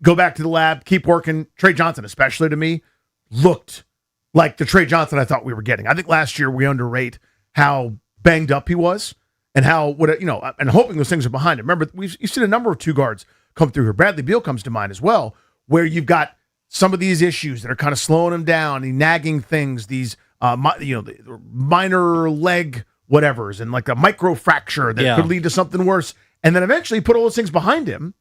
Go back to the lab, keep working. Trey Johnson, especially to me, looked like the Trey Johnson I thought we were getting. I think last year we underrate how banged up he was and and hoping those things are behind him. Remember, you've seen a number of two guards come through here. Bradley Beal comes to mind as well, where you've got some of these issues that are kind of slowing him down, nagging things, these minor leg whatevers, and like a micro fracture that could lead to something worse. And then eventually put all those things behind him,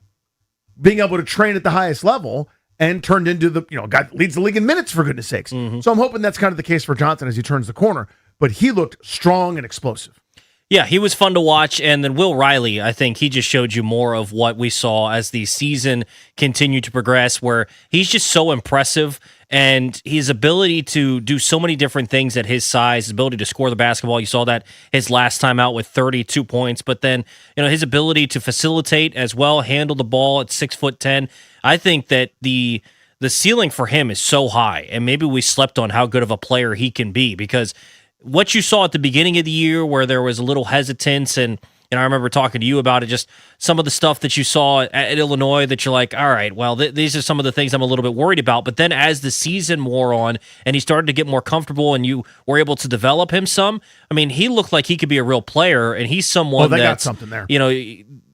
being able to train at the highest level and turned into the guy that leads the league in minutes, for goodness sakes. Mm-hmm. So I'm hoping that's kind of the case for Johnson as he turns the corner. But he looked strong and explosive. Yeah, he was fun to watch. And then Will Riley, I think he just showed you more of what we saw as the season continued to progress, where he's just so impressive. And his ability to do so many different things at his size, his ability to score the basketball, you saw that his last time out with 32 points. But then, his ability to facilitate as well, handle the ball at 6'10". I think that the ceiling for him is so high, and maybe we slept on how good of a player he can be, because what you saw at the beginning of the year where there was a little hesitance, and I remember talking to you about it, just some of the stuff that you saw at Illinois that you're like, all right, well, these are some of the things I'm a little bit worried about. But then as the season wore on and he started to get more comfortable and you were able to develop him some, I mean, he looked like he could be a real player, and he's someone they got something there.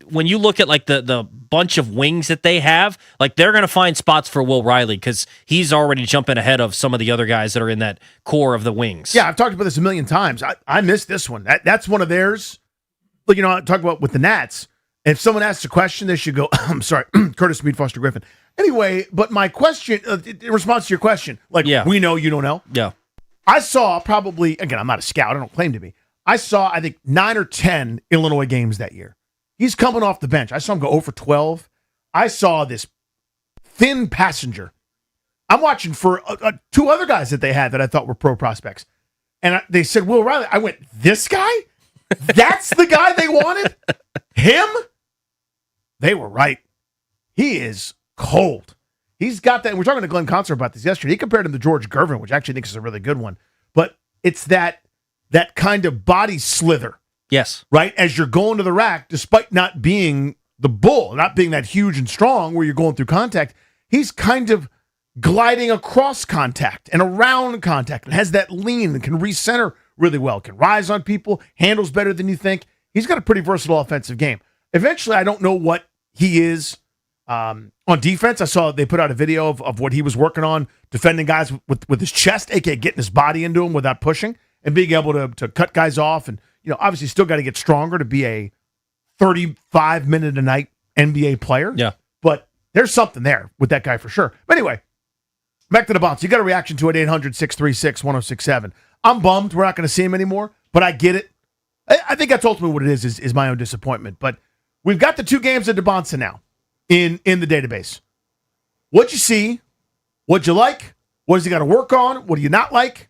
When you look at like the bunch of wings that they have, like they're going to find spots for Will Riley because he's already jumping ahead of some of the other guys that are in that core of the wings. Yeah, I've talked about this a million times. I missed this one. That's one of theirs. Like, I talk about with the Nats. If someone asks a question, they should go, I'm sorry, Curtis Meade, Foster Griffin. Anyway, but my question, in response to your question, we know you don't know. Yeah. I saw probably, again, I'm not a scout. I don't claim to be. I saw, I think, 9 or 10 Illinois games that year. He's coming off the bench. I saw him go 0 for 12. I saw this thin passenger. I'm watching for two other guys that they had that I thought were pro prospects. And they said, Will Riley. I went, this guy? That's the guy they wanted? Him? They were right. He is cold. He's got that. We're talking to Glenn Concert about this yesterday. He compared him to George Gervin, which I actually think is a really good one. But it's that kind of body slither. Yes. Right? As you're going to the rack, despite not being the bull, not being that huge and strong where you're going through contact, he's kind of gliding across contact and around contact and has that lean and can recenter really well, can rise on people, handles better than you think. He's got a pretty versatile offensive game. Eventually, I don't know what he is on defense. I saw they put out a video of what he was working on, defending guys with his chest, aka getting his body into him without pushing and being able to cut guys off. And, obviously still got to get stronger to be a 35-minute-a-night NBA player. Yeah. But there's something there with that guy for sure. But anyway, back to the bounce. You got a reaction to it, 800-636-1067. I'm bummed we're not going to see him anymore, but I get it. I think that's ultimately what it is my own disappointment. But we've got the 2 games of DeBonsa now in the database. What'd you see? What'd you like? What does he got to work on? What do you not like?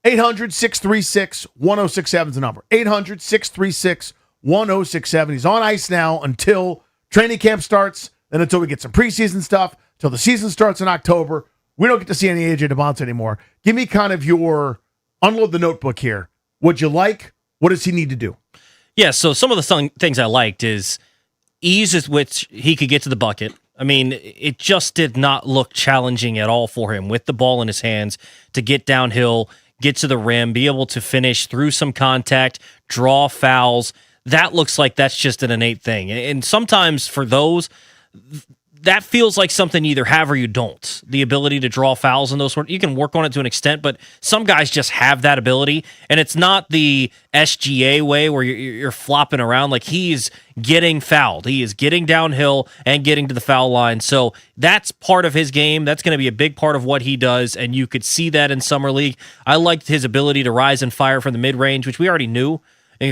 800-636-1067 is the number. 800-636-1067. He's on ice now until training camp starts, then until we get some preseason stuff, till the season starts in October. We don't get to see any AJ DeBonsa anymore. Give me kind of your unload the notebook here. What'd you like? What does he need to do? Yeah, so some of the things I liked is ease with which he could get to the bucket. I mean, it just did not look challenging at all for him with the ball in his hands to get downhill, get to the rim, be able to finish through some contact, draw fouls. That looks like that's just an innate thing. And sometimes for those, that feels like something you either have or you don't. The ability to draw fouls and those sort. You can work on it to an extent, but some guys just have that ability, and it's not the SGA way where you're flopping around. Like, he's getting fouled. He is getting downhill and getting to the foul line. So that's part of his game. That's going to be a big part of what he does, and you could see that in Summer League. I liked his ability to rise and fire from the mid-range, which we already knew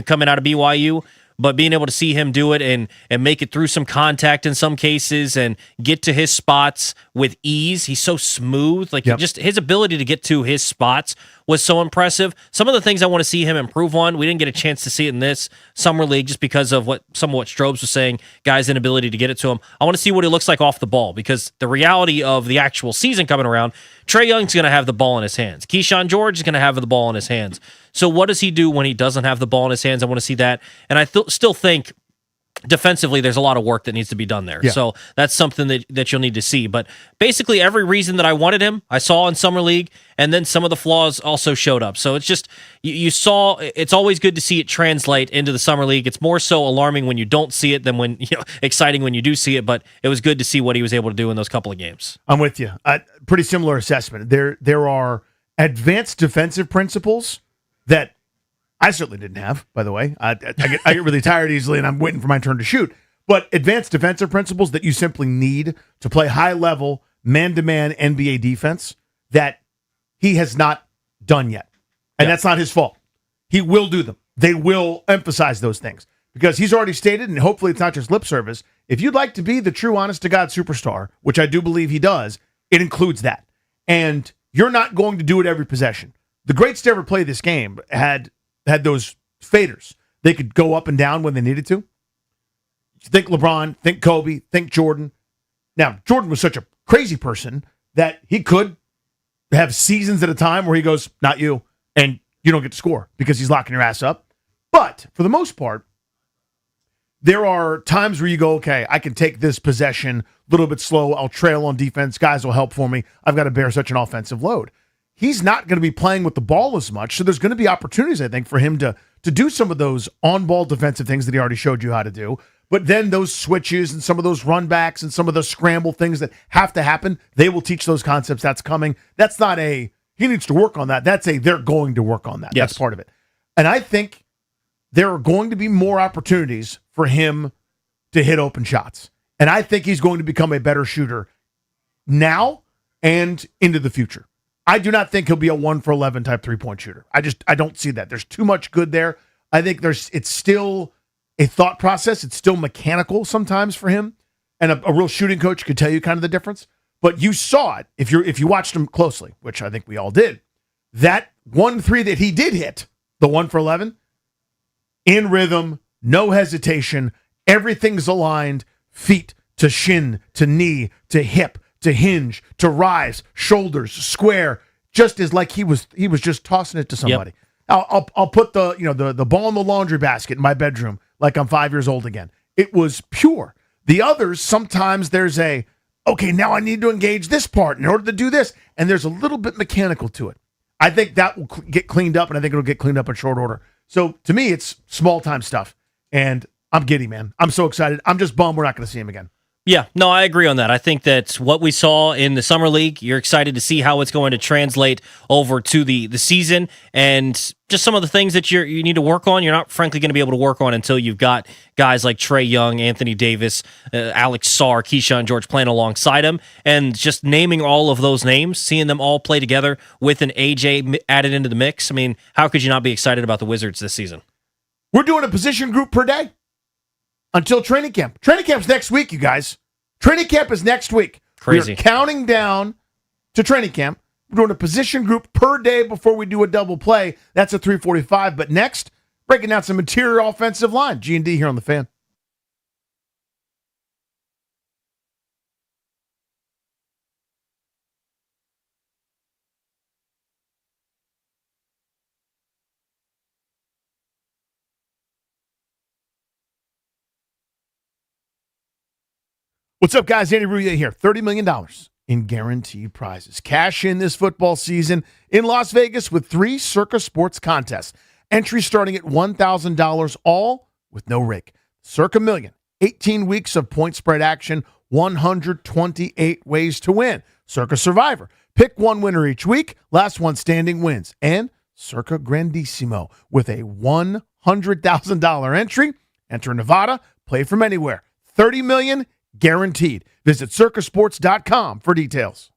coming out of BYU. But being able to see him do it and make it through some contact in some cases and get to his spots with ease. He's so smooth. Like, just his ability to get to his spots was so impressive. Some of the things I want to see him improve on, we didn't get a chance to see it in this Summer League just because of what Strobes was saying, guys' inability to get it to him. I want to see what he looks like off the ball, because the reality of the actual season coming around, Trae Young's going to have the ball in his hands. Keyshawn George is going to have the ball in his hands. So what does he do when he doesn't have the ball in his hands? I want to see that. And I still think defensively there's a lot of work that needs to be done there. Yeah. So that's something that you'll need to see. But basically every reason that I wanted him, I saw in Summer League, and then some of the flaws also showed up. So it's just, you saw, it's always good to see it translate into the Summer League. It's more so alarming when you don't see it than when, exciting when you do see it, but it was good to see what he was able to do in those couple of games. I'm with you. Pretty similar assessment. There are advanced defensive principles that I certainly didn't have, by the way. I get really tired easily, and I'm waiting for my turn to shoot. But advanced defensive principles that you simply need to play high-level, man-to-man NBA defense that he has not done yet. And that's not his fault. He will do them. They will emphasize those things. Because he's already stated, and hopefully it's not just lip service, if you'd like to be the true honest-to-God superstar, which I do believe he does, it includes that. And you're not going to do it every possession. The greats to ever play this game had those faders. They could go up and down when they needed to. Think LeBron, think Kobe, think Jordan. Now, Jordan was such a crazy person that he could have seasons at a time where he goes, not you, and you don't get to score because he's locking your ass up. But for the most part, there are times where you go, okay, I can take this possession a little bit slow. I'll trail on defense. Guys will help for me. I've got to bear such an offensive load. He's not going to be playing with the ball as much, so there's going to be opportunities, I think, for him to do some of those on-ball defensive things that he already showed you how to do. But then those switches and some of those runbacks and some of the scramble things that have to happen, they will teach those concepts. That's coming. That's not he needs to work on that. They're going to work on that. Yes. That's part of it. And I think there are going to be more opportunities for him to hit open shots. And I think he's going to become a better shooter now and into the future. I do not think he'll be a 1-for-11 type three-point shooter. I don't see that. There's too much good there. I think it's still a thought process. It's still mechanical sometimes for him. And a real shooting coach could tell you kind of the difference. But you saw it if you watched him closely, which I think we all did. That 1-3 that he did hit, the 1-for-11, in rhythm, no hesitation, everything's aligned, feet to shin, to knee, to hip, to hinge, to rise, shoulders, square, just as like he was just tossing it to somebody. I'll put the ball in the laundry basket in my bedroom like I'm 5 years old again. It was pure. The others, sometimes there's okay, now I need to engage this part in order to do this, and there's a little bit mechanical to it. I think that will get cleaned up, and I think it'll get cleaned up in short order. So to me, it's small time stuff, and I'm giddy, man. I'm so excited. I'm just bummed we're not going to see him again. Yeah, no, I agree on that. I think that's what we saw in the summer league. You're excited to see how it's going to translate over to the season, and just some of the things that you need to work on. You're not, frankly, going to be able to work on until you've got guys like Trae Young, Anthony Davis, Alex Sarr, Keyshawn George playing alongside him, and just naming all of those names, seeing them all play together with an AJ added into the mix. I mean, how could you not be excited about the Wizards this season? We're doing a position group per day until training camp. Training camp's next week, you guys. Training camp is next week. Crazy. We're counting down to training camp. We're doing a position group per day before we do a double play. That's a 3:45. But next, breaking down some interior offensive line. G&D here on The Fan. What's up, guys? Andy Rouillet here. $30 million in guaranteed prizes. Cash in this football season in Las Vegas with 3 Circa Sports contests. Entry starting at $1,000, all with no rake. Circa Million, 18 weeks of point spread action, 128 ways to win. Circa Survivor, pick one winner each week, last one standing wins. And Circa Grandissimo with a $100,000 entry. Enter Nevada, play from anywhere. $30 million guaranteed. Visit circasports.com for details.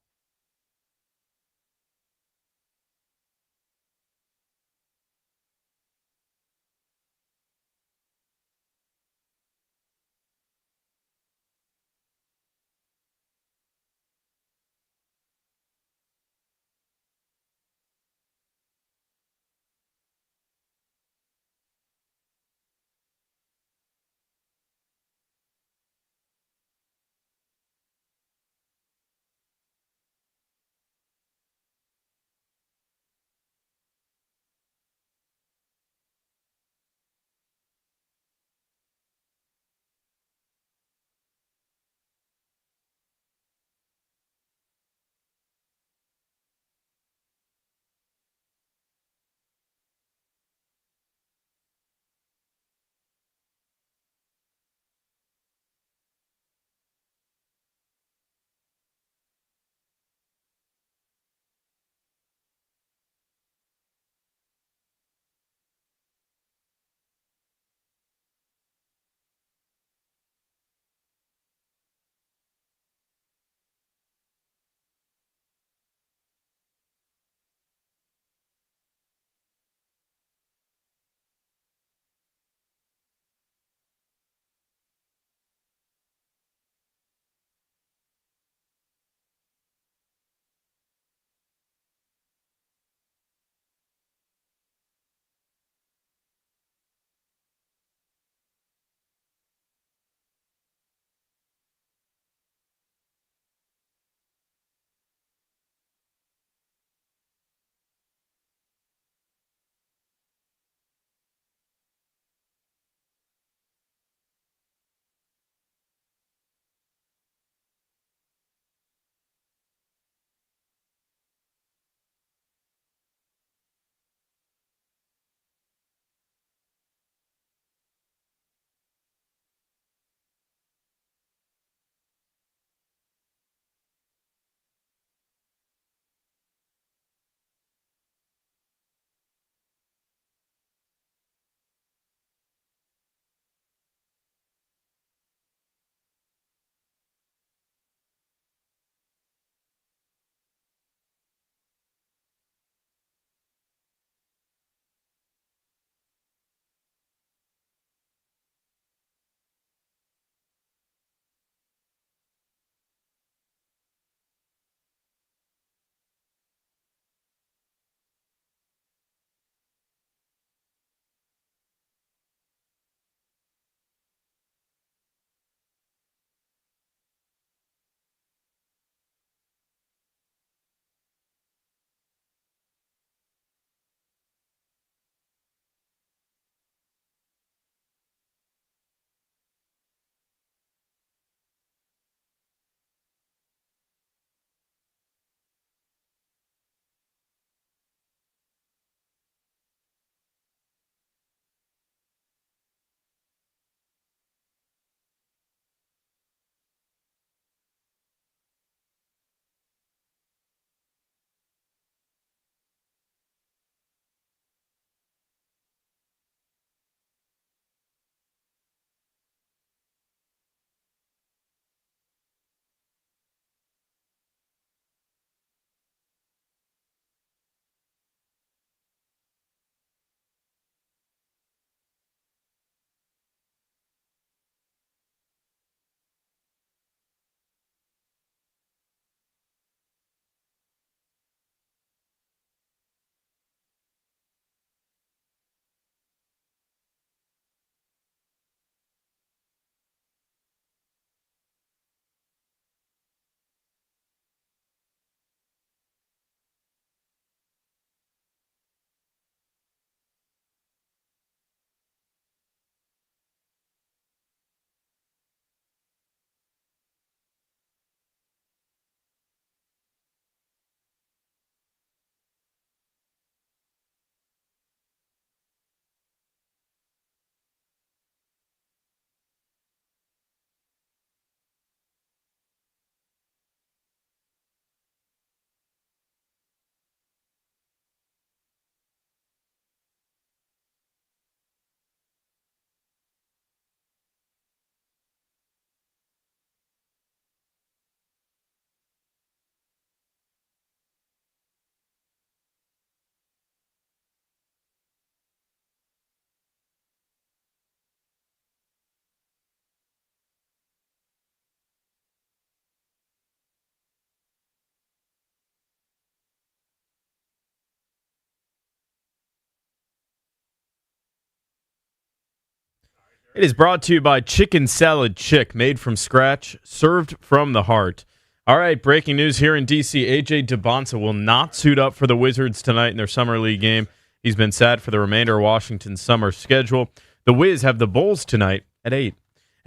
It is brought to you by Chicken Salad Chick, made from scratch, served from the heart. All right, breaking news here in D.C. A.J. Dubonsa will not suit up for the Wizards tonight in their Summer League game. He's been sat for the remainder of Washington's summer schedule. The Wiz have the Bulls tonight at 8.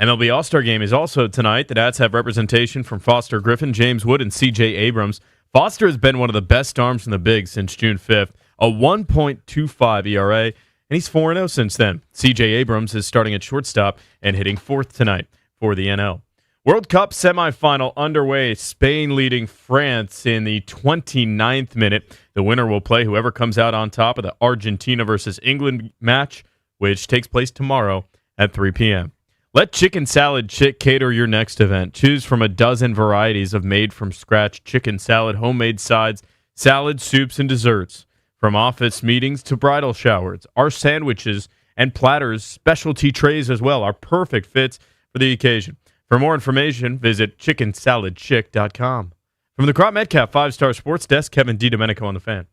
MLB All-Star Game is also tonight. The Nats have representation from Foster Griffin, James Wood, and C.J. Abrams. Foster has been one of the best arms in the big since June 5th, a 1.25 ERA, and he's 4-0 since then. C.J. Abrams is starting at shortstop and hitting 4th tonight for the NL. World Cup semifinal underway. Spain leading France in the 29th minute. The winner will play whoever comes out on top of the Argentina versus England match, which takes place tomorrow at 3 p.m. Let Chicken Salad Chick cater your next event. Choose from a dozen varieties of made-from-scratch chicken salad, homemade sides, salads, soups, and desserts. From office meetings to bridal showers, our sandwiches and platters, specialty trays as well, are perfect fits for the occasion. For more information, visit chickensaladchick.com. From the Crop Metcalf 5-Star Sports Desk, Kevin DiDomenico on the Fan.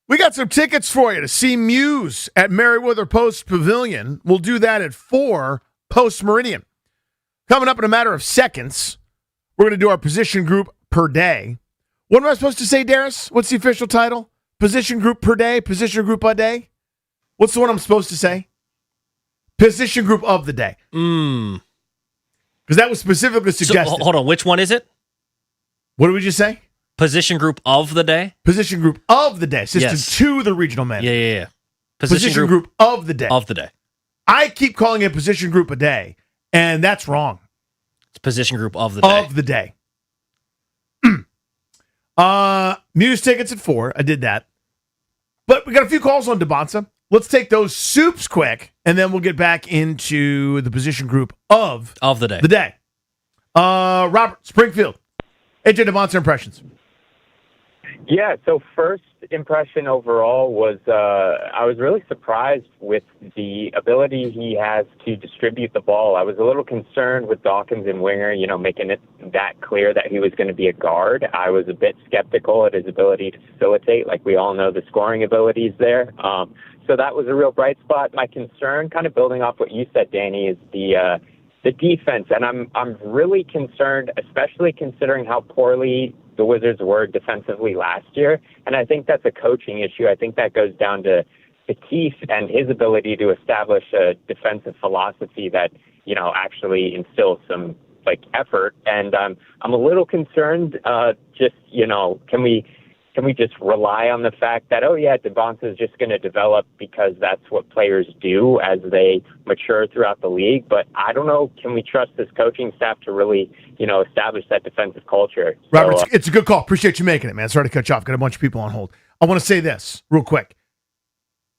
We got some tickets for you to see Muse at Merriweather Post Pavilion. We'll do that at 4 post-meridian. Coming up in a matter of seconds, we're going to do our position group per day. What am I supposed to say, Darius? What's the official title? Position group per day? Position group a day? What's the one I'm supposed to say? Position group of the day. Because that was specifically suggested. So, hold on, which one is it? What did we just say? Position group of the day? Position group of the day. System 2, the regional manager. Yeah. Position group of the day. Of the day. I keep calling it position group a day, and that's wrong. It's position group of the day. Of the day. Muse tickets at 4. I did that. But we got a few calls on Dubonsa. Let's take those soups quick, and then we'll get back into the position group of the day. The day. Robert, Springfield. AJ Dubonsa impressions. Yeah, so first impression overall was I was really surprised with the ability he has to distribute the ball. I was a little concerned with Dawkins and Winger, making it that clear that he was going to be a guard. I was a bit skeptical at his ability to facilitate. Like we all know the scoring abilities there. So that was a real bright spot. My concern, kind of building off what you said, Danny, is the defense. And I'm really concerned, especially considering how poorly the Wizards were defensively last year. And I think that's a coaching issue. I think that goes down to Keith and his ability to establish a defensive philosophy that, actually instills some effort. And I'm a little concerned, can we just rely on the fact that, Dubonsa is just going to develop because that's what players do as they mature throughout the league? But I don't know, can we trust this coaching staff to really, establish that defensive culture? Robert, it's a good call. Appreciate you making it, man. Sorry to cut you off. Got a bunch of people on hold. I want to say this real quick.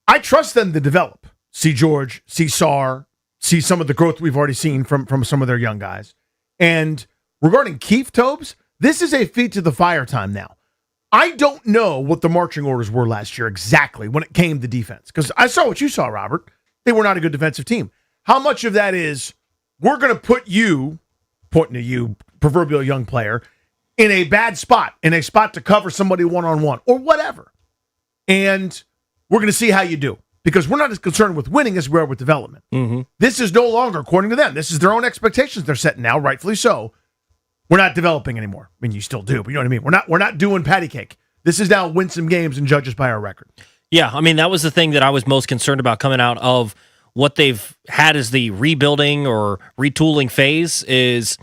I trust them to develop. See George, see Sarr, see some of the growth we've already seen from some of their young guys. And regarding Keith Tobes, this is a feet to the fire time now. I don't know what the marching orders were last year exactly when it came to defense, because I saw what you saw, Robert. They were not a good defensive team. How much of that is we're going to put you, pointing to you, proverbial young player, in a bad spot, in a spot to cover somebody one-on-one or whatever, and we're going to see how you do, because we're not as concerned with winning as we are with development. Mm-hmm. This is no longer, according to them, this is their own expectations they're setting now, rightfully so. We're not developing anymore. I mean, you still do, but you know what I mean? We're not doing patty cake. This is now win some games and judge us by our record. Yeah, I mean, that was the thing that I was most concerned about coming out of what they've had as the rebuilding or retooling phase is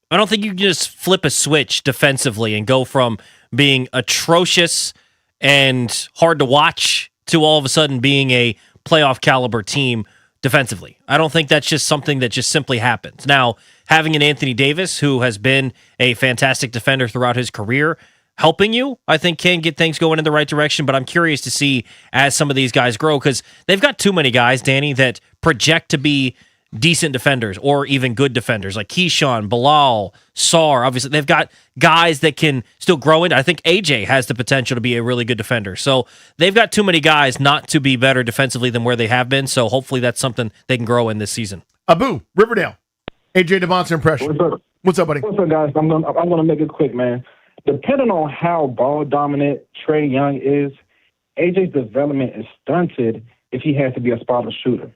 I don't think you can just flip a switch defensively and go from being atrocious and hard to watch to all of a sudden being a playoff caliber team defensively. I don't think that's just something that just simply happens. Now, having an Anthony Davis, who has been a fantastic defender throughout his career, helping you, I think can get things going in the right direction, but I'm curious to see as some of these guys grow, because they've got too many guys, Danny, that project to be decent defenders or even good defenders like Keyshawn, Bilal, Sarr. Obviously, they've got guys that can still grow into. I think AJ has the potential to be a really good defender. So they've got too many guys not to be better defensively than where they have been. So hopefully that's something they can grow in this season. Abu, Riverdale, AJ Devonta impression. What's up, buddy? What's up, guys? I'm gonna make it quick, man. Depending on how ball dominant Trae Young is, AJ's development is stunted if he has to be a spotter shooter.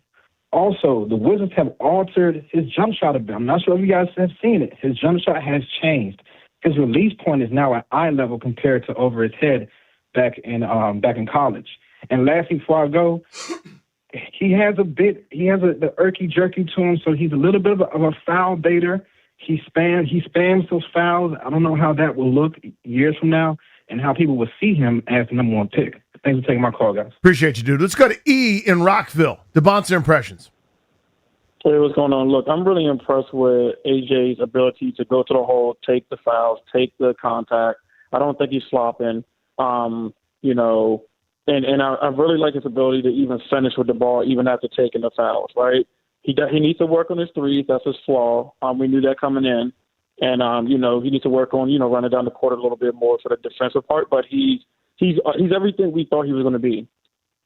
Also, the Wizards have altered his jump shot a bit. I'm not sure if you guys have seen it. His jump shot has changed. His release point is now at eye level compared to over his head back in college. And lastly, before I go, he has the irky jerky to him, so he's a little bit of a foul baiter. He spams those fouls. I don't know how that will look years from now and how people will see him as the number one pick. Thanks for taking my call, guys. Appreciate you, dude. Let's go to E in Rockville. Devonta impressions. Hey, what's going on? Look, I'm really impressed with AJ's ability to go to the hole, take the fouls, take the contact. I don't think he's flopping. And I really like his ability to even finish with the ball, even after taking the fouls, right? He needs to work on his threes. That's his flaw. We knew that coming in. And, he needs to work on, running down the court a little bit more for the defensive part. But he's everything we thought he was going to be.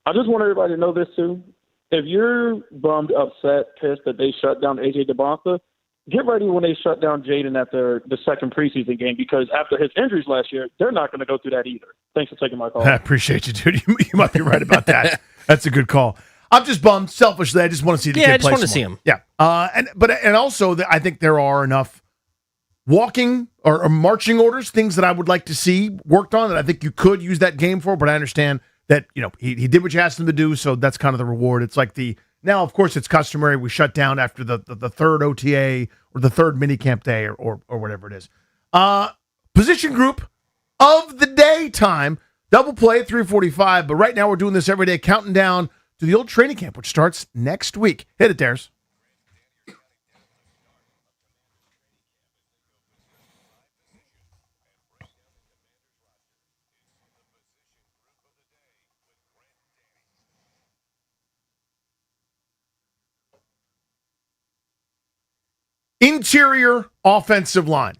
I just want everybody to know this, too. If you're bummed, upset, pissed that they shut down A.J. Devonta, get ready when they shut down Jaden at the second preseason game, because after his injuries last year, they're not going to go through that either. Thanks for taking my call. I appreciate you, dude. You might be right about that. That's a good call. I'm just bummed. Selfishly, I just want to see the kid play. I just want to some see more. him. Yeah. And also, I think there are enough walking or marching orders, things that I would like to see worked on that I think you could use that game for, but I understand that, he did what you asked him to do, so that's kind of the reward. It's like now, of course, it's customary. We shut down after the third OTA or the third minicamp day or whatever it is. Position group of the day time. Double play at 3:45, but right now we're doing this every day, counting down to the old training camp, which starts next week. Hit it, Dares. Interior offensive line.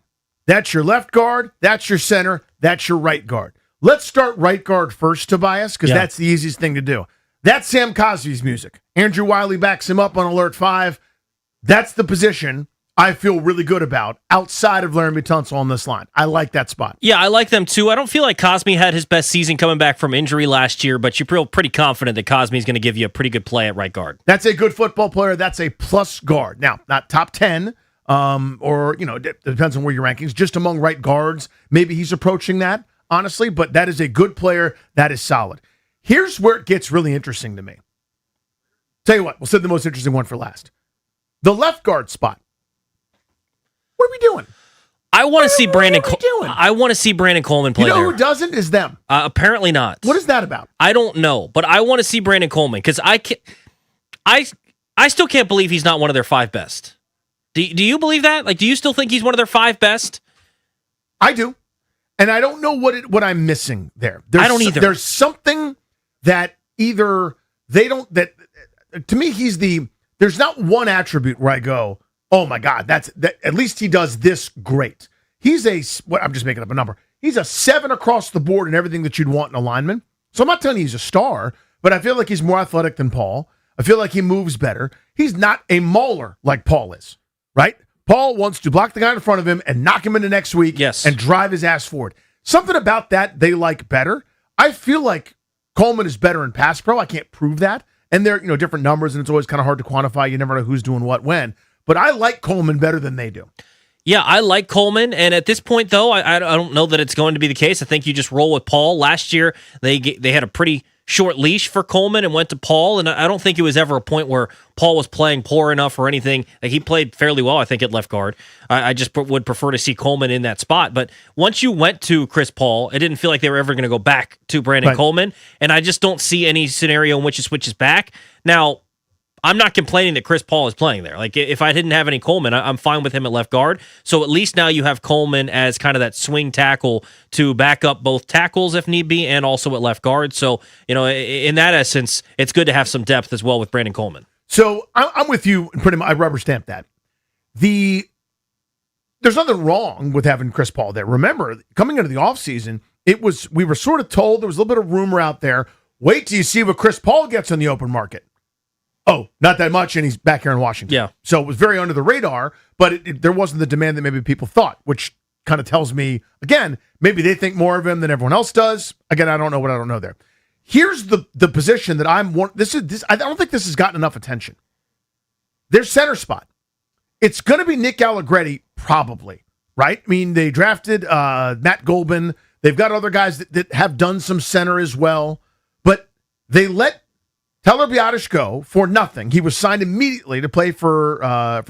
That's your left guard. That's your center. That's your right guard. Let's start right guard first, Tobias, because that's the easiest thing to do. That's Sam Cosby's music. Andrew Wiley backs him up on Alert 5. That's the position I feel really good about outside of Laramie Tunsil on this line. I like that spot. Yeah, I like them too. I don't feel like Cosby had his best season coming back from injury last year, but you feel pretty confident that Cosby's going to give you a pretty good play at right guard. That's a good football player. That's a plus guard. Now, not top 10, or, it depends on where your rankings, just among right guards. Maybe he's approaching that, honestly, but that is a good player. That is solid. Here's where it gets really interesting to me. Tell you what, we'll save the most interesting one for last. The left guard spot. What are we doing? I want to see Brandon. I want to see Brandon Coleman play. You know there. who doesn't is them. Apparently not. What is that about? I don't know, but I want to see Brandon Coleman because I still can't believe he's not one of their 5 best. Do you believe that? Like, do you still think he's one of their 5 best? I do, and I don't know what I'm missing there. I don't either. There's something that either they don't. That to me, there's not one attribute where I go, oh my God, that at least he does this great. He's I'm just making up a number. He's a 7 across the board in everything that you'd want in a lineman. So I'm not telling you he's a star, but I feel like he's more athletic than Paul. I feel like he moves better. He's not a mauler like Paul is, right? Paul wants to block the guy in front of him and knock him into next week and drive his ass forward. Something about that they like better. I feel like Coleman is better in pass pro. I can't prove that. And they're, different numbers, and it's always kind of hard to quantify. You never know who's doing what when. But I like Coleman better than they do. Yeah, I like Coleman, and at this point, though, I don't know that it's going to be the case. I think you just roll with Paul. Last year, they had a pretty short leash for Coleman and went to Paul, and I don't think it was ever a point where Paul was playing poor enough or anything. Like, he played fairly well, I think, at left guard. I just would prefer to see Coleman in that spot. But once you went to Chris Paul, it didn't feel like they were ever going to go back to Brandon Coleman, and I just don't see any scenario in which it switches back. Now, I'm not complaining that Chris Paul is playing there. Like, if I didn't have any Coleman, I'm fine with him at left guard. So at least now you have Coleman as kind of that swing tackle to back up both tackles if need be, and also at left guard. So, in that essence, it's good to have some depth as well with Brandon Coleman. So I'm with you. Pretty much, I rubber stamp that. There's nothing wrong with having Chris Paul there. Remember, coming into the offseason, we were sort of told, there was a little bit of rumor out there, wait till you see what Chris Paul gets on the open market. Oh, not that much, and he's back here in Washington. Yeah. So it was very under the radar, but there wasn't the demand that maybe people thought, which kind of tells me, again, maybe they think more of him than everyone else does. Again, I don't know what I don't know there. Here's the position that I don't think this has gotten enough attention. Their center spot. It's going to be Nick Allegretti, probably, right? I mean, they drafted Matt Golban. They've got other guys that have done some center as well, but they let Tyler Biadasz go for nothing. He was signed immediately to play for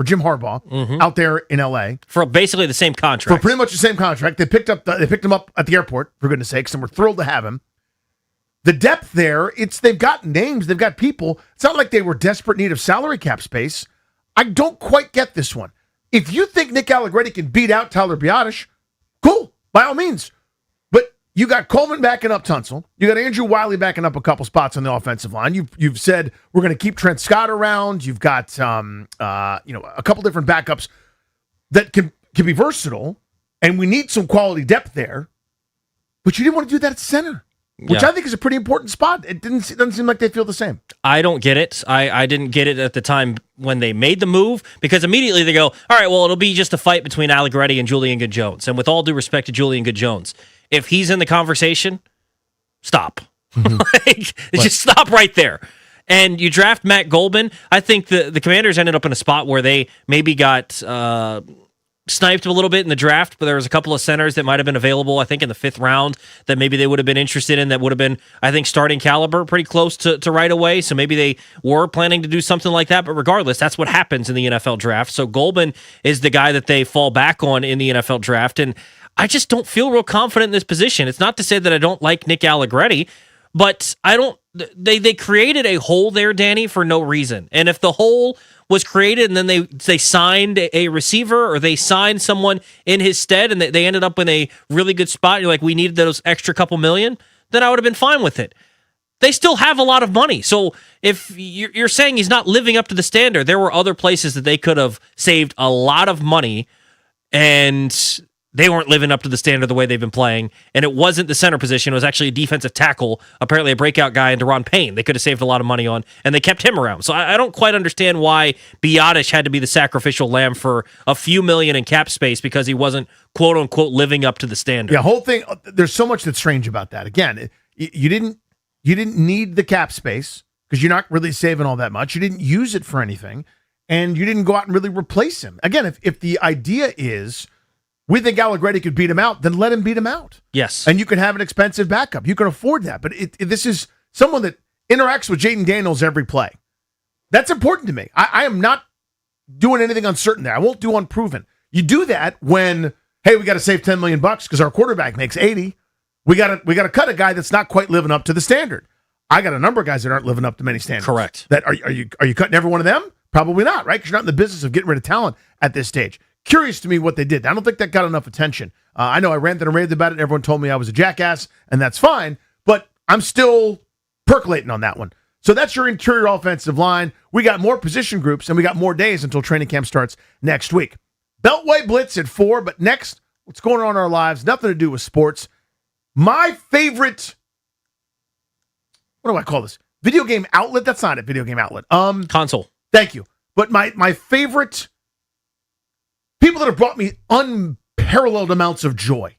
Jim Harbaugh out there in L.A. for basically the same contract. For pretty much the same contract. They picked him up at the airport, for goodness sakes, and we're thrilled to have him. The depth there, they've got names, they've got people. It's not like they were desperate need of salary cap space. I don't quite get this one. If you think Nick Allegretti can beat out Tyler Biadasz, cool, by all means. But you got Coleman backing up Tunsil. You got Andrew Wiley backing up a couple spots on the offensive line. You've said we're going to keep Trent Scott around. You've got a couple different backups that can be versatile, and we need some quality depth there. But you didn't want to do that at center, which I think is a pretty important spot. It doesn't seem like they feel the same. I don't get it. I didn't get it at the time when they made the move, because immediately they go, all right, well, it'll be just a fight between Allegretti and Julian Good-Jones. And with all due respect to Julian Good-Jones, if he's in the conversation, stop. Just stop right there. And you draft Matt Golban. I think the Commanders ended up in a spot where they maybe got sniped a little bit in the draft, but there was a couple of centers that might have been available, I think, in the 5th round that maybe they would have been interested in, that would have been, I think, starting caliber pretty close to right away. So maybe they were planning to do something like that. But regardless, that's what happens in the NFL draft. So Golban is the guy that they fall back on in the NFL draft. And I just don't feel real confident in this position. It's not to say that I don't like Nick Allegretti, but I don't. They created a hole there, Danny, for no reason. And if the hole was created and then they signed a receiver, or they signed someone in his stead, and they ended up in a really good spot, you're like, we needed those extra couple million, then I would have been fine with it. They still have a lot of money. So if you're saying he's not living up to the standard, there were other places that they could have saved a lot of money, and they weren't living up to the standard the way they've been playing. And it wasn't the center position. It was actually a defensive tackle, apparently a breakout guy in Deron Payne. They could have saved a lot of money on, and they kept him around. So I don't quite understand why Biadasz had to be the sacrificial lamb for a few million in cap space because he wasn't, quote unquote, living up to the standard. Yeah, whole thing, there's so much that's strange about that. Again, you didn't need the cap space because you're not really saving all that much. You didn't use it for anything, and you didn't go out and really replace him. Again, if the idea is we think Allegretti could beat him out, then let him beat him out. Yes. And you can have an expensive backup. You can afford that. But this is someone that interacts with Jaden Daniels every play. That's important to me. I am not doing anything uncertain there. I won't do unproven. You do that when, hey, we got to save $10 million because our quarterback makes 80. We got to cut a guy that's not quite living up to the standard. I got a number of guys that aren't living up to many standards. Correct. That are you cutting every one of them? Probably not, right? Because you're not in the business of getting rid of talent at this stage. Curious to me what they did. I don't think that got enough attention. I know I ranted and raved about it, and everyone told me I was a jackass, and that's fine, but I'm still percolating on that one. So that's your interior offensive line. We got more position groups, and we got more days until training camp starts next week. Beltway Blitz at 4, but next, what's going on in our lives? Nothing to do with sports. My favorite, what do I call this? Video game outlet? That's not a video game outlet. Console. Thank you. But my favorite people that have brought me unparalleled amounts of joy,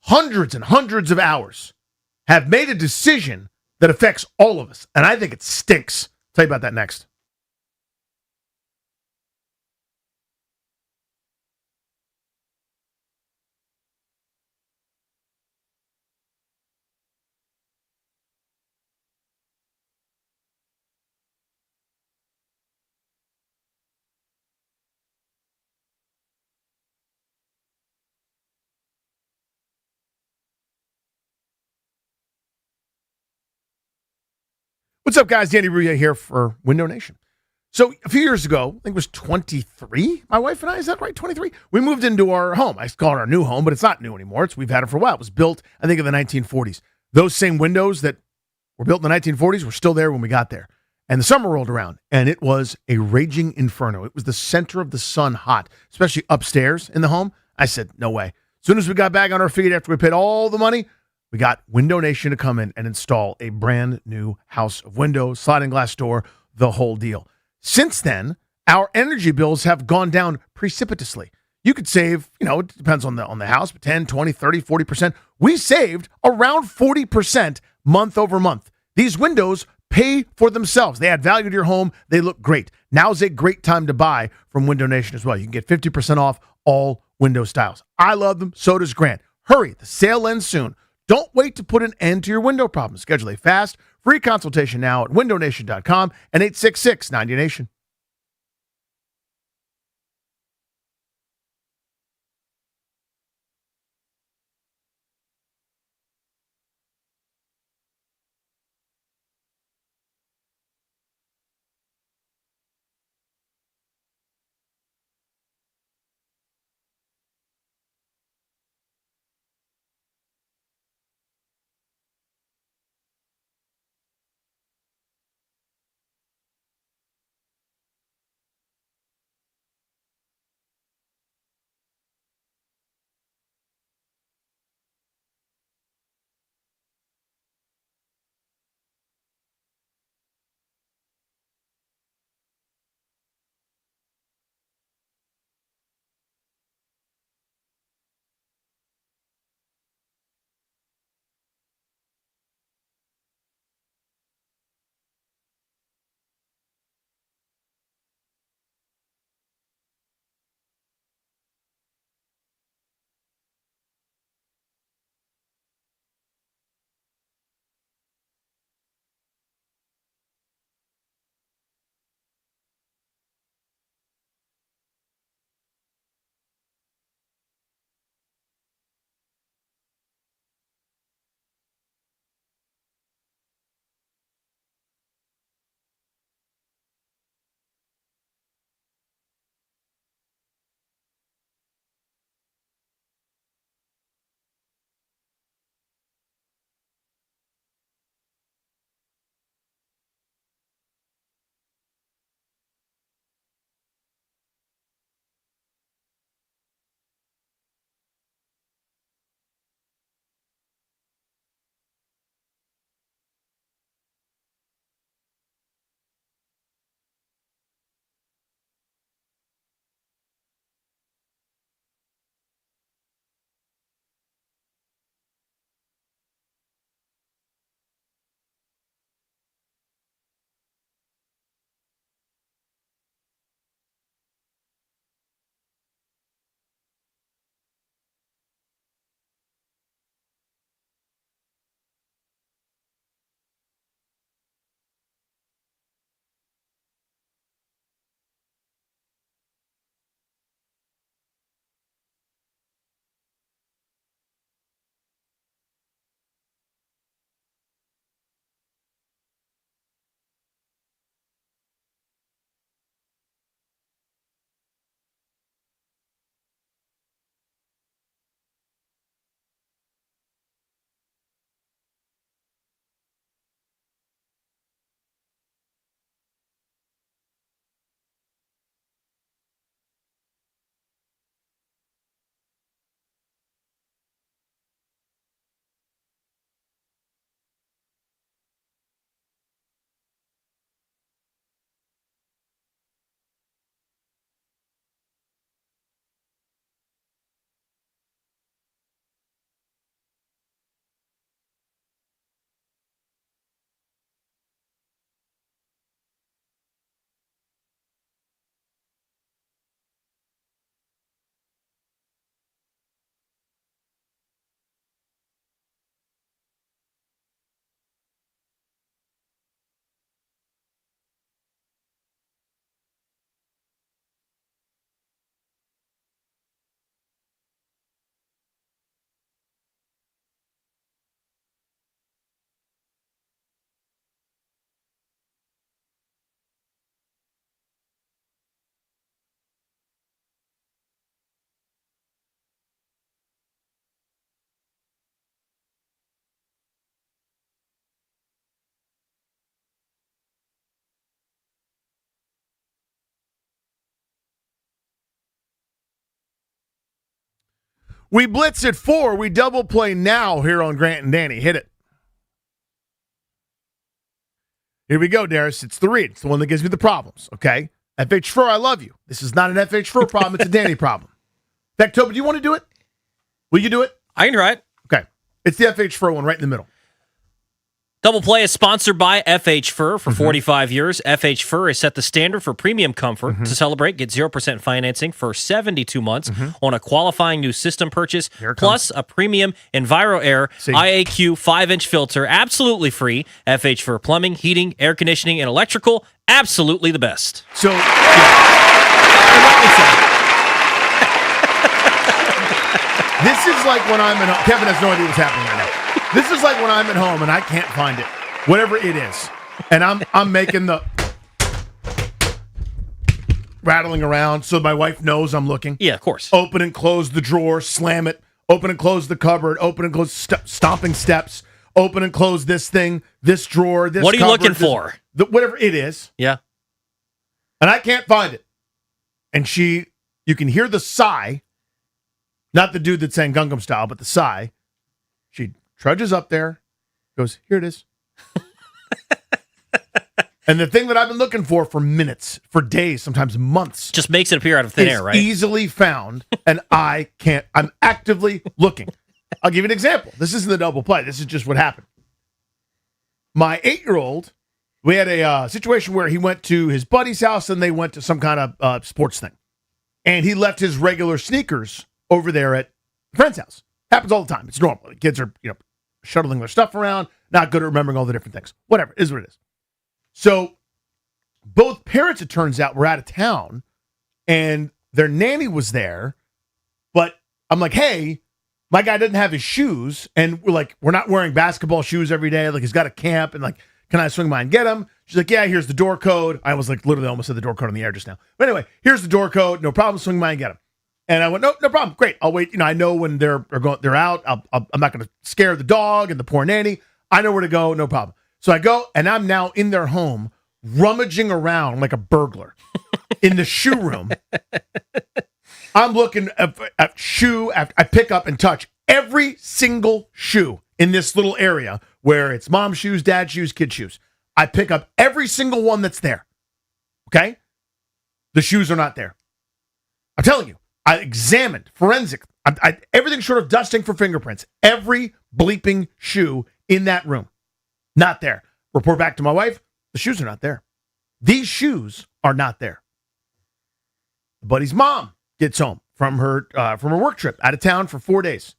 hundreds and hundreds of hours, have made a decision that affects all of us. And I think it stinks. I'll tell you about that next. What's up, guys? Danny Ruya here for Window Nation. So a few years ago, I think it was 23, my wife and I, is that right? 23? We moved into our home. I call it our new home, but it's not new anymore. We've had it for a while. It was built, I think, in the 1940s. Those same windows that were built in the 1940s were still there when we got there. And the summer rolled around, and it was a raging inferno. It was the center of the sun hot, especially upstairs in the home. I said, no way. As soon as we got back on our feet after we paid all the money, we got Window Nation to come in and install a brand new house of windows, sliding glass door, the whole deal. Since then, our energy bills have gone down precipitously. You could save, it depends on the house, but 10, 20, 30, 40%. We saved around 40% month over month. These windows pay for themselves. They add value to your home. They look great. Now's a great time to buy from Window Nation as well. You can get 50% off all window styles. I love them. So does Grant. Hurry. The sale ends soon. Don't wait to put an end to your window problem. Schedule a fast, free consultation now at windownation.com and 866-90Nation. We blitz at 4. We double play now here on Grant and Danny. Hit it. Here we go, Darius. It's the read. It's the one that gives me the problems, okay? FH Fur, I love you. This is not an FH Fur problem. It's a Danny problem. In fact, Toby, do you want to do it? Will you do it? I can try it. Okay. It's the FH Fur one right in the middle. Double Play is sponsored by FH Fur for 45 years. FH Fur has set the standard for premium comfort. To celebrate, get 0% financing for 72 months on a qualifying new system purchase, plus a premium EnviroAir IAQ 5-inch filter, absolutely free. FH Fur plumbing, heating, air conditioning, and electrical, absolutely the best. So, this is like when I'm at home. Kevin has no idea what's happening right now. This is like when I'm at home and I can't find it, whatever it is, and I'm making the rattling around so my wife knows I'm looking. Yeah, of course. Open and close the drawer, slam it. Open and close the cupboard. Open and close stomping steps. Open and close this thing, this drawer, this. What are you cupboard, looking for? Whatever it is. Yeah. And I can't find it. And you can hear the sigh, not the dude that's saying Gangnam Style, but the sigh. She trudges up there, goes, here it is. And the thing that I've been looking for minutes, for days, sometimes months. Just makes it appear out of thin air, right? Easily found, and I'm actively looking. I'll give you an example. This isn't the double play. This is just what happened. My 8-year-old, we had a situation where he went to his buddy's house and they went to some kind of sports thing. And he left his regular sneakers over there at a friend's house. Happens all the time. It's normal. The kids are, shuttling their stuff around, not good at remembering all the different things. Whatever. It is what it is. So both parents, it turns out, were out of town and their nanny was there. But I'm like, hey, my guy doesn't have his shoes. And we're not wearing basketball shoes every day. Like, he's got a camp. And can I swing by and get him? She's like, yeah, here's the door code. I was literally almost said the door code on the air just now. But anyway, here's the door code. No problem. Swing by and get him. And I went, no problem. Great. I'll wait. I know when they're out. I'm not going to scare the dog and the poor nanny. I know where to go. No problem. So I go, and I'm now in their home, rummaging around like a burglar in the shoe room. I'm looking at shoe. I pick up and touch every single shoe in this little area where it's mom's shoes, dad's shoes, kid's shoes. I pick up every single one that's there. Okay? The shoes are not there. I'm telling you. I examined forensic, everything short of dusting for fingerprints. Every bleeping shoe in that room, not there. Report back to my wife. The shoes are not there. These shoes are not there. The buddy's mom gets home from her work trip out of town for 4 days.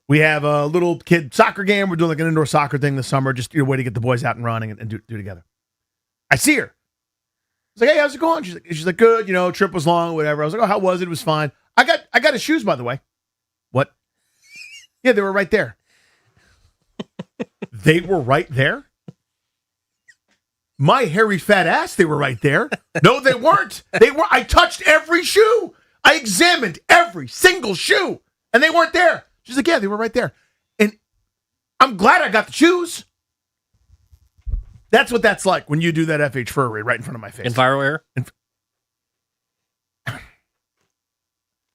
We have a little kid soccer game. We're doing an indoor soccer thing this summer, just a way to get the boys out and running and do together. I see her. I was like, hey, how's it going? She's like, good, trip was long, whatever. I was like, oh, how was it? It was fine. I got his shoes, by the way. What? Yeah, they were right there. They were right there? My hairy fat ass, they were right there. No, they weren't. I touched every shoe. I examined every single shoe, and they weren't there. She's like, yeah, they were right there. And I'm glad I got the shoes. That's what that's like when you do that FH Fur right in front of my face. EnviroAir?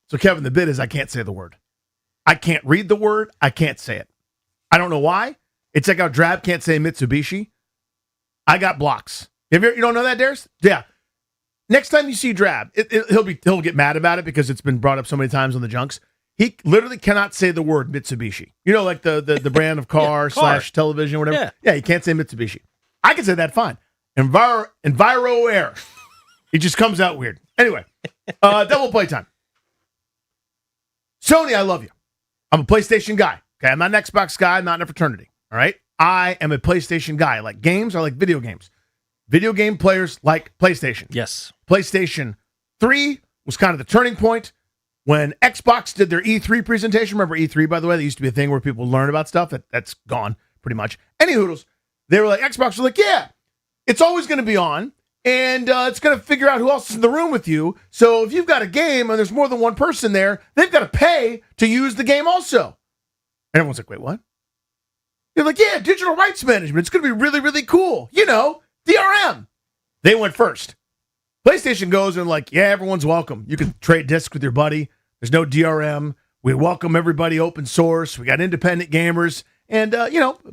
So, Kevin, the bit is I can't say the word. I can't read the word. I can't say it. I don't know why. It's like how Drab can't say Mitsubishi. I got blocks. You don't know that, Darius? Yeah. Next time you see Drab, he'll get mad about it because it's been brought up so many times on the Junks. He literally cannot say the word Mitsubishi. Like the brand of car / television, whatever. Yeah, he can't say Mitsubishi. I can say that fine. EnviroAir. It just comes out weird. Anyway, double play time. Sony, I love you. I'm a PlayStation guy. Okay, I'm not an Xbox guy. I'm not in a fraternity. All right? I am a PlayStation guy. I like games. I like video games. Video game players like PlayStation. Yes. PlayStation 3 was kind of the turning point when Xbox did their E3 presentation. Remember E3, by the way? That used to be a thing where people learn about stuff. That's gone pretty much. Any hoodles. They were like, Xbox was like, yeah, it's always going to be on, and it's going to figure out who else is in the room with you. So if you've got a game and there's more than one person there, they've got to pay to use the game also. And everyone's like, wait, what? They're like, yeah, digital rights management. It's going to be really, really cool. DRM. They went first. PlayStation goes and yeah, everyone's welcome. You can trade discs with your buddy. There's no DRM. We welcome everybody open source. We got independent gamers, and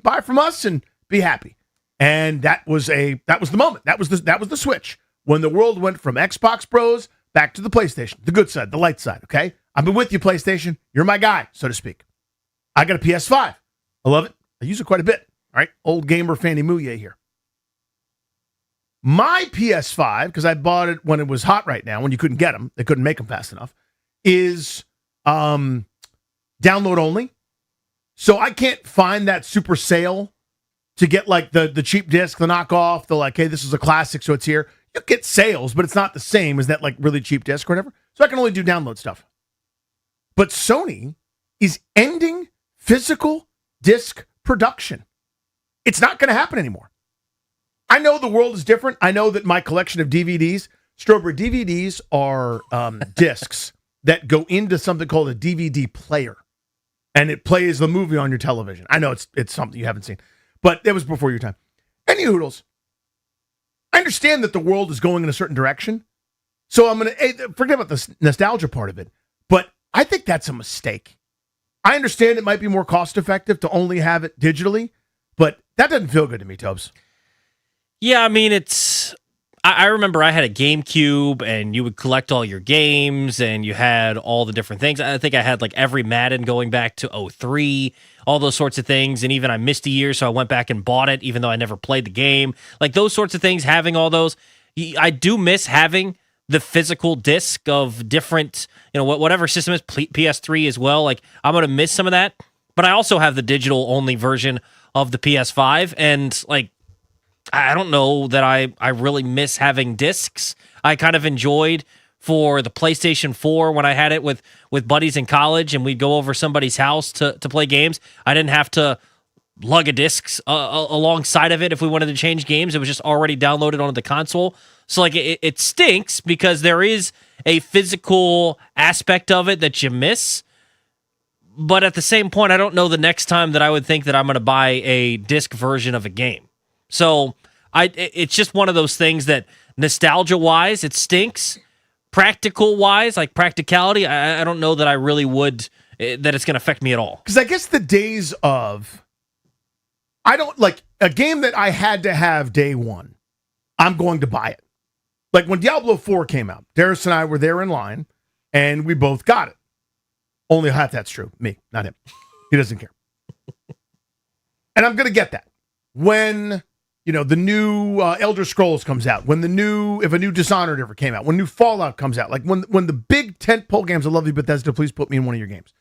buy from us and be happy. And that was the moment. That was the switch when the world went from Xbox Bros back to the PlayStation, the good side, the light side. Okay, I've been with you, PlayStation. You're my guy, so to speak. I got a PS5. I love it. I use it quite a bit. All right, old gamer Fanny Mouye here. My PS5, because I bought it when it was hot right now, when you couldn't get them, they couldn't make them fast enough, is download only. So I can't find that super sale to get like the cheap disc, the knockoff, the like, hey, this is a classic, so it's here. You get sales, but it's not the same as that like really cheap disc or whatever. So I can only do download stuff. But Sony is ending physical disc production. It's not going to happen anymore. I know the world is different. I know that my collection of DVDs, Strober, DVDs are discs that go into something called a DVD player. And it plays the movie on your television. I know it's something you haven't seen. But it was before your time. Any hoodles. I understand that the world is going in a certain direction. So I'm going to forget about the nostalgia part of it. But I think that's a mistake. I understand it might be more cost effective to only have it digitally. But that doesn't feel good to me, Tobes. Yeah, I mean, I remember I had a GameCube, and you would collect all your games, and you had all the different things. I think I had like every Madden going back to 2003, all those sorts of things. And even I missed a year, so I went back and bought it, even though I never played the game. Like those sorts of things, having all those. I do miss having the physical disc of different, whatever system is, PS3 as well. Like I'm going to miss some of that. But I also have the digital only version of the PS5, and like, I don't know that I really miss having discs. I kind of enjoyed for the PlayStation 4 when I had it with buddies in college and we'd go over somebody's house to play games. I didn't have to lug a disc alongside of it if we wanted to change games. It was just already downloaded onto the console. So like it stinks because there is a physical aspect of it that you miss. But at the same point, I don't know the next time that I would think that I'm going to buy a disc version of a game. So it's just one of those things that nostalgia-wise, it stinks. Practical-wise, like practicality, I don't know that I really would, that it's going to affect me at all. Because I guess the days of, I don't, like, a game that I had to have day one, I'm going to buy it. Like when Diablo 4 came out, Darius and I were there in line, and we both got it. Only half that's true. Me, not him. He doesn't care. And I'm going to get that. When, the new Elder Scrolls comes out, if a new Dishonored ever came out, when new Fallout comes out, like when the big tentpole games, I love you, Bethesda, please put me in one of your games.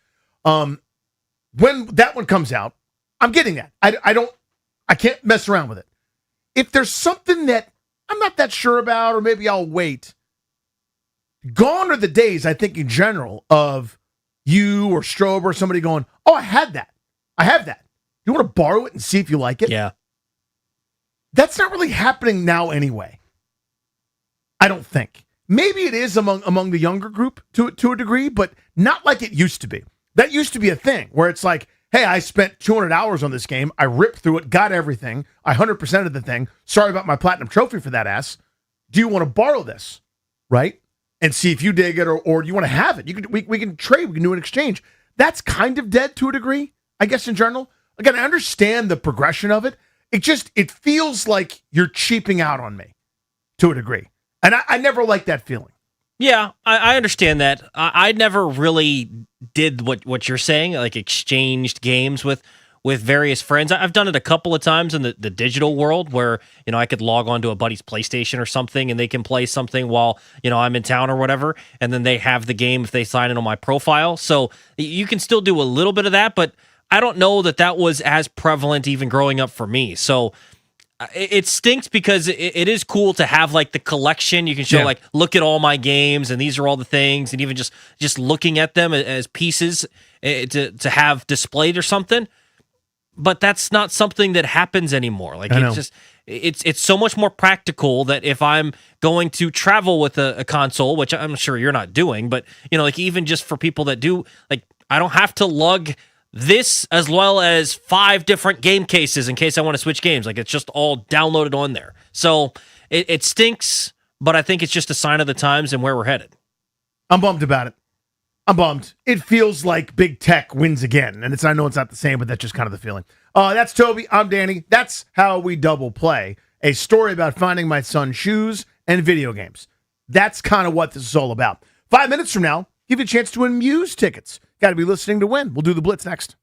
When that one comes out, I'm getting that. I can't mess around with it. If there's something that I'm not that sure about, or maybe I'll wait, gone are the days, I think in general, of you or Strobe or somebody going, oh, I had that. I have that. You want to borrow it and see if you like it? Yeah. That's not really happening now anyway. I don't think. Maybe it is among the younger group to a degree, but not like it used to be. That used to be a thing where it's like, hey, I spent 200 hours on this game. I ripped through it, got everything. I 100%ed the thing. Sorry about my platinum trophy for that ass. Do you want to borrow this? Right? And see if you dig it or you want to have it. We can trade. We can do an exchange. That's kind of dead to a degree, I guess, in general. Again, I understand the progression of it. It feels like you're cheaping out on me to a degree. And I never liked that feeling. Yeah, I understand that. I never really did what you're saying, like exchanged games with various friends. I've done it a couple of times in the digital world where, I could log on to a buddy's PlayStation or something and they can play something while, I'm in town or whatever. And then they have the game if they sign in on my profile. So you can still do a little bit of that, but I don't know that was as prevalent even growing up for me. So it stinks because it is cool to have like the collection. You can show like, look at all my games and these are all the things. And even just looking at them as pieces to have displayed or something. But that's not something that happens anymore. Like it's so much more practical that if I'm going to travel with a console, which I'm sure you're not doing, but like even just for people that do, like I don't have to lug this as well as 5 different game cases in case I want to switch games. Like it's just all downloaded on there. So it stinks, but I think it's just a sign of the times and where we're headed. I'm bummed about it. I'm bummed. It feels like Big Tech wins again, and I know it's not the same, but that's just kind of the feeling. That's Toby. I'm Danny. That's how we double play. A story about finding my son's shoes and video games. That's kind of what this is all about. 5 minutes from now, give you a chance to win Muse tickets. Got to be listening to win. We'll do the Blitz next.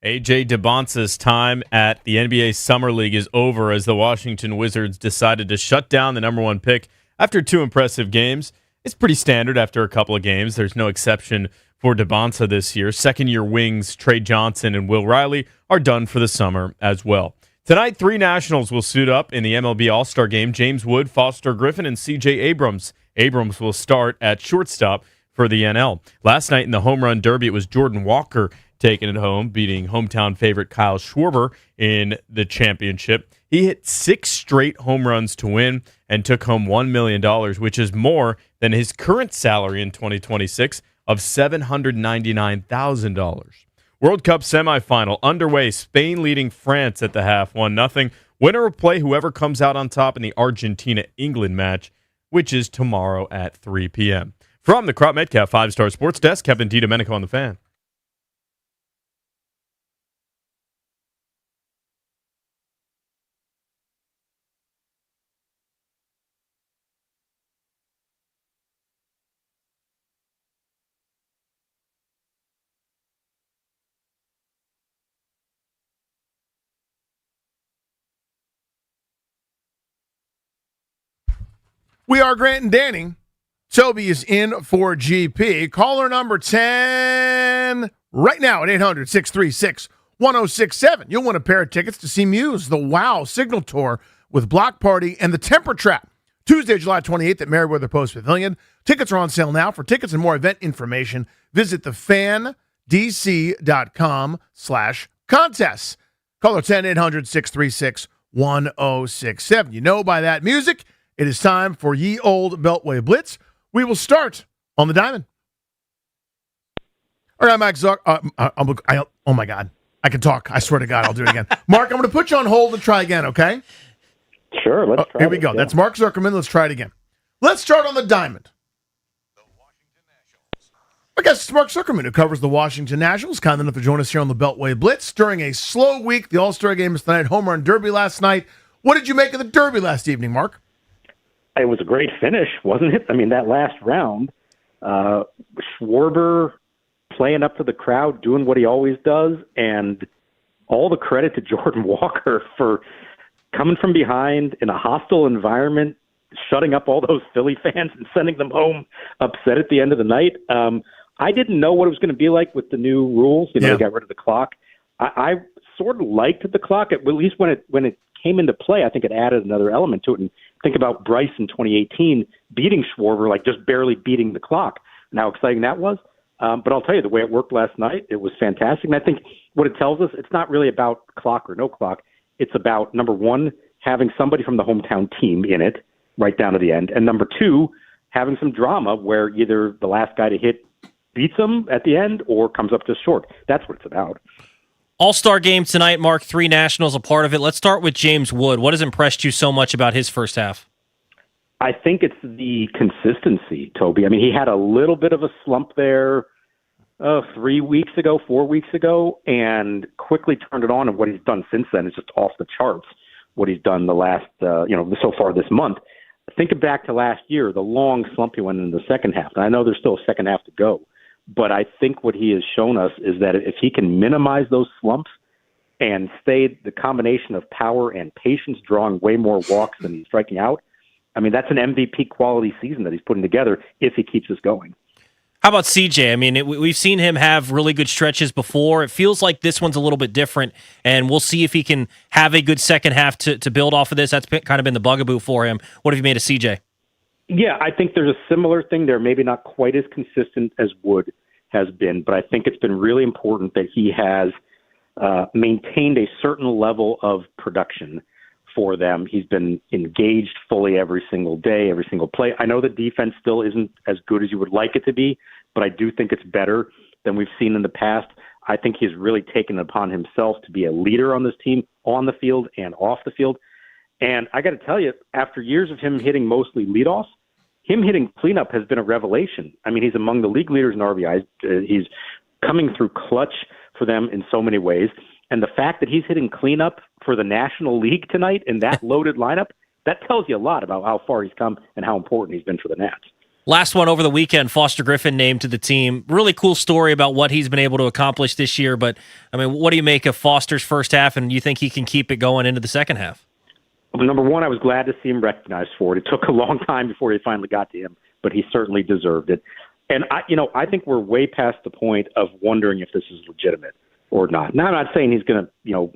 A.J. DeBonsa's time at the NBA Summer League is over as the Washington Wizards decided to shut down the number one pick after 2 impressive games. It's pretty standard after a couple of games. There's no exception for DeBonsa this year. Second-year wings Trey Johnson and Will Riley are done for the summer as well. Tonight, 3 Nationals will suit up in the MLB All-Star Game. James Wood, Foster Griffin, and C.J. Abrams. Abrams will start at shortstop for the NL. Last night in the Home Run Derby, it was Jordan Walker taking it home, beating hometown favorite Kyle Schwarber in the championship. He hit 6 straight home runs to win and took home $1 million, which is more than his current salary in 2026 of $799,000. World Cup semifinal underway. Spain leading France at the half, 1-0. Winner will play whoever comes out on top in the Argentina-England match, which is tomorrow at 3 p.m. From the Crop Metcalf 5-Star Sports Desk, Kevin DiDomenico on the Fan. We are Grant and Danny. Toby is in for GP. Caller number 10 right now at 800-636-1067. You'll win a pair of tickets to see Muse, the WOW Signal Tour with Block Party and the Temper Trap. Tuesday, July 28th at Meriwether Post Pavilion. Tickets are on sale now. For tickets and more event information, visit thefandc.com/contests. Caller 10-800-636-1067. You know by that music, it is time for Ye Old Beltway Blitz. We will start on the diamond. All right, Mike Zuck. Oh, my God. I can talk. I swear to God, I'll do it again. Mark, I'm going to put you on hold and try again, okay? Sure, let's try Here we go. Yeah. That's Mark Zuckerman. Let's try it again. Let's start on the diamond. I guess it's Mark Zuckerman who covers the Washington Nationals. Kind enough to join us here on the Beltway Blitz. During a slow week, the All-Star Game is tonight. Home Run Derby last night. What did you make of the Derby last evening, Mark? It was a great finish, wasn't it? I mean, that last round, Schwarber playing up to the crowd, doing what he always does, and all the credit to Jordan Walker for coming from behind in a hostile environment, shutting up all those Philly fans and sending them home upset at the end of the night. I didn't know what it was going to be like with the new rules. They got rid of the clock. I sort of liked the clock, at least when it came into play. I think it added another element to it. And think about Bryce in 2018 beating Schwarber, like just barely beating the clock, and how exciting that was. But I'll tell you, the way it worked last night, it was fantastic. And I think what it tells us, it's not really about clock or no clock. It's about, number one, having somebody from the hometown team in it right down to the end. And number two, having some drama where either the last guy to hit beats him at the end or comes up just short. That's what it's about. All-Star Game tonight, Mark. 3 Nationals a part of it. Let's start with James Wood. What has impressed you so much about his first half? I think it's the consistency, Toby. I mean, he had a little bit of a slump there 4 weeks ago, and quickly turned it on. And what he's done since then is just off the charts. What he's done the last, so far this month. Think back to last year, the long slump he went in the second half. And I know there's still a second half to go. But I think what he has shown us is that if he can minimize those slumps and stay the combination of power and patience, drawing way more walks than he's striking out, I mean, that's an MVP quality season that he's putting together if he keeps this going. How about CJ? I mean, we've seen him have really good stretches before. It feels like this one's a little bit different, and we'll see if he can have a good second half to build off of this. That's kind of been the bugaboo for him. What have you made of CJ? Yeah, I think there's a similar thing there, maybe not quite as consistent as Wood has been, but I think it's been really important that he has maintained a certain level of production for them. He's been engaged fully every single day, every single play. I know the defense still isn't as good as you would like it to be, but I do think it's better than we've seen in the past. I think he's really taken it upon himself to be a leader on this team, on the field and off the field. And I got to tell you, after years of him hitting mostly leadoffs, him hitting cleanup has been a revelation. I mean, he's among the league leaders in RBIs. He's coming through clutch for them in so many ways. And the fact that he's hitting cleanup for the National League tonight in that loaded lineup, that tells you a lot about how far he's come and how important he's been for the Nats. Last one over the weekend, Foster Griffin named to the team. Really cool story about what he's been able to accomplish this year. But, I mean, what do you make of Foster's first half, and you think he can keep it going into the second half? Well, number one, I was glad to see him recognized for it. It took a long time before he finally got to him, but he certainly deserved it. And, I think we're way past the point of wondering if this is legitimate or not. Now, I'm not saying he's going to,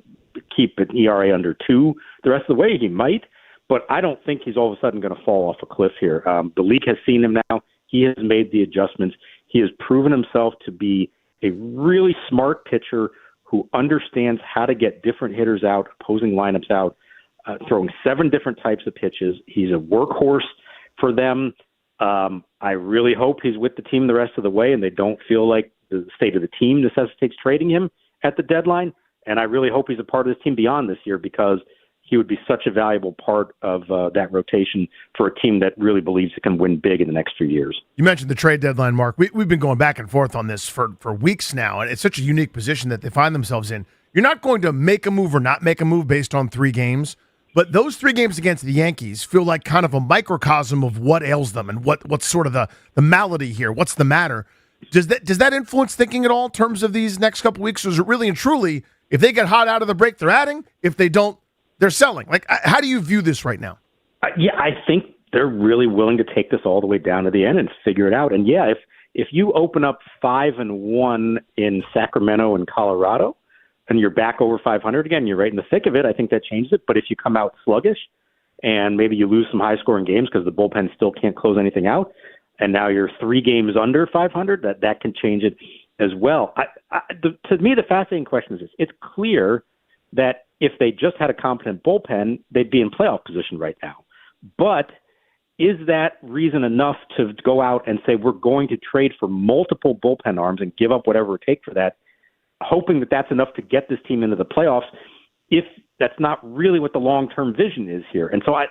keep an ERA under 2 the rest of the way. He might. But I don't think he's all of a sudden going to fall off a cliff here. The league has seen him now. He has made the adjustments. He has proven himself to be a really smart pitcher who understands how to get different hitters out, opposing lineups out, throwing 7 different types of pitches. He's a workhorse for them. I really hope he's with the team the rest of the way and they don't feel like the state of the team necessitates trading him at the deadline. And I really hope he's a part of this team beyond this year because he would be such a valuable part of that rotation for a team that really believes it can win big in the next few years. You mentioned the trade deadline, Mark. We've been going back and forth on this for weeks now, and it's such a unique position that they find themselves in. You're not going to make a move or not make a move based on 3 games, but those 3 games against the Yankees feel like kind of a microcosm of what ails them and what's sort of the malady here. What's the matter? Does that influence thinking at all in terms of these next couple weeks, or is it really and truly, if they get hot out of the break, they're adding? If they don't, they're selling. Like, how do you view this right now? I think they're really willing to take this all the way down to the end and figure it out. And yeah, if you open up 5-1 in Sacramento and Colorado, and you're back over 500 again, you're right in the thick of it. I think that changes it. But if you come out sluggish, and maybe you lose some high-scoring games because the bullpen still can't close anything out, and now you're 3 games under 500, that can change it as well. To me, the fascinating question is this: it's clear that if they just had a competent bullpen, they'd be in playoff position right now. But is that reason enough to go out and say we're going to trade for multiple bullpen arms and give up whatever it takes for that, hoping that that's enough to get this team into the playoffs, if that's not really what the long-term vision is here? And so I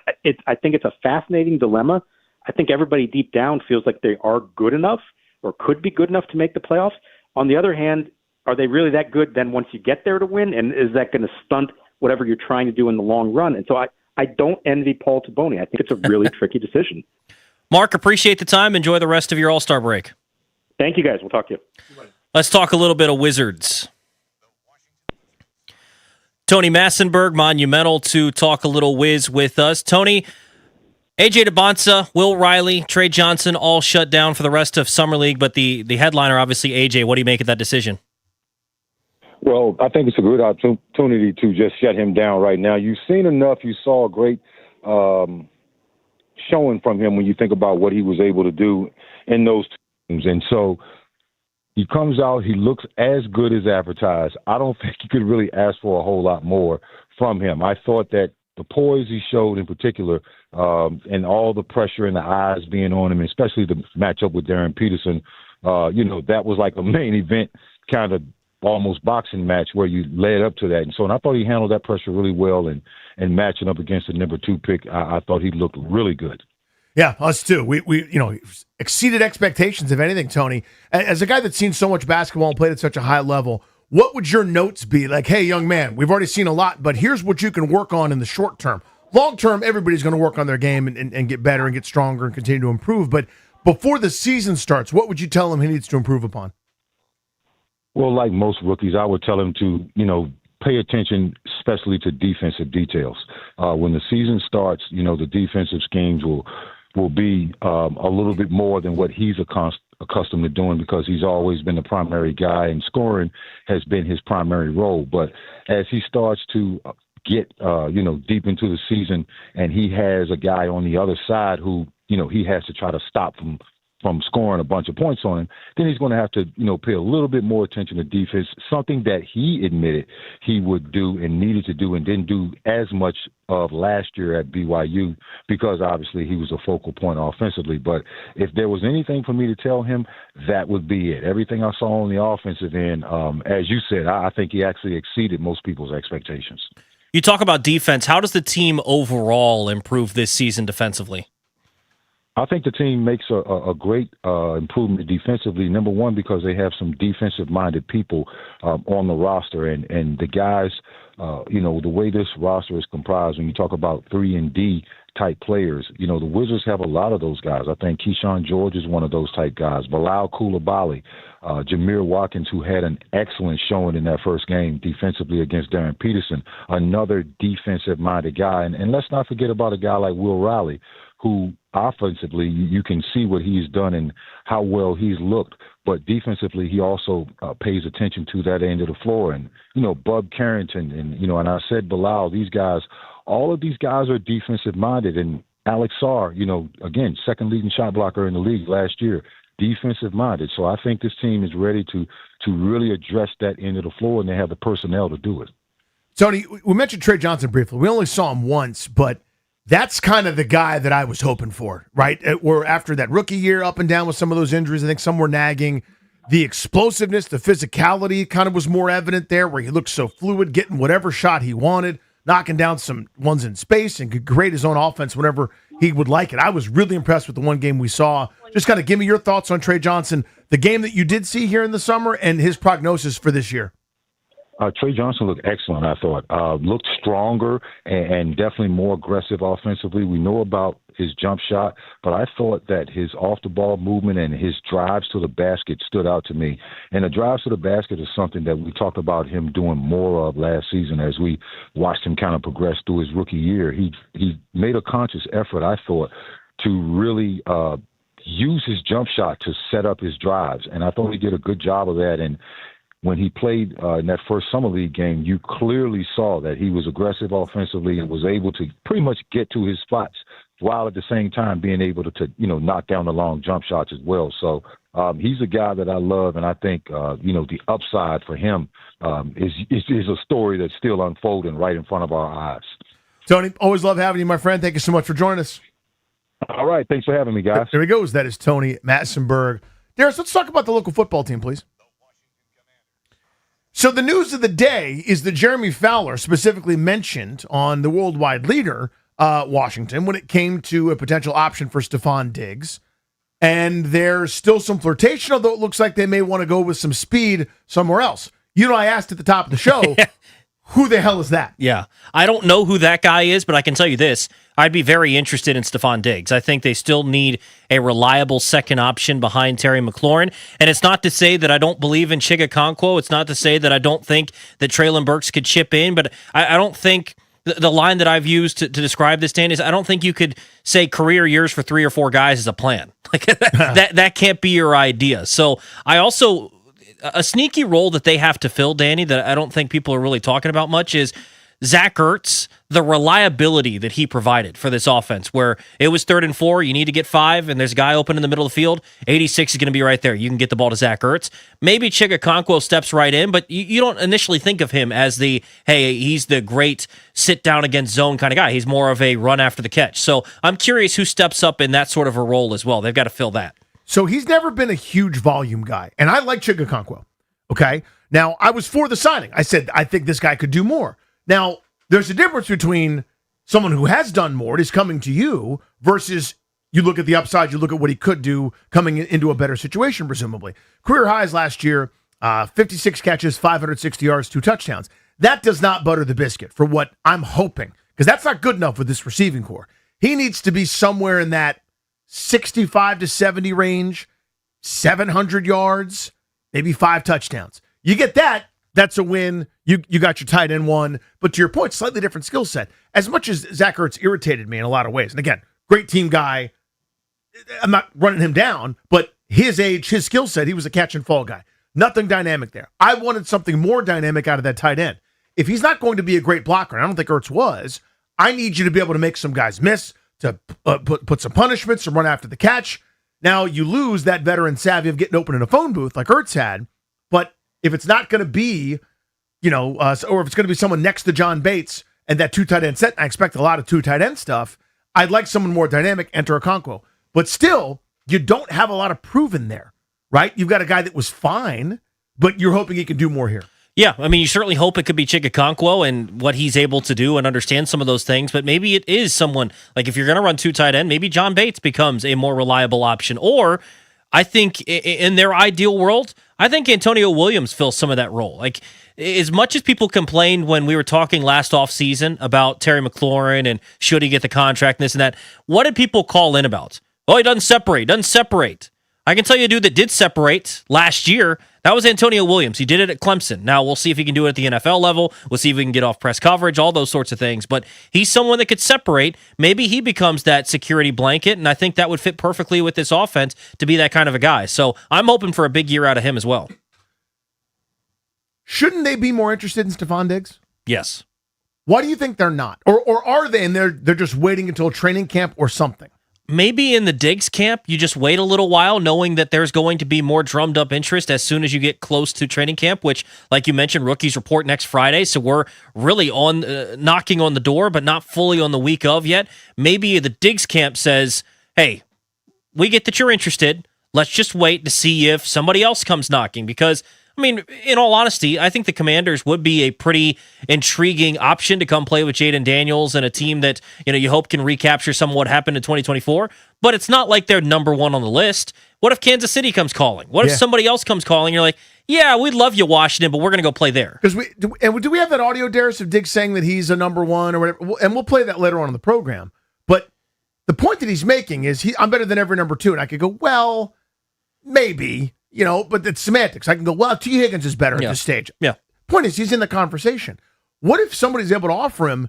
think it's a fascinating dilemma. I think everybody deep down feels like they are good enough or could be good enough to make the playoffs. On the other hand, are they really that good then once you get there to win? And is that going to stunt whatever you're trying to do in the long run? And so I don't envy Paul Taboni. I think it's a really tricky decision. Mark, appreciate the time. Enjoy the rest of your All-Star break. Thank you, guys. We'll talk to you. Let's talk a little bit of Wizards. Tony Massenberg, Monumental, to talk a little Wiz with us. Tony, AJ DeBonsa, Will Riley, Trey Johnson all shut down for the rest of Summer League, but the headliner, obviously, AJ. What do you make of that decision? Well, I think it's a good opportunity to just shut him down right now. You've seen enough. You saw a great showing from him when you think about what he was able to do in those teams. And so he comes out, he looks as good as advertised. I don't think you could really ask for a whole lot more from him. I thought that the poise he showed in particular, and all the pressure and the eyes being on him, especially the matchup with Darren Peterson, that was like a main event kind of almost boxing match where you led up to that. And I thought he handled that pressure really well, and matching up against the number 2 pick, I thought he looked really good. Yeah, us too. We exceeded expectations, if anything, Tony. As a guy that's seen so much basketball and played at such a high level, what would your notes be? Like, hey, young man, we've already seen a lot, but here's what you can work on in the short term. Long term, everybody's going to work on their game and get better and get stronger and continue to improve. But before the season starts, what would you tell him he needs to improve upon? Well, like most rookies, I would tell him to, pay attention, especially to defensive details. When the season starts, the defensive schemes will be a little bit more than what he's accustomed to doing, because he's always been the primary guy and scoring has been his primary role. But as he starts to get, deep into the season, and he has a guy on the other side who, he has to try to stop from scoring a bunch of points on him, then he's going to have to, pay a little bit more attention to defense, something that he admitted he would do and needed to do and didn't do as much of last year at BYU, because obviously he was a focal point offensively. But if there was anything for me to tell him, that would be it. Everything I saw on the offensive end, as you said, I think he actually exceeded most people's expectations. You talk about defense. How does the team overall improve this season defensively? I think the team makes a great improvement defensively, number one, because they have some defensive-minded people on the roster. And the guys, the way this roster is comprised, when you talk about 3 and D type players. You know, the Wizards have a lot of those guys. I think Keyshawn George is one of those type guys. Bilal Coulibaly, Jameer Watkins, who had an excellent showing in that first game defensively against Darren Peterson, another defensive-minded guy. And let's not forget about a guy like Will Riley, who offensively you can see what he's done and how well he's looked. But defensively, he also pays attention to that end of the floor. And, you know, Bub Carrington and, you know, and I said Bilal, these guys, all of these guys are defensive-minded. And Alex Sarr, you know, again, second leading shot blocker in the league last year, defensive-minded. So I think this team is ready to really address that end of the floor, and they have the personnel to do it. Tony, we mentioned Trey Johnson briefly. We only saw him once, but that's kind of the guy that I was hoping for, right? Where after that rookie year, up and down with some of those injuries, I think some were nagging. The explosiveness, the physicality kind of was more evident there, where he looked so fluid, getting whatever shot he wanted, knocking down some ones in space, and could create his own offense whenever he would like it. I was really impressed with the one game we saw. Just kind of give me your thoughts on Trey Johnson, the game that you did see here in the summer, and his prognosis for this year. Trey Johnson looked excellent, I thought. Looked stronger and definitely more aggressive offensively. We know about his jump shot, but I thought that his off-the-ball movement and his drives to the basket stood out to me. And the drives to the basket is something that we talked about him doing more of last season as we watched him kind of progress through his rookie year. He made a conscious effort, I thought, to really use his jump shot to set up his drives. And I thought he did a good job of that. And when he played in that first Summer League game, you clearly saw that he was aggressive offensively and was able to pretty much get to his spots while at the same time being able to knock down the long jump shots as well. So he's a guy that I love, and I think, the upside for him is a story that's still unfolding right in front of our eyes. Tony, always love having you, my friend. Thank you so much for joining us. All right. Thanks for having me, guys. There he goes. That is Tony Matzenberg. Darius, let's talk about the local football team, please. So the news of the day is that Jeremy Fowler specifically mentioned on the Worldwide Leader, Washington, when it came to a potential option for Stephon Diggs. And there's still some flirtation, although it looks like they may want to go with some speed somewhere else. You know, I asked at the top of the show, who the hell is that? Yeah. I don't know who that guy is, but I can tell you this. I'd be very interested in Stephon Diggs. I think they still need a reliable second option behind Terry McLaurin. And it's not to say that I don't believe in Chig Okonkwo. It's not to say that I don't think that Treylon Burks could chip in, but I don't think the line that I've used to describe this, Dan, is I don't think you could say career years for 3 or 4 guys is a plan. Like that can't be your idea. So I also, a sneaky role that they have to fill, Danny, that I don't think people are really talking about much is Zach Ertz, the reliability that he provided for this offense, where it was 3rd and 4, you need to get 5, and there's a guy open in the middle of the field, 86 is going to be right there. You can get the ball to Zach Ertz. Maybe Chig Okonkwo steps right in, but you don't initially think of him as he's the great sit-down against zone kind of guy. He's more of a run after the catch. So I'm curious who steps up in that sort of a role as well. They've got to fill that. So he's never been a huge volume guy, and I like Chig Okonkwo, okay? Now, I was for the signing. I said, I think this guy could do more. Now, there's a difference between someone who has done more, is coming to you, versus you look at the upside, you look at what he could do coming into a better situation, presumably. Career highs last year, 56 catches, 560 yards, 2 touchdowns. That does not butter the biscuit for what I'm hoping, because that's not good enough with this receiving core. He needs to be somewhere in that 65 to 70 range, 700 yards, maybe 5 touchdowns. You get that, that's a win. You got your tight end one. But to your point, slightly different skill set. As much as Zach Ertz irritated me in a lot of ways, and again, great team guy, I'm not running him down, but his age, his skill set, he was a catch and fall guy. Nothing dynamic there. I wanted something more dynamic out of that tight end. If he's not going to be a great blocker, and I don't think Ertz was, I need you to be able to make some guys miss, to put some punishments, to run after the catch. Now, you lose that veteran savvy of getting open in a phone booth like Ertz had, but if it's not going to be, or if it's going to be someone next to John Bates and that 2 tight end set, I expect a lot of 2 tight end stuff, I'd like someone more dynamic, enter Okonkwo. But still, you don't have a lot of proven there, right? You've got a guy that was fine, but you're hoping he can do more here. Yeah, I mean, you certainly hope it could be Chig Okonkwo and what he's able to do and understand some of those things, but maybe it is someone, like if you're going to run 2 tight end, maybe John Bates becomes a more reliable option, or I think in their ideal world, I think Antonio Williams fills some of that role. Like, as much as people complained when we were talking last offseason about Terry McLaurin and should he get the contract and this and that, what did people call in about? Oh, he doesn't separate. I can tell you a dude that did separate last year. That was Antonio Williams. He did it at Clemson. Now, we'll see if he can do it at the NFL level. We'll see if we can get off press coverage, all those sorts of things. But he's someone that could separate. Maybe he becomes that security blanket, and I think that would fit perfectly with this offense to be that kind of a guy. So I'm hoping for a big year out of him as well. Shouldn't they be more interested in Stephon Diggs? Yes. Why do you think they're not? Or are they, and they're just waiting until training camp or something? Maybe in the Diggs camp, you just wait a little while knowing that there's going to be more drummed up interest as soon as you get close to training camp, which, like you mentioned, rookies report next Friday. So we're really on knocking on the door, but not fully on the week of yet. Maybe the Diggs camp says, hey, we get that you're interested. Let's just wait to see if somebody else comes knocking. Because, I mean, in all honesty, I think the Commanders would be a pretty intriguing option to come play with Jaden Daniels and a team that, you hope can recapture some of what happened in 2024. But it's not like they're number one on the list. What if Kansas City comes calling? What if somebody else comes calling? You're like, yeah, we'd love you, Washington, but we're going to go play there. Because do we have that audio, Darius, of Diggs saying that he's a number one or whatever? And we'll play that later on in the program. But the point that he's making is I'm better than every number two. And I could go, well, maybe. But it's semantics. I can go, well, T. Higgins is better at this stage. Yeah. Point is, he's in the conversation. What if somebody's able to offer him,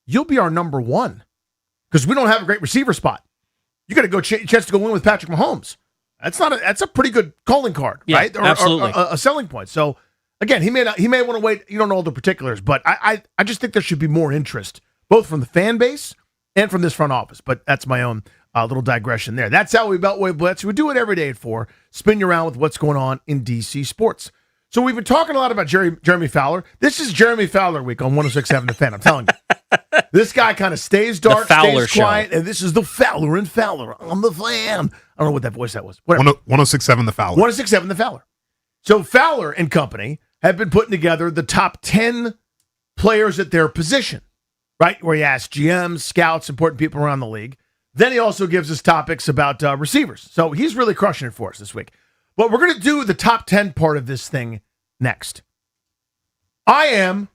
you'll be our number one? Because we don't have a great receiver spot. You got to go chance to go win with Patrick Mahomes. That's a pretty good calling card, right? Absolutely. Or a selling point. So again, he may want to wait. You don't know all the particulars, but I just think there should be more interest, both from the fan base and from this front office. But that's my own little digression there. That's how we Beltway Blitz. We do it every day at 4. Spin you around with what's going on in DC sports. So we've been talking a lot about Jeremy Fowler. This is Jeremy Fowler week on 106.7 The Fan. I'm telling you. This guy kind of stays dark, stays quiet, and this is the Fowler and Fowler on The Fan. I don't know what that voice that was. 106.7 The Fowler. 106.7 The Fowler. So Fowler and company have been putting together the top 10 players at their position, right? Where he asks GMs, scouts, important people around the league. Then he also gives us topics about receivers. So he's really crushing it for us this week. But we're going to do the top 10 part of this thing next. I am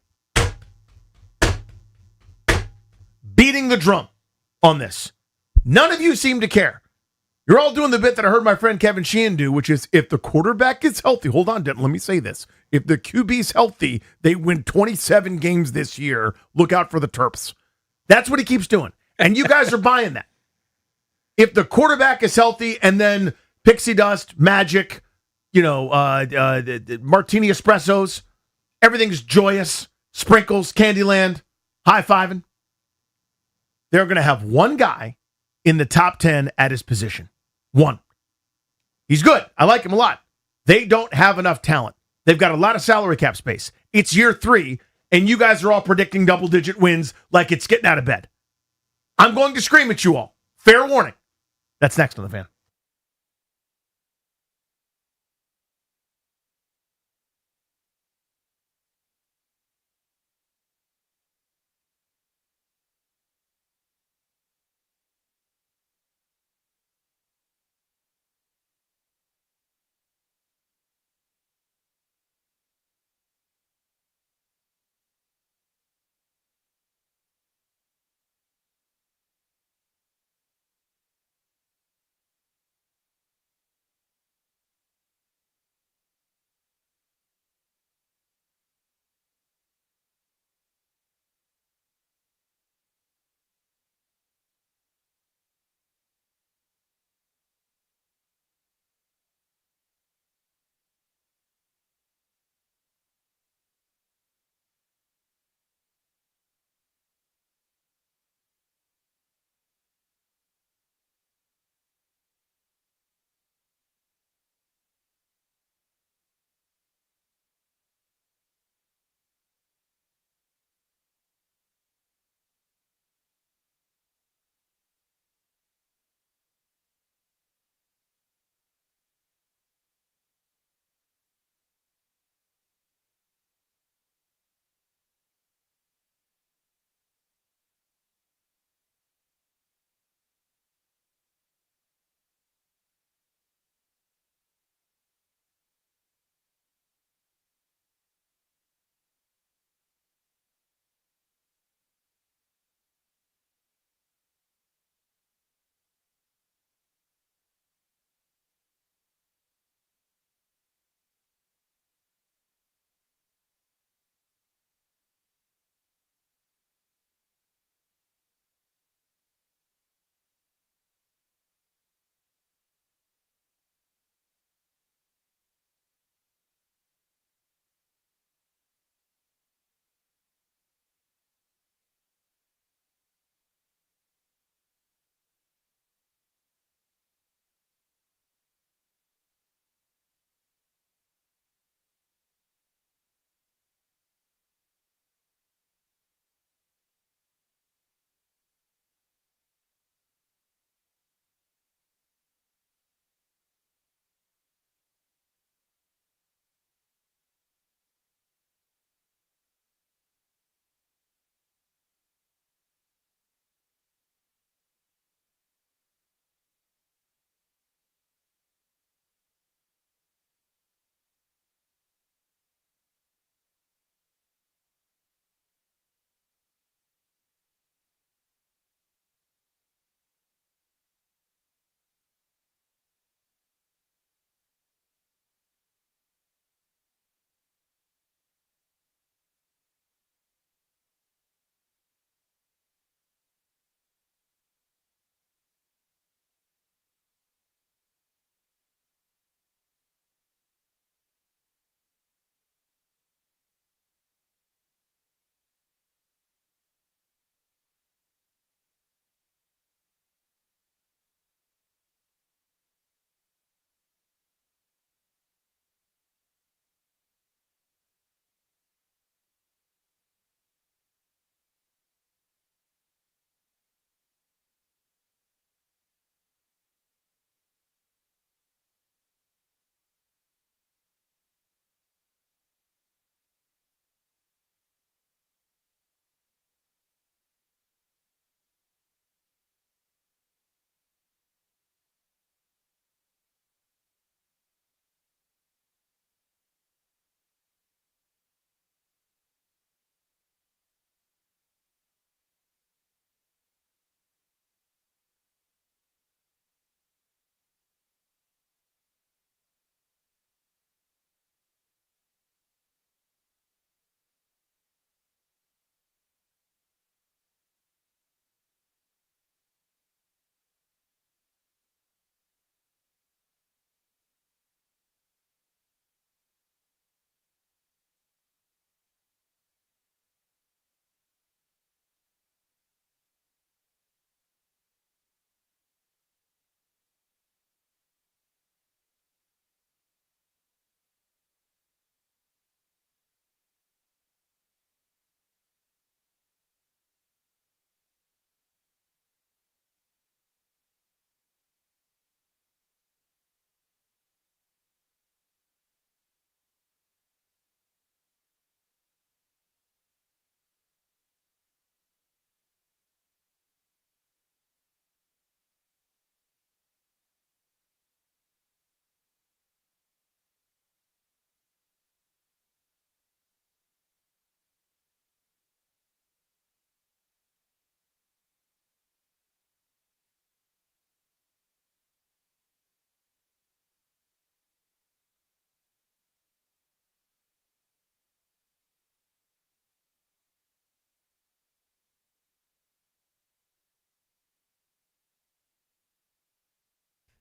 beating the drum on this. None of you seem to care. You're all doing the bit that I heard my friend Kevin Sheehan do, which is if the quarterback is healthy, hold on, Denton, let me say this. If the QB's healthy, they win 27 games this year. Look out for the Terps. That's what he keeps doing. And you guys are buying that. If the quarterback is healthy and then pixie dust, magic, martini espressos, everything's joyous, sprinkles, Candyland, high-fiving, they're going to have one guy in the top 10 at his position. One. He's good. I like him a lot. They don't have enough talent. They've got a lot of salary cap space. It's year 3, and you guys are all predicting double-digit wins like it's getting out of bed. I'm going to scream at you all. Fair warning. That's next on The Fan.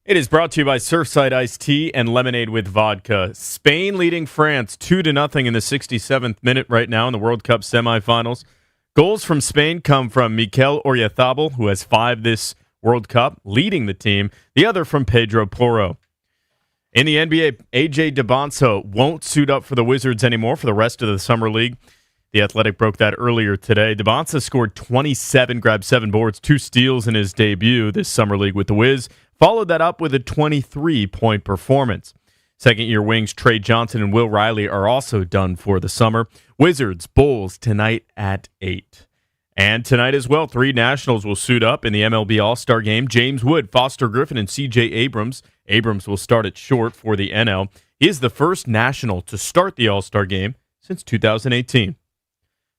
It is brought to you by Surfside Iced Tea and Lemonade with Vodka. Spain leading France 2-0 in the 67th minute right now in the World Cup semifinals. Goals from Spain come from Mikel Oyarzabal, who has 5 this World Cup, leading the team. The other from Pedro Porro. In the NBA, AJ DeBonso won't suit up for the Wizards anymore for the rest of the Summer League. The Athletic broke that earlier today. DeBonso scored 27, grabbed 7 boards, 2 steals in his debut this Summer League with the Wiz. Followed that up with a 23-point performance. Second-year wings Trey Johnson and Will Riley are also done for the summer. Wizards, Bulls tonight at 8. And tonight as well, 3 Nationals will suit up in the MLB All-Star Game. James Wood, Foster Griffin, and C.J. Abrams. Abrams will start at short for the NL. He is the first National to start the All-Star Game since 2018.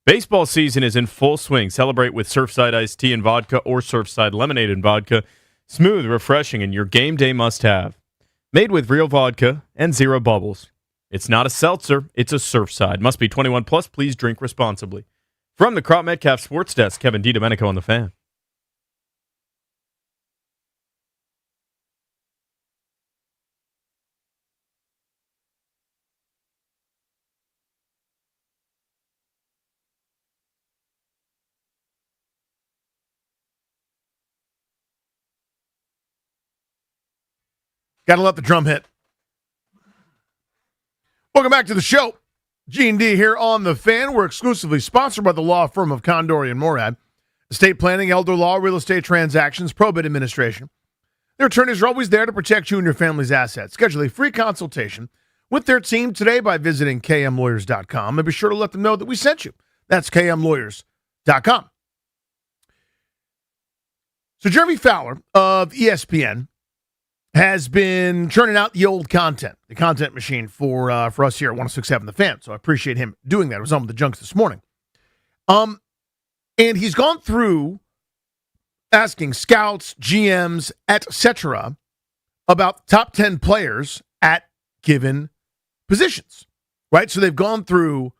Baseball season is in full swing. Celebrate with Surfside Iced Tea and Vodka or Surfside Lemonade and Vodka. Smooth, refreshing, and your game day must-have. Made with real vodka and 0 bubbles. It's not a seltzer, it's a Surfside. Must be 21 plus. Please drink responsibly. From the Crop Metcalf Sports Desk, Kevin DiDomenico on the Fan. Got to let the drum hit. Welcome back to the show. G&D here on The Fan. We're exclusively sponsored by the law firm of Condori and Morad. Estate planning, elder law, real estate transactions, probate administration. Their attorneys are always there to protect you and your family's assets. Schedule a free consultation with their team today by visiting kmlawyers.com and be sure to let them know that we sent you. That's kmlawyers.com. So Jeremy Fowler of ESPN has been churning out the old content, the content machine for us here at 106.7 The Fan. So I appreciate him doing that. I was on with the Junks this morning. And he's gone through asking scouts, GMs, etc. about top 10 players at given positions, right? So they've gone through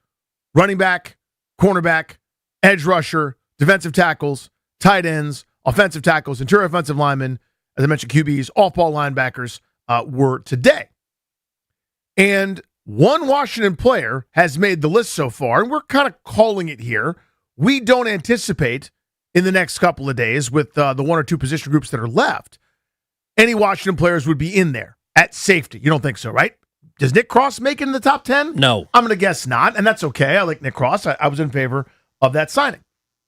running back, cornerback, edge rusher, defensive tackles, tight ends, offensive tackles, interior offensive linemen, as I mentioned, QBs, off-ball linebackers were today. And one Washington player has made the list so far, and we're kind of calling it here. We don't anticipate in the next couple of days with the 1 or 2 position groups that are left, any Washington players would be in there at safety. You don't think so, right? Does Nick Cross make it in the top 10? No. I'm going to guess not, and that's okay. I like Nick Cross. I was in favor of that signing.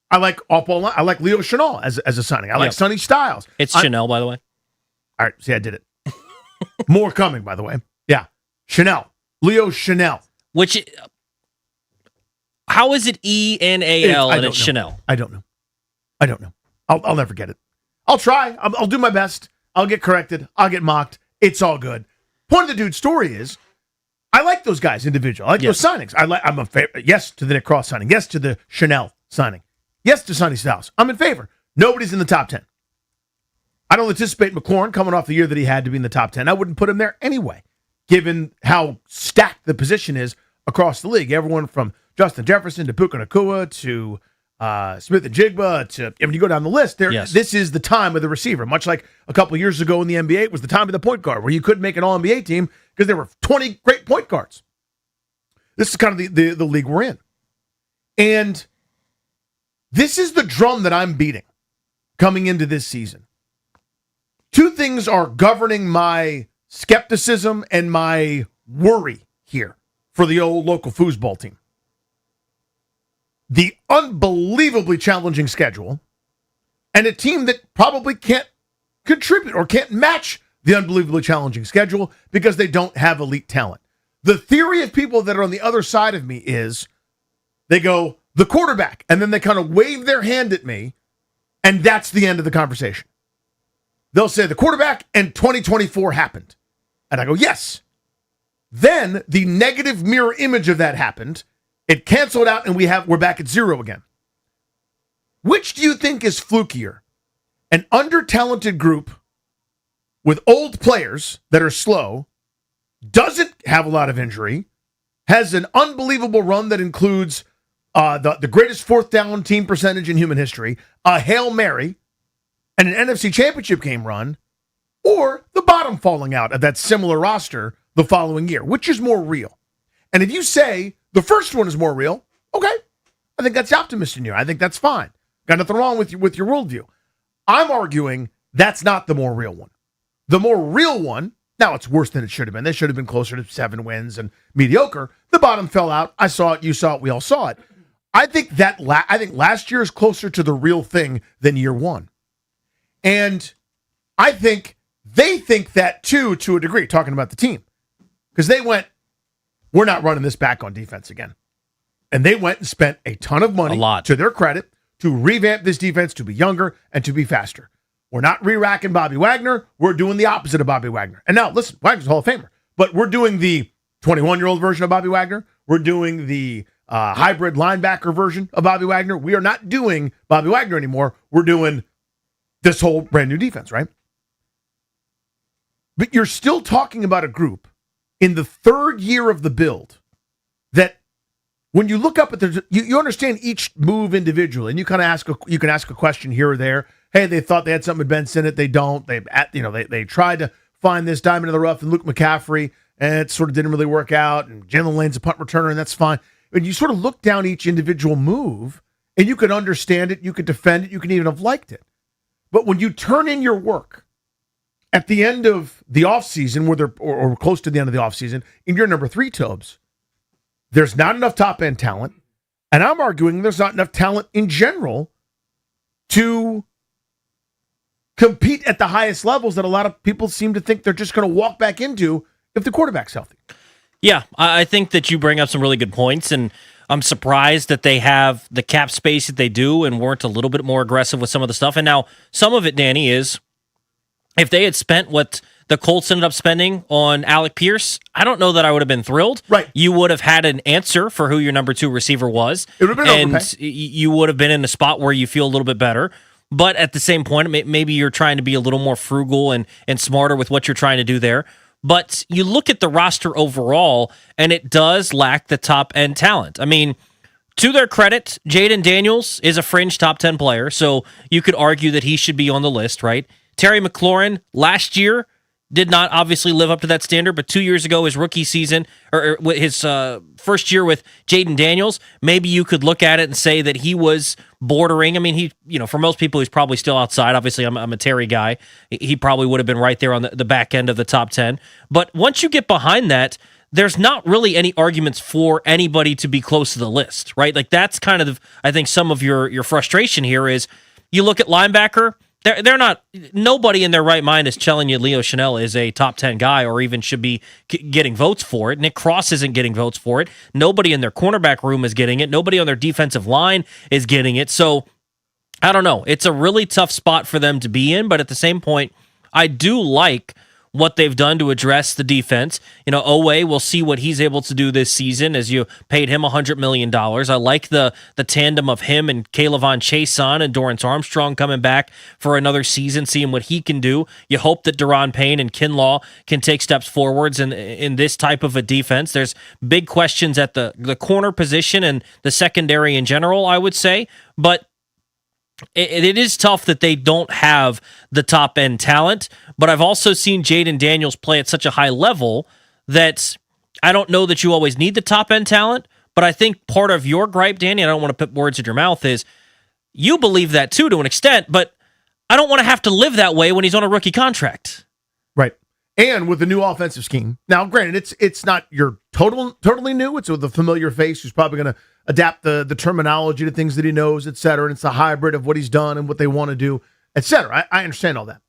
I like off-ball. I like Leo Chenal as a signing. I like Sonny Styles. It's Chanel, by the way. All right, see, I did it. More coming, by the way. Yeah, Chanel. Leo Chenal. Which, how is it E-N-A-L and it's Chanel? I don't know. I'll never get it. I'll try. I'll do my best. I'll get corrected. I'll get mocked. It's all good. Point of the dude's story is, I like those guys individually. I like those signings. I'm a favor. Yes to the Nick Cross signing. Yes to the Chanel signing. Yes to Sonny Styles. I'm in favor. Nobody's in the top 10. I don't anticipate McLaurin coming off the year that he had to be in the top 10. I wouldn't put him there anyway, given how stacked the position is across the league. Everyone from Justin Jefferson to Puka Nacua to Smith and Jigba to, I mean, you go down the list, this is the time of the receiver. Much like a couple years ago in the NBA, it was the time of the point guard where you couldn't make an All-NBA team because there were 20 great point guards. This is kind of the league we're in. And this is the drum that I'm beating coming into this season. 2 things are governing my skepticism and my worry here for the old local foosball team. The unbelievably challenging schedule and a team that probably can't contribute or can't match the unbelievably challenging schedule because they don't have elite talent. The theory of people that are on the other side of me is they go, the quarterback, and then they kind of wave their hand at me, and that's the end of the conversation. They'll say the quarterback and 2024 happened. And I go, yes. Then the negative mirror image of that happened. It canceled out and we're back at 0 again. Which do you think is flukier? An under-talented group with old players that are slow, doesn't have a lot of injury, has an unbelievable run that includes the greatest 4th down team percentage in human history, a Hail Mary, and an NFC Championship game run, or the bottom falling out of that similar roster the following year. Which is more real? And if you say the first one is more real, okay, I think that's the optimist in you. I think that's fine. Got nothing wrong with your worldview. I'm arguing that's not the more real one. The more real one, now it's worse than it should have been. They should have been closer to 7 wins and mediocre. The bottom fell out. I saw it. You saw it. We all saw it. I think I think last year is closer to the real thing than year one. And I think they think that too, to a degree, talking about the team. Because they went, we're not running this back on defense again. And they went and spent a ton of money, to their credit, to revamp this defense, to be younger and to be faster. We're not re-racking Bobby Wagner. We're doing the opposite of Bobby Wagner. And now, listen, Wagner's a Hall of Famer. But we're doing the 21-year-old version of Bobby Wagner. We're doing the hybrid linebacker version of Bobby Wagner. We are not doing Bobby Wagner anymore. We're doing this whole brand new defense, right? But you're still talking about a group in the third year of the build that when you look up at you understand each move individually, and you kind of you can ask a question here or there. Hey, they thought they had something with Ben Sinnott. They don't. They tried to find this diamond in the rough in Luke McCaffrey, and it sort of didn't really work out. And Jalen Lane's a punt returner, and that's fine. But you sort of look down each individual move, and you could understand it, you could defend it, you can even have liked it. But when you turn in your work at the end of the offseason, or close to the end of the offseason, in your number 3, Tobes, there's not enough top-end talent, and I'm arguing there's not enough talent in general to compete at the highest levels that a lot of people seem to think they're just going to walk back into if the quarterback's healthy. Yeah, I think that you bring up some really good points, and I'm surprised that they have the cap space that they do and weren't a little bit more aggressive with some of the stuff. And now some of it, Danny, is if they had spent what the Colts ended up spending on Alec Pierce, I don't know that I would have been thrilled. Right. You would have had an answer for who your number 2 receiver was. It would have been and you would have been in a spot where you feel a little bit better. But at the same point, maybe you're trying to be a little more frugal and smarter with what you're trying to do there. But you look at the roster overall, and it does lack the top-end talent. I mean, to their credit, Jaden Daniels is a fringe top 10 player, so you could argue that he should be on the list, right? Terry McLaurin last year did not obviously live up to that standard, but 2 years ago, his rookie season, or his first year with Jaden Daniels, maybe you could look at it and say that he was bordering. I mean, for most people, he's probably still outside. Obviously, I'm a Terry guy. He probably would have been right there on the back end of the top 10. But once you get behind that, there's not really any arguments for anybody to be close to the list, right? Like that's kind of, I think, some of your frustration here is you look at linebacker. They're not. Nobody in their right mind is telling you Leo Chanel is a top 10 guy or even should be getting votes for it. Nick Cross isn't getting votes for it. Nobody in their cornerback room is getting it. Nobody on their defensive line is getting it. So I don't know. It's a really tough spot for them to be in, but at the same point, I do like what they've done to address the defense. Owe, we'll see what he's able to do this season as you paid him $100 million. I like the tandem of him and Kayvon Chason and Dorrance Armstrong coming back for another season, seeing what he can do. You hope that Daron Payne and Kinlaw can take steps forwards in this type of a defense. There's big questions at the corner position and the secondary in general, I would say, but it is tough that they don't have the top-end talent, but I've also seen Jaden Daniels play at such a high level that I don't know that you always need the top-end talent, but I think part of your gripe, Danny, I don't want to put words in your mouth, is you believe that too to an extent, but I don't want to have to live that way when he's on a rookie contract. Right. And with the new offensive scheme. Now, granted, it's not your totally new. It's with a familiar face who's probably going to adapt the terminology to things that he knows, et cetera. And it's a hybrid of what he's done and what they want to do, et cetera. I understand all that.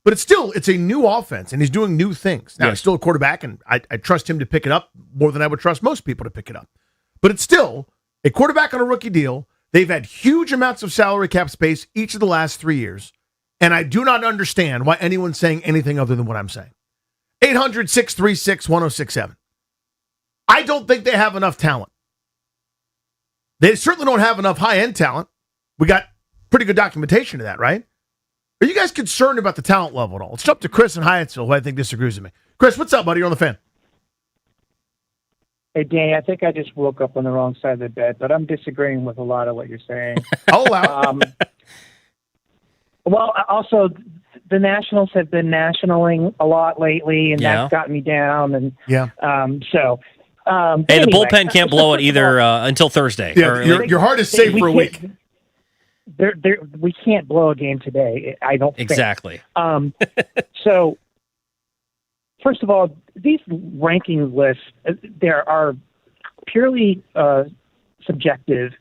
But it's a new offense, and he's doing new things. Now, He's still a quarterback, and I trust him to pick it up more than I would trust most people to pick it up. But it's still a quarterback on a rookie deal. They've had huge amounts of salary cap space each of the last 3 years, and I do not understand why anyone's saying anything other than what I'm saying. 800-636-1067. I don't think they have enough talent. They certainly don't have enough high-end talent. We got pretty good documentation of that, right? Are you guys concerned about the talent level at all? Let's jump to Chris in Hyattsville, who I think disagrees with me. Chris, what's up, buddy? You're on the Fan. Hey, Danny, I think I just woke up on the wrong side of the bed, but I'm disagreeing with a lot of what you're saying. Oh, wow. Well, also, the Nationals have been nationaling a lot lately, and that's gotten me down. And yeah, so. Hey, anyway, the bullpen can't blow it either until Thursday. Yeah, your heart is safe for a week. We can't blow a game today. I don't think. Exactly. So, first of all, these ranking lists there are purely subjective.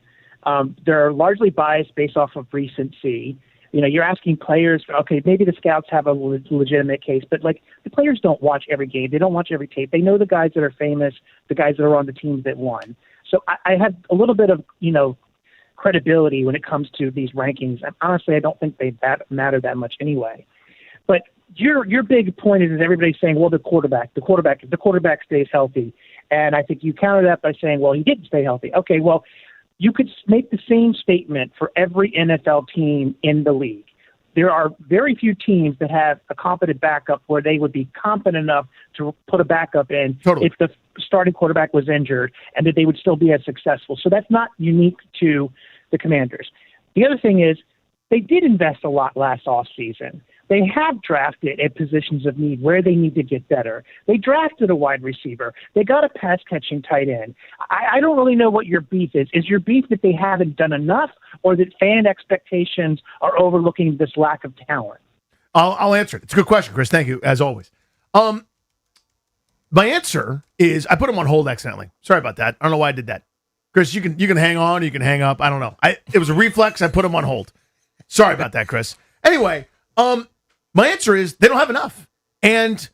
They're largely biased based off of recency. You know, you're asking players, okay, maybe the scouts have a legitimate case, but like the players don't watch every game. They don't watch every tape. They know the guys that are famous, the guys that are on the teams that won. So I have a little bit of, credibility when it comes to these rankings. And honestly, I don't think they matter that much anyway. But your big point is everybody's saying, well, the quarterback, if the quarterback stays healthy. And I think you counter that by saying, well, he didn't stay healthy. Okay, well, you could make the same statement for every NFL team in the league. There are very few teams that have a competent backup where they would be competent enough to put a backup in if the starting quarterback was injured and that they would still be as successful. So that's not unique to the Commanders. The other thing is they did invest a lot last offseason. They have drafted at positions of need where they need to get better. They drafted a wide receiver. They got a pass-catching tight end. I don't really know what your beef is. Is your beef that they haven't done enough or that fan expectations are overlooking this lack of talent? I'll answer it. It's a good question, Chris. Thank you, as always. My answer is I put him on hold accidentally. Sorry about that. I don't know why I did that. Chris, you can hang on, you can hang up. I don't know. It was a reflex. I put him on hold. Sorry about that, Chris. Anyway, my answer is they don't have enough. And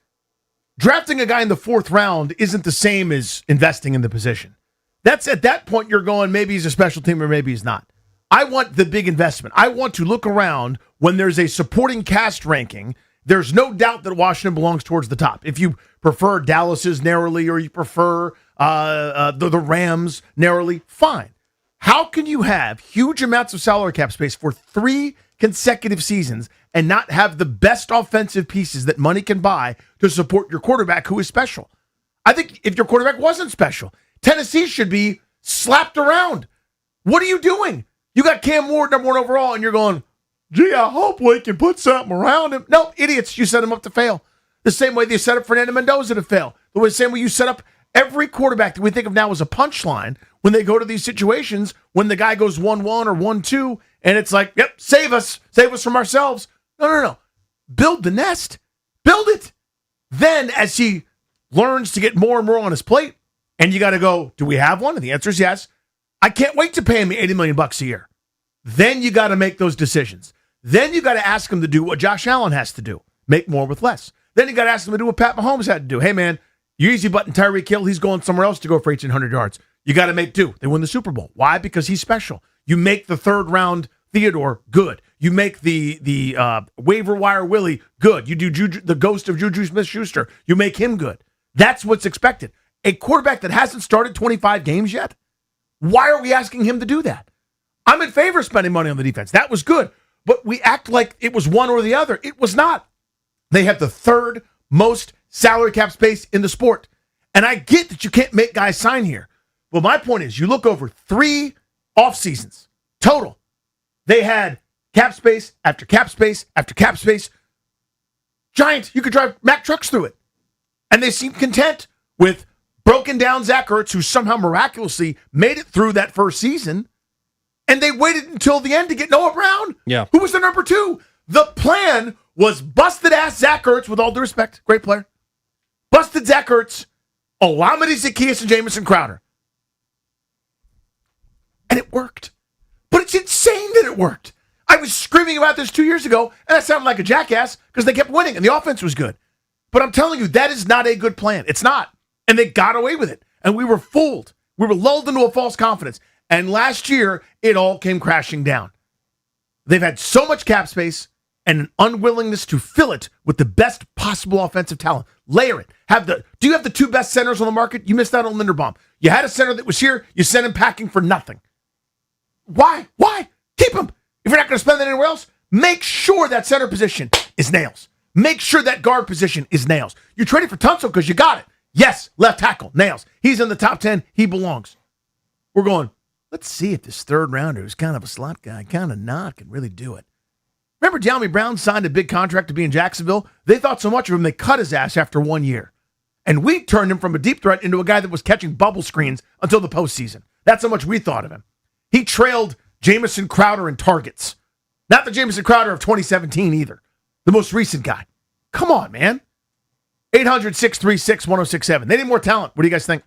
drafting a guy in the 4th round isn't the same as investing in the position. That's at that point you're going, maybe he's a special team or maybe he's not. I want the big investment. I want to look around when there's a supporting cast ranking. There's no doubt that Washington belongs towards the top. If you prefer Dallas's narrowly or you prefer the Rams narrowly, fine. How can you have huge amounts of salary cap space for 3 consecutive seasons and not have the best offensive pieces that money can buy to support your quarterback who is special? I think if your quarterback wasn't special, Tennessee should be slapped around. What are you doing? You got Cam Ward, number 1 overall, and you're going, gee, I hope we can put something around him. No, idiots. You set him up to fail. The same way they set up Fernando Mendoza to fail. The same way you set up every quarterback that we think of now as a punchline when they go to these situations when the guy goes 1-1 or 1-2, and it's like, yep, save us from ourselves. No. Build the nest. Build it. Then as he learns to get more and more on his plate, and you got to go, do we have one? And the answer is yes. I can't wait to pay him $80 million a year. Then you got to make those decisions. Then you got to ask him to do what Josh Allen has to do, make more with less. Then you got to ask him to do what Pat Mahomes had to do. Hey, man, you easy button Tyreek Hill. He's going somewhere else to go for 1,800 yards. You got to make do. They win the Super Bowl. Why? Because he's special. You make the 3rd round Theodore good. You make the waiver wire Willie good. You do the ghost of Juju Smith-Schuster. You make him good. That's what's expected. A quarterback that hasn't started 25 games yet, why are we asking him to do that? I'm in favor of spending money on the defense. That was good. But we act like it was one or the other. It was not. They have the 3rd most salary cap space in the sport. And I get that you can't make guys sign here. But my point is, you look over 3 off seasons total. They had cap space after cap space after cap space. Giant, you could drive Mack trucks through it. And they seemed content with broken down Zach Ertz, who somehow miraculously made it through that first season. And they waited until the end to get Noah Brown, who was the number 2. The plan was busted ass Zach Ertz, with all due respect, great player. Busted Zach Ertz, Olamide Zaccheaus and Jamison Crowder. And it worked. But it's insane that it worked. I was screaming about this 2 years ago, and I sounded like a jackass because they kept winning and the offense was good. But I'm telling you, that is not a good plan. It's not. And they got away with it. And we were fooled. We were lulled into a false confidence. And last year, it all came crashing down. They've had so much cap space and an unwillingness to fill it with the best possible offensive talent. Layer it. Do you have the 2 best centers on the market? You missed out on Linderbaum. You had a center that was here. You sent him packing for nothing. Why? Keep him. If you're not going to spend that anywhere else, make sure that center position is nails. Make sure that guard position is nails. You traded for Tunsil because you got it. Yes, left tackle, nails. He's in the top 10. He belongs. We're going, let's see if this 3rd rounder, who's kind of a slot guy, kind of not, can really do it. Remember De'Ami Brown signed a big contract to be in Jacksonville? They thought so much of him, they cut his ass after 1 year. And we turned him from a deep threat into a guy that was catching bubble screens until the postseason. That's how much we thought of him. He trailed Jamison Crowder in targets. Not the Jamison Crowder of 2017 either. The most recent guy. Come on, man. 800-636-1067. They need more talent. What do you guys think?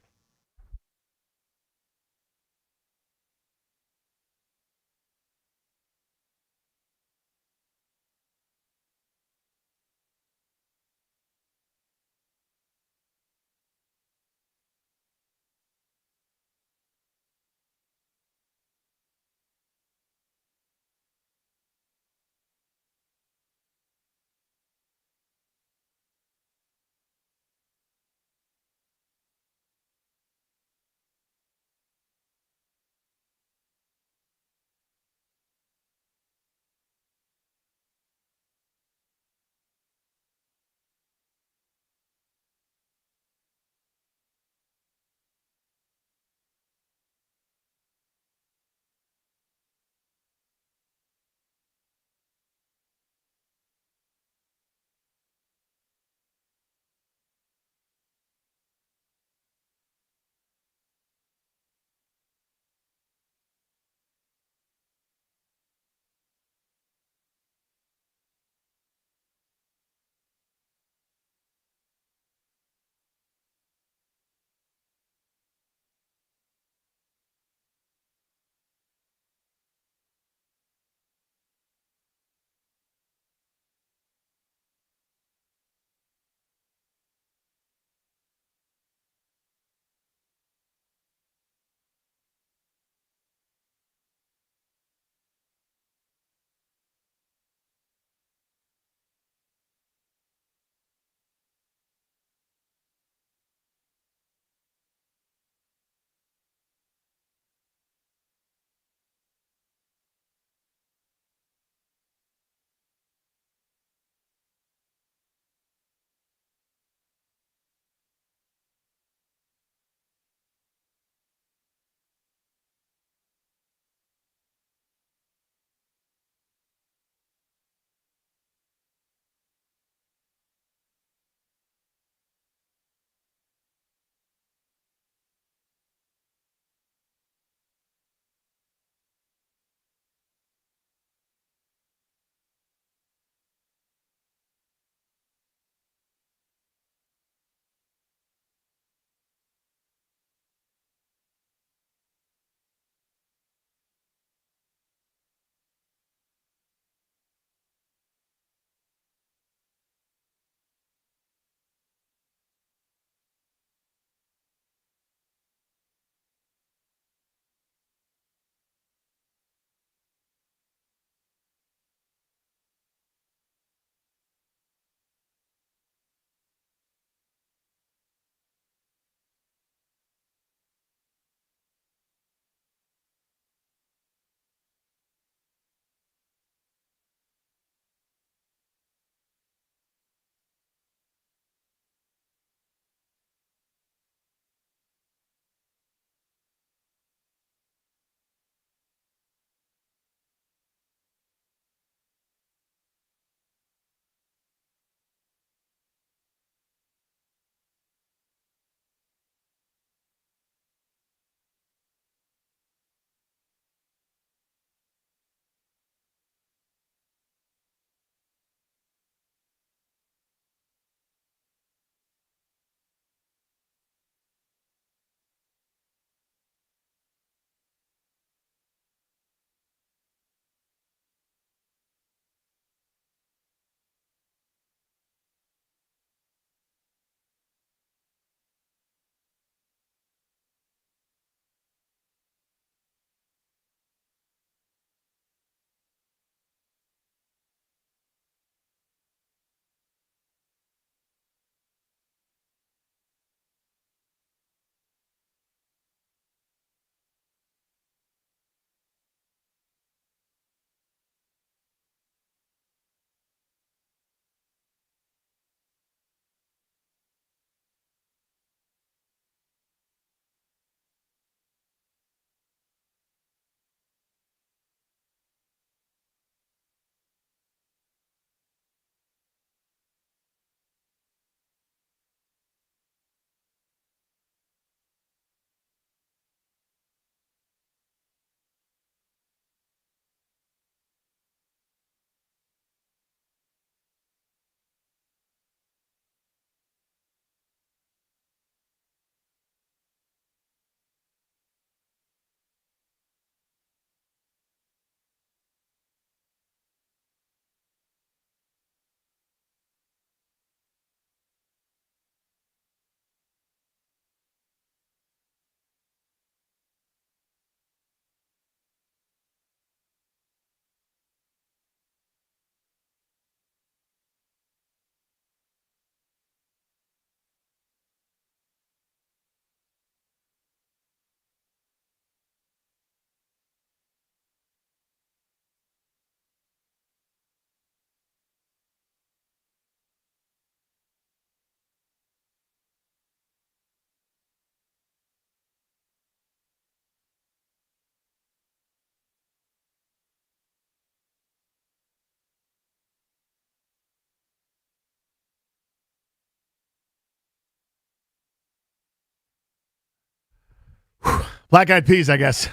Black Eyed Peas, I guess.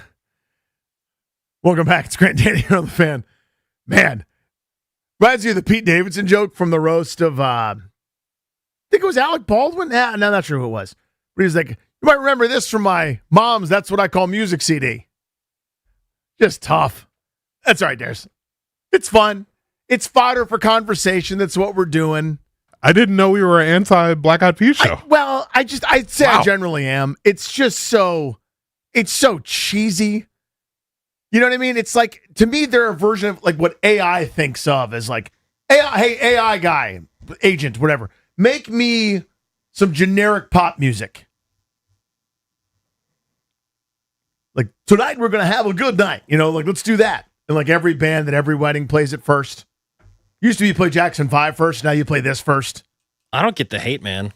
Welcome back. It's Grant Danny here on the Fan. Man, reminds you of the Pete Davidson joke from the roast of, I think it was Alec Baldwin? No, I'm not sure who it was. But he was like, you might remember this from my mom's That's What I Call Music CD. Just tough. That's all right, Darius. It's fun. It's fodder for conversation. That's what we're doing. I didn't know we were an anti-Black Eyed Peas show. I'd say I generally am. It's just it's so cheesy. You know what I mean? It's like, to me, they're a version of like what AI thinks of as like, AI guy, agent, whatever. Make me some generic pop music. Like, tonight we're going to have a good night. Like, let's do that. And like every band at every wedding plays it first. Used to be you play Jackson 5 first. Now you play this first. I don't get the hate, man.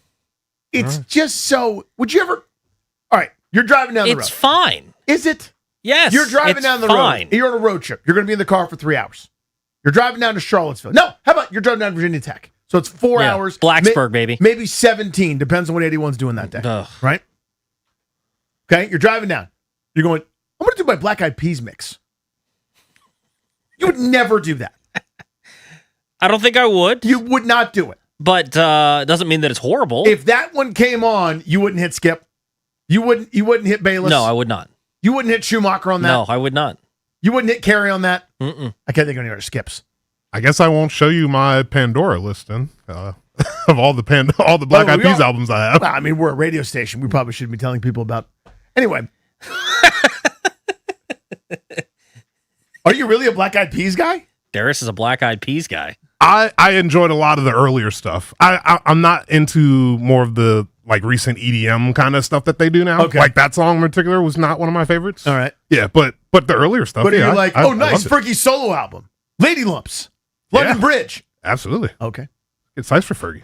It's just so. Would you ever? All right, you're driving down the road. It's fine. Is it? Yes. You're driving down the road. You're on a road trip. You're going to be in the car for 3 hours. You're driving down to Charlottesville. No, how about you're driving down to Virginia Tech? So it's 4 hours. Blacksburg, baby. Maybe 17. Depends on what 81's doing that day. Ugh. Right? Okay, you're driving down. You're going, I'm going to do my Black Eyed Peas mix. You would never do that. I don't think I would. You would not do it. But it doesn't mean that it's horrible. If that one came on, you wouldn't hit Skip. You wouldn't hit Bayless. No, I would not. You wouldn't hit Schumacher on that. No, I would not. You wouldn't hit Carey on that. Mm-mm. I can't think of any other Skips. I guess I won't show you my Pandora list then of all the Black Eyed Peas albums I have. Well, I mean, we're a radio station. We probably shouldn't be telling people about. Anyway, are you really a Black Eyed Peas guy? Darius is a Black Eyed Peas guy. I enjoyed a lot of the earlier stuff. I'm not into more of the like recent EDM kind of stuff that they do now. Okay. Like that song in particular was not one of my favorites. All right. Yeah, but the earlier stuff. But yeah, you're like, I nice, Fergie solo album. Lady Lumps. London Bridge. Absolutely. Okay. It's nice for Fergie.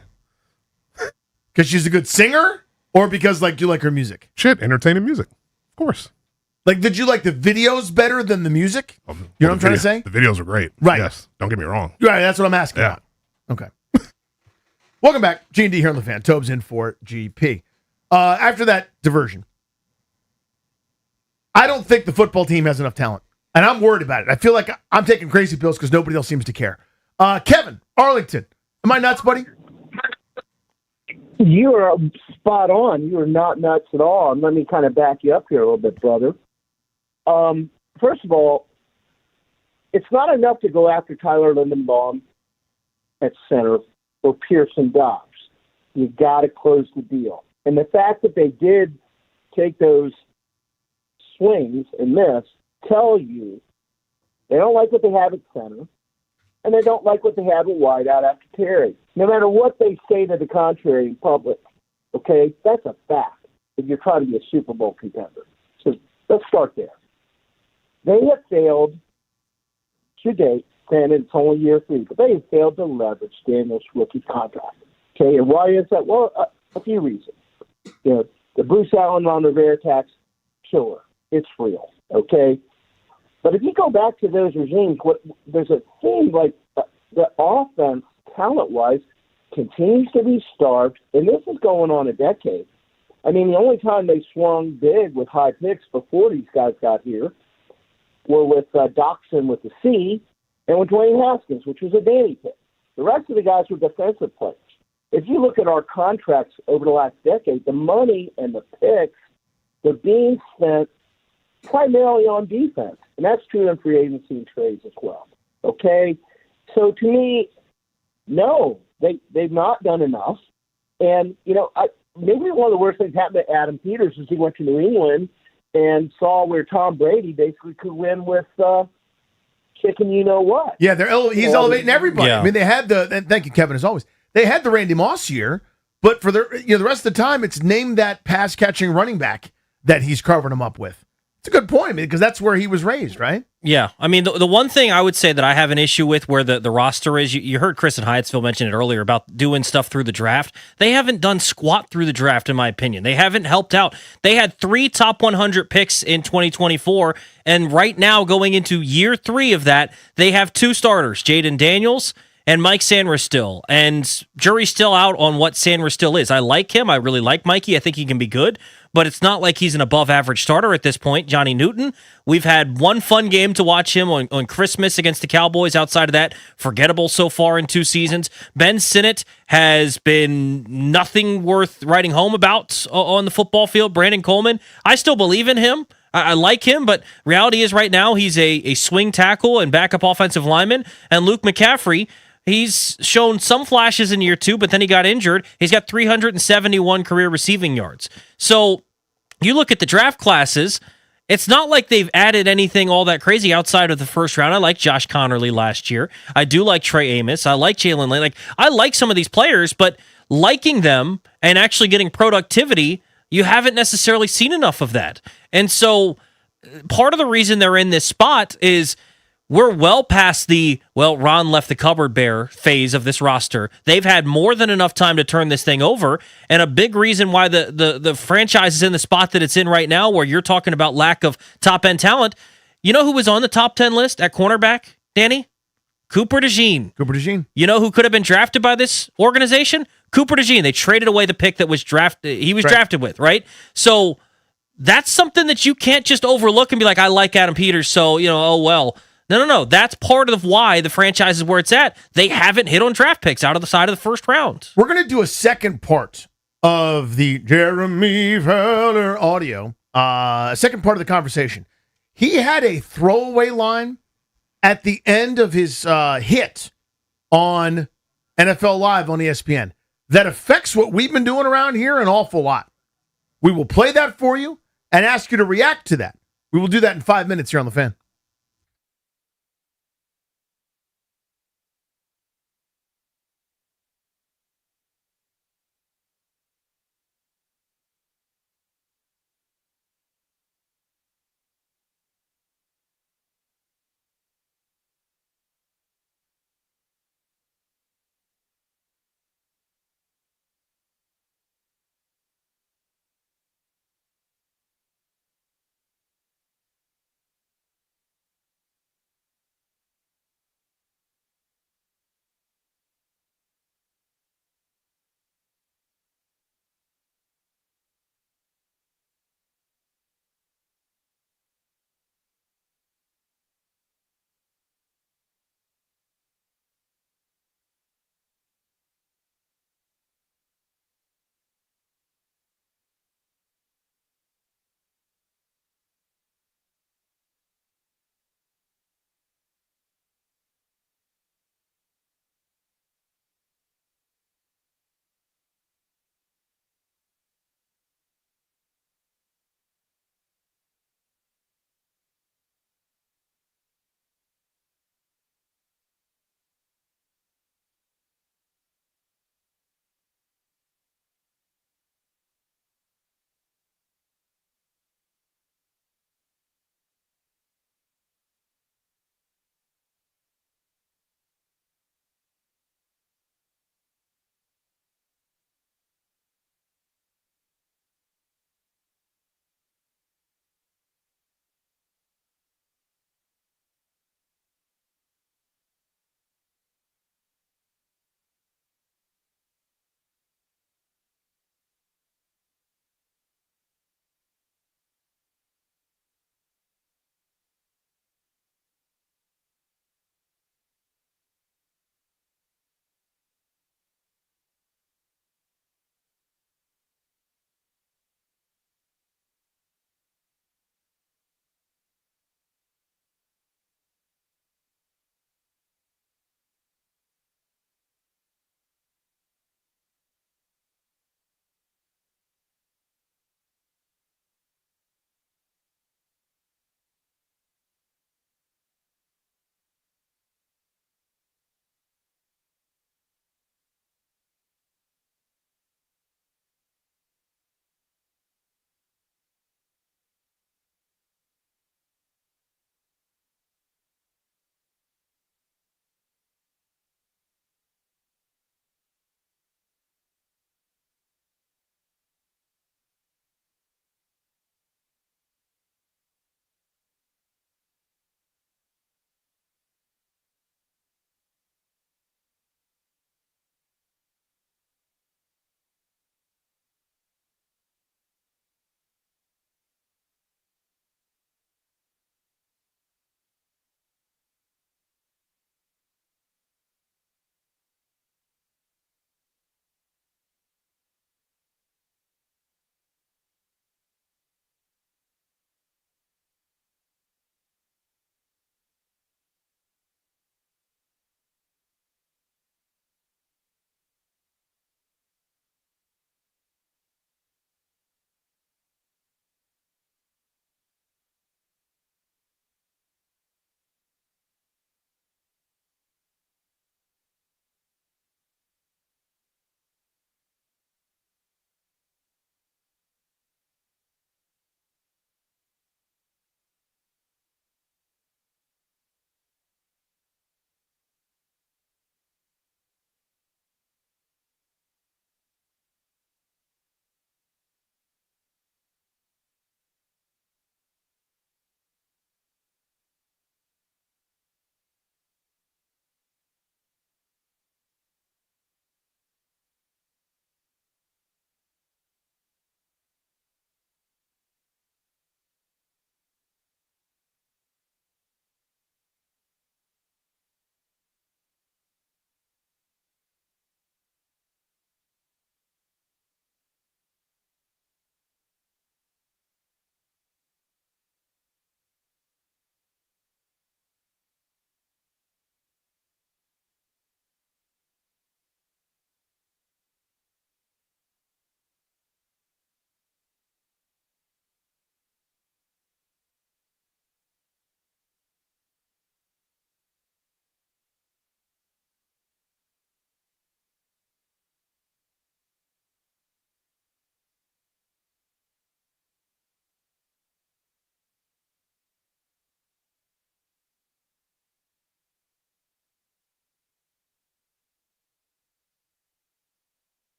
Because she's a good singer or because like you like her music? Shit, entertaining music. Of course. Like, did you like the videos better than the music? You know what I'm trying to say? The videos are great. Right. Yes. Don't get me wrong. Right, that's what I'm asking about. Okay. Welcome back. G&D here on The Fan. Tobes in for GP. After that diversion, I don't think the football team has enough talent. And I'm worried about it. I feel like I'm taking crazy pills because nobody else seems to care. Kevin, Arlington. Am I nuts, buddy? You are spot on. You are not nuts at all. And let me kind of back you up here a little bit, brother. First of all, it's not enough to go after Tyler Lindenbaum at center or Pearson Dobbs. You've got to close the deal. And the fact that they did take those swings and miss tell you they don't like what they have at center, and they don't like what they have at wideout after Terry. No matter what they say to the contrary in public, okay, that's a fact if you're trying to be a Super Bowl contender. So let's start there. They have failed to date, granted it's only year 3, but they have failed to leverage Daniel's rookie contract. Okay, and why is that? Well, a few reasons. The Bruce Allen on the Rare tax killer. It's real, okay? But if you go back to those regimes, there's a thing like the offense, talent-wise, continues to be starved, and this is going on a decade. I mean, the only time they swung big with high picks before these guys got here were with Doxson with the C and with Dwayne Haskins, which was a Danny pick. The rest of the guys were defensive players. If you look at our contracts over the last decade, the money and the picks, they're being spent primarily on defense. And that's true in free agency and trades as well. Okay? So to me, no, they've not done enough. And, maybe one of the worst things happened to Adam Peters is he went to New England and saw where Tom Brady basically could win with chicken what. Yeah, he's elevating everybody. Yeah. I mean, they had and thank you, Kevin, as always. They had the Randy Moss year, but for the rest of the time, it's named that pass-catching running back that he's covering him up with. It's a good point, because that's where he was raised, right? Yeah. I mean, the one thing I would say that I have an issue with where the roster is, you heard Chris and Hyattsville mention it earlier about doing stuff through the draft. They haven't done squat through the draft, in my opinion. They haven't helped out. They had 3 top 100 picks in 2024, and right now, going into year 3 of that, they have 2 starters, Jaden Daniels and Mike Sainristil, and jury's still out on what Sainristil is. I like him. I really like Mikey. I think he can be good, but it's not like he's an above-average starter at this point. Johnny Newton, we've had one fun game to watch him on Christmas against the Cowboys. Outside of that, forgettable so far in 2 seasons. Ben Sinnott has been nothing worth writing home about on the football field. Brandon Coleman, I still believe in him. I like him, but reality is right now he's a swing tackle and backup offensive lineman. And Luke McCaffrey, he's shown some flashes in year 2, but then he got injured. He's got 371 career receiving yards. So you look at the draft classes, it's not like they've added anything all that crazy outside of the first round. I like Josh Connerly last year. I do like Trey Amos. I like Jalen Lane. Like, I like some of these players, but liking them and actually getting productivity, you haven't necessarily seen enough of that. And so part of the reason they're in this spot is we're well past the, Ron left the cupboard bare phase of this roster. They've had more than enough time to turn this thing over. And a big reason why the franchise is in the spot that it's in right now, where you're talking about lack of top-end talent, you know who was on the top 10 list at cornerback, Danny? Cooper DeJean. Cooper DeJean. You know who could have been drafted by this organization? Cooper DeJean. They traded away the pick that was drafted with, right? So that's something that you can't just overlook and be like, I like Adam Peters, so, oh well. No. That's part of why the franchise is where it's at. They haven't hit on draft picks out of the side of the first round. We're going to do a second part of the Jeremy Fowler audio, second part of the conversation. He had a throwaway line at the end of his hit on NFL Live on ESPN that affects what we've been doing around here an awful lot. We will play that for you and ask you to react to that. We will do that in 5 minutes here on The Fan.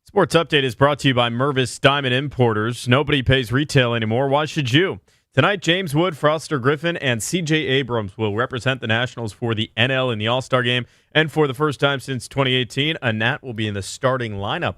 Sports Update is brought to you by Mervis Diamond Importers. Nobody pays retail anymore. Why should you? Tonight, James Wood, Foster Griffin, and C.J. Abrams will represent the Nationals for the NL in the All-Star Game. And for the first time since 2018, a Nat will be in the starting lineup.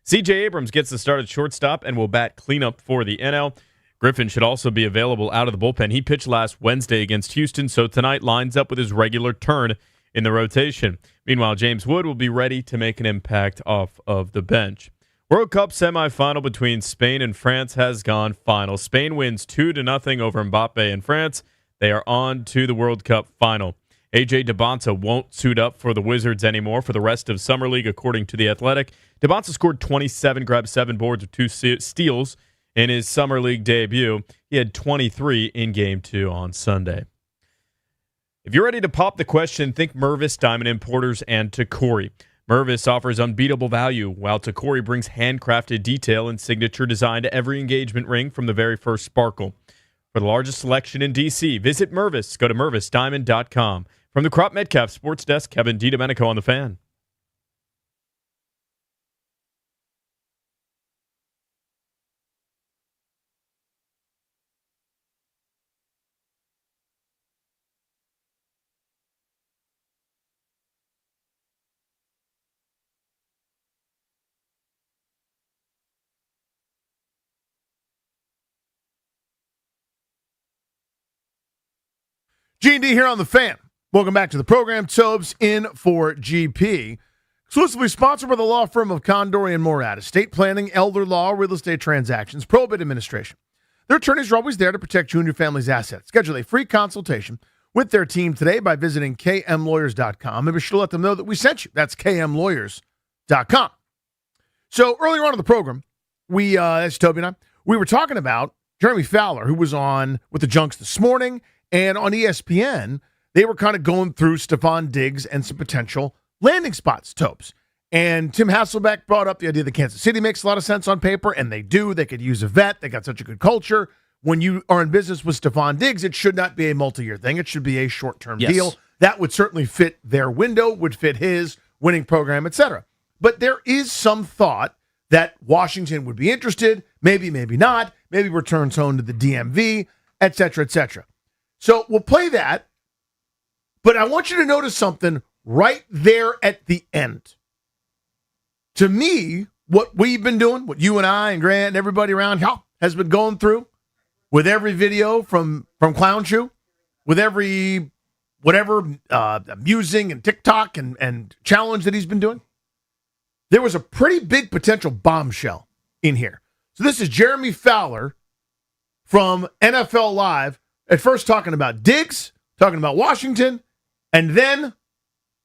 C.J. Abrams gets the start at shortstop and will bat cleanup for the NL. Griffin should also be available out of the bullpen. He pitched last Wednesday against Houston, so tonight lines up with his regular turn in the rotation. Meanwhile, James Wood will be ready to make an impact off of the bench. World Cup semifinal between Spain and France has gone final. Spain wins 2-0 over Mbappe and France. They are on to the World Cup final. AJ Debonsa won't suit up for the Wizards anymore for the rest of Summer League, according to The Athletic. Debonsa scored 27, grabbed 7 boards with 2 steals in his Summer League debut. He had 23 in Game 2 on Sunday. If you're ready to pop the question, think Mervis Diamond Importers and Tacori. Mervis offers unbeatable value, while Tacori brings handcrafted detail and signature design to every engagement ring from the very first sparkle. For the largest selection in D.C., visit Mervis. Go to MervisDiamond.com. From the Crop Metcalf Sports Desk, Kevin DiDomenico on the Fan. G&D here on the Fan. Welcome back to the program. Tobes in for GP. Exclusively sponsored by the law firm of Condori and Morad. Estate planning, elder law, real estate transactions, probate administration. Their attorneys are always there to protect you and your family's assets. Schedule a free consultation with their team today by visiting kmlawyers.com. And be sure to let them know that we sent you. That's kmlawyers.com. So earlier on in the program, that's Toby and I, we were talking about Jeremy Fowler, who was on with the Junks this morning. And on ESPN, they were kind of going through Stephon Diggs and some potential landing spots, Topes. And Tim Hasselbeck brought up the idea that Kansas City makes a lot of sense on paper, and they do. They could use a vet. They got such a good culture. When you are in business with Stephon Diggs, it should not be a multi-year thing. It should be a short-term deal. That would certainly fit their window, would fit his winning program, etc. But there is some thought that Washington would be interested, maybe, maybe not, maybe returns home to the DMV, etc., etc. So we'll play that, but I want you to notice something right there at the end. To me, what we've been doing, what you and I and Grant and everybody around here has been going through with every video from Clown Shoe, with every whatever musing and TikTok and challenge that he's been doing, there was a pretty big potential bombshell in here. So this is Jeremy Fowler from NFL Live. At first talking about Diggs, talking about Washington, and then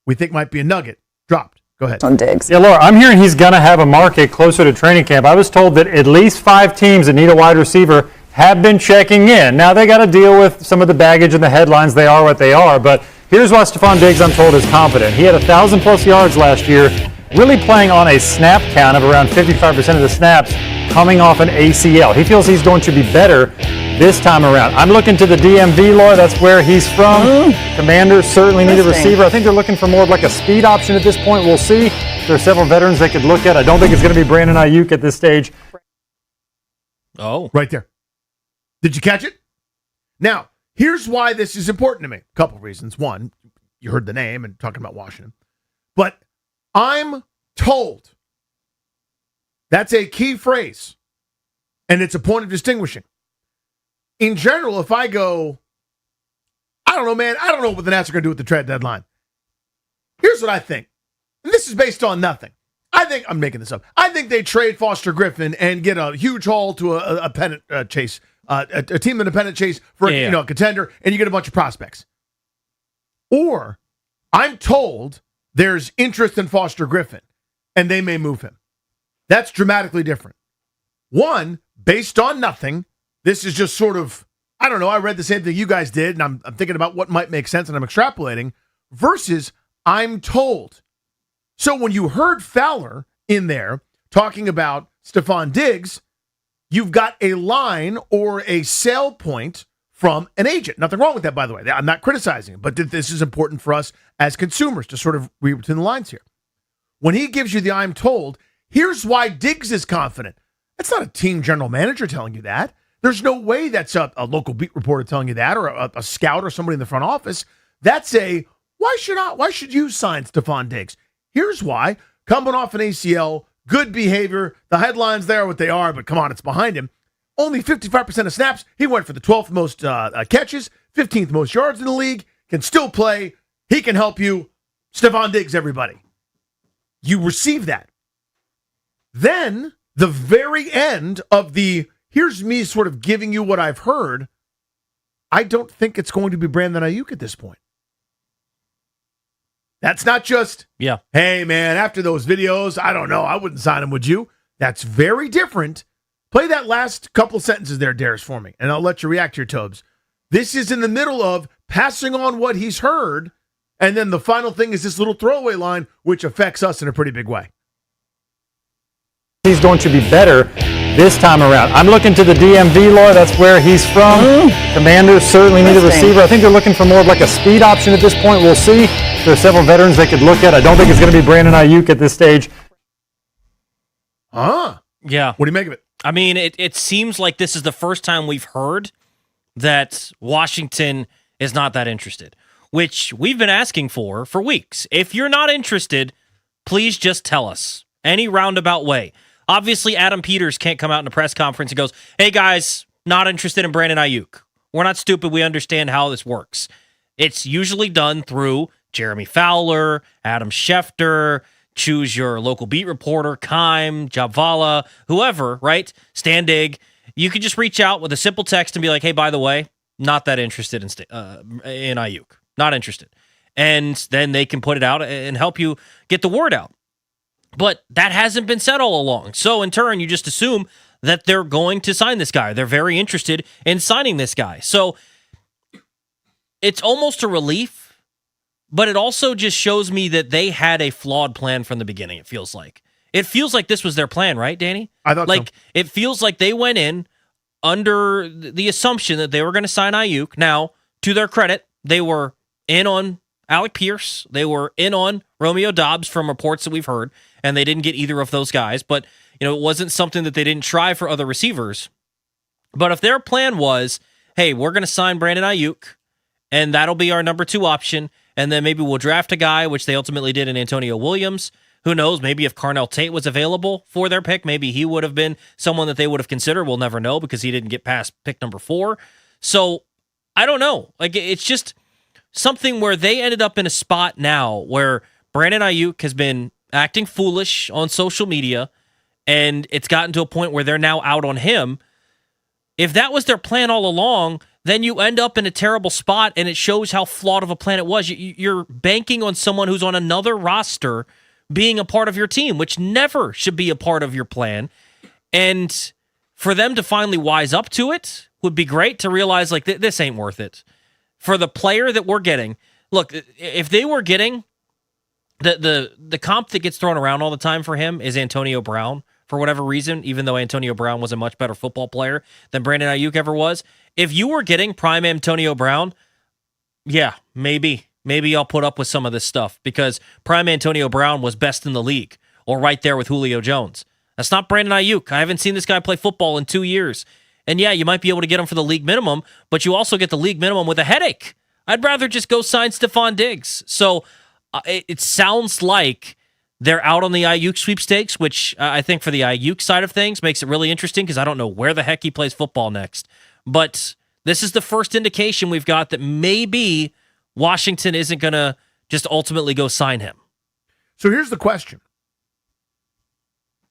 we think might be a nugget dropped. Go ahead. On Diggs. Yeah, Laura, I'm hearing he's going to have a market closer to training camp. I was told that at least 5 teams that need a wide receiver have been checking in. Now, they got to deal with some of the baggage and the headlines. They are what they are. But here's why Stephon Diggs, I'm told, is confident. He had 1,000-plus yards last year, really playing on a snap count of around 55% of the snaps coming off an ACL. He feels he's going to be better this time around. I'm looking to the DMV, Laura. That's where he's from. Commanders certainly need a receiver. I think they're looking for more of like a speed option at this point. We'll see. There are several veterans they could look at. I don't think it's going to be Brandon Ayuk at this stage. Oh. Right there. Did you catch it? Now, here's why this is important to me. A couple reasons. One, you heard the name and talking about Washington. But I'm told that's a key phrase, and it's a point of distinguishing. In general, if I go, I don't know, man, I don't know what the Nats are going to do with the trade deadline. Here's what I think. And this is based on nothing. I think, I'm making this up, I think they trade Foster Griffin and get a huge haul to a pennant chase, a team in a pennant chase for a contender, and you get a bunch of prospects. Or I'm told there's interest in Foster Griffin, and they may move him. That's dramatically different. One, based on nothing, this is just sort of, I don't know, I read the same thing you guys did, and I'm thinking about what might make sense, and I'm extrapolating, versus I'm told. So when you heard Fowler in there talking about Stephon Diggs, you've got a line or a sale point from an agent. Nothing wrong with that, by the way. I'm not criticizing it, but this is important for us as consumers to sort of read between the lines here. When he gives you the I'm told, Here's why Diggs is confident. That's not a team general manager telling you that. There's no way that's a local beat reporter telling you that, or a scout or somebody in the front office. That's why should you sign Stephon Diggs? Here's why. Coming off an ACL, good behavior. The headlines there are what they are, but come on, it's behind him. Only 55% of snaps. He went for the 12th most catches, 15th most yards in the league, can still play. He can help you. Stephon Diggs, everybody. You receive that. Then, the very end of here's me sort of giving you what I've heard. I don't think it's going to be Brandon Ayuk at this point. That's not just, hey, man, after those videos, I don't know, I wouldn't sign him, would you? That's very different. Play that last couple sentences there, Darius, for me, and I'll let you react here, Tobes. This is in the middle of passing on what he's heard, and then the final thing is this little throwaway line, which affects us in a pretty big way. He's going to be better this time around. I'm looking to the DMV, Laura. That's where he's from. Commanders certainly need a receiver. I think they're looking for more of like a speed option at this point. We'll see. There are several veterans they could look at. I don't think it's going to be Brandon Ayuk at this stage. Yeah. What do you make of it? I mean, it seems like this is the first time we've heard that Washington is not that interested, which we've been asking for weeks. If you're not interested, please just tell us. Any roundabout way. Obviously, Adam Peters can't come out in a press conference and goes, hey, guys, not interested in Brandon Ayuk. We're not stupid. We understand how this works. It's usually done through Jeremy Fowler, Adam Schefter, choose your local beat reporter, Keim, Jabvala, whoever, right? Standig. You can just reach out with a simple text and be like, hey, by the way, not that interested in Ayuk. Not interested. And then they can put it out and help you get the word out. But that hasn't been said all along. So in turn, you just assume that they're going to sign this guy. They're very interested in signing this guy. So it's almost a relief, but it also just shows me that they had a flawed plan from the beginning, it feels like. It feels like this was their plan, right, Danny? I thought so. It feels like they went in under the assumption that they were going to sign Ayuk. Now, to their credit, they were in on Alec Pierce. They were in on Romeo Doubs from reports that we've heard, and they didn't get either of those guys. But, it wasn't something that they didn't try for other receivers. But if their plan was, hey, we're going to sign Brandon Ayuk, and that'll be our number 2 option, and then maybe we'll draft a guy, which they ultimately did in Antonio Williams. Who knows? Maybe if Carnell Tate was available for their pick, maybe he would have been someone that they would have considered. We'll never know because he didn't get past pick number 4. So, I don't know. It's just something where they ended up in a spot now where Brandon Ayuk has been acting foolish on social media, and it's gotten to a point where they're now out on him. If that was their plan all along, then you end up in a terrible spot, and it shows how flawed of a plan it was. You're banking on someone who's on another roster being a part of your team, which never should be a part of your plan. And for them to finally wise up to it would be great, to realize, this ain't worth it. For the player that we're getting, look, if they were getting the comp that gets thrown around all the time for him is Antonio Brown, for whatever reason, even though Antonio Brown was a much better football player than Brandon Ayuk ever was. If you were getting prime Antonio Brown, yeah, maybe I'll put up with some of this stuff, because prime Antonio Brown was best in the league, or right there with Julio Jones. That's not Brandon Ayuk. I haven't seen this guy play football in 2 years. And yeah, you might be able to get him for the league minimum, but you also get the league minimum with a headache. I'd rather just go sign Stephon Diggs. So it sounds like they're out on the Ayuk sweepstakes, which I think for the Ayuk side of things makes it really interesting, because I don't know where the heck he plays football next. But this is the first indication we've got that maybe Washington isn't going to just ultimately go sign him. So here's the question.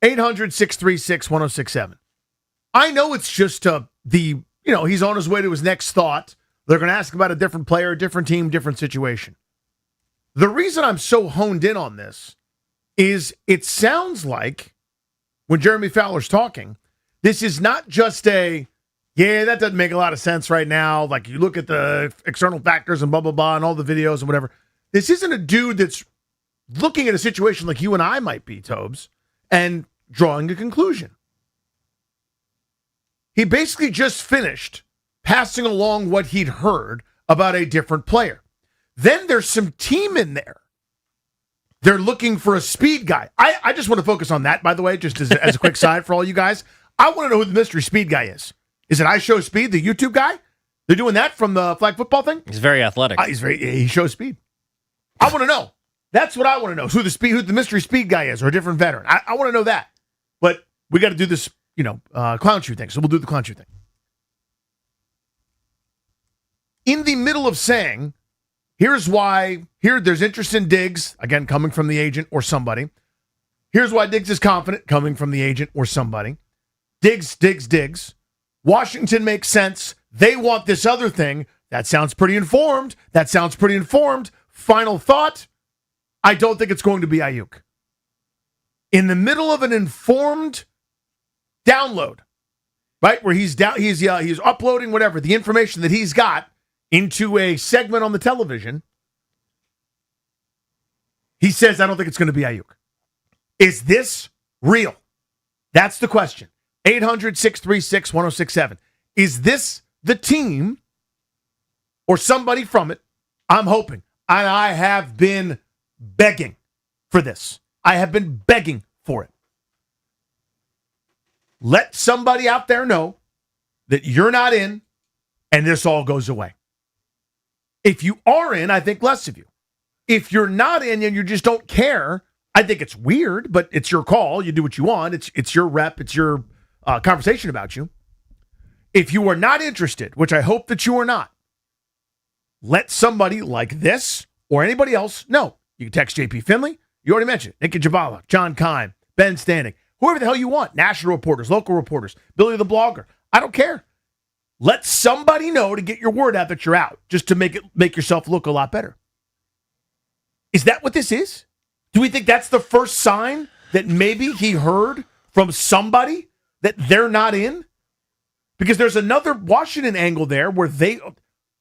800-636-1067. I know it's just he's on his way to his next thought. They're going to ask about a different player, different team, different situation. The reason I'm so honed in on this is it sounds like, when Jeremy Fowler's talking, this is not just that doesn't make a lot of sense right now. Like, you look at the external factors and blah, blah, blah, and all the videos and whatever. This isn't a dude that's looking at a situation like you and I might be, Tobes, and drawing a conclusion. He basically just finished passing along what he'd heard about a different player. Then there's some team in there They're looking for a speed guy. I just want to focus on that, by the way, just as a quick side for all you guys. I want to know who the mystery speed guy is. Is it I Show Speed, the YouTube guy? They're doing that from the flag football thing? He's very athletic. He shows speed. I want to know. That's what I want to know. Who the mystery speed guy is, or a different veteran. I want to know that. But we got to do this, clown shoe thing. So we'll do the clown shoe thing. In the middle of saying, here's why, there's interest in Diggs, again, coming from the agent or somebody. Here's why Diggs is confident, coming from the agent or somebody. Diggs. Washington makes sense. They want this other thing. That sounds pretty informed. Final thought, I don't think it's going to be Ayuk. In the middle of an informed download, right, where he's uploading whatever, the information that he's got into a segment on the television, he says, I don't think it's going to be Ayuk. Is this real? That's the question. 800-636-1067. Is this the team or somebody from it? I'm hoping. And I have been begging for this. I have been begging for it. Let somebody out there know that you're not in and this all goes away. If you are in, I think less of you. If you're not in and you just don't care, I think it's weird, but it's your call. You do what you want. It's your rep. It's your conversation about you. If you are not interested, which I hope that you are not, let somebody like this or anybody else know. You can text JP Finley. You already mentioned it. Nick Jabala, John Kime, Ben Standing, whoever the hell you want. National reporters, local reporters, Billy the Blogger. I don't care. Let somebody know to get your word out that you're out, just to make yourself look a lot better. Is that what this is? Do we think that's the first sign that maybe he heard from somebody that they're not in? Because there's another Washington angle there where they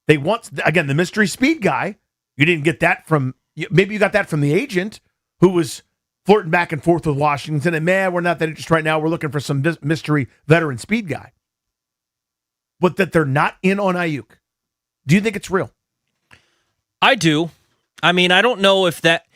want, again, the mystery speed guy. You didn't get that from, maybe you got that from the agent who was flirting back and forth with Washington and, man, we're not that interested right now. We're looking for some mystery veteran speed guy. But that they're not in on Ayuk. Do you think it's real? I do. I mean, I don't know if that,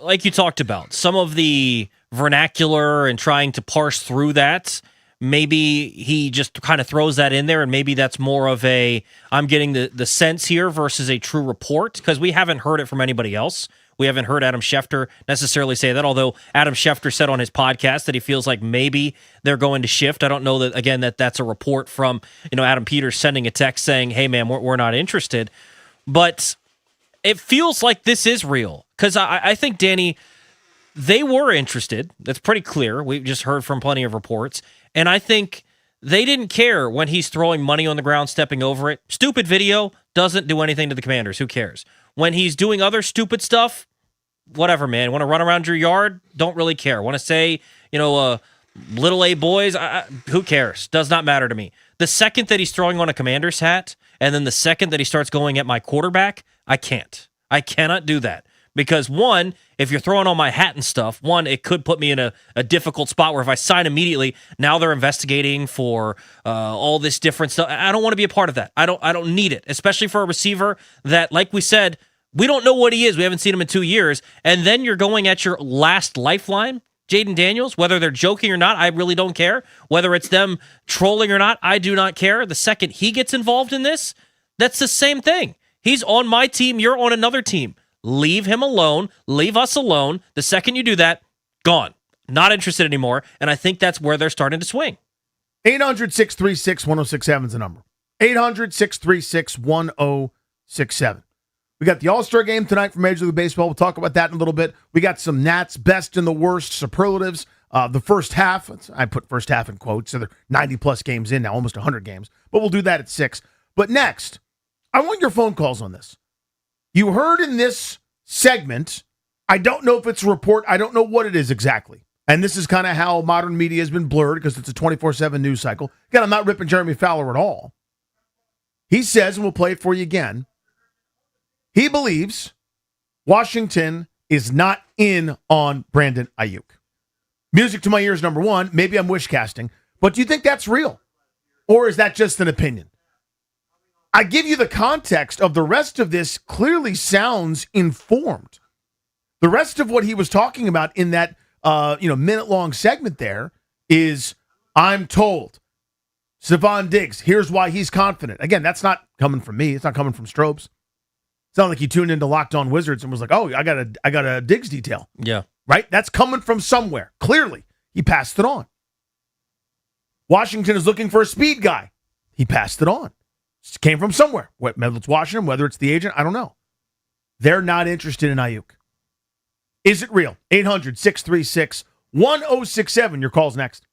like you talked about, some of the vernacular and trying to parse through that, maybe he just kind of throws that in there, and maybe that's more of a, I'm getting the sense here versus a true report, because we haven't heard it from anybody else. We haven't heard Adam Schefter necessarily say that, although Adam Schefter said on his podcast that he feels like maybe they're going to shift. I don't know that, again, that's a report from, Adam Peters sending a text saying, hey, man, we're not interested. But it feels like this is real, because I think, Danny, they were interested. That's pretty clear. We've just heard from plenty of reports. And I think they didn't care when he's throwing money on the ground, stepping over it. Stupid video doesn't do anything to the Commanders. Who cares? When he's doing other stupid stuff, whatever, man. Want to run around your yard? Don't really care. Want to say, little A boys? Who cares? Does not matter to me. The second that he's throwing on a Commander's hat, and then the second that he starts going at my quarterback, I can't. I cannot do that. Because one, if you're throwing on my hat and stuff, it could put me in a difficult spot where if I sign immediately, now they're investigating for all this different stuff. I don't want to be a part of that. I don't need it, especially for a receiver that, like we said, we don't know what he is. We haven't seen him in 2 years. And then you're going at your last lifeline, Jaden Daniels, whether they're joking or not, I really don't care. Whether it's them trolling or not, I do not care. The second he gets involved in this, that's the same thing. He's on my team. You're on another team. Leave him alone. Leave us alone. The second you do that, gone. Not interested anymore. And I think that's where they're starting to swing. 800-636-1067 is the number. 800-636-1067. We got the All-Star game tonight for Major League Baseball. We'll talk about that in a little bit. We got some Nats best and the worst superlatives. The first half, I put first half in quotes, so they're 90-plus games in now, almost 100 games. But we'll do that at 6. But next, I want your phone calls on this. You heard in this segment, I don't know if it's a report. I don't know what it is exactly. And this is kind of how modern media has been blurred because it's a 24/7 news cycle. Again, I'm not ripping Jeremy Fowler at all. He says, and we'll play it for you again, he believes Washington is not in on Brandon Ayuk. Music to my ears, number one. Maybe I'm wish casting. But do you think that's real? Or is that just an opinion? I give you the context of the rest of this clearly sounds informed. The rest of what he was talking about in that minute-long segment there is, I'm told, Stephon Diggs, here's why he's confident. Again, that's not coming from me. It's not coming from Strobes. It's not like he tuned into Locked On Wizards and was like, oh, I got a Diggs detail. Yeah. Right? That's coming from somewhere. Clearly, he passed it on. Washington is looking for a speed guy. He passed it on. It came from somewhere. Whether it's Washington, whether it's the agent, I don't know. They're not interested in Ayuk. Is it real? 800-636-1067. Your call's next.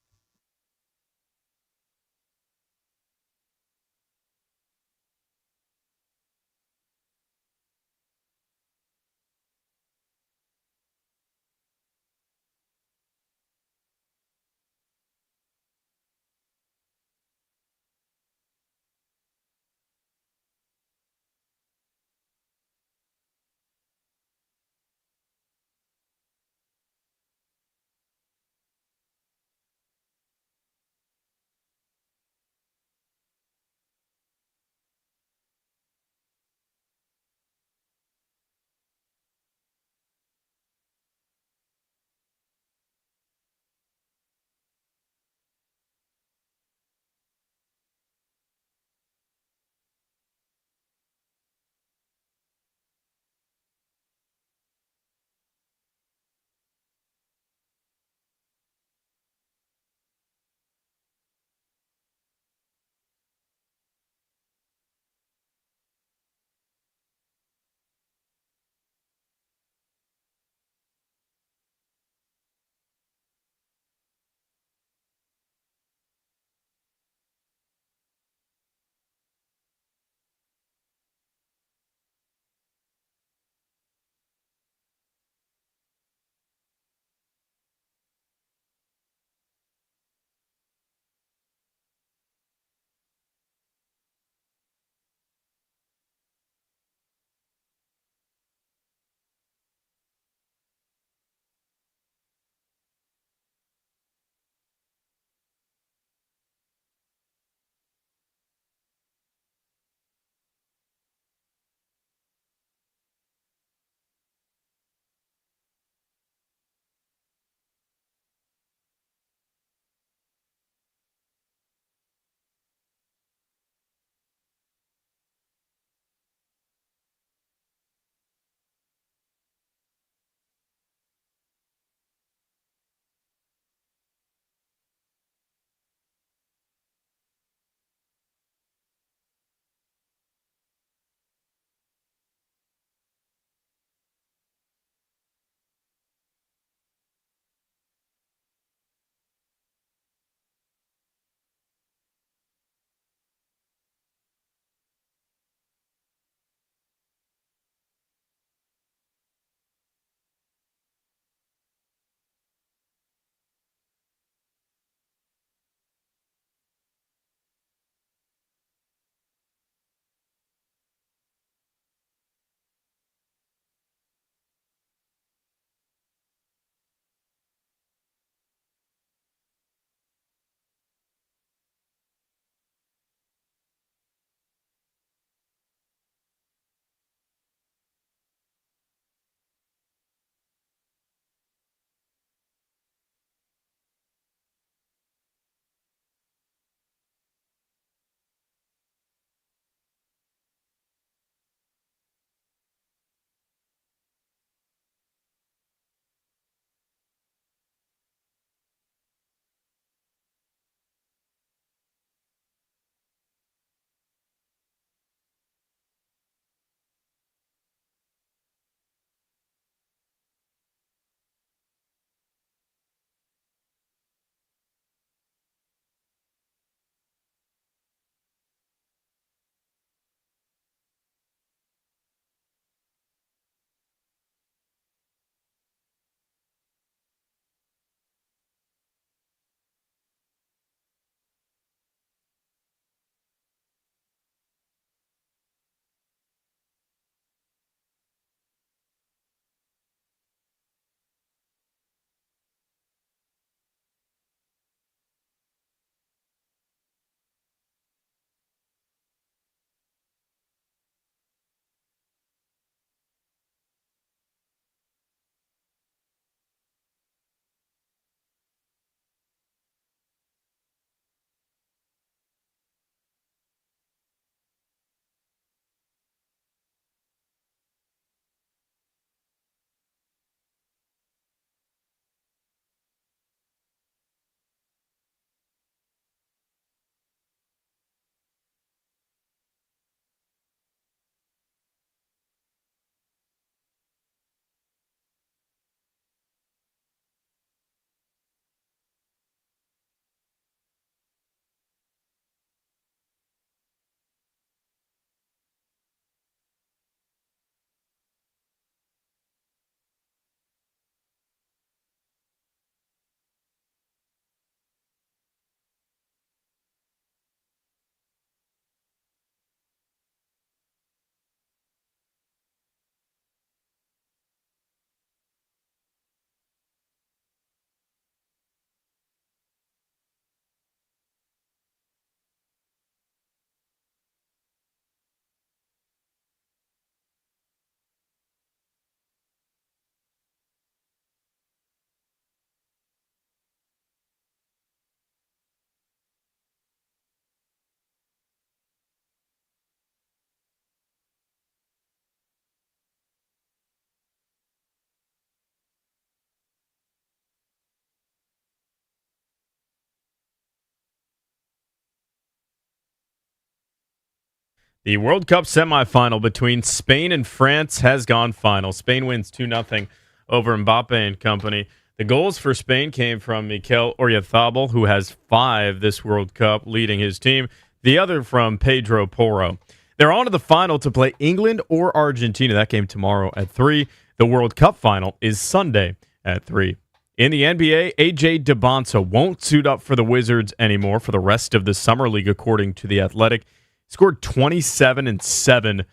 The World Cup semifinal between Spain and France has gone final. Spain wins 2-0 over Mbappe and company. The goals for Spain came from Mikel Oyarzabal, who has 5 this World Cup, leading his team. The other from Pedro Porro. They're on to the final to play England or Argentina. That game tomorrow at 3. The World Cup final is Sunday at 3. In the NBA, A.J. Debonsa won't suit up for the Wizards anymore for the rest of the Summer League, according to The Athletic. Scored 27 and 7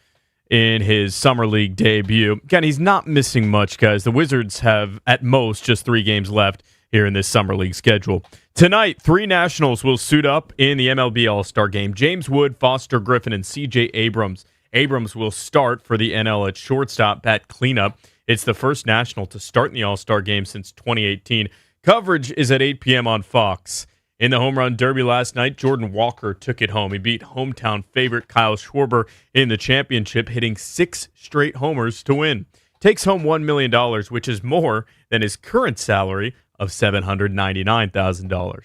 in his Summer League debut. Again, he's not missing much, guys. The Wizards have, at most, just 3 games left here in this Summer League schedule. Tonight, 3 Nationals will suit up in the MLB All-Star Game. James Wood, Foster Griffin, and C.J. Abrams. Abrams will start for the NL at shortstop, bat cleanup. It's the first National to start in the All-Star Game since 2018. Coverage is at 8 p.m. on Fox. In the Home Run Derby last night, Jordan Walker took it home. He beat hometown favorite Kyle Schwarber in the championship, hitting 6 straight homers to win. Takes home $1 million, which is more than his current salary of $799,000.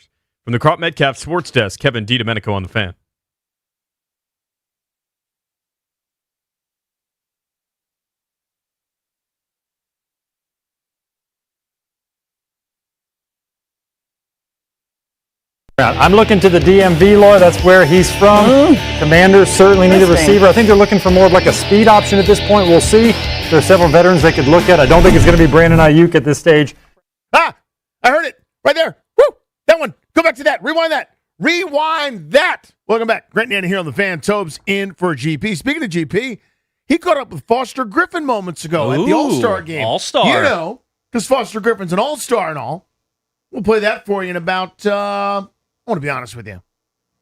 From the Crop Metcalf Sports Desk, Kevin DiDomenico on the Fan. I'm looking to the DMV, Laura. That's where he's from. Commanders certainly need a receiver. I think they're looking for more of like a speed option at this point. We'll see. There are several veterans they could look at. I don't think it's going to be Brandon Ayuk at this stage. I heard it right there. Woo! That one. Go back to that. Rewind that. Rewind that. Welcome back. Grant Nanny here on the Fan. Tobes in for GP. Speaking of GP, he caught up with Foster Griffin moments ago at the All-Star game. All-Star. You know, because Foster Griffin's an All-Star and all. We'll play that for you in about, I want to be honest with you,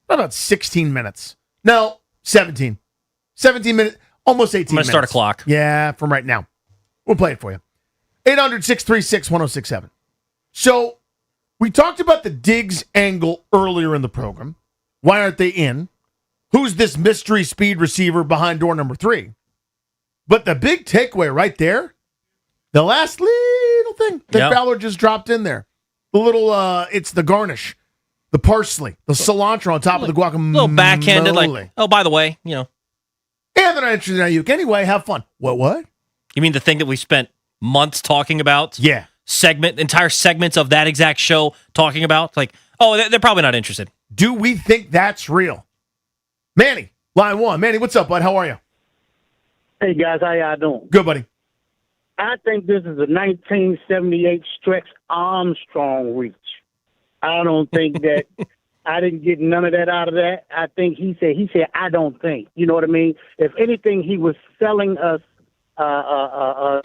about 16 minutes. No, 17. 17 minutes, almost 18 minutes. I'm going to start a clock. Yeah, from right now. We'll play it for you. 800-636-1067. So, we talked about the Diggs angle earlier in the program. Why aren't they in? Who's this mystery speed receiver behind door number 3? But the big takeaway right there, the last little thing that Fowler just dropped in there. The little, it's the garnish, the parsley, the cilantro on top of the guacamole. A little backhanded, like, oh, by the way, you know. And they're not interested in Ayuk. Anyway, have fun. What? You mean the thing that we spent months talking about? Yeah. Entire segments of that exact show talking about? Like, oh, they're probably not interested. Do we think that's real? Manny, line 1. Manny, what's up, bud? How are you? Hey, guys. How y'all doing? Good, buddy. I think this is a 1978 Stretch Armstrong reach. I don't think that I didn't get none of that out of that. I think he said, I don't think. You know what I mean? If anything, he was selling us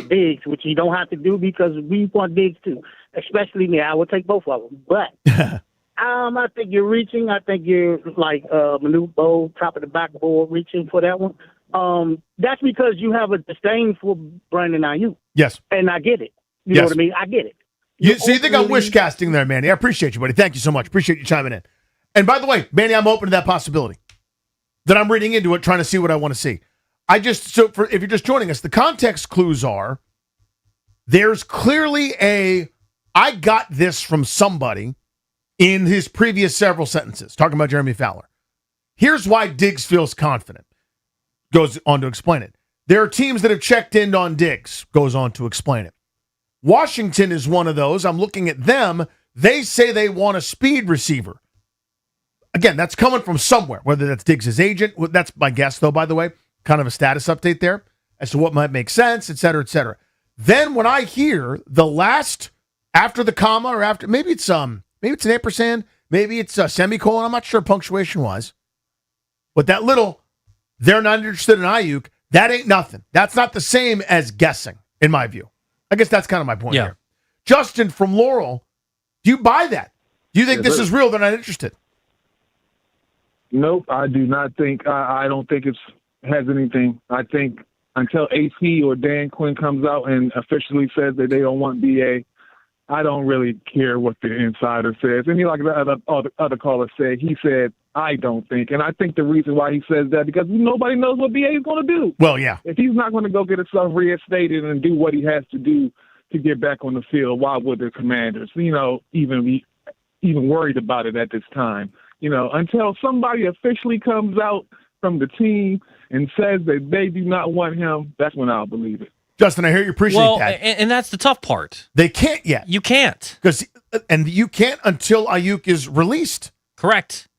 Diggs, which you don't have to do because we want Diggs too. Especially me. I would take both of them. But I think you're reaching. I think you're like Manute Bol, top of the backboard, reaching for that one. That's because you have a disdain for Brandon Ayuk. Yes. And I get it. You know what I mean? I get it. You think I'm wish casting there, Manny. I appreciate you, buddy. Thank you so much. Appreciate you chiming in. And by the way, Manny, I'm open to that possibility. That I'm reading into it, trying to see what I want to see. If you're just joining us, the context clues are there's clearly I got this from somebody in his previous several sentences, talking about Jeremy Fowler. Here's why Diggs feels confident. Goes on to explain it. There are teams that have checked in on Diggs. Goes on to explain it. Washington is one of those. I'm looking at them. They say they want a speed receiver. Again, that's coming from somewhere, whether that's Diggs' agent. That's my guess, though, by the way. Kind of a status update there as to what might make sense, et cetera, et cetera. Then when I hear the last, after the comma or after, maybe it's an ampersand, maybe it's a semicolon, I'm not sure punctuation-wise. But that little, they're not interested in Ayuk, that ain't nothing. That's not the same as guessing, in my view. I guess that's kind of my point here. Justin from Laurel, do you buy that? Do you think this is real? They're not interested? Nope, I do not think. I don't think it has anything. I think until AC or Dan Quinn comes out and officially says that they don't want BA, I don't really care what the insider says. And like the other caller said, he said, I don't think. And I think the reason why he says that, because nobody knows what BA is going to do. Well, yeah. If he's not going to go get himself reinstated and do what he has to do to get back on the field, why would the Commanders, even be worried about it at this time? Until somebody officially comes out from the team and says that they do not want him, that's when I'll believe it. Justin, I hear you appreciate that. And that's the tough part. They can't yet. You can't. And you can't until Ayuk is released. Correct.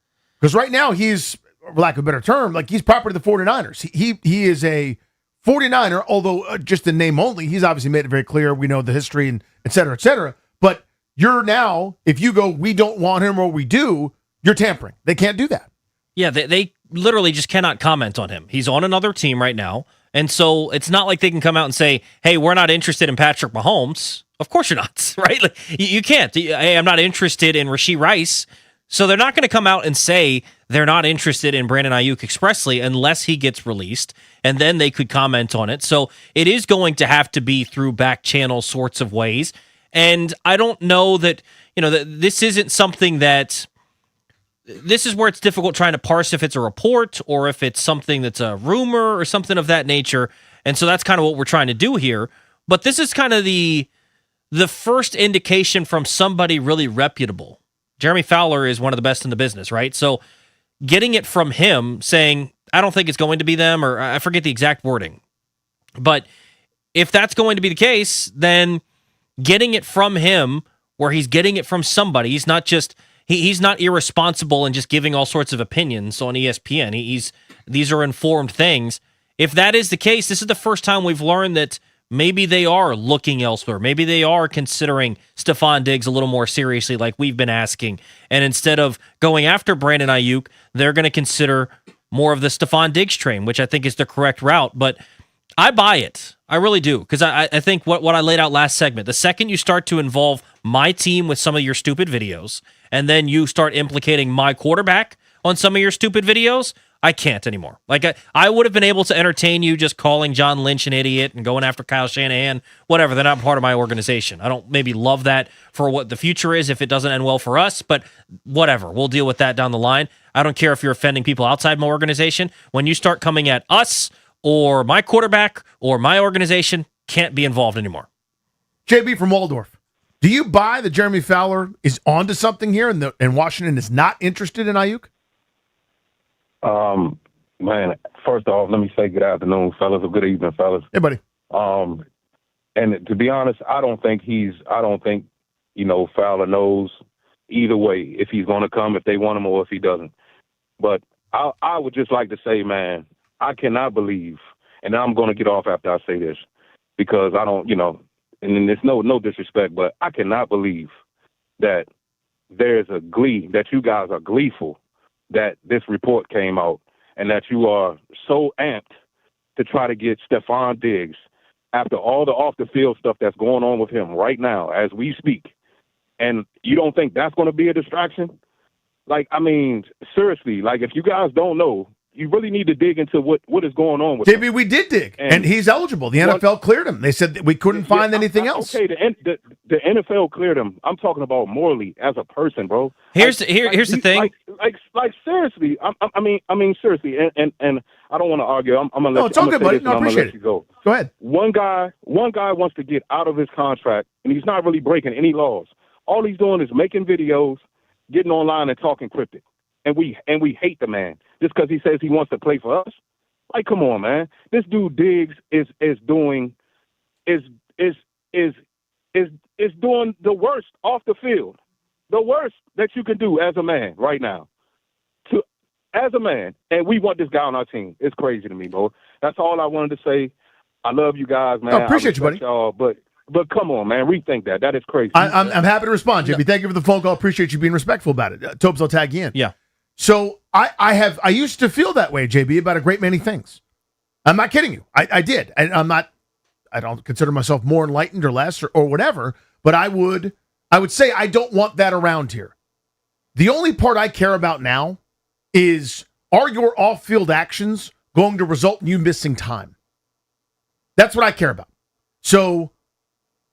Because right now he's, for lack of a better term, like he's property of the 49ers. He is a 49er, although just in name only. He's obviously made it very clear. We know the history and et cetera, et cetera. But you're now, if you go, we don't want him or we do, you're tampering. They can't do that. Yeah, they literally just cannot comment on him. He's on another team right now. And so it's not like they can come out and say, hey, we're not interested in Patrick Mahomes. Of course you're not, right? Like, you can't. Hey, I'm not interested in Rashee Rice. So they're not going to come out and say they're not interested in Brandon Ayuk expressly unless he gets released, and then they could comment on it. So it is going to have to be through back channel sorts of ways. And I don't know that, that this isn't something that... This is where it's difficult trying to parse if it's a report or if it's something that's a rumor or something of that nature. And so that's kind of what we're trying to do here. But this is kind of the first indication from somebody really reputable. Jeremy Fowler is one of the best in the business, right? So getting it from him saying, I don't think it's going to be them, or I forget the exact wording. But if that's going to be the case, then getting it from him where he's getting it from somebody, he's not just... He's not irresponsible and just giving all sorts of opinions on ESPN. These are informed things. If that is the case, this is the first time we've learned that maybe they are looking elsewhere. Maybe they are considering Stephon Diggs a little more seriously like we've been asking. And instead of going after Brandon Ayuk, they're going to consider more of the Stephon Diggs train, which I think is the correct route. But I buy it. I really do. Because I think what I laid out last segment, the second you start to involve my team with some of your stupid videos, and then you start implicating my quarterback on some of your stupid videos, I can't anymore. Like, I would have been able to entertain you just calling John Lynch an idiot and going after Kyle Shanahan, whatever. They're not part of my organization. I don't maybe love that for what the future is if it doesn't end well for us, but whatever. We'll deal with that down the line. I don't care if you're offending people outside my organization. When you start coming at us or my quarterback or my organization, can't be involved anymore. JB from Waldorf. Do you buy that Jeremy Fowler is onto something here and Washington is not interested in Ayuk? Man, first off, let me say good afternoon, fellas, or good evening, fellas. Hey, buddy. And to be honest, I don't think Fowler knows either way if he's going to come, if they want him or if he doesn't. But I would just like to say, man, I cannot believe, and I'm going to get off after I say this because I don't, and it's no disrespect, but I cannot believe that there's a glee, that you guys are gleeful that this report came out and that you are so amped to try to get Stephon Diggs after all the off-the-field stuff that's going on with him right now as we speak. And you don't think that's going to be a distraction? Like, I mean, seriously, like if you guys don't know, you really need to dig into what is going on with JB, him. we did dig, and he's eligible. The NFL cleared him. They said that we couldn't find anything else. Okay, the NFL cleared him. I'm talking about morally as a person, bro. Here's the thing. Like seriously. I mean seriously. And I don't want to argue. I'm gonna let it's all good, buddy. No, I appreciate it. You go ahead. One guy wants to get out of his contract, and he's not really breaking any laws. All he's doing is making videos, getting online, and talking cryptic. And we hate the man just because he says he wants to play for us. Like, come on, man. This dude Diggs is doing the worst off the field, the worst that you can do as a man right now. As a man, and we want this guy on our team. It's crazy to me, bro. That's all I wanted to say. I love you guys, man. I appreciate you, buddy. Y'all, but come on, man. Rethink that. That is crazy. I'm happy to respond, JB. Thank you for the phone call. Appreciate you being respectful about it. Tobes, I'll tag you in. Yeah. So I used to feel that way, JB, about a great many things. I'm not kidding you. I did. And I don't consider myself more enlightened or less or whatever, but I would say I don't want that around here. The only part I care about now is, are your off-field actions going to result in you missing time? That's what I care about. So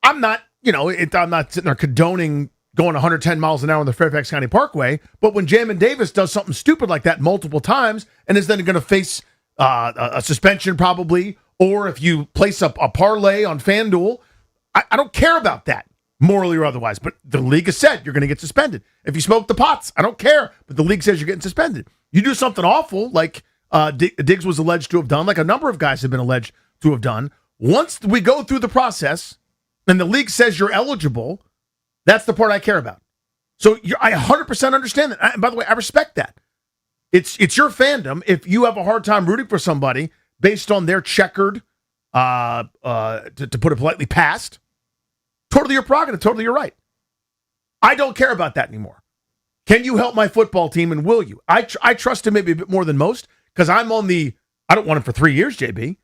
I'm not, I'm not sitting there condoning going 110 miles an hour on the Fairfax County Parkway, but when Jamin Davis does something stupid like that multiple times and is then going to face a suspension probably, or if you place a parlay on FanDuel, I don't care about that, morally or otherwise, but the league has said you're going to get suspended. If you smoke the pots, I don't care, but the league says you're getting suspended. You do something awful, like Diggs was alleged to have done, like a number of guys have been alleged to have done. Once we go through the process and the league says you're eligible, that's the part I care about. So I 100% understand that. And by the way, I respect that. It's your fandom. If you have a hard time rooting for somebody based on their checkered, to put it politely, past, totally your prerogative, totally your right. I don't care about that anymore. Can you help my football team, and will you? I trust him maybe a bit more than most because I'm on the, I don't want him for 3 years, JB.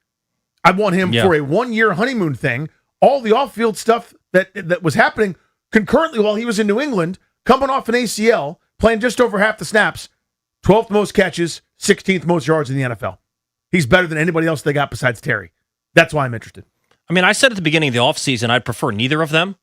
I want him for a 1-year honeymoon thing. All the off-field stuff that was happening concurrently while he was in New England, coming off an ACL, playing just over half the snaps, 12th most catches, 16th most yards in the NFL. He's better than anybody else they got besides Terry. That's why I'm interested. I mean, I said at the beginning of the offseason I'd prefer neither of them.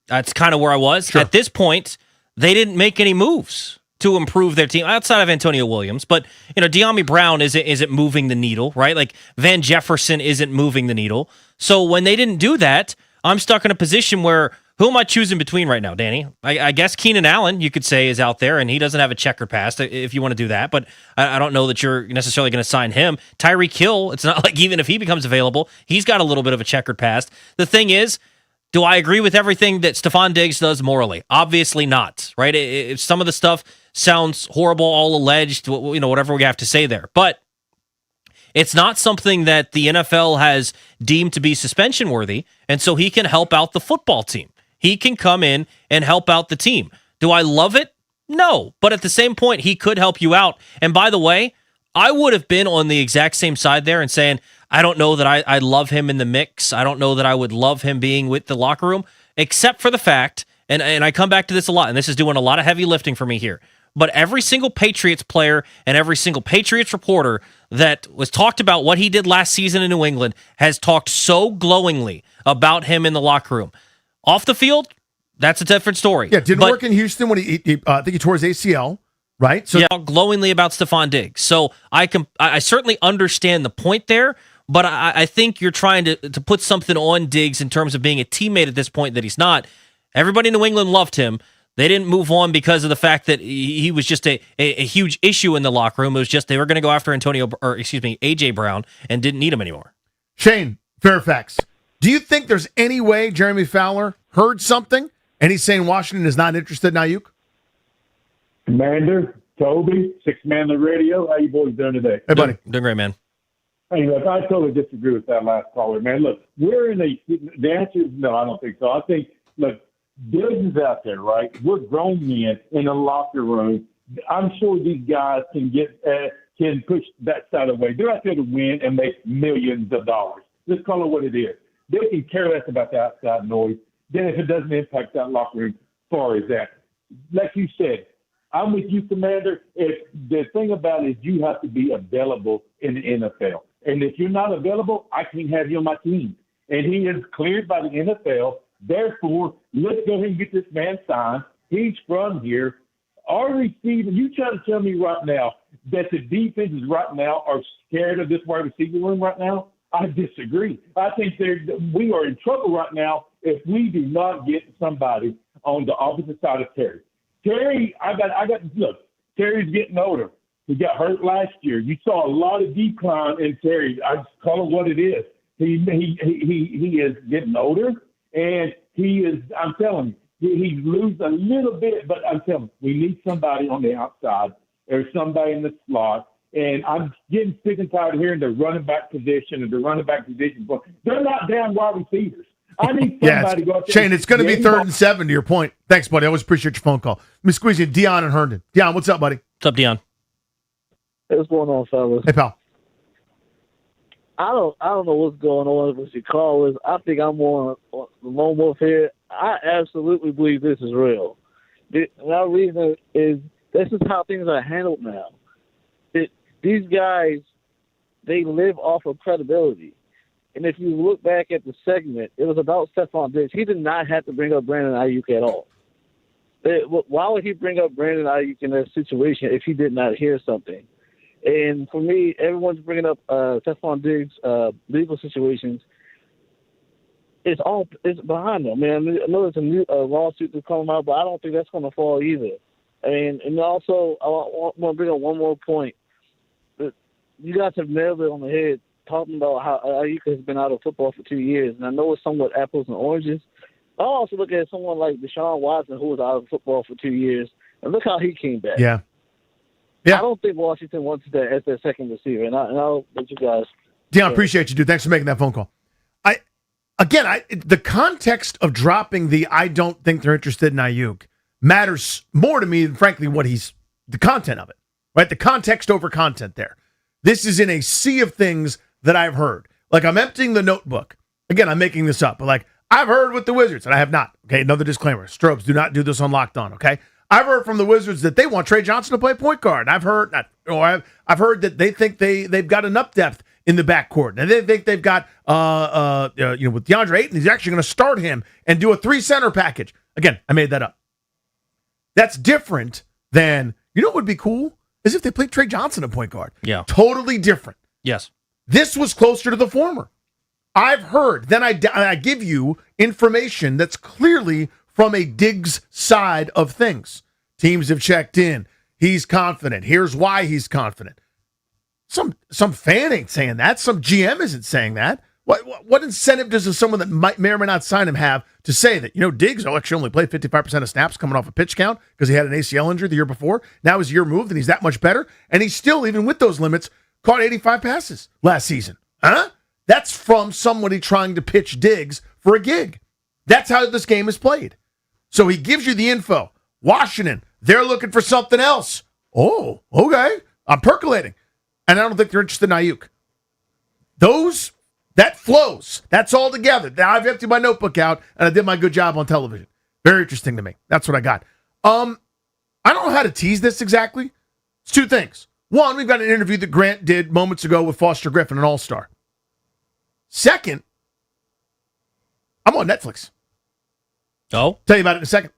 That's kind of where I was. Sure. At this point, they didn't make any moves to improve their team outside of Antonio Williams. But, De'Ami Brown isn't moving the needle, right? Like Van Jefferson isn't moving the needle. So when they didn't do that, I'm stuck in a position where who am I choosing between right now, Danny? I guess Keenan Allen, you could say, is out there, and he doesn't have a checkered past if you want to do that. But I don't know that you're necessarily going to sign him. Tyreek Hill, it's not like even if he becomes available, he's got a little bit of a checkered past. The thing is, do I agree with everything that Stephon Diggs does morally? Obviously not, right? If some of the stuff sounds horrible, all alleged, whatever we have to say there. But it's not something that the NFL has deemed to be suspension worthy, and so he can help out the football team. He can come in and help out the team. Do I love it? No. But at the same point, he could help you out. And by the way, I would have been on the exact same side there and saying, I don't know that I love him in the mix. I don't know that I would love him being with the locker room, except for the fact, and I come back to this a lot, and this is doing a lot of heavy lifting for me here, but every single Patriots player and every single Patriots reporter that was talked about what he did last season in New England has talked so glowingly about him in the locker room. Off the field, that's a different story. Yeah, didn't work in Houston when he I think he tore his ACL, right? So yeah, glowingly about Stephon Diggs. So I certainly understand the point there, but I think you're trying to put something on Diggs in terms of being a teammate at this point that he's not. Everybody in New England loved him. They didn't move on because of the fact that he was just a huge issue in the locker room. It was just they were going to go after AJ Brown and didn't need him anymore. Shane Fairfax, do you think there's any way Jeremy Fowler heard something and he's saying Washington is not interested in Ayuk? Commander, Toby, Six Man on the Radio. How you boys doing today? Hey, buddy. Doing great, man. Hey, look, I totally disagree with that last caller, man. Look, the answer is no, I don't think so. I think, look, Diggs is out there, right? We're grown men in a locker room. I'm sure these guys can push that side away. They're out there to win and make millions of dollars. Let's call it what it is. They can care less about the outside noise than if it doesn't impact that locker room as far as that. Like you said, I'm with you, Commander. The thing about it is you have to be available in the NFL. And if you're not available, I can't have you on my team. And he is cleared by the NFL. Therefore, let's go ahead and get this man signed. He's from here. Our receiver, you trying to tell me right now that the defenses right now are scared of this wide receiver room right now? I disagree. I think we are in trouble right now if we do not get somebody on the opposite side of Terry. Terry, look, Terry's getting older. He got hurt last year. You saw a lot of decline in Terry. I just call it what it is. He is getting older, and he is, I'm telling you, he's losing a little bit, but I'm telling you, we need somebody on the outside or somebody in the slot. And I'm getting sick and tired of hearing the running back position and the running back position. They're not damn wide receivers. I need somebody to go out there. Shane, it's going to be 3rd and 7 to your point. Thanks, buddy. I always appreciate your phone call. Let me squeeze in Dion and Herndon. Dion, what's up, buddy? What's up, Dion? Hey, what's going on, fellas? Hey, pal. I don't know what's going on with your callers. I think I'm on the lone wolf here. I absolutely believe this is real. The reason is this is how things are handled now. These guys, they live off of credibility. And if you look back at the segment, it was about Stephon Diggs. He did not have to bring up Brandon Ayuk at all. Why would he bring up Brandon Ayuk in that situation if he did not hear something? And for me, everyone's bringing up Stephon Diggs' legal situations. It's behind them. I know there's a new lawsuit that's coming out, but I don't think that's going to fall either. And also, I want to bring up one more point. you guys have nailed it on the head, talking about how Ayuk has been out of football for 2 years, and I know it's somewhat apples and oranges. I also look at someone like Deshaun Watson, who was out of football for 2 years, and look how he came back. Yeah. I don't think Washington wants that as their second receiver, and I'll let you guys. Dion, appreciate you, dude. Thanks for making that phone call. The context of dropping the I don't think they're interested in Ayuk matters more to me than, frankly, the content of it, right? The context over content there. This is in a sea of things that I've heard. Like, I'm emptying the notebook. Again, I'm making this up, but like, I've heard with the Wizards, and I have not. Okay, another disclaimer. Strobes, do not do this on Locked On, okay? I've heard from the Wizards that they want Trey Johnson to play point guard. I've heard that they think they've got enough depth in the backcourt, and they think they've got with DeAndre Ayton, he's actually going to start him and do a 3-center package. Again, I made that up. That's different than, what would be cool is if they played Trey Johnson at point guard. Yeah, totally different. Yes, this was closer to the former. I've heard. Then I give you information that's clearly from a Diggs side of things. Teams have checked in. He's confident. Here's why he's confident. Some fan ain't saying that. Some GM isn't saying that. What incentive does someone that may or may not sign him have to say that, Diggs actually only played 55% of snaps coming off a pitch count because he had an ACL injury the year before. Now his year moved and he's that much better. And he's still, even with those limits, caught 85 passes last season. Huh? That's from somebody trying to pitch Diggs for a gig. That's how this game is played. So he gives you the info. Washington, they're looking for something else. Oh, okay. I'm percolating. And I don't think they're interested in Ayuk. That flows. That's all together. Now I've emptied my notebook out, and I did my good job on television. Very interesting to me. That's what I got. I don't know how to tease this exactly. It's two things. One, we've got an interview that Grant did moments ago with Foster Griffin, an all-star. Second, I'm on Netflix. Oh? Tell you about it in a second.